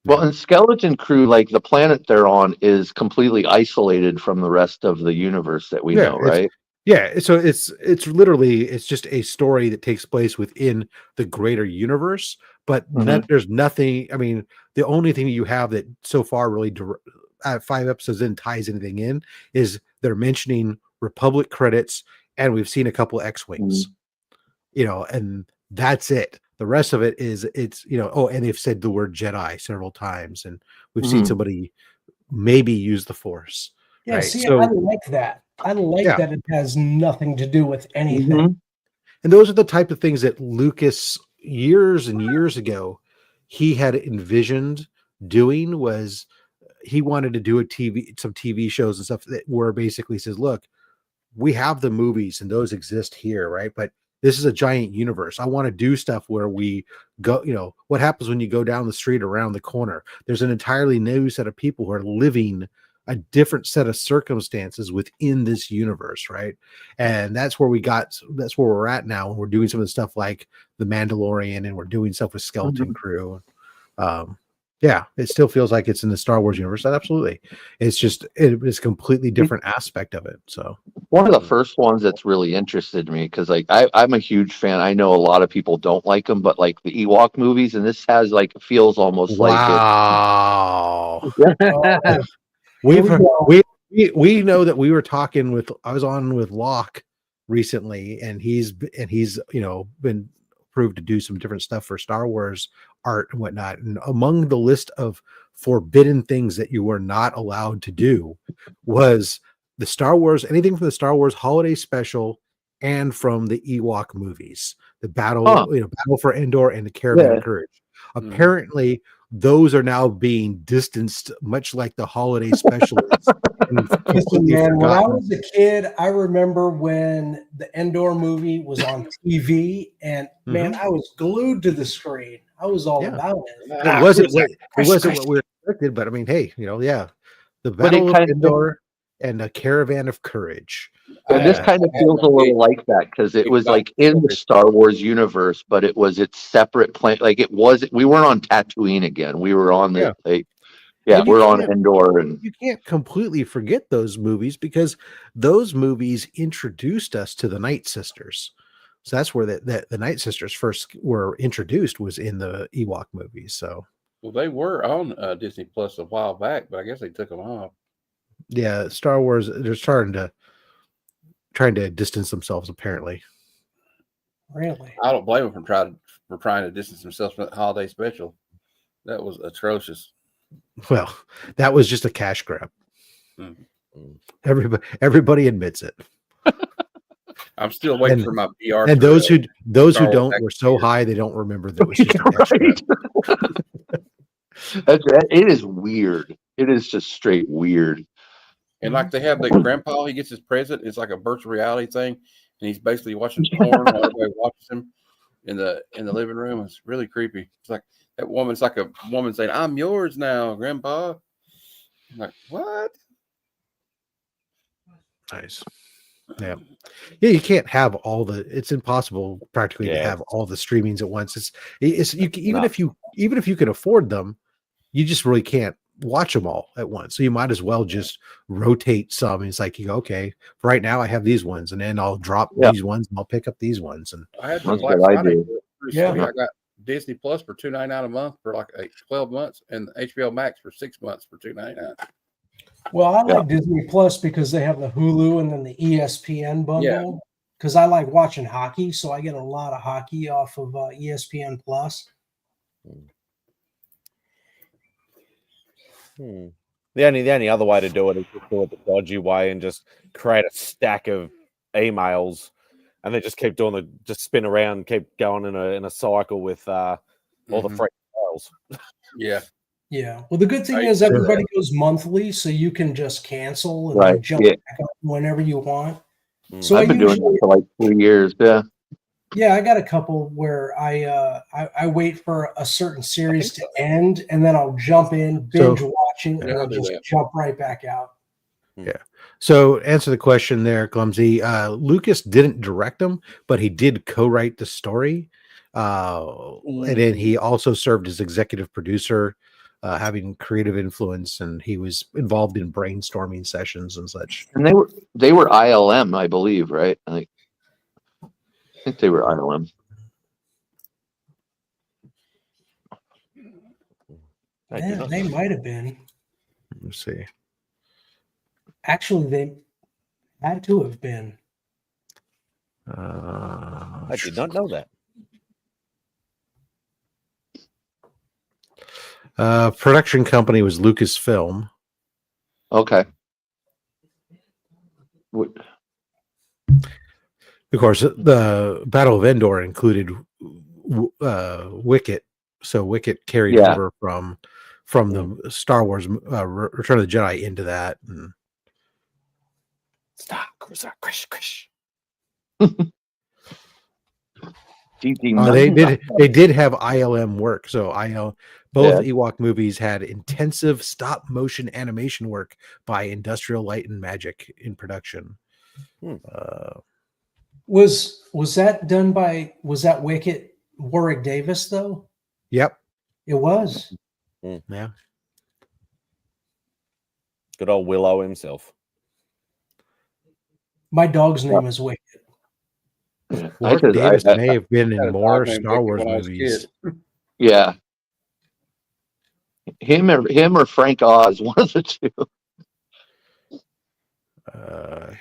S19: Well, in Skeleton Crew, like the planet they're on is completely isolated from the rest of the universe that we know, right?
S16: Yeah, so it's literally it's just a story that takes place within the greater universe, but there's nothing. I mean, the only thing you have that so far really 5 episodes in ties anything in is they're mentioning Republic credits, and we've seen a couple X-wings, and that's it. The rest of it is and they've said the word Jedi several times, and we've seen somebody maybe use the Force.
S8: Yeah,
S16: right?
S8: see,
S16: So
S8: I like that. I like that it has nothing to do with anything.
S16: And those are the type of things that Lucas years and years ago he had envisioned doing. Was he wanted to do some TV shows and stuff that where basically says, look, we have the movies and those exist here, right? But this is a giant universe. I want to do stuff where we go, what happens when you go down the street around the corner? There's an entirely new set of people who are living a different set of circumstances within this universe, right? And that's where we're at now. We're doing some of the stuff like The Mandalorian, and we're doing stuff with Skeleton Crew. It still feels like it's in the Star Wars universe. Absolutely. It's just it's a completely different aspect of it. So
S19: one of the first ones that's really interested me, because I'm a huge fan. I know a lot of people don't like them, but like the Ewok movies, and this has feels almost like it.
S16: We know that we were talking I was on with Locke recently, and he's been approved to do some different stuff for Star Wars art and whatnot. And among the list of forbidden things that you were not allowed to do was anything from the Star Wars holiday special and from the Ewok movies, the Battle for Endor and the Caravan of Courage. Apparently, those are now being distanced, much like the holiday specials.
S8: Listen, man, when I was a kid, I remember when the Endor movie was on TV, and man, I was glued to the screen. I was all about it.
S16: It wasn't what we expected, but I mean, hey, the Battle of Endor and the Caravan of Courage.
S19: And this kind of feels a little like that, because it was like in the Star Wars universe, but it was its separate planet. Like we weren't on Tatooine again. We were on the we're on Endor, and
S16: you can't completely forget those movies, because those movies introduced us to the Night Sisters. So that's where the Night Sisters first were introduced, was in the Ewok movies. So
S20: they were on Disney Plus a while back, but I guess they took them off.
S16: Yeah, Star Wars, they're trying to distance themselves, apparently.
S8: Really?
S20: I don't blame them for trying to distance themselves from that holiday special. That was atrocious.
S16: Well, that was just a cash grab. Everybody admits it.
S20: I'm still waiting for my PR.
S16: And those who don't were so high they don't remember that it was just a cash grab.
S19: It is weird. It is just straight weird.
S20: And like they have the grandpa, he gets his present. It's like a virtual reality thing, and he's basically watching porn while everybody watches him in the living room. It's really creepy. It's like that woman. It's like a woman saying, "I'm yours now, Grandpa." I'm like, what?
S16: Nice. Yeah. You can't have it's impossible practically to have all the streamings at once. Even if you can afford them, you just really can't watch them all at once. So you might as well just rotate some. It's like, okay, right now I have these ones, and then I'll drop these ones and I'll pick up these ones. And
S20: I had Black Friday. I got Disney Plus for $2.99 a month for like 12 months, and HBO Max for 6 months for $2.99.
S8: Well, I like Disney Plus because they have the Hulu and then the ESPN bundle. Because I like watching hockey, so I get a lot of hockey off of ESPN Plus.
S1: The only other way to do it is to do it the dodgy way and just create a stack of emails, and they just keep doing just spin around, keep going in a cycle with all the free files.
S8: Yeah. Well, the good thing is everybody goes monthly, so you can just cancel and then jump back up whenever you want. So
S19: I've been doing that for like 3 years.
S8: Yeah, I got a couple where I wait for a certain series to end, and then I'll jump in, binge watching, and I'll just jump right back out.
S16: Yeah. So answer the question there, Clumsy. Lucas didn't direct them, but he did co-write the story. And then he also served as executive producer, having creative influence, and he was involved in brainstorming sessions and such.
S19: And they were ILM, I believe, right? I think they were ILM.
S8: Yeah, they might have been.
S16: Let's see.
S8: Actually, they had to have been.
S1: I did not know that.
S16: Production company was Lucasfilm.
S19: Okay.
S16: Of course, the Battle of Endor included Wicket, so Wicket carried over from the Star Wars Return of the Jedi into that. And...
S1: Star Cruiser, Krish.
S16: They did have ILM work, so both Ewok movies had intensive stop motion animation work by Industrial Light and Magic in production.
S8: Was that done by Wicket Warwick Davis though?
S16: Yep,
S8: it was.
S16: Yeah,
S1: good old Willow himself.
S8: My dog's name is Wicket.
S16: Warwick Davis may have been in more Star Wars movies.
S19: Yeah, him or Frank Oz, one of the two.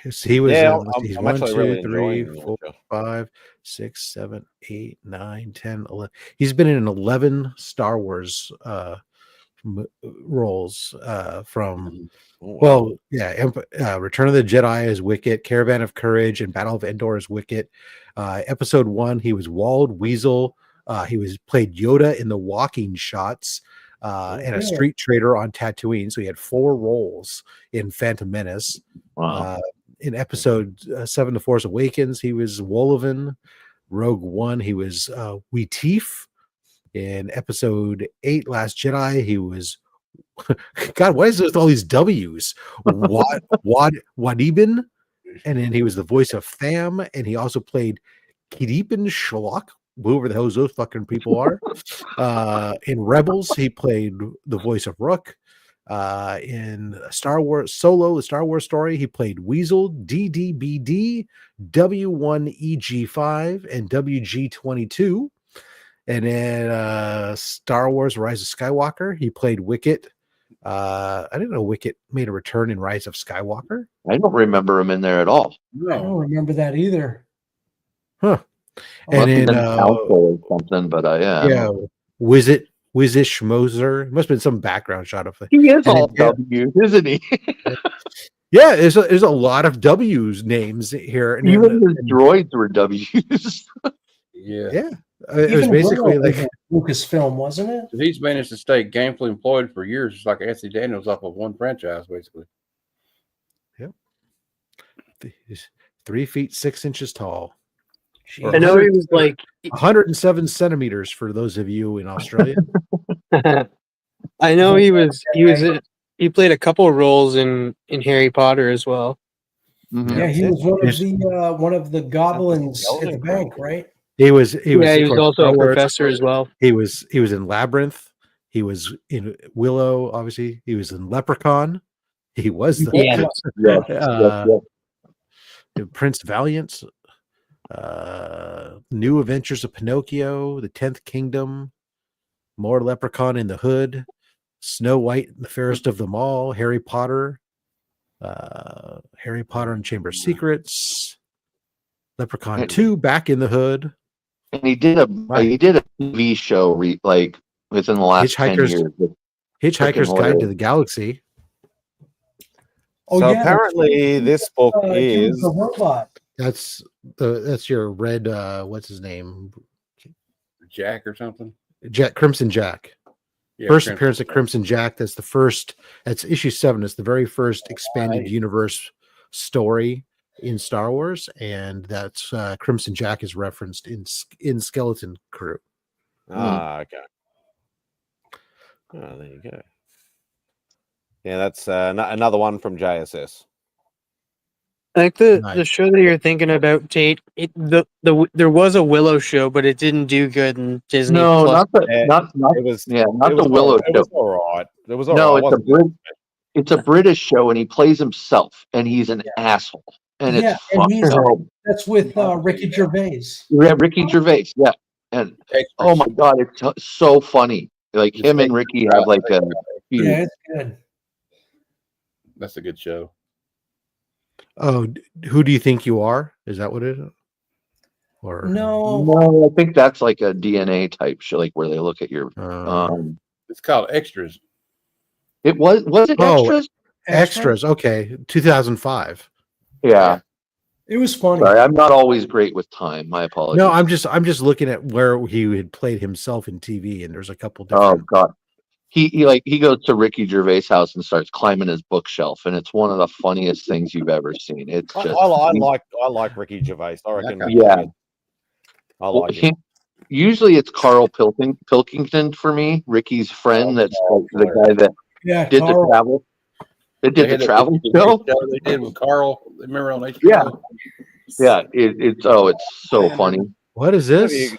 S16: He was.
S1: I'm
S16: 1,
S1: actually
S16: 2,
S1: really
S16: 3,
S1: enjoying
S16: 4, 5, 6, 7, 8, 9, 10, 11. He's been in 11 Star Wars roles from. Return of the Jedi as Wicket, Caravan of Courage, and Battle of Endor as Wicket. Episode 1, he was Wald Weasel. He played Yoda in the Walking Shots. And a street trader on Tatooine. So he had 4 roles in Phantom Menace.
S19: Wow.
S16: In episode 7, The Force Awakens, he was Wolovan. Rogue One, he was Weeteef. In episode 8, Last Jedi, he was God, why is there all these W's? Wadibin. And then he was the voice of Tham, and he also played Kidipin Shalak, whoever the hell those fucking people are. In Rebels, he played the voice of Rook. In Star Wars Solo, the Star Wars story, he played Weasel, DDBD, W1EG5, and WG22. And in Star Wars Rise of Skywalker, he played Wicket. I didn't know Wicket made a return in Rise of Skywalker.
S19: I don't remember him in there at all.
S8: I don't remember that either.
S16: Huh.
S19: And in or something, but
S16: Wizish Moser. Must have been some background shot of it.
S19: He is all W's, isn't he?
S16: Yeah, there's a lot of W's names here. And
S19: even his droids were W's.
S16: Yeah. It was basically like
S8: Lucasfilm, wasn't it?
S20: He's managed to stay gainfully employed for years, just like Anthony Daniels off of one franchise, basically.
S16: Yep. He's 3 feet 6 inches tall.
S22: I know he was like
S16: 107 centimeters for those of you in Australia.
S22: I know he played a couple of roles in Harry Potter as well.
S8: Mm-hmm. Yeah, he was one of the goblins at the bank, right?
S16: He was
S22: also a professor as well.
S16: He was in Labyrinth. He was in Willow, obviously. He was in Leprechaun. He was Prince Valiant. New Adventures of Pinocchio, The 10th Kingdom, more Leprechaun in the Hood, Snow White and the Fairest of Them All, Harry Potter and Chamber of Secrets, Leprechaun 2, Back in the Hood.
S19: And he did a TV show like within the last 10 years.
S16: Hitchhiker's Guide to the Galaxy.
S1: So apparently this book is
S8: the robot.
S16: That's your red what's his name?
S20: Jack or something?
S16: Crimson Jack.
S20: Yeah,
S16: first appearance of Crimson Jack. That's issue 7. It's the very first expanded universe story in Star Wars, and that's Crimson Jack is referenced in Skeleton Crew.
S1: Okay. Oh, there you go. Yeah, that's another one from JSS.
S22: I think the show that you're thinking about, Tate, there was a Willow show, but it didn't do good in Disney.
S19: No,
S22: Plus.
S19: not the Willow show.
S1: It was all right. It was all right.
S19: No, it's a British show, and he plays himself, and he's an asshole. And it's
S8: that's with Ricky Gervais.
S19: Yeah, Ricky Gervais. Yeah, and oh my god, it's so funny. Like him and Ricky have like a.
S8: Yeah, it's good.
S20: That's a good show.
S16: Oh, who do you think you are? Is that what it is? Or
S19: No, I think that's like a DNA type show, like where they look at your.
S20: It's called Extras.
S19: It was it Extras?
S16: Extras. Okay, 2005.
S19: Yeah.
S8: It was funny.
S19: Sorry, I'm not always great with time. My apologies.
S16: No, I'm just looking at where he had played himself in TV, and there's a couple
S19: Oh
S16: different.
S19: God. He goes to Ricky Gervais' house and starts climbing his bookshelf, and it's one of the funniest things you've ever seen. It's just
S1: I like Ricky Gervais. I reckon.
S19: Yeah.
S1: I like him.
S19: Usually it's Carl Pilkington for me, Ricky's friend. That's like the guy that did the travel. They did the travel show.
S20: They did with Carl. Remember on HBO?
S19: Yeah. Yeah. It's so funny.
S16: What is this?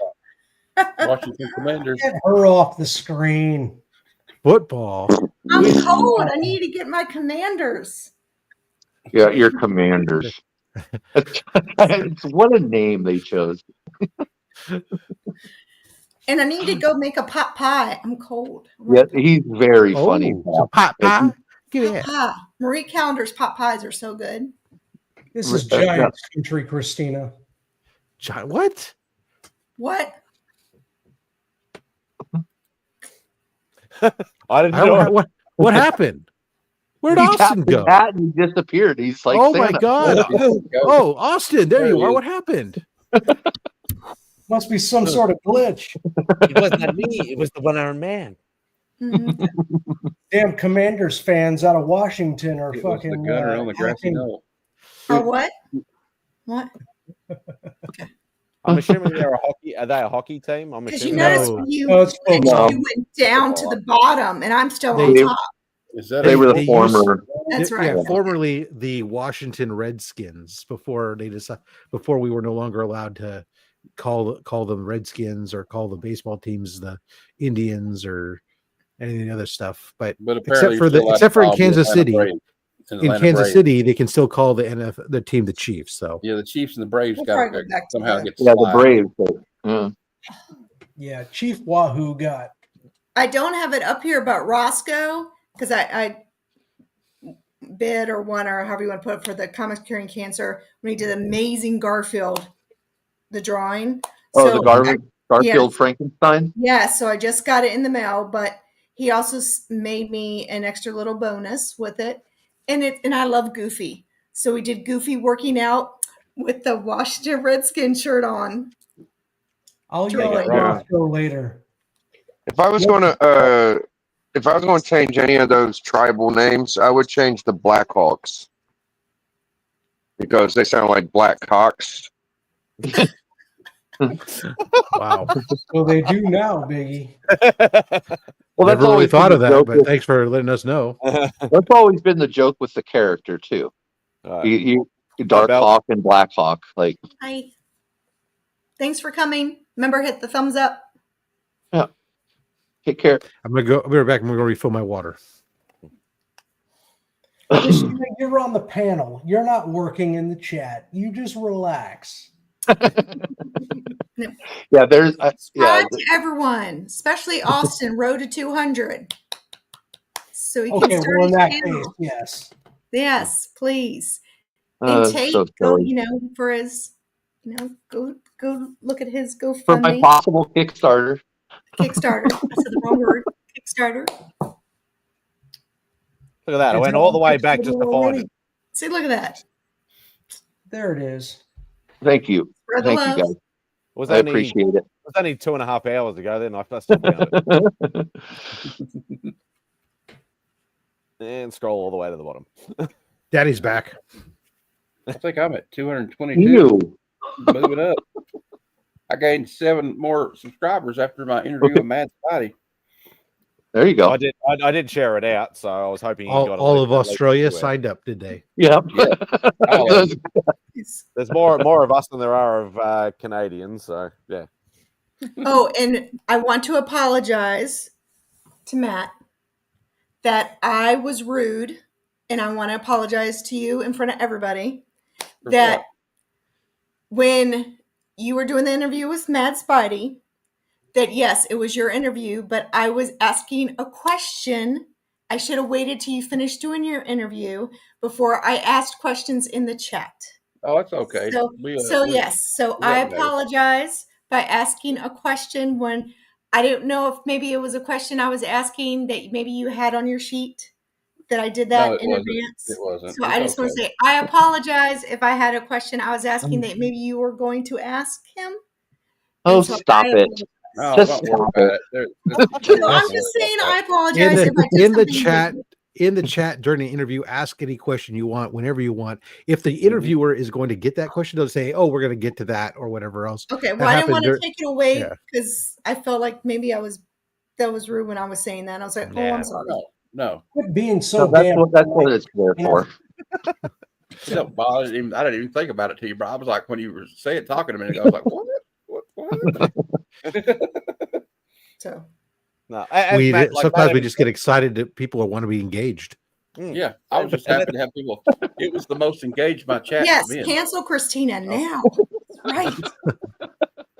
S20: Washington Commanders.
S8: Get her off the screen.
S16: Football.
S6: I'm cold. I need to get my Commanders.
S19: Yeah, your Commanders. What a name they chose.
S6: And I need to go make a pot pie. I'm cold.
S19: Yeah, he's very funny.
S16: So pot pie. Give
S6: Pot pie. Marie Callender's pot pies are so good.
S8: This is Giants country, Christina.
S16: What?
S6: What?
S1: I didn't know.
S16: What happened? Where'd
S19: He
S16: Austin
S19: tapped his
S16: go?
S19: hat and he disappeared. He's like,
S16: Oh my
S19: Santa.
S16: God! Oh, Austin, there you are. What happened?
S8: Must be some sort of glitch.
S17: It wasn't me. It was the one-armed man.
S8: Damn Commanders fans out of Washington are
S20: It was
S8: fucking.
S20: the gunner on the grassy
S8: hacking.
S20: knoll.
S6: Or what? What?
S1: I'm assuming they're a hockey. Are they a hockey team? I'm
S6: Because you
S1: assuming.
S6: notice when you,
S8: No, it's
S6: when
S8: football.
S6: you went down to the bottom, and I'm still on
S16: They-
S6: top.
S20: Is that
S19: They were the
S16: used-
S19: former.
S6: That's right.
S16: Yeah, formerly the Washington Redskins before we were no longer allowed to call them Redskins or call the baseball teams the Indians or any of the other stuff. But
S20: apparently
S16: except for in Kansas City,
S20: Atlanta
S16: Kansas
S20: Braves.
S16: City, they can still call the team the Chiefs. So
S20: Yeah, the Chiefs and the Braves
S6: We'll
S20: got
S6: probably go back to
S20: somehow
S6: that.
S20: get
S19: Yeah, the
S20: slide.
S19: Braves. Yeah.
S8: Yeah, Chief Wahoo got.
S6: I don't have it up here, but Roscoe, because I bid or won or however you want to put it for the Comics Curing Cancer when he did Amazing Garfield, the drawing.
S19: Oh,
S6: So
S19: the Garfield
S6: yes.
S19: Frankenstein.
S6: Yeah, so I just got it in the mail, but he also made me an extra little bonus with it, and I love Goofy, so we did Goofy working out with the Washington Redskins shirt on.
S8: I'll yell at Roscoe later.
S7: If I was going to change any of those tribal names, I would change the Blackhawks because they sound like Black Hawks.
S16: wow.
S8: Well, they do now, Biggie.
S19: Well, that's
S16: Never really
S19: always
S16: thought
S19: been
S16: of
S19: the
S16: that,
S19: joke
S16: but
S19: with-
S16: thanks for letting us know.
S19: That's always been the joke with the character too. You Dark Hawk and Black Hawk, like
S6: Hi. Thanks for coming. Remember, hit the thumbs up.
S19: yeah. Take care.
S16: I'm gonna go. I'll be right back. I'm gonna refill my water.
S8: Christina, you're on the panel. You're not working in the chat. You just relax.
S19: Yeah, there's
S6: Subscribe to everyone, especially Austin, Road to 200. So he
S8: Okay,
S6: can start
S8: well, in
S6: his
S8: that
S6: channel.
S8: case, yes.
S6: Yes, please.
S19: Oh,
S6: And Tate,
S19: so
S6: go,
S19: silly.
S6: for his, go look at his
S19: For my
S6: GoFundMe.
S19: possible Kickstarter.
S6: Kickstarter. I said the wrong word. Kickstarter.
S1: Look at that. I went all the way back just to find it.
S6: See, look at that.
S8: There it is.
S19: Thank you.
S6: Spread the
S19: Thank
S6: love.
S19: you guys.
S1: Was
S19: I
S1: only-
S19: appreciate it.
S1: It was only 2.5 hours ago. Then I still found it. And scroll all the way to the bottom.
S16: Daddy's back.
S20: I think I'm at 222.
S19: Ew.
S20: Moving up. I gained 7 more subscribers after my interview with MadSpidey.
S19: There you go.
S1: I did share it out, so I was hoping you got
S16: All of Australia signed up, did they?
S19: Yep.
S1: There's more of us than there are of Canadians, so yeah.
S6: Oh, and I want to apologize to Matt that I was rude, and I want to apologize to you in front of everybody that when you were doing the interview with MadSpidey, that yes, it was your interview, but I was asking a question I should have waited till you finished doing your interview before I asked questions in the chat.
S20: Oh, it's okay.
S6: So, so I apologize by asking a question when I don't know if maybe it was a question I was asking that maybe you had on your sheet that I did that in advance.
S20: It wasn't.
S6: So I just want to say I apologize if I had a question I was asking that maybe you were going to ask him.
S19: Oh, stop it.
S20: No,
S19: Just
S20: don't worry
S19: stop
S20: about it.
S6: So I'm just saying I apologize if I did
S16: in the
S6: something
S16: chat.
S6: that-
S16: In the chat during the interview, ask any question you want whenever you want. If the interviewer is going to get that question, they'll say, "Oh, we're going to get to that," or whatever else.
S6: Okay,
S16: That
S6: well, I didn't want
S16: happened
S6: to take it away
S16: yeah.
S6: because I felt like maybe that was rude when I was saying that. I was like, oh, I'm sorry.
S20: No.
S8: Quit being so
S19: that's
S8: damn.
S19: what it's there for.
S20: No, I didn't even think about it till you, bro. I was like, when you were talking a minute ago, I was like, what?
S6: So.
S1: No,
S16: sometimes we just get excited that people want to be engaged.
S20: Yeah, I was just happy to have people. It was the most engaged my chat.
S6: Yes,
S20: been.
S6: cancel Christina now. Right.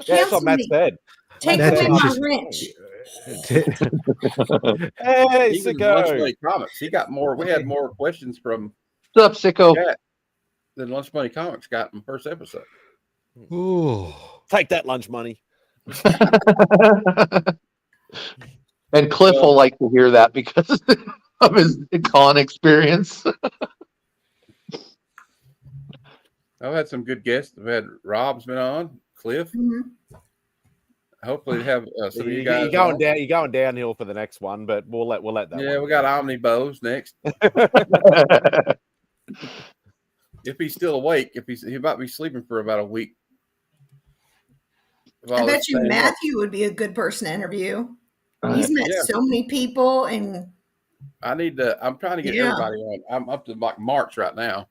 S1: Yeah, that's what Matt said.
S6: Take
S1: Matt
S6: away
S1: said,
S6: my wrench.
S1: Hey,
S20: Even
S1: sicko.
S20: Lunch Money Comics. He got more. We had more questions from
S19: What's up, sicko?
S20: chat than Lunch Money Comics got in the first episode.
S16: Ooh,
S1: take that lunch money.
S19: And Cliff will like to hear that because of his con experience.
S20: I've had some good guests. I've had Rob's been on, Cliff.
S6: Mm-hmm.
S20: Hopefully, have some of you guys.
S1: You're going downhill for the next one, but we'll let that.
S20: Yeah,
S1: one
S20: we got Omnibos next. If he's still awake, he might be sleeping for about a week.
S6: I bet you Matthew would be a good person to interview. He's met so many people, and
S20: I'm trying to get everybody on. I'm up to like March right now.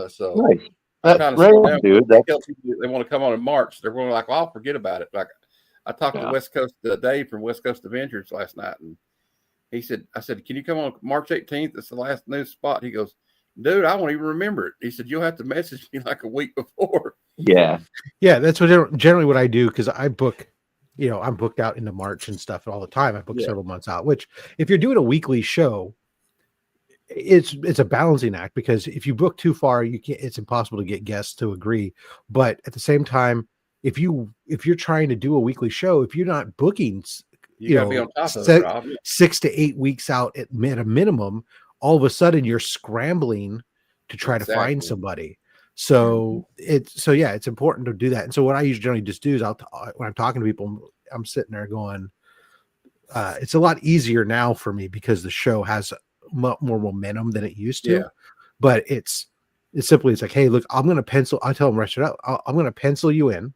S20: So
S19: nice.
S20: I'm trying to
S19: slow down, dude.
S20: They want to come on in March. They're going like, well, I'll forget about it. Like I talked to West Coast Dave from West Coast Adventures last night, and I said, can you come on March 18th? It's the last news spot. He goes, dude, I won't even remember it. He said, you'll have to message me like a week before.
S19: Yeah.
S16: That's what generally what I do, because I book, I'm booked out into March and stuff all the time. I book several months out, which if you're doing a weekly show, it's a balancing act, because if you book too far, it's impossible to get guests to agree. But at the same time, if you're trying to do a weekly show, if you're not booking,
S20: you gotta be on top of it, Rob.
S16: 6 to 8 weeks out at a minimum, all of a sudden you're scrambling to try to find somebody. So it's important to do that. And so what I usually generally just do is when I'm talking to people, I'm sitting there going, it's a lot easier now for me because the show has more momentum than it used to. But it's like, hey, look, I tell them right straight up, I'm going to pencil you in.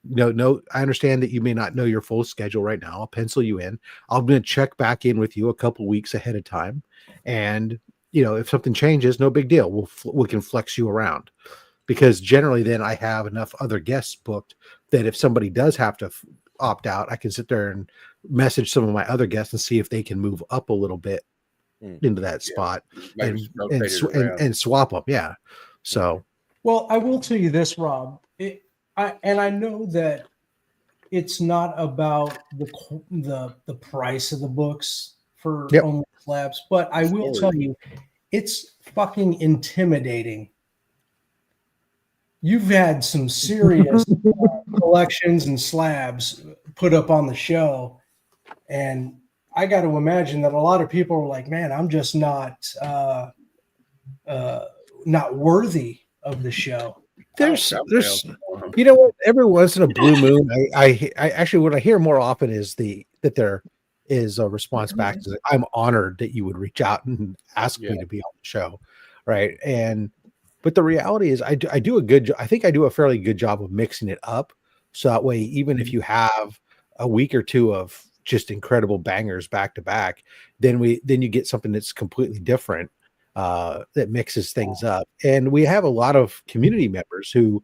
S16: No, I understand that you may not know your full schedule right now. I'll pencil you in. I'm going to check back in with you a couple weeks ahead of time. And, if something changes, no big deal. We can flex you around, because generally then I have enough other guests booked that if somebody does have to opt out, I can sit there and message some of my other guests and see if they can move up a little bit into that spot and swap them. Yeah. So,
S8: well, I will tell you this, Rob, I know that it's not about the price of the books for only slabs, but I will tell you, it's fucking intimidating. You've had some serious collections and slabs put up on the show, and I got to imagine that a lot of people are like, man, I'm just not worthy of the show.
S16: There's what, every once in a blue moon, I actually, what I hear more often is that there is a response back to, I'm honored that you would reach out and ask me to be on the show, right? But the reality is, I do I think I do a fairly good job of mixing it up, so that way, even if you have a week or two of just incredible bangers back to back, then you get something that's completely different, that mixes things up. And we have a lot of community members who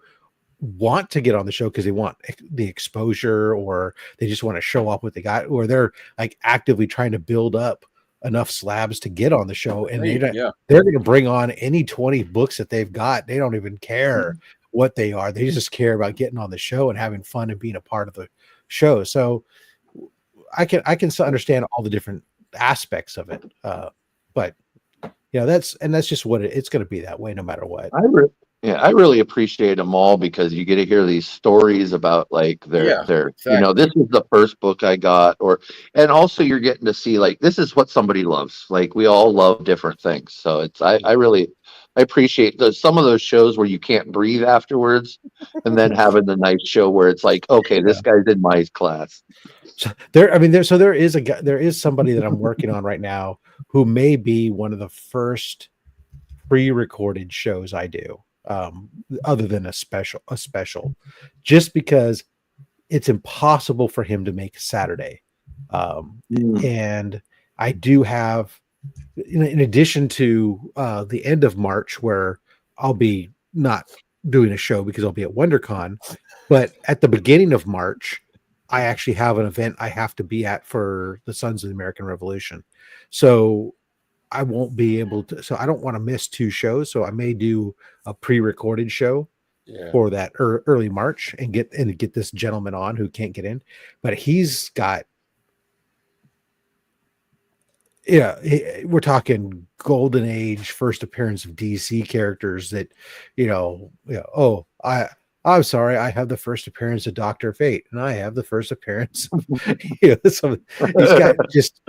S16: want to get on the show because they want the exposure, or they just want to show off what they got, or they're like actively trying to build up enough slabs to get on the show. And they're going to bring on any 20 books that they've got. They don't even care what they are. They just care about getting on the show and having fun and being a part of the show. So I can understand all the different aspects of it. But that's just what it's going to be that way no matter what.
S19: I really appreciate them all because you get to hear these stories about like their
S7: exactly.
S19: this is the first book I got, and also you're getting to see like this is what somebody loves. Like we all love different things, so it's I appreciate some of those shows where you can't breathe afterwards, and then having the nice show where it's like, okay, this guy's in my class.
S16: So there is somebody that I'm working on right now who may be one of the first pre-recorded shows I do, other than a special, just because it's impossible for him to make Saturday. And I do have, in addition to the end of March, where I'll be not doing a show because I'll be at WonderCon, but at the beginning of March, I actually have an event I have to be at for the Sons of the American Revolution. So I won't be able to, so I don't want to miss 2 shows. So I may do a pre-recorded show for that early March and get this gentleman on who can't get in, but he's got, we're talking golden age first appearance of DC characters that, I'm sorry, I have the first appearance of Dr. Fate, and I have the first appearance of, he's got just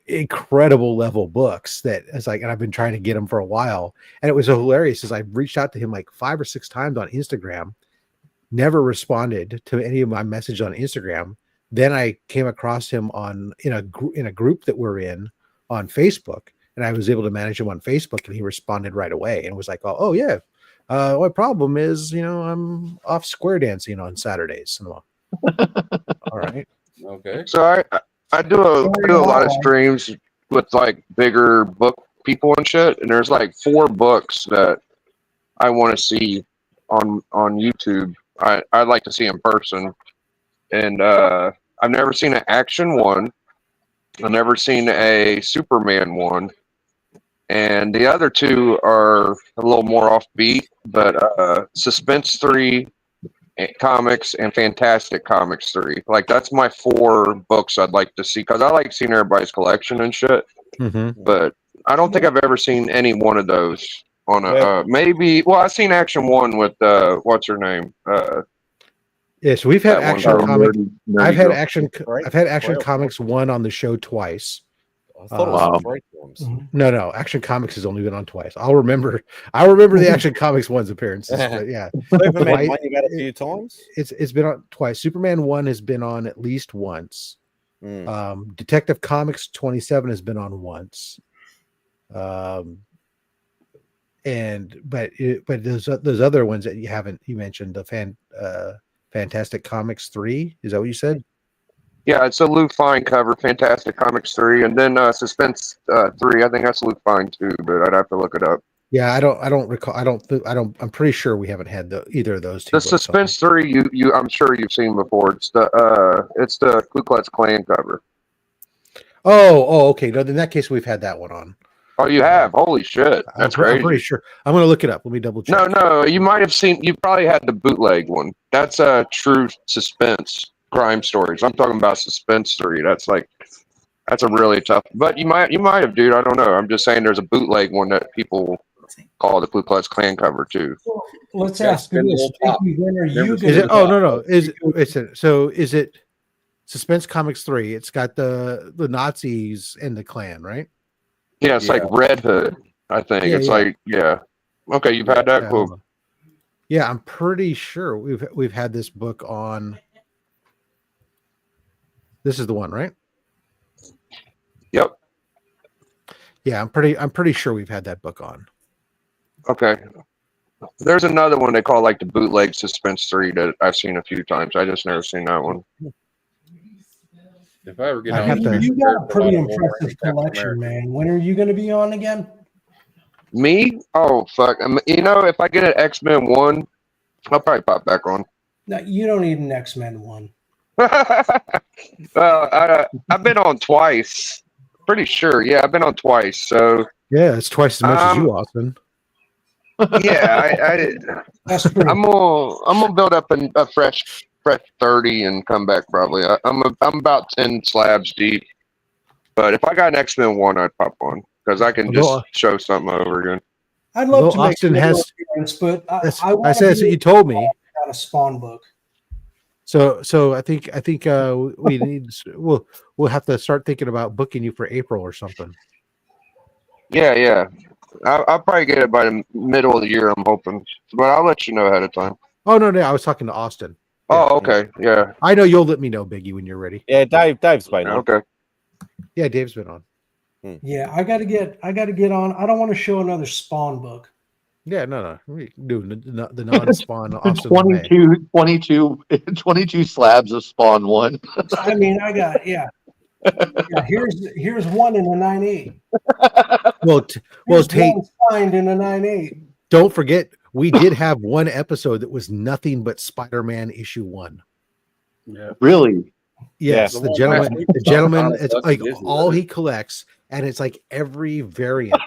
S16: incredible level books that it's like, and I've been trying to get him for a while. And it was so hilarious as I reached out to him like 5 or 6 times on Instagram, never responded to any of my messages on Instagram. Then I came across him in a group that we're in on Facebook, and I was able to manage him on Facebook, and he responded right away and was like, oh yeah. My problem is, I'm off square dancing on Saturdays. All right.
S20: Okay.
S7: So I do a lot of streams with like bigger book people and shit, and there's like 4 books that I want to see on YouTube. I'd like to see in person, and I've never seen an action one. I've never seen a Superman one. And the other 2 are a little more offbeat, but Suspense 3 comics and Fantastic Comics 3. Like that's my 4 books I'd like to see because I like seeing everybody's collection and shit.
S16: Mm-hmm.
S7: But I don't think I've ever seen any one of those on a maybe. Well, I've seen Action 1 with what's her name?
S16: So we've had Action Comics. I've had Action
S1: Right.
S16: Comics 1 on the show twice.
S1: I thought it was great ones.
S16: No, Action Comics has only been on twice. I'll remember the Action Comics 1's appearances. But yeah,
S1: Superman 1 you've had a few times.
S16: It's been on twice. Superman 1 has been on at least once. Detective Comics 27 has been on once. But those other ones that you mentioned, the Fantastic Comics 3, is that what you said?
S7: Yeah, it's a Lou Fine cover, Fantastic Comics 3, and then Suspense 3. I think that's Lou Fine too, but I'd have to look it up.
S16: Yeah, I don't recall. I'm pretty sure we haven't had either of those 2.
S7: The Suspense 3, I'm sure you've seen before. It's the Ku Klux Klan cover.
S16: Oh, okay. No, in that case, we've had that one on.
S7: Oh, you have? Holy shit, that's great.
S16: I'm pretty sure. I'm going to look it up. Let me double check.
S7: No, you might have seen. You probably had the bootleg one. That's a true suspense crime stories. I'm talking about Suspense 3. That's a really tough. But you might have, dude. I don't know. I'm just saying there's a bootleg one that people call the Ku Klux Klan cover too.
S8: Well, let's ask you this: when are you?
S16: Is it? Oh no. Is it Suspense Comics 3? It's got the Nazis and the Klan, right?
S7: Yeah, it's like Red Hood. I think it's like Okay, you've had that. Cool.
S16: Yeah, I'm pretty sure we've had this book on. This is the one, right?
S7: Yep.
S16: Yeah, I'm pretty sure we've had that book on.
S7: Okay. There's another one they call like the bootleg Suspense 3 that I've seen a few times. I just never seen that one.
S20: If I ever get
S8: you got a pretty impressive collection, man. When are you going to be on again?
S7: Me? Oh fuck! If I get an X-Men 1, I'll probably pop back on.
S8: No, you don't need an X-Men 1.
S7: I've been on twice. Pretty sure. Yeah, I've been on twice. So
S16: yeah, it's twice as much as you, Austin.
S7: Yeah, I'm gonna build up a fresh 30 and come back probably. I'm about 10 slabs deep. But if I got an X-Men one, I'd pop one because I can just show something over again.
S8: I'd love
S16: Although
S8: to make
S16: Austin
S8: a little
S16: has-
S8: appearance, but I
S16: I said that's what you told me.
S8: Got a Spawn book.
S16: So I think we need we'll have to start thinking about booking you for April or something.
S7: Yeah. I'll probably get it by the middle of the year, I'm hoping. But I'll let you know ahead of time.
S16: Oh no, I was talking to Austin.
S7: Oh, okay. Yeah.
S16: I know you'll let me know, Biggie, when you're ready.
S1: Yeah, Dave's been on.
S7: Okay.
S16: Yeah, Dave's been on.
S8: Yeah, I gotta get on. I don't want to show another Spawn book.
S16: Yeah, no. We do the non-spawn Austin LeMay.
S19: 22 slabs of Spawn 1.
S8: I mean, I got here's one in a 9.8.
S16: Well, Tate,
S8: one signed in a 9.8.
S16: don't forget we did have one episode that was nothing but Spider-Man issue 1.
S20: Yeah.
S19: Really?
S16: Yes,
S20: Yeah.
S16: the
S20: The
S16: gentleman.
S20: one
S16: It's
S20: last
S16: like
S20: week was
S16: all
S20: Disney,
S16: he collects, and it's like every variant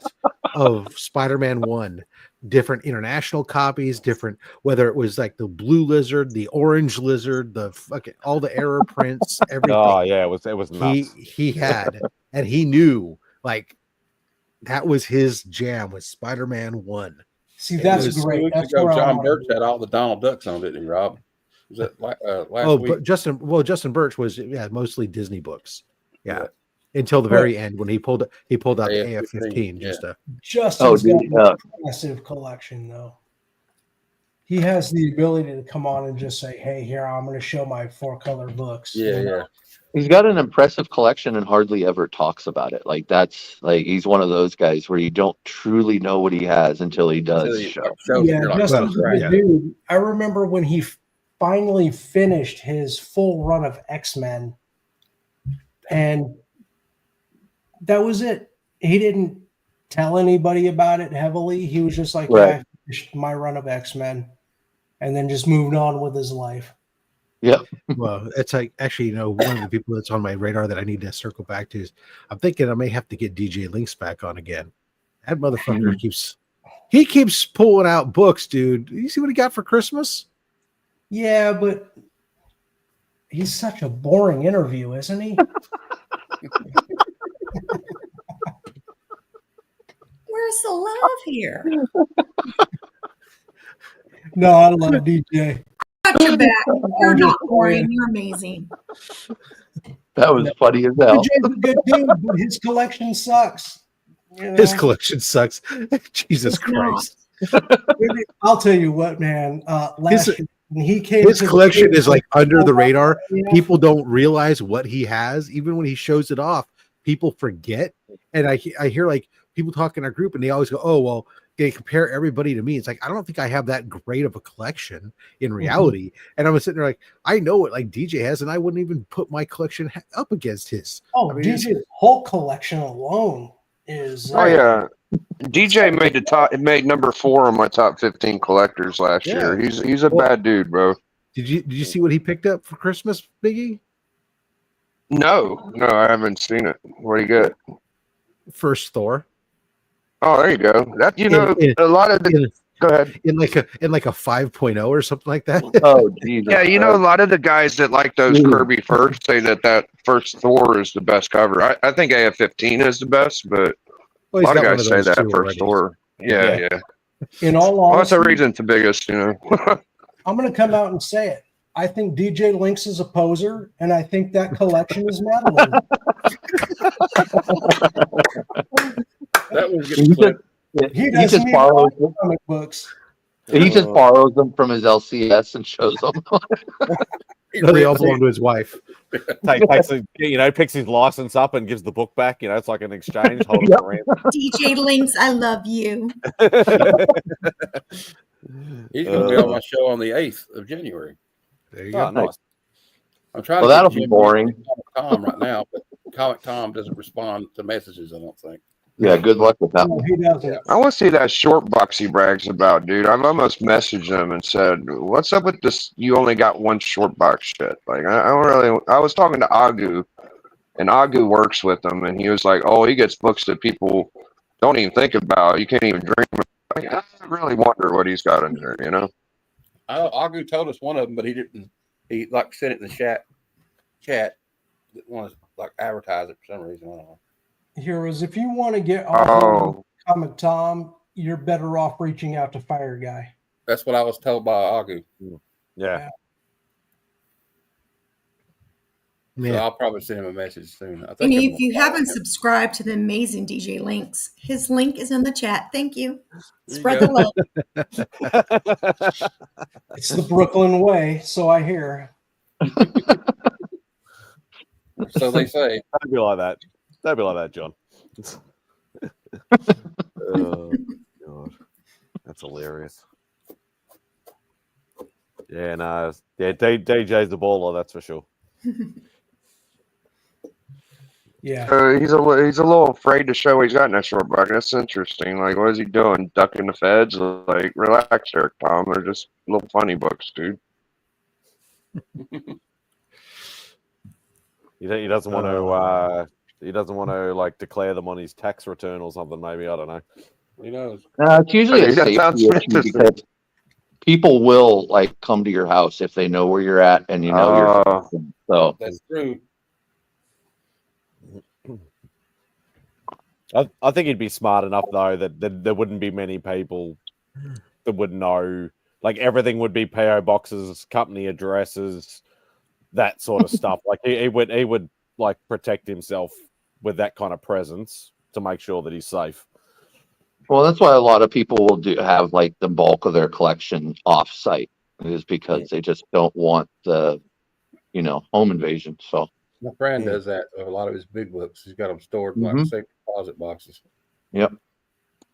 S16: of Spider-Man 1, different international copies, different whether it was like the blue lizard, the orange lizard, the fucking all the error prints, everything.
S1: Oh yeah, it was nuts.
S16: He had, and he knew like that was his jam with Spider-Man 1.
S8: See, that's
S20: It was
S8: great.
S20: 2 weeks
S8: That's
S20: ago,
S8: where I
S20: John
S8: wanna
S20: Birch
S8: be.
S20: had all the Donald Ducks on, didn't he, Rob? Was that last week?
S16: But Justin Birch was mostly Disney books. Yeah. Until the very end when he pulled out the AF-15
S8: Justin's got a massive collection, though. He has the ability to come on and just say, "Hey, here, I'm going to show my 4-color books."
S19: Yeah. He's got an impressive collection and hardly ever talks about it. Like that's like he's one of those guys where you don't truly know what he has until he does show.
S8: Yeah, Justin's a good dude. I remember when he finally finished his full run of X-Men, and that was it. He didn't tell anybody about it heavily. He was just like,
S19: Right.
S8: "Yeah, I finished my run of X-Men," and then just moved on with his life.
S19: Yep.
S16: Well, it's like actually, one of the people that's on my radar that I need to circle back to is I'm thinking I may have to get DJ Links back on again. That motherfucker keeps pulling out books, dude. You see what he got for Christmas?
S8: Yeah, but he's such a boring interview, isn't he?
S6: Where's the love here?
S8: No, I love DJ.
S6: Got your back. You're not boring. You're amazing.
S19: That was funny as hell.
S8: DJ's a good dude, but his collection sucks. You know?
S16: His collection sucks. Jesus Christ.
S8: I'll tell you what, man. Last year, when he came
S16: His
S8: to the
S16: collection
S8: table-
S16: is like under the radar.
S8: Yeah.
S16: People don't realize what he has. Even when he shows it off, people forget. And I hear like people talk in our group and they always go, "Oh, well, they compare everybody to me." It's like, I don't think I have that great of a collection in reality. And I was sitting there like, I know what like DJ has, and I wouldn't even put my collection up against his.
S8: Oh,
S16: I mean,
S8: DJ's whole collection alone is.
S7: Oh yeah, DJ made the top. It made number 4 on my top 15 collectors last year. He's a bad dude, bro.
S16: Did you see what he picked up for Christmas, Biggie?
S7: No, I haven't seen it. What do you get?
S16: First Thor.
S7: Oh, there you go. That a lot of the. Go ahead.
S16: In like a 5.0 or something like that.
S19: Oh, Jesus.
S7: Yeah, a lot of the guys that like those Kirby first say that first Thor is the best cover. I think AF-15 is the best, but a lot of guys say that first Thor. Yeah.
S8: In all
S7: Well, that's
S8: honesty,
S7: the reason it's the biggest,
S8: I'm going to come out and say it. I think DJ Lynx is a poser, and I think that collection is Madeline.
S20: That was getting clipped.
S8: He
S19: He
S8: doesn't
S19: just
S8: even
S19: borrows
S8: buy
S19: them.
S8: comic books.
S19: He just borrows them from his LCS and shows them.
S16: They all belong to his wife.
S1: Picks his license up and gives the book back. It's like an exchange. Hold it around.
S6: DJ Links, I love you.
S20: He's going to be on my show on the 8th of January.
S16: There
S1: you go. Nice.
S20: I'm trying
S19: Well,
S20: to
S19: that'll
S20: get
S19: be
S20: Jim
S19: boring.
S20: Comic Tom right now, but Comic Tom doesn't respond to messages, I don't think.
S19: Yeah, good luck with that.
S8: No, he doesn't.
S7: I want to see that short box he brags about, dude. I've almost messaged him and said, "What's up with this? You only got one short box shit." Like, I don't really. I was talking to Agu, and Agu works with him, and he was like, "Oh, he gets books that people don't even think about. You can't even dream of." Like, I really wonder what he's got in there,
S20: Agu told us one of them, but he didn't. He sent it in the chat, didn't want to like advertise it for some reason. I don't know.
S8: Heroes, if you want to get a hold of Comic Tom, you're better off reaching out to Fire Guy.
S20: That's what I was told by Agu.
S1: Yeah.
S20: So I'll probably send him a message soon. I
S6: And
S20: think
S6: if you haven't subscribed to the amazing DJ Links, his link is in the chat. Thank you. Spread the love.
S8: It's the Brooklyn way, so I hear.
S20: So they say.
S1: Don't be like that. Don't be like that, John. Oh, God. That's hilarious. Yeah, no. Yeah, DJ's the baller, that's for sure.
S8: Yeah.
S7: He's a little afraid to show he's got in that short back. That's interesting. Like, what is he doing? Ducking the feds? Like, relax there, Tom. They're just little funny books, dude.
S1: He doesn't want to. He doesn't want to like declare them on his tax return or something. Maybe I don't know.
S20: Who knows?
S19: It's usually a
S7: that
S19: safety
S7: sounds
S19: issue
S7: interesting.
S19: because people will like come to your house if they know where you're at and you know you're. So
S20: that's true.
S1: I think he'd be smart enough though that there wouldn't be many people that would know. Like everything would be PO boxes, company addresses, that sort of stuff. Like he would like protect himself with that kind of presence to make sure that he's safe.
S19: well, that's why a lot of people will have like the bulk of their collection off-site, is because they just don't want the home invasion. So
S20: My friend does that with a lot of his big books. He's got them stored in like safe deposit boxes.
S19: Yep.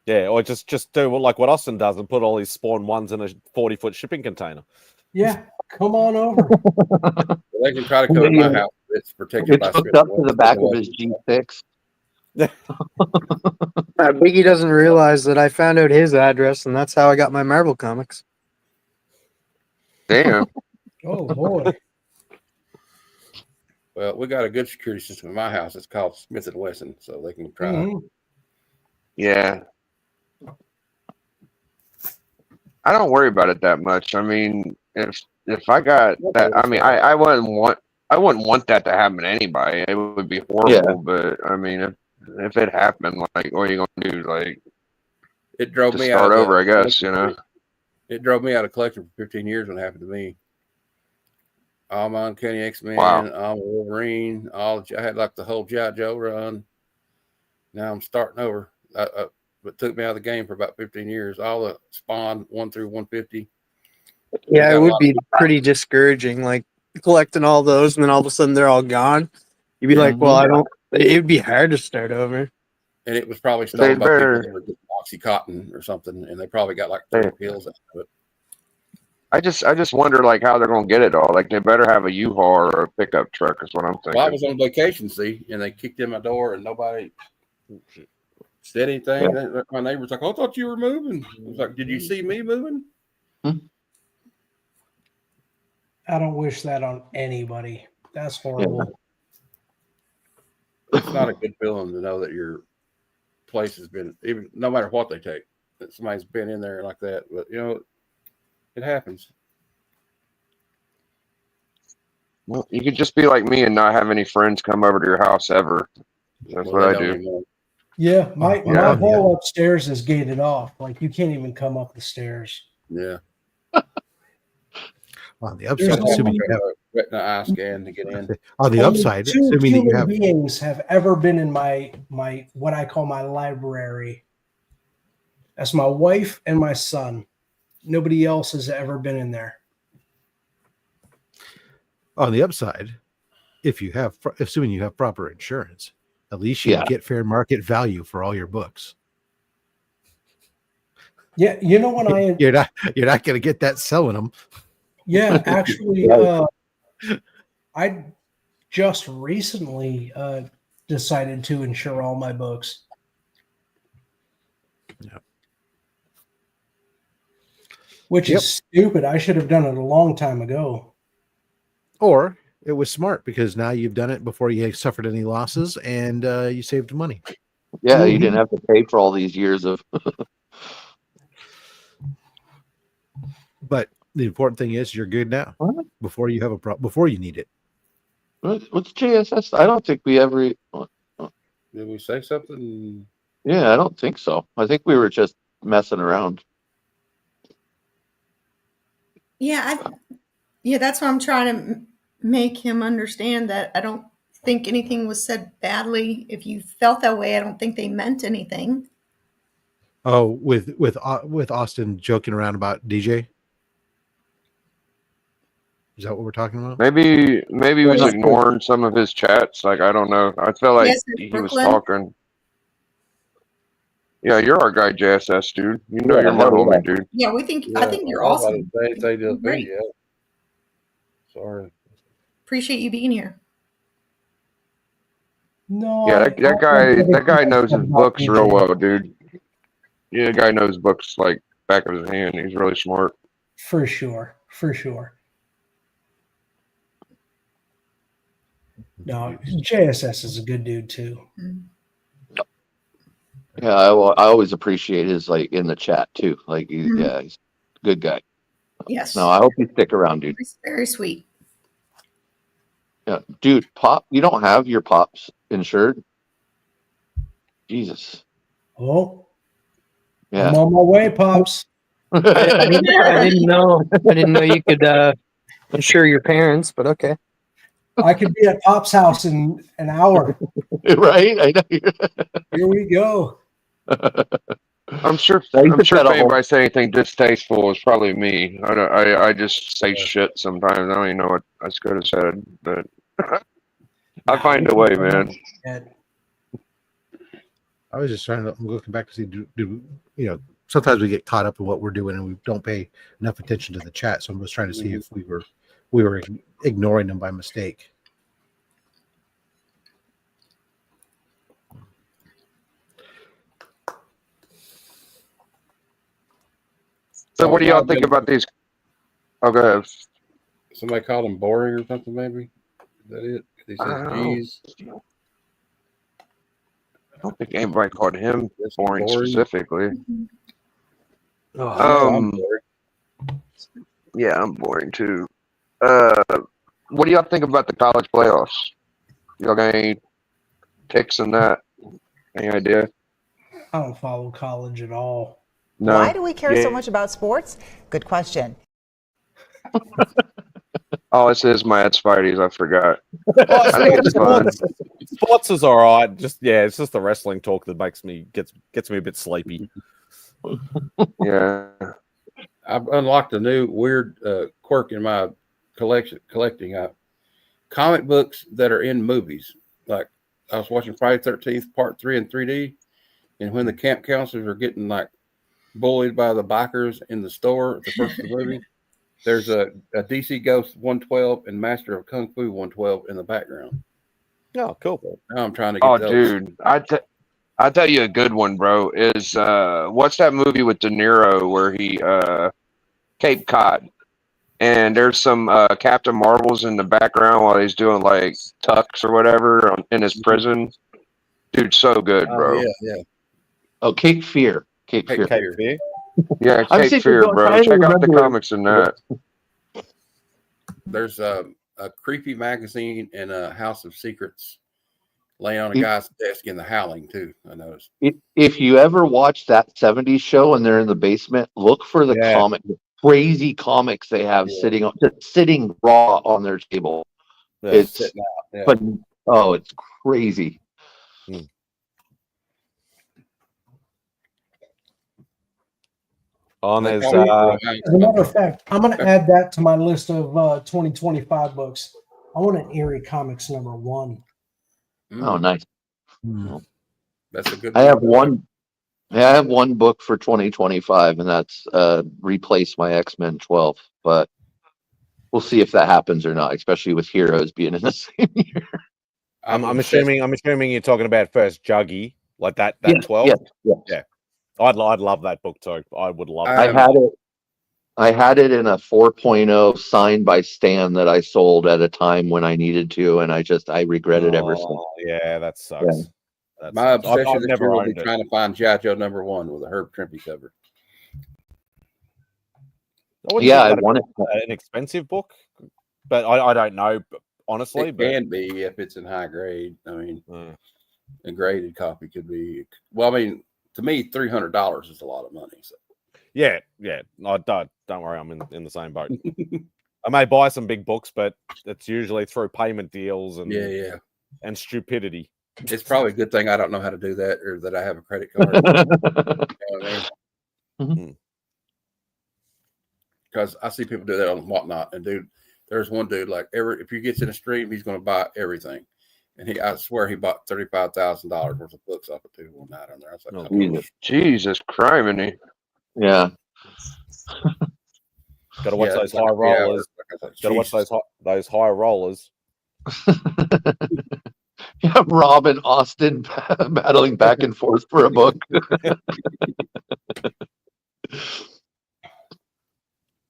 S1: Yeah, or just do like what Austin does and put all his Spawn ones in a 40-foot shipping container.
S8: Yeah, come on over.
S20: They can try to come to my house. It's protected
S19: it's
S20: by
S19: hooked up to the back of his G6.
S22: Biggie doesn't realize that I found out his address, and that's how I got my Marvel comics.
S7: Damn.
S8: Oh boy.
S20: Well, we got a good security system in my house. It's called Smith & Wesson, so they can try.
S7: Yeah. I don't worry about it that much. I mean, if I got that, I mean, I wouldn't want that to happen to anybody. It would be horrible.
S19: Yeah.
S7: But I mean, if it happened, like, what are you gonna do? Like,
S20: It drove
S7: just
S20: me
S7: start
S20: out of
S7: over, I guess. You know.
S20: It drove me out of collecting for 15 years when it happened to me. All my Uncanny X-Men,
S7: Wow.
S20: all my Wolverine, I had like the whole G.I. Joe run. Now I'm starting over. It took me out of the game for about 15 years. All the Spawn 1 through 150.
S22: Yeah, it would be pretty discouraging, like collecting all those, and then all of a sudden they're all gone. You'd be like, well, I don't. It would be hard to start over.
S20: And it was probably stolen by people that were getting Oxycontin or something, and they probably got like 3 pills out of it.
S7: I just wonder like how they're gonna get it all. Like they better have a U-Haul or a pickup truck is what I'm thinking.
S20: Well, I was on vacation, see, and they kicked in my door, and nobody said anything. My neighbor's like, "I thought you were moving." I was like, "Did you see me moving?"
S8: I don't wish that on anybody. That's horrible.
S20: It's not a good feeling to know that your place has been, even no matter what they take, that somebody's been in there like that. But it happens.
S7: Well, you could just be like me and not have any friends come over to your house ever. That's what I do.
S8: Yeah, my whole upstairs is gated off. Like you can't even come up the stairs.
S20: Yeah.
S16: On the upside, assuming you have
S20: retina eye scan to get in.
S16: On the upside,
S8: two
S16: assuming that you
S8: human
S16: have
S8: beings have ever been in my what I call my library. That's my wife and my son. Nobody else has ever been in there.
S16: on the upside, if you have, assuming you have proper insurance, at least you get fair market value for all your books.
S8: Yeah, you know when
S16: you're not going to get that selling them.
S8: Yeah, actually, I just recently decided to insure all my books.
S16: Yeah.
S8: Which is stupid. I should have done it a long time ago.
S16: Or it was smart because now you've done it before you suffered any losses and you saved money.
S19: Yeah, you didn't have to pay for all these years of.
S16: But the important thing is you're good now. Before you have before you need it.
S19: What's JSS? I don't think we ever.
S20: Did we say something?
S19: Yeah, I don't think so. I think we were just messing around.
S6: Yeah, that's what I'm trying to make him understand, that I don't think anything was said badly. If you felt that way, I don't think they meant anything.
S16: Oh, with Austin joking around about DJ. Is that what we're talking about?
S7: Maybe he was
S16: Yes.
S7: ignoring some of his chats. Like, I don't know. I feel like
S6: Yes,
S7: he was
S6: Brooklyn.
S7: talking. Yeah, you're our guy, JSS, dude. You know
S19: Yeah,
S7: you're my
S19: hell
S7: homie,
S19: yeah.
S7: dude.
S6: Yeah, I think you're
S20: I was about
S6: awesome.
S20: to say they did
S6: Great.
S20: video. Sorry.
S6: Appreciate you being here.
S8: No,
S7: Yeah, that guy knows his books
S8: DJ.
S7: real well, dude. Yeah, the guy knows books like back of his hand. He's really smart.
S8: For sure. No, JSS is a good dude too.
S19: Yeah, I always appreciate his like in the chat too. Like, yeah, he's a good guy.
S6: Yes.
S19: No, I hope you stick around, dude.
S6: He's very sweet.
S19: Yeah, dude, Pop, you don't have your Pops insured? Jesus.
S8: Oh,
S19: Yeah.
S8: I'm on my way, Pops.
S22: I didn't know. I didn't know you could insure your parents, but okay.
S8: I could be at Pop's house in an hour.
S19: Right? I know.
S8: Here we go.
S7: I'm sure
S19: Now, you
S7: if
S19: took that a whole-
S7: anybody say anything distasteful, it's probably me. I just say shit sometimes. I don't even know what I could have said, but I find a way, man.
S16: I was just I'm looking back to see, do sometimes we get caught up in what we're doing and we don't pay enough attention to the chat. So I'm just trying to see if we were ignoring them by mistake.
S7: So what do y'all think about these? Oh, go ahead.
S20: Somebody called him boring or something, maybe? Is that it? He
S7: I
S20: says,
S7: don't know.
S20: geez.
S7: I don't think anybody called him boring specifically.
S20: I'm bored.
S7: Yeah, I'm boring too. What do y'all think about the college playoffs? Y'all got any takes on that? Any idea?
S8: I don't follow college at all.
S7: No.
S2: Why do we care so
S7: Yeah.
S2: much about sports? Good question.
S7: Oh, it says MadSpidey's. I forgot.
S1: Well,
S7: I think it's fun.
S1: Sports is all right. It's just the wrestling talk that gets me a bit sleepy.
S7: Yeah.
S20: I've unlocked a new weird quirk in my collecting comic books that are in movies. Like I was watching Friday the 13th Part 3 in 3D, and when the camp counselors are getting like bullied by the bikers in the store at the first of the movie, there's a DC Ghost 112 and Master of Kung Fu 112 in the background.
S1: Oh, cool.
S20: So now I'm trying to get
S7: Oh,
S20: those.
S7: dude, I tell you a good one, bro. Is what's that movie with De Niro where he Cape Cod, and there's some Captain Marvels in the background while he's doing like tucks or whatever in his prison. Dude, so good, bro.
S20: Yeah.
S19: Oh, Cape Fear. Cape Fear.
S7: Yeah,
S19: I'm
S7: Cape
S19: sitting
S7: Fear,
S19: going,
S7: bro.
S19: trying to
S7: Check out the
S19: remember it.
S7: comics in that.
S20: There's a creepy magazine and a House of Secrets laying on a guy's desk in The Howling too. I noticed.
S19: If you ever watch that 70s show and they're in the basement, look for the crazy comics they have sitting raw on their table.
S20: Yeah,
S19: It's
S20: sitting out, yeah.
S19: but oh, it's crazy.
S1: There's
S8: As a matter of fact, I'm going to add that to my list of 2025 books. I want an Eerie Comics #1.
S19: Oh, nice.
S20: That's a good.
S19: I have one book for 2025, and that's replace my X-Men 12. But we'll see if that happens or not, especially with Heroes being in the same year.
S1: I'm assuming you're talking about first Juggy, like that 12.
S19: Yes.
S1: Yeah, I'd love that book too. I would love.
S19: I had it in a 4.0 signed by Stan that I sold at a time when I needed to, and I regret it ever since.
S1: Yeah, that sucks.
S19: Yeah.
S20: My obsession
S1: I've
S20: this
S1: never
S20: year will be
S1: owned it.
S20: trying to find G.I. Joe #1 with a Herb Trimpe cover.
S1: I
S19: want it.
S1: An expensive book, but I don't know. honestly.
S20: It
S1: But
S20: can be if it's in high grade. I mean, a graded copy could be. Well, I mean, to me, $300 is a lot of money. So.
S1: Yeah. No, don't worry, I'm in the same boat. I may buy some big books, but it's usually through payment deals and and stupidity.
S20: It's probably a good thing I don't know how to do that, or that I have a credit card. You know what I mean? Because I see people do that on Whatnot, and dude, there's one dude like if he gets in a stream, he's going to buy everything, and I swear he bought $35,000 worth of books off of 219 on there. I was like,
S7: Jesus criminy.
S19: Yeah.
S1: Got to watch those high rollers. Got to watch those high rollers.
S19: Yeah, Rob and Austin battling back and forth for a book.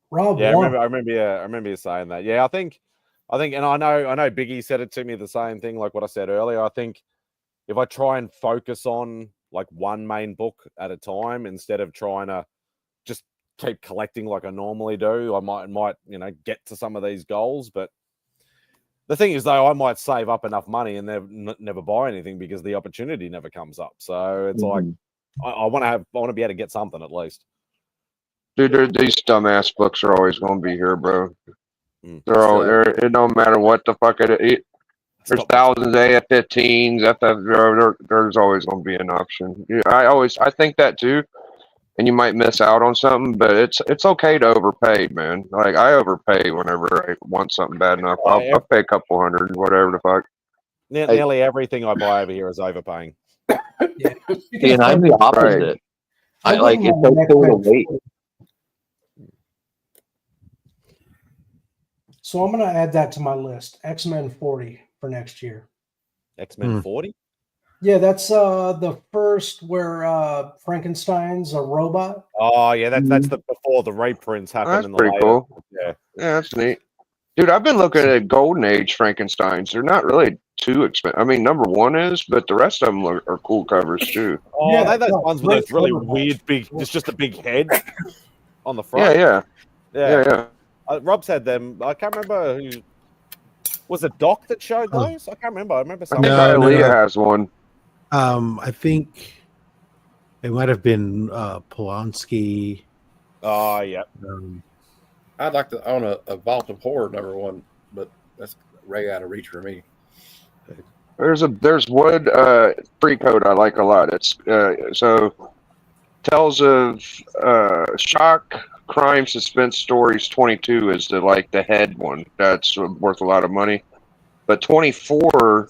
S8: Rob,
S1: yeah, I remember you saying that. Yeah, I think, and I know Biggie said it to me the same thing, like what I said earlier. I think if I try and focus on like one main book at a time instead of trying to just keep collecting like I normally do, I might get to some of these goals. But the thing is, though, I might save up enough money and never buy anything because the opportunity never comes up. So it's like I want to be able to get something at least.
S7: Dude, these dumbass books are always going to be here, bro. It don't matter what the fuck it is. There's thousands of AF-15s. There's always going to be an option. Yeah, I think that too. And you might miss out on something, but it's okay to overpay, man. Like I overpay whenever I want something bad enough. I'll pay a couple $100, whatever the fuck.
S1: Nearly everything I buy over here is overpaying.
S19: See, and I'm the opposite.
S7: Right.
S19: I like it's so cool to wait.
S8: So I'm going to add that to my list. X-Men 40 for next year.
S1: X-Men 40?
S8: Yeah, that's the first where Frankenstein's a robot.
S1: Oh yeah, that's the before the reprints happen.
S7: That's
S1: in the
S7: pretty
S1: later.
S7: cool.
S1: Yeah,
S7: that's neat. Dude, I've been looking at Golden Age Frankensteins. They're not really too expensive. I mean, number one is, but the rest of them are cool covers too.
S1: Oh, yeah, those ones with those really weird big. It's just a big head on the front.
S7: Yeah.
S1: Rob's had them. I can't remember who. Was it Doc that showed those? I can't remember. I remember.
S7: I think Leah has one.
S16: I think it might have been Polanski.
S1: Oh yeah.
S20: I'd like to own a Vault of Horror #1, but that's way out of reach for me.
S7: There's one pre-code I like a lot. It's so tells of shock, crime, suspense stories. 22 is the head one. That's worth a lot of money. But 24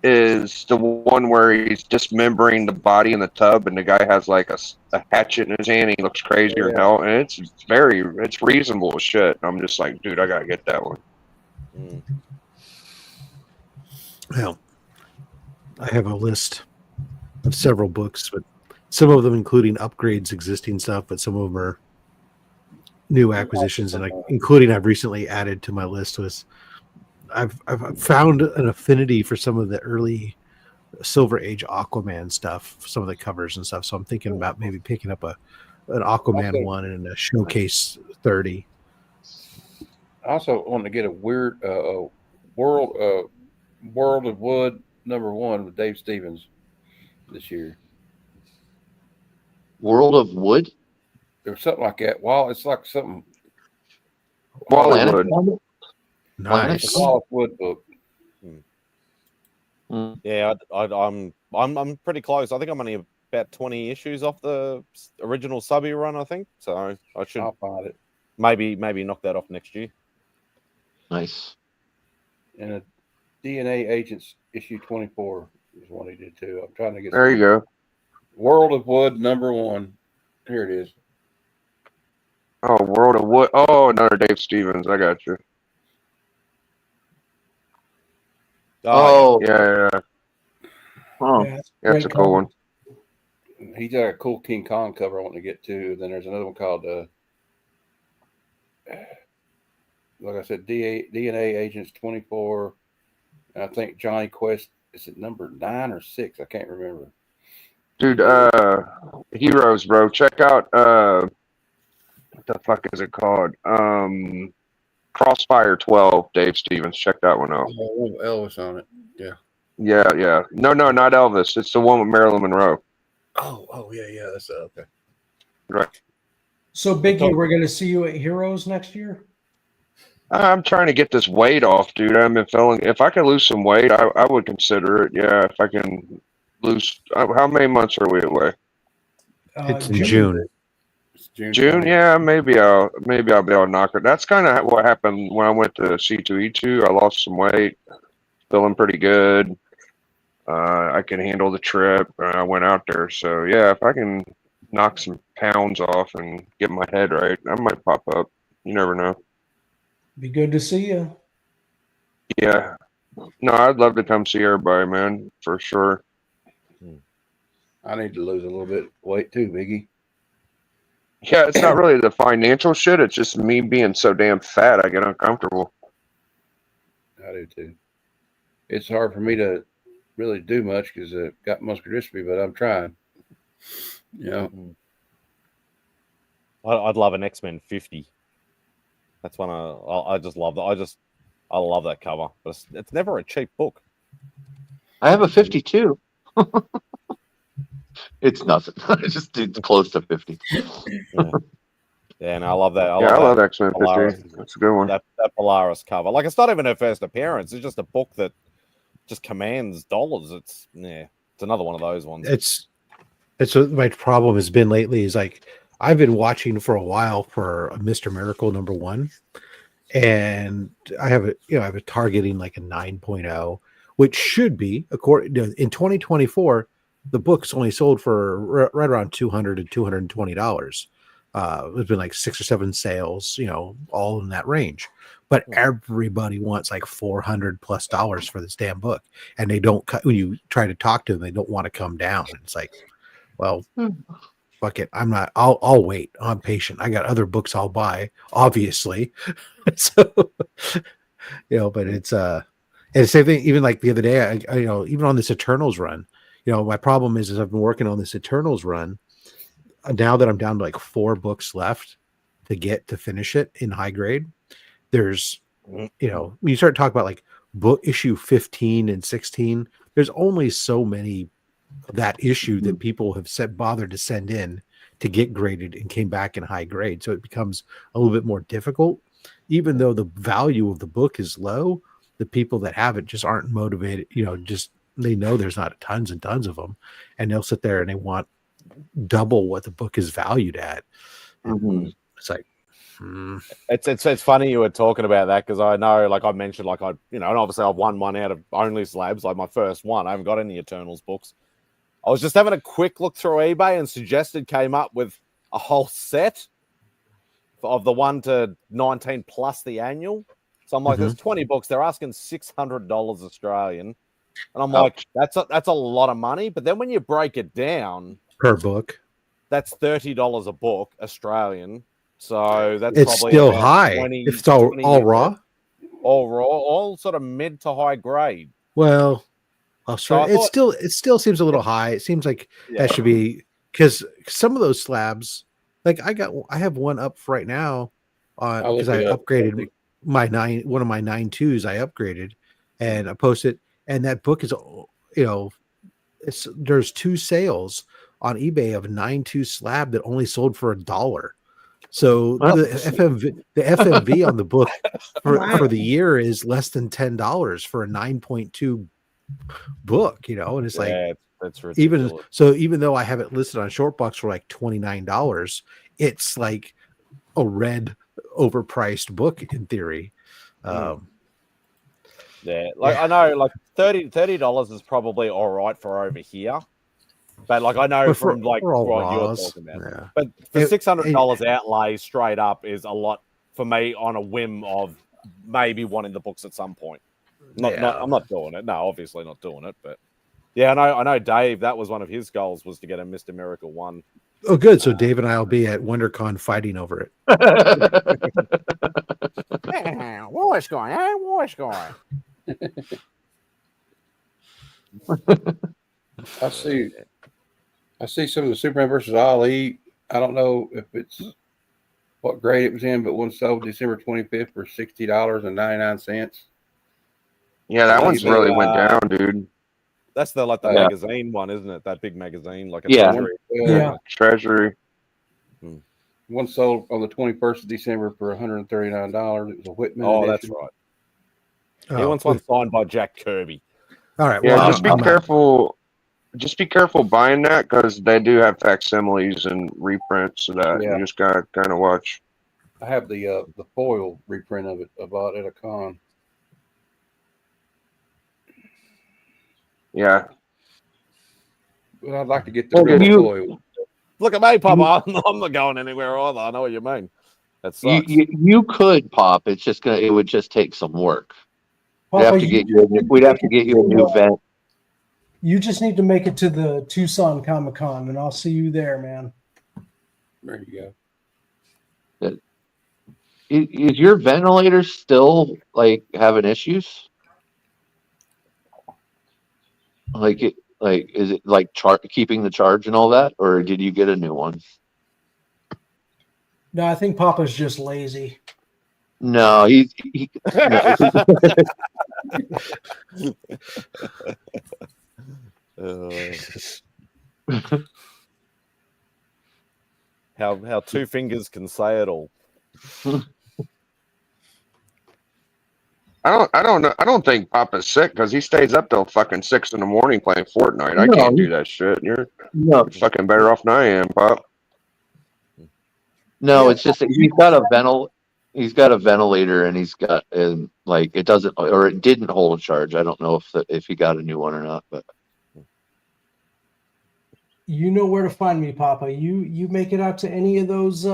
S7: is the one where he's dismembering the body in the tub, and the guy has like a hatchet in his hand. And he looks crazier than hell, and it's reasonable as shit. I'm just like, dude, I gotta get that one.
S16: Well, I have a list of several books, but some of them including upgrades, existing stuff, but some of them are new acquisitions, and including I've recently added to my list was. I've found an affinity for some of the early Silver Age Aquaman stuff, some of the covers and stuff. So I'm thinking about maybe picking up an Aquaman 1 and a Showcase 30.
S20: I also want to get a weird World of Wood #1 with Dave Stevens this year.
S19: World of Wood?
S20: Or something like that. Well, it's like something.
S7: Wallywood.
S16: Nice.
S20: Wallace Wood book.
S1: Yeah, I'm pretty close. I think I'm only about 20 issues off the original subby run. I think so. I should.
S20: I'll find it.
S1: Maybe knock that off next year.
S19: Nice.
S20: And a DNA Agents issue 24 is one he did too. I'm trying to get.
S7: There you go.
S20: World of Wood #1. Here it is.
S7: Oh, World of Wood. Oh, another Dave Stevens. I got you.
S19: Oh,
S7: yeah.
S19: Oh,
S7: yeah, that's a cool one.
S20: He's got a cool King Kong cover I want to get to. Then there's another one called, like I said, DNA Agents 24. And I think Johnny Quest is it number 9 or 6? I can't remember.
S7: Dude, Heroes, bro. Check out what the fuck is it called? Crossfire 12, Dave Stevens. Check that one out.
S20: Oh, Elvis on it. Yeah.
S7: Yeah. No, not Elvis. It's the one with Marilyn Monroe.
S16: Oh, yeah. That's okay.
S7: Right.
S8: So, Biggie, we're going to see you at Heroes next year?
S7: I'm trying to get this weight off, dude. I've been feeling. If I could lose some weight, I would consider it. Yeah, if I can lose. How many months are we away?
S16: It's in June.
S7: June, yeah, maybe I'll be able to knock it. That's kind of what happened when I went to C2E2. I lost some weight, feeling pretty good. I can handle the trip. I went out there, so yeah, if I can knock some pounds off and get my head right, I might pop up. You never know.
S8: Be good to see you.
S7: Yeah, no, I'd love to come see everybody, man, for sure.
S20: I need to lose a little bit of weight too, Biggie.
S7: Yeah, it's not really the financial shit. It's just me being so damn fat, I get uncomfortable.
S20: I do too. It's hard for me to really do much because I've got muscular dystrophy, but I'm trying. Yeah.
S1: I'd love an X-Men 50. That's one I just love that. I love that cover, but it's never a cheap book.
S19: I have a 52. It's nothing. It's close to 50.
S1: Yeah, and I love that.
S7: I love X-Men 50. That's a good one.
S1: That Polaris cover. Like, it's not even her first appearance. It's just a book that just commands dollars. It's another one of those ones.
S16: It's what my problem has been lately is like I've been watching for a while for Mr. Miracle #1, and I have a targeting like a 9.0, which should be according in 2024. The book's only sold for right around $200 to $220. There's been like 6 or 7 sales, all in that range. But everybody wants like $400+ for this damn book, and they don't. When you try to talk to them, they don't want to come down. It's like, well, fuck it. I'm not. I'll wait. I'm patient. I got other books I'll buy, obviously. So, but it's and the same thing. Even like the other day, I even on this Eternals run. My problem is I've been working on this Eternals run. Now that I'm down to like 4 books left to finish it in high grade, there's, when you start talking about like book issue 15 and 16, there's only so many of that issue that people have bothered to send in to get graded and came back in high grade. So it becomes a little bit more difficult, even though the value of the book is low. The people that have it just aren't motivated, they know there's not tons and tons of them, and they'll sit there and they want double what the book is valued at. It's like,
S1: it's funny you were talking about that, because I know, like I mentioned, like and obviously I've won one out of Only Slabs, like my first one. I haven't got any Eternals books. I was just having a quick look through eBay, and Suggested came up with a whole set of the 1 to 19 plus the annual. So I'm like, there's 20 books. They're asking $600 Australian. And I'm like, that's a lot of money. But then when you break it down
S16: per book,
S1: that's $30 a book Australian. So that's
S16: it's
S1: probably
S16: still
S1: about
S16: high.
S1: 20,
S16: If it's all raw,
S1: all sort of mid to high grade.
S16: Well, Australia,
S1: So
S16: it still seems a little high. It seems like that should be, because some of those slabs, like I have one up right now because I upgraded one of my 9.2s. I upgraded and I posted, and that book is, there's 2 sales on eBay of a 9.2 slab that only sold for $1. So the FMV on the book for the year is less than $10 for a 9.2 book, and it's like,
S1: that's ridiculous.
S16: Even though I have it listed on Shortbox for like $29, it's like a red overpriced book in theory.
S1: I know like $30 is probably all right for over here. But like I know from like what you're talking about. But for $600 outlay straight up is a lot for me on a whim of maybe wanting the books at some point. I'm not doing it. No, obviously not doing it. But yeah, I know Dave, that was one of his goals, was to get a Mr. Miracle 1.
S16: Oh, good. So Dave and I will be at WonderCon fighting over it.
S1: What's going on? What's going?
S20: I see some of the Superman versus Ali. I don't know if it's what grade it was in, but one sold December 25th for $60.99.
S7: Yeah, that
S1: That's
S7: one's
S1: the,
S7: really went down, dude.
S1: That's the like the
S19: Yeah.
S1: magazine one, isn't it? That big magazine, like a
S19: Yeah.
S1: treasury.
S8: Yeah.
S7: Treasury.
S20: One sold on the 21st of December for $139. It was a Whitman
S1: Oh, that's
S20: edition.
S1: right. He
S16: Oh,
S1: wants one signed by Jack Kirby.
S16: all right.
S7: Yeah,
S16: Well,
S7: just be
S16: I'm not-
S7: careful. Just be careful buying that because they do have facsimiles and reprints of that.
S20: Yeah.
S7: You just gotta kind of watch.
S20: I have the foil reprint of it I bought at a con.
S7: Yeah.
S20: But I'd like to get the
S19: Well,
S20: real
S19: you-
S20: foil.
S1: Look at me, Papa. I'm not going anywhere either. I know what you mean. That
S19: You,
S1: sucks.
S19: you could pop. It's just it would just take some work. We'd
S8: Papa,
S19: have to get you. We'd have to get you a new vent.
S8: You just need to make it to the Tucson Comic Con, and I'll see you there, man.
S20: There you go.
S19: Is your ventilator still like having issues? Is it like keeping the charge and all that, or did you get a new one?
S8: No, I think Papa's just lazy.
S19: No, he
S1: How two fingers can say it all.
S7: I don't know. I don't think Papa's sick because he stays up till fucking 6 a.m. playing Fortnite. I
S19: No,
S7: can't do that shit. You're
S19: no,
S7: fucking better off than I am, Pop.
S19: no. It's just that he's got a ventilator, and he's got like it doesn't or it didn't hold a charge. I don't know if he got a new one or not, but
S8: You know where to find me, Papa. You make it out to any of those,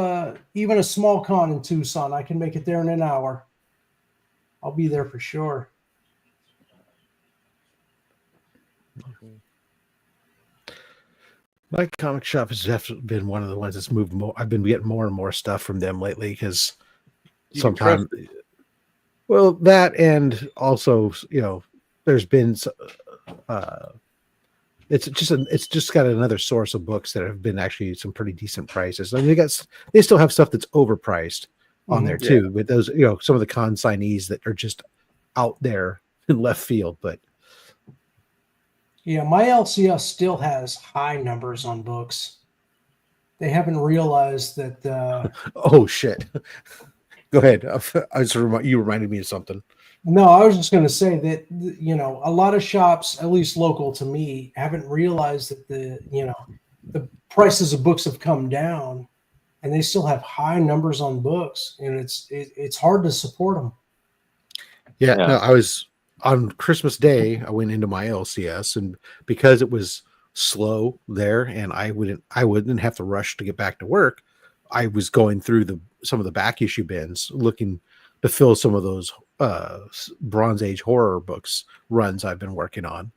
S8: even a small con in Tucson. I can make it there in an hour. I'll be there for sure.
S16: My comic shop has definitely been one of the ones that's moved more. I've been getting more and more stuff from them lately because
S20: You can
S16: sometimes,
S20: trust
S16: well, that and also, there's been, it's just got another source of books that have been actually some pretty decent prices. I mean, they still have stuff that's overpriced on there too, with those, some of the consignees that are just out there in left field, but
S8: Yeah, my LCS still has high numbers on books. They haven't realized that.
S16: oh shit. Go ahead. You reminded me of something.
S8: No, I was just going to say that a lot of shops, at least local to me, haven't realized that the prices of books have come down, and they still have high numbers on books, and it's hard to support them.
S16: Yeah. No, I was on Christmas Day. I went into my LCS, and because it was slow there, and I wouldn't have to rush to get back to work. I was going through some of the back issue bins, looking to fill some of those Bronze Age horror books runs I've been working on.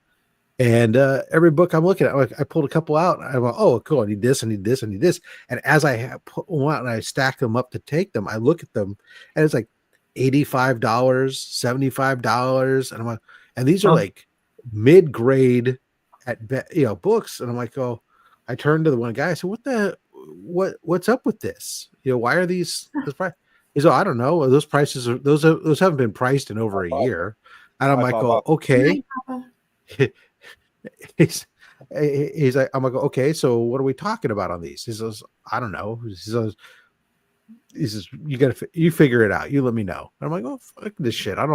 S16: And every book I'm looking at, I pulled a couple out. And I went, oh, cool. I need this. I need this. I need this. And as I put one out and I stack them up to take them, I look at them and it's like $85, $75. And I'm like, and these are like mid-grade books. And I'm like, oh, I turned to the one guy. I said, what's up with this? Why are these this price? He's I don't know. Those prices are those haven't been priced in over a year. And I'm like, oh, okay. he's like, I'm like, okay, so what are we talking about on these? He says, I don't know. He says, you figure it out. You let me know. And I'm like, oh, fuck this shit. I'm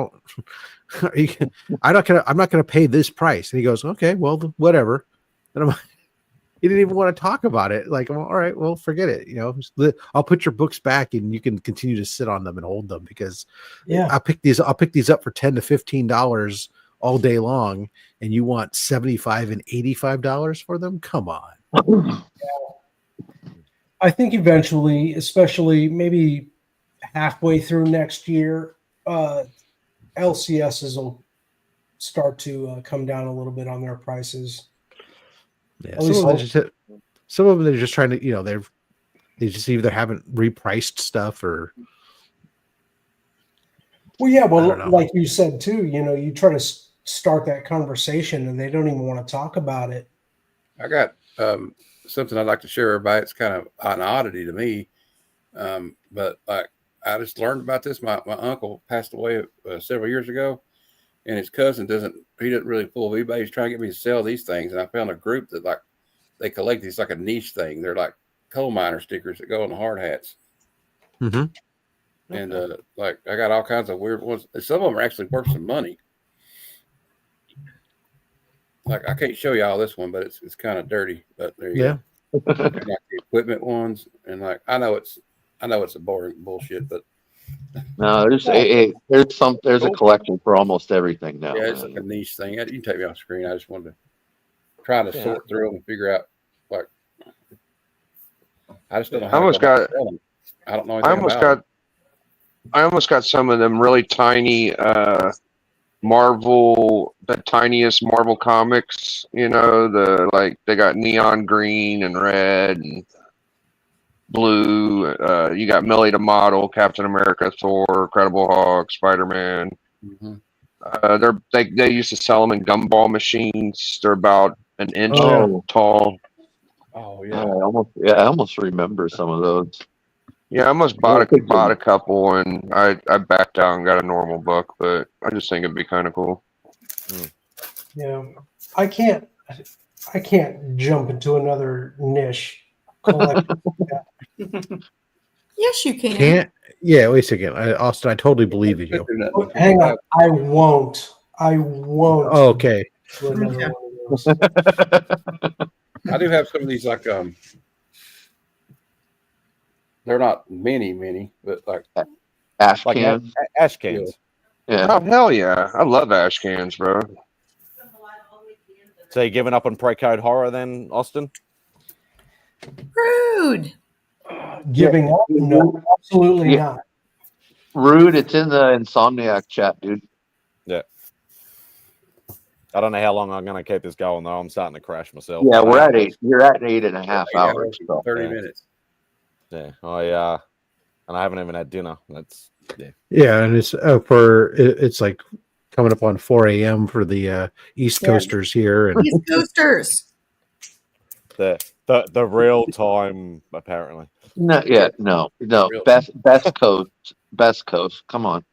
S16: not gonna pay this price. And he goes, okay, well, whatever. And I'm like, he didn't even want to talk about it. Like, all right, well, forget it. I'll put your books back and you can continue to sit on them and hold them because I'll pick these up for $10 to $15 all day long. And you want $75 and $85 for them? Come on.
S8: I think eventually, especially maybe halfway through next year, LCSs will start to come down a little bit on their prices.
S16: Yeah, some of them they're just trying to, they just either haven't repriced stuff or.
S8: Well, yeah, well, like you said too, you try to start that conversation and they don't even want to talk about it.
S20: I got something I'd like to share with everybody. It's kind of an oddity to me. But like I just learned about this. My uncle passed away several years ago, and his cousin doesn't really pull eBay. He's trying to get me to sell these things, and I found a group that like they collect these like a niche thing. They're like coal miner stickers that go on the hard hats.
S16: Mm-hmm.
S20: And like I got all kinds of weird ones. Some of them are actually worth some money. Like I can't show you all this one, but it's kind of dirty. But there you go. Like the equipment ones, and like I know it's a boring bullshit, but
S19: No, there's a collection for almost everything now.
S20: yeah, it's like a niche thing. You can take me off screen. I just wanted to try to sort through them and figure out like I just don't know how to sell them. I don't know anything about them.
S7: I almost got some of them really tiny Marvel, the tiniest Marvel comics, you know, they got neon green and red and blue. You got Millie the Model, Captain America, Thor, Incredible Hulk, Spider-Man. They used to sell them in gumball machines. They're about an inch tall.
S20: Oh yeah.
S19: I almost remember some of those.
S7: Yeah, I almost bought a couple, and I backed out and got a normal book, but I just think it'd be kind of cool.
S8: Yeah, I can't jump into another niche. Collection.
S6: Yes, you can.
S16: Can't. Yeah, wait a second, Austin. I totally believe in you.
S8: Hang on, I won't.
S16: Oh, okay.
S20: I do have some of these like they're not many, but like
S19: ash
S20: like
S19: cans.
S1: Ash cans.
S19: Yeah.
S7: Oh hell yeah! I love ash cans, bro.
S1: So you giving up on pre-code horror then, Austin?
S6: Rude.
S8: Giving up? No, absolutely not.
S19: Rude. It's in the Insomniac chat, dude.
S1: Yeah. I don't know how long I'm going to keep this going though. I'm starting to crash myself.
S19: Yeah, we're at 8. You're at 8.5 hours. So.
S20: 30 minutes.
S1: Yeah. And I haven't even had dinner. That's
S16: Yeah, and it's like coming up on 4 a.m. for the East Coasters here, and
S6: East Coasters.
S1: The real time apparently.
S19: No. Best coast. Come on.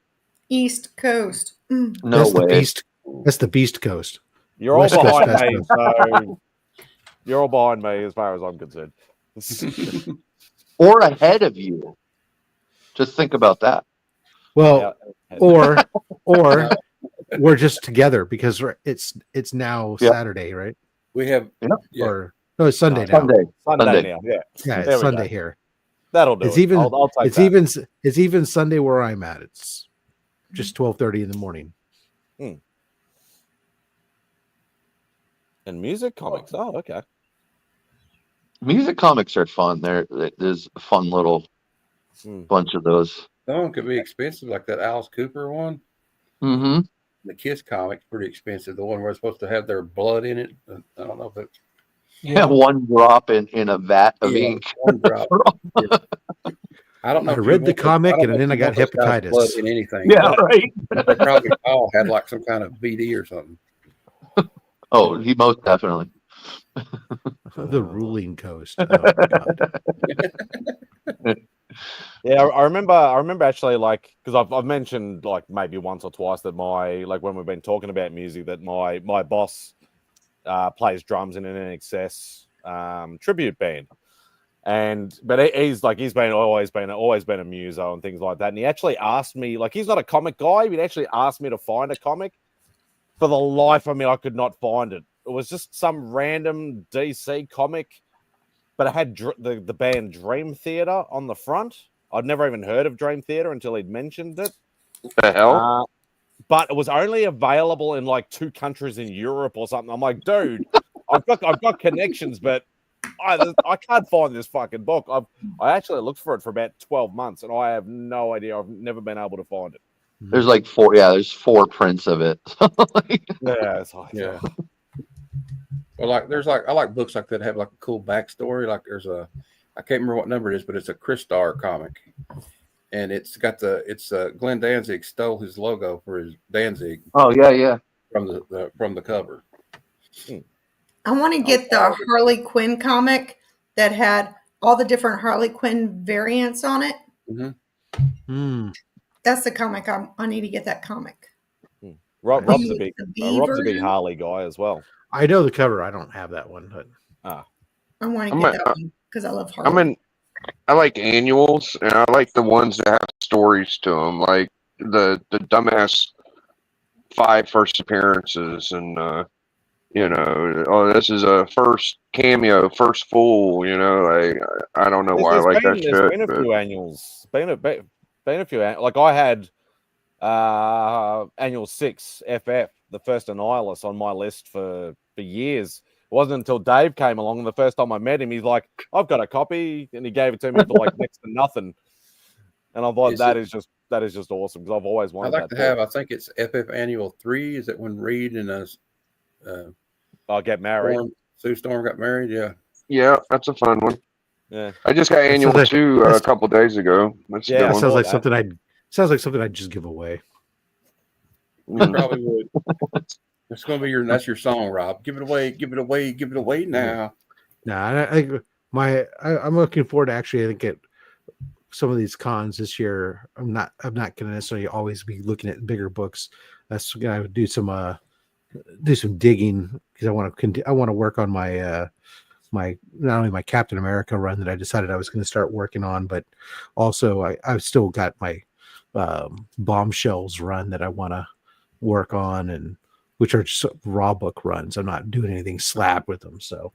S6: East Coast.
S19: No
S16: that's
S19: way.
S16: That's the Beast Coast.
S1: You're all
S16: West Coast,
S1: behind
S16: West
S1: me,
S16: Coast.
S1: so you're all behind me as far as I'm concerned.
S19: Or ahead of you. Just think about that.
S16: Well, or we're just together because it's now Saturday, right?
S20: We have
S16: Or no, it's Sunday now.
S1: Sunday now. Yeah,
S16: it's Sunday here.
S1: That'll do.
S16: It's even.
S1: I'll take
S16: it's
S1: that.
S16: It's even Sunday where I'm at. It's just 12:30 in the morning.
S1: And music comics. Oh, okay.
S19: Music comics are fun. There's a fun little bunch of those.
S20: Some of them could be expensive, like that Alice Cooper one.
S19: Mm-hmm.
S20: The Kiss comic's pretty expensive. The one where it's supposed to have their blood in it. I don't know if it's
S19: one drop in a vat of ink.
S20: One drop. I don't know.
S16: I read the comic and then I got hepatitis.
S20: Blood in anything.
S19: Yeah, right.
S20: They probably all had like some kind of VD or something.
S19: Oh, he most definitely.
S16: The ruling coast. Oh, God.
S1: Yeah, I remember actually, like, because I've mentioned like maybe once or twice that when we've been talking about music, that my boss plays drums in an NXS tribute band, but he's always been a muso and things like that. And he actually asked me, like, he's not a comic guy, but he actually asked me to find a comic. For the life of me, I could not find it. It was just some random DC comic, but it had the band Dream Theater on the front. I'd never even heard of Dream Theater until he'd mentioned it.
S7: The hell?
S1: But it was only available in like 2 countries in Europe or something. I'm like, dude, I've got connections, but I can't find this fucking book. I actually looked for it for about 12 months, and I have no idea. I've never been able to find it.
S19: There's like 4. Yeah, there's 4 prints of it.
S1: Yeah, it's like,
S20: yeah. Well, like I like books like that have like a cool backstory. Like there's I can't remember what number it is, but it's a Christar comic, and it's Glenn Danzig stole his logo for his Danzig.
S19: Oh yeah.
S20: From the cover.
S6: I want to get the Harley Quinn comic that had all the different Harley Quinn variants on it. That's the comic. I need to get that comic.
S1: Rob's a big
S6: The B
S1: Rob's a big
S6: version?
S1: Harley guy as well.
S16: I know the cover. I don't have that one, but
S6: I want to
S7: I'm
S6: get
S7: a-
S6: that one because I love Harley.
S7: I like annuals, and I like the ones that have stories to them, like the dumbass 5 first appearances, and oh, this is a first cameo, first fool. Like I don't know why I like that
S1: There's
S7: shit.
S1: been a
S7: but-
S1: few annuals. Been a few like I had annual 6 FF, the first Annihilus, on my list for years. It wasn't until Dave came along, and the first time I met him, he's like, "I've got a copy," and he gave it to me for like next to nothing. And I thought that is just awesome because I've always
S20: I'd
S1: wanted
S20: like
S1: that
S20: to have.
S1: book.
S20: I think it's FF Annual 3. Is that when Reed and
S1: I'll get married.
S20: Sue Storm got married? Yeah.
S7: Yeah, that's a fun one.
S1: Yeah,
S7: I just got annual
S16: sounds like-
S7: 2 a couple days ago. That's a good
S16: that
S7: one.
S16: sounds like something I'd just give away.
S20: Probably would. It's gonna be that's your song, Rob. Give it away, give it away, give it away now.
S16: Nah, I'm looking forward to actually, I think, at some of these cons this year. I'm not going to necessarily always be looking at bigger books. That's gonna do some digging because I want to work on my my not only my Captain America run that I decided I was going to start working on, but also I've still got my Bombshells run that I want to work on, and which are just raw book runs. I'm not doing anything slab with them, so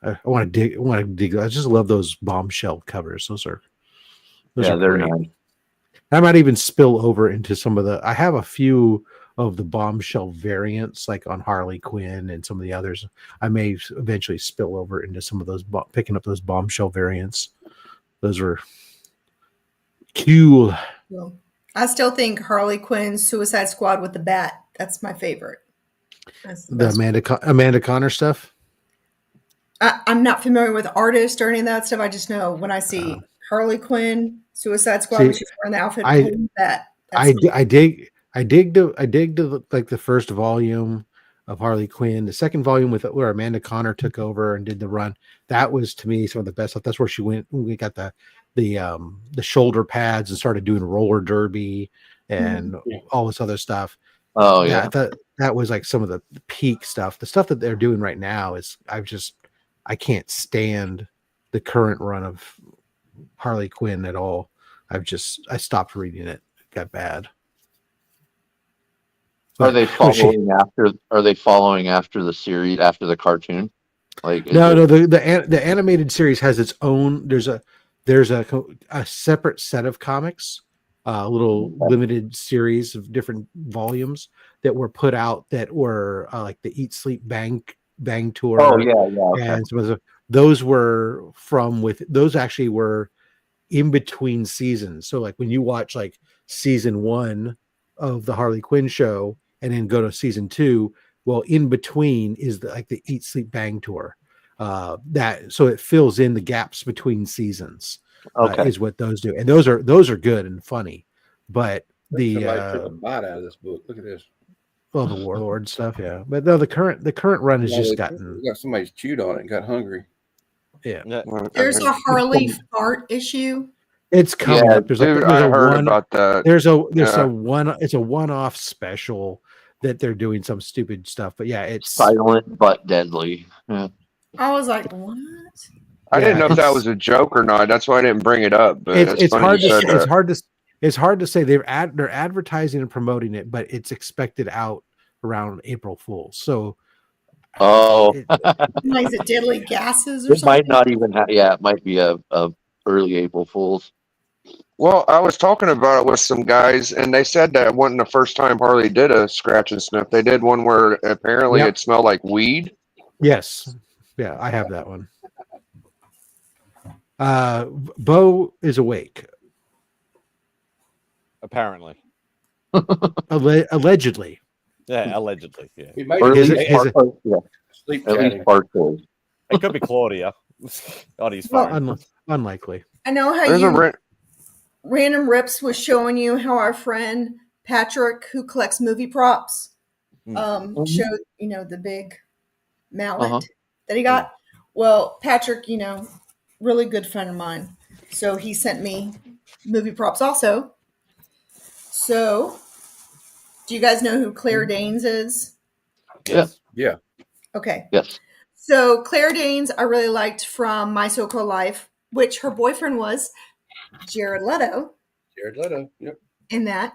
S16: I want to dig. I just love those Bombshell covers. Those are
S19: they're
S16: great.
S19: nice.
S16: I might even spill over into some of I have a few of the Bombshell variants, like on Harley Quinn and some of the others. I may eventually spill over into some of those, picking up those Bombshell variants. Those were cool.
S6: Well, I still think Harley Quinn's Suicide Squad with the bat. That's my favorite. That's the best.
S16: Amanda Connor stuff.
S6: I'm not familiar with artists or any of that stuff. I just know when I see Harley Quinn, Suicide Squad, when she's wearing the outfit, holding that.
S16: I dig the first volume of Harley Quinn. The second volume where Amanda Connor took over and did the run. That was, to me, some of the best stuff. That's where she went. We got the shoulder pads and started doing roller derby and all this other stuff.
S19: Oh yeah,
S16: that was like some of the peak stuff. The stuff that they're doing right now is I can't stand the current run of Harley Quinn at all. I stopped reading it. It got bad.
S19: Are they following after? Are they following after the series, after the cartoon? Like
S16: no. The animated series has its own. There's a separate set of comics, a little limited series of different volumes that were put out that were like the Eat Sleep Bang tour.
S19: Oh yeah. Okay.
S16: And some of those were those actually were in between seasons. So like when you watch like season 1 of the Harley Quinn show and then go to season 2, well, in between is the Eat Sleep Bang tour. So it fills in the gaps between seasons. Is what those do, and those are good and funny. But
S20: Somebody took a bite out of this book. Look at this.
S16: Well, the Warlord stuff, yeah. But no, the current run has just gotten.
S20: Somebody's chewed on it and got hungry.
S16: Yeah.
S6: There's a Harley fart issue.
S16: It's coming up. There's
S7: I heard about that.
S16: There's a one-off special that they're doing some stupid stuff, but yeah, it's
S19: silent but deadly. Yeah.
S6: I was like, what?
S7: I didn't know if that was a joke or not. That's why I didn't bring it up. But
S16: it's hard to say. They're advertising and promoting it, but it's expected out around April Fools. So,
S6: like is it deadly gases or
S19: it
S6: something?
S19: might not even have. Yeah, it might be a early April Fools.
S7: Well, I was talking about it with some guys, and they said that it wasn't the first time Harley did a scratch and sniff. They did one where apparently it smelled like weed.
S16: Yes. Yeah, I have that one. Bo is awake.
S1: Apparently.
S16: Allegedly.
S1: Yeah, allegedly. Yeah.
S20: Sleep
S19: At least partially.
S1: It could be Claudia on his phone.
S16: Unlikely.
S6: I know how Random Rips was showing you how our friend Patrick, who collects movie props, showed the big mallet that he got. Well, Patrick, really good friend of mine. So he sent me movie props also. So, do you guys know who Claire Danes is?
S19: Yes.
S20: Yeah.
S6: Okay.
S19: Yes.
S6: So Claire Danes, I really liked from My So-Called Life, which her boyfriend was Jared Leto.
S20: Jared Leto. Yep.
S6: In that.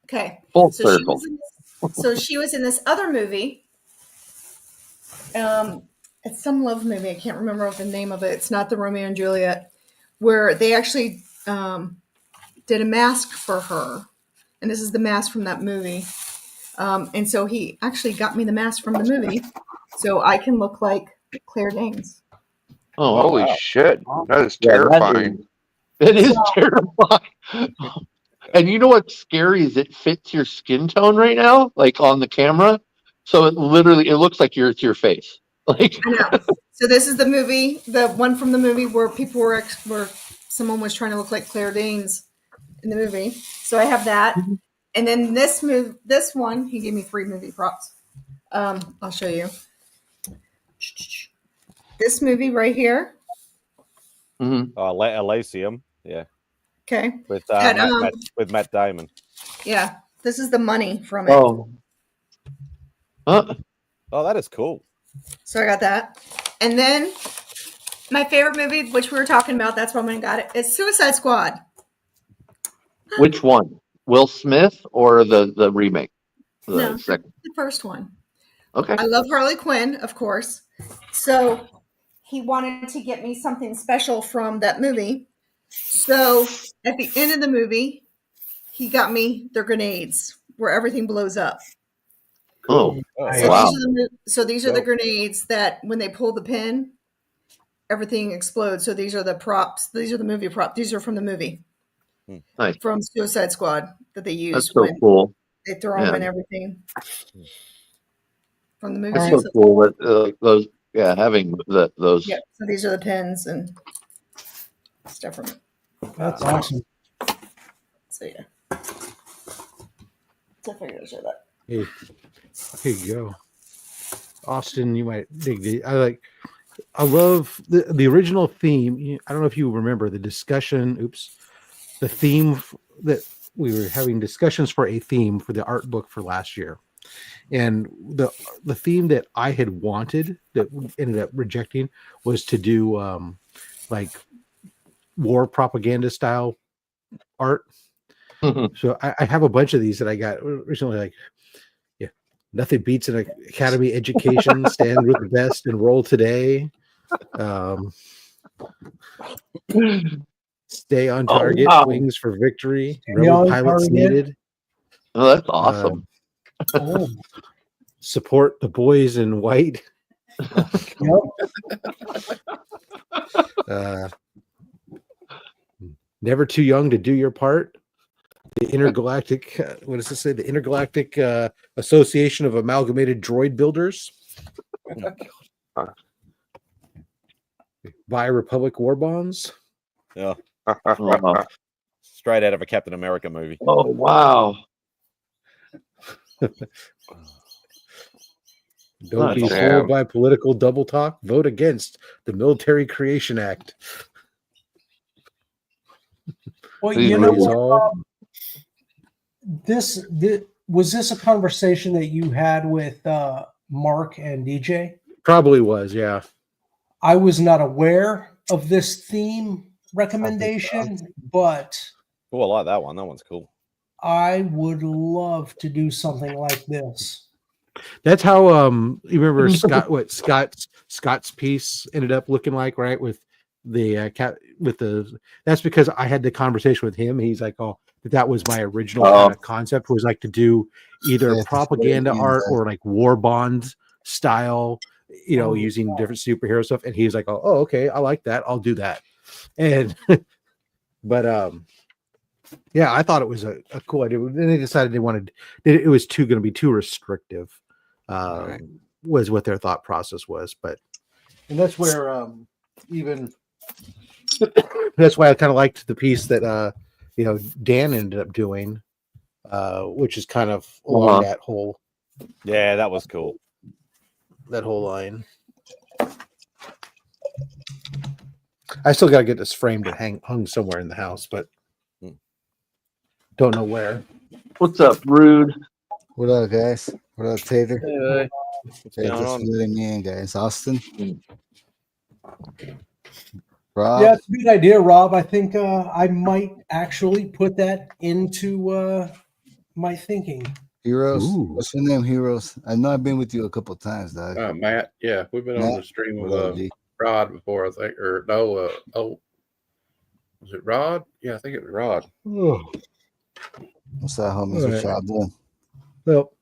S6: Okay.
S19: Full
S6: So
S19: circle.
S6: she was in this other movie. It's some love movie. I can't remember what the name of it. It's not the Romeo and Juliet, where they actually did a mask for her, and this is the mask from that movie. And so he actually got me the mask from the movie, so I can look like Claire Danes.
S19: Oh,
S7: Holy
S19: wow.
S7: shit. That is
S19: Yeah,
S7: terrifying.
S19: It is terrifying. And you know what's scary is it fits your skin tone right now, like on the camera. So it looks like it's your face. Like
S6: I know. So this is the movie, the one from the movie where people were someone was trying to look like Claire Danes in the movie. So I have that, and then this one, he gave me 3 movie props. I'll show you. This movie right here.
S1: Elysium. Yeah.
S6: Okay.
S1: With
S6: That,
S1: Matt Damon.
S6: Yeah, this is the money from it.
S19: Oh.
S1: Oh, that is cool.
S6: So I got that. And then my favorite movie, which we were talking about, that's why I got it, is Suicide Squad.
S19: Which one? Will Smith or the remake?
S6: No,
S19: Second.
S6: the first one.
S19: Okay.
S6: I love Harley Quinn, of course. So he wanted to get me something special from that movie. So at the end of the movie, he got me their grenades where everything blows up.
S19: Oh,
S6: So
S19: wow.
S6: these are the grenades that when they pull the pin, everything explodes. So these are the props. These are the movie props. These are from the movie.
S19: Nice.
S6: From Suicide Squad that they use.
S19: That's so
S6: when
S19: cool.
S6: They throw them
S19: Yeah.
S6: and everything. From the movie.
S19: That's so cool. That, those, having those.
S6: Yeah, so these are the pins and stuff from it.
S8: That's awesome.
S6: So yeah. So I figured I'd show that.
S16: Hey, here you go. Austin, you might dig the I love the original theme. I don't know if you remember the discussion. The theme that we were having discussions for a theme for the art book for last year. And the theme that I had wanted that we ended up rejecting was to do like war propaganda style art. So I have a bunch of these that I got recently. Like, yeah, nothing beats an academy education. Stand with the best and roll today. Stay on target. Wings for victory. Rebel pilots needed.
S19: Oh, that's awesome.
S16: Support the boys in white. Never too young to do your part. The intergalactic, what does it say? The Intergalactic Association of Amalgamated Droid Builders. Buy Republic war bonds.
S1: Yeah. Straight out of a Captain America movie.
S19: Oh, wow.
S16: Don't be fooled by political double talk. Vote against the Military Creation Act.
S8: Well, you know what? Was this a conversation that you had with Mark and DJ?
S16: Probably was, yeah.
S8: I was not aware of this theme recommendation, but
S1: Oh, I like that one. That one's cool.
S8: I would love to do something like this.
S16: That's how you remember Scott's piece ended up looking like, right? With the that's because I had the conversation with him. He's like, oh, that was my original kind of concept, was like to do either propaganda art or like war bond style, using different superhero stuff. And he's like, oh, okay, I like that. I'll do that. And but yeah, I thought it was a cool idea. Then they decided they wanted it was going to be too restrictive. Was what their thought process was, and that's where even that's why I kind of liked the piece that Dan ended up doing, which is kind of along that whole.
S1: Yeah, that was cool.
S16: That whole line. I still got to get this framed and hung somewhere in the house, but don't know where.
S19: What's up, Rude?
S4: What up, guys? What up, Tater?
S5: Hey,
S4: Hey,
S5: going
S4: thanks
S5: on?
S4: for letting me in, guys. Austin? Rob?
S8: Yeah, it's a good idea, Rob. I think I might actually put that into my thinking.
S4: Heroes?
S16: Ooh.
S4: What's your name, Heroes? I know I've been with you a couple times, dog.
S20: Matt, yeah, we've been on
S4: Matt?
S20: the stream
S4: What
S20: with
S4: up, G?
S20: Rod before, I think, or no, was it Rod? Yeah, I think it was Rod.
S16: Oh.
S4: What's that, homies?
S16: All
S4: What
S16: right.
S4: y'all doing?
S16: Well,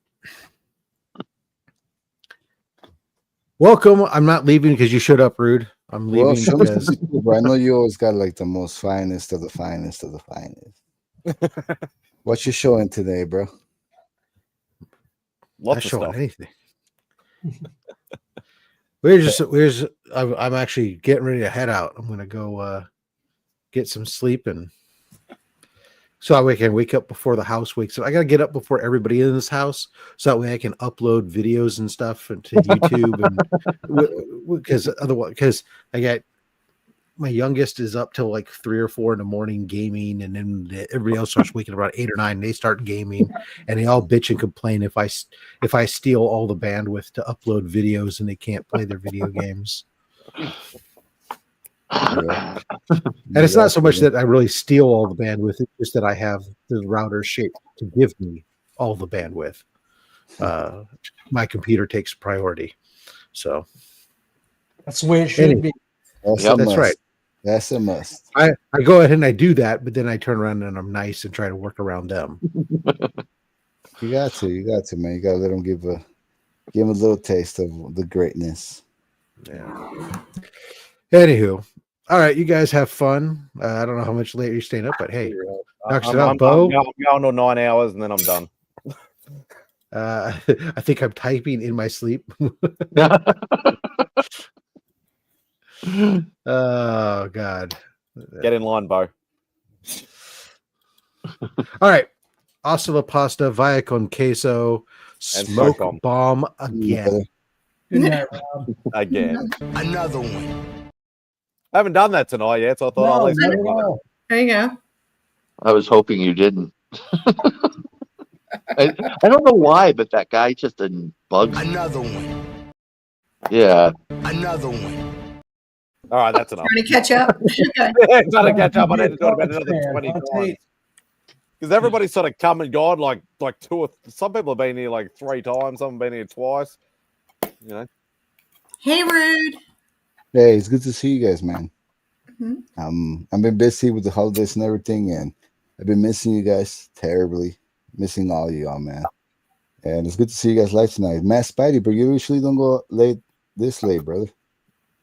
S16: welcome. I'm not leaving because you showed up rude. I'm
S4: Well,
S16: leaving
S4: show me
S16: because
S4: something cool, bro. I know you always got like the most finest of the finest of the finest. What you showing today, bro?
S16: not showing anything. I'm actually getting ready to head out. I'm gonna go get some sleep, and so that way I can wake up before the house wakes up. I gotta get up before everybody in this house, so that way I can upload videos and stuff into YouTube, and because otherwise, because I got my youngest is up till like 3 or 4 in the morning gaming, and then everybody else starts waking up around 8 or 9. And they start gaming, and they all bitch and complain if I steal all the bandwidth to upload videos, and they can't play their video games.
S4: Yeah.
S16: And it's not so much that I really steal all the bandwidth; it's just that I have the router shaped to give me all the bandwidth. My computer takes priority, so
S8: That's the way it should be.
S16: That's right.
S4: That's a must.
S16: I go ahead and I do that, but then I turn around and I'm nice and try to work around them.
S4: You got to, man. You got to let them give them a little taste of the greatness.
S16: Yeah. Anywho, all right, you guys have fun. I don't know how much later you're staying up, but hey, knocks it out, Bo.
S1: I'm going to 9 hours and then I'm done.
S16: I think I'm typing in my sleep. Oh God!
S1: Get in line, Bo.
S16: All right, Hasta la pasta, via con queso, smoke bomb again.
S8: Good night, Rob.
S1: Again.
S4: Another one.
S1: I haven't done that tonight yet, so I thought I'll at least.
S6: There you go.
S19: I was hoping you didn't. I don't know why, but that guy just didn't bug me.
S4: Another one.
S19: Yeah.
S4: Another one.
S1: All right, that's enough.
S6: Trying to catch up. Okay.
S1: Yeah, trying to catch up. I need to do it about another 20 times. Because everybody's sort of come and gone like 2 or some people have been here like 3 times, some have been here twice. You know.
S6: Hey, Rude.
S4: Hey, it's good to see you guys, man.
S6: Mm-hmm.
S4: I've been busy with the holidays and everything, and I've been missing you guys terribly. Missing all of y'all, man. And it's good to see you guys live tonight. MadSpidey, but you usually don't go this late, brother.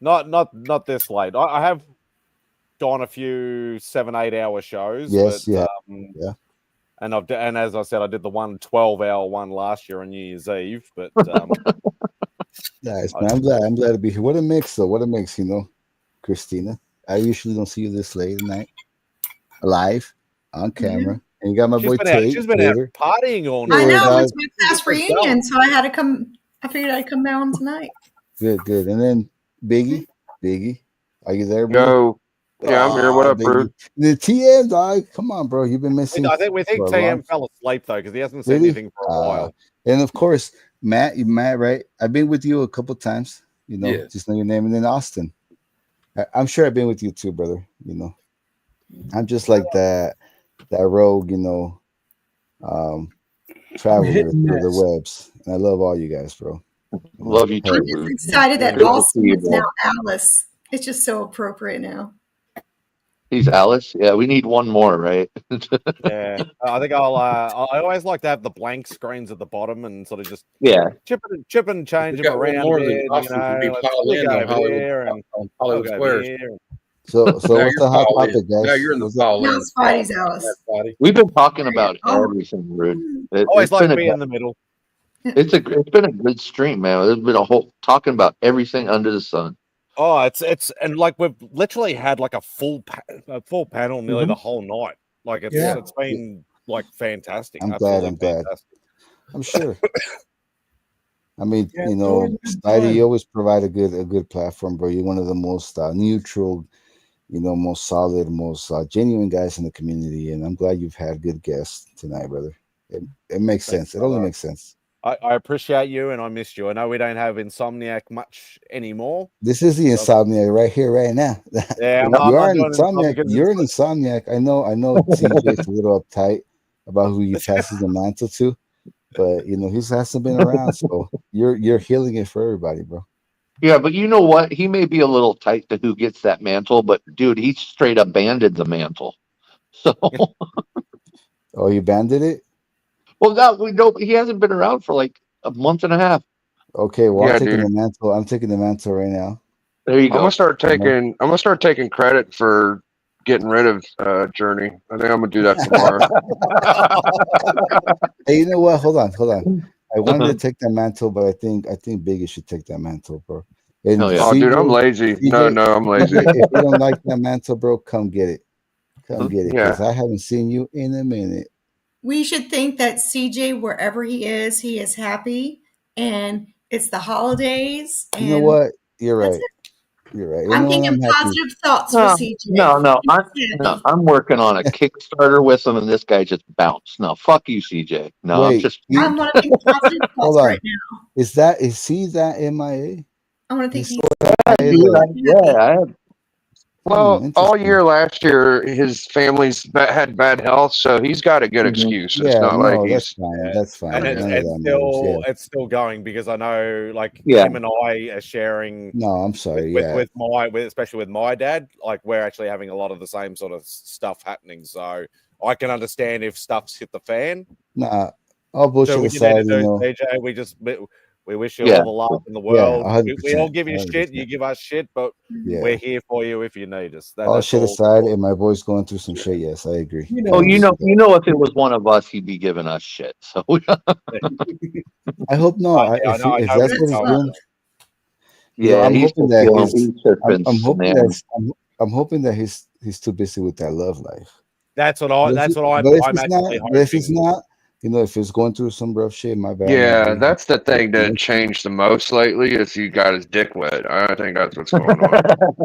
S1: Not this late. I have gone a few 7-8 hour shows.
S4: Yes,
S1: but,
S4: yeah.
S1: And as I said, I did the 12-hour one last year on New Year's Eve. But
S4: nice, man. I'm glad to be here. What a mix, though. What a mix, Christina. I usually don't see you this late at night, live on camera. And you got my boy Tate.
S1: She's been out partying all night.
S6: I know. It was my class reunion, so I had to come. I figured I'd come down tonight.
S4: Good. And then Biggie, are you there, bro?
S7: Yo. Yeah, I'm here. What up, bro?
S4: The TM, dog. Come on, bro. You've been missing.
S1: I think TM fell asleep though because he hasn't said anything for a while.
S4: And of course, Matt, right? I've been with you a couple times.
S20: Yeah.
S4: Just know your name. And then Austin, I'm sure I've been with you too, brother. I'm just like that rogue, traveler through the webs. And I love all you guys, bro.
S19: Love you too.
S6: I'm just excited that Austin is now Alice. It's just so appropriate now.
S19: He's Alice. Yeah, we need one more, right?
S1: Yeah, I think I always like to have the blank screens at the bottom and sort of just chip and change them around.
S20: Hollywood Squares.
S4: So what's the hot topic, guys?
S20: Now you're in the fall.
S6: Now Spidey's Alice.
S19: We've been talking about everything, Rude.
S1: Always like to be in the middle.
S19: It's been a good stream, man. There's been a whole talking about everything under the sun.
S1: Oh, it's and like we've literally had like a full panel nearly the whole night. Like it's been like fantastic.
S4: I'm glad. I'm sure. I mean, Spidey, you always provide a good platform, bro. You're one of the most neutral most solid, most genuine guys in the community, and I'm glad you've had good guests tonight, brother. It makes
S1: Thanks,
S4: sense. It only
S1: brother.
S4: makes sense.
S1: I appreciate you, and I missed you. I know we don't have Insomniac much anymore.
S4: This is the insomniac right here, right now.
S1: Yeah,
S4: You
S1: I'm
S4: are
S1: not
S4: an
S1: doing
S4: insomniac.
S1: because
S4: You're an insomniac. I know CJ's a little uptight about who he passes the mantle to, but he hasn't been around, so you're healing it for everybody, bro.
S19: Yeah, but you know what? He may be a little tight to who gets that mantle, but dude, he straight abandoned the mantle. So,
S4: Oh, you banded it?
S19: well, no, we don't. He hasn't been around for like a month and a half.
S4: Okay, well, I'm
S7: Yeah,
S4: taking the
S7: dude.
S4: mantle. I'm taking the mantle right now.
S19: There you
S7: I'm gonna
S19: go.
S7: start taking. I'm gonna start taking credit for getting rid of Journey. I think I'm gonna do that tomorrow.
S4: Hey, you know what? Hold on. I wanted to take that mantle, but I think Biggie should take that mantle, bro. And
S19: Hell yeah.
S7: Oh, dude, I'm lazy. No, I'm lazy.
S4: if you don't like that mantle, bro, come get it. Come get it, because
S7: Yeah.
S4: I haven't seen you in a minute.
S6: We should think that CJ, wherever he is happy, and it's the holidays.
S4: You know
S6: And
S4: what? You're
S6: that's
S4: right. You're right. You
S6: I'm
S4: know what?
S6: thinking
S4: I'm happy.
S6: positive thoughts for
S19: No,
S6: CJ.
S19: no.
S6: He's happy.
S19: I'm working on a Kickstarter with him, and this guy just bounced. No, fuck you, CJ. No, I'm
S4: Wait,
S19: just.
S6: I want to think positive
S4: hold
S6: thoughts
S4: on.
S6: right now.
S4: Is he that MIA?
S6: I want to think
S4: He's
S6: he's
S19: Yeah, dude. I have.
S7: Well, all
S4: interesting.
S7: year last year, his family's had bad health, so he's got a good excuse. It's
S4: Yeah,
S7: not like
S4: no, that's
S7: he's.
S4: fine. That's fine.
S1: and
S4: None of that matters. Yeah.
S1: it's still going because I know like
S19: Yeah.
S1: him and I are sharing
S4: No, I'm sorry.
S1: with,
S4: Yeah.
S1: with my especially with my dad. Like we're actually having a lot of the same sort of stuff happening. So I can understand if stuff's hit the fan.
S4: Nah, all
S1: So
S4: bullshit
S1: what you need
S4: aside,
S1: to do, CJ, we wish you
S19: Yeah.
S1: all the luck in the
S4: Yeah,
S1: world. We all
S4: 100%.
S1: give you shit, you
S4: 100%.
S1: give us shit, but
S4: Yeah.
S1: we're here for you if you need us.
S4: All
S1: That's
S4: shit
S1: all.
S4: aside, and my boy's going through some shit. Yes, I agree.
S19: Oh, you know, if it was one of us, he'd be giving us shit. So.
S4: I hope no.
S1: I know
S4: If
S1: where
S4: that's
S1: you're
S4: what he's
S1: going.
S4: doing,
S19: Yeah,
S4: I'm
S19: he's
S4: hoping
S19: just
S4: that
S19: feeling.
S4: his,
S19: He's just been
S4: I'm hoping
S19: slammed.
S4: that I'm hoping that he's too busy with that love life.
S1: That's what
S4: But if
S1: I'm
S4: it's not,
S1: actually
S4: but if it's
S1: hoping.
S4: not, if it's going through some rough shit, my bad.
S7: Yeah, that's the thing that changed the most lately. Is he got his dick wet. I think that's what's going on.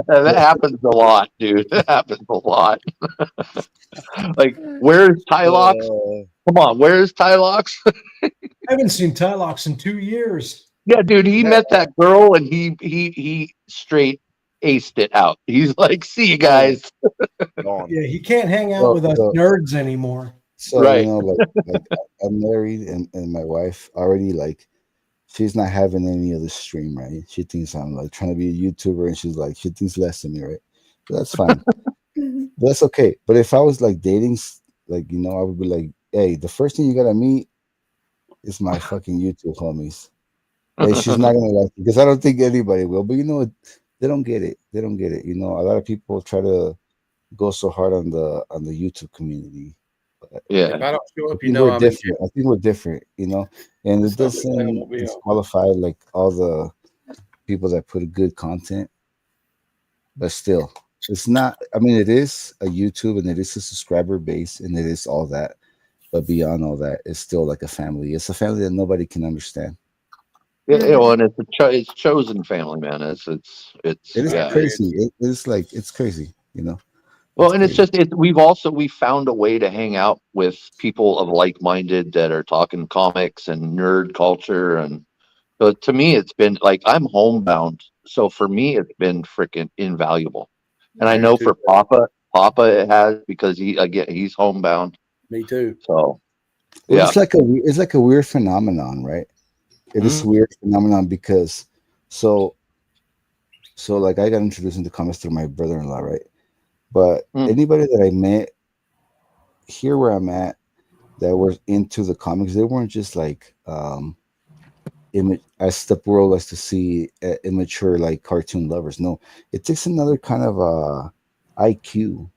S19: That happens a lot, dude. That happens a lot. Like, where's Tylox? Come on, where's Tylox?
S8: I haven't seen Tylox in 2 years.
S19: Yeah, dude, he met that girl and he straight aced it out. He's like, "See you guys."
S8: Yeah, he can't hang out
S4: So-
S8: with us
S4: so-
S8: nerds anymore.
S4: So
S19: Right.
S4: like I'm married, and my wife already she's not having any of the stream, right? She thinks I'm like trying to be a YouTuber, and she thinks less of me, right? But that's fine. But that's okay. But if I was like dating, I would be like, hey, the first thing you gotta meet is my fucking YouTube homies. Hey, she's not gonna like it because I don't think anybody will. But they don't get it. They don't get it. A lot of people try to go so hard on the YouTube community. But
S19: Yeah.
S20: If I don't show
S4: I
S20: up, you
S4: think
S20: know
S4: we're
S20: I'm in
S4: different. I think we're different, and it
S20: Something that
S4: doesn't
S20: won't be on.
S4: disqualify like all the people that put good content, but still, it's not. I mean, it is a YouTube and it is a subscriber base and it is all that, but beyond all that, it's still like a family. It's a family that nobody can understand.
S19: Yeah, well, and it's chosen family, man. It's
S4: It is
S19: yeah.
S4: crazy. It's crazy,
S19: Well, and we found a way to hang out with people of like-minded that are talking comics and nerd culture, and so to me, it's been like I'm homebound. So for me, it's been freaking invaluable. And I
S20: Me
S19: know
S20: too,
S19: for Papa it has because he's homebound.
S20: Me too.
S19: So
S4: Well,
S19: yeah,
S4: it's like a weird phenomenon, right? It is a weird phenomenon because so like I got introduced into comics through my brother-in-law, right? But anybody that I met here where I'm at that were into the comics, they weren't just like as the world likes to see immature like cartoon lovers. No, it takes another kind of IQ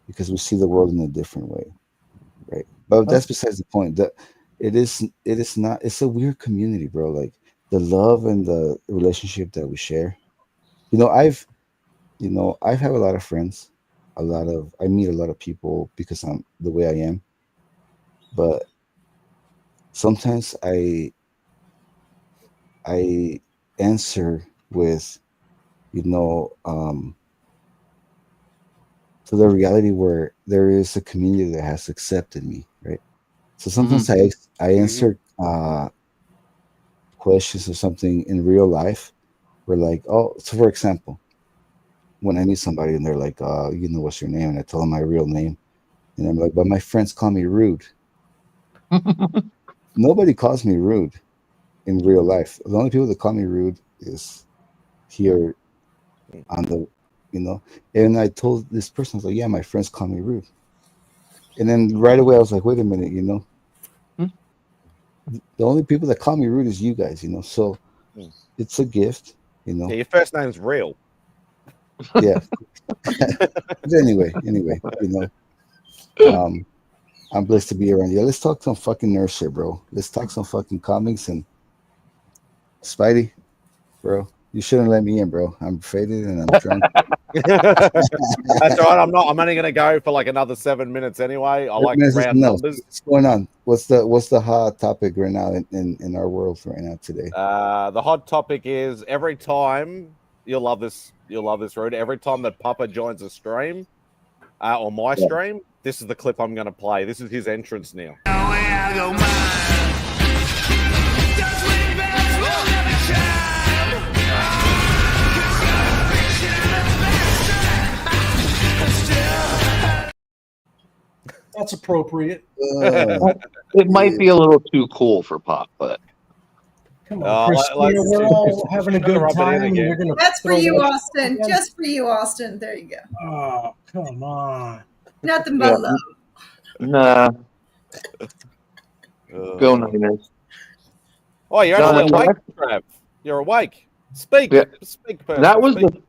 S4: because we see the world in a different way, right? But that's besides the point. That it is not. It's a weird community, bro. Like the love and the relationship that we share. I've had a lot of friends. I meet a lot of people because I'm the way I am. But sometimes I answer with, to the reality where there is a community that has accepted me, right? So sometimes I answer questions or something in real life. Where like, oh, so for example, when I meet somebody and they're like, you know, what's your name? And I tell them my real name, and I'm like, but my friends call me rude. Nobody calls me rude in real life. The only people that call me rude is here on the, you know. And I told this person, I was like, yeah, my friends call me rude. And then right away I was like, wait a minute, you know, the only people that call me rude is you guys, you know. So it's a gift, you know.
S1: Yeah, your first name's real.
S4: Yeah. But anyway, you know, I'm blessed to be around you. Let's talk some fucking nerd shit, bro. Let's talk some fucking comics. And Spidey, bro, you shouldn't let me in, bro. I'm faded and I'm drunk.
S1: That's all right. I'm only gonna go for like another 7 minutes anyway. I like round numbers.
S4: What's going on? What's the hot topic right now in our world right now today?
S1: The hot topic is every time you'll love this, Rude. Every time that Papa joins a stream, or my stream, this is the clip I'm gonna play. This is his entrance now.
S8: That's appropriate.
S19: It might be a little too cool for Pop, but
S8: come on, Christina, we're all having a good time, and you're gonna.
S6: That's for
S8: throw
S6: you,
S8: that
S6: Austin.
S8: again?
S6: Just for you, Austin. There you go.
S8: Oh, come on.
S6: Nothing but love.
S19: nah. Go Niners.
S1: Oh, you're
S19: No,
S1: actually
S19: no,
S1: awake, Trav. You're awake. Speak.
S19: Yeah.
S1: Speak, person.
S19: That was
S1: Speak.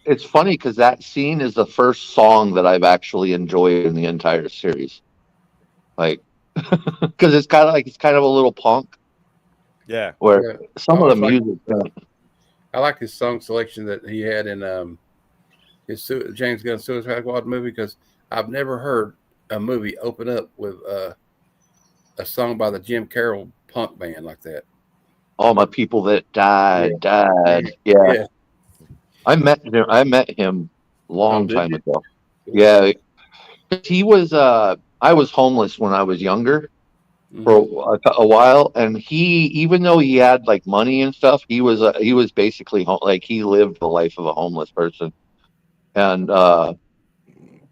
S19: it's funny because that scene is the first song that I've actually enjoyed in the entire series. Like, because it's kind of a little punk.
S1: Yeah.
S19: Where some of the
S20: like,
S19: music.
S20: I like his song selection that he had in his James Gunn Suicide Squad movie, because I've never heard a movie open up with a song by the Jim Carroll punk band like that.
S19: All my people that died. Yeah. I met him long time ago. Yeah. He was I was homeless when I was younger for a while, and he, even though he had like money and stuff, he was basically like he lived the life of a homeless person. And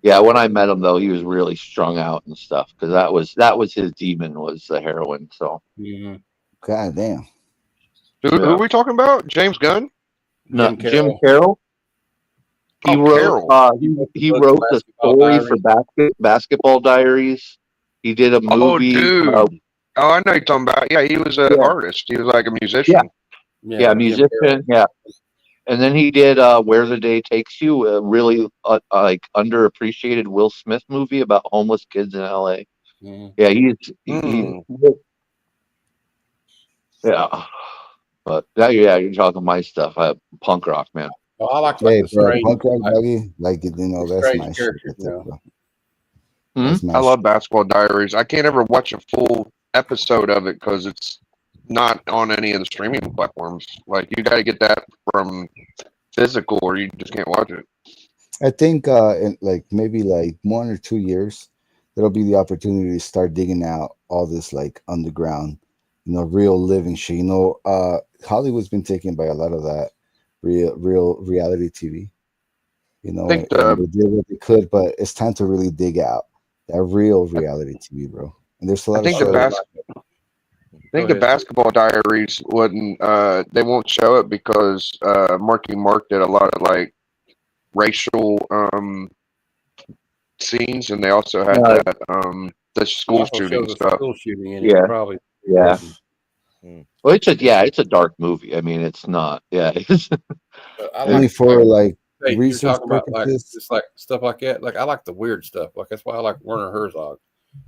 S19: yeah, when I met him though, he was really strung out and stuff, because that was his demon, was the heroin. So
S4: God damn.
S7: Who are we talking about? James Gunn?
S19: No, Jim Carroll. He wrote he wrote the story for Basketball Diaries. He did a movie.
S7: Oh, dude. I know you're talking about. Yeah, he was an artist. He was like a musician.
S19: Yeah, musician. Yeah. And then he did Where the Day Takes You, a really like underappreciated Will Smith movie about homeless kids in LA. Yeah, he's yeah. But you're talking my stuff. Punk rock, man.
S20: Oh, I like
S4: Hey,
S20: the
S4: bro,
S20: strange,
S4: punk rock, buddy. Like, you know, that's
S20: strange
S4: my shit.
S20: characters,
S4: Right there,
S20: you know.
S4: bro. That's my
S7: I love Basketball Diaries. I can't ever watch a full episode of it because it's not on any of the streaming platforms. Like, you got to get that from physical, or you just can't watch it.
S4: I think in like maybe like 1 or 2 years, there'll be the opportunity to start digging out all this like underground, you know, real living shit. You know, Hollywood's been taken by a lot of that real reality TV. You know, and they did what they could, but it's time to really dig out that real reality TV, bro. And there's a lot of shows.
S7: I think the Basketball Diaries wouldn't. They won't show it because Marky Mark did a lot of like racial scenes, and they also had that the school shooting stuff.
S20: School shooting in it, probably.
S19: Yeah. Well, it's a dark movie. I mean, it's not. Yeah.
S4: Only for like
S20: Hey, you're
S4: research
S20: talking about like
S4: purposes.
S20: just like stuff like that. Like, I like the weird stuff. Like, that's why I like Werner Herzog.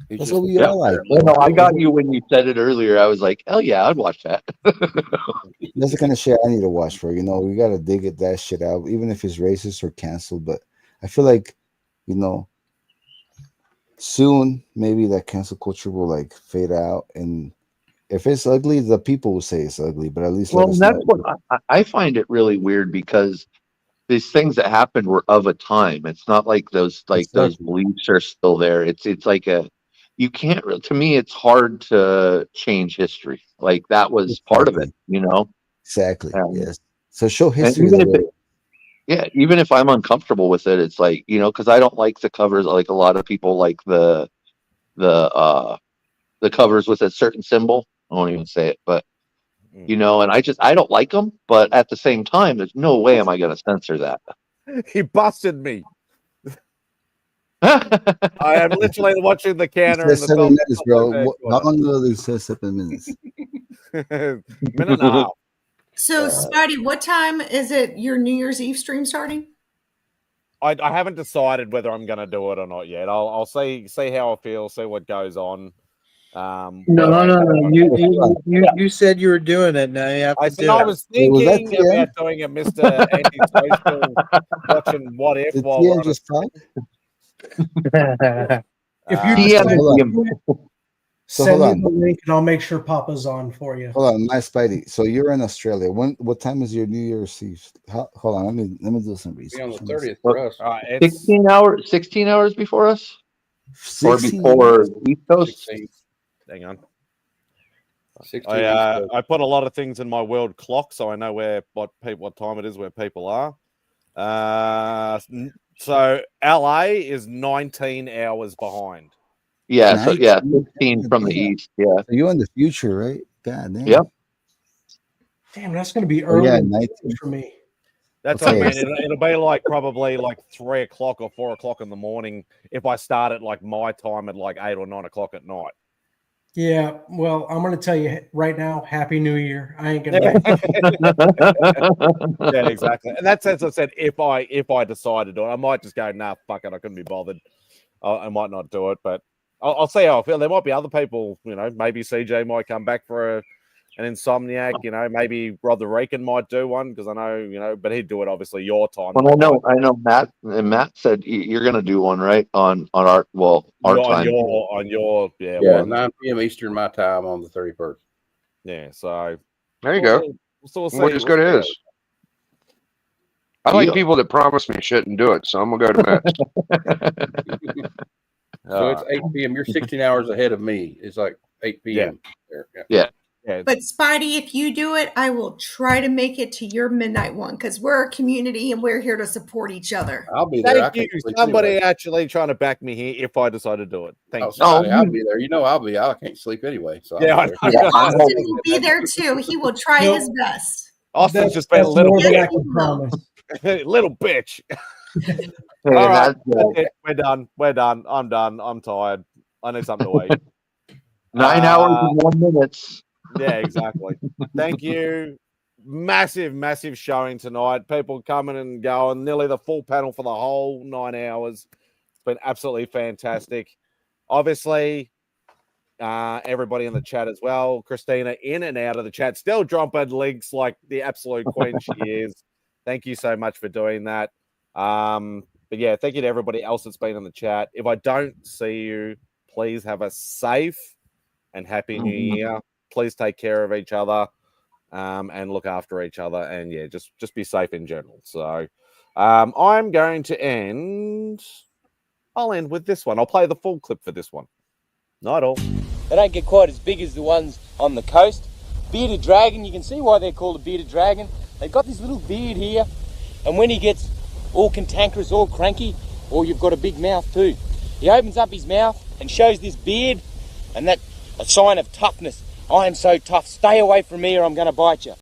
S20: He's
S4: That's
S20: just
S4: what we all like.
S19: No, I got you when you said it earlier. I was like, hell yeah, I'd watch that.
S4: That's the kind of shit I need to watch for. You know, we gotta dig at that shit out, even if it's racist or canceled. But I feel like, you know, soon maybe that cancel culture will like fade out, and if it's ugly, the people will say it's ugly. But at least
S19: Well,
S4: let us
S19: that's
S4: know.
S19: what I find it really weird, because these things that happened were of a time. It's not like those beliefs are still there. It's like you can't. To me, it's hard to change history. Like that was part of it, you know.
S4: Exactly. Yes. So show history.
S19: Even if I'm uncomfortable with it, it's like, you know, because I don't like the covers. Like a lot of people like the covers with a certain symbol. I won't even say it, but you know, and I don't like them. But at the same time, there's no way am I going to censor that.
S1: He busted me. I am literally watching the counter in the
S4: 7 minutes, bro. How long ago did it say 7 minutes?
S1: Minute and a half.
S6: So, Spidey, what time is it your New Year's Eve stream starting?
S1: I haven't decided whether I'm going to do it or not yet. I'll see how I feel, see what goes on.
S22: No. You said you were doing it. Now you have to do it.
S1: I was thinking about doing a Mr. Antisocial, watching What If while we're on
S8: If you
S4: So
S8: send
S4: hold
S8: me
S4: on.
S8: the link and I'll make sure Papa's on for you.
S4: Hold on, MadSpidey. So you're in Australia. What time is your New Year's Eve? Hold on, let me do some research.
S20: Be on the 30th for us.
S19: 16 hours before us,
S4: 16
S19: or before East Coast.
S20: 16.
S1: Hang on.
S20: 16
S1: I put a lot of things in my world clock, so I know what time it is where people are. So LA is 19 hours behind.
S19: Yeah, so 16 from the east. Yeah,
S4: so you're in the future, right? God damn.
S19: Yep.
S8: Damn, that's going to be early for me.
S1: That's what I mean. It'll be like probably like 3 o'clock or 4 o'clock in the morning if I start at like my time at like 8 or 9 o'clock at night.
S8: Yeah, well, I'm going to tell you right now, Happy New Year. I ain't going
S1: to. Yeah, exactly. And that's as I said. If I decide to do it, I might just go, nah, fuck it, I couldn't be bothered. I might not do it, but I'll see how I feel. There might be other people, you know. Maybe CJ might come back for an Insomniac. You know, maybe Brother Reekin might do one because I know, you know, but he'd do it obviously your time.
S19: Well, I know. Matt said you're going to do one, right? On our time.
S1: On your
S20: 9 p.m. Eastern my time on the 31st.
S1: Yeah, so
S7: there you go.
S1: We'll
S7: just go to his. I like people that promise me shit and do it, so I'm gonna go to Matt.
S20: So it's 8 p.m. You're 16 hours ahead of me. It's like 8 p.m.
S19: Yeah.
S6: But Spidey, if you do it, I will try to make it to your midnight one because we're a community and we're here to support each other.
S20: I'll be there.
S1: Thank you. Somebody actually trying to back me here if I decide to do it. Thanks.
S20: I'll be there. You know I'll be. I can't sleep anyway. So
S1: yeah,
S6: Austin will be there too. He will try his best.
S1: Austin's just been a little little bitch. All right, we're done. I'm done. I'm tired. I need something to eat.
S19: 9 hours and 1 minute.
S1: Yeah, exactly. Thank you. Massive showing tonight. People coming and going. Nearly the full panel for the whole 9 hours. It's been absolutely fantastic. Obviously, everybody in the chat as well. Christina in and out of the chat. Still dropping links like the absolute queen she is. Thank you so much for doing that. But yeah, thank you to everybody else that's been in the chat. If I don't see you, please have a safe and happy new year. Please take care of each other and look after each other. And yeah, just be safe in general. So I'm going to end. I'll end with this one. I'll play the full clip for this one. Not all.
S15: They don't get quite as big as the ones on the coast. Bearded dragon, you can see why they're called a bearded dragon. They've got this little beard here. And when he gets all cantankerous, all cranky, or you've got a big mouth too. He opens up his mouth and shows this beard, and that's a sign of toughness. I am so tough. Stay away from me or I'm going to bite you.